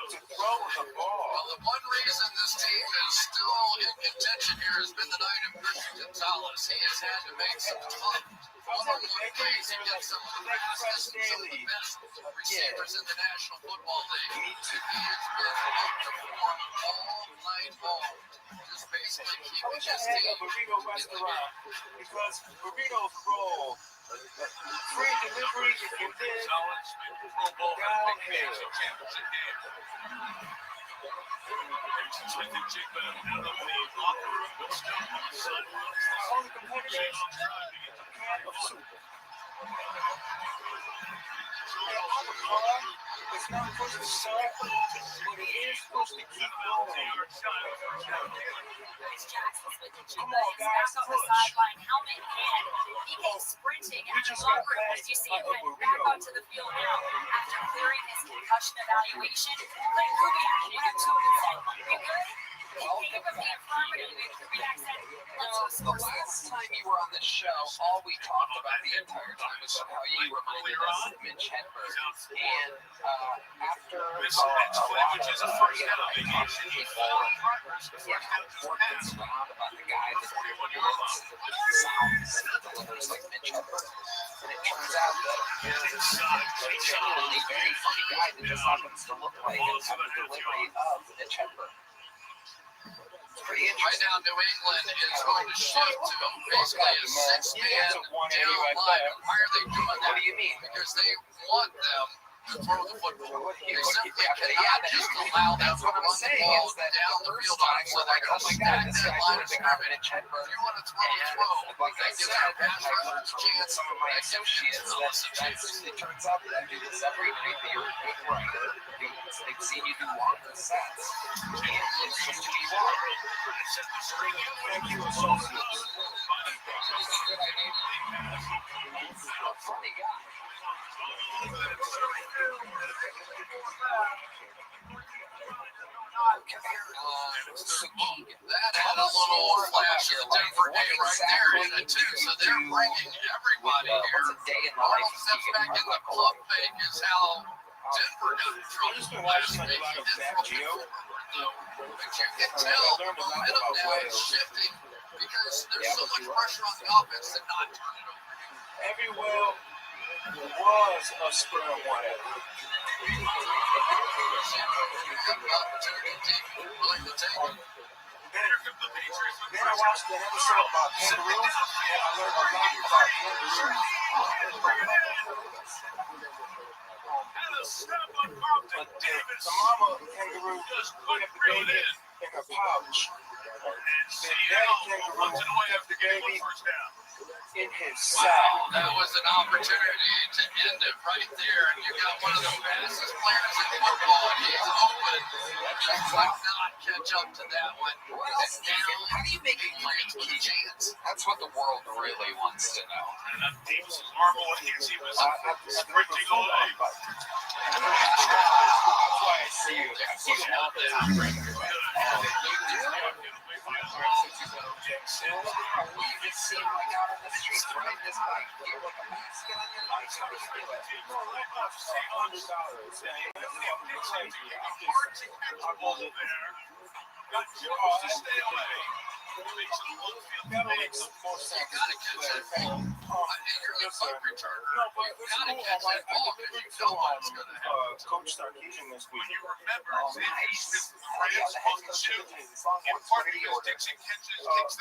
to throw the ball. Well, the one reason this team is still in contention here has been the night of Christian Gonzalez. He has had to make some tough one-on-one plays against some of the fastest and some of the best receivers in the National Football League. He has been up to form all night long. Just basically keeping his team Burrito restaurant because burritos roll. Free delivery if you live downhill. Only competitors, a can of soup. It's not supposed to start, but it is supposed to keep going. Come on, guys, push. Helmet in hand. He came sprinting after locker room. As you see him went back onto the field now after clearing his concussion evaluation. Like Kubiak went up to him and said, "You good?" He gave him the affirmative, and Kubiak said, "Let's go score." The last time you were on this show, all we talked about the entire time was how you reminded us of Mitch Hedberg. And after a lot of the first conversation, he fell in progress because he had worked its around about the guy that sounds and delivers like Mitch Hedberg. And it turns out that he's a genuinely very funny guy that just happens to look like and have the delivery of Mitch Hedberg. Right now, New England is going to shift to basically a six-man down line. Why are they doing that? What do you mean? Because they want them to throw the football. They simply cannot just allow them to run the ball down the field on them so they can stack that line of scrimmage. If you want to throw, that gives our pass rushers a chance. Some of my associates it turns out that you do this every night that you're a good writer. They've seen you do longer sets. And it's just to be wrong. Thank you, associates. Good idea. Funny guy. That had a little flash of the Denver day right there in it too. So they're bringing everybody here. Arnold steps back in the club fake is how Denver got in trouble last week. He did throw it forward though. But you can tell the momentum now is shifting because there's so much pressure on the offense to not turn it over. Everywhere was a sperm whale. Then I watched an episode about kangaroos, and I learned a lot about kangaroos. But the mama kangaroo put the baby in her pouch. The daddy kangaroo kept the baby in his sack. That was an opportunity to end it right there. And you got one of the fastest players in football, and he's open. Just could not catch up to that one. How do you make a Lions with a chance? That's what the world really wants to know. Davis's marble hands, he was sprinting away. That's why I see you. I see you out there. You just see him like out on the streets, right? This bike, you look a mask on your life. How do you do it? I pulled it there. Got to stay away. That makes more sense. You gotta catch that ball. And you're the punt returner. You gotta catch that ball because you know what's gonna happen. Coach Sarkisian this week. You remember Smith Rams hung shoot, and part of it is Dixon kicks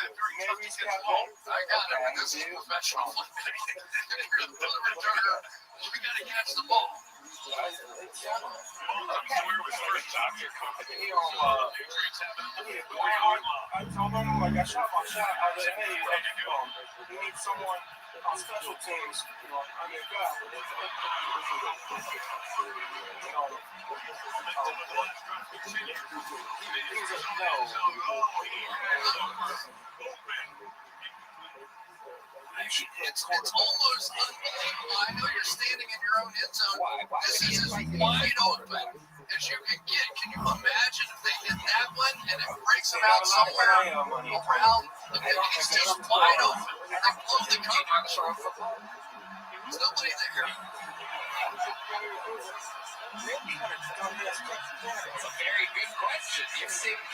that very tough to catch ball. I got it, but this is professional football. You're the punt returner. You gotta catch the ball. Where was first doctor company? I told him, like, I shot my shot. I said, hey, we need someone on special teams. I'm your guy. He's a no. It's almost unbelievable. I know you're standing in your own end zone. This is wide open. And as you can get. Can you imagine if they hit that one and it breaks them out somewhere around the he's just wide open. They blow the coverage. There's nobody there. It's a very good question. You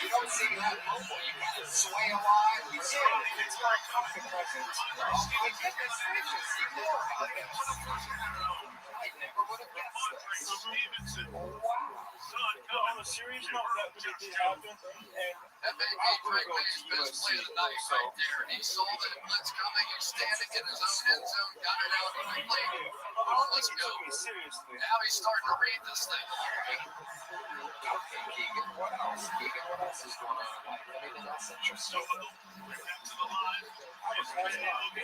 don't see that mobile. You kind of sway a lot. You sway. It's my comfort presence. Oh my goodness gracious! You know about this. I never would have guessed this. No, on a serious note, that really did happen. And that may be Drake May's best play of the night right there. He saw that blitz coming. He's standing in his own end zone, got it out quickly. Let's go. Now he's starting to read this thing. Okay, Keegan, what else? Keegan, what else is going on? Anything else interesting? I just had it. We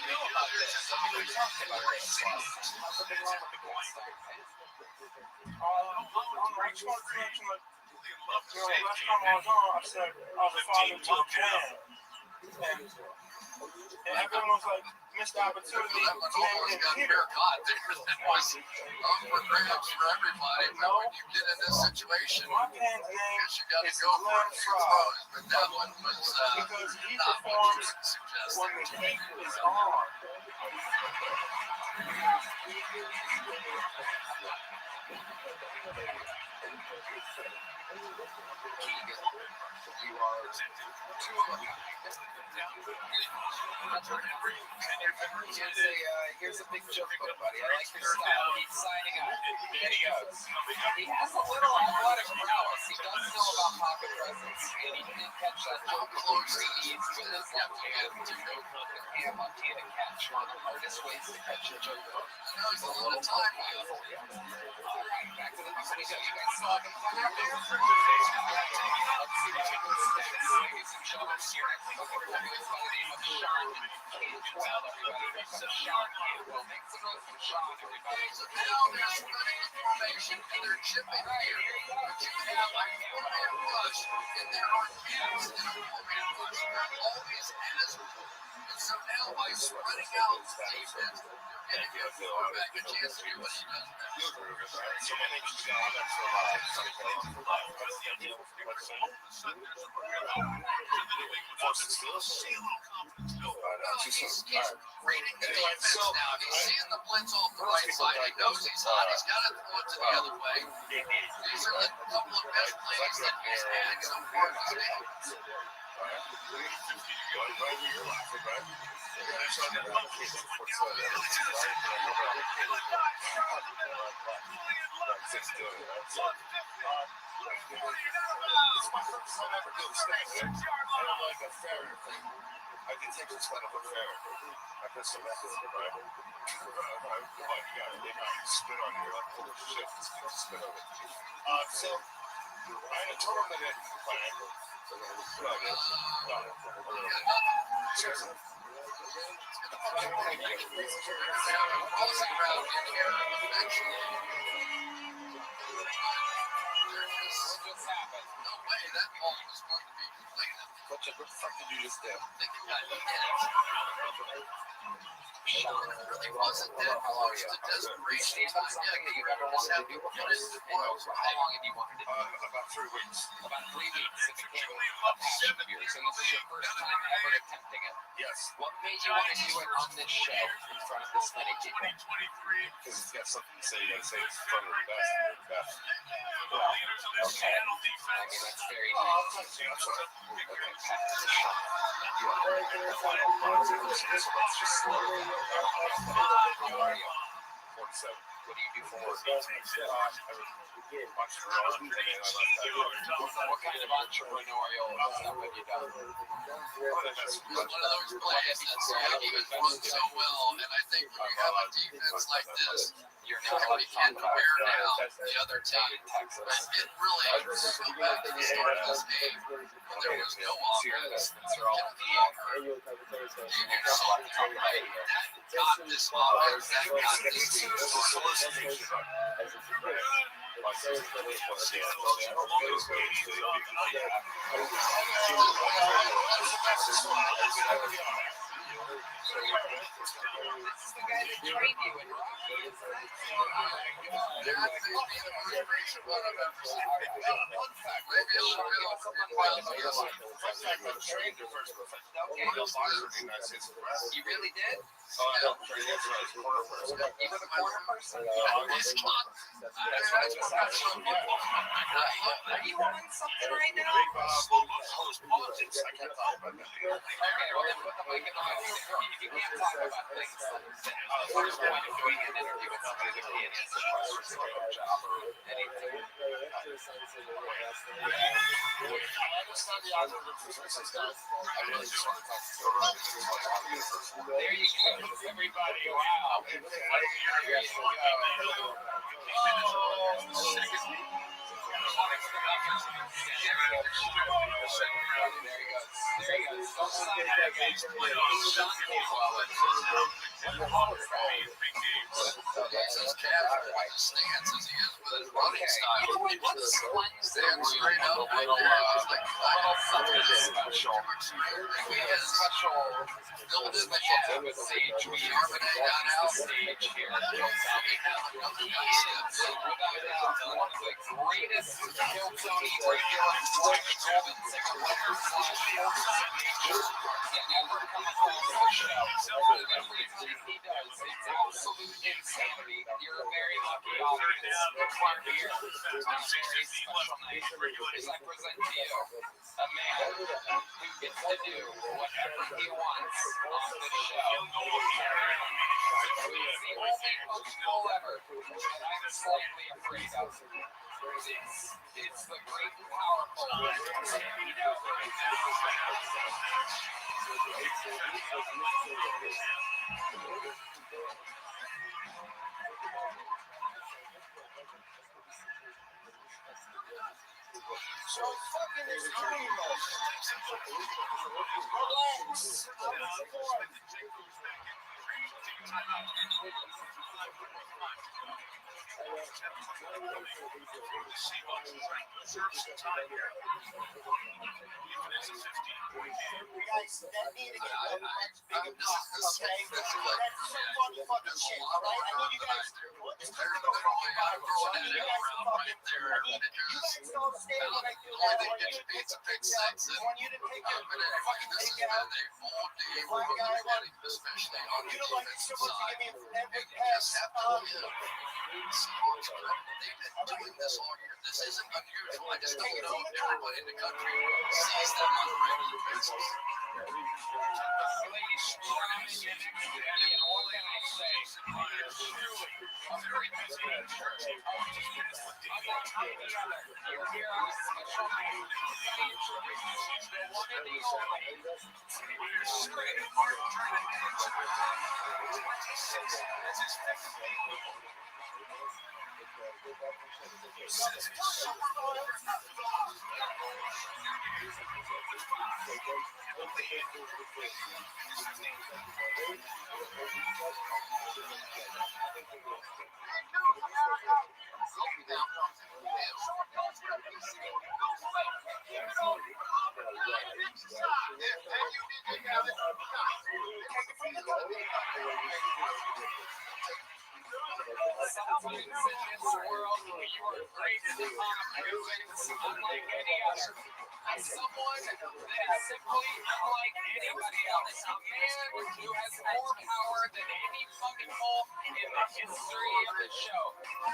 know about this. We talked about this last time. Nothing wrong with the good stuff, man. On the right spot, last time I was on, I said I was a father to a man. And everyone was like, missed opportunity. That one's almost got Peter caught there. That was up for grabs for everybody. But when you get in this situation, my man's name you got to is go for it. But that one was because he not what you performs suggest. when the heat is on. Keegan, you are two of a kind. Here's a big joke, buddy. I like your style. He's signing up. And he goes. He has a little athletic prowess. He does know about pocket presence, and he did catch that joke close to ease with his left hand to go for the hand Montana catch. One of the hardest ways to catch a joke. That was a little time for you. All right, back to the news. You guys saw him out there. Let's see what happens next. Ladies and gentlemen, here next week, we're going to do by the name of Sean K12. Everybody, makes some Sean K12. Make some noise for Sean, everybody. So now they're splitting the formation and they're chipping here. But you have a four-man rush, and there are kids in a four-man rush. There always has been. And so now by spreading out the defense, you're getting your quarterback a chance to do what he does best. He's reading the defense now. He's seeing the blitz off the right side. He knows he's hot. He's got to throw it to the other way. These are the couple of best plays that he's had so far this game. It's my first time ever doing stand-up. I don't like a ferret thing. I can take this kind of a ferret. I put some effort in it, right? They might spit on you like, holy shit, this kid spit on it. So, I had a tournament plan. Seriously. No way that ball was going to be completed. What the fuck did you just do? Sean really wasn't that close to desperation time yet. You just have to put it in the boils. How long have you wanted to do it? About 3 weeks. About 3 weeks. It became a passion of yours. And this is your first time ever attempting it. Yes. What made you want to do it on this show in front of this many people? Because it's got something to say. You gotta say it's fun or the best. Okay. I mean, that's very nice. Okay, Pat, it's a shot. You are the final boxer, so let's just slow it down. How are you? 47. What do you do for work? What kind of entrepreneurial stuff have you done? It's one of those plays that's even run so well, and I think when you have a defense like this, you really can't compare now the other team. But it really is so bad at the start of this game when there was no offense. They're all You saw that got this offense, that got this team. This is the guy that trained you in Rocky, isn't it? You really did? Oh, I helped train him for his corner person. You were the corner person? That's what I just asked him. Are you on something right now? Politics. I can't talk about that. Okay, well then put the mic in the mouth. If you can't talk about things, then what's the point of doing an interview with somebody that can't answer questions about their job or anything? There you go, everybody. Wow. There you go. There he goes. Don't sign that again. Sean came well. His calves are quite stance as he is with his running style. Stand straight up and something special. We have a special build in the yeah, with Sage. We have Sage here. Without doubt, one of the greatest Hilltony regular golden ticket winners / to ever come across the show. Everything he does, it's absolute insanity. You're a very lucky audience. Clark here on a very special night as I present to you a man who gets to do whatever he wants on the show. He's the only coachable ever that I'm slightly afraid of. It's the great and powerful. So fucking this emo. Relax. Guys, that need to get a much bigger box, okay? That's some funny fucking shit, alright? I need you guys to just take it over my Bible. I need you guys to fucking, you guys don't stand when I do that. I want you to take the pics out. I want you to take your fucking take out. Black guy, you don't like it so much to give me every pass. Doing this all year. This isn't unusual. I just don't know if everybody in the country sees them on a regular basis. Ladies and gentlemen, what can I say? Truly a very busy church. Unlike any other, you're here on a special night. I introduce the one and the only. Straight Sometimes in this world, you are graded upon appearance unlike any other. As someone that is simply unlike anybody else, a man who has more power than any fucking hole in the history of the show.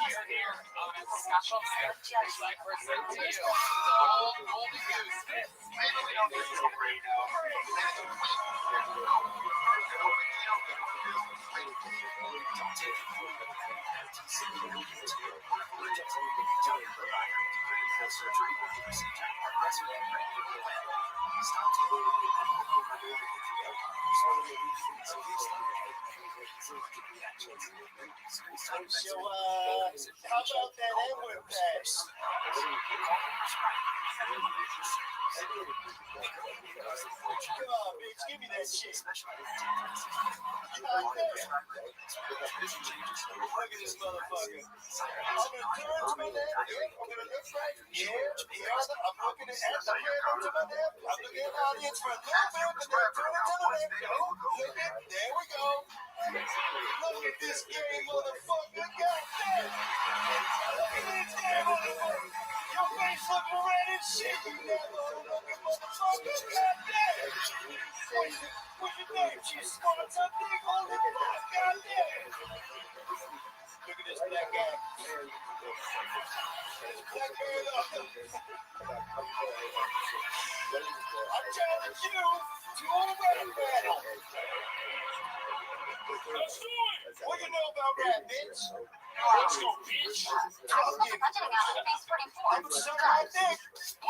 You're here on a special night as I present to you the old golden goose. Maybe we don't get to it right now. So, how about that Edward pass? Come on, bitch, give me that shit. Look at this motherfucker. I'm gonna turn to my left. I'm gonna look right. I'm looking at the camera to my left. I'm looking at the audience for a little bit, and then turn it to the left. Go, flip it. There we go. Look at this gay motherfucker. flip around and shit, you never looking motherfucker. Goddamn. What's your name? She's smart, so big, holy fuck, goddamn. Look at this black guy. Black man up. I'm challenge you to a rap battle. Let's do it. What you know about rap, bitch? Let's go, bitch. I'm suck my dick. Oh,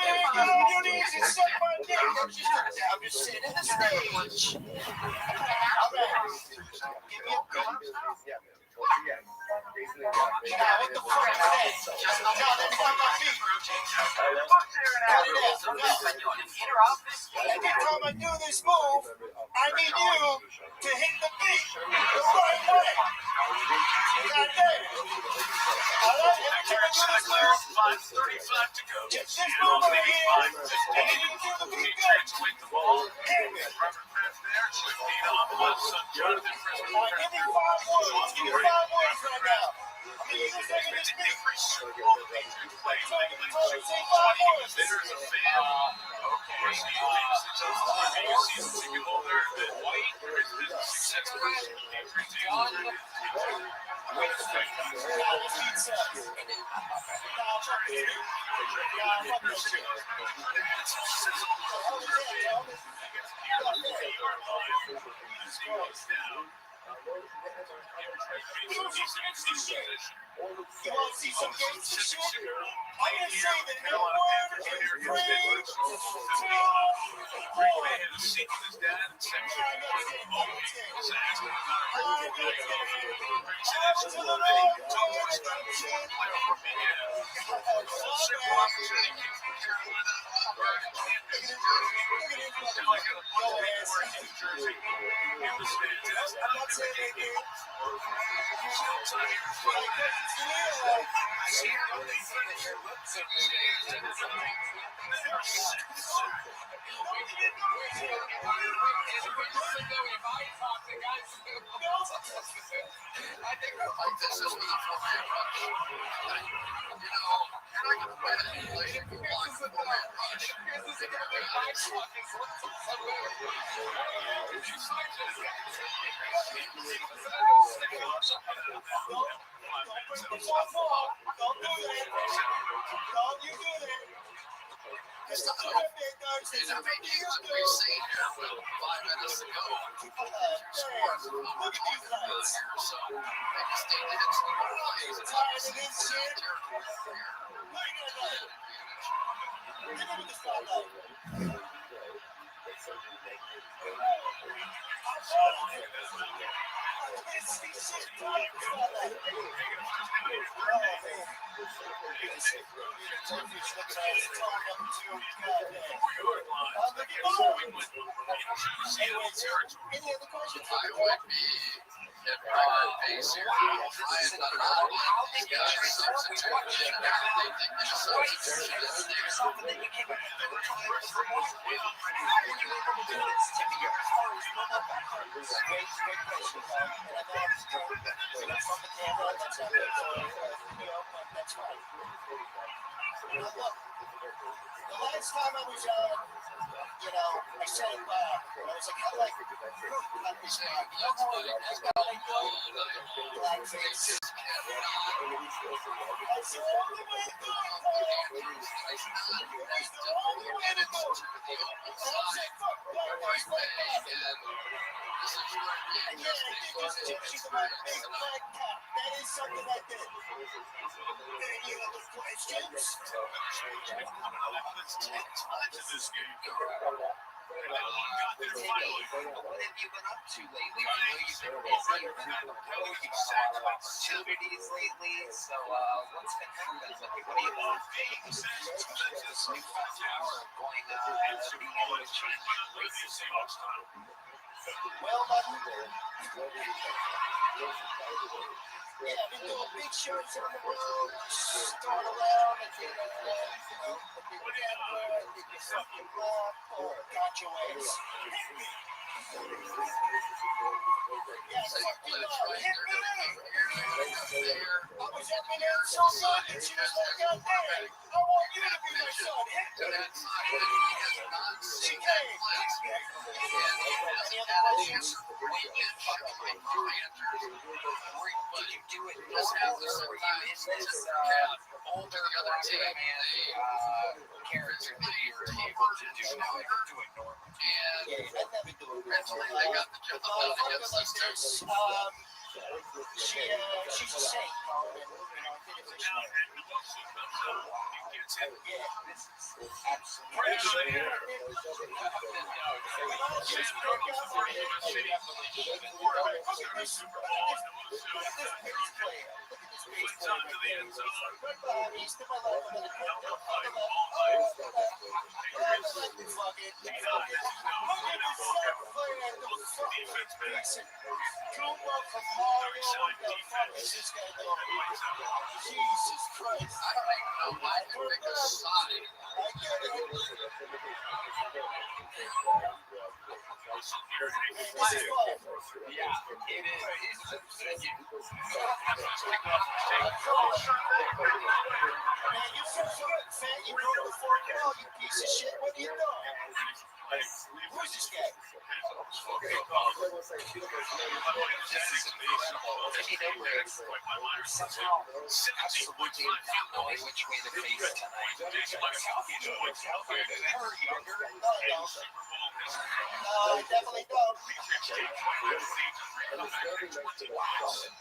yeah, get on your knees and suck my dick. I'm just sitting in the stage. All right. Give me a beat. Now, what the fuck is that? No, that's not my beat. Cut it out. No. Every time I do this move, I need you to hit the beat the right way. God damn. All right, every time I do this move, 5:35 to go. Just this move right here, I need you to do the beat good. Hit me. Give me 5 words. Give me 5 words right now. I'm going to use this beat. Say 5 words. You want to see some gangster shit? I'm going to say the N word in 3, 2, 1. was helping her so good that she was like, God damn, I want you to be my son. Hit me. She came. Any other questions? Did you do it normally, or were you in this older black man character that you were able to do now? I can do it normally. Yeah, I'd never do it. She's a saint, Colin, and did it for sure. Jesus Christ. I don't even know why they pick a side. I get it. This is fun. Yeah, it is. Man, you're so fucking fat, you broke the fourth wall, you piece of shit. What are you doing? Who's this guy? Somehow, absolutely not knowing which way to face tonight. I definitely don't.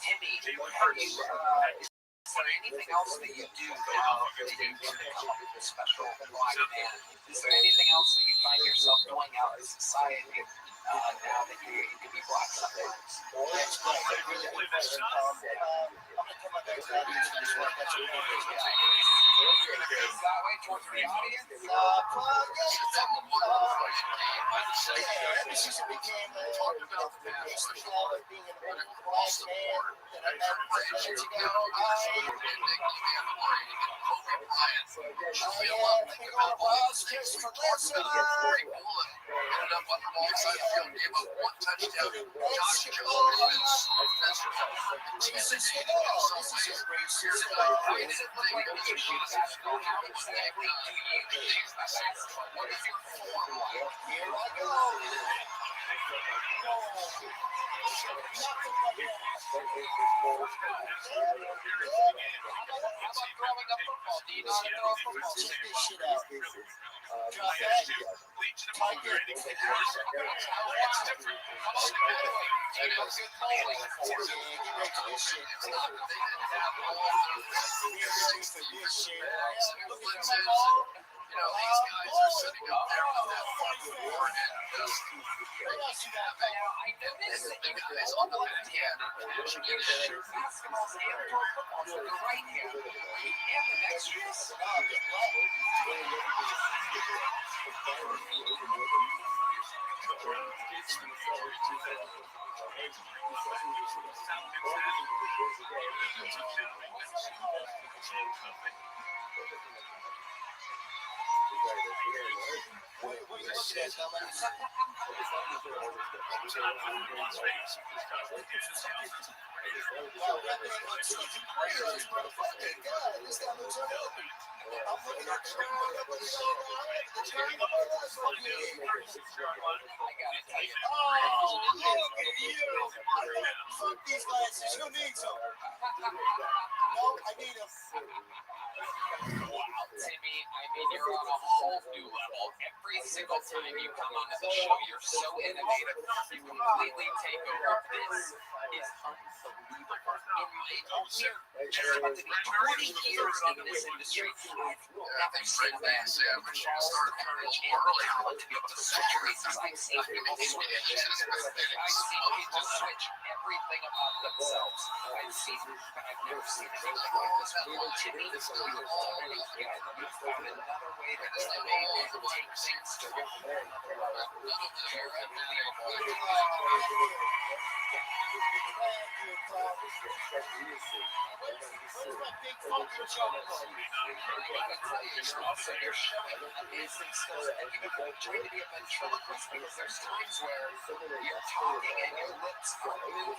Timmy, is there anything else that you do now to become a special black man? Is there anything else that you find yourself doing out in society now that you can be black sometimes? That's great. I'm going to come my back to the audience next one. That's what I'm going to do. That way towards the audience? Ever since it became a lifestyle of being an old black man that I met 5 years ago, just for less Fuck these glasses. Who needs them? No, I need them. Wow, Timmy, I mean, you're on a whole new level. Every single time you come onto the show, you're so innovative. You completely take over. This is unbelievable. In my own year, just about to be 20 years in this industry, I've never seen a man with all the courage and the talent to be able to saturate these. I've seen people switch. I've seen people switch everything about themselves. But I've never seen anything like this. Timmy, you found another way to elevate and take things to another level. You're showing amazing skills, and trying to be a ventriloquist because there's times where you're talking and your lips are moving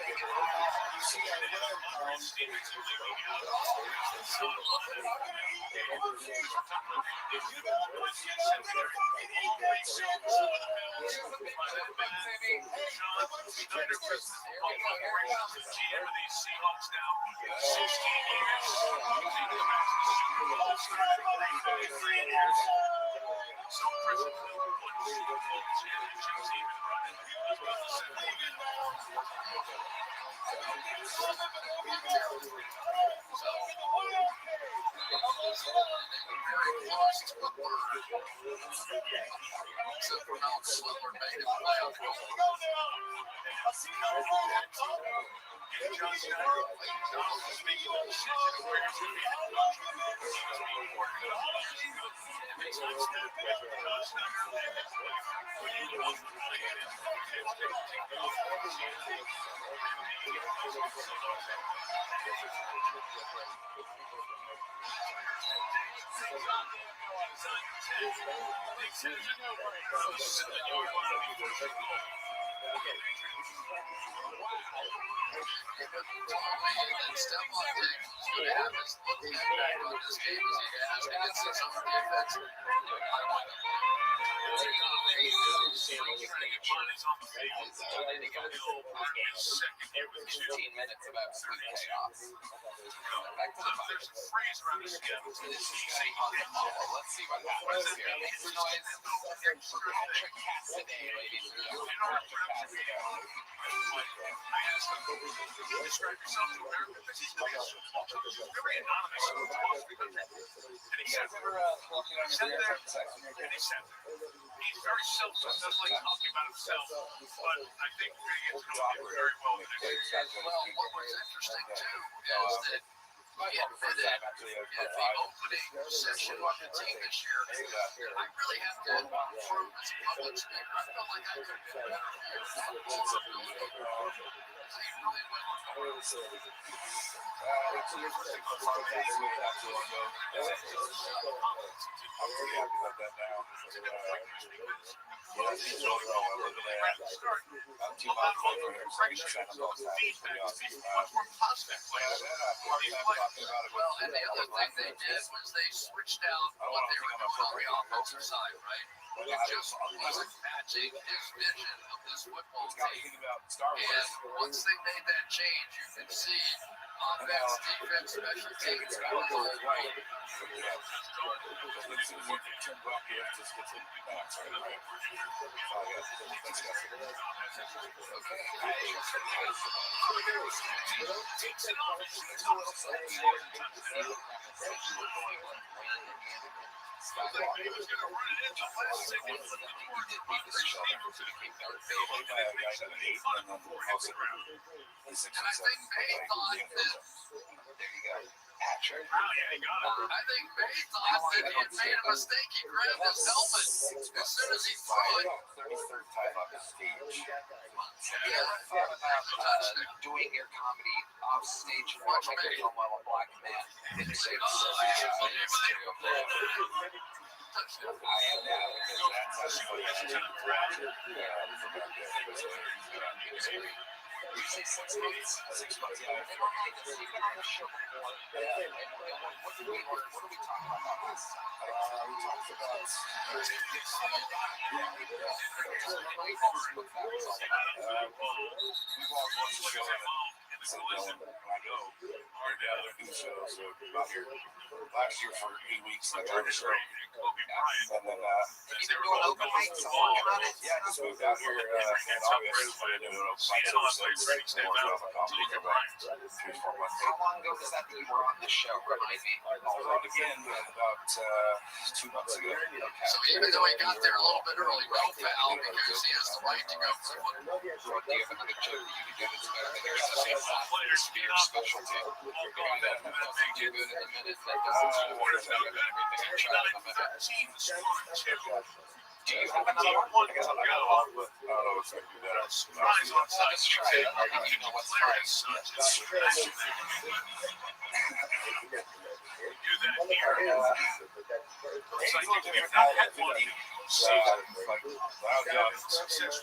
Like, when I was young,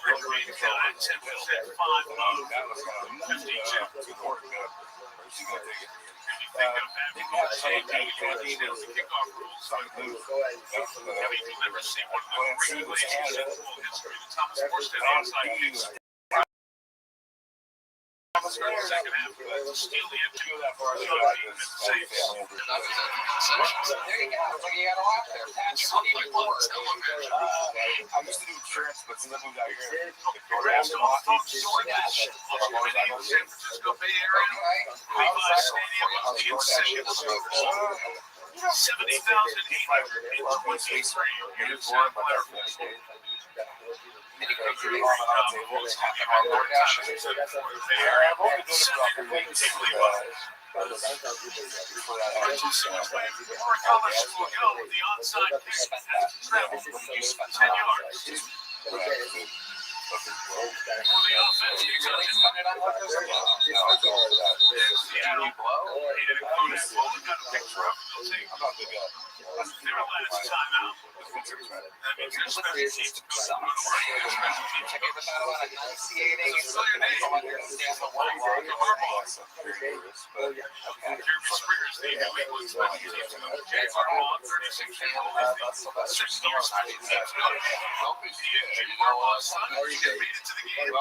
recreating control was 10%, 5, that was kind of 15 work. Where's he going to take it? Didn't have to change any details to kick off rules on the move. Have you never seen one of the regulations in full history? The Thomas Morstead onside kicks. Second half, steal the empty. That far, safe. There you go. It's like you got a lot there. Patrick, what do you do for work? I used to do insurance, but since I moved out here, the rest of my San Francisco Bay Area. Levi Stadium in session. 70,823. Here's Sam Blair. Any crazy things what's happening on DoorDash? I've only been doing it for about 3 weeks. Where college will go, the onside kick has traveled 10 yards. For the offense, you got it. Seattle blow. Their last timeout. That means your special teams sucks. Check out about enunciating and so you're not understand the one wrong. Jeremy Springer's the New England special teams coach. Jay Farmall, 36 years old. 6 years old. Made it to the game.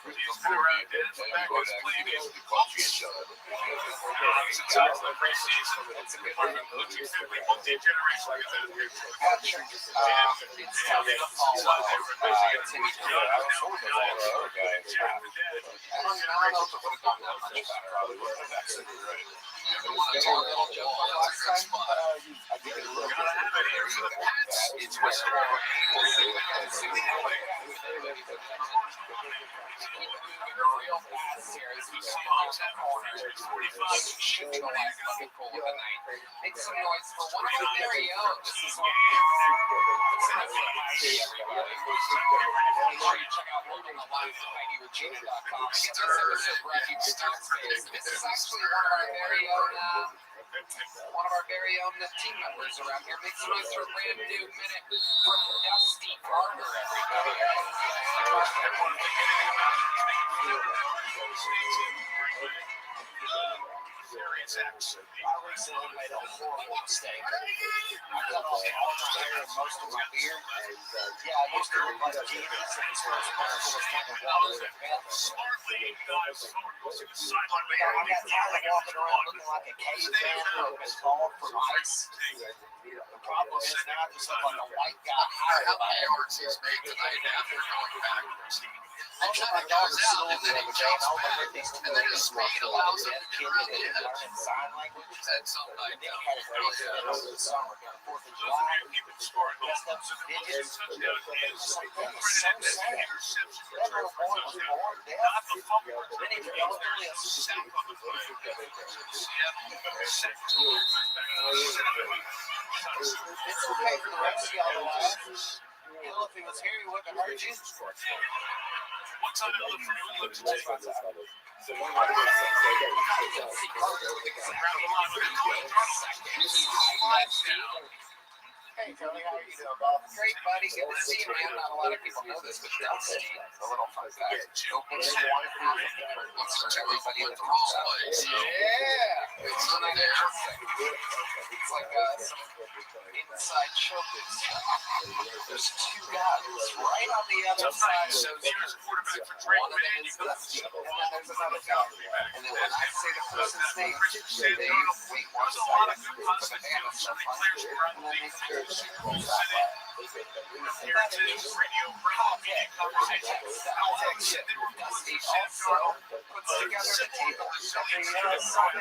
He's been around Denver back in his play against the Colts. Since the preseason, it's a good one. Looks simply multi-generational. It's tough to follow Timmy. It's Western. Real fast series. The Seahawks have corners. 45 should be the last fucking goal of the night. Make some noise for one of our very own. This is one. Make sure you check out Logan the Live at HeidiRegina.com. Get this episode brought to you by Startspace. This is actually one of our very own team members around here. Make some noise for a brand new minute from Dusty Carter, everybody. I recently made a horrible mistake. I cut off all my hair and most of my beard. Yeah, I used to look like Jesus and his first miracle was when the water was I got tired of walking around looking like a caveman who had been called from ice. The problem is now I just look like a white guy. How about Emerson's made tonight after going backwards? I took my daughter to school the other day and I overheard these two ladies talking about that kid that had learning sign language. That's something I They had a great event over the summer, during 4th of July. Dressed up some digits. Just like, that was so sad. That little boy was born deaf. Then he developed a lisp. It's okay for the rest of y'all to laugh. You know, if he was here, he wouldn't have hurt you. What time to look for New England to take? Hey, Tony, how are you doing, Bob? Great, buddy. Good to see you, man. Not a lot of people know this, but Dusty, a little fun fact, opens one for everybody at the wrong place. Yeah. It's not interesting. It's like some inside showbiz stuff. There's two guys right on the other side of those two. One of them is Dusty, and then there's another guy. And then when I say the person's name, they wait one second for the band to start playing, and then they start. Heritage Radio Conversation. Dusty also puts together the table every Sunday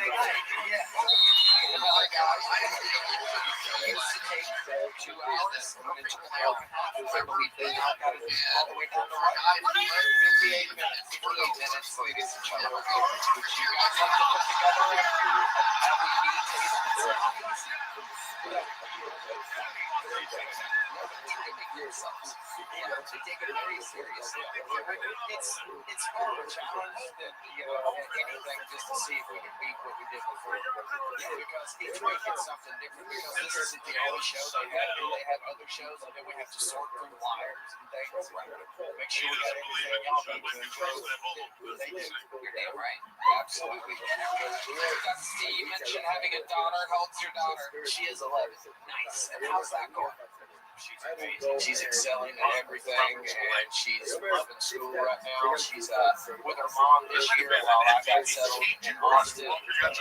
night. Yeah. It used to take 2 hours, and it took an hour and a half. I believe they now got it all the way down to 58 minutes. 48 minutes, ladies and gentlemen. Would you guys like to put together a LED table? They take it very seriously. It's more of a challenge than anything, just to see if we can beat what we did before. Because each week it's something different. Because this isn't the only show they have. They have other shows, and then we have to sort through wires and things. Make sure we got everything else. They do. You're damn right. Absolutely. Dusty, you mentioned having a daughter. How old's your daughter? She is 11. Nice. And how's that going? She's amazing. She's excelling at everything, and she's loving school right now. She's with her mom this year while I got settled in Austin, and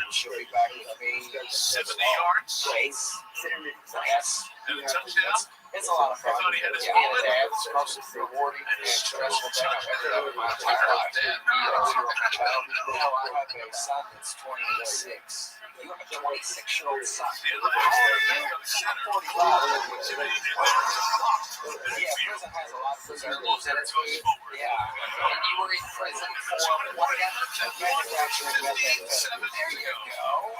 she'll be back with me. 70 yards. Yes. It's a lot of fun. Being a dad is the most rewarding and stressful thing I've ever done in my entire life. Now I have a son that's 26. You have a 26-year-old son. How old are you? I'm 45. Yeah, prison has a lot of preservatives in it. Yeah. And you were in prison for what again? Manufacturing methamphetamine. There you go.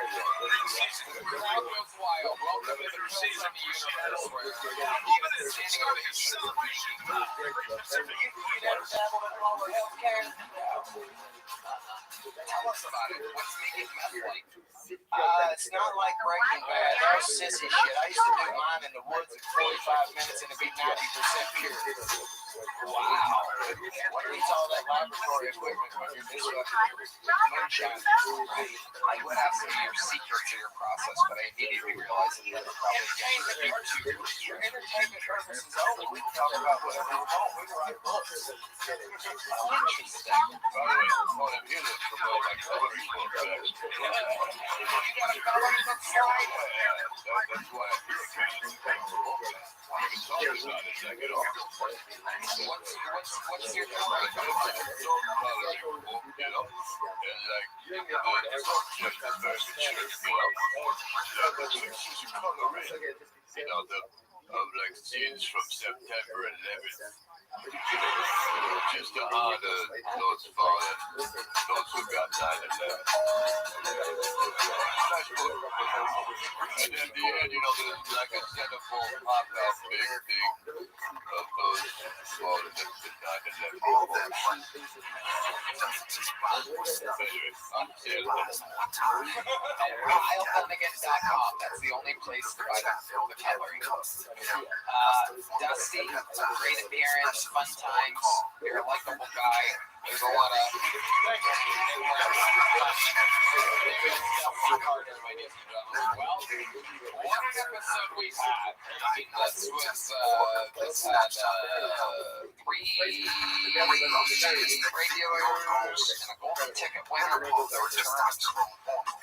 The crowd goes wild. Welcome to the prison universe where even the standing ovation is making. You never dabbled in all the healthcare? Tell us about it. What's making meth like? It's not like Breaking Bad. That was sissy shit. I used to do mine in the woods in 45 minutes and it'd be 90% pure. Wow. What needs all that laboratory equipment when you're just moonshine? I would have some of your secrets to your process, but I immediately realized that they're probably for entertainment purposes only. We can talk about whatever we want. We can write books. Interesting. By the way, one of you that promote my coloring book. You got a coloring book slide? That's why I'm here. What's your coloring book? Like scenes from September 11th. Just to honor those fallen, those who got 9/11. And at the end, there's like a centerfold pop-up big thing of those fallen that 9/11. IsleFunAgain.com. That's the only place to buy the coloring books. Dusty, great appearance, fun times. You're a likable guy. There's a lot of well, what an episode we had. This had 3 regulars and a golden ticket winner. There were a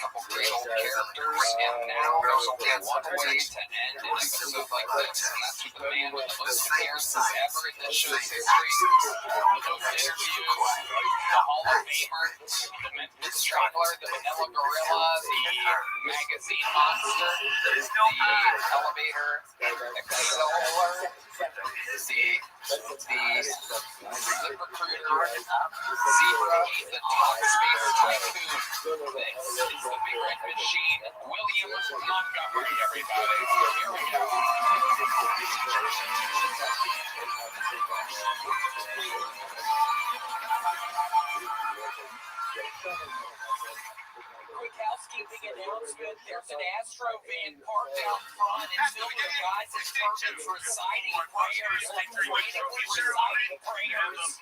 couple great old characters, and now there's only one way to end an episode like this, and that's with the man with the most appearances ever in this show's history, the most interviews, the Hall of Famer, the Memphis Strangler, the Vanilla Gorilla, the magazine monster, the elevator Exceller, the recruiter, Zebra, the top space tycoon. This is the Big Red Machine, William Montgomery, everybody. Here we go. Quick housekeeping announcement. There's an Astro van parked out front and filled with guys in turbans reciting prayers, like frantically reciting prayers.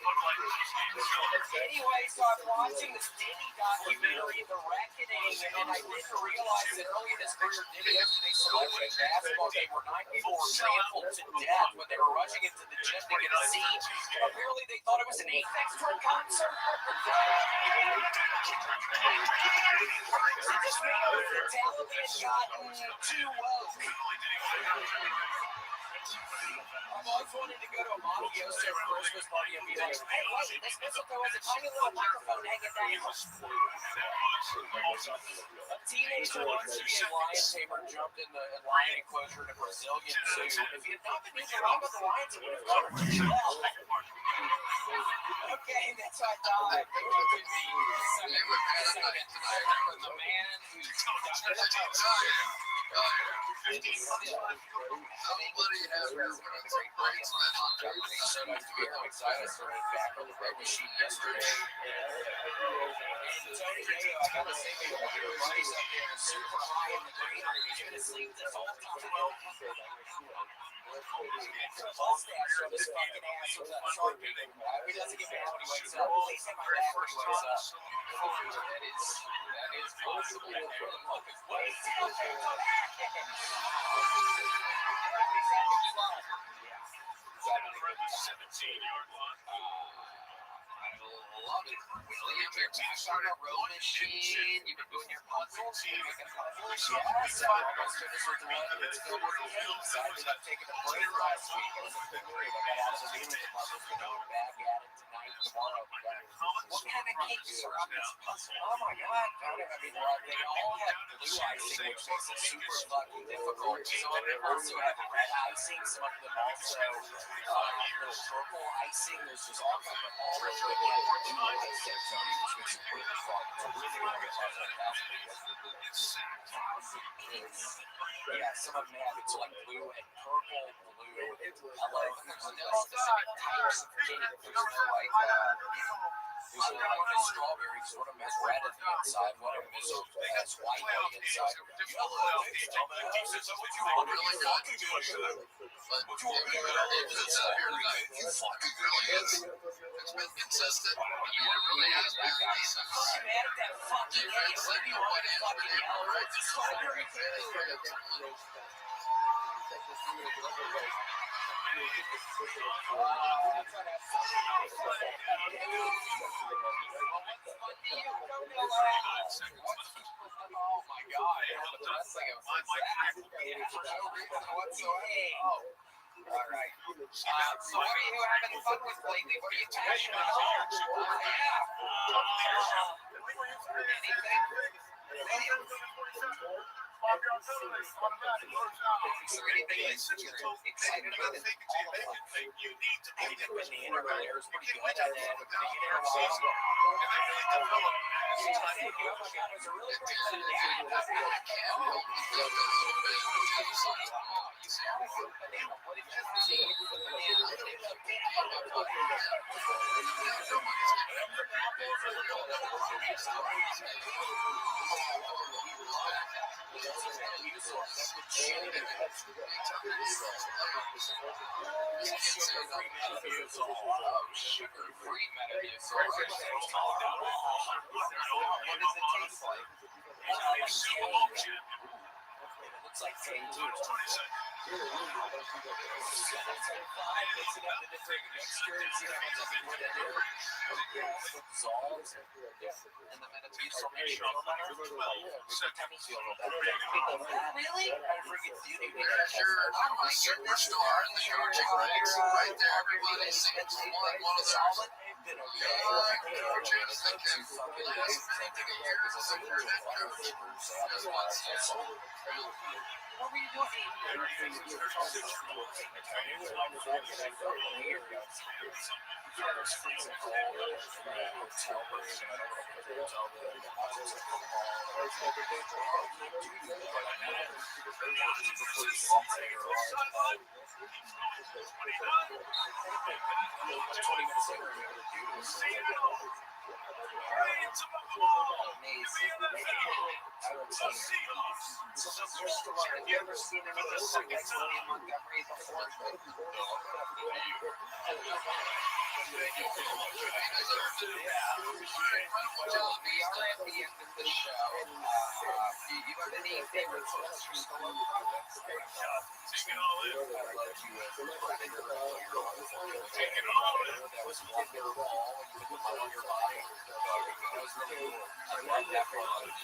Anyway, so I'm watching this Diddy documentary, The Reckoning, and I didn't realize that earlier this picture Diddy yesterday celebrating basketball game where 9 people were trampled to death when they were rushing into the gym to get a seat. Apparently they thought it was an Aphex Twin concert. Just me or the Taliban gotten too woke? I've always wanted to go to a mafioso Christmas party and be like, hey, wait, this mistletoe has a tiny little microphone hanging down. A teenager wants to be a lion tamer jumped in the lion enclosure in a Brazilian zoo. If he had not been using all of the lions, it would have gone pretty well. Okay, that's what I thought. The man who's done it. Nobody has reference like Graceland on Jeopardy. So nice to be here. I'm excited. I started back on the red machine yesterday. And Tony Mayo, I got to say, man, one of your buddies up there is super high in the greenery. He's been asleep this whole time. Mustache on his fucking ass with that Sharpie. He doesn't get mad when he wakes up. He's in my back when he wakes up. That is possible. What is Yeah. 17-yard line. I love it. William, you're back on a row machine. You've been doing your puzzles. You're making puzzles. Yes, I almost finished with the one that's still working. So I ended up taking a break last week. It was a good break. I got out of the meeting with the puzzles, but I'm back at it tonight, tomorrow. What kind of cakes are on this puzzle? Oh my God. I mean, they all have blue icing, which makes it super fucking difficult. Some of them also have red icing. Some of them also little purple icing. There's just all kinds of all of them have blue icing, which makes it really fun. It's a really good puzzle. Yeah, some of them have it's like blue and purple, blue, yellow. There's no specific types of cake. There's no like, there's one is strawberries, one of them has red on the inside, one of them has white on the inside. It's been consistent. You really has been decent. That fucking Defense, like nobody has been able to break this strawberry oh my God. That's like a for no reason whatsoever. Oh. All right. So what are you having fun with lately? What are you passionate about? Is there anything that you're excited about? You need to be in the internet. It was pretty good. And then the Sugar-free Metamucil. What does it taste like? It looks like same too. And the Metamucil makes you feel better? Really? Yeah, sure. I'm a superstar in the coaching ranks. Right there, everybody seems to want one of those. Coaches that can last something a year as a superintendent coach. Just one season. What were you doing? Have you ever seen any of those like William Montgomery before? Well, we are at the end of the show. Do you have any favorite songs from solo projects? Take it all in. Take it all in. That was one there all when you put the on your body. That was really cool. I love that project.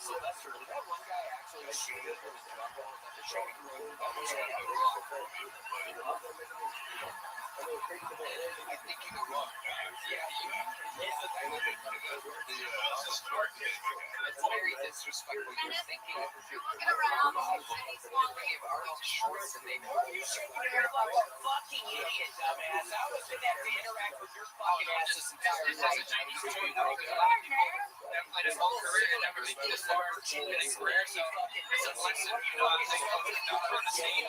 Sylvester, did that one guy actually shoot it with his gun at the training room? I think you can run. It's very disrespectful. You're thinking Arnold Schwarzenegger. You shouldn't hear like a fucking idiot, dumbass. I was in there to interact with your fucking ass this entire night. That played his whole career and never stood as far as his career. So it's a lesson, you know, I think not on the scene.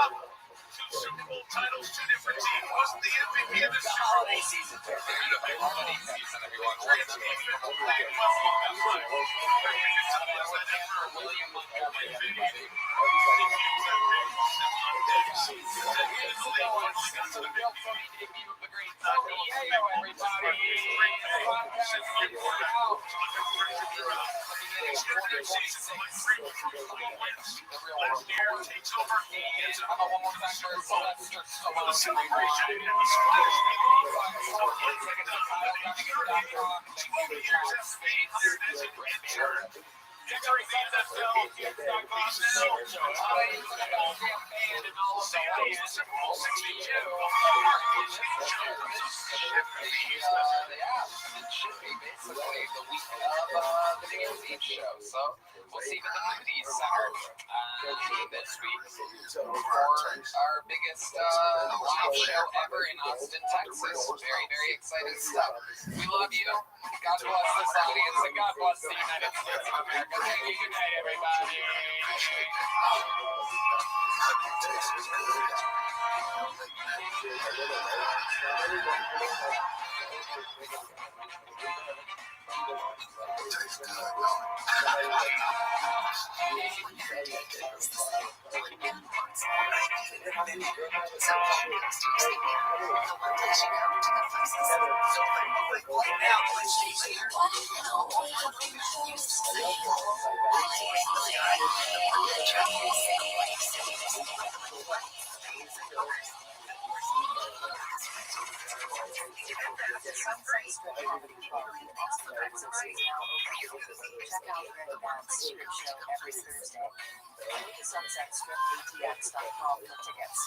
Two Super Bowl titles, two different teams. Wasn't the MVP of the Super Bowl? Holiday season. There you go. Holiday season, everyone. One of the most William Montgomery, everybody. Real funny debut of the great San Diego, everybody. Podcast out. Last year takes over. How about one more time for Sylvester For the Stallone? celebration and the So we'll see what the movies center this week for our biggest live show ever in Austin, Texas. Very, very exciting stuff. We love you. God bless this audience and God bless the United States of America. Thank you. Good night, everybody. Check out Redman's Secret Show every Thursday. Go to sunsetstripatx.com for tickets.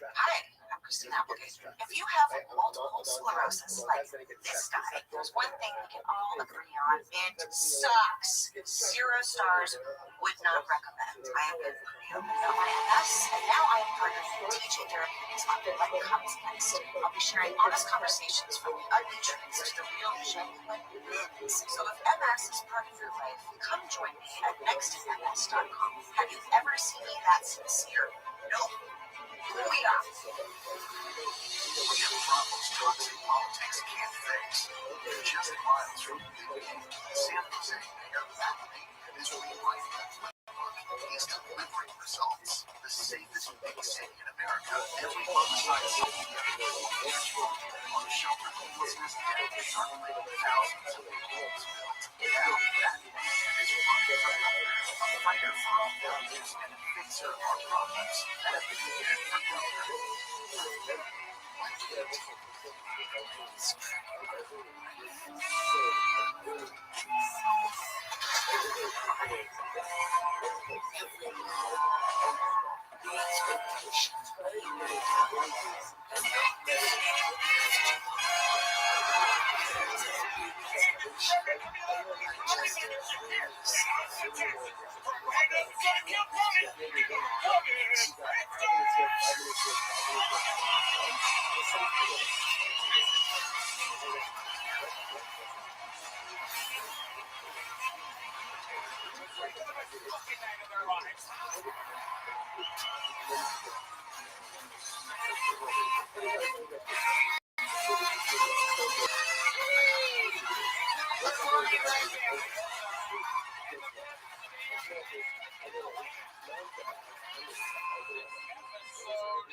Hi, I'm Christine Applegate. If you have multiple sclerosis like this guy, there's one thing we can all agree on. It sucks. 0 stars, would not recommend. I have been healed of my MS, and now I am partnering with TJ Therapeutics on what comes next. I'll be sharing honest conversations from the ugly truths to the real genuine wins. So if MS is part of your life, come join me at nextms.com. Have you ever seen me that sincere? No. We have problems toxic politics can't fix. They're just miles from San Jose made up that and is real life. He's delivering results. The safest big city in America. Every month, on shelter homelessness and disarmament, thousands of homes built. Now that man is running for governor, a fighter for all values, and a fixer of our problems. And a began for governor.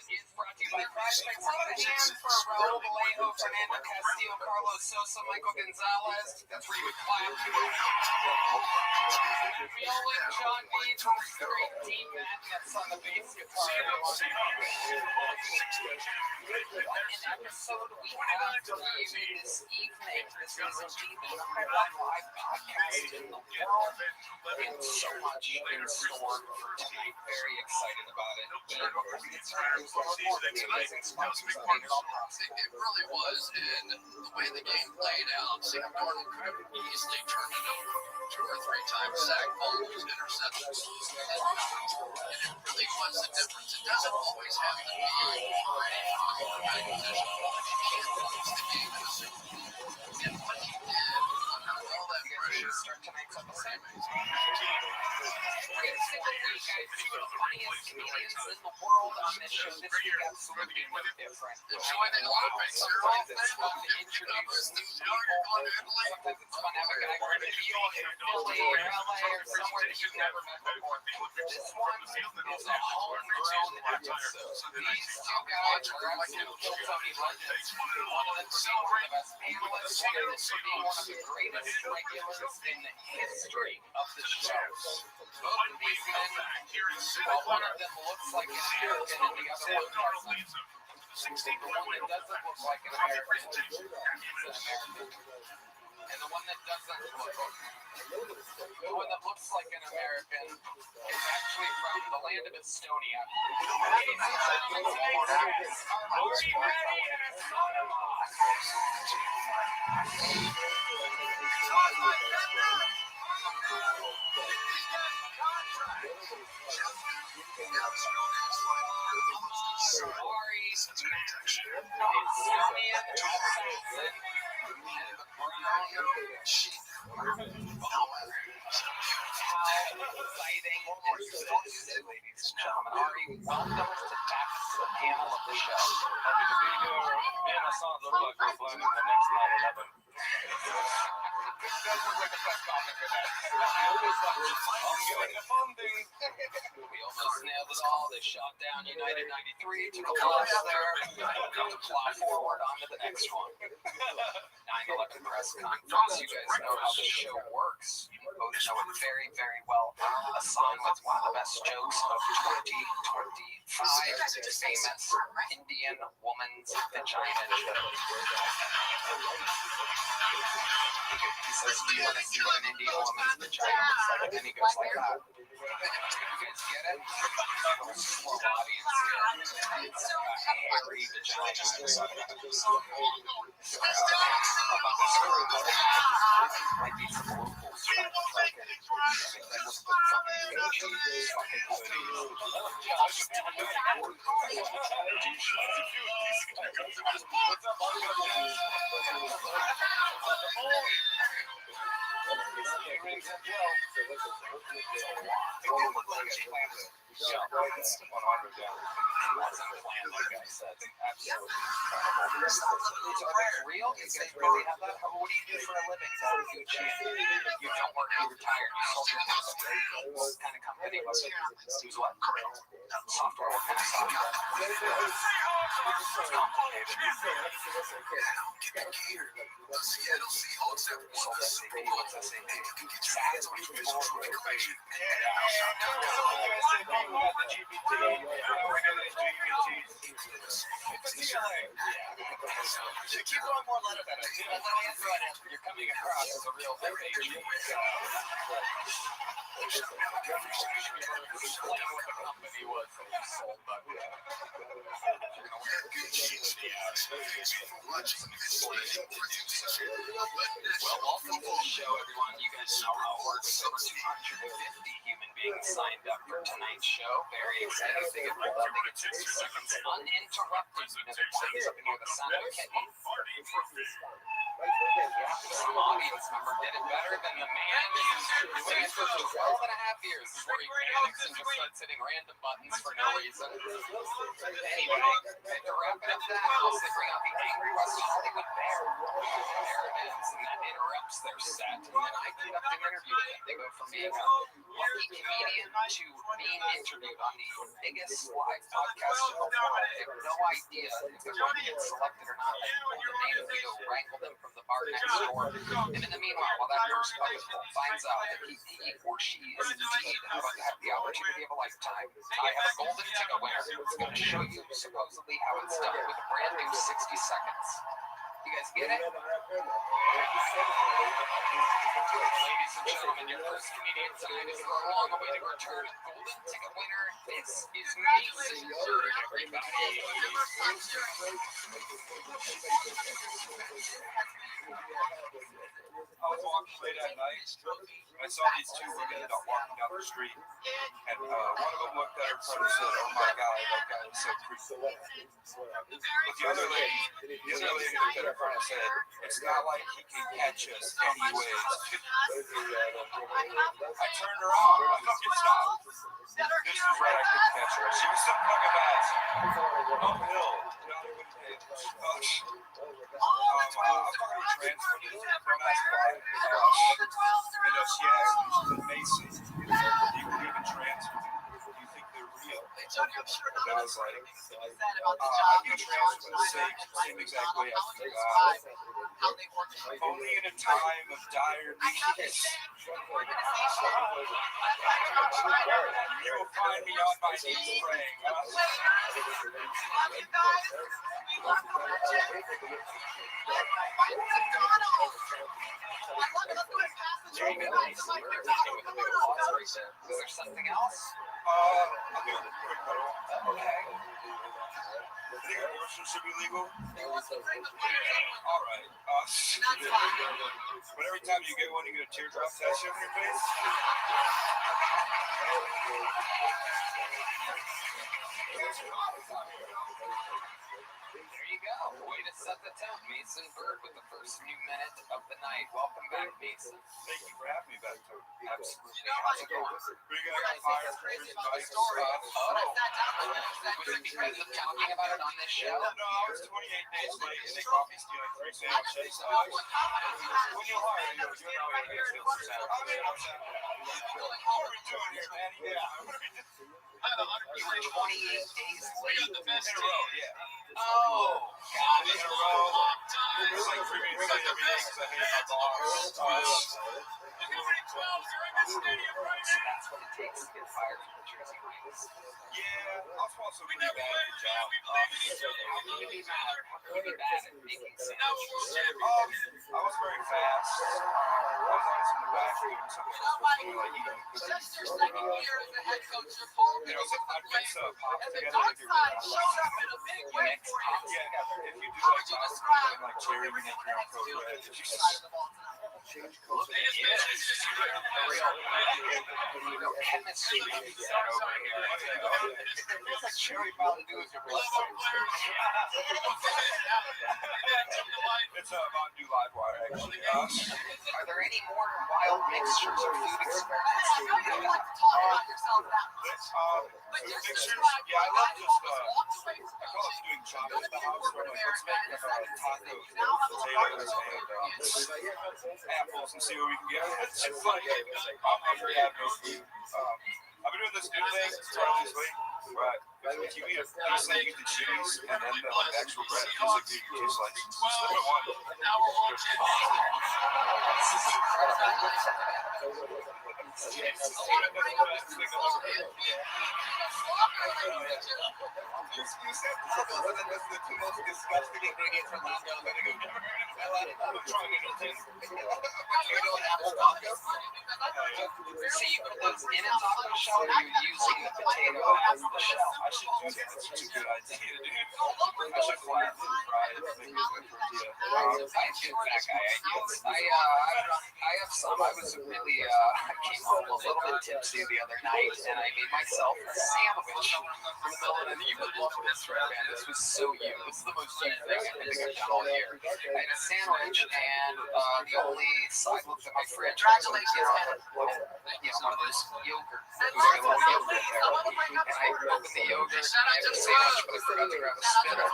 Is brought to you by Prospect. Throw a hand for Raul Vallejo, Fernando Castillo, Carlos Sosa, Michael Gonzalez. That's where you would clap. Viola, John Beach, great Dean Madness on the bass guitar. episode we have for you this evening. This is indeed the #1 live podcast in the world, and so much in store for tonight. Very excited about it. And before we get started, the amazing sponsors that made it all possible. It really was, and the way the game played out, Sam Darnold could have easily turned it over 2 or 3 times, sack fumbles, interceptions. And it really was the difference. It doesn't always have to be a quarterback position. He can close the game in a Super Bowl. And what he did under all that pressure, Start tonight's episode. Great Two of the funniest comedians in the world on this show this week. Absolutely no different. enjoy the offense. You're all It's fun to introduce new people. Sometimes it's fun to have a guy from New York or Philly or LA or somewhere that you've never met before. This one is a homegrown episode. These two guys are absolute Philly legends. One of them being one of the best panelists, one of them being one of the greatest regulars in the history of the show. Both of these men, well, one of them looks like an American and the other one doesn't. The one that doesn't look like an American is an American. And the one that doesn't look, the one that looks like an American is actually from the land of Estonia. Ladies and gentlemen, tonight's guests are Ari Reddy and Asana Moss. Ari's Estonian assassin and the brown sheep. How exciting is this, ladies and gentlemen? Ari, welcome back to the panel of the show. Happy to be here. Me and Hassan look like we're planning the next 9/11. That was like a press conference for that. I'm getting the funding. We almost nailed it all. They shot down United 93, took a loss there, fly forward onto the next one. 9/11 press conference. You guys know how the show works. You both know it very, very well. Hassan with one of the best jokes of 2025, famous Indian woman's vagina joke. He says, do you want to see what an Indian woman's vagina looks like? And then he goes like that. You guys get it? Slow audience here. It's a hairy vagina. Might be some locals trying to fucking real? Is it really have that? What do you do for a living? You don't work, you retired, you sold your business. What kind of company was it? It was what? Software. What kind of software? Complicated. The Seattle Seahawks have won the Super Bowl. That's what you guys are information. Keep going more letter better. You're coming across as a real explain what the company was that you sold that. Well, welcome to the show, everyone. You guys know how it works. Over 250 human beings signed up for tonight's show. Very excited to get pulled up. They get 60 seconds uninterrupted. You know, their times up in here, the sound of kitten. Yeah, some audience member did it better than the man who's doing it for 12 and a half years before he panics and just starts hitting random buttons for no reason. Anyway, to wrap it up that house, they bring out the Angry West Hollywood Bear. There it is, and that interrupts their set. And then I conduct an interview with them. They go from being a lucky comedian to being interviewed on the biggest live podcast in the world. They have no idea if they're going to get selected or not. They pull the name and go wrangle them from the bar next door. And in the meanwhile, while that first bucket full finds out that he or she is indeed about to have the opportunity of a lifetime, I have a golden ticket winner who's going to show you supposedly how it's done with a brand new 60 seconds. You guys get it? Ladies and gentlemen, your first comedian time is our long-awaited return. Golden ticket winner is Mason Bird, everybody. I was walking late at night, and I saw these two women walking down the street, and one of them looked at her friend and said, "Oh my God, that guy is so creepy." But the other lady looked at her friend and said, "It's not like he can catch us anyways." I turned around, I fucking stopped. This was right, I couldn't catch her. She was some fucking ass. Uphill. I'm fucking transported. Don't ask why. She asked me, Mason, do you believe in transfer? Do you think they're real? And I was like, I do transfer the same exact way I think God. Only in a time of dire need. You will find me on my knees praying. Is there something else? I'll do a quick one. Okay. I think abortion should be legal. All right. But every time you get one, you get a teardrop tattoo on your face. There you go. Way to set the tone. Mason Bird with the first few minutes of the night. Welcome back, Mason. Thank you for having me back, Tony. Absolutely. How's it going? Pretty good. I got fired for his advice. Was it because of talking about it on this show? No, I was 28 days late, and they caught me stealing 3 sandwiches. When you hire, you know how it is. What are we doing here, man? Yeah. You were 28 days late. In a row, yeah. Oh, God. In a row. It was like 3 minutes late every day because I hated my boss. So that's what it takes to get fired from the Jersey Wings. Yeah, I was also pretty bad at the job. How can you be mad? How can you be bad at making sandwiches? I was very fast. I was always in the back doing something I was supposed to do, like eating cookies. I'd mix pops together like you're mix pops. Yeah, if you do like pops, like cherry, you make your own code red. Change culture. Real chemistry over here. It's like cherry Mountain Dew is your real It's a Mountain Dew Live Wire, actually. Are there any more wild mixtures or food experiments? Mixtures? Yeah, I love just, I call it doing chocolate at the house. Where I'm like, let's make tacos, potatoes, and apples and see what we can get. It's just like, I'm hungry, I have no food. I've been doing this new thing, starting this week, but if you eat a piece, they use the cheese and then the actual bread. It feels like you eat 2 slices. Slip it one. You said that's the 2 most disgusting ingredients from Moscow that I go never heard of. I'm trying anything. So you put those in a taco shell, or you're using the potato as the shell? I should do that. It's a good idea, dude. I should flat it and fry it. Make it a tortilla. I do that guy ideas. I have some. I was really, I came home a little bit tipsy the other night, and I made myself a sandwich from the middle of the night. You would love this, right, man? This was so you. This is the most you thing I think I've done all year. I had a sandwich, and the only side looked at my fridge. Congratulations, one of those yogurt. There was like a little yogurt there. And I opened the yogurt, and I had a sandwich, but I forgot to grab a spit. So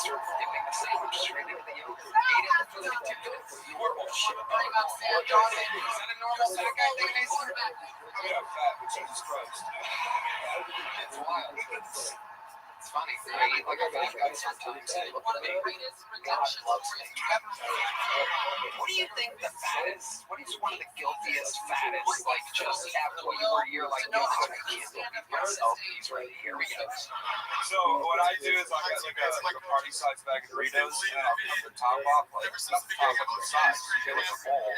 I Dipping the sandwich straight into the yogurt. Ate it before they dipped it. Normal shit. Is that a normal fat guy thing, Mason? Yeah, fat, which is gross. It's wild. It's funny. I eat like a fat guy sometimes. God loves me. What do you think the fattest? What is one of the guiltiest fattest? Like just after you're like, no, I can't believe myself. He's right. Here we go. So what I do is I got like a party size bag of Doritos, and I'll cut the top off, like not the top, but the sides. You get like a bowl.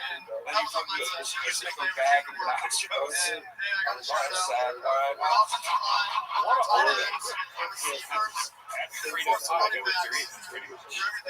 Then you put the cheese in a bag of nachos. That's sad. All right. What a holiday. Doritos, I do with Doritos.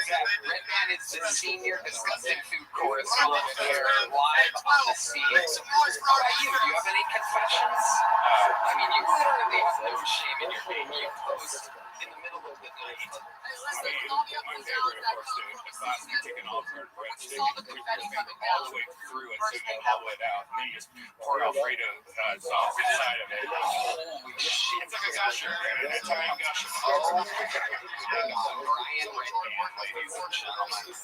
Zach, Red Man is the senior disgusting food correspondent here, live on the scene. How about you? Do you have any confessions? I mean, you literally have no shame in your game. You post in the middle of the night. My favorite, of course, the classic chicken Alfred breadstick. You put your finger all the way through it so you get all the way down. And then you just pour Alfredo sauce inside of it. Holy shit. It's like a gusher, an Italian gusher. Oh, Brian Red Man, ladies and gentlemen.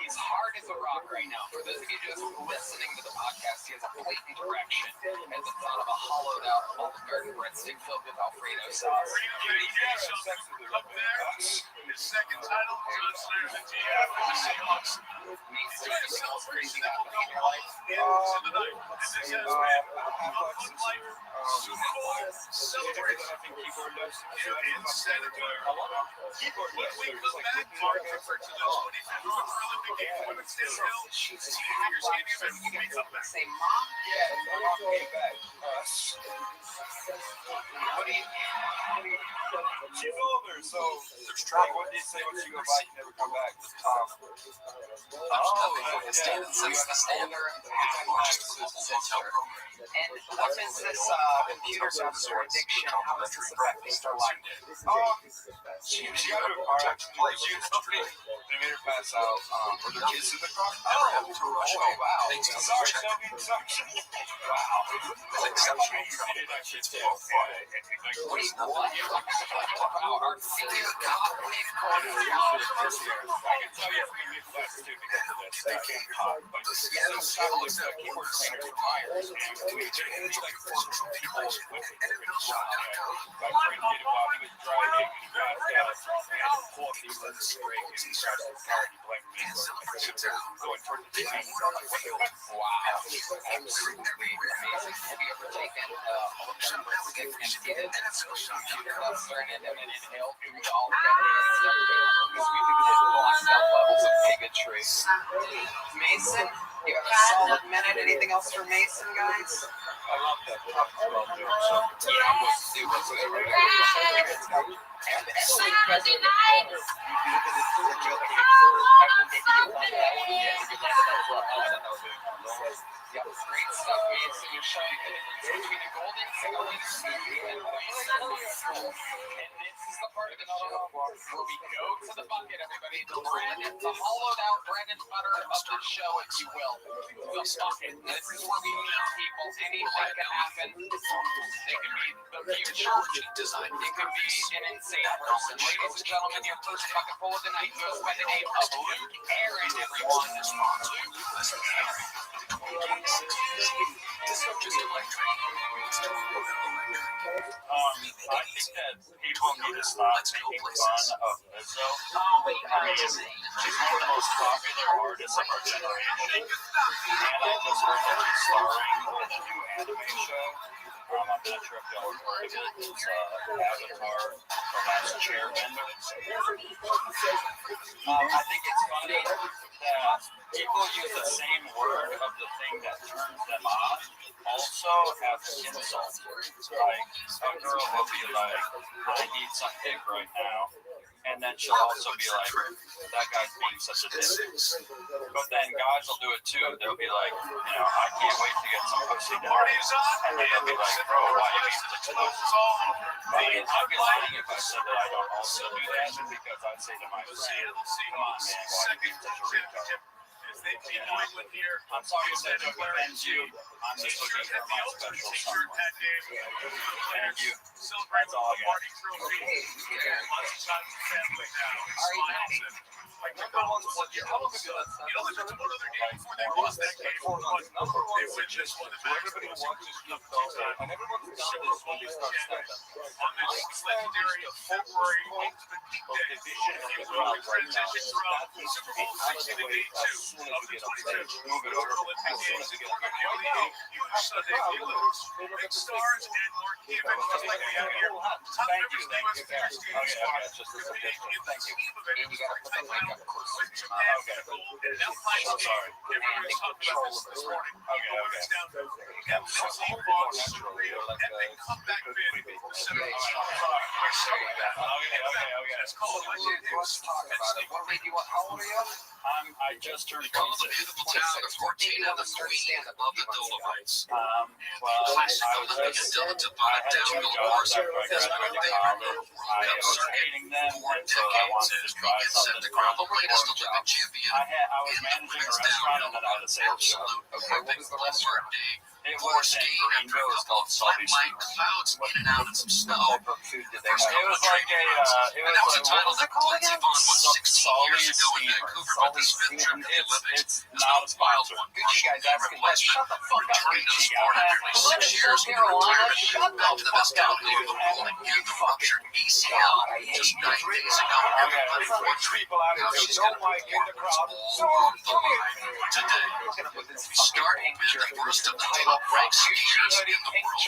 He's hard as a rock right now. For those of you just listening to the podcast, he has a blatant erection at the thought of a hollowed out Olive Garden breadstick filled with Alfredo sauce. His second title comes through the GF for the Seahawks. Anything else crazy happening in your life? Tonight, this has been a fun life. Super Bowl celebration. In Santa Clara. When we come back, Mark referred to the 25th Olympic Games women's downhill. Here's Andy Smith when we come back. Say, Mom? Yeah, Mom came back. What do you She's older, so like, what did you say when she go back? Never come back. Tom. Oh, it's since the standard. And what is this computer software addiction? How does this affect Mr. Light? She got into a car accident. She was somebody they made her pass out. Were there kids in the car? Oh, wow. Sorry, Shelby. Wow. Wow, our senior cop Nick Carter. I can tell you from the Midwest too because of this. They can't talk, but this guy looks like a keyboard player with Myers. And he's like 4 people with it. My friend did it while he was driving. He got and pulled the emergency brake and he crashed the car and he blamed me for going toward the train. Wow. Absolutely amazing. Have you ever taken a breadstick, emptied it, computer cluster in it, and then inhaled food all together? Because we do hit locked out levels of bigotry. Mason, you have a solid minute. Anything else for Mason, guys? I love that. Yep, great stuff, Mason. You're showing the difference between a golden and this is the part of the show where we go to the bucket, everybody. The hollowed out bread and butter of the show, if you will. The bucket. This is where we meet people. Anything can happen. It could be the future. It could be an insane person. Ladies and gentlemen, your first bucket full of the night goes by the name of Luke Aaron, everyone. I think that people need to stop making fun of Lizzo. I mean, she's one of the most popular artists of our generation, and I just heard that she's starring in a new anime show. I'm not sure if y'all have heard of it. It's Avatar, The Last Airbender. I think it's funny that people use the same word of the thing that turns them on also as an insult. Like, a girl will be like, I need some dick right now. And then she'll also be like, that guy's being such a dick. But then guys will do it too. They'll be like, I can't wait to get some pussy tomorrow. And then they'll be like, bro, why are you being such a pussy? I'd be lying if I said that I don't also do that, because I'd say to my friend, come on, man, why are you being such a retard? I'm sorry if that offends you. I'm just looking for my special someone. Thank you. That's all I got. Like number one was how long ago that's not? There's one other game before they lost that game. 4 months. Number one was just one. Everybody watches stuff all the time, and everyone's done this when they start stand-up. On this legendary February ultimate peak day, if you will, transition from Super Bowl 60 to Game 2 of the 2022 Move it over. Olympic Games. Right now, huge Sunday debuts. Big stars and marquee events just like we have here. Top members of the U.S. Figure Skating Squad competing in the team event for $10,000. And now Pipe's game. Everybody's talking about this morning. Going down to Lindsey Voss, epic comeback bid for $7 million. That's called Legend Hits. How old are you? I just turned 26. Call the beautiful town of 14 and the 3 above the Dolomites. Classic Olympic Dylan to buy downhill course has been favored for World Cup circuit for decades as we get set to crown the latest Olympic champion in the women's downhill absolute perfect all-star day. For skiing after a couple of flat-lined clouds in and out and some snow. First over trip and that was a title that Lindsey Vonn won 16 years ago in Vancouver, but this fifth trip to the Olympics is not a wild one. Partial knee replacement, returning to the sport after 6 years in retirement, fell to the best downhill of the world and the ruptured ACL just 9 days ago. Everybody for a treat. Now she's got to perform it's all on the line today. Starting with the first of the top ranked skiers in the world,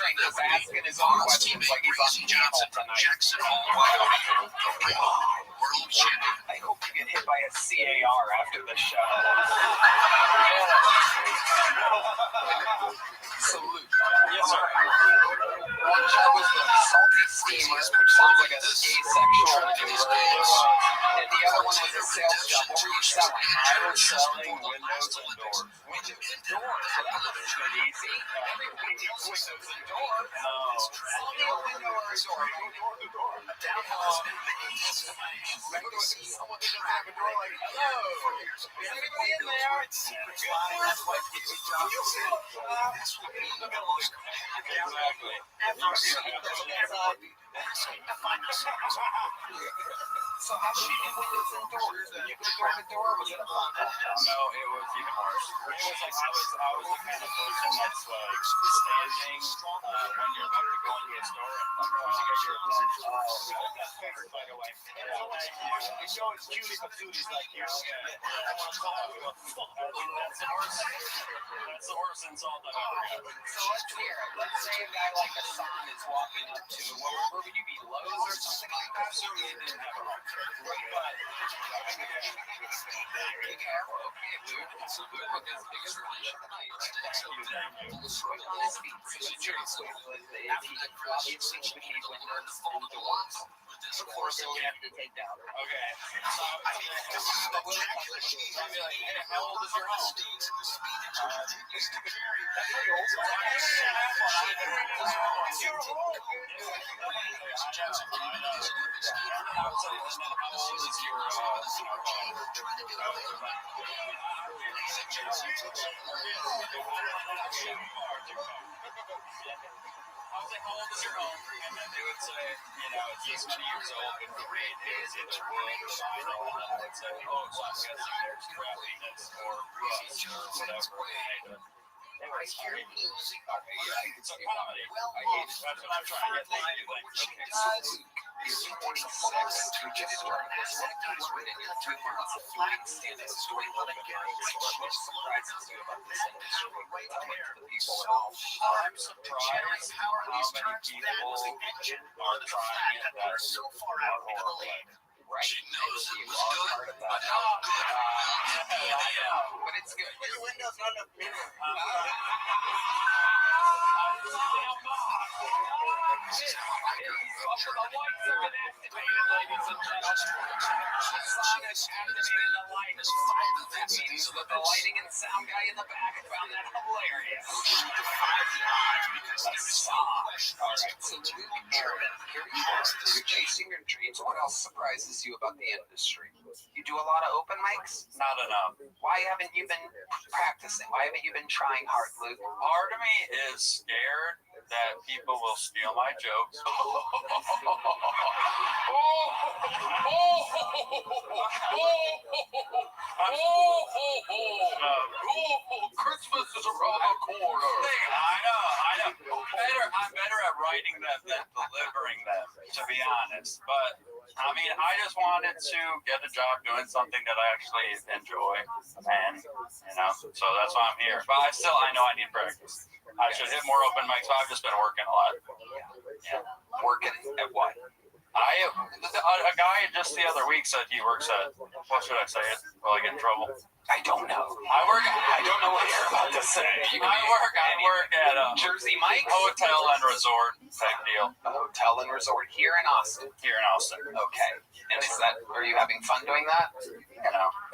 Vonn's teammate Gracie Johnson from Jackson Hole, Wyoming, the world champion. I hope you get hit by a CAR after the show. Salute. Yes, sir. One job was the Salty Steamers, which sounds like a asexual news. And the other one was a sales job. What were you selling? I was selling windows and doors. Windows and doors. That's pretty easy. Everybody needs windows and doors. No. Only a window or a door. Door to door. A downhouse. Remember when someone didn't have a door like, hello, is anybody in there? That's why people drop in the middle of the Exactly. So how she did windows and doors? You could door to door. Was it a fun? No, it was even worse. It was like I was the kind of person that's like standing when you're about to go into a store and like trying to get your attention. That's favorite, by the way. You show it's cutie patooties like you. That's the worst insult I've ever had. So let's hear it. Let's say a guy like Hassan is walking up to, where would you be, Lowe's or something like that? Assuming he didn't have a heart. Be careful, okay, dude. It's a good one. His biggest relation tonight. Quick on his feet. Seriously. After the crash, he essentially came over and folded the doors. Of course, he'll have to take down. Okay. So I'd be like, hey, how old is your home? I was like, how old is your home? And then they would say, it's this many years old, and the rate is either wood or vinyl. And then I would say, oh, so I'm guessing there's craftiness or rust or whatever. It's a comedy. I hate it. That's what I'm trying to get you. He's 26 to just start this. What guy's within your 2 months of flying standing story loving guys? What surprises you about this industry? The people at home. I'm surprised how many people are trying it that so far out into the lead. Right? She knows it was good, but how good will it be? I know, but it's good. Your window's not enough mirror. lights have been activated, ladies and gentlemen. Sonic activated the lights. That means that the lighting and sound guy in the back found that hilarious. Alright, so Luke Aaron, here you are. You're chasing your dreams. What else surprises you about the industry? You do a lot of open mics? Not enough. Why haven't you been practicing? Why haven't you been trying hard, Luke? Part of me is scared that people will steal my jokes. Christmas is around the corner. I know. I'm better at writing them than delivering them, to be honest. But I mean, I just wanted to get a job doing something that I actually enjoy, and so that's why I'm here. But I know I need practice. I should hit more open mics. I've just been working a lot. Yeah. Working at what? A guy just the other week said he works at, what should I say it? Will I get in trouble? I don't know. I don't know what you're about to say. I work at a Jersey Mike's hotel and resort type deal. A hotel and resort here in Austin. Here in Austin. Okay. And are you having fun doing that?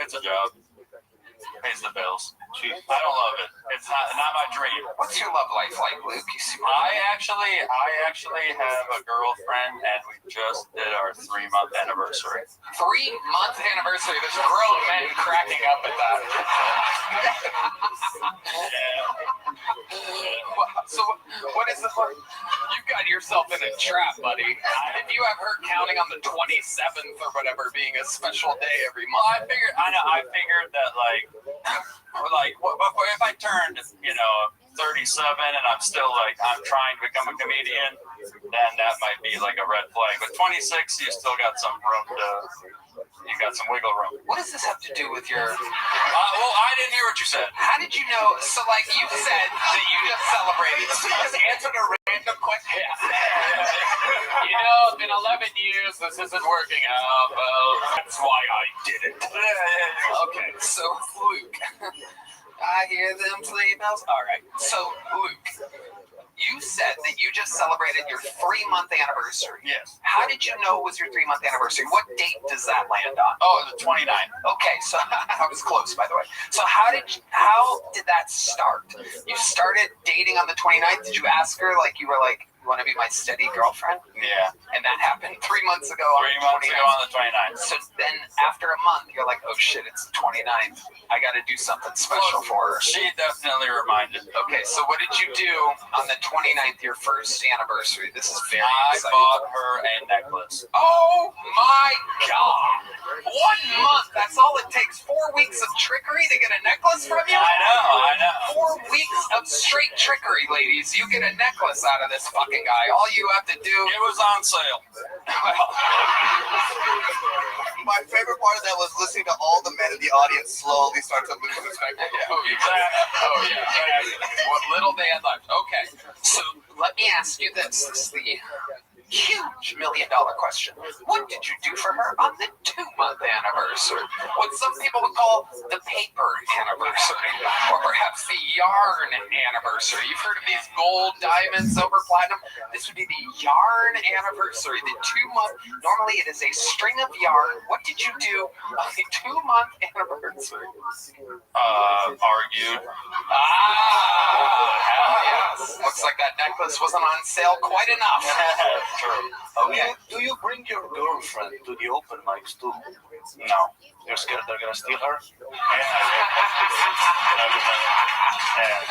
It's a job. Pays the bills. I don't love it. It's not my dream. What's your love life like, Luke? I actually have a girlfriend, and we just did our 3-month anniversary. 3-month anniversary. There's grown men cracking up at that. So what is the? You've got yourself in a trap, buddy. If you have her counting on the 27th or whatever being a special day every month. I figured that if I turned 37 and I'm still I'm trying to become a comedian, then that might be like a red flag. But 26, you still got some you got some wiggle room. What does this have to do with your? Well, I didn't hear what you said. How did you know? So you said that you just celebrated. So you just answered a random question. Yeah. It's been 11 years. This isn't working out. Well, that's why I did it. Okay, so Luke, I hear them sleigh bells. All right, so Luke, you said that you just celebrated your 3-month anniversary. Yes. How did you know it was your 3-month anniversary? What date does that land on? Oh, the 29th. Okay, so I was close, by the way. So how did that start? You started dating on the 29th. Did you ask her you were you want to be my steady girlfriend? Yeah. And that happened 3 months ago. 3 months ago on the 29th. So then after a month, you're like, oh shit, it's the 29th. I got to do something special for her. She definitely reminded me. Okay, so what did you do on the 29th, your first anniversary? This is very exciting. I bought her a necklace. Oh my God. 1 month. That's all it takes. 4 weeks of trickery to get a necklace from you? I know. 4 weeks of straight trickery, ladies. You get a necklace out of this fucking guy. All you have to do. It was on sale. Well, my favorite part of that was listening to all the men in the audience slowly start to lose respect. Oh yeah. What little they had left. Okay. So let me ask you this. This is the huge $1 million question. What did you do for her on the 2-month anniversary? What some people would call the paper anniversary, or perhaps the yarn anniversary. You've heard of these gold, diamond, silver, platinum. This would be the yarn anniversary, the 2-month. Normally it is a string of yarn. What did you do on the 2-month anniversary? Argued. Hell yes. Looks like that necklace wasn't on sale quite enough. Okay. Do you bring your girlfriend to the open mics too? No. You're scared they're gonna steal her?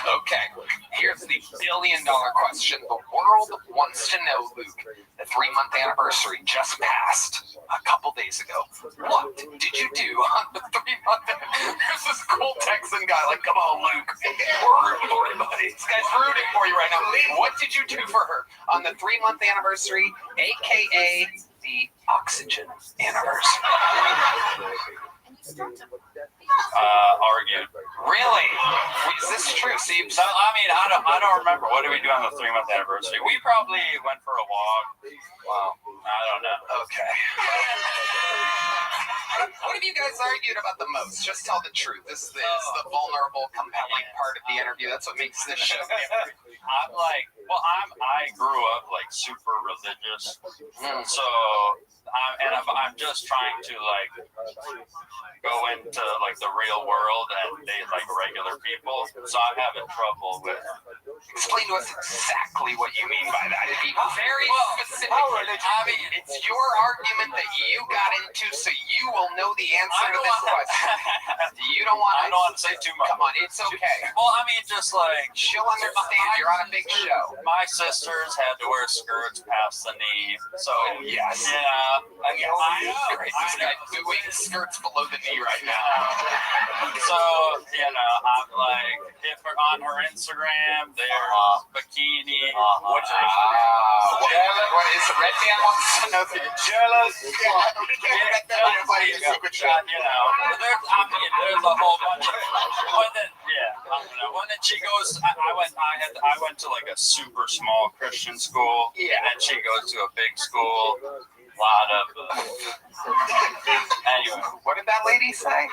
Okay. Here's the $1 billion question. The world wants to know, Luke. The 3-month anniversary just passed a couple days ago. What did you do on the 3-month? There's this cool Texan guy come on, Luke. We're rooting for you, buddy. This guy's rooting for you right now. What did you do for her on the 3-month anniversary, a.k.a. the oxygen anniversary? Argued. Really? Is this true? I don't remember. What did we do on the 3-month anniversary? We probably went for a walk. Wow. I don't know. Okay. What have you guys argued about the most? Just tell the truth. This is the vulnerable, compelling part of the interview. That's what makes this show different. I'm Well, I grew up like super religious, so I'm just trying to like go into like the real world and date like regular people. So I'm having trouble with. Explain to us exactly what you mean by that. Be very specific. I mean, it's your argument that you got into, so you will know the answer to this question. You don't want to. I don't want to say too much. Come on, it's okay. Well, I mean, just like she'll understand. You're on a big show. My sisters had to wear skirts past the knee, so yes, yeah. I know. This guy doing skirts below the knee right now. So I'm like, if on her Instagram, they're bikini. What is Red Man wants to know if you're jealous? Everybody's secret shot, there's a whole bunch of when she goes, I went to like a super small Christian school, and then she goes to a big school. Lot of anyway. What did that lady say?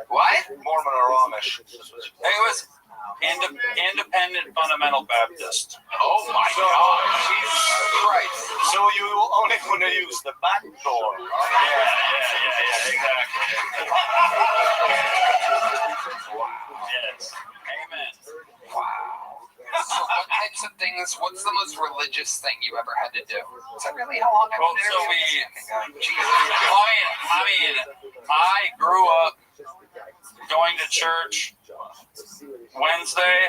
What? Mormon or Amish? It was independent fundamental Baptist. Oh my God! Jesus Christ! So you only want to use the back door? Yeah, exactly. Wow. Yes. Amen. Wow. So what types of things, what's the most religious thing you ever had to do? Is that really how long I've been there? I grew up going to church Wednesday,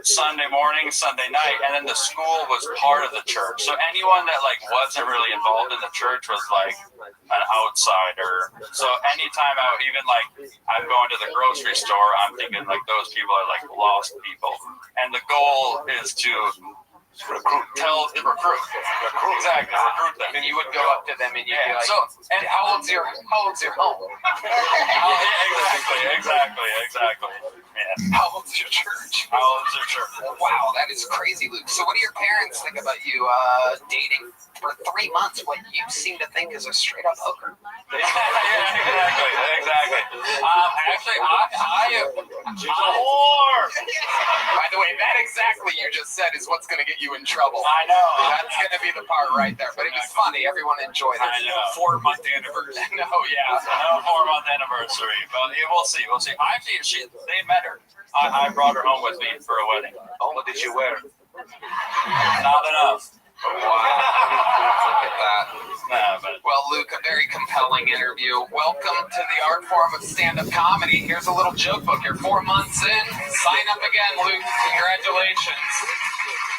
Sunday morning, Sunday night, and then the school was part of the church. So anyone that like wasn't really involved in the church was like an outsider. So anytime I'm going to the grocery store, I'm thinking like those people are like lost people, and the goal is to recruit them. And you would go up to them and you'd be like, and how old's your home? Exactly. Yeah. How old's your church? Wow, that is crazy, Luke. So what do your parents think about you dating for 3 months what you seem to think is a straight up hooker? Exactly. Actually, I am a whore. By the way, that exactly you just said is what's going to get you in trouble. I know. That's going to be the part right there. But it was funny. Everyone enjoyed it. I know. 4-month anniversary. No, 4-month anniversary. But we'll see. Actually, they met her. I brought her home with me for a wedding. Oh, what did you wear? Not enough. Wow. Look at that. But well, Luke, a very compelling interview. Welcome to the art form of stand-up comedy. Here's a little joke book. You're 4 months in. Sign up again, Luke. Congratulations.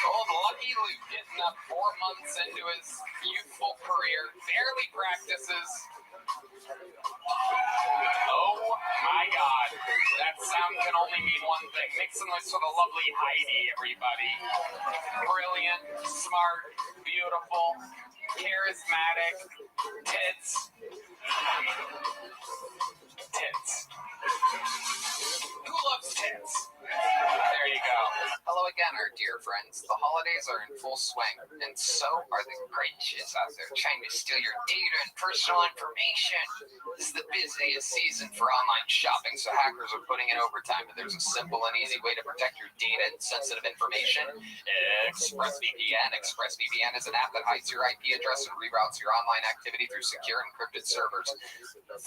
Old lucky Luke getting up 4 months into his youthful career. Barely practices. Oh my God. That sound can only mean one thing. Make some noise for the lovely Heidi, everybody. Brilliant, smart, beautiful, charismatic, tits. Who loves tits? There you go. Hello again, our dear friends. The holidays are in full swing, and so are the creatures out there trying to steal your data and personal information. This is the busiest season for online shopping, so hackers are putting in overtime, but there's a simple and easy way to protect your data and sensitive information. ExpressVPN. ExpressVPN is an app that hides your IP address and reroutes your online activity through secure encrypted servers.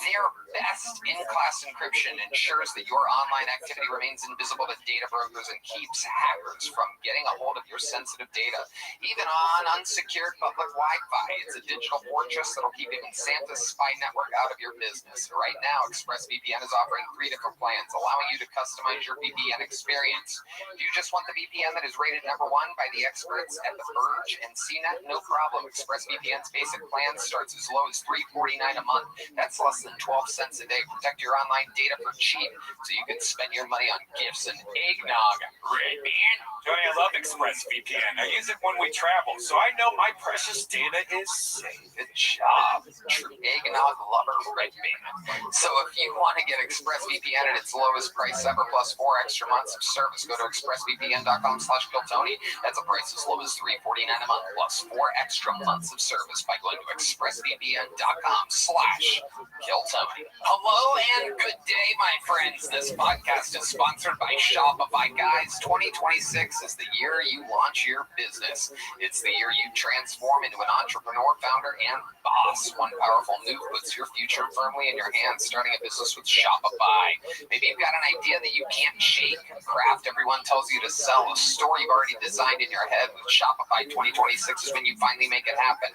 Their best in-class encryption ensures that your online activity remains invisible to data brokers and keeps hackers from getting a hold of your sensitive data, even on unsecured public Wi-Fi. It's a digital fortress that'll keep even Santa's spy network out of your business. Right now, ExpressVPN is offering 3 different plans, allowing you to customize your VPN experience. If you just want the VPN that is rated #1 by the experts at The Verge and CNET, no problem. ExpressVPN's basic plan starts as low as $3.49 a month. That's less than 12 cents a day. Protect your online data for cheap so you can spend your money on gifts and eggnog. Right, man? Tony, I love ExpressVPN. I use it when we travel, so I know my precious data is safe. Good job. True eggnog lover, Red Man. So if you want to get ExpressVPN at its lowest price ever, plus 4 extra months of service, go to expressvpn.com/KillTony. That's a price as low as $3.49 a month, plus 4 extra months of service by going to expressvpn.com/KillTony. Hello and good day, my friends. This podcast is sponsored by Shopify. Guys, 2026 is the year you launch your business. It's the year you transform into an entrepreneur, founder, and boss. One powerful move puts your future firmly in your hands, starting a business with Shopify. Maybe you've got an idea that you can't shake, craft everyone tells you to sell, a story you've already designed in your head. With Shopify, 2026 is when you finally make it happen.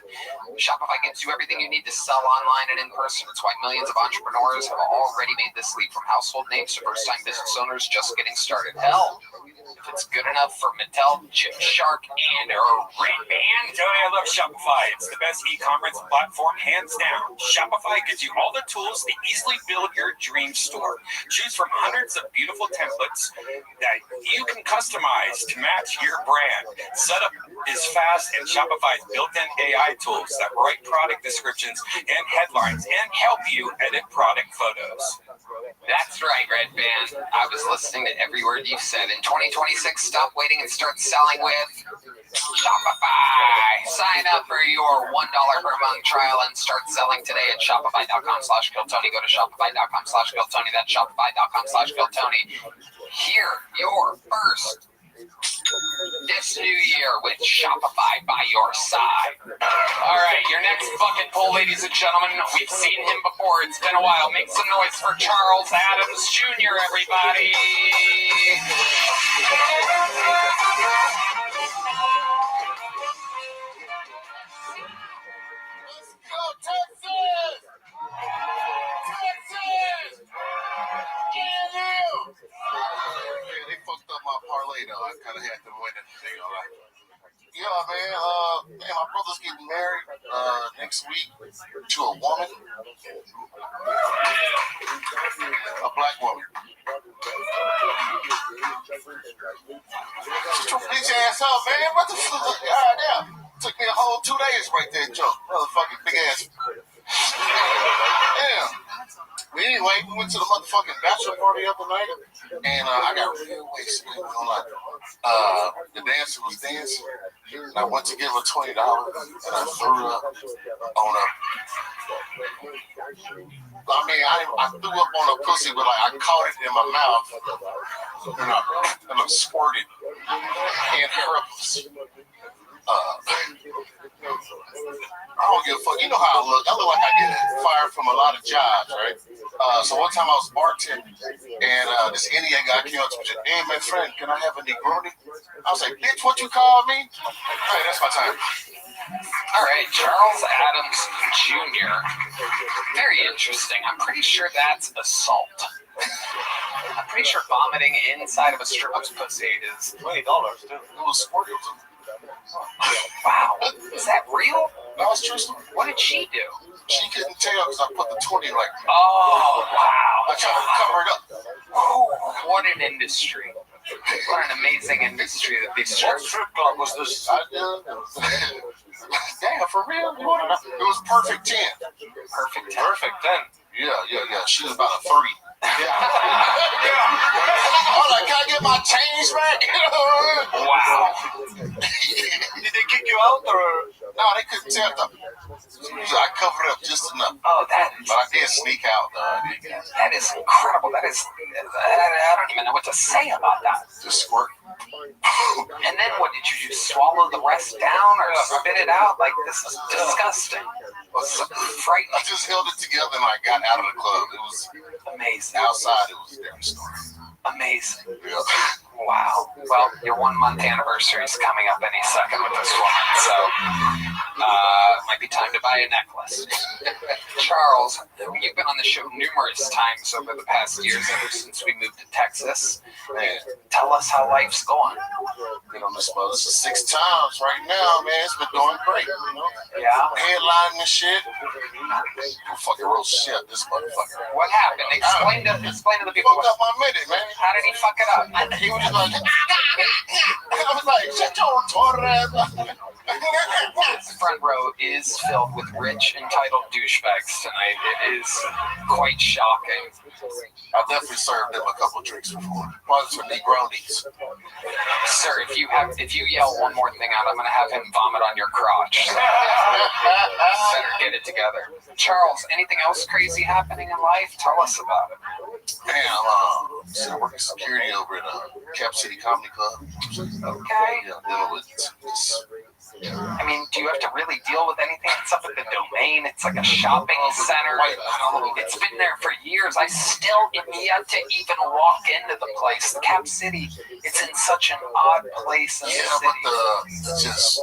Shopify gives you everything you need to sell online and in person. It's why millions of entrepreneurs have already made this leap, from household names to first-time business owners just getting started. Hell, if it's good enough for Mattel, Gymshark, and Red Band. Tony, I love Shopify. It's the best e-commerce platform, hands down. Shopify gives you all the tools to easily build your dream store. Choose from hundreds of beautiful templates that you can customize to match your brand. Setup is fast, and Shopify's built-in AI tools that write product descriptions and headlines and help you edit product photos. That's right, Red Band. I was listening to every word you said. In 2026, stop waiting and start selling with Shopify. Sign up for your $1 per month trial and start selling today at shopify.com/KillTony. Go to shopify.com/KillTony. That's shopify.com/KillTony. Hear your first this new year with Shopify by your side. All right, your next bucket pull, ladies and gentlemen. We've seen him before. It's been a while. Make some noise for Charles Adams Jr., everybody. Let's go, Texas! Texas! Get him! Yeah, they fucked up my parlay, though. I kind of had to win it. All right. Yeah, man. My brother's getting married next week to a woman, a black woman. Shut your bitch ass up, man. What the fuck? Goddamn. Took me a whole 2 days right there, Joe. Motherfucking big ass. Damn. But anyway, we went to the motherfucking bachelor party the other night, and I got real wasted. The dancer was dancing, and I went to give her $20, and I threw up on her. I mean, I threw up on her pussy, but like I caught it in my mouth, and I squirted in her pussy. I don't give a fuck. You know how I look. I look like I get fired from a lot of jobs, right? So one time I was bartending, and this Indian guy came up to me and said, "Hey, my friend, can I have a Negroni?" I was like, "Bitch, what you call me?" All right, that's my time. All right, Charles Adams Jr. Very interesting. I'm pretty sure that's assault. I'm pretty sure vomiting inside of a stripper's pussy is $20 too. It was squirted. Wow. Is that real? That was true. What did she do? She couldn't tell because I put the 20 like. Oh, wow. I tried to cover it up. Oh, what an industry. What an amazing industry that these What strip club was this? Damn, for real? It was perfect 10. Perfect 10. Perfect 10. Yeah. She was about a 3. Yeah. I was like, can I get my change back? Wow. Did they kick you out or? No, they couldn't tell them. I covered up just enough. Oh, that is. But I did sneak out. That is incredible. I don't even know what to say about that. Just squirt. And then what did you do? Swallow the rest down or spit it out? Like, this is disgusting. Frightening. I just held it together and I got out of the club. It was amazing. Outside, it was a different story. Amazing. Yeah. Wow. Well, your 1 month anniversary is coming up any second with this woman, so might be time to buy a necklace. Charles, you've been on the show numerous times over the past years, ever since we moved to Texas. Man, tell us how life's going. Been on this mother 6 times right now, man. It's been doing great, you know? Yeah. Headlining and shit. Who fucking wrote shit, this motherfucker? What happened? Explain to the people. Fucked up my minute, man. How did he fuck it up? He was just like, I was like, shut your retarded ass up. Front row is filled with rich, entitled douchebags tonight. It is quite shocking. I definitely served them a couple drinks before. Ones for Negronis. Sir, if you yell one more thing out, I'm gonna have him vomit on your crotch. Better get it together. Charles, anything else crazy happening in life? Tell us about it. So I'm working security over at Cap City Comedy Club. Okay. Yeah, dealing with just I mean, do you have to really deal with anything? It's up at the Domain. It's like a shopping center. It's been there for years. I still am yet to even walk into the place. The Cap City, it's in such an odd place in the city. But just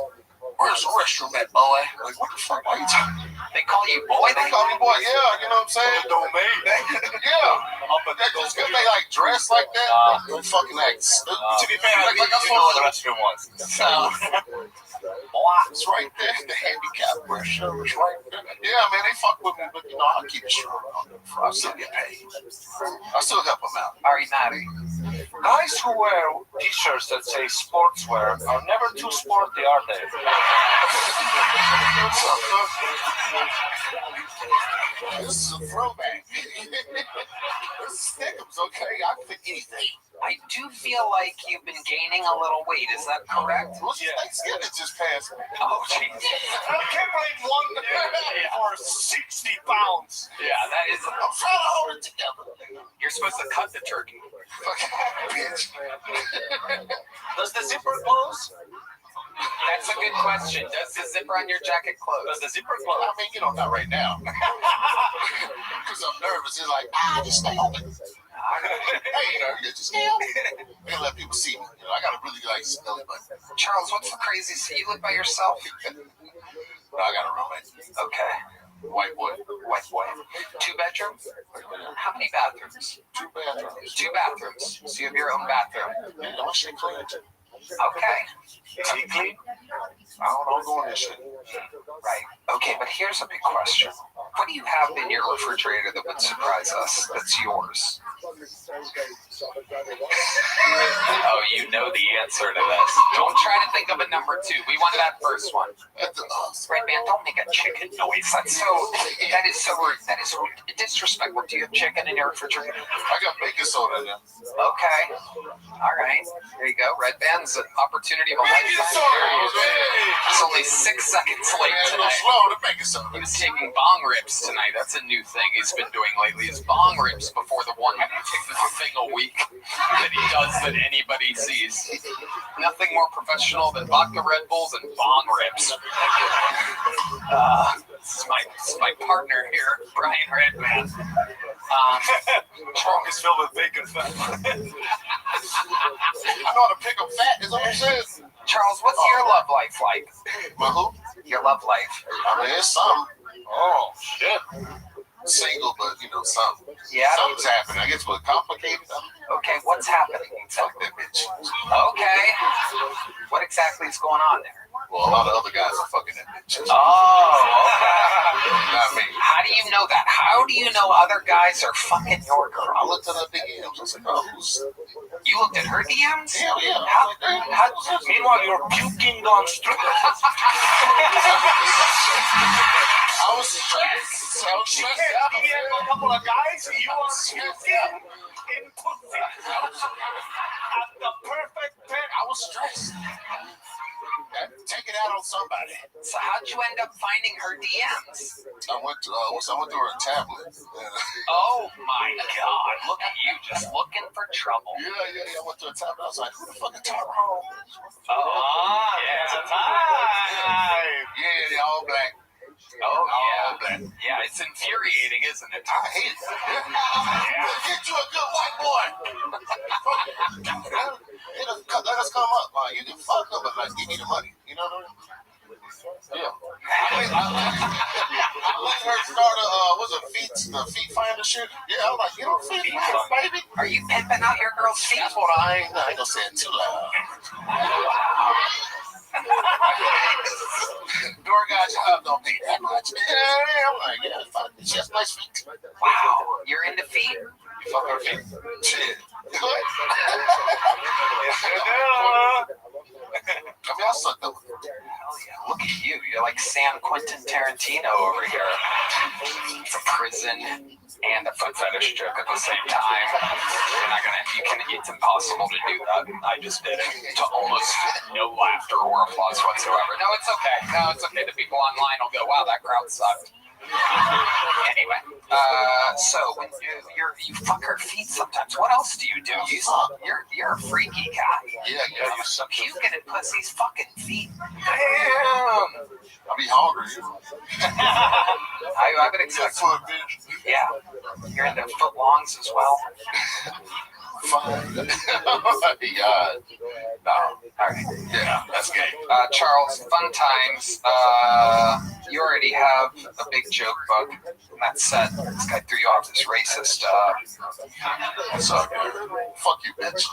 where's the restroom at, boy? Like, what the fuck are you talking? They call you boy? They call me boy, yeah, you know what I'm saying? The Domain. Yeah. Just because they like dress like that, they fucking like. To be fair, like I know what the restroom was. So. It's right there. The handicap restroom is right there. Yeah, man, they fuck with me, but you know, I'll keep it strong. I still get paid. I still help them out. Are you married? Guys who wear t-shirts that say sportswear are never too sporty, are they? This is a throwback. This is Stickums, okay? I can fit anything. I do feel like you've been gaining a little weight. Is that correct? Well, Thanksgiving just passed. Oh, jeez. I can't believe one for 60 pounds. Yeah, that is. I'm trying to hold it together. You're supposed to cut the turkey. Bitch. Does the zipper close? That's a good question. Does the zipper on your jacket close? Does the zipper close? I mean, you know, not right now. Because I'm nervous. It's like, just stay open. Hey, you know, just stay open. And let people see me. You know, I got a really like smelly butt. Charles, what's the craziest? You live by yourself? No, I got a roommate. Okay. White boy. White boy. 2 bedrooms? How many bathrooms? 2 bathrooms. 2 bathrooms. So you have your own bathroom. Yeah, my shit clean too. Okay. Is he clean? I don't know, I'm going this shit. Right. Okay, but here's a big question. What do you have in your refrigerator that would surprise us? That's yours. Oh, you know the answer to this. Don't try to think of a number 2. We wanted that first one. Red Man, don't make a chicken noise. That is so rude. That is disrespectful. Do you have chicken in your refrigerator? I got baking soda in there. Okay. All right. There you go. Red Band's an opportunity of a lifetime. It's only 6 seconds late tonight. He was taking bong rips tonight. That's a new thing he's been doing lately. Is bong rips before the one thing a week that he does that anybody sees. Nothing more professional than vodka Red Bulls and bong rips. This is my partner here, Brian Redman. Trunk is filled with bacon fat. I know how to pick up fat, is what I'm saying. Charles, what's your love life like? My who? Your love life. I mean, it's some. Oh, shit. Single, but you know, something. Yeah. Something's happening. I guess what's complicated. Okay, what's happening? Fuck that bitch. Okay. What exactly is going on there? Well, a lot of other guys are fucking that bitch. Oh, okay. Not me. How do you know that? How do you know other guys are fucking your girl? I looked at her DMs. I was like, oh, who's... You looked at her DMs? Hell yeah. Meanwhile, you're puking down straight. I was stressed. A couple of guys, you were puking in pussy. At the perfect time. I was stressed. Take it out on somebody. So how'd you end up finding her DMs? I went through her tablet. Oh my God! Look at you, just looking for trouble. Yeah. I went through a tablet. I was like, who the fuck is Tyrone? Oh, yeah, time. Yeah, all black. Oh yeah, yeah. It's infuriating, isn't it? I hate it. Yeah. Get you a good white boy. Let us come up. You can fuck up, but like, give me the money. You know what I mean? Yeah. I let her start the feet finder shit. Yeah, I was like, you know, feet finder, baby. Are you pimping out your girl's feet? That's what I ain't gonna say it too loud. Door guys don't pay that much. I'm like, yeah, she has nice feet. Wow, you're into feet? You fuck her feet? Shit. I mean, I suck up. Hell yeah, look at you. You're like San Quentin Tarantino over here. It's a prison and a foot fetish joke at the same time. It's impossible to do that. I just did it to almost no laughter or applause whatsoever. No, it's okay. The people online will go, wow, that crowd sucked. Anyway, so when you fuck her feet sometimes. What else do you do? You're a freaky guy. Yeah, you suck. Puking at pussy's fucking feet. Damn. I'll be hungry. I would expect. Yeah. You're into foot longs as well. Yeah. No. All right. Yeah, that's good. Charles, fun times. You already have a big joke book. And that said, this guy threw you off this racist. What's up? Fuck you, bitch.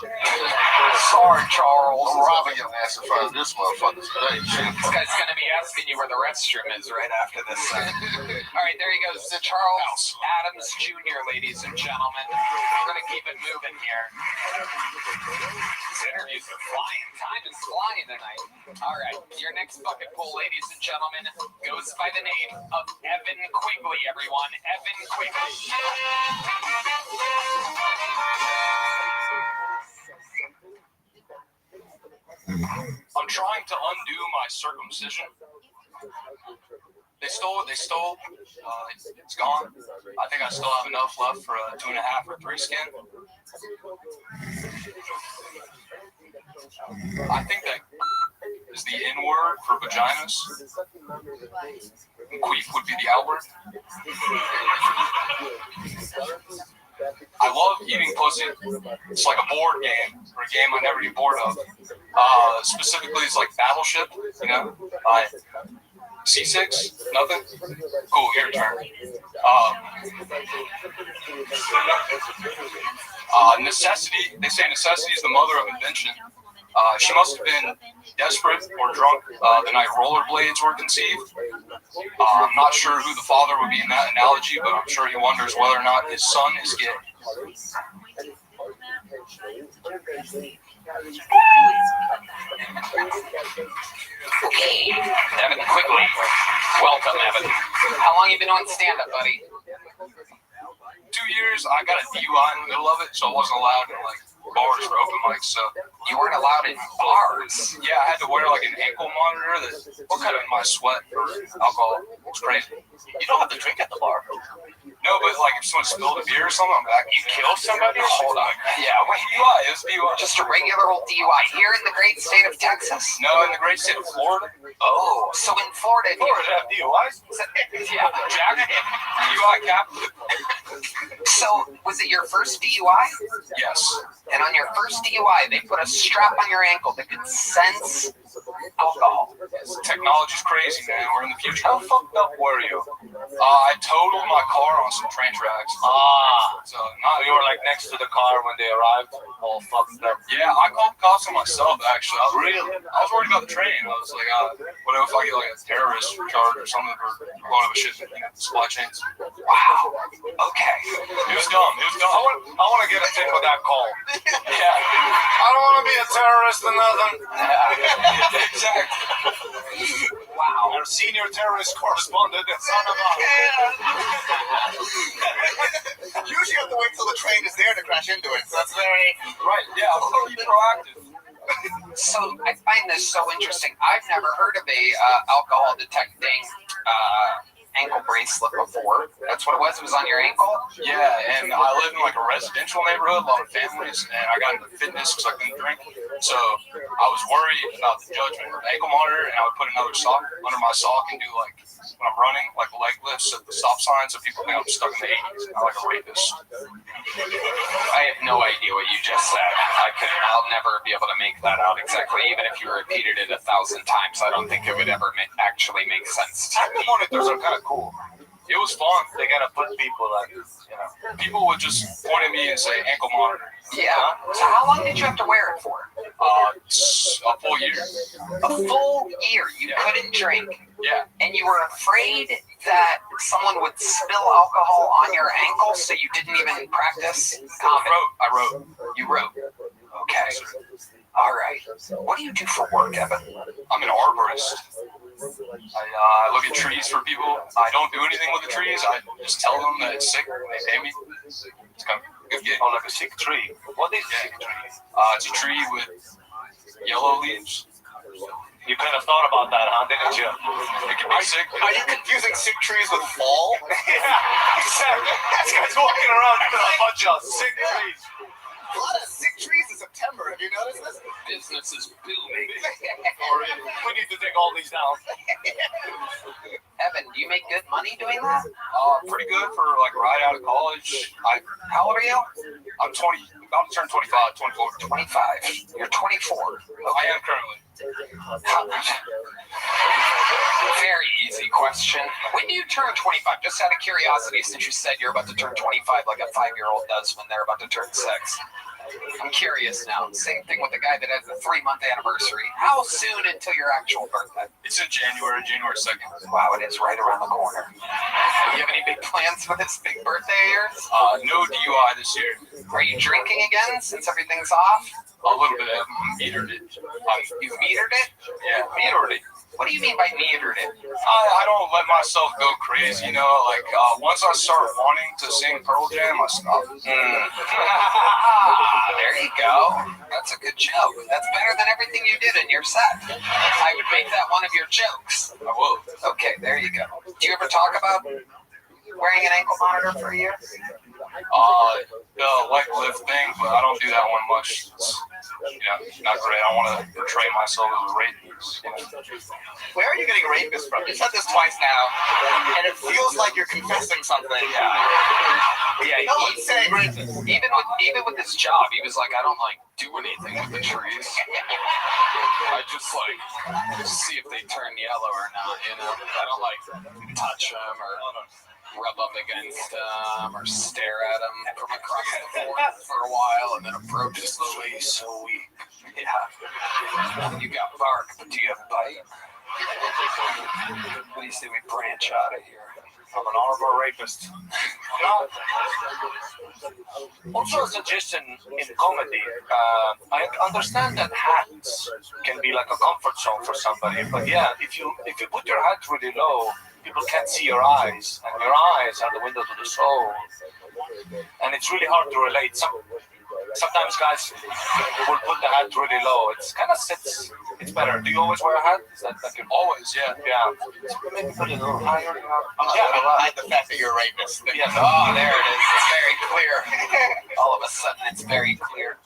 Sorry, Charles. I'm robbing your ass in front of this motherfucker today. This guy's gonna be asking you where the restroom is right after this. All right, there he goes. The Charles Adams Jr., ladies and gentlemen. We're gonna keep it moving here. These interviews are flying. Time is flying tonight. All right, your next bucket pool, ladies and gentlemen, goes by the name of Evan Quigley. Everyone, Evan Quigley. I'm trying to undo my circumcision. They stole it. It's gone. I think I still have enough left for a 2.5 or 3 skin. I think that is the N word for vaginas. Queef would be the L word. I love eating pussy. It's like a board game, or a game I never get bored of. Specifically, it's like Battleship, you know? C6? Nothing? Cool, your turn. Necessity. They say necessity is the mother of invention. She must have been desperate or drunk the night rollerblades were conceived. I'm not sure who the father would be in that analogy, but I'm sure he wonders whether or not his son is gay. Okay, Evan Quigley. Welcome, Evan. How long you been on stand-up, buddy? 2 years. I got a DUI in the middle of it, so I wasn't allowed in bars for open mics. So you weren't allowed in bars? Yeah, I had to wear an ankle monitor that will cut in my sweat for alcohol. It's crazy. You don't have to drink at the bar. No, but if someone spilled a beer or something, I'm back. You kill somebody? Hold on. Yeah, wait, DUI. It was DUI. Just a regular old DUI here in the great state of Texas? No, in the great state of Florida. Oh, so in Florida have DUIs? Yeah, Jack. DUI capital. So, was it your first DUI? Yes. And on your first DUI, they put a strap on your ankle that could sense alcohol. Technology's crazy, man. We're in the future. How fucked up were you? I totaled my car on some train tracks. So you were next to the car when they arrived, all fucked up. Yeah, I called cops on myself actually. I was worried about the train. I was like, what if I get a terrorist charge or something for blowing up a shit supply chains? Wow. Okay. It was dumb. I want to get a tip of that call. Yeah. I don't want to be a terrorist or nothing. Exactly. Wow. Our senior terrorist correspondent in Santa You usually have to wait till the train is there to crash into it. So that's very right. Yeah, I'll be proactive. So I find this so interesting. I've never heard of a alcohol detecting ankle bracelet before. That's what it was? It was on your ankle? Yeah, and I live in a residential neighborhood, a lot of families, and I got into fitness because I couldn't drink. So I was worried about the judgment of the ankle monitor, and I would put another sock under my sock and do when I'm running, leg lifts at the stop sign, so people think I'm stuck in the 80s. I'm like a rapist. I have no idea what you just said. I'll never be able to make that out exactly. Even if you repeated it 1,000 times, I don't think it would ever actually make sense. Ankle monitors are kind of cool. It was fun. They gotta put people people would just point at me and say ankle monitor. Yeah. So how long did you have to wear it for? A full year. A full year. You couldn't drink. Yeah. And you were afraid that someone would spill alcohol on your ankle, so you didn't even practice comedy. I wrote. You wrote. Okay. All right. What do you do for work, Evan? I'm an arborist. I look at trees for people. I don't do anything with the trees. I just tell them that it's sick and they pay me. It's kind of a good gig. Oh, like a sick tree. What is a sick tree? It's a tree with yellow leaves. You kind of thought about that, huh? Didn't you? It can be sick. Are you confusing sick trees with fall? Yeah, exactly. This guy's walking around with a bunch of sick trees. A lot of sick trees in September. Have you noticed this? Business is booming. We need to take all these down. Evan, do you make good money doing that? Pretty good for like right out of college. How old are you? I'm 20. About to turn 25, 24. 25. You're 24. I am currently. Very easy question. When do you turn 25? Just out of curiosity, since you said you're about to turn 25 like a 5-year-old does when they're about to turn 6. I'm curious now. Same thing with the guy that has a 3-month anniversary. How soon until your actual birthday? It's in January 2nd. Wow, it is right around the corner. Do you have any big plans for this big birthday of yours? No DUI this year. Are you drinking again since everything's off? A little bit. I've metered it. You've metered it? Yeah, metered it. What do you mean by metered it? I don't let myself go crazy, you know. Like once I start wanting to sing Pearl Jam, I stop. There you go. That's a good joke. That's better than everything you did in your set. I would make that one of your jokes. I will. Okay, there you go. Do you ever talk about wearing an ankle monitor for a year? The leg lift thing, but I don't do that one much. It's, not great. I want to portray myself as a rapist. Where are you getting rapist from? You said this twice now, and it feels like you're confessing something. Yeah. No one's saying rapist. Even with his job, he was like, I don't do anything with the trees. I just see if they turn yellow or not. I don't touch them or rub up against them or stare at them from across the board for a while and then approach slowly. So weak. Yeah. You got bark, but do you have bite? What do you say we branch out of here? I'm an honorable rapist. Also a suggestion in comedy. I understand that hats can be like a comfort zone for somebody, but yeah, if you put your hat really low, people can't see your eyes, and your eyes are the window to the soul. And it's really hard to relate. Sometimes guys will put the hat really low. It's kind of sits. It's better. Do you always wear a hat? Is that like always? Yeah. Maybe put it a little higher. I like the fact that you're a rapist. Yes. Oh, there it is. It's very clear. All of a sudden, it's very clear.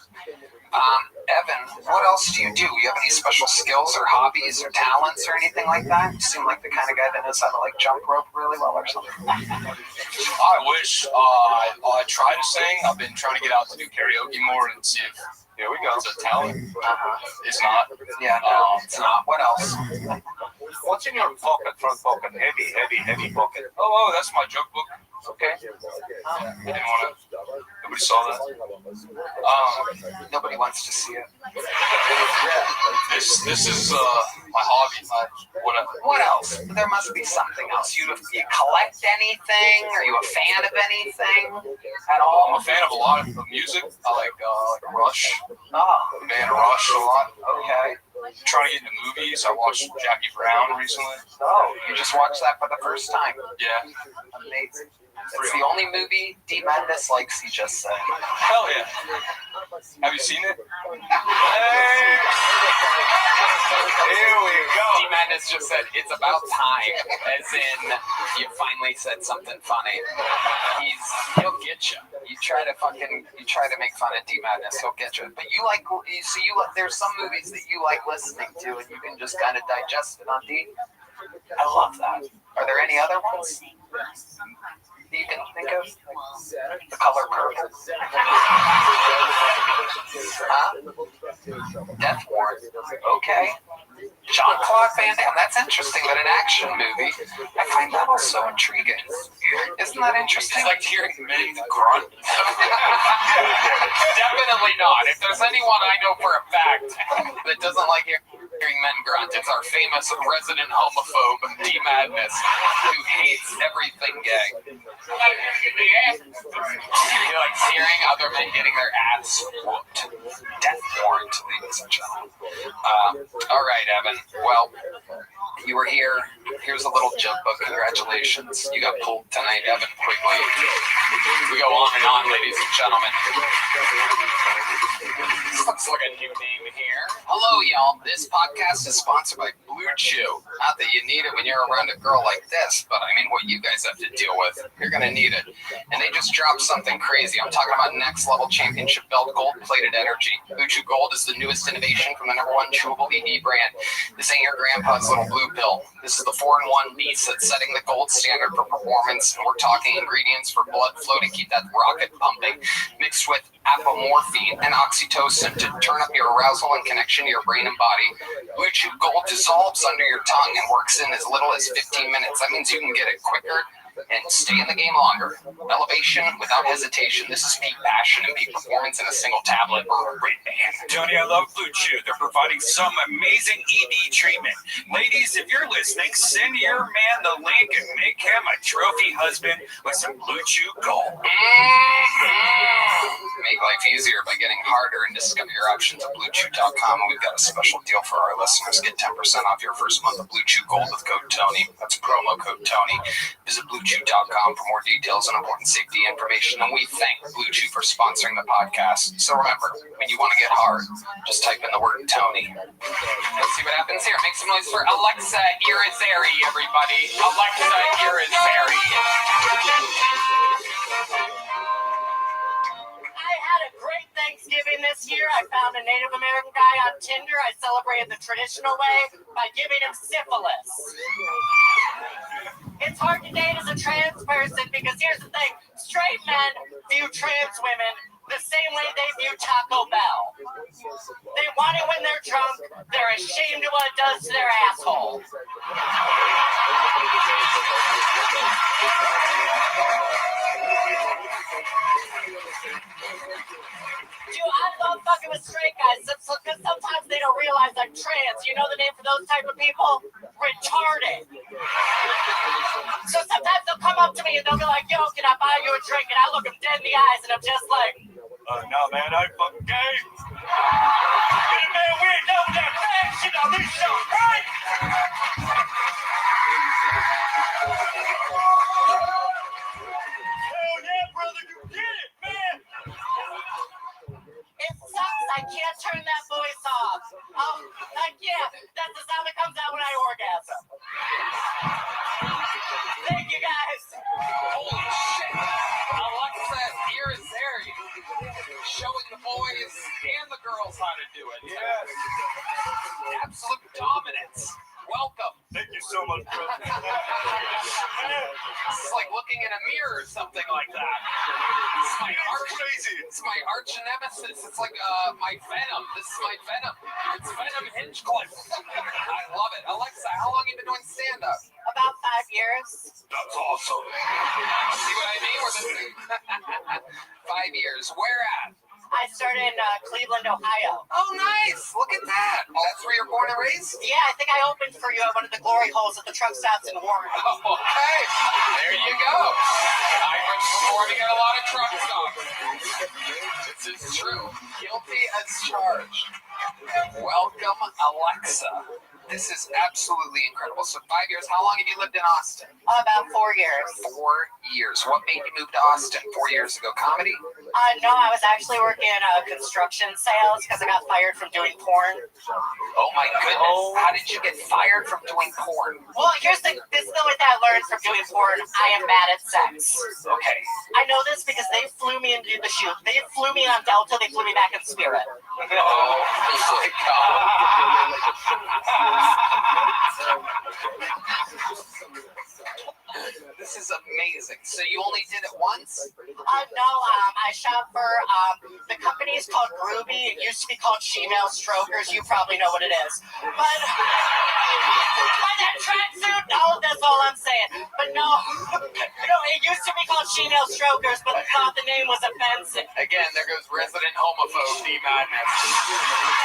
Evan, what else do? You have any special skills or hobbies or talents or anything like that? You seem like the kind of guy that knows how to jump rope really well or something. I wish. I try to sing. I've been trying to get out to do karaoke more and see if here we go. It's a talent. It's not. Yeah, no, it's not. What else? What's in your pocket? Front pocket. Heavy pocket. Oh, that's my joke book. Okay. Nobody saw that. Nobody wants to see it. This is my hobby. Whatever. What else? There must be something else. You collect anything? Are you a fan of anything at all? I'm a fan of a lot of music. I like Rush. Oh, the band Rush a lot. Okay. Trying to get into movies. I watched Jackie Brown recently. Oh, you just watched that for the first time? Yeah. Amazing. It's the only movie D. Madness likes, he just said. Hell yeah. Have you seen it? Hey! Here we go. D. Madness just said, it's about time. As in, you finally said something funny. He'll get you. You try to make fun of D. Madness, he'll get you. But there's some movies that you like listening to and you can just kind of digest it on D. I love that. Are there any other ones you can think of? The Color Purple. Death Warrant. Okay. Jean-Claude Van Damme. That's interesting, but an action movie. I find that also intriguing. Isn't that interesting? It's like hearing men grunt. Definitely not. If there's anyone I know for a fact that doesn't like hearing men grunt, it's our famous resident homophobe, D. Madness, who hates everything gay. He likes hearing other men getting their ass whooped. Death Warrant, ladies and gentlemen. All right, Evan. Well, You were here. Here's a little jump book. Congratulations. You got pulled tonight, Evan Quigley. We go on and on, ladies and gentlemen. Looks like a new name here. Hello, y'all. This podcast is sponsored by Blue Chew. Not that you need it when you're around a girl like this, but I mean what you guys have to deal with. You're going to need it. And they just dropped something crazy. I'm talking about next level championship belt gold-plated energy. Blue Chew Gold is the newest innovation from the #1 chewable ED brand. This ain't your grandpa's little blue pill. This is the 4-in-1 beast that's setting the gold standard for performance. And we're talking ingredients for blood flow to keep that rocket pumping, mixed with apomorphine and oxytocin to turn up your arousal and connection to your brain and body. Blue Chew Gold dissolves under your tongue and works in as little as 15 minutes. That means you can get it quicker and stay in the game longer. Elevation without hesitation. This is peak passion and peak performance in a single tablet or a great band. Tony, I love Blue Chew. They're providing some amazing ED treatment. Ladies, if you're listening, send your man the link and make him a trophy husband with some Blue Chew Gold. Make life easier by getting harder and discover your options at BlueChew.com. And we've got a special deal for our listeners. Get 10% off your first month of Blue Chew Gold with code Tony. That's promo code Tony. Visit BlueChew.com for more details and important safety information. And we thank Blue Chew for sponsoring the podcast. So remember, when you want to get hard, just type in the word Tony. Let's see what happens here. Make some noise for Alexa Irizarry, everybody. Alexa Irizarry. I had a great Thanksgiving this year. I found a Native American guy on Tinder. I celebrated the traditional way by giving him syphilis. It's hard to date as a trans person because here's the thing. Straight men view trans women the same way they view Taco Bell. They want it when they're drunk. They're ashamed of what it does to their asshole. Dude, I love fucking with straight guys because sometimes they don't realize I'm trans. You know the name for those type of people? Retarded. So sometimes they'll come up to me and they'll be like, yo, can I buy you a drink? And I look them dead in the eyes and I'm just like, no, man, I fucking gay. Hey, man, we ain't done that bad shit on this show, right? Hell yeah, brother, you get it, man. it sucks. I can't turn that voice off. Oh, like, yeah, that's the sound that comes out when I orgasm. Thank you, guys. Holy shit. Alexa Irizarry. Showing the boys and the girls how to do it. Yes. Absolute dominance. Welcome. Thank you so much, bro. It's like looking in a mirror or something like that. It's my arch nemesis. It's like my Venom. This is my Venom. It's Venom Hinchcliffe. I love it. Alexa, how long have you been doing stand-up? About 5 years. That's awesome. See what I mean? 5 years. Where at? I started in Cleveland, Ohio. Oh, nice. Look at that. That's where you're born and raised? Yeah, I think I opened for you at one of the glory holes at the truck stops in Warren. Oh, okay. There you go. I've been performing at a lot of truck stops. This is true. Guilty as charged. Welcome, Alexa. This is absolutely incredible. So 5 years. How long have you lived in Austin? About 4 years. 4 years. What made you move to Austin 4 years ago? Comedy? No, I was actually working in construction sales because I got fired from doing porn. Oh my goodness. How did you get fired from doing porn? Well, this is the way that I learned from doing porn. I am bad at sex. Okay. I know this because they flew me into the shoot. They flew me on Delta. They flew me back in Spirit. Oh my God. This is amazing. So you only did it once? No, I shot for the company is called Ruby. It used to be called She-Male Strokers. You probably know what it is. But by that tracksuit, no, that's all I'm saying. But no, it used to be called She-Male Strokers, but I thought the name was offensive. Again, there goes resident homophobe D Madness.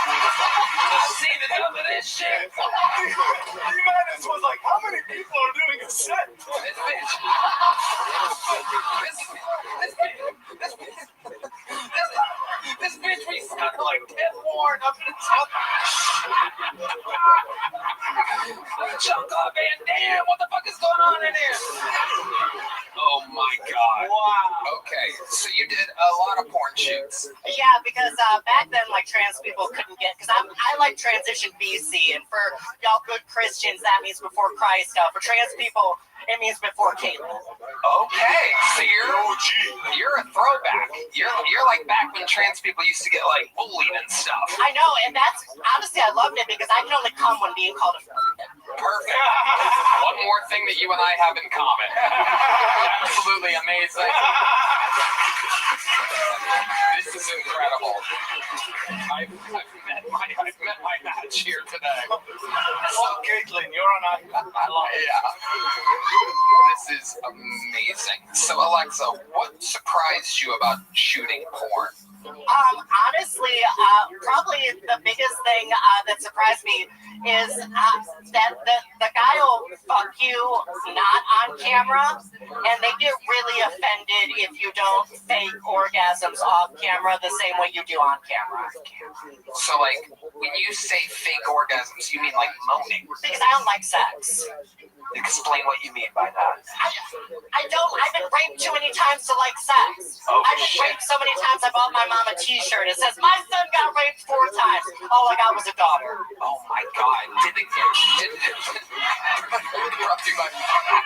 I've seen enough of this shit. D Madness was like, how many people are doing a set? This bitch. This bitch be stuck like Ted Warren up in the top. Jump Okay, so you did a lot of porn shoots. Yeah, because back then, like, trans people couldn't get, because I like transition BC, and for y'all good Christians, that means before Christ. For trans people, it means before Caitlyn. Okay, so you're a throwback. You're like back when trans people used to get like bullied and stuff. I know, and that's honestly I loved it because I can only come when being called a perfect. One more thing that you and I have in common. Absolutely amazing. This is incredible. I've met my match here today. So, Caitlyn, you're on a This is amazing. So, Alexa, what surprised you about shooting porn? Honestly, probably the biggest thing that surprised me is that the guy will fuck you not on camera, and they get really offended if you don't fake orgasms off camera the same way you do on camera. So, like, when you say fake orgasms, you mean like moaning? Because I don't like sex. Explain what you mean by that. I don't. I've been raped too many times to like sex. I've been raped so many times I bought my mom a T-shirt. It says, "My son got raped 4 times. All I got was a daughter." Oh my God!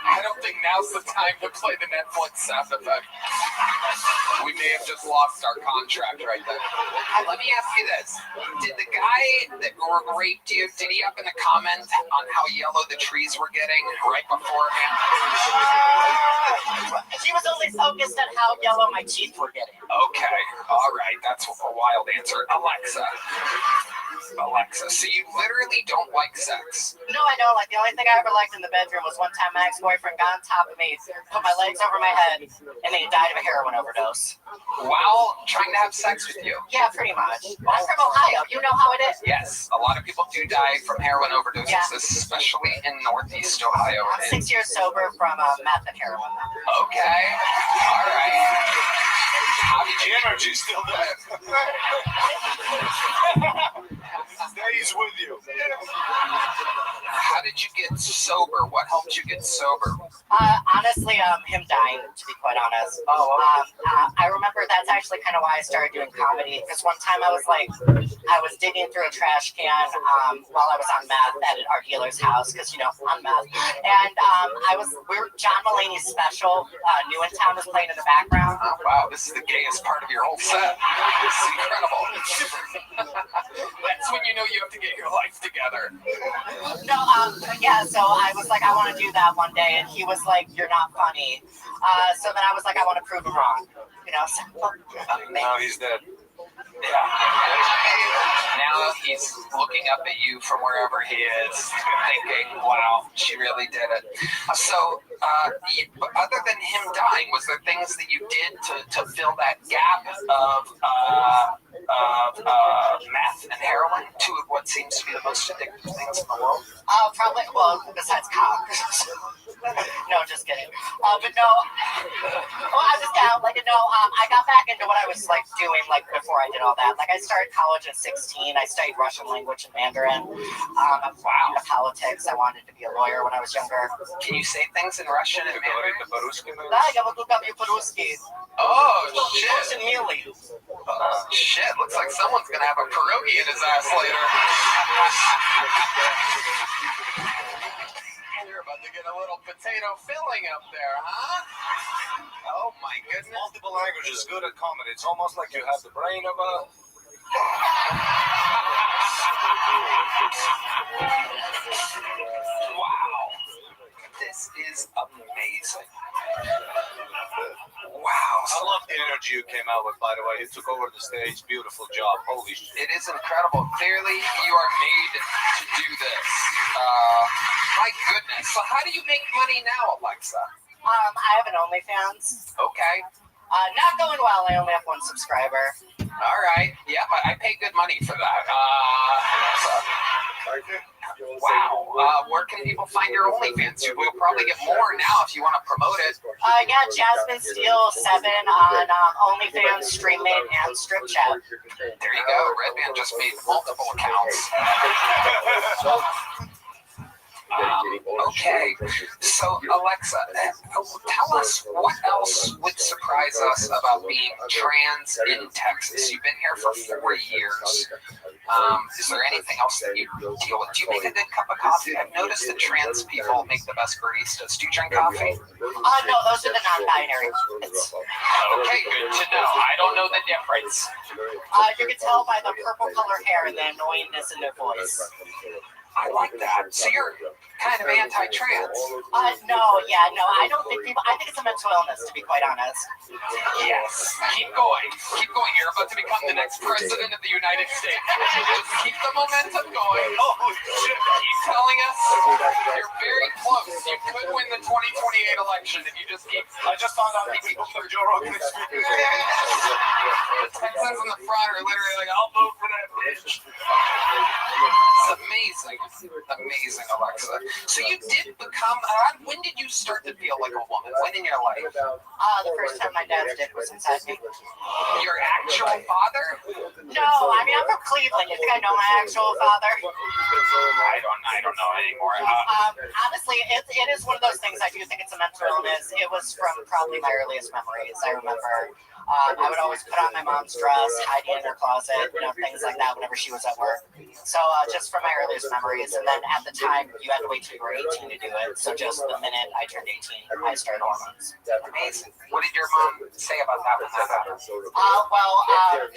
I don't think now's the time to play the Netflix sound effect. We may have just lost our contract right there. Let me ask you this: did the guy that raped you, did he happen to comment on how yellow the trees were getting right beforehand? He was only focused on how yellow my teeth were getting. Okay, all right, that's a wild answer. Alexa, so you literally don't like sex? No, I don't. Like, the only thing I ever liked in the bedroom was one time my ex-boyfriend got on top of me, put my legs over my head, and then he died of a heroin overdose. While trying to have sex with you? Yeah, pretty much. I'm from Ohio. You know how it is? Yes, a lot of people do die from heroin overdoses, especially in Northeast Ohio. I'm 6 years sober from meth and heroin. Okay, all right. How did the energy's still there. Stays with you. How did you get sober? What helped you get sober? Honestly, him dying, to be quite honest. I remember that's actually kind of why I started doing comedy. Because one time I was digging through a trash can while I was on meth at our dealer's house, because, you know, on meth. And John Mulaney's special, New in Town, was playing in the background. Oh, wow, this is the gayest part of your whole set. This is incredible. That's when you know you have to get your life together. No, so I was like, I want to do that one day, and he was like, you're not funny. So then I was like, I want to prove him wrong. You know, so now he's dead. Yeah. Now he's looking up at you from wherever he is, thinking, wow, she really did it. So, other than him dying, was there things that you did to fill that gap of meth and heroin, two of what seems to be the most addictive things in the world? Probably, well, besides cock. No, just kidding. But no, I was down. I got back into what I was doing before I did all that. I started college at 16. I studied Russian language and Mandarin. Wow. Politics. I wanted to be a lawyer when I was younger. Can you say things in Russian and Mandarin? Oh, shit. Shit, looks like someone's gonna have a pierogi in his ass later. You're about to get a little potato filling up there, huh? Oh my goodness. Multiple languages, good at comedy. It's almost like you have the brain of a... Wow. This is amazing. Wow. I love the energy you came out with, by the way. You took over the stage. Beautiful job. Holy shit. It is incredible. Clearly, you are made to do this. My goodness. So how do you make money now, Alexa? I have an OnlyFans. Okay. Not going well. I only have 1 subscriber. All right. Yep, I pay good money for that. Wow. Where can people find your OnlyFans? We'll probably get more now if you want to promote it. Yeah, Jasmine Steele 7 on OnlyFans, StreamMate, and Strip Chat. There you go. Redman just made multiple accounts. Okay, so Alexa, tell us what else would surprise us about being trans in Texas. You've been here for 4 years. Is there anything else that you deal with? Do you make a good cup of coffee? I've noticed that trans people make the best baristas. Do you drink coffee? No, those are the non-binary ones. Okay, good to know. I don't know the difference. You can tell by the purple color hair and the annoyingness in their voice. I like that. So you're kind of anti-trans. No, I don't think people. I think it's a mental illness, to be quite honest. Yes. Keep going. Keep going. You're about to become the next president of the United States. Just keep the momentum going. Holy shit. Keep telling us you're very close. You could win the 2028 election if you just keep. I just found out people from Joe Rogan speaking. The Texans in the front are literally like, I'll vote for that bitch. It's amazing. Amazing, Alexa. So you did become, when did you start to feel like a woman? When in your life? The first time my dad's dick was inside me. Your actual father? No, I mean, I'm from Cleveland. You think I know my actual father? I don't know anymore. Honestly, it is one of those things. I do think it's a mental illness. It was from probably my earliest memories. I remember I would always put on my mom's dress, hide it in her closet, things like that whenever she was at work. So just from my earliest memories. And then at the time, you had to wait till you were 18 to do it. So just the minute I turned 18, I started hormones. Amazing. What did your mom say about that when that happened?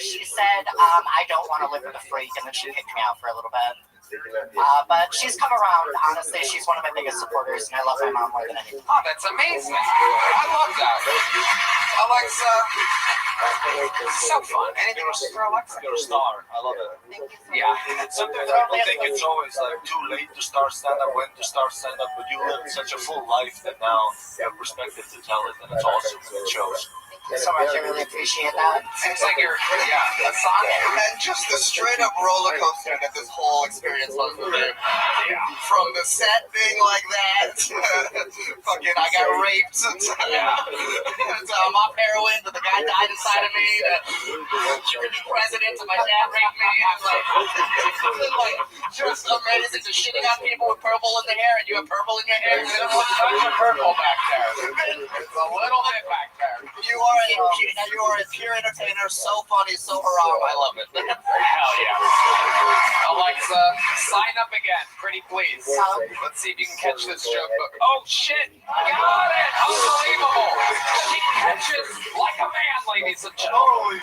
She said, I don't want to live with a freak, and then she kicked me out for a little bit. But she's come around. Honestly, she's one of my biggest supporters, and I love my mom more than anything. Oh, that's amazing. I love that. Alexa, so fun. Anything else for Alexa? You're a star. I love it. Yeah. Sometimes I think it's always like too late to start stand-up, when to start stand-up, but you live such a full life that now you have perspective to tell it, and it's awesome. It shows. Thank you so much. I really appreciate that. Seems like you're, a song. And just the straight-up roller coaster that this whole experience was for me. Yeah. From the set being like that, fucking I got raped, I'm off heroin, but the guy died inside of me, you could be president, and my dad raped me. I'm like, just amazing, just shitting on people with purple in the hair, and you have purple in your hair. There's a touch of purple back there. It's a little bit back there. You are a pure entertainer, so funny, so haram. I love it. Hell yeah. Alexa, sign up again, pretty please. Let's see if you can catch this joke. Oh shit! Got it! Unbelievable! She catches like a man, ladies and gentlemen.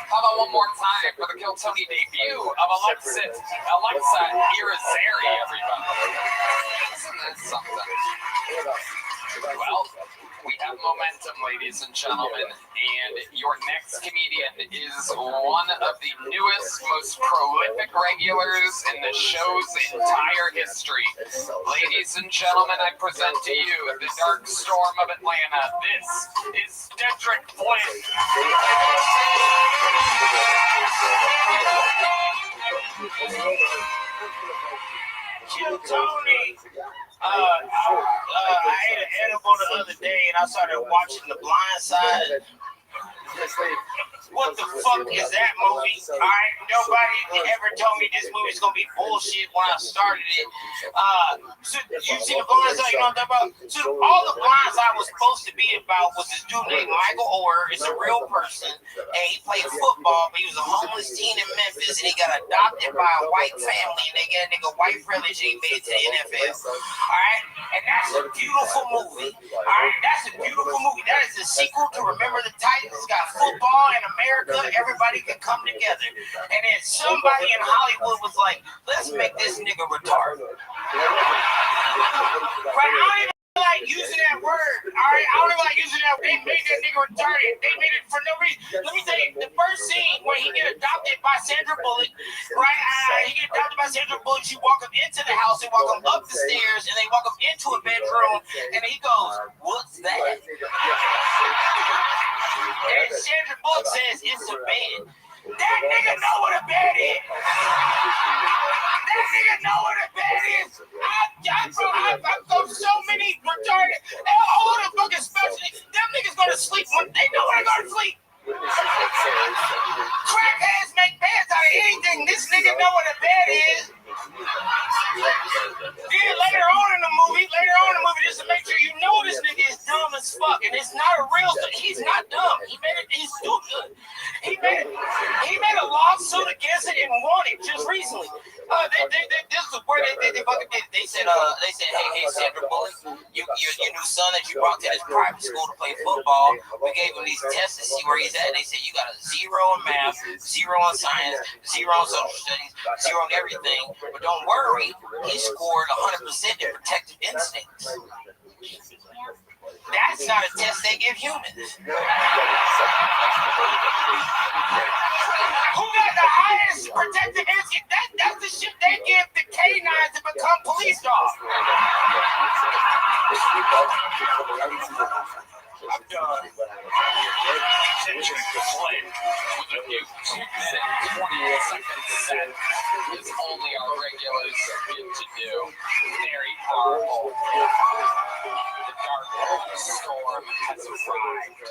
How about one more time for the Kill Tony debut of Alexa Irizarry, everybody. Isn't that something? Well, we have momentum, ladies and gentlemen, and your next comedian is one of the newest, most prolific regulars in the show's entire history. Ladies and gentlemen, I present to you the Dark Storm of Atlanta. This is Dedrick Flynn. Kill Tony. I ate an edible the other day and I started watching The Blind Side. What the fuck is that movie? Alright, nobody ever told me this movie's gonna be bullshit when I started it. So you see The Blind Side, you know what I'm talking about? So all The Blind Side was supposed to be about was this dude named Michael Orr. It's a real person, and he played football, but he was a homeless teen in Memphis, and he got adopted by a white family, and they got a nigga white privilege, and he made it to the NFL. Alright? And that's a beautiful movie. Alright? That's a beautiful movie. That is the sequel to Remember the Titans. It's got football in America, everybody can come together. And then somebody in Hollywood was like, let's make this nigga retarded. Right? I don't even like using that word. Alright? I don't even like using that word. They made that nigga retarded. They made it for no reason. Let me tell you, the first scene where he get adopted by Sandra Bullock, right? He get adopted by Sandra Bullock, she walk him into the house, they walk him up the stairs, and they walk him into a bedroom, and he goes, what's that? And Sandra Bullock says it's a bed. That nigga know what a bed is. That nigga know what a bed is. I've got so many retarded. All the fucking specialists. Them niggas go to sleep when they know when they go to sleep. Crackheads make beds out of anything. This nigga know what a bed is. Then later is not a real. He's not dumb. He made it. He's stupid. He made a lawsuit against it and won it just recently. This is where they fucking did. They said, hey, Sandra Bullock, your new son that you brought to this private school to play football. We gave him these tests to see where he's at. They said you got a 0 in math, 0 in science, 0 in social studies, 0 in everything. But don't worry, he scored 100% in protective instincts. That's not a test they give humans. Who got the highest protective instinct? That's the shit they give the canines to become police dogs. I'm done. Century play with a new 2-minute, 28-second set is only our regulars get to do. Very powerful. The dark storm has arrived.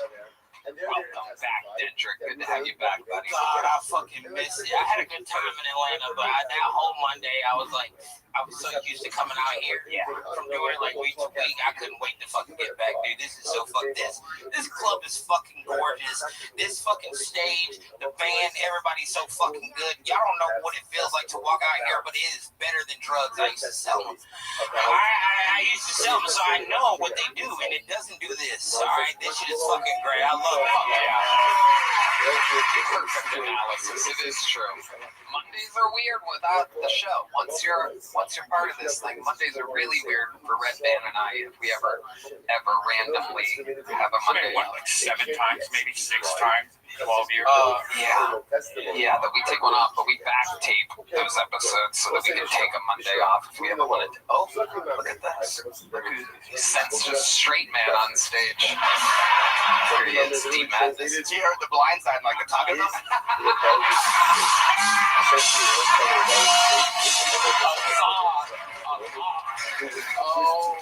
Welcome back, Dendrick. Good to have you back, buddy. God, I fucking miss it. I had a good time in Atlanta, but that whole Monday, I was so used to coming out here. Yeah. From doing it like week to week. I couldn't wait to fucking get back, dude. This is so this club is fucking gorgeous. This fucking stage, the band, everybody's so fucking good. Y'all don't know what it feels like to walk out here, but it is better than drugs. I used to sell them. I used to sell them, so I know what they do, and it doesn't do this. All right, this shit is fucking great. I love it. Perfect analysis. It is true. Mondays are weird without the show. Once you're part of this thing, Mondays are really weird for Red Band and I. If we ever randomly have a Monday, like 7 times, maybe 6 times. 12 years. Yeah, that we take one off, but we back tape those episodes so that we can take a Monday off if we ever wanted to. Oh, look at this. Sense just straight man on stage. There he is, Deep Madness. You heard the blind side like a talking about? Oh,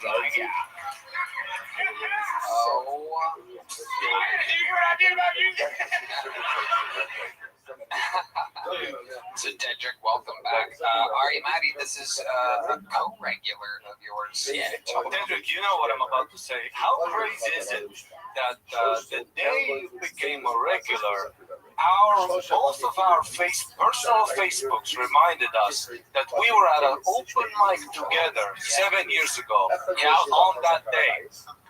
my God. So Dedrick, welcome back. Ari Maddie, this is a co-regular of yours. Yeah. Dedrick, you know what I'm about to say. How crazy is it that the day you became a regular, both of our personal Facebooks reminded us that we were at an open mic together 7 years ago. Yeah, on that day.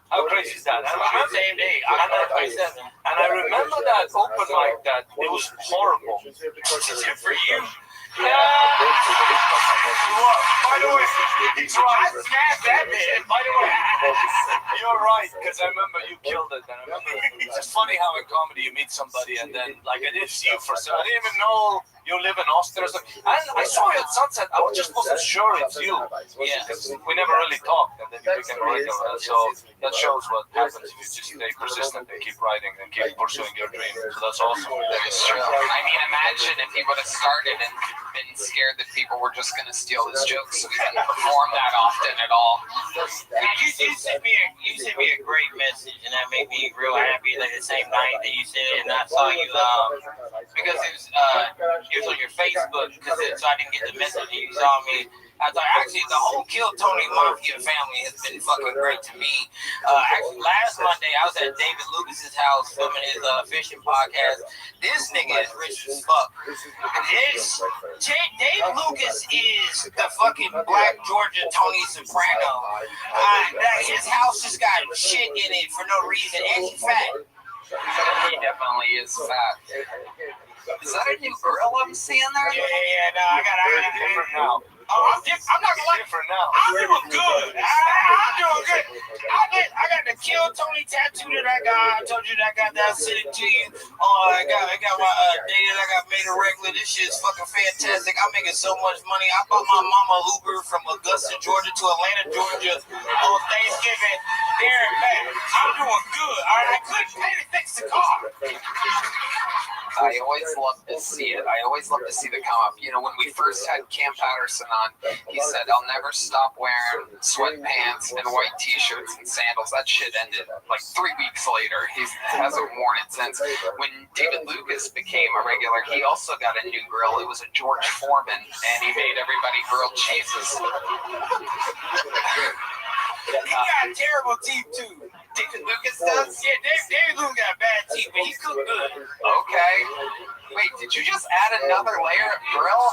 How crazy is that? And I remember, same day. And I remember that open mic that it was horrible. Except for you. Yeah. By the way, it's right. I smashed that man. By the way, you're right, because I remember you killed it. And I remember it's just funny how in comedy you meet somebody and then like I didn't see you for so I didn't even know you live in Austin or something. And I saw you at Sunset. I just wasn't sure it's you. Yeah. We never really talked, and then you became a regular. So that shows what happens if you just stay persistent and keep writing and keep pursuing your dream. So that's awesome. That is true. I mean, imagine if he would have started and been scared that people were just going to steal his jokes, so he didn't perform that often at all. You sent me a great message, and that made me real happy. Like the same night that you said it, and I saw you because it was on your Facebook, so I didn't get the message. And you saw me. I thought actually the whole Kill Tony Mafia family has been fucking great to me. Actually, last Monday I was at David Lucas's house filming his fishing podcast. This nigga is rich as fuck. Dave Lucas is the fucking Black Georgia Tony Soprano. His house just got shit in it for no reason, and he's fat. He definitely is fat. Is that a new girl I'm seeing there? Yeah, no, I got different now. I'm not gonna lie. Different now. I'm doing good. I'm doing good. I got the Kill Tony tattoo that I got. I told you that I got that. I'll send it to you. I got my day that I got made a regular. This shit is fucking fantastic. I'm making so much money. I bought my mama Uber from Augusta, Georgia to Atlanta, Georgia on Thanksgiving. There and back. I'm doing good. All right, I couldn't pay to fix the car. I always love to see it. I always love to see the come up. You know, when we first had Cam Patterson on, he said, I'll never stop wearing sweatpants and white t-shirts and sandals. That shit ended like 3 weeks later. He hasn't worn it since. When David Lucas became a regular, he also got a new grill. It was a George Foreman, and he made everybody grilled cheeses. He got terrible teeth too. David Lucas does? Yeah, David Lucas got bad teeth, but he cooked good. Okay. Wait, did you just add another layer of grill?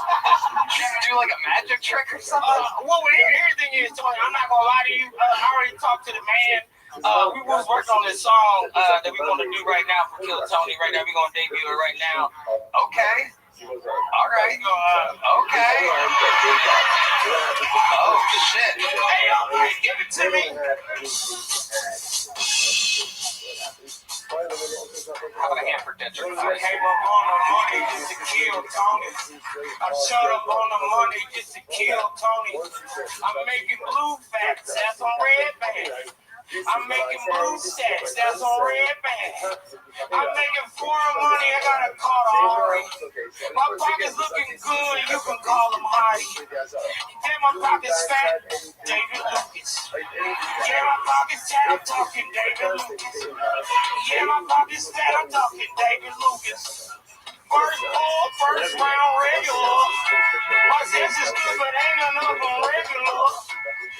Did you do like a magic trick or something? Well, everything is, Tony, I'm not gonna lie to you. I already talked to the man. We was working on this song that we're gonna do right now for Kill Tony. Right now, we're gonna debut it right now. Okay. All right. Okay. Oh shit. Hey, alright, give it to me. How about a hand for Dedrick? I came up on the money just to kill Tony. I showed up on the money just to kill Tony. I'm making blue facts, that's on red band. I'm making blue stacks, that's on red band. I'm making foreign money, I got a car Ari. My pocket's looking good, you can call them Hardy. Yeah, my pocket's fat, David Lucas. Yeah, my pocket's fat, I'm talking David Lucas. Yeah, my pocket's fat, I'm talking David Lucas. First ball, first round regular. My sense is good, but ain't enough on regular.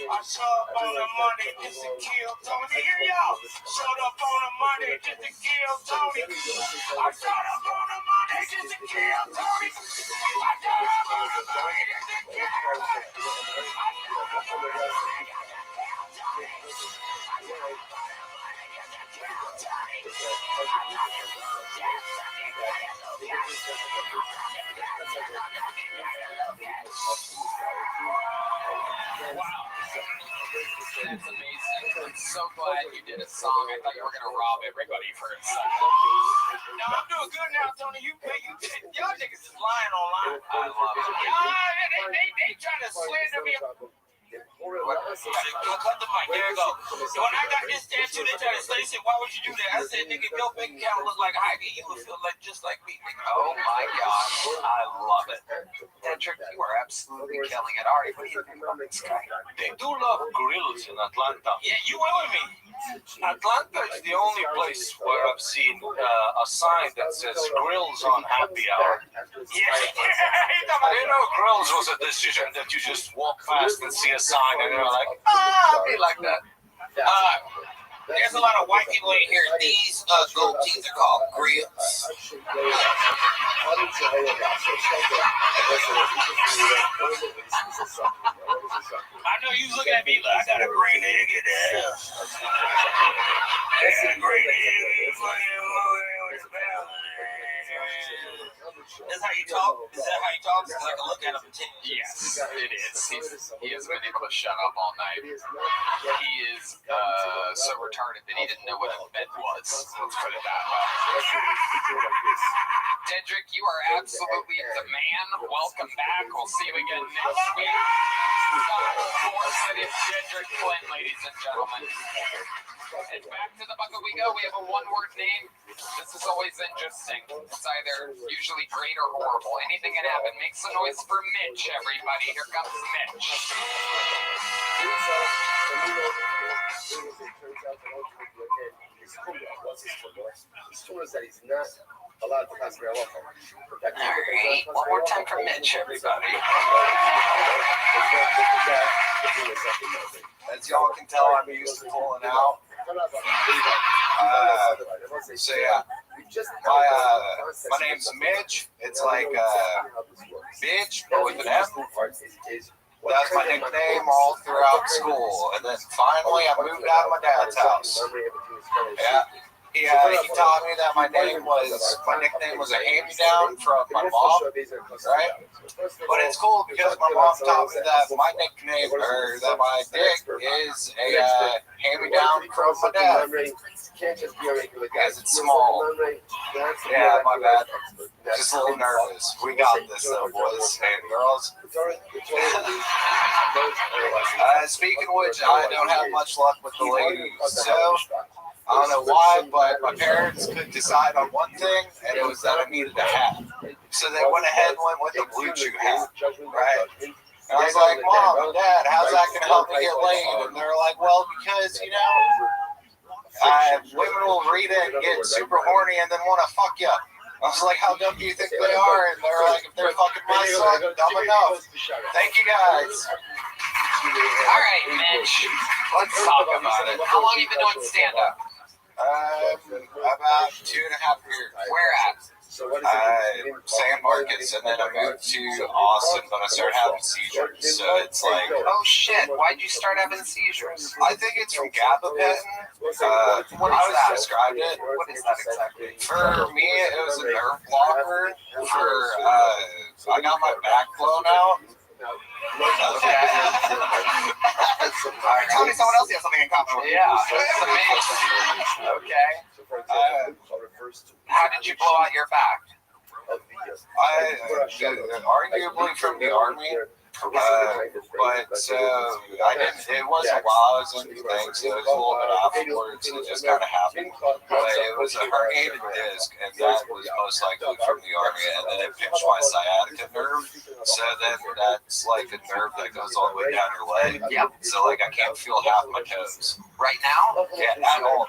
I showed up on the money just to kill Tony. Hear y'all? Showed up on the money just to kill Tony. I showed up on the money just to kill Tony. I showed up on the money just to kill Wow. That's amazing. I'm so glad you did a song. I thought you were going to rob everybody for a second. No, I'm doing good now, Tony. Y'all niggas is lying online. I love it. They trying to slander me. Cut the mic. There you go. When I got this tattoo, they tried to say, why would you do that? I said, nigga, if your bank account look like Heidi, you would feel like just like me, nigga. Oh my gosh. I love it. Dedrick, you are absolutely killing it. Ari, what do you think about this guy? They do love grills in Atlanta. Yeah, you went with me. Atlanta is the only place where I've seen a sign that says grills on happy hour. You know, grills was a decision that you just walk past and see a sign and you're like, I'll be like that. There's a lot of white people in here. These gold teeth are called grills. I know you looking at me like I got a green egg in there. Green egg. That's how you talk? Is that how you talk? Because I can look at him and tell you. Yes, it is. He has been able to shut up all night. He is so retarded that he didn't know what a bed was. Let's put it that way. Dedrick, you are absolutely the man. Welcome back. We'll see you again next week. Of course, it is Dedrick Flynn, ladies and gentlemen. And back to the bucket we go. We have a one-word name. This is always interesting. It's either usually great or horrible. Anything can happen. Make some noise for Mitch, everybody. Here comes Mitch. Alright, one more time for Mitch, everybody. As y'all can tell, I'm used to pulling out. So yeah, my name's Mitch. It's like bitch, but with an M. That's my nickname all throughout school. And then finally, I moved out of my dad's house. Yeah. He taught me that my nickname was a hand-me-down from my mom, right? But it's cool because my mom taught me that my nickname, or that my dick is a hand-me-down from my dad. Because it's small. Yeah, my bad. Just a little nervous. We got this though, boys and girls. Speaking of which, I don't have much luck with the ladies, so I don't know why, but my parents could decide on one thing, and it was that I needed a hat. So they went ahead and went with the Blue Chew hat, right? And I was like, Mom and Dad, how's that going to help me get laid? And they're like, well, because, you know, women will read it and get super horny and then want to fuck you. I was like, how dumb do you think they are? And they're like, if they're fucking my son, dumb enough. Thank you, guys. All right, Mitch. Let's talk about it. How long have you been doing stand-up? About 2.5 years. Where at? San Marcos, and then I moved to Austin, but I started having seizures. So it's like, Oh shit! Why'd you start having seizures? I think it's from gabapentin. What I is always that? described it. What is that exactly? For me, it was a nerve blocker. I got my back blown out. Okay. All right, tell me someone else you have something in common with. Yeah, it's a mix. Okay. How did you blow out your back? Arguably from the army. But I didn't. It wasn't while I was in the thing, so it was a little bit afterwards. It just kind of happened. But it was a herniated disc, and that was most likely from the army. And then it pinched my sciatica nerve. So then that's like a nerve that goes all the way down your leg. Yep. So like I can't feel half my toes. Right now? Yeah, at all.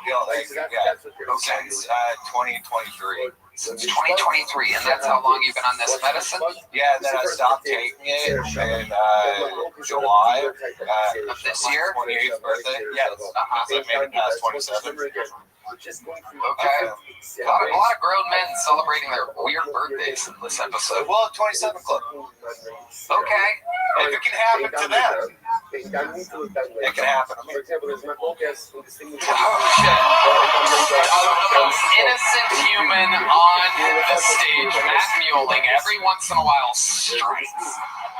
Since 2023. Since 2023, and that's how long you've been on this medicine? Yeah, and then I stopped taking it in July Of this year? 28th birthday. Yes. So I made it past 27. Okay. God, a lot of grown men celebrating their weird birthdays in this episode. Well, 27 Club. Okay. If it can happen to them, it can happen to me. Oh, shit. The most innocent human on the stage, Matt Mueling, every once in a while strikes.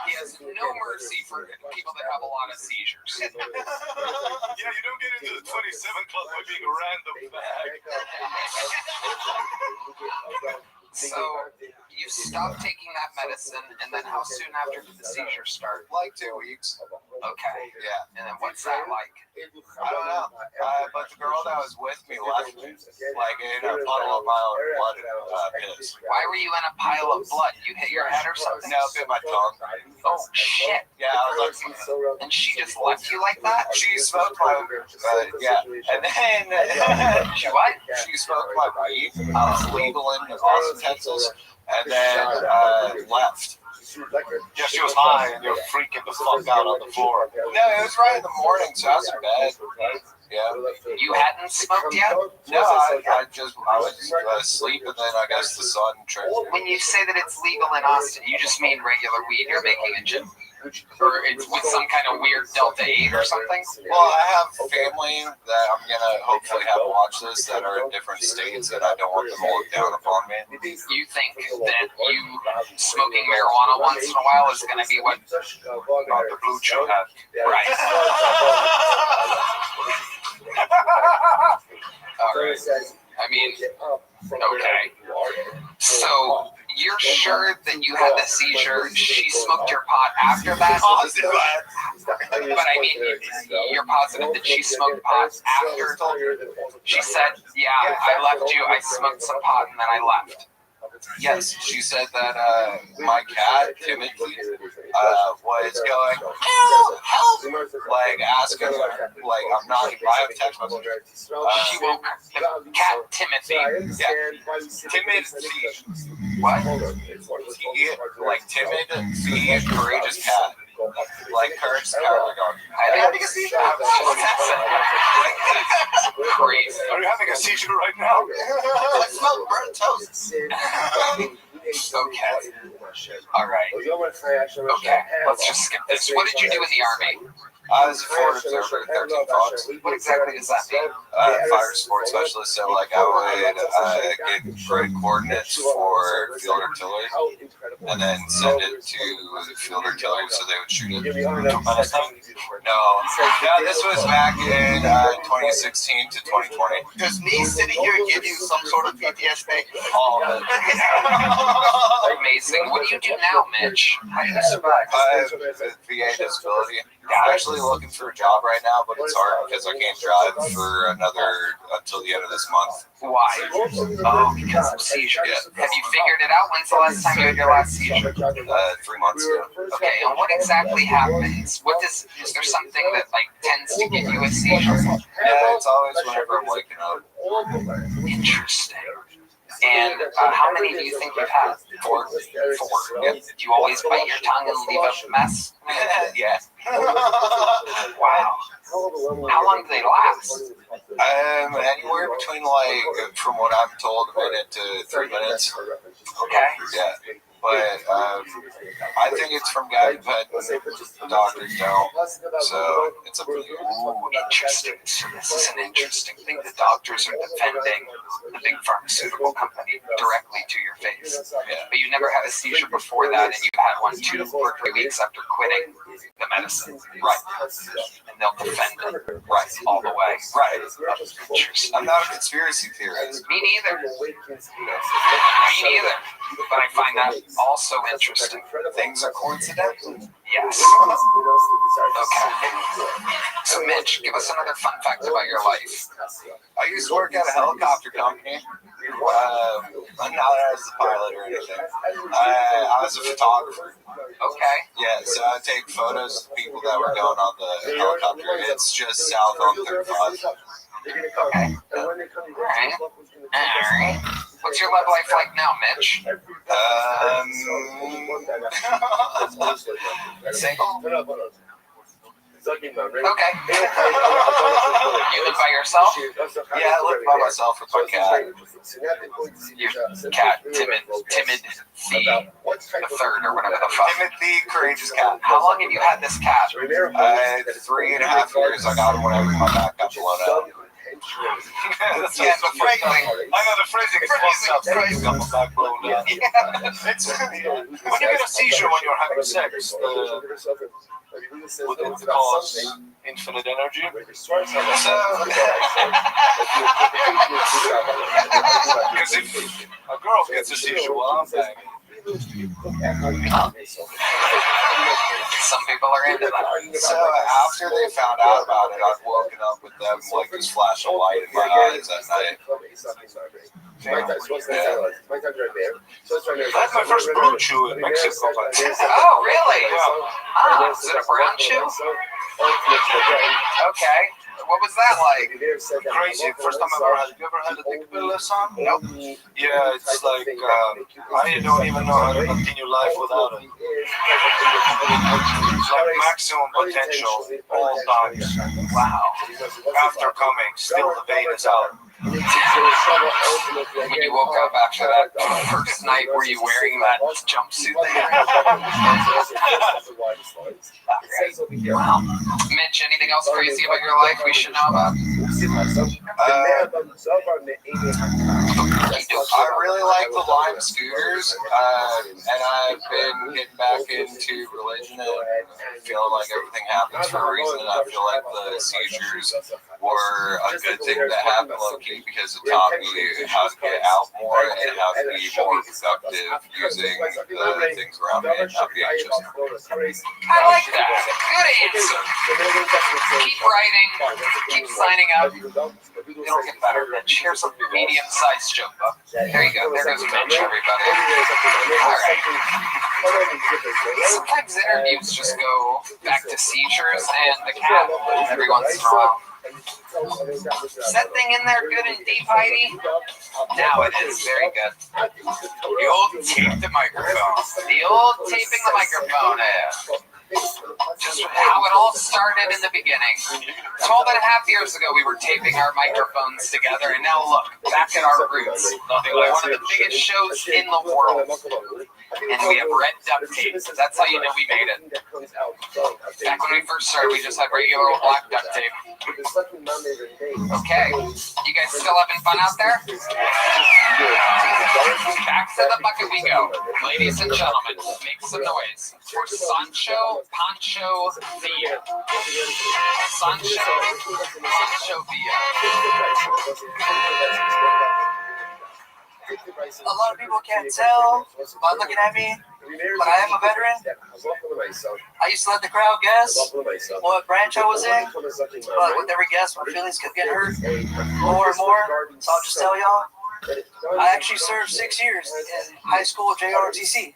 He has no mercy for people that have a lot of seizures. Yeah, you don't get into the 27 Club by being a random bag. So you stopped taking that medicine, and then how soon after did the seizures start? Like 2 weeks. Okay. Yeah. And then what's that like? I don't know. But the girl that was with me left me, like in a puddle of my own blood and piss. Why were you in a pile of blood? You hit your head or something? No, bit my tongue. Oh, shit. Yeah, I was like, And she just left you like that? she smoked my, yeah. And then, She what? she smoked my weed. It's legal in Austin, Texas. And then left. Yeah, she was high and you're freaking the fuck out on the floor. No, it was right in the morning, so I was in bed. Yeah. You hadn't smoked yet? No, I was asleep, and then I guess the sun tripped me. When you say that it's legal in Austin, you just mean regular weed you're making in gym? Or it's with some kind of weird Delta 8 or something? Well, I have family that I'm going to hopefully have watch this that are in different states, and I don't want them to look down upon me. You think that you smoking marijuana once in a while is going to be what The blue chew had. Right. All right. I mean, okay. So you're sure that you had the seizure? She smoked your pot after that? But I mean, you're positive that she smoked pot after? She said, yeah, I left you, I smoked some pot, and then I left. Yes, she said that my cat, Timothy, was going, help, like asking, like, I'm not, I have text messages. She woke the cat Timothy. Yeah, Timothy. What? Like timid, courageous cat. Like courage, cowardly dog. I having a seizure? Crazy. Are you having a seizure right now? I smell burnt toast. Okay. All right. Okay. Let's just skip this. What did you do in the army? I was a forward observer at 13 Fox. What exactly does that mean? Fire support specialist. So, like, I would get grid coordinates for field artillery, and then send it to the field artillery so they would shoot it. No, this was back in 2016 to 2020. Does me sitting here give you some sort of PTSD? All of it. Amazing. What do you do now, Mitch? How do you survive? I have VA disability. I'm actually looking for a job right now, but it's hard because I can't drive for until the end of this month. Why? Oh, because of seizures. Yeah. Have you figured it out? When's the last time you had your last seizure? 3 months ago. Okay, and what exactly happens? Is there something that like tends to give you a seizure? Yeah, it's always whenever I'm waking up. Interesting. And how many do you think you've had? Four. Yeah. Do you always bite your tongue and leave a mess? Yeah. Wow. How long do they last? Anywhere between from what I'm told, a minute to 3 minutes. Okay. Yeah. But I think it's from guy to pet. Doctors don't. So it's up to you. Ooh, interesting. So this is an interesting thing. The doctors are defending the big pharmaceutical company directly to your face. Yeah. But you never had a seizure before that, and you had one 2 or 3 weeks after quitting the medicine. Right. And they'll defend it. Right. All the way. Right. Interesting. I'm not a conspiracy theorist. Me neither. Me neither. But I find that also interesting. Things are coincidental. Yes. Okay. So Mitch, give us another fun fact about your life. I used to work at a helicopter company. Not as a pilot or anything. I was a photographer. Okay. Yeah, so I take photos of people that were going on the helicopter. It's just south on 35. Okay. Alright. What's your love life like now, Mitch? Single? Okay. You live by yourself? Yeah, I live by myself with my cat. Your cat, Timothy the third, or whatever the fuck. Timothy, courageous cat. How long have you had this cat? 3.5 years. I got him whenever my back got blown out. That's the frightening. I know the phrasing sounds crazy. Got my back blown out. It's when you get a seizure when you're having sex, would it cause infinite energy? Because if a girl gets a seizure while I'm banging, some people are into that. So after they found out about it, I've woken up with them just flash a light in my eyes at night. I had my first blue chew in Mexico. Oh, really? Ah, is it a brown chew? Okay. What was that like? Crazy. First time I ever had. You ever had a dick pill, son? Nope. Yeah, it's like I don't even know how to continue life without it. It's like maximum potential all times. Wow. After coming, still the vein is out. When you woke up after that first night, were you wearing that jumpsuit? Wow. Mitch, anything else crazy about your life we should know about? I really like the Lime scooters, and I've been getting back into religion and feeling like everything happens for a reason. I feel like the seizures were a good thing that happened low-key because it taught me how to get out more and how to be more productive using the things around me and not be anxious. I like that. Good answer. Keep writing. Keep signing up. It'll get better, Mitch. Here's a medium-sized joke book. There you go. There goes Mitch, everybody. All right. Sometimes interviews just go back to seizures and the cat every once in a while. Is that thing in there good and deep, Heidi? Now it is. Very good. The old tape the microphone. The old taping the microphone. Just how it all started in the beginning. 12.5 years ago, we were taping our microphones together, and now look, back at our roots. One of the biggest shows in the world. And we have red duct tape. That's how you know we made it. Back when we first started, we just had regular old black duct tape. Okay. You guys still having fun out there? Back to the bucket we go. Ladies and gentlemen, make some noise for Sancho Pancho Villa. Sancho Villa. A lot of people can't tell by looking at me, but I am a veteran. I used to let the crowd guess what branch I was in, but with every guess, my feelings kept getting hurt more and more. So I'll just tell y'all, I actually served 6 years in high school JROTC.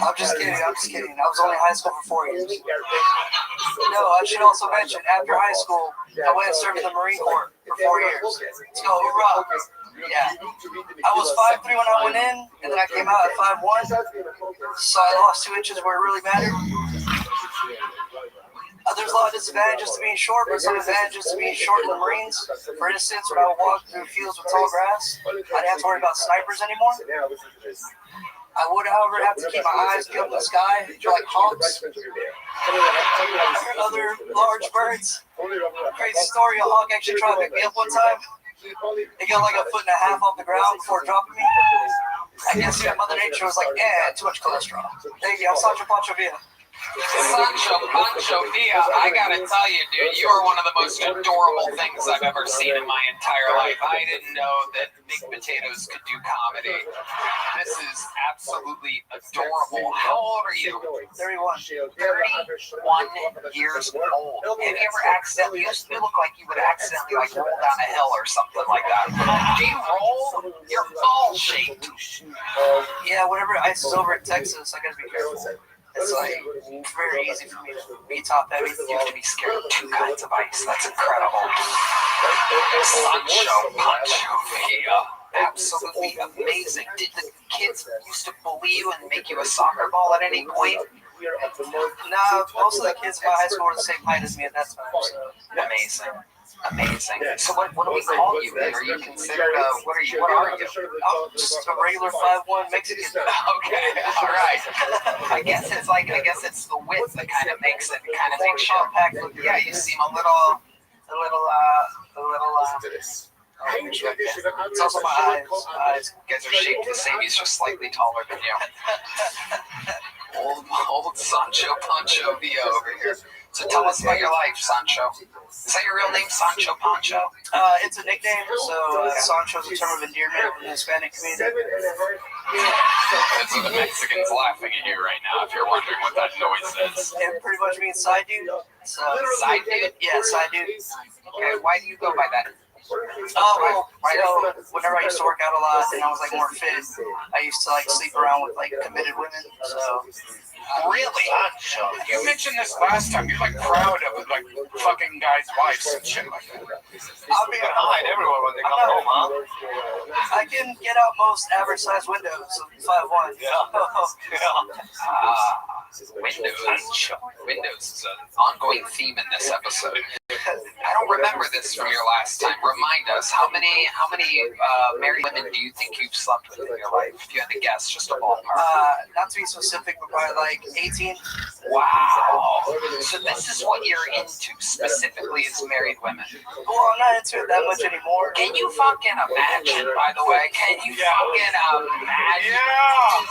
I'm just kidding. I was only in high school for 4 years. No, I should also mention, after high school, I went and served in the Marine Corps for 4 years. Let's go, hoorah. Yeah. I was 5'3" when I went in, and then I came out at 5'1". So I lost 2 inches where it really mattered. There's a lot of disadvantages to being short, but some advantages to being short in the Marines. For instance, when I would walk through fields with tall grass, I didn't have to worry about snipers anymore. I would, however, have to keep my eyes peeled in the sky for like hawks or other large birds. Crazy story, a hawk actually tried to pick me up one time. It got like 1.5 feet off the ground before dropping me. I guess Mother Nature was like, too much cholesterol. Thank you, I'm Sancho Pancho Villa. Sancho Pancho Villa, I gotta tell you, dude, you are one of the most adorable things I've ever seen in my entire life. I didn't know that Big Potatoes could do comedy. This is absolutely adorable. How old are you? 31. 31 years old. Have you ever accidentally, you look like you would accidentally like roll down a hill or something like that. Do you roll? You're ball shaped. Yeah, whenever ice is over in Texas, I gotta be careful. It's like very easy for me to be top heavy. You have to be scared of 2 kinds of ice. That's incredible. Sancho Pancho Villa. Absolutely amazing. Did the kids used to bully you and make you a soccer ball at any point? No, most of the kids in my high school were the same height as me at that time. So. Amazing. So what do we call you? Are you considered what are you? I'm just a regular 5'1" Mexican. Okay, all right. I guess it's the width that kind of makes it compact. Yeah, you seem a little. It's also my eyes. You guys are shaped the same. He's just slightly taller than you. Old Sancho Pancho Villa over here. So tell us about your life, Sancho. Is that your real name, Sancho Pancho? It's a nickname, so Sancho is a term of endearment in the Hispanic community. That's what the Mexicans laughing at you right now, if you're wondering what that noise is. It pretty much means side dude. So, side dude? Yeah, side dude. Okay, why do you go by that? Whenever I used to work out a lot and I was like more fit, I used to like sleep around with like committed women. So really, you mentioned this last time. You're like proud of like fucking guys' wives and shit like that. I'll be behind everyone when they come home, huh? I can get out most average size windows of 5'1". Windows is an ongoing theme in this episode. I don't remember this from your last time. Remind us, how many married women do you think you've slept with in your life? If you had to guess, just a ballpark. Not to be specific, but probably like 18. Wow. So this is what you're into specifically, is married women. Well, I'm not into it that much anymore. Can you fucking imagine, by the way? Can you fucking imagine? Yeah.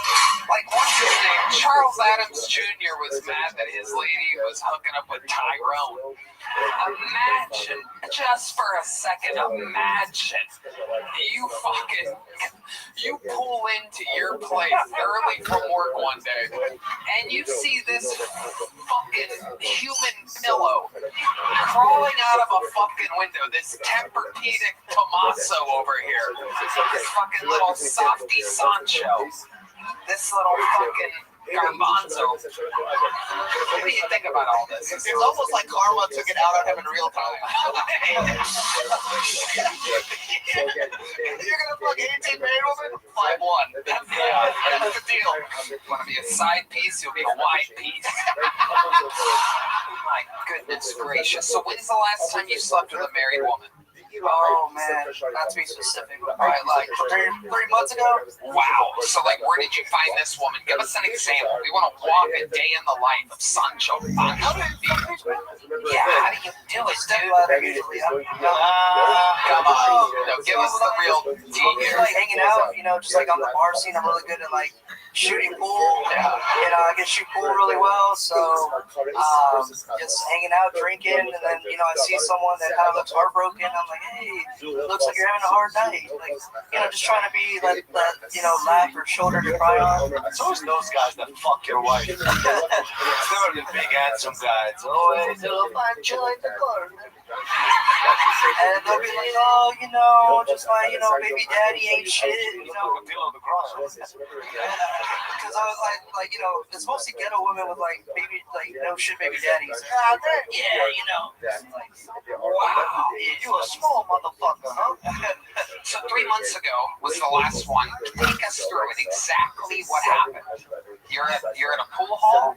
Like, what's his name? Charles Adams Jr. was mad that his lady was hooking up with Tyrone. Imagine, just for a second, imagine you pull into your place early from work one day and you see this fucking human pillow crawling out of a fucking window, this Tempur-Pedic Tommaso over here, this fucking little softy Sancho, this little fucking Garbanzo. What do you think about all this? It's almost like karma took it out on him in real time. You're gonna fuck 18 married women? 5'1". That's the deal. You wanna be a side piece? You'll be a wide piece. My goodness gracious. So when's the last time you slept with a married woman? Oh man, not to be specific, but probably like 3 months ago. Wow. So like, where did you find this woman? Give us an example. We want to walk a day in the life of Sancho Pancho. Yeah, how do you do it, dude? Come on. No, give us the real tea here. Like hanging out, just like on the bar scene. I'm really good at like shooting pool. I can shoot pool really well, so just hanging out, drinking, and then I see someone that kind of looks heartbroken. I'm like, hey, looks like you're having a hard night. Like, just trying to be like that, laugh or shoulder to cry on. It's always those guys that fuck your wife. Some of the big handsome guys. Always, I enjoy the car. And they'll be like, oh, you know, just my, you know, baby daddy ain't shit, you know. Because I was like, you know, it's mostly ghetto women with like baby, like no shit baby daddies. Yeah, you know. Like, wow, you a small motherfucker, huh? So 3 months ago was the last one. Take us through it. Exactly what happened. You're at a pool hall?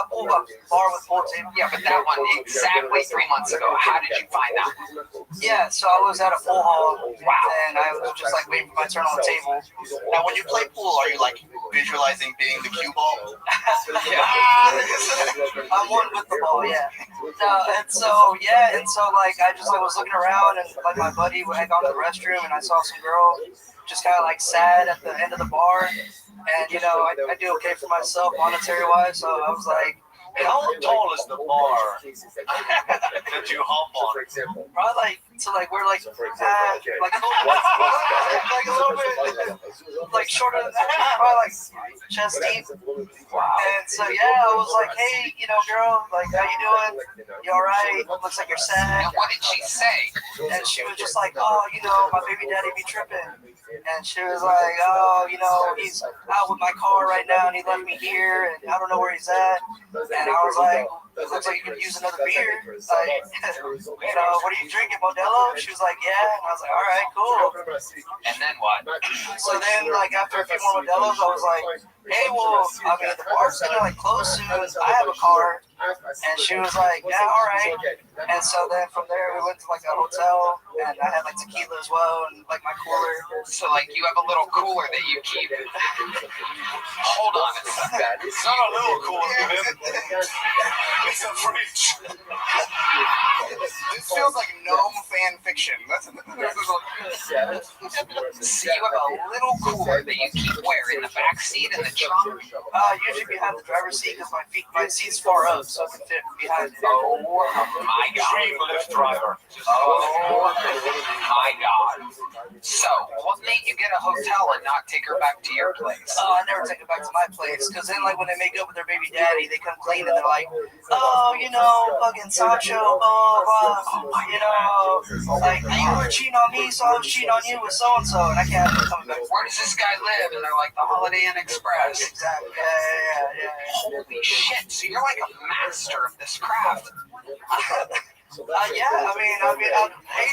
Pool bar with pool table. Yeah, but that one exactly 3 months ago. How did you find that one? Yeah, so I was at a pool hall. Wow. And I was just like waiting for my turn on the table. Now, when you play pool, are you like visualizing being the cue ball? I'm one with the ball, yeah. And so like I just like was looking around and like my buddy had gone to the restroom and I saw some girl just kind of like sad at the end of the bar, and you know I do okay for myself monetary wise, so I was like, And how tall is the bar that you hop on? Probably like we're like a little bit like shorter than that, probably like chest deep. And so yeah, I was like, hey, you know, girl, like how you doing? You alright? Looks like you're sad. And what did she say? And she was just like, oh, you know, my baby daddy be tripping. And she was like, oh, you know, he's out with my car right now and he left me here and I don't know where he's at. And I was like, it looks like you could use another beer. Like, you know, what are you drinking, Modelo? She was like, yeah. And I was like, all right, cool. And then what? So then, like, after a few more Modelos, I was like, hey, well, I mean, the bar's gonna, like, close soon. I have a car. And she was like, yeah, all right. And so then from there, we went to, like, a hotel. And I had, like, tequila as well and, like, my cooler. So, like, you have a little cooler that you keep. Hold on a second. It's not a little cooler, man. It's a fridge. This feels like gnome fan fiction. So you have a little cooler that you keep where? In the back seat, in the trunk? Usually behind the driver's seat because my seat's far up, so I can fit behind it. Oh my God. Dream lift driver. Oh my God. So, what made you get a hotel and not take her back to your place? Oh, I never take her back to my place because then, like, when they make up with their baby daddy, they come clean and they're like, oh, you know, fucking Sancho, you know, like, you were cheating on me, so I was cheating on you with so-and-so, and I can't have her coming back. Where does this guy live? And they're like, the Holiday Inn Express. Exactly. Yeah. Holy shit, so you're like a master of this craft. Yeah, I mean,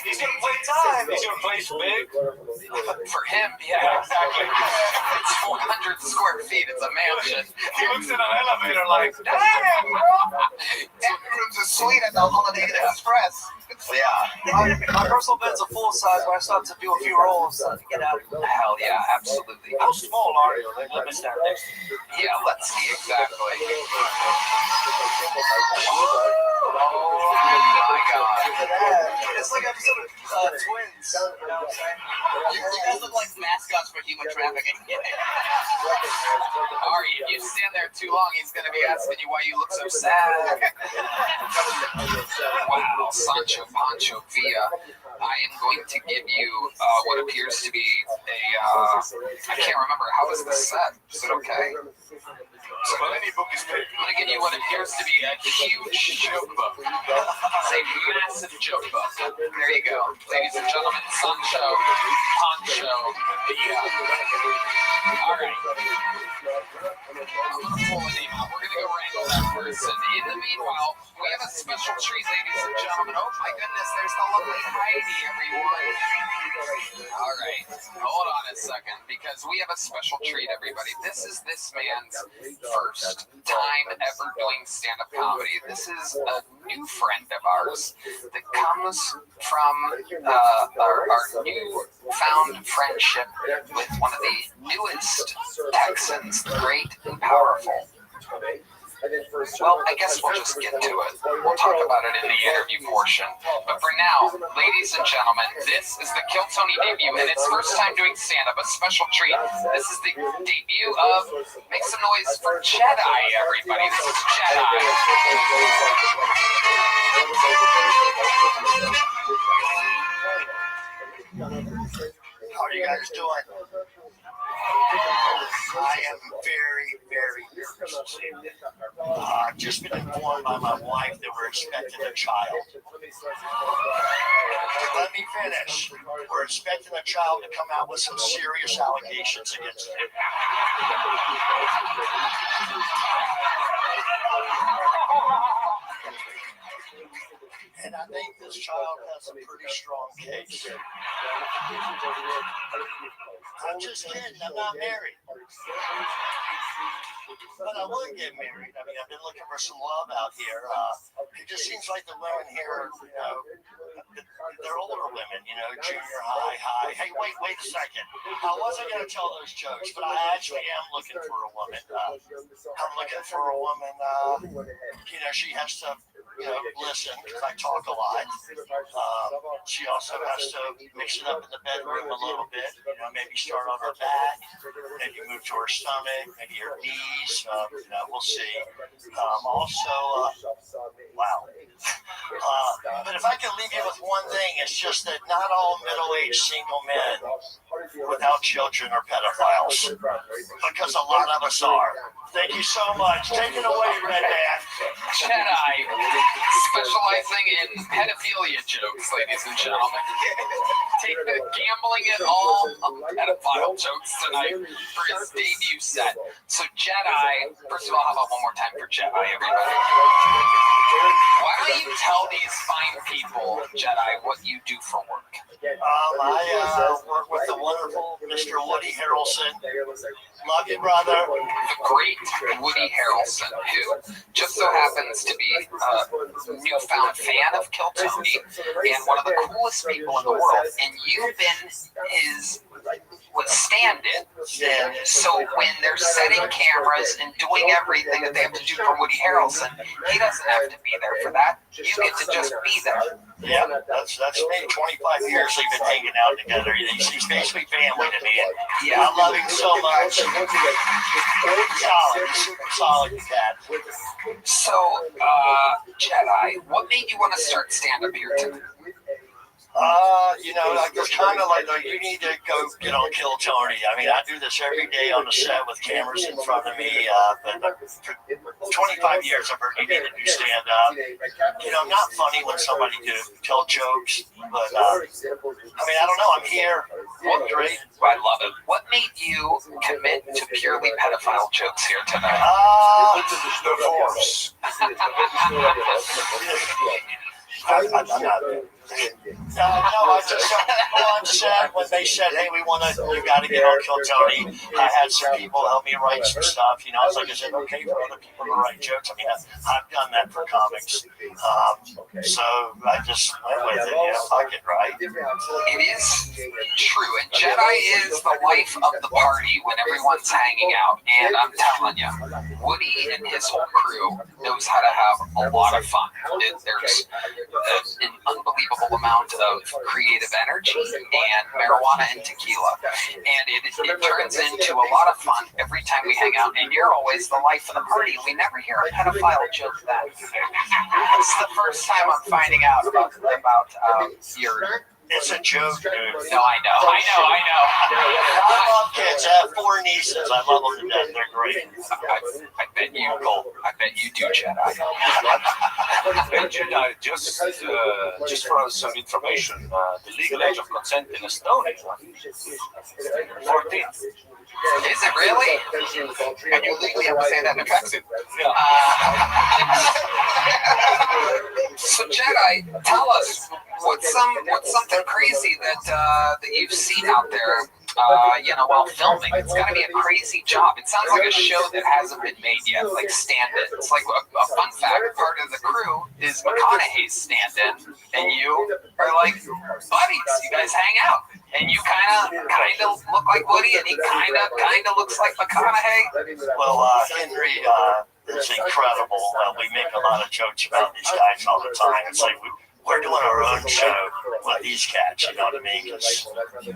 he's gonna play time. Is your place big? For him, yeah, exactly. It's 400 square feet. It's a mansion. He looks in an elevator like, damn, bro. Rooms are sweet at the Holiday Inn Express. Yeah. My personal bed's a full size, but I still have to do a few rolls to get out. Hell yeah, absolutely. How small are you? Let me stand next to you. Yeah, let's see exactly. Oh my God. It's like episode of Twins. You know what I'm saying? You guys look like mascots for human trafficking. Ari, if you stand there too long, he's going to be asking you why you look so sad. Wow, Sancho Pancho Villa. I am going to give you what appears to be I can't remember, how is this set? Is it okay? So any book is big. I'm going to give you what appears to be a huge joke book. It's a massive joke book. There you go. Ladies and gentlemen, Sancho Pancho Villa. All right. I'm going to pull a name out. We're going to go wrangle that person. In the meanwhile, we have a special treat, ladies and gentlemen. Oh my goodness, there's the lovely Heidi, everyone. All right, hold on a second, because we have a special treat, everybody. This is this man's first time ever doing stand-up comedy. This is a new friend of ours that comes from our new found friendship with one of the newest Texans, the great and powerful. Well, I guess we'll just get to it. We'll talk about it in the interview portion. But for now, ladies and gentlemen, this is the Kill Tony debut, and it's first time doing stand-up, a special treat. This is the debut of, make some noise for Jedi, everybody. This is Jedi. How are you guys doing? I am very, very nervous. I've just been informed by my wife that we're expecting a child. Let me finish. We're expecting a child to come out with some serious allegations against him. And I think this child has a pretty strong case. I'm just kidding. I'm not married. But I would get married. I mean, I've been looking for some love out here. It just seems like the women here, you know, they're older women, you know, junior high. Hey, wait a second. I wasn't going to tell those jokes, but I actually am looking for a woman. I'm looking for a woman, you know, she has to, you know, listen, because I talk a lot. She also has to mix it up in the bedroom a little bit, you know, maybe start on her back, maybe move to her stomach, maybe her knees, you know, we'll see. Wow. But if I can leave you with one thing, it's just that not all middle-aged single men without children are pedophiles, because a lot of us are. Thank you so much. Take it away, Red Man. Jedi, specializing in pedophilia jokes, ladies and gentlemen. Gambling it all pedophile jokes tonight for his debut set. So Jedi, first of all, how about one more time for Jedi, everybody? Why don't you tell these fine people, Jedi, what you do for work? I work with the wonderful Mr. Woody Harrelson. Love you, brother. The great Woody Harrelson, who just so happens to be a newfound fan of Kill Tony and one of the coolest people in the world. And you've been his stand-in. So when they're setting cameras and doing everything that they have to do for Woody Harrelson, he doesn't have to be there for that. You get to just be there. Yeah, that's me. 25 years we've been hanging out together. He's basically family to me. Yeah, I love him so much. Solid, super solid cat. So, Jedi, what made you want to start stand-up here tonight? You know, I just kind of like, you need to go get on Kill Tony. I mean, I do this every day on the set with cameras in front of me. But for 25 years, I've heard you need to do stand-up. You know, not funny when somebody can tell jokes, but I mean, I don't know. I'm here. What great. I love it. What made you commit to purely pedophile jokes here tonight? Divorce. I'm not. No, I just on set when they said, "Hey, we got to get on Kill Tony." I had some people help me write some stuff. You know, it's like, is it okay for other people to write jokes? I mean, I've done that for comics, so I just went with it. Yeah, fuck it, right? It is true, and Jedi is the life of the party when everyone's hanging out. And I'm telling you, Woody and his whole crew knows how to have a lot of fun. There's an unbelievable amount of creative energy and marijuana and tequila, and it turns into a lot of fun every time we hang out. And you're always the life of the party. We never hear a pedophile joke that. It's the first time I'm finding out about your. It's a joke, dude. No, I know. I love kids. I have 4 nieces. I love them to death. They're great. I bet you do, Jedi. Hey, Jedi, just for some information, the legal age of consent in Estonia is 14. Is it really? And you legally have to say that in a tracksuit. So Jedi, tell us what's something crazy that you've seen out there. You know, while filming, it's got to be a crazy job. It sounds like a show that hasn't been made yet, like stand-in. It's like a fun fact. Part of the crew is McConaughey's stand-in, and you are like buddies. You guys hang out, and you kind of look like Woody, and he kind of looks like McConaughey. Well, Henry is incredible. We make a lot of jokes about these guys all the time. It's like we're doing our own show with these cats, you know what I mean?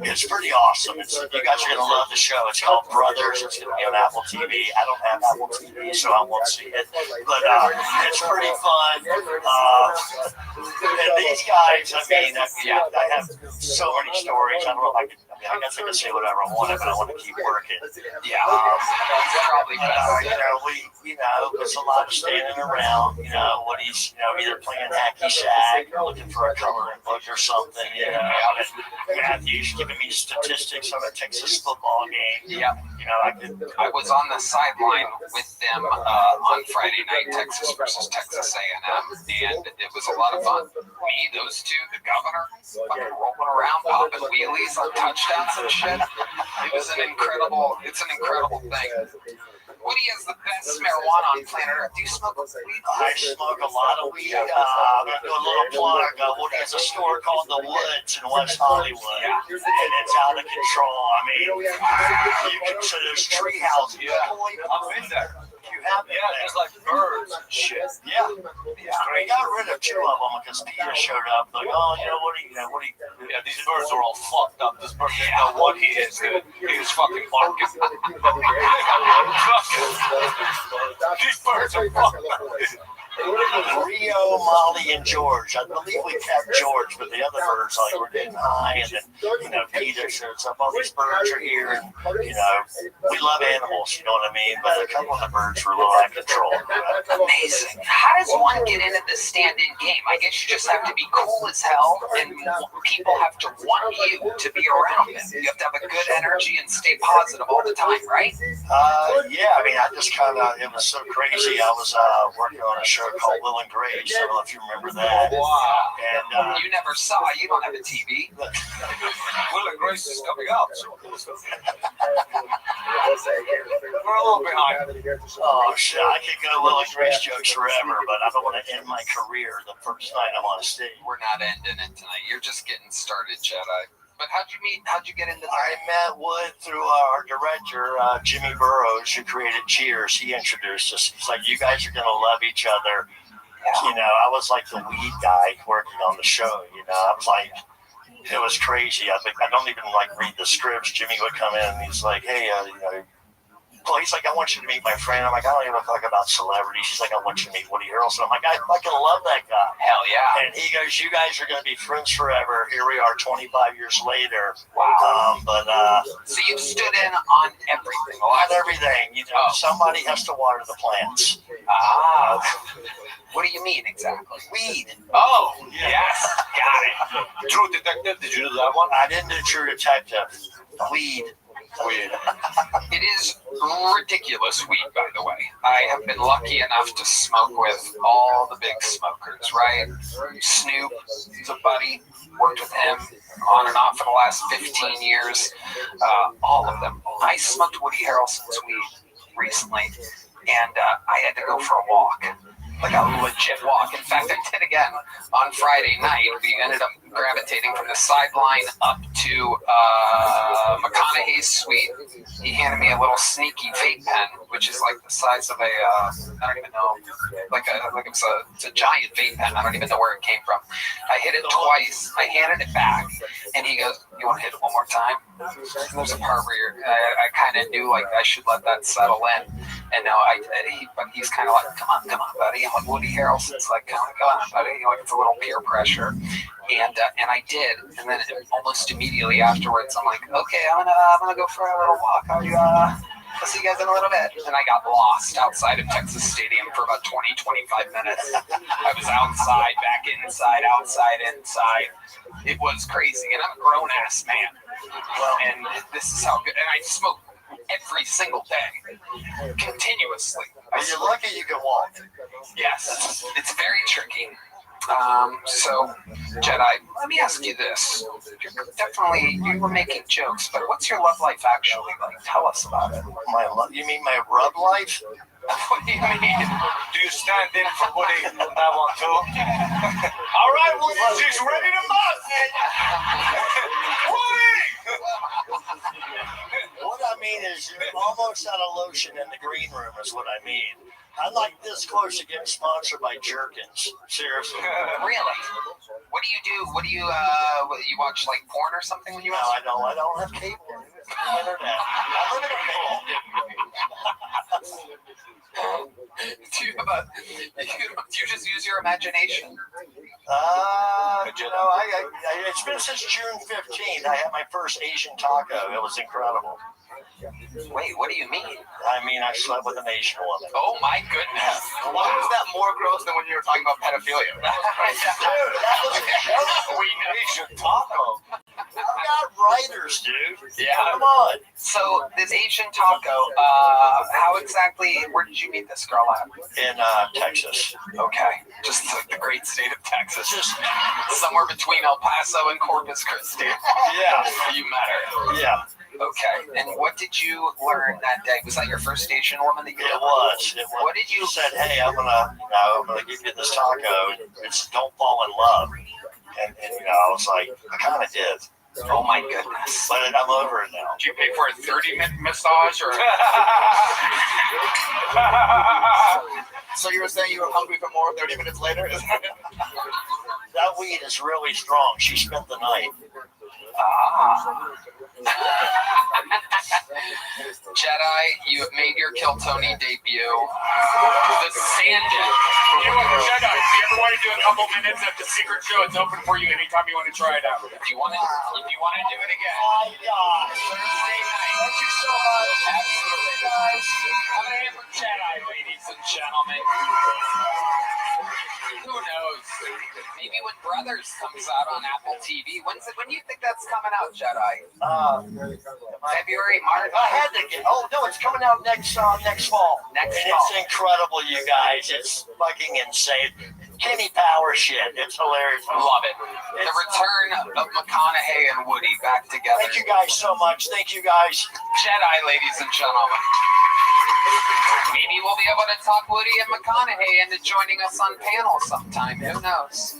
It's pretty awesome. You guys are going to love the show. It's called Brothers. It's going to be on Apple TV. I don't have Apple TV, so I won't see it. But it's pretty fun. And these guys, I mean, I have so many stories. I don't know if I guess I can say whatever I want, but I want to keep working. Yeah, probably best. You know, there's a lot of standing around. You know, Woody's, either playing hacky sack you're looking for a coloring book or something. You know, Matthew's giving me statistics on a Texas football game. Yeah. You know, I was on the sideline with them on Friday night, Texas versus Texas A&M, and it was a lot of fun. Me, those two, the governor, fucking rolling around, popping wheelies on touchdowns and shit. It's an incredible thing. Woody has the best marijuana on planet Earth. Do you smoke weed? I smoke a lot of weed. I'm going to do a little plug. Woody has a store called The Woods in West Hollywood. Yeah. And it's out of control. I mean, you consider there's tree houses. Yeah. I've been there. You have been there. There's like birds and shit. Yeah. We got rid of 2 of them because Peter showed up. Like, oh, what do you. Yeah, these birds are all fucked up. This bird didn't know what he is, dude. He was fucking barking. These birds are fucked up. Rio, Molly, and George. I believe we kept George, but the other birds were getting high, and then Peter shows up. All these birds are here, and we love animals. You know what I mean? But a couple of the birds were a little out of control. Amazing. How does one get into the stand-in game? I guess you just have to be cool as hell, and people have to want you to be around them. You have to have a good energy and stay positive all the time, right? Yeah. I mean, I just it was so crazy. I was working on a show called Will and Grace. I don't know if you remember that. Wow. And you never saw. You don't have a TV. Will and Grace is coming up. We're a little behind. Oh shit! I could go Will and Grace jokes forever, but I don't want to end my career the first night I'm on stage. We're not ending it tonight. You're just getting started, Jedi. But how'd you get into that? I met Wood through our director, Jimmy Burrows, who created Cheers. He introduced us. He's like, you guys are going to love each other. Yeah. I was like the weed guy working on the show. I was like, it was crazy. I don't even read the scripts. Jimmy would come in and he's like, hey, he's like, I want you to meet my friend. I'm like, I don't even talk about celebrities. He's like, I want you to meet Woody Harrelson. I'm like, I fucking love that guy. Hell yeah. And he goes, you guys are going to be friends forever. Here we are 25 years later. Wow. So you've stood in on everything. On everything. Somebody has to water the plants. What do you mean exactly? Weed. Oh, yes. Got it. True Detective. Did you do that one? I didn't do True Detective. Weed. It is ridiculous weed, by the way. I have been lucky enough to smoke with all the big smokers, right? Snoop is a buddy, worked with him on and off for the last 15 years. All of them. I smoked Woody Harrelson's weed recently, and I had to go for a walk. Like a legit walk. In fact, I did again on Friday night. We ended up gravitating from the sideline up to McConaughey's suite. He handed me a little sneaky vape pen, which is like the size of a, I don't even know, it's a giant vape pen. I don't even know where it came from. I hit it twice. I handed it back, and he goes, you want to hit it one more time? And there's a part where I kind of knew like I should let that settle in. And now but he's kind of like, come on, buddy. I'm like, Woody Harrelson's like, come on, buddy. It's a little peer pressure. And I did. And then almost immediately afterwards, I'm like, okay, I'm gonna go for a little walk. I'll see you guys in a little bit. And I got lost outside of Texas Stadium for about 20-25 minutes. I was outside, back inside, outside, inside. It was crazy. And I'm a grown-ass man. And this is how good. And I smoke every single day, continuously. You're lucky you can walk. Yes, it's very tricky. So, Jedi, let me ask you this. You were making jokes, but what's your love life actually like? Tell us about it. You mean my rub life? What do you mean? Do you stand in for Woody? I want to. All right, Woody, she's ready to bust. Woody! What I mean is you're almost out of lotion in the green room is what I mean. I'm like this close to getting sponsored by Jerkins. Seriously. Really? What do you do? You watch like porn or something when you watch? No, I don't have cable. Internet. I live in a Do you just use your imagination? It's been since June 15th. I had my first Asian taco. It was incredible. Wait, what do you mean? I mean, I slept with an Asian woman. Oh my goodness. Why was that more gross than when you were talking about pedophilia? Dude, that was Asian taco. I've got writers, dude. Yeah. Come on. So this Asian taco, how exactly, where did you meet this girl at? In Texas. Okay. Just like the great state of Texas. Just somewhere between El Paso and Corpus Christi. Yeah. You met her. Yeah. Okay. And what did you learn that day? Was that your first Asian woman that you It was. What did you said, hey, I'm gonna give you this taco. It's don't fall in love. And I was like, I kind of did. Oh my goodness. But I'm over it now. Did you pay for a 30-minute massage or? So you were saying you were hungry for more 30 minutes later? That weed is really strong. She spent the night. Jedi, you have made your Kill Tony debut. The stand-in. You know what, Jedi, if you ever want to do a couple minutes at the secret show, it's open for you anytime you want to try it out. If you want to do it again. Oh, God. Thursday night. Thank you so much. Absolutely, guys. Come in for Jedi, ladies and gentlemen. Who knows? Maybe when Brothers comes out on Apple TV. When do you think that's coming out, Jedi? February, March? I had to get. Oh no, it's coming out next fall. Next fall. It's incredible, you guys. It's fucking insane. Kenny Power shit. It's hilarious. Love it. The return of McConaughey and Woody back together. Thank you guys so much. Thank you guys. Jedi, ladies and gentlemen. Maybe we'll be able to talk Woody and McConaughey into joining us on panel sometime. Who knows?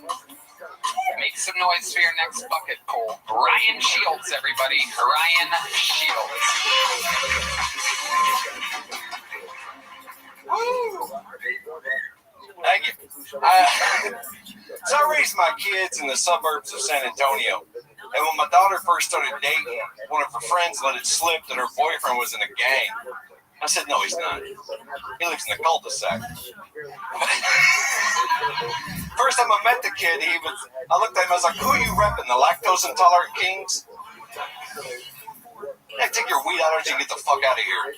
Make some noise for your next bucket pool. Ryan Shields, everybody. Ryan Shields. Woo! Thank you. So I raised my kids in the suburbs of San Antonio. And when my daughter first started dating, one of her friends let it slip that her boyfriend was in a gang. I said, no, he's not. He lives in the cul-de-sac. First time I met the kid, I looked at him, I was like, who are you repping, the lactose intolerant kings? Hey, take your weed out and get the fuck out of here.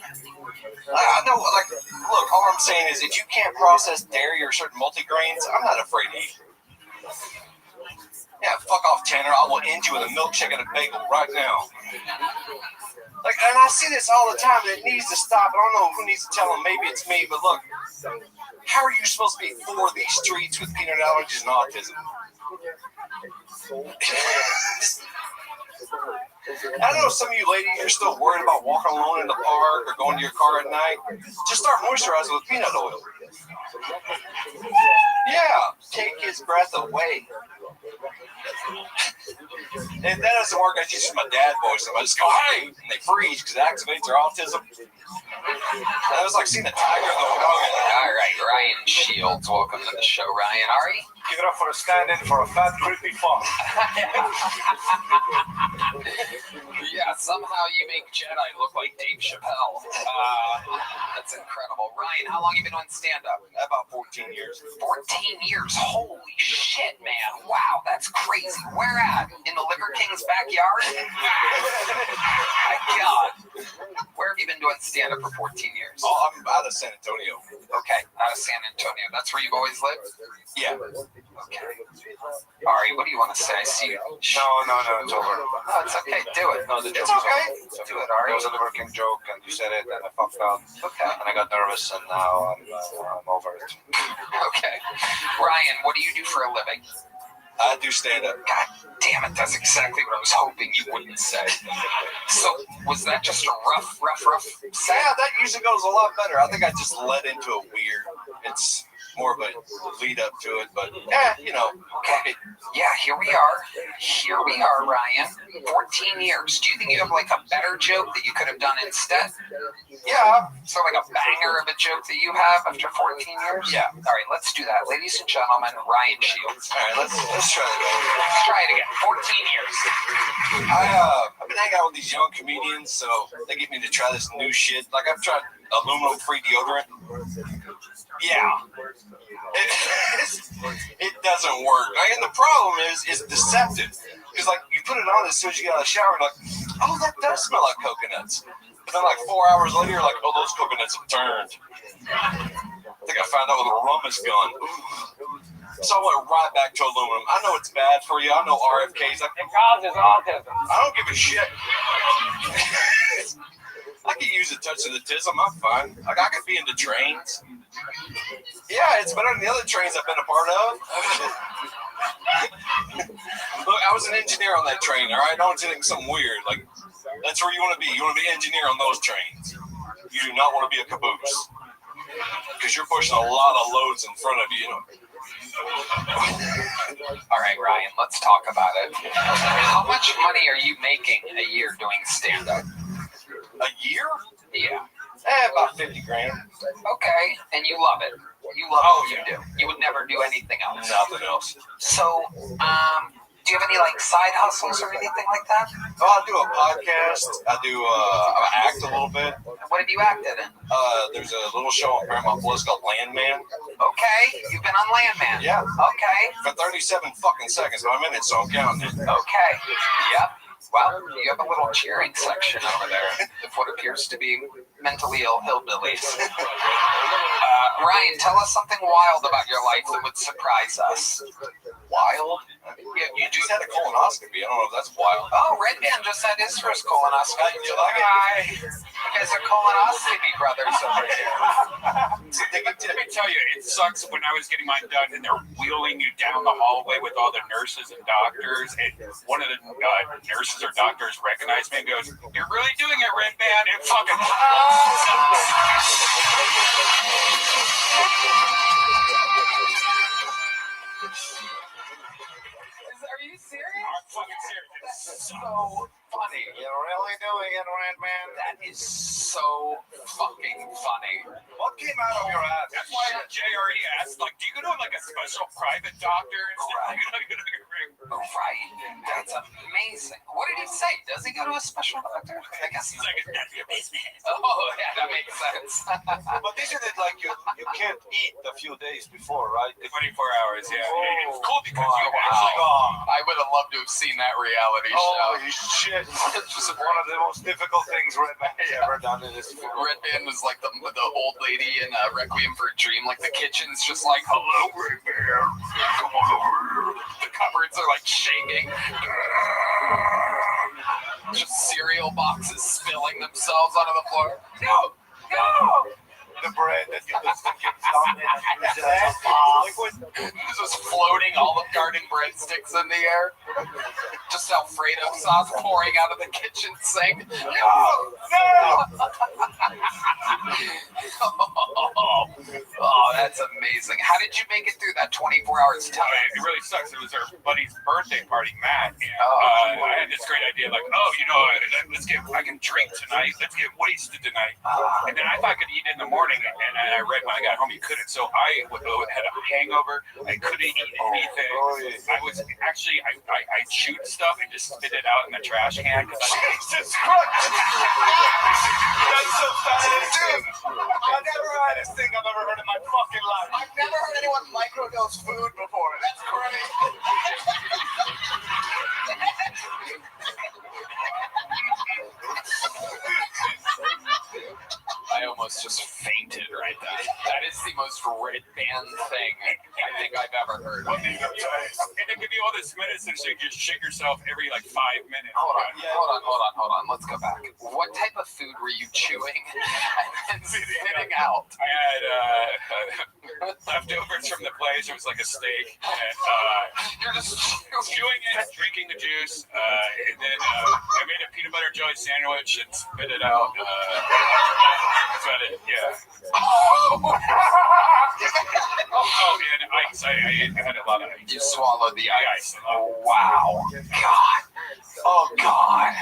I know, look, all I'm saying is if you can't process dairy or certain multigrains, I'm not afraid to eat. Yeah, fuck off, Tanner. I will end you with a milkshake and a bagel right now. And I see this all the time. It needs to stop. I don't know who needs to tell them. Maybe it's me, but look, how are you supposed to be for these streets with peanut allergies and autism? I know some of you ladies are still worried about walking alone in the park or going to your car at night. Just start moisturizing with peanut oil. Yeah, take his breath away. If that doesn't work, I just use my dad voice. I just go, hey, and they freeze because it activates their autism. That was like seeing a tiger in the wild. All right, Ryan Shields, welcome to the show, Ryan. Ari? Give it up for a stand-in for a fat, creepy fuck. Yeah, somehow you make Jedi look like Dave Chappelle. That's incredible. Ryan, how long have you been doing stand-up? About 14 years. 14 years? Holy shit, man. Wow, that's crazy. Where at? In the Liver King's backyard? My God. Where have you been doing stand-up for 14 years? Oh, I'm out of San Antonio. Okay, out of San Antonio. That's where you've always lived? Yeah. Okay. Ari, what do you want to say? I see you. No, it's over. No, it's okay. Do it. No, the joke it's okay. Do it, Ari. It was a Liver King joke, and you said it, and I fucked up. Okay. And I got nervous, and now I'm over it. Okay. Ryan, what do you do for a living? I do stand-up. God damn it, that's exactly what I was hoping you wouldn't say. So, was that just a rough set? Yeah, that usually goes a lot better. I think I just led into a weird. It's more of a lead up to it, but Okay. Yeah, here we are. Here we are, Ryan. 14 years. Do you think you have like a better joke that you could have done instead? Yeah. So like a banger of a joke that you have after 14 years? Yeah. All right, let's do that. Ladies and gentlemen, Ryan Shields. All right, let's try it again. Let's try it again. 14 years. I've been been hanging out with these young comedians, so they get me to try this new shit. Like I've tried aluminum-free deodorant. Yeah, it doesn't work. And the problem is it's deceptive. Because like you put it on as soon as you get out of the shower, like, oh, that does smell like coconuts. But then like 4 hours later, you're like, oh, those coconuts have turned. I think I found out where the rum is gone. Ooh. So I went right back to aluminum. I know it's bad for you. I know RFK's like, it causes autism. I don't give a shit. I could use a touch of the tism. I'm fine. Like I could be into trains. Yeah, it's better than the other trains I've been a part of. Look, I was an engineer on that train. All right, don't think something weird. Like that's where you want to be. You want to be an engineer on those trains. You do not want to be a caboose because you're pushing a lot of loads in front of you. All right, Ryan, let's talk about it. How much money are you making a year doing stand-up? A year? Yeah. About 50 grand. Okay, and you love it. You love what you do. You would never do anything else. Nothing else. So, do you have any like side hustles or anything like that? Oh, I do a podcast. I do I act a little bit. What have you acted in? There's a little show on Paramount Plus called Landman. Okay, you've been on Landman. Yeah. Okay. For 37 fucking seconds, but I'm in it, so I'm counting it. Okay. Yep. Well, you have a little cheering section over there of what appears to be mentally ill hillbillies. Ryan, tell us something wild about your life that would surprise us. Wild? Yeah, you just had a colonoscopy. I don't know if that's wild. Oh, Red Man just had his first colonoscopy. You like it? You guys are colonoscopy brothers over here. Let me tell you, it sucks when I was getting mine done and they're wheeling you down the hallway with all the nurses and doctors. And one of the nurses or doctors recognized me and goes, "You're really doing it, Red Man." It fucking Are you serious? I'm fucking serious. That's so funny. You're really doing it, Red Man. That is so fucking funny. What came out of your ass? That's why JRE asked, like, do you go to like a special private doctor instead of Right. That's amazing. What did he say? Does he go to a special doctor? I guess he's like, none of your business. Oh, yeah, that makes sense. But isn't it like you can't eat a few days before, right? 24 hours, yeah. It's cool because you actually I would have loved to have seen that reality show. Holy shit. It's one of the most difficult things Red Man has ever done in his film. Red Man was like the old lady in Requiem for a Dream. Like the kitchen's just like, hello, Red Man. Come on over. The cupboards are like shaking. Just cereal boxes spilling themselves onto the floor. No! The bread that you just get dumped in liquid. This was floating all the garden breadsticks in the air. Just Alfredo sauce pouring out of the kitchen sink. No! Oh, that's amazing. How did you make it through that 24 hours time? It really sucks. It was our buddy's birthday party, Matt. And, I had this great idea, like, I can drink tonight. Let's get wasted tonight. And then I thought I could eat in the morning, and I read when I got home you couldn't. So I had a hangover. I couldn't eat anything. I was actually I chewed stuff and just spit it out in the trash can. Jesus Christ! That's the fattest thing. I've never had this thing I've ever heard in my fucking life. I've never heard anyone microdose food before. That's crazy. I almost just fainted right then. That is the most Red Band thing I think I've ever heard. And they give you all this medicine, so you just shake yourself every like 5 minutes. Hold on. Let's go back. What type of food were you chewing and then spitting out? I had leftovers from the place. It was like a steak. And you're just chewing it, drinking the juice, and then I made a peanut butter jelly sandwich and spit it out. That's about it. Yeah. Oh, and ice. I had a lot of ice. You swallowed the ice. Oh, wow. God.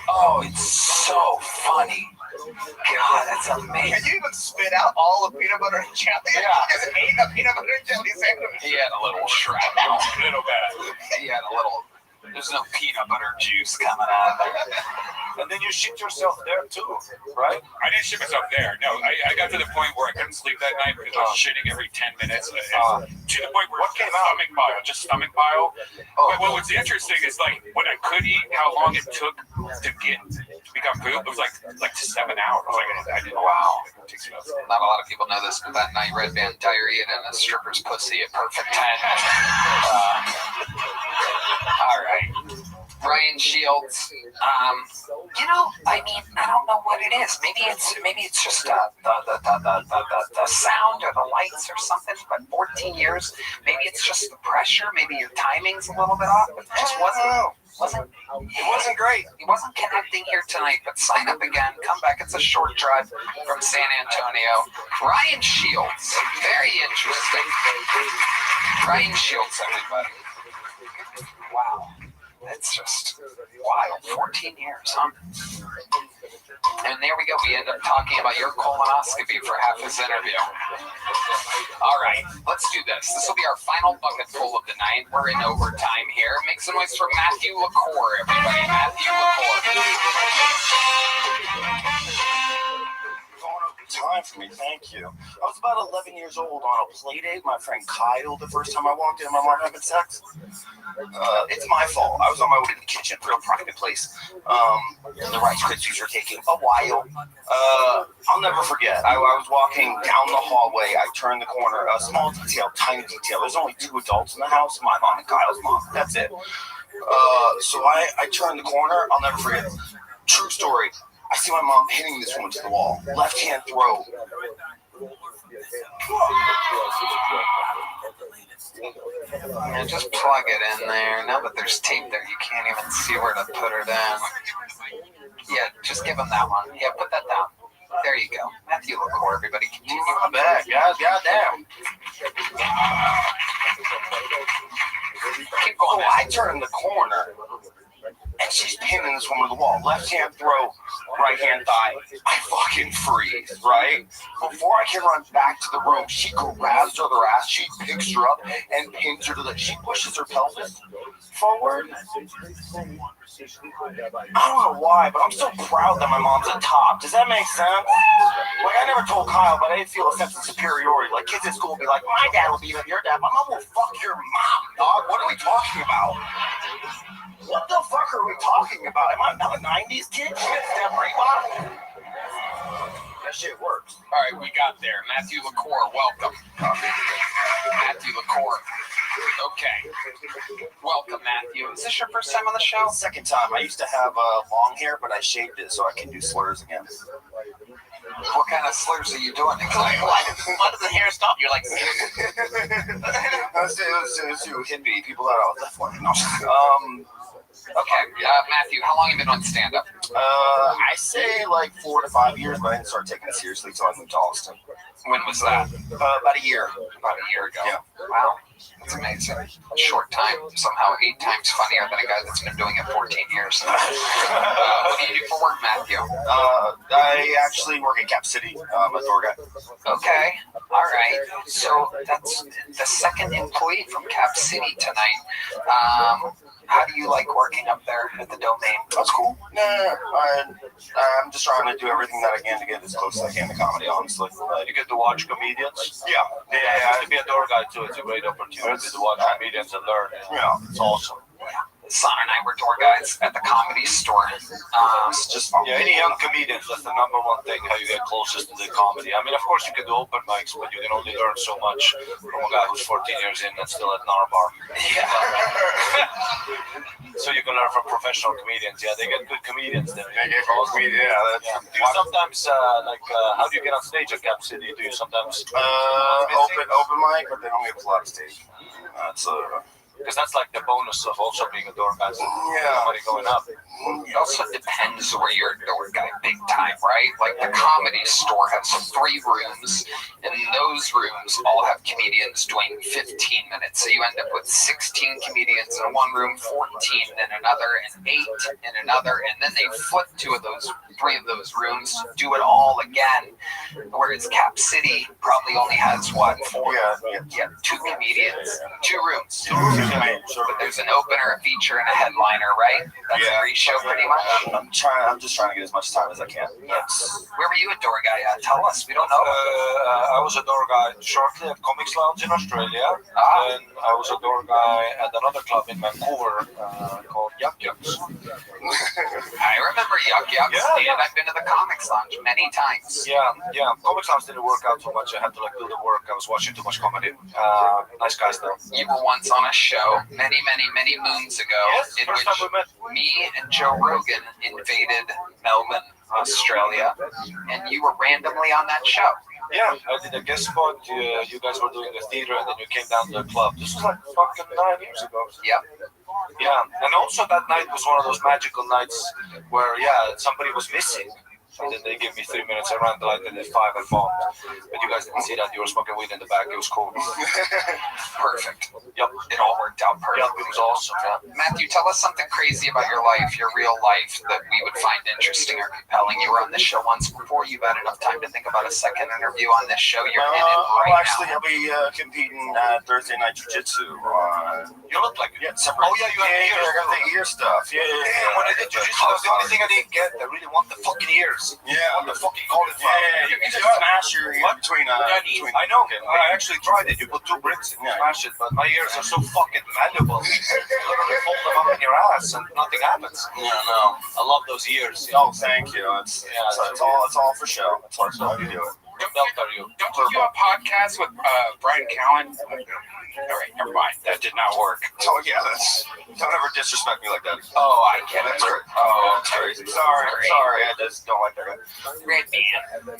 Oh, it's so funny. God, that's amazing. Can you even spit out all the peanut butter and jelly? Yeah. Just ate a peanut butter and jelly sandwich. He had a little shrapnel. Little bad. He had a little. There's no peanut butter juice coming out of there. And then you shit yourself there too, right? I didn't shit myself there. No, I got to the point where I couldn't sleep that night because I was shitting every 10 minutes. To the point where what came out? Stomach bile, just stomach bile. But what was interesting is like when I could eat, how long it took to become poop. It was like 7 hours. I didn't. Wow. Not a lot of people know this, but that night Red Band diarrhea in a stripper's pussy at perfect 10. All right. Ryan Shields. I mean, I don't know what it is. Maybe it's just the sound or the lights or something. But 14 years, maybe it's just the pressure. Maybe your timing's a little bit off. It just wasn't great. He wasn't connecting here tonight. But sign up again. Come back. It's a short drive from San Antonio. Ryan Shields. Very interesting. Ryan Shields, everybody. Wow. That's just wild. 14 years, huh? And there we go. We end up talking about your colonoscopy for half his interview. All right, let's do this. This will be our final bucket full of the night. We're in overtime here. Make some noise for Matthew LaCour, everybody. Matthew Time for me, thank you. I was about 11 years old on a play date. My friend Kyle, the first time I walked in, my mom having sex. It's my fault. I was on my way to the kitchen, real private place. The Rice Krispies were taking a while. I'll never forget. I was walking down the hallway. I turned the corner. A small detail, tiny detail. There's only 2 adults in the house, my mom and Kyle's mom. That's it. So I turned the corner. I'll never forget. True story. I see my mom hitting this woman to the wall. Left hand throw. Yeah, just plug it in there. Now that there's tape there, you can't even see where to put her down. Yeah, just give him that one. Yeah, put that down. There you go. Matthew LaCour, everybody. Continue. My bad, guys. Goddamn. Keep going. So I turn the corner. And she's pinning this woman to the wall. Left hand throw, right hand thigh. I fucking freeze, right? Before I can run back to the room, she grabs her other ass, she picks her up and pins her to the. She pushes her pelvis forward. I don't know why, but I'm so proud that my mom's a top. Does that make sense? Like, I never told Kyle, but I didn't feel a sense of superiority. Like, kids at school would be like, my dad will beat up your dad. My mom will fuck your mom, dog. What are we talking about? What the fuck are we talking about? Am I not a 90s kid? Shit, step right bottom. That shit works. All right, we got there. Matthew LaCour, welcome. Matthew LaCour. Okay. Welcome, Matthew. Is this your first time on the show? Second time. I used to have long hair, but I shaved it so I can do slurs again. What kind of slurs are you doing? Why does the hair stop? You're like, It was too hippie. People thought I was definitely no. Okay, Matthew, how long have you been on stand-up? I say like 4 to 5 years, but I didn't start taking it seriously until I moved to Austin. When was that? About a year. About a year ago. Yeah. Wow, that's amazing. Short time, somehow 8 times funnier than a guy that's been doing it 14 years. What do you do for work, Matthew? I actually work in Cap City. I'm a door guy. Okay, all right. So that's the second employee from Cap City tonight. How do you like working up there at the Domain? That's cool. I'm just trying to do everything that I can to get as close as I can to comedy, honestly. You get to watch comedians. Yeah. To be a door guy too, it's a great opportunity to watch comedians and learn. Yeah, it's awesome. Son and I were door guys at the Comedy Store. It's just fun. Yeah, any young comedians, that's the number one thing, how you get closest to the comedy. I mean, of course, you can do open mics, but you can only learn so much from a guy who's 14 years in and still at Narbar. Yeah. So you can learn from professional comedians. Yeah, they get good comedians then. They get good comedians, yeah. Do you sometimes, how do you get on stage at Cap City? Do you sometimes... open mic, but they don't give us a lot of stage. That's because that's like the bonus of also being a door guy. Somebody going up. It also depends where you're a door guy big time, right? Like the Comedy Store has 3 rooms, and those rooms all have comedians doing 15 minutes. So you end up with 16 comedians in one room, 14 in another, and 8 in another, and then they flip 3 of those rooms, do it all again. Whereas Cap City probably only has 4? Yeah, 2 comedians, 2 rooms. But there's an opener, a feature, and a headliner, right? That's every show, pretty much. I'm just trying to get as much time as I can. Where were you a door guy at? Tell us. We don't know. I was a door guy shortly at Comics Lounge in Australia. And I was a door guy at another club in Vancouver called Yuck Yucks. I remember Yuck Yucks, and I've been to the Comics Lounge many times. Yeah. Comics Lounge didn't work out so much. I had to do the work. I was watching too much comedy. Nice guys though. You were once on a show many moons ago in which me and Joe Rogan invaded Melbourne, Australia, and you were randomly on that show. Yeah, I did a guest spot. You guys were doing a theater, and then you came down to the club. This was like fucking 9 years ago. Yeah. Yeah, and also that night was one of those magical nights where, somebody was missing. And then they gave me 3 minutes. I ran the light, and at 5 I bombed. But you guys didn't see that. You were smoking weed in the back. It was cool. Perfect. Yep. It all worked out perfect. Yep, it was awesome. Yeah. Matthew, tell us something crazy about your life, your real life, that we would find interesting or compelling. You were on this show once before. You've had enough time to think about a second interview on this show. You're in it right now. I'll be competing at Thursday Night Jiu-Jitsu. You look like it. Separate. Oh, yeah, you have the ears. I got the ear stuff. Yeah. When I did Jiu-Jitsu, that was the only thing I didn't get. I really want the fucking ears. Yeah. What the fuck you call it? You can just smash your ear between. I know. I actually tried it. You put 2 bricks in, smash it, but my ears are so fucking malleable. You literally fold them up in your ass and nothing happens. Yeah, no. I love those ears. Oh, thank you. It's all for show. It's all you do it. Don't you do a podcast with Brian Callen? All right, never mind. That did not work. Oh yeah, don't ever disrespect me like that. Oh, I get it. Oh, sorry. I just don't like that guy. Great man.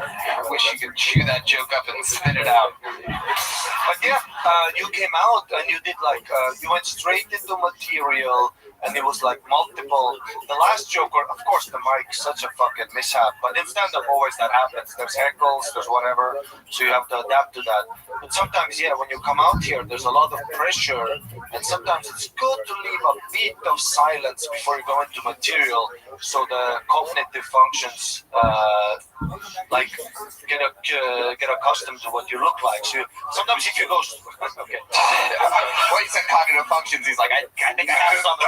I wish you could chew that joke up and spit it out. But yeah, you came out and you did you went straight into material. And it was like multiple. The last joke, of course, the mic's such a fucking mishap. But in stand-up, always that happens. There's heckles, there's whatever. So you have to adapt to that. But sometimes, when you come out here, there's a lot of pressure. And sometimes it's good to leave a bit of silence before you go into material. So the cognitive functions, get accustomed to what you look like. So sometimes if you go, okay. Well, he said cognitive functions. He's like, I think I have something.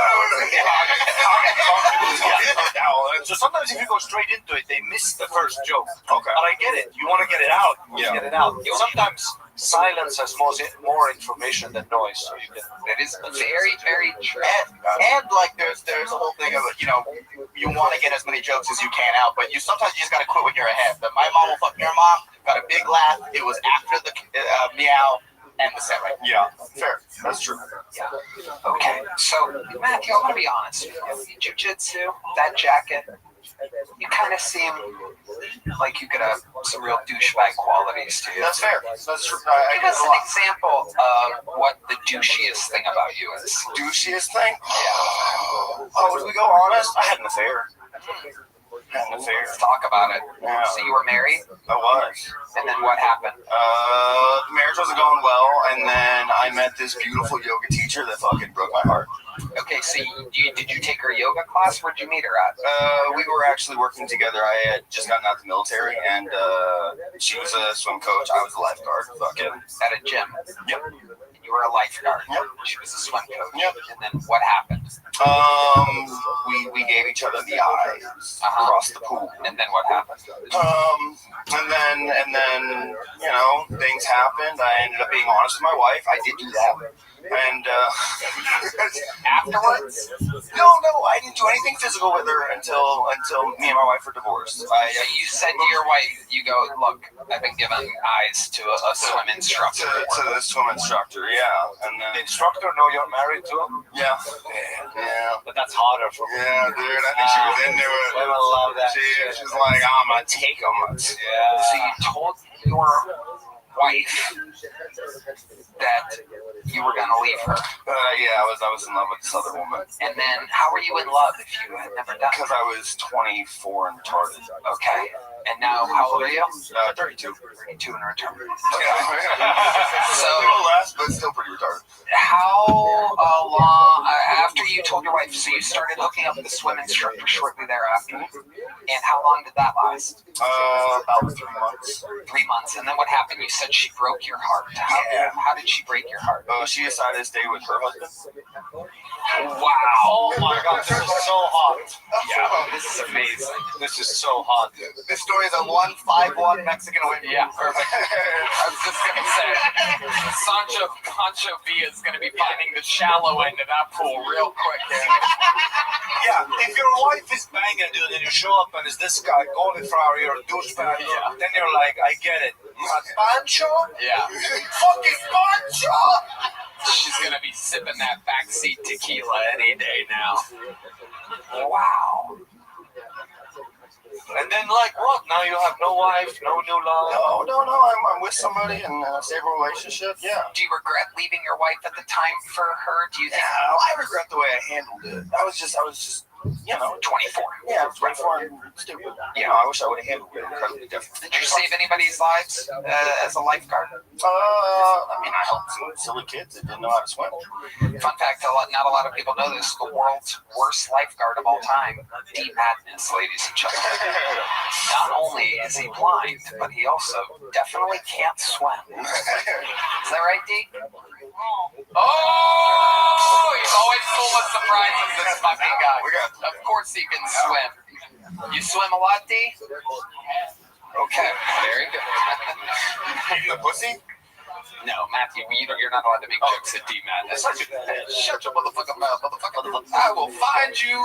So sometimes if you go straight into it, they miss the first joke. Okay. But I get it. You want to get it out. Get it out. Sometimes silence has more information than noise. So you can. It is very true. And there's a whole thing of you want to get as many jokes as you can out, but sometimes you just gotta quit when you're ahead. But my mom will fuck your mom. Got a big laugh. It was after the meow. And the set right. Yeah, fair. That's true. Yeah. Okay. So, Matthew, I'm gonna be honest. Jiu-jitsu, that jacket, you kind of seem like you could have some real douchebag qualities to you. That's fair. That's true. Give us an example of what the douchiest thing about you is. Douchiest thing? Yeah. Oh, to be honest, I had an affair. Let's talk about it. Yeah. So you were married? I was. And then what happened? The marriage wasn't going well, and then I met this beautiful yoga teacher that fucking broke my heart. Okay, so did you take her yoga class? Where'd you meet her at? We were actually working together. I had just gotten out of the military, and she was a swim coach. I was a lifeguard. Fucking at a gym. Yep. You were a lifeguard. Yep. She was a swim coach. Yep. And then what happened? We gave each other the eyes across the pool. And then what happened? And then things happened. I ended up being honest with my wife. I did do that. And afterwards? No, I didn't do anything physical with her until me and my wife were divorced. So you said to your wife, you go, look, I've been given eyes to a swim instructor. To the swim instructor, yeah. And the instructor know you're married to him? Yeah. But that's harder for me. Yeah, dude, I think she was into it. Women love that. She's like, I'm gonna take them. Yeah. So you told your wife that you were gonna leave her. Yeah, I was in love with this other woman. And then how were you in love if you had never done it? Because I was 24 and retarded. Okay. And now, how old are you? 32. 32 and retarded. So, a little less, but still pretty retarded. How long after you told your wife? So you started hooking up with the swim instructor shortly thereafter. And how long did that last? About 3 months. 3 months. And then what happened? You said she broke your heart. How did she break your heart? She decided to stay with her husband. Wow. Oh my God, this is so hot. Yeah, this is amazing. This is so hot. This story is a 151 Mexican women. Yeah, perfect. I was just going to say, Pancho Villa is going to be finding the shallow end of that pool real quick. Yeah, if your wife is banging, dude, and you show up and it's this guy, cauliflower, you're a douchebag, then you're like, I get it. But Pancho? Yeah. Fucking Pancho! She's going to be sipping that backseat tequila any day now. Wow. And then, like, what? Now you have no wife, no new love? No. I'm with somebody in a stable relationship. Yeah. Do you regret leaving your wife at the time for her? Do you think? Yeah, I regret the way I handled it. I was just, 24. Yeah, I was 24 and stupid. I wish I would have handled it incredibly differently. Did you save anybody's lives as a lifeguard? I helped some silly kids that didn't know how to swim. Fun fact, not a lot of people know this. The world's worst lifeguard of all time, D. Madness, ladies and gentlemen. Not only is he blind, but he also definitely can't swim. Is that right, D? Oh, he's always full of surprises, this fucking guy. Of course he can swim. You swim a lot, D? Okay, very good. The pussy? No, Matthew, you're not allowed to make jokes at D. Madness. Shut your motherfucking mouth, motherfucker. I will find you.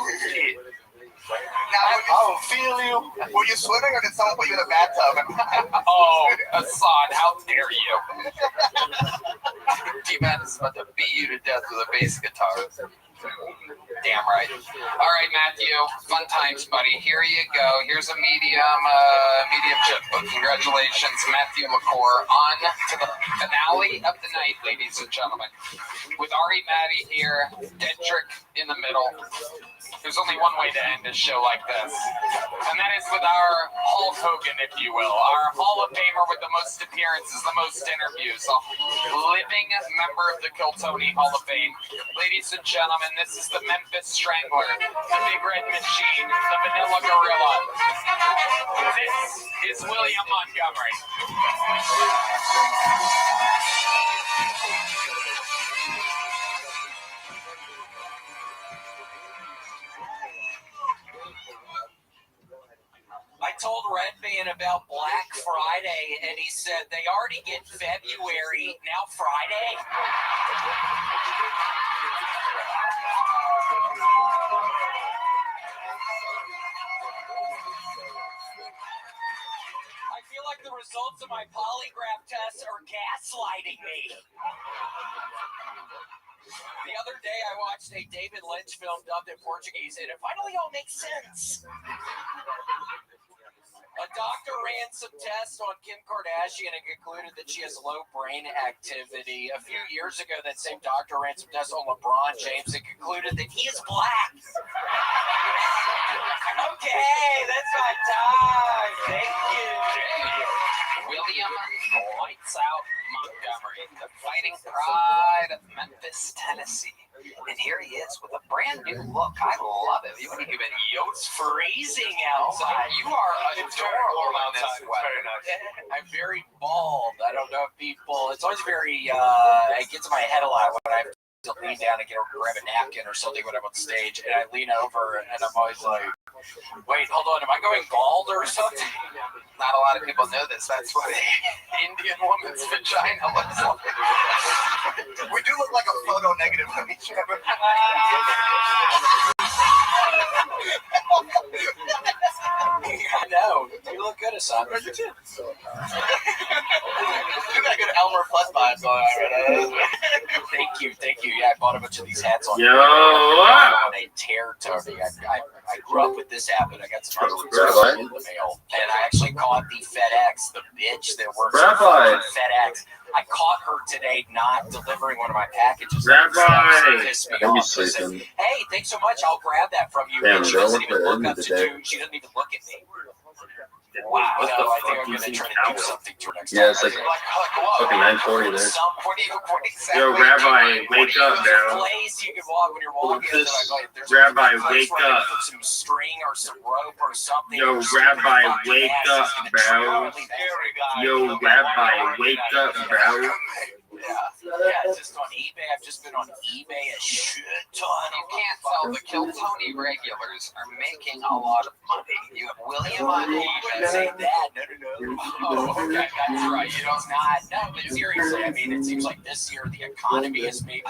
Now, I will feel you. Were you swimming or did someone put you in a bathtub? Oh, Hassan, how dare you? D-Man is about to beat you to death with a bass guitar. Damn right. All right, Matthew. Fun times, buddy. Here you go. Here's a medium chip. Congratulations, Matthew LaCour. On to the finale of the night, ladies and gentlemen. With Ari Maddie here, Dedrick in the middle. There's only one way to end a show like this, and that is with our Hulk Hogan, if you will, our Hall of Famer with the most appearances, the most interviews, a living member of the Kiltony Hall of Fame. Ladies and gentlemen, this is the Memphis Strangler, the Big Red Machine, the Vanilla Gorilla. This is William Montgomery. I told Redman about Black Friday, and he said they already get February, now Friday? I feel like the results of my polygraph tests are gaslighting me. The other day I watched a David Lynch film dubbed in Portuguese, and it finally all makes sense. A doctor ran some tests on Kim Kardashian and concluded that she has low brain activity. A few years ago, that same doctor ran some tests on LeBron James and concluded that he is black. Okay, that's my time. Thank you. William Lights Out Montgomery, the fighting pride of Memphis, Tennessee. And here he is with a brand new look. I love it. You ain't even Yotes freezing outside. You are adorable outside. Very nice. I'm very bald. I don't know if people. It's always very. It gets in my head a lot when I have to lean down and grab a napkin or something when I'm on stage, and I lean over and I'm always like, wait, hold on, am I going bald or something? Not a lot of people know this. That's what an Indian woman's vagina looks like. We do look like a photo negative of each other. I know. You look good, Hassan. You too. You got good Elmer Fudd vibes going on right now. Thank you. Yeah, I bought a bunch of these hats on. Yo, on a tear toting. I grew up with this habit. I got some other in the mail, and I actually caught the FedEx, the bitch that works for FedEx. I caught her today not delivering one of my packages. Rabbi, pissed me off. She said, hey, thanks so much. I'll grab that from you. Damn, she doesn't even look up to do. She doesn't even look at me. Wow. So I think I'm gonna try to do something to her next Yeah, time. it's like what? fucking 9:40 there. What exactly? Yo, Rabbi, wake up, bro. Place you can walk when you're walking. Rabbi, wake up. Put some string or some rope or something. Yo, Rabbi, wake up, bro. Yo, Rabbi, wake up, bro. Yeah, it's just on eBay. I've just been on eBay a shit ton. You can't tell the Kill Tony regulars are making a lot of money. You have William on eBay. Say that. No. Oh, okay, that's right. You know, it's not. No, but seriously, I mean, it seems like this year the economy is maybe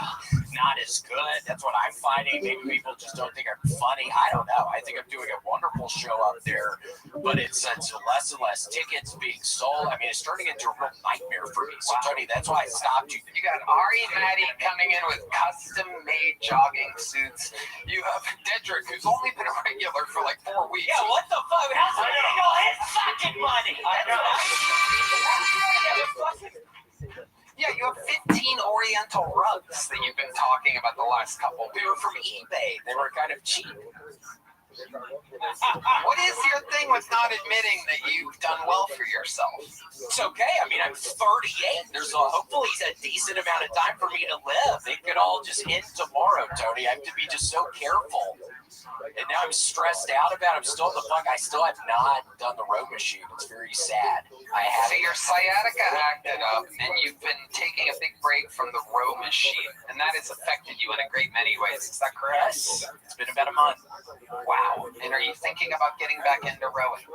not as good. That's what I'm finding. Maybe people just don't think I'm funny. I don't know. I think I'm doing a wonderful show up there, but it's less and less tickets being sold. I mean, it's turning into a real nightmare for me. So, Tony, that's why I stopped you. You got Ari Maddie coming in with custom-made jogging suits. You have Dedrick, who's only been a regular for like 4 weeks. Yeah, what the fuck? How's he getting all his fucking money? Yeah, you have 15 Oriental rugs that you've been talking about the last couple. They were from eBay. They were kind of cheap. What is your thing with not admitting that you've done well for yourself? It's okay. I mean, I'm 38. There's hopefully a decent amount of time for me to live. It could all just end tomorrow, Tony. I have to be just so careful. And now I'm stressed out about it. I still have not done the row machine. It's very sad. So your sciatica acted up, and you've been taking a big break from the row machine, and that has affected you in a great many ways. Is that correct? Yes. It's been about a month. Wow. And are you thinking about getting back into rowing?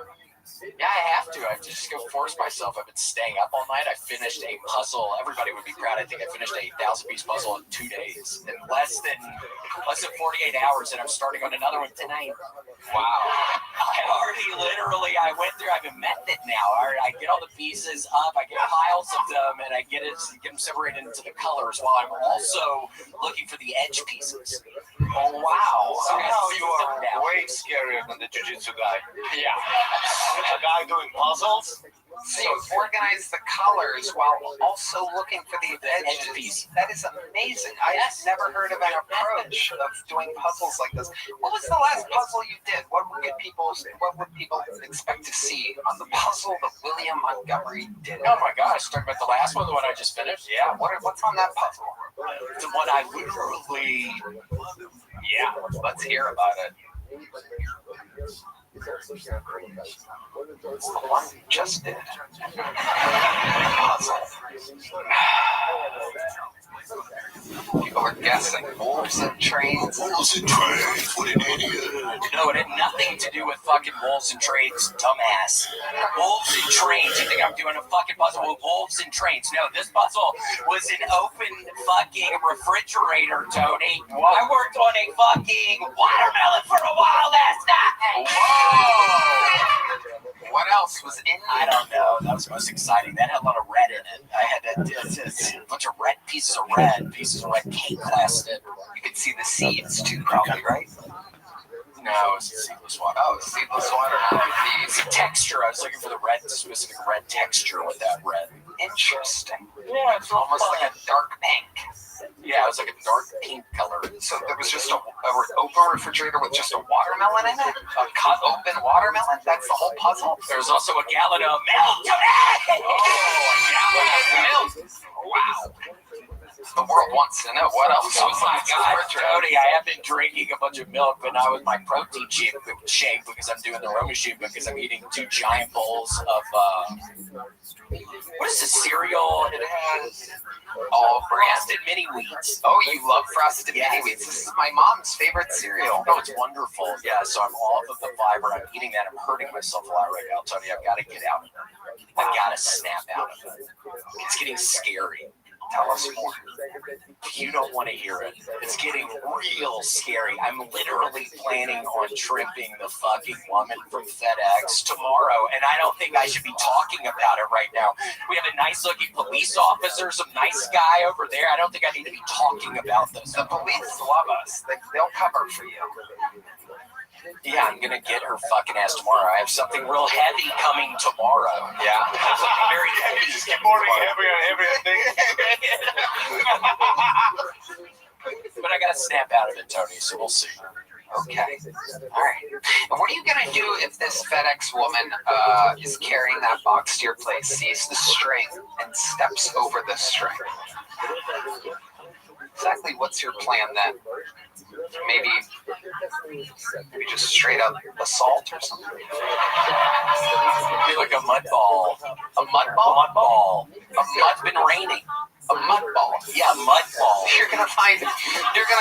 Yeah, I have to. I have to just go force myself. I've been staying up all night. I finished a puzzle. Everybody would be proud. I think I finished a 1,000-piece puzzle in 2 days, in less than 48 hours, and I'm starting on another one tonight. Wow. I went through. I have a method now. I get all the pieces up. I get piles of them, and I get them separated into the colors. While I'm also looking for the edge pieces. Oh wow! Somehow you are way scarier than the jiu-jitsu guy. Yeah. A guy doing puzzles. So you organize the colors while also looking for the edge piece. That is amazing. I've never heard of an approach of doing puzzles like this. What was the last puzzle you did? What would people expect to see on the puzzle that William Montgomery did? Oh my gosh! Talking about the last one, the one I just finished. Yeah. What's on that puzzle? The one I literally. Yeah. Let's hear about it. It's the one you just did. Puzzle. People are guessing wolves and trains. Wolves and trains, what an idiot. No, it had nothing to do with fucking wolves and trains, dumbass. Wolves and trains. You think I'm doing a fucking puzzle with wolves and trains? No, this puzzle was an open fucking refrigerator, Tony. I worked on a fucking watermelon for a while last night. Whoa! What else was in there? I don't know. That was the most exciting. That had a lot of red in it. I had a bunch of red pieces of red cake lasted. You could see the seeds too, probably, right? No, it was seedless water. Oh, seedless watermelon. It's a texture. I was looking for the specific red texture with that red. Interesting. Yeah, it's almost like a dark pink. Yeah, it was like a dark pink color. So there was just an open refrigerator with just a watermelon in it? A cut open watermelon? That's the whole puzzle? There was also a gallon of milk today! Oh, a gallon of milk! Wow. The world wants to know what else was my in the God, refrigerator. Tony, I have been drinking a bunch of milk, but not with my protein shake because I'm doing the row machine because I'm eating 2 giant bowls of what is this cereal? It has frosted mini wheats. Oh, you love frosted mini wheats. This is my mom's favorite cereal. Oh, it's wonderful. Yeah, so I'm off of the fiber. I'm eating that. I'm hurting myself a lot right now, Tony. I've got to get out of it. I've got to snap out of it. It's getting scary. Tell us more. You don't want to hear it. It's getting real scary. I'm literally planning on tripping the fucking woman from FedEx tomorrow, and I don't think I should be talking about it right now. We have a nice-looking police officer, some nice guy over there. I don't think I need to be talking about this. The police love us. They'll cover for you. Yeah, I'm gonna get her fucking ass tomorrow. I have something real heavy coming tomorrow. Yeah, something very heavy. Just keep ordering heavy on everything. But I gotta snap out of it, Tony. So we'll see. Okay. All right. And what are you gonna do if this FedEx woman is carrying that box to your place, sees the string, and steps over the string? Exactly. What's your plan then? Maybe just straight up assault or something. Be like a mud ball. A mud ball? Mud ball. It's been raining. A mud ball. Yeah, mud ball. You're gonna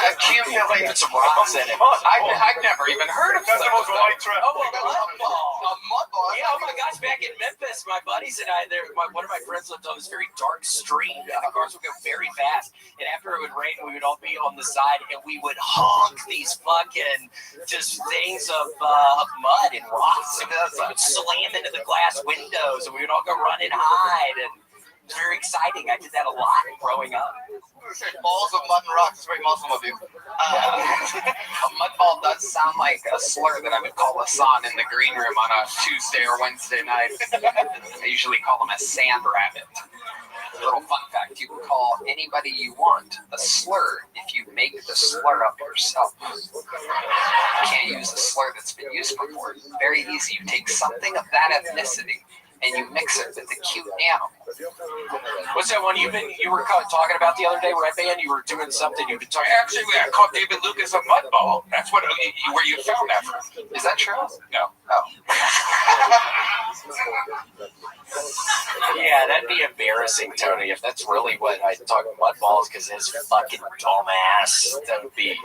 accumulate some rocks in it. I've never even heard of That's the most light trap. Oh, a mud ball. A mud ball. Yeah, oh my gosh, back in Memphis, my buddies and I, one of my friends lived on this very dark street, and the cars would go very fast, and after it would rain, we would all be on the side, and we would honk these fucking just things of mud and rocks, and we would slam into the glass windows, and we would all go run and hide, and it was very exciting. I did that a lot growing up. Balls of mud and rocks is very Muslim of you. A mud ball does sound like a slur that I would call Hassan in the green room on a Tuesday or Wednesday night. I usually call him a sand rabbit. A little fun fact, you can call anybody you want a slur if you make the slur up yourself. You can't use a slur that's been used before. Very easy. You take something of that ethnicity and you mix it with a cute animal. What's that one you were talking about the other day, Red Band? You were doing something. You've been talking. Actually, I called David Lucas a mud ball. That's where you found that from. Is that true? No. Oh. Yeah, that'd be embarrassing, Tony, if that's really what I talk about mud balls, because his fucking dumbass. That would be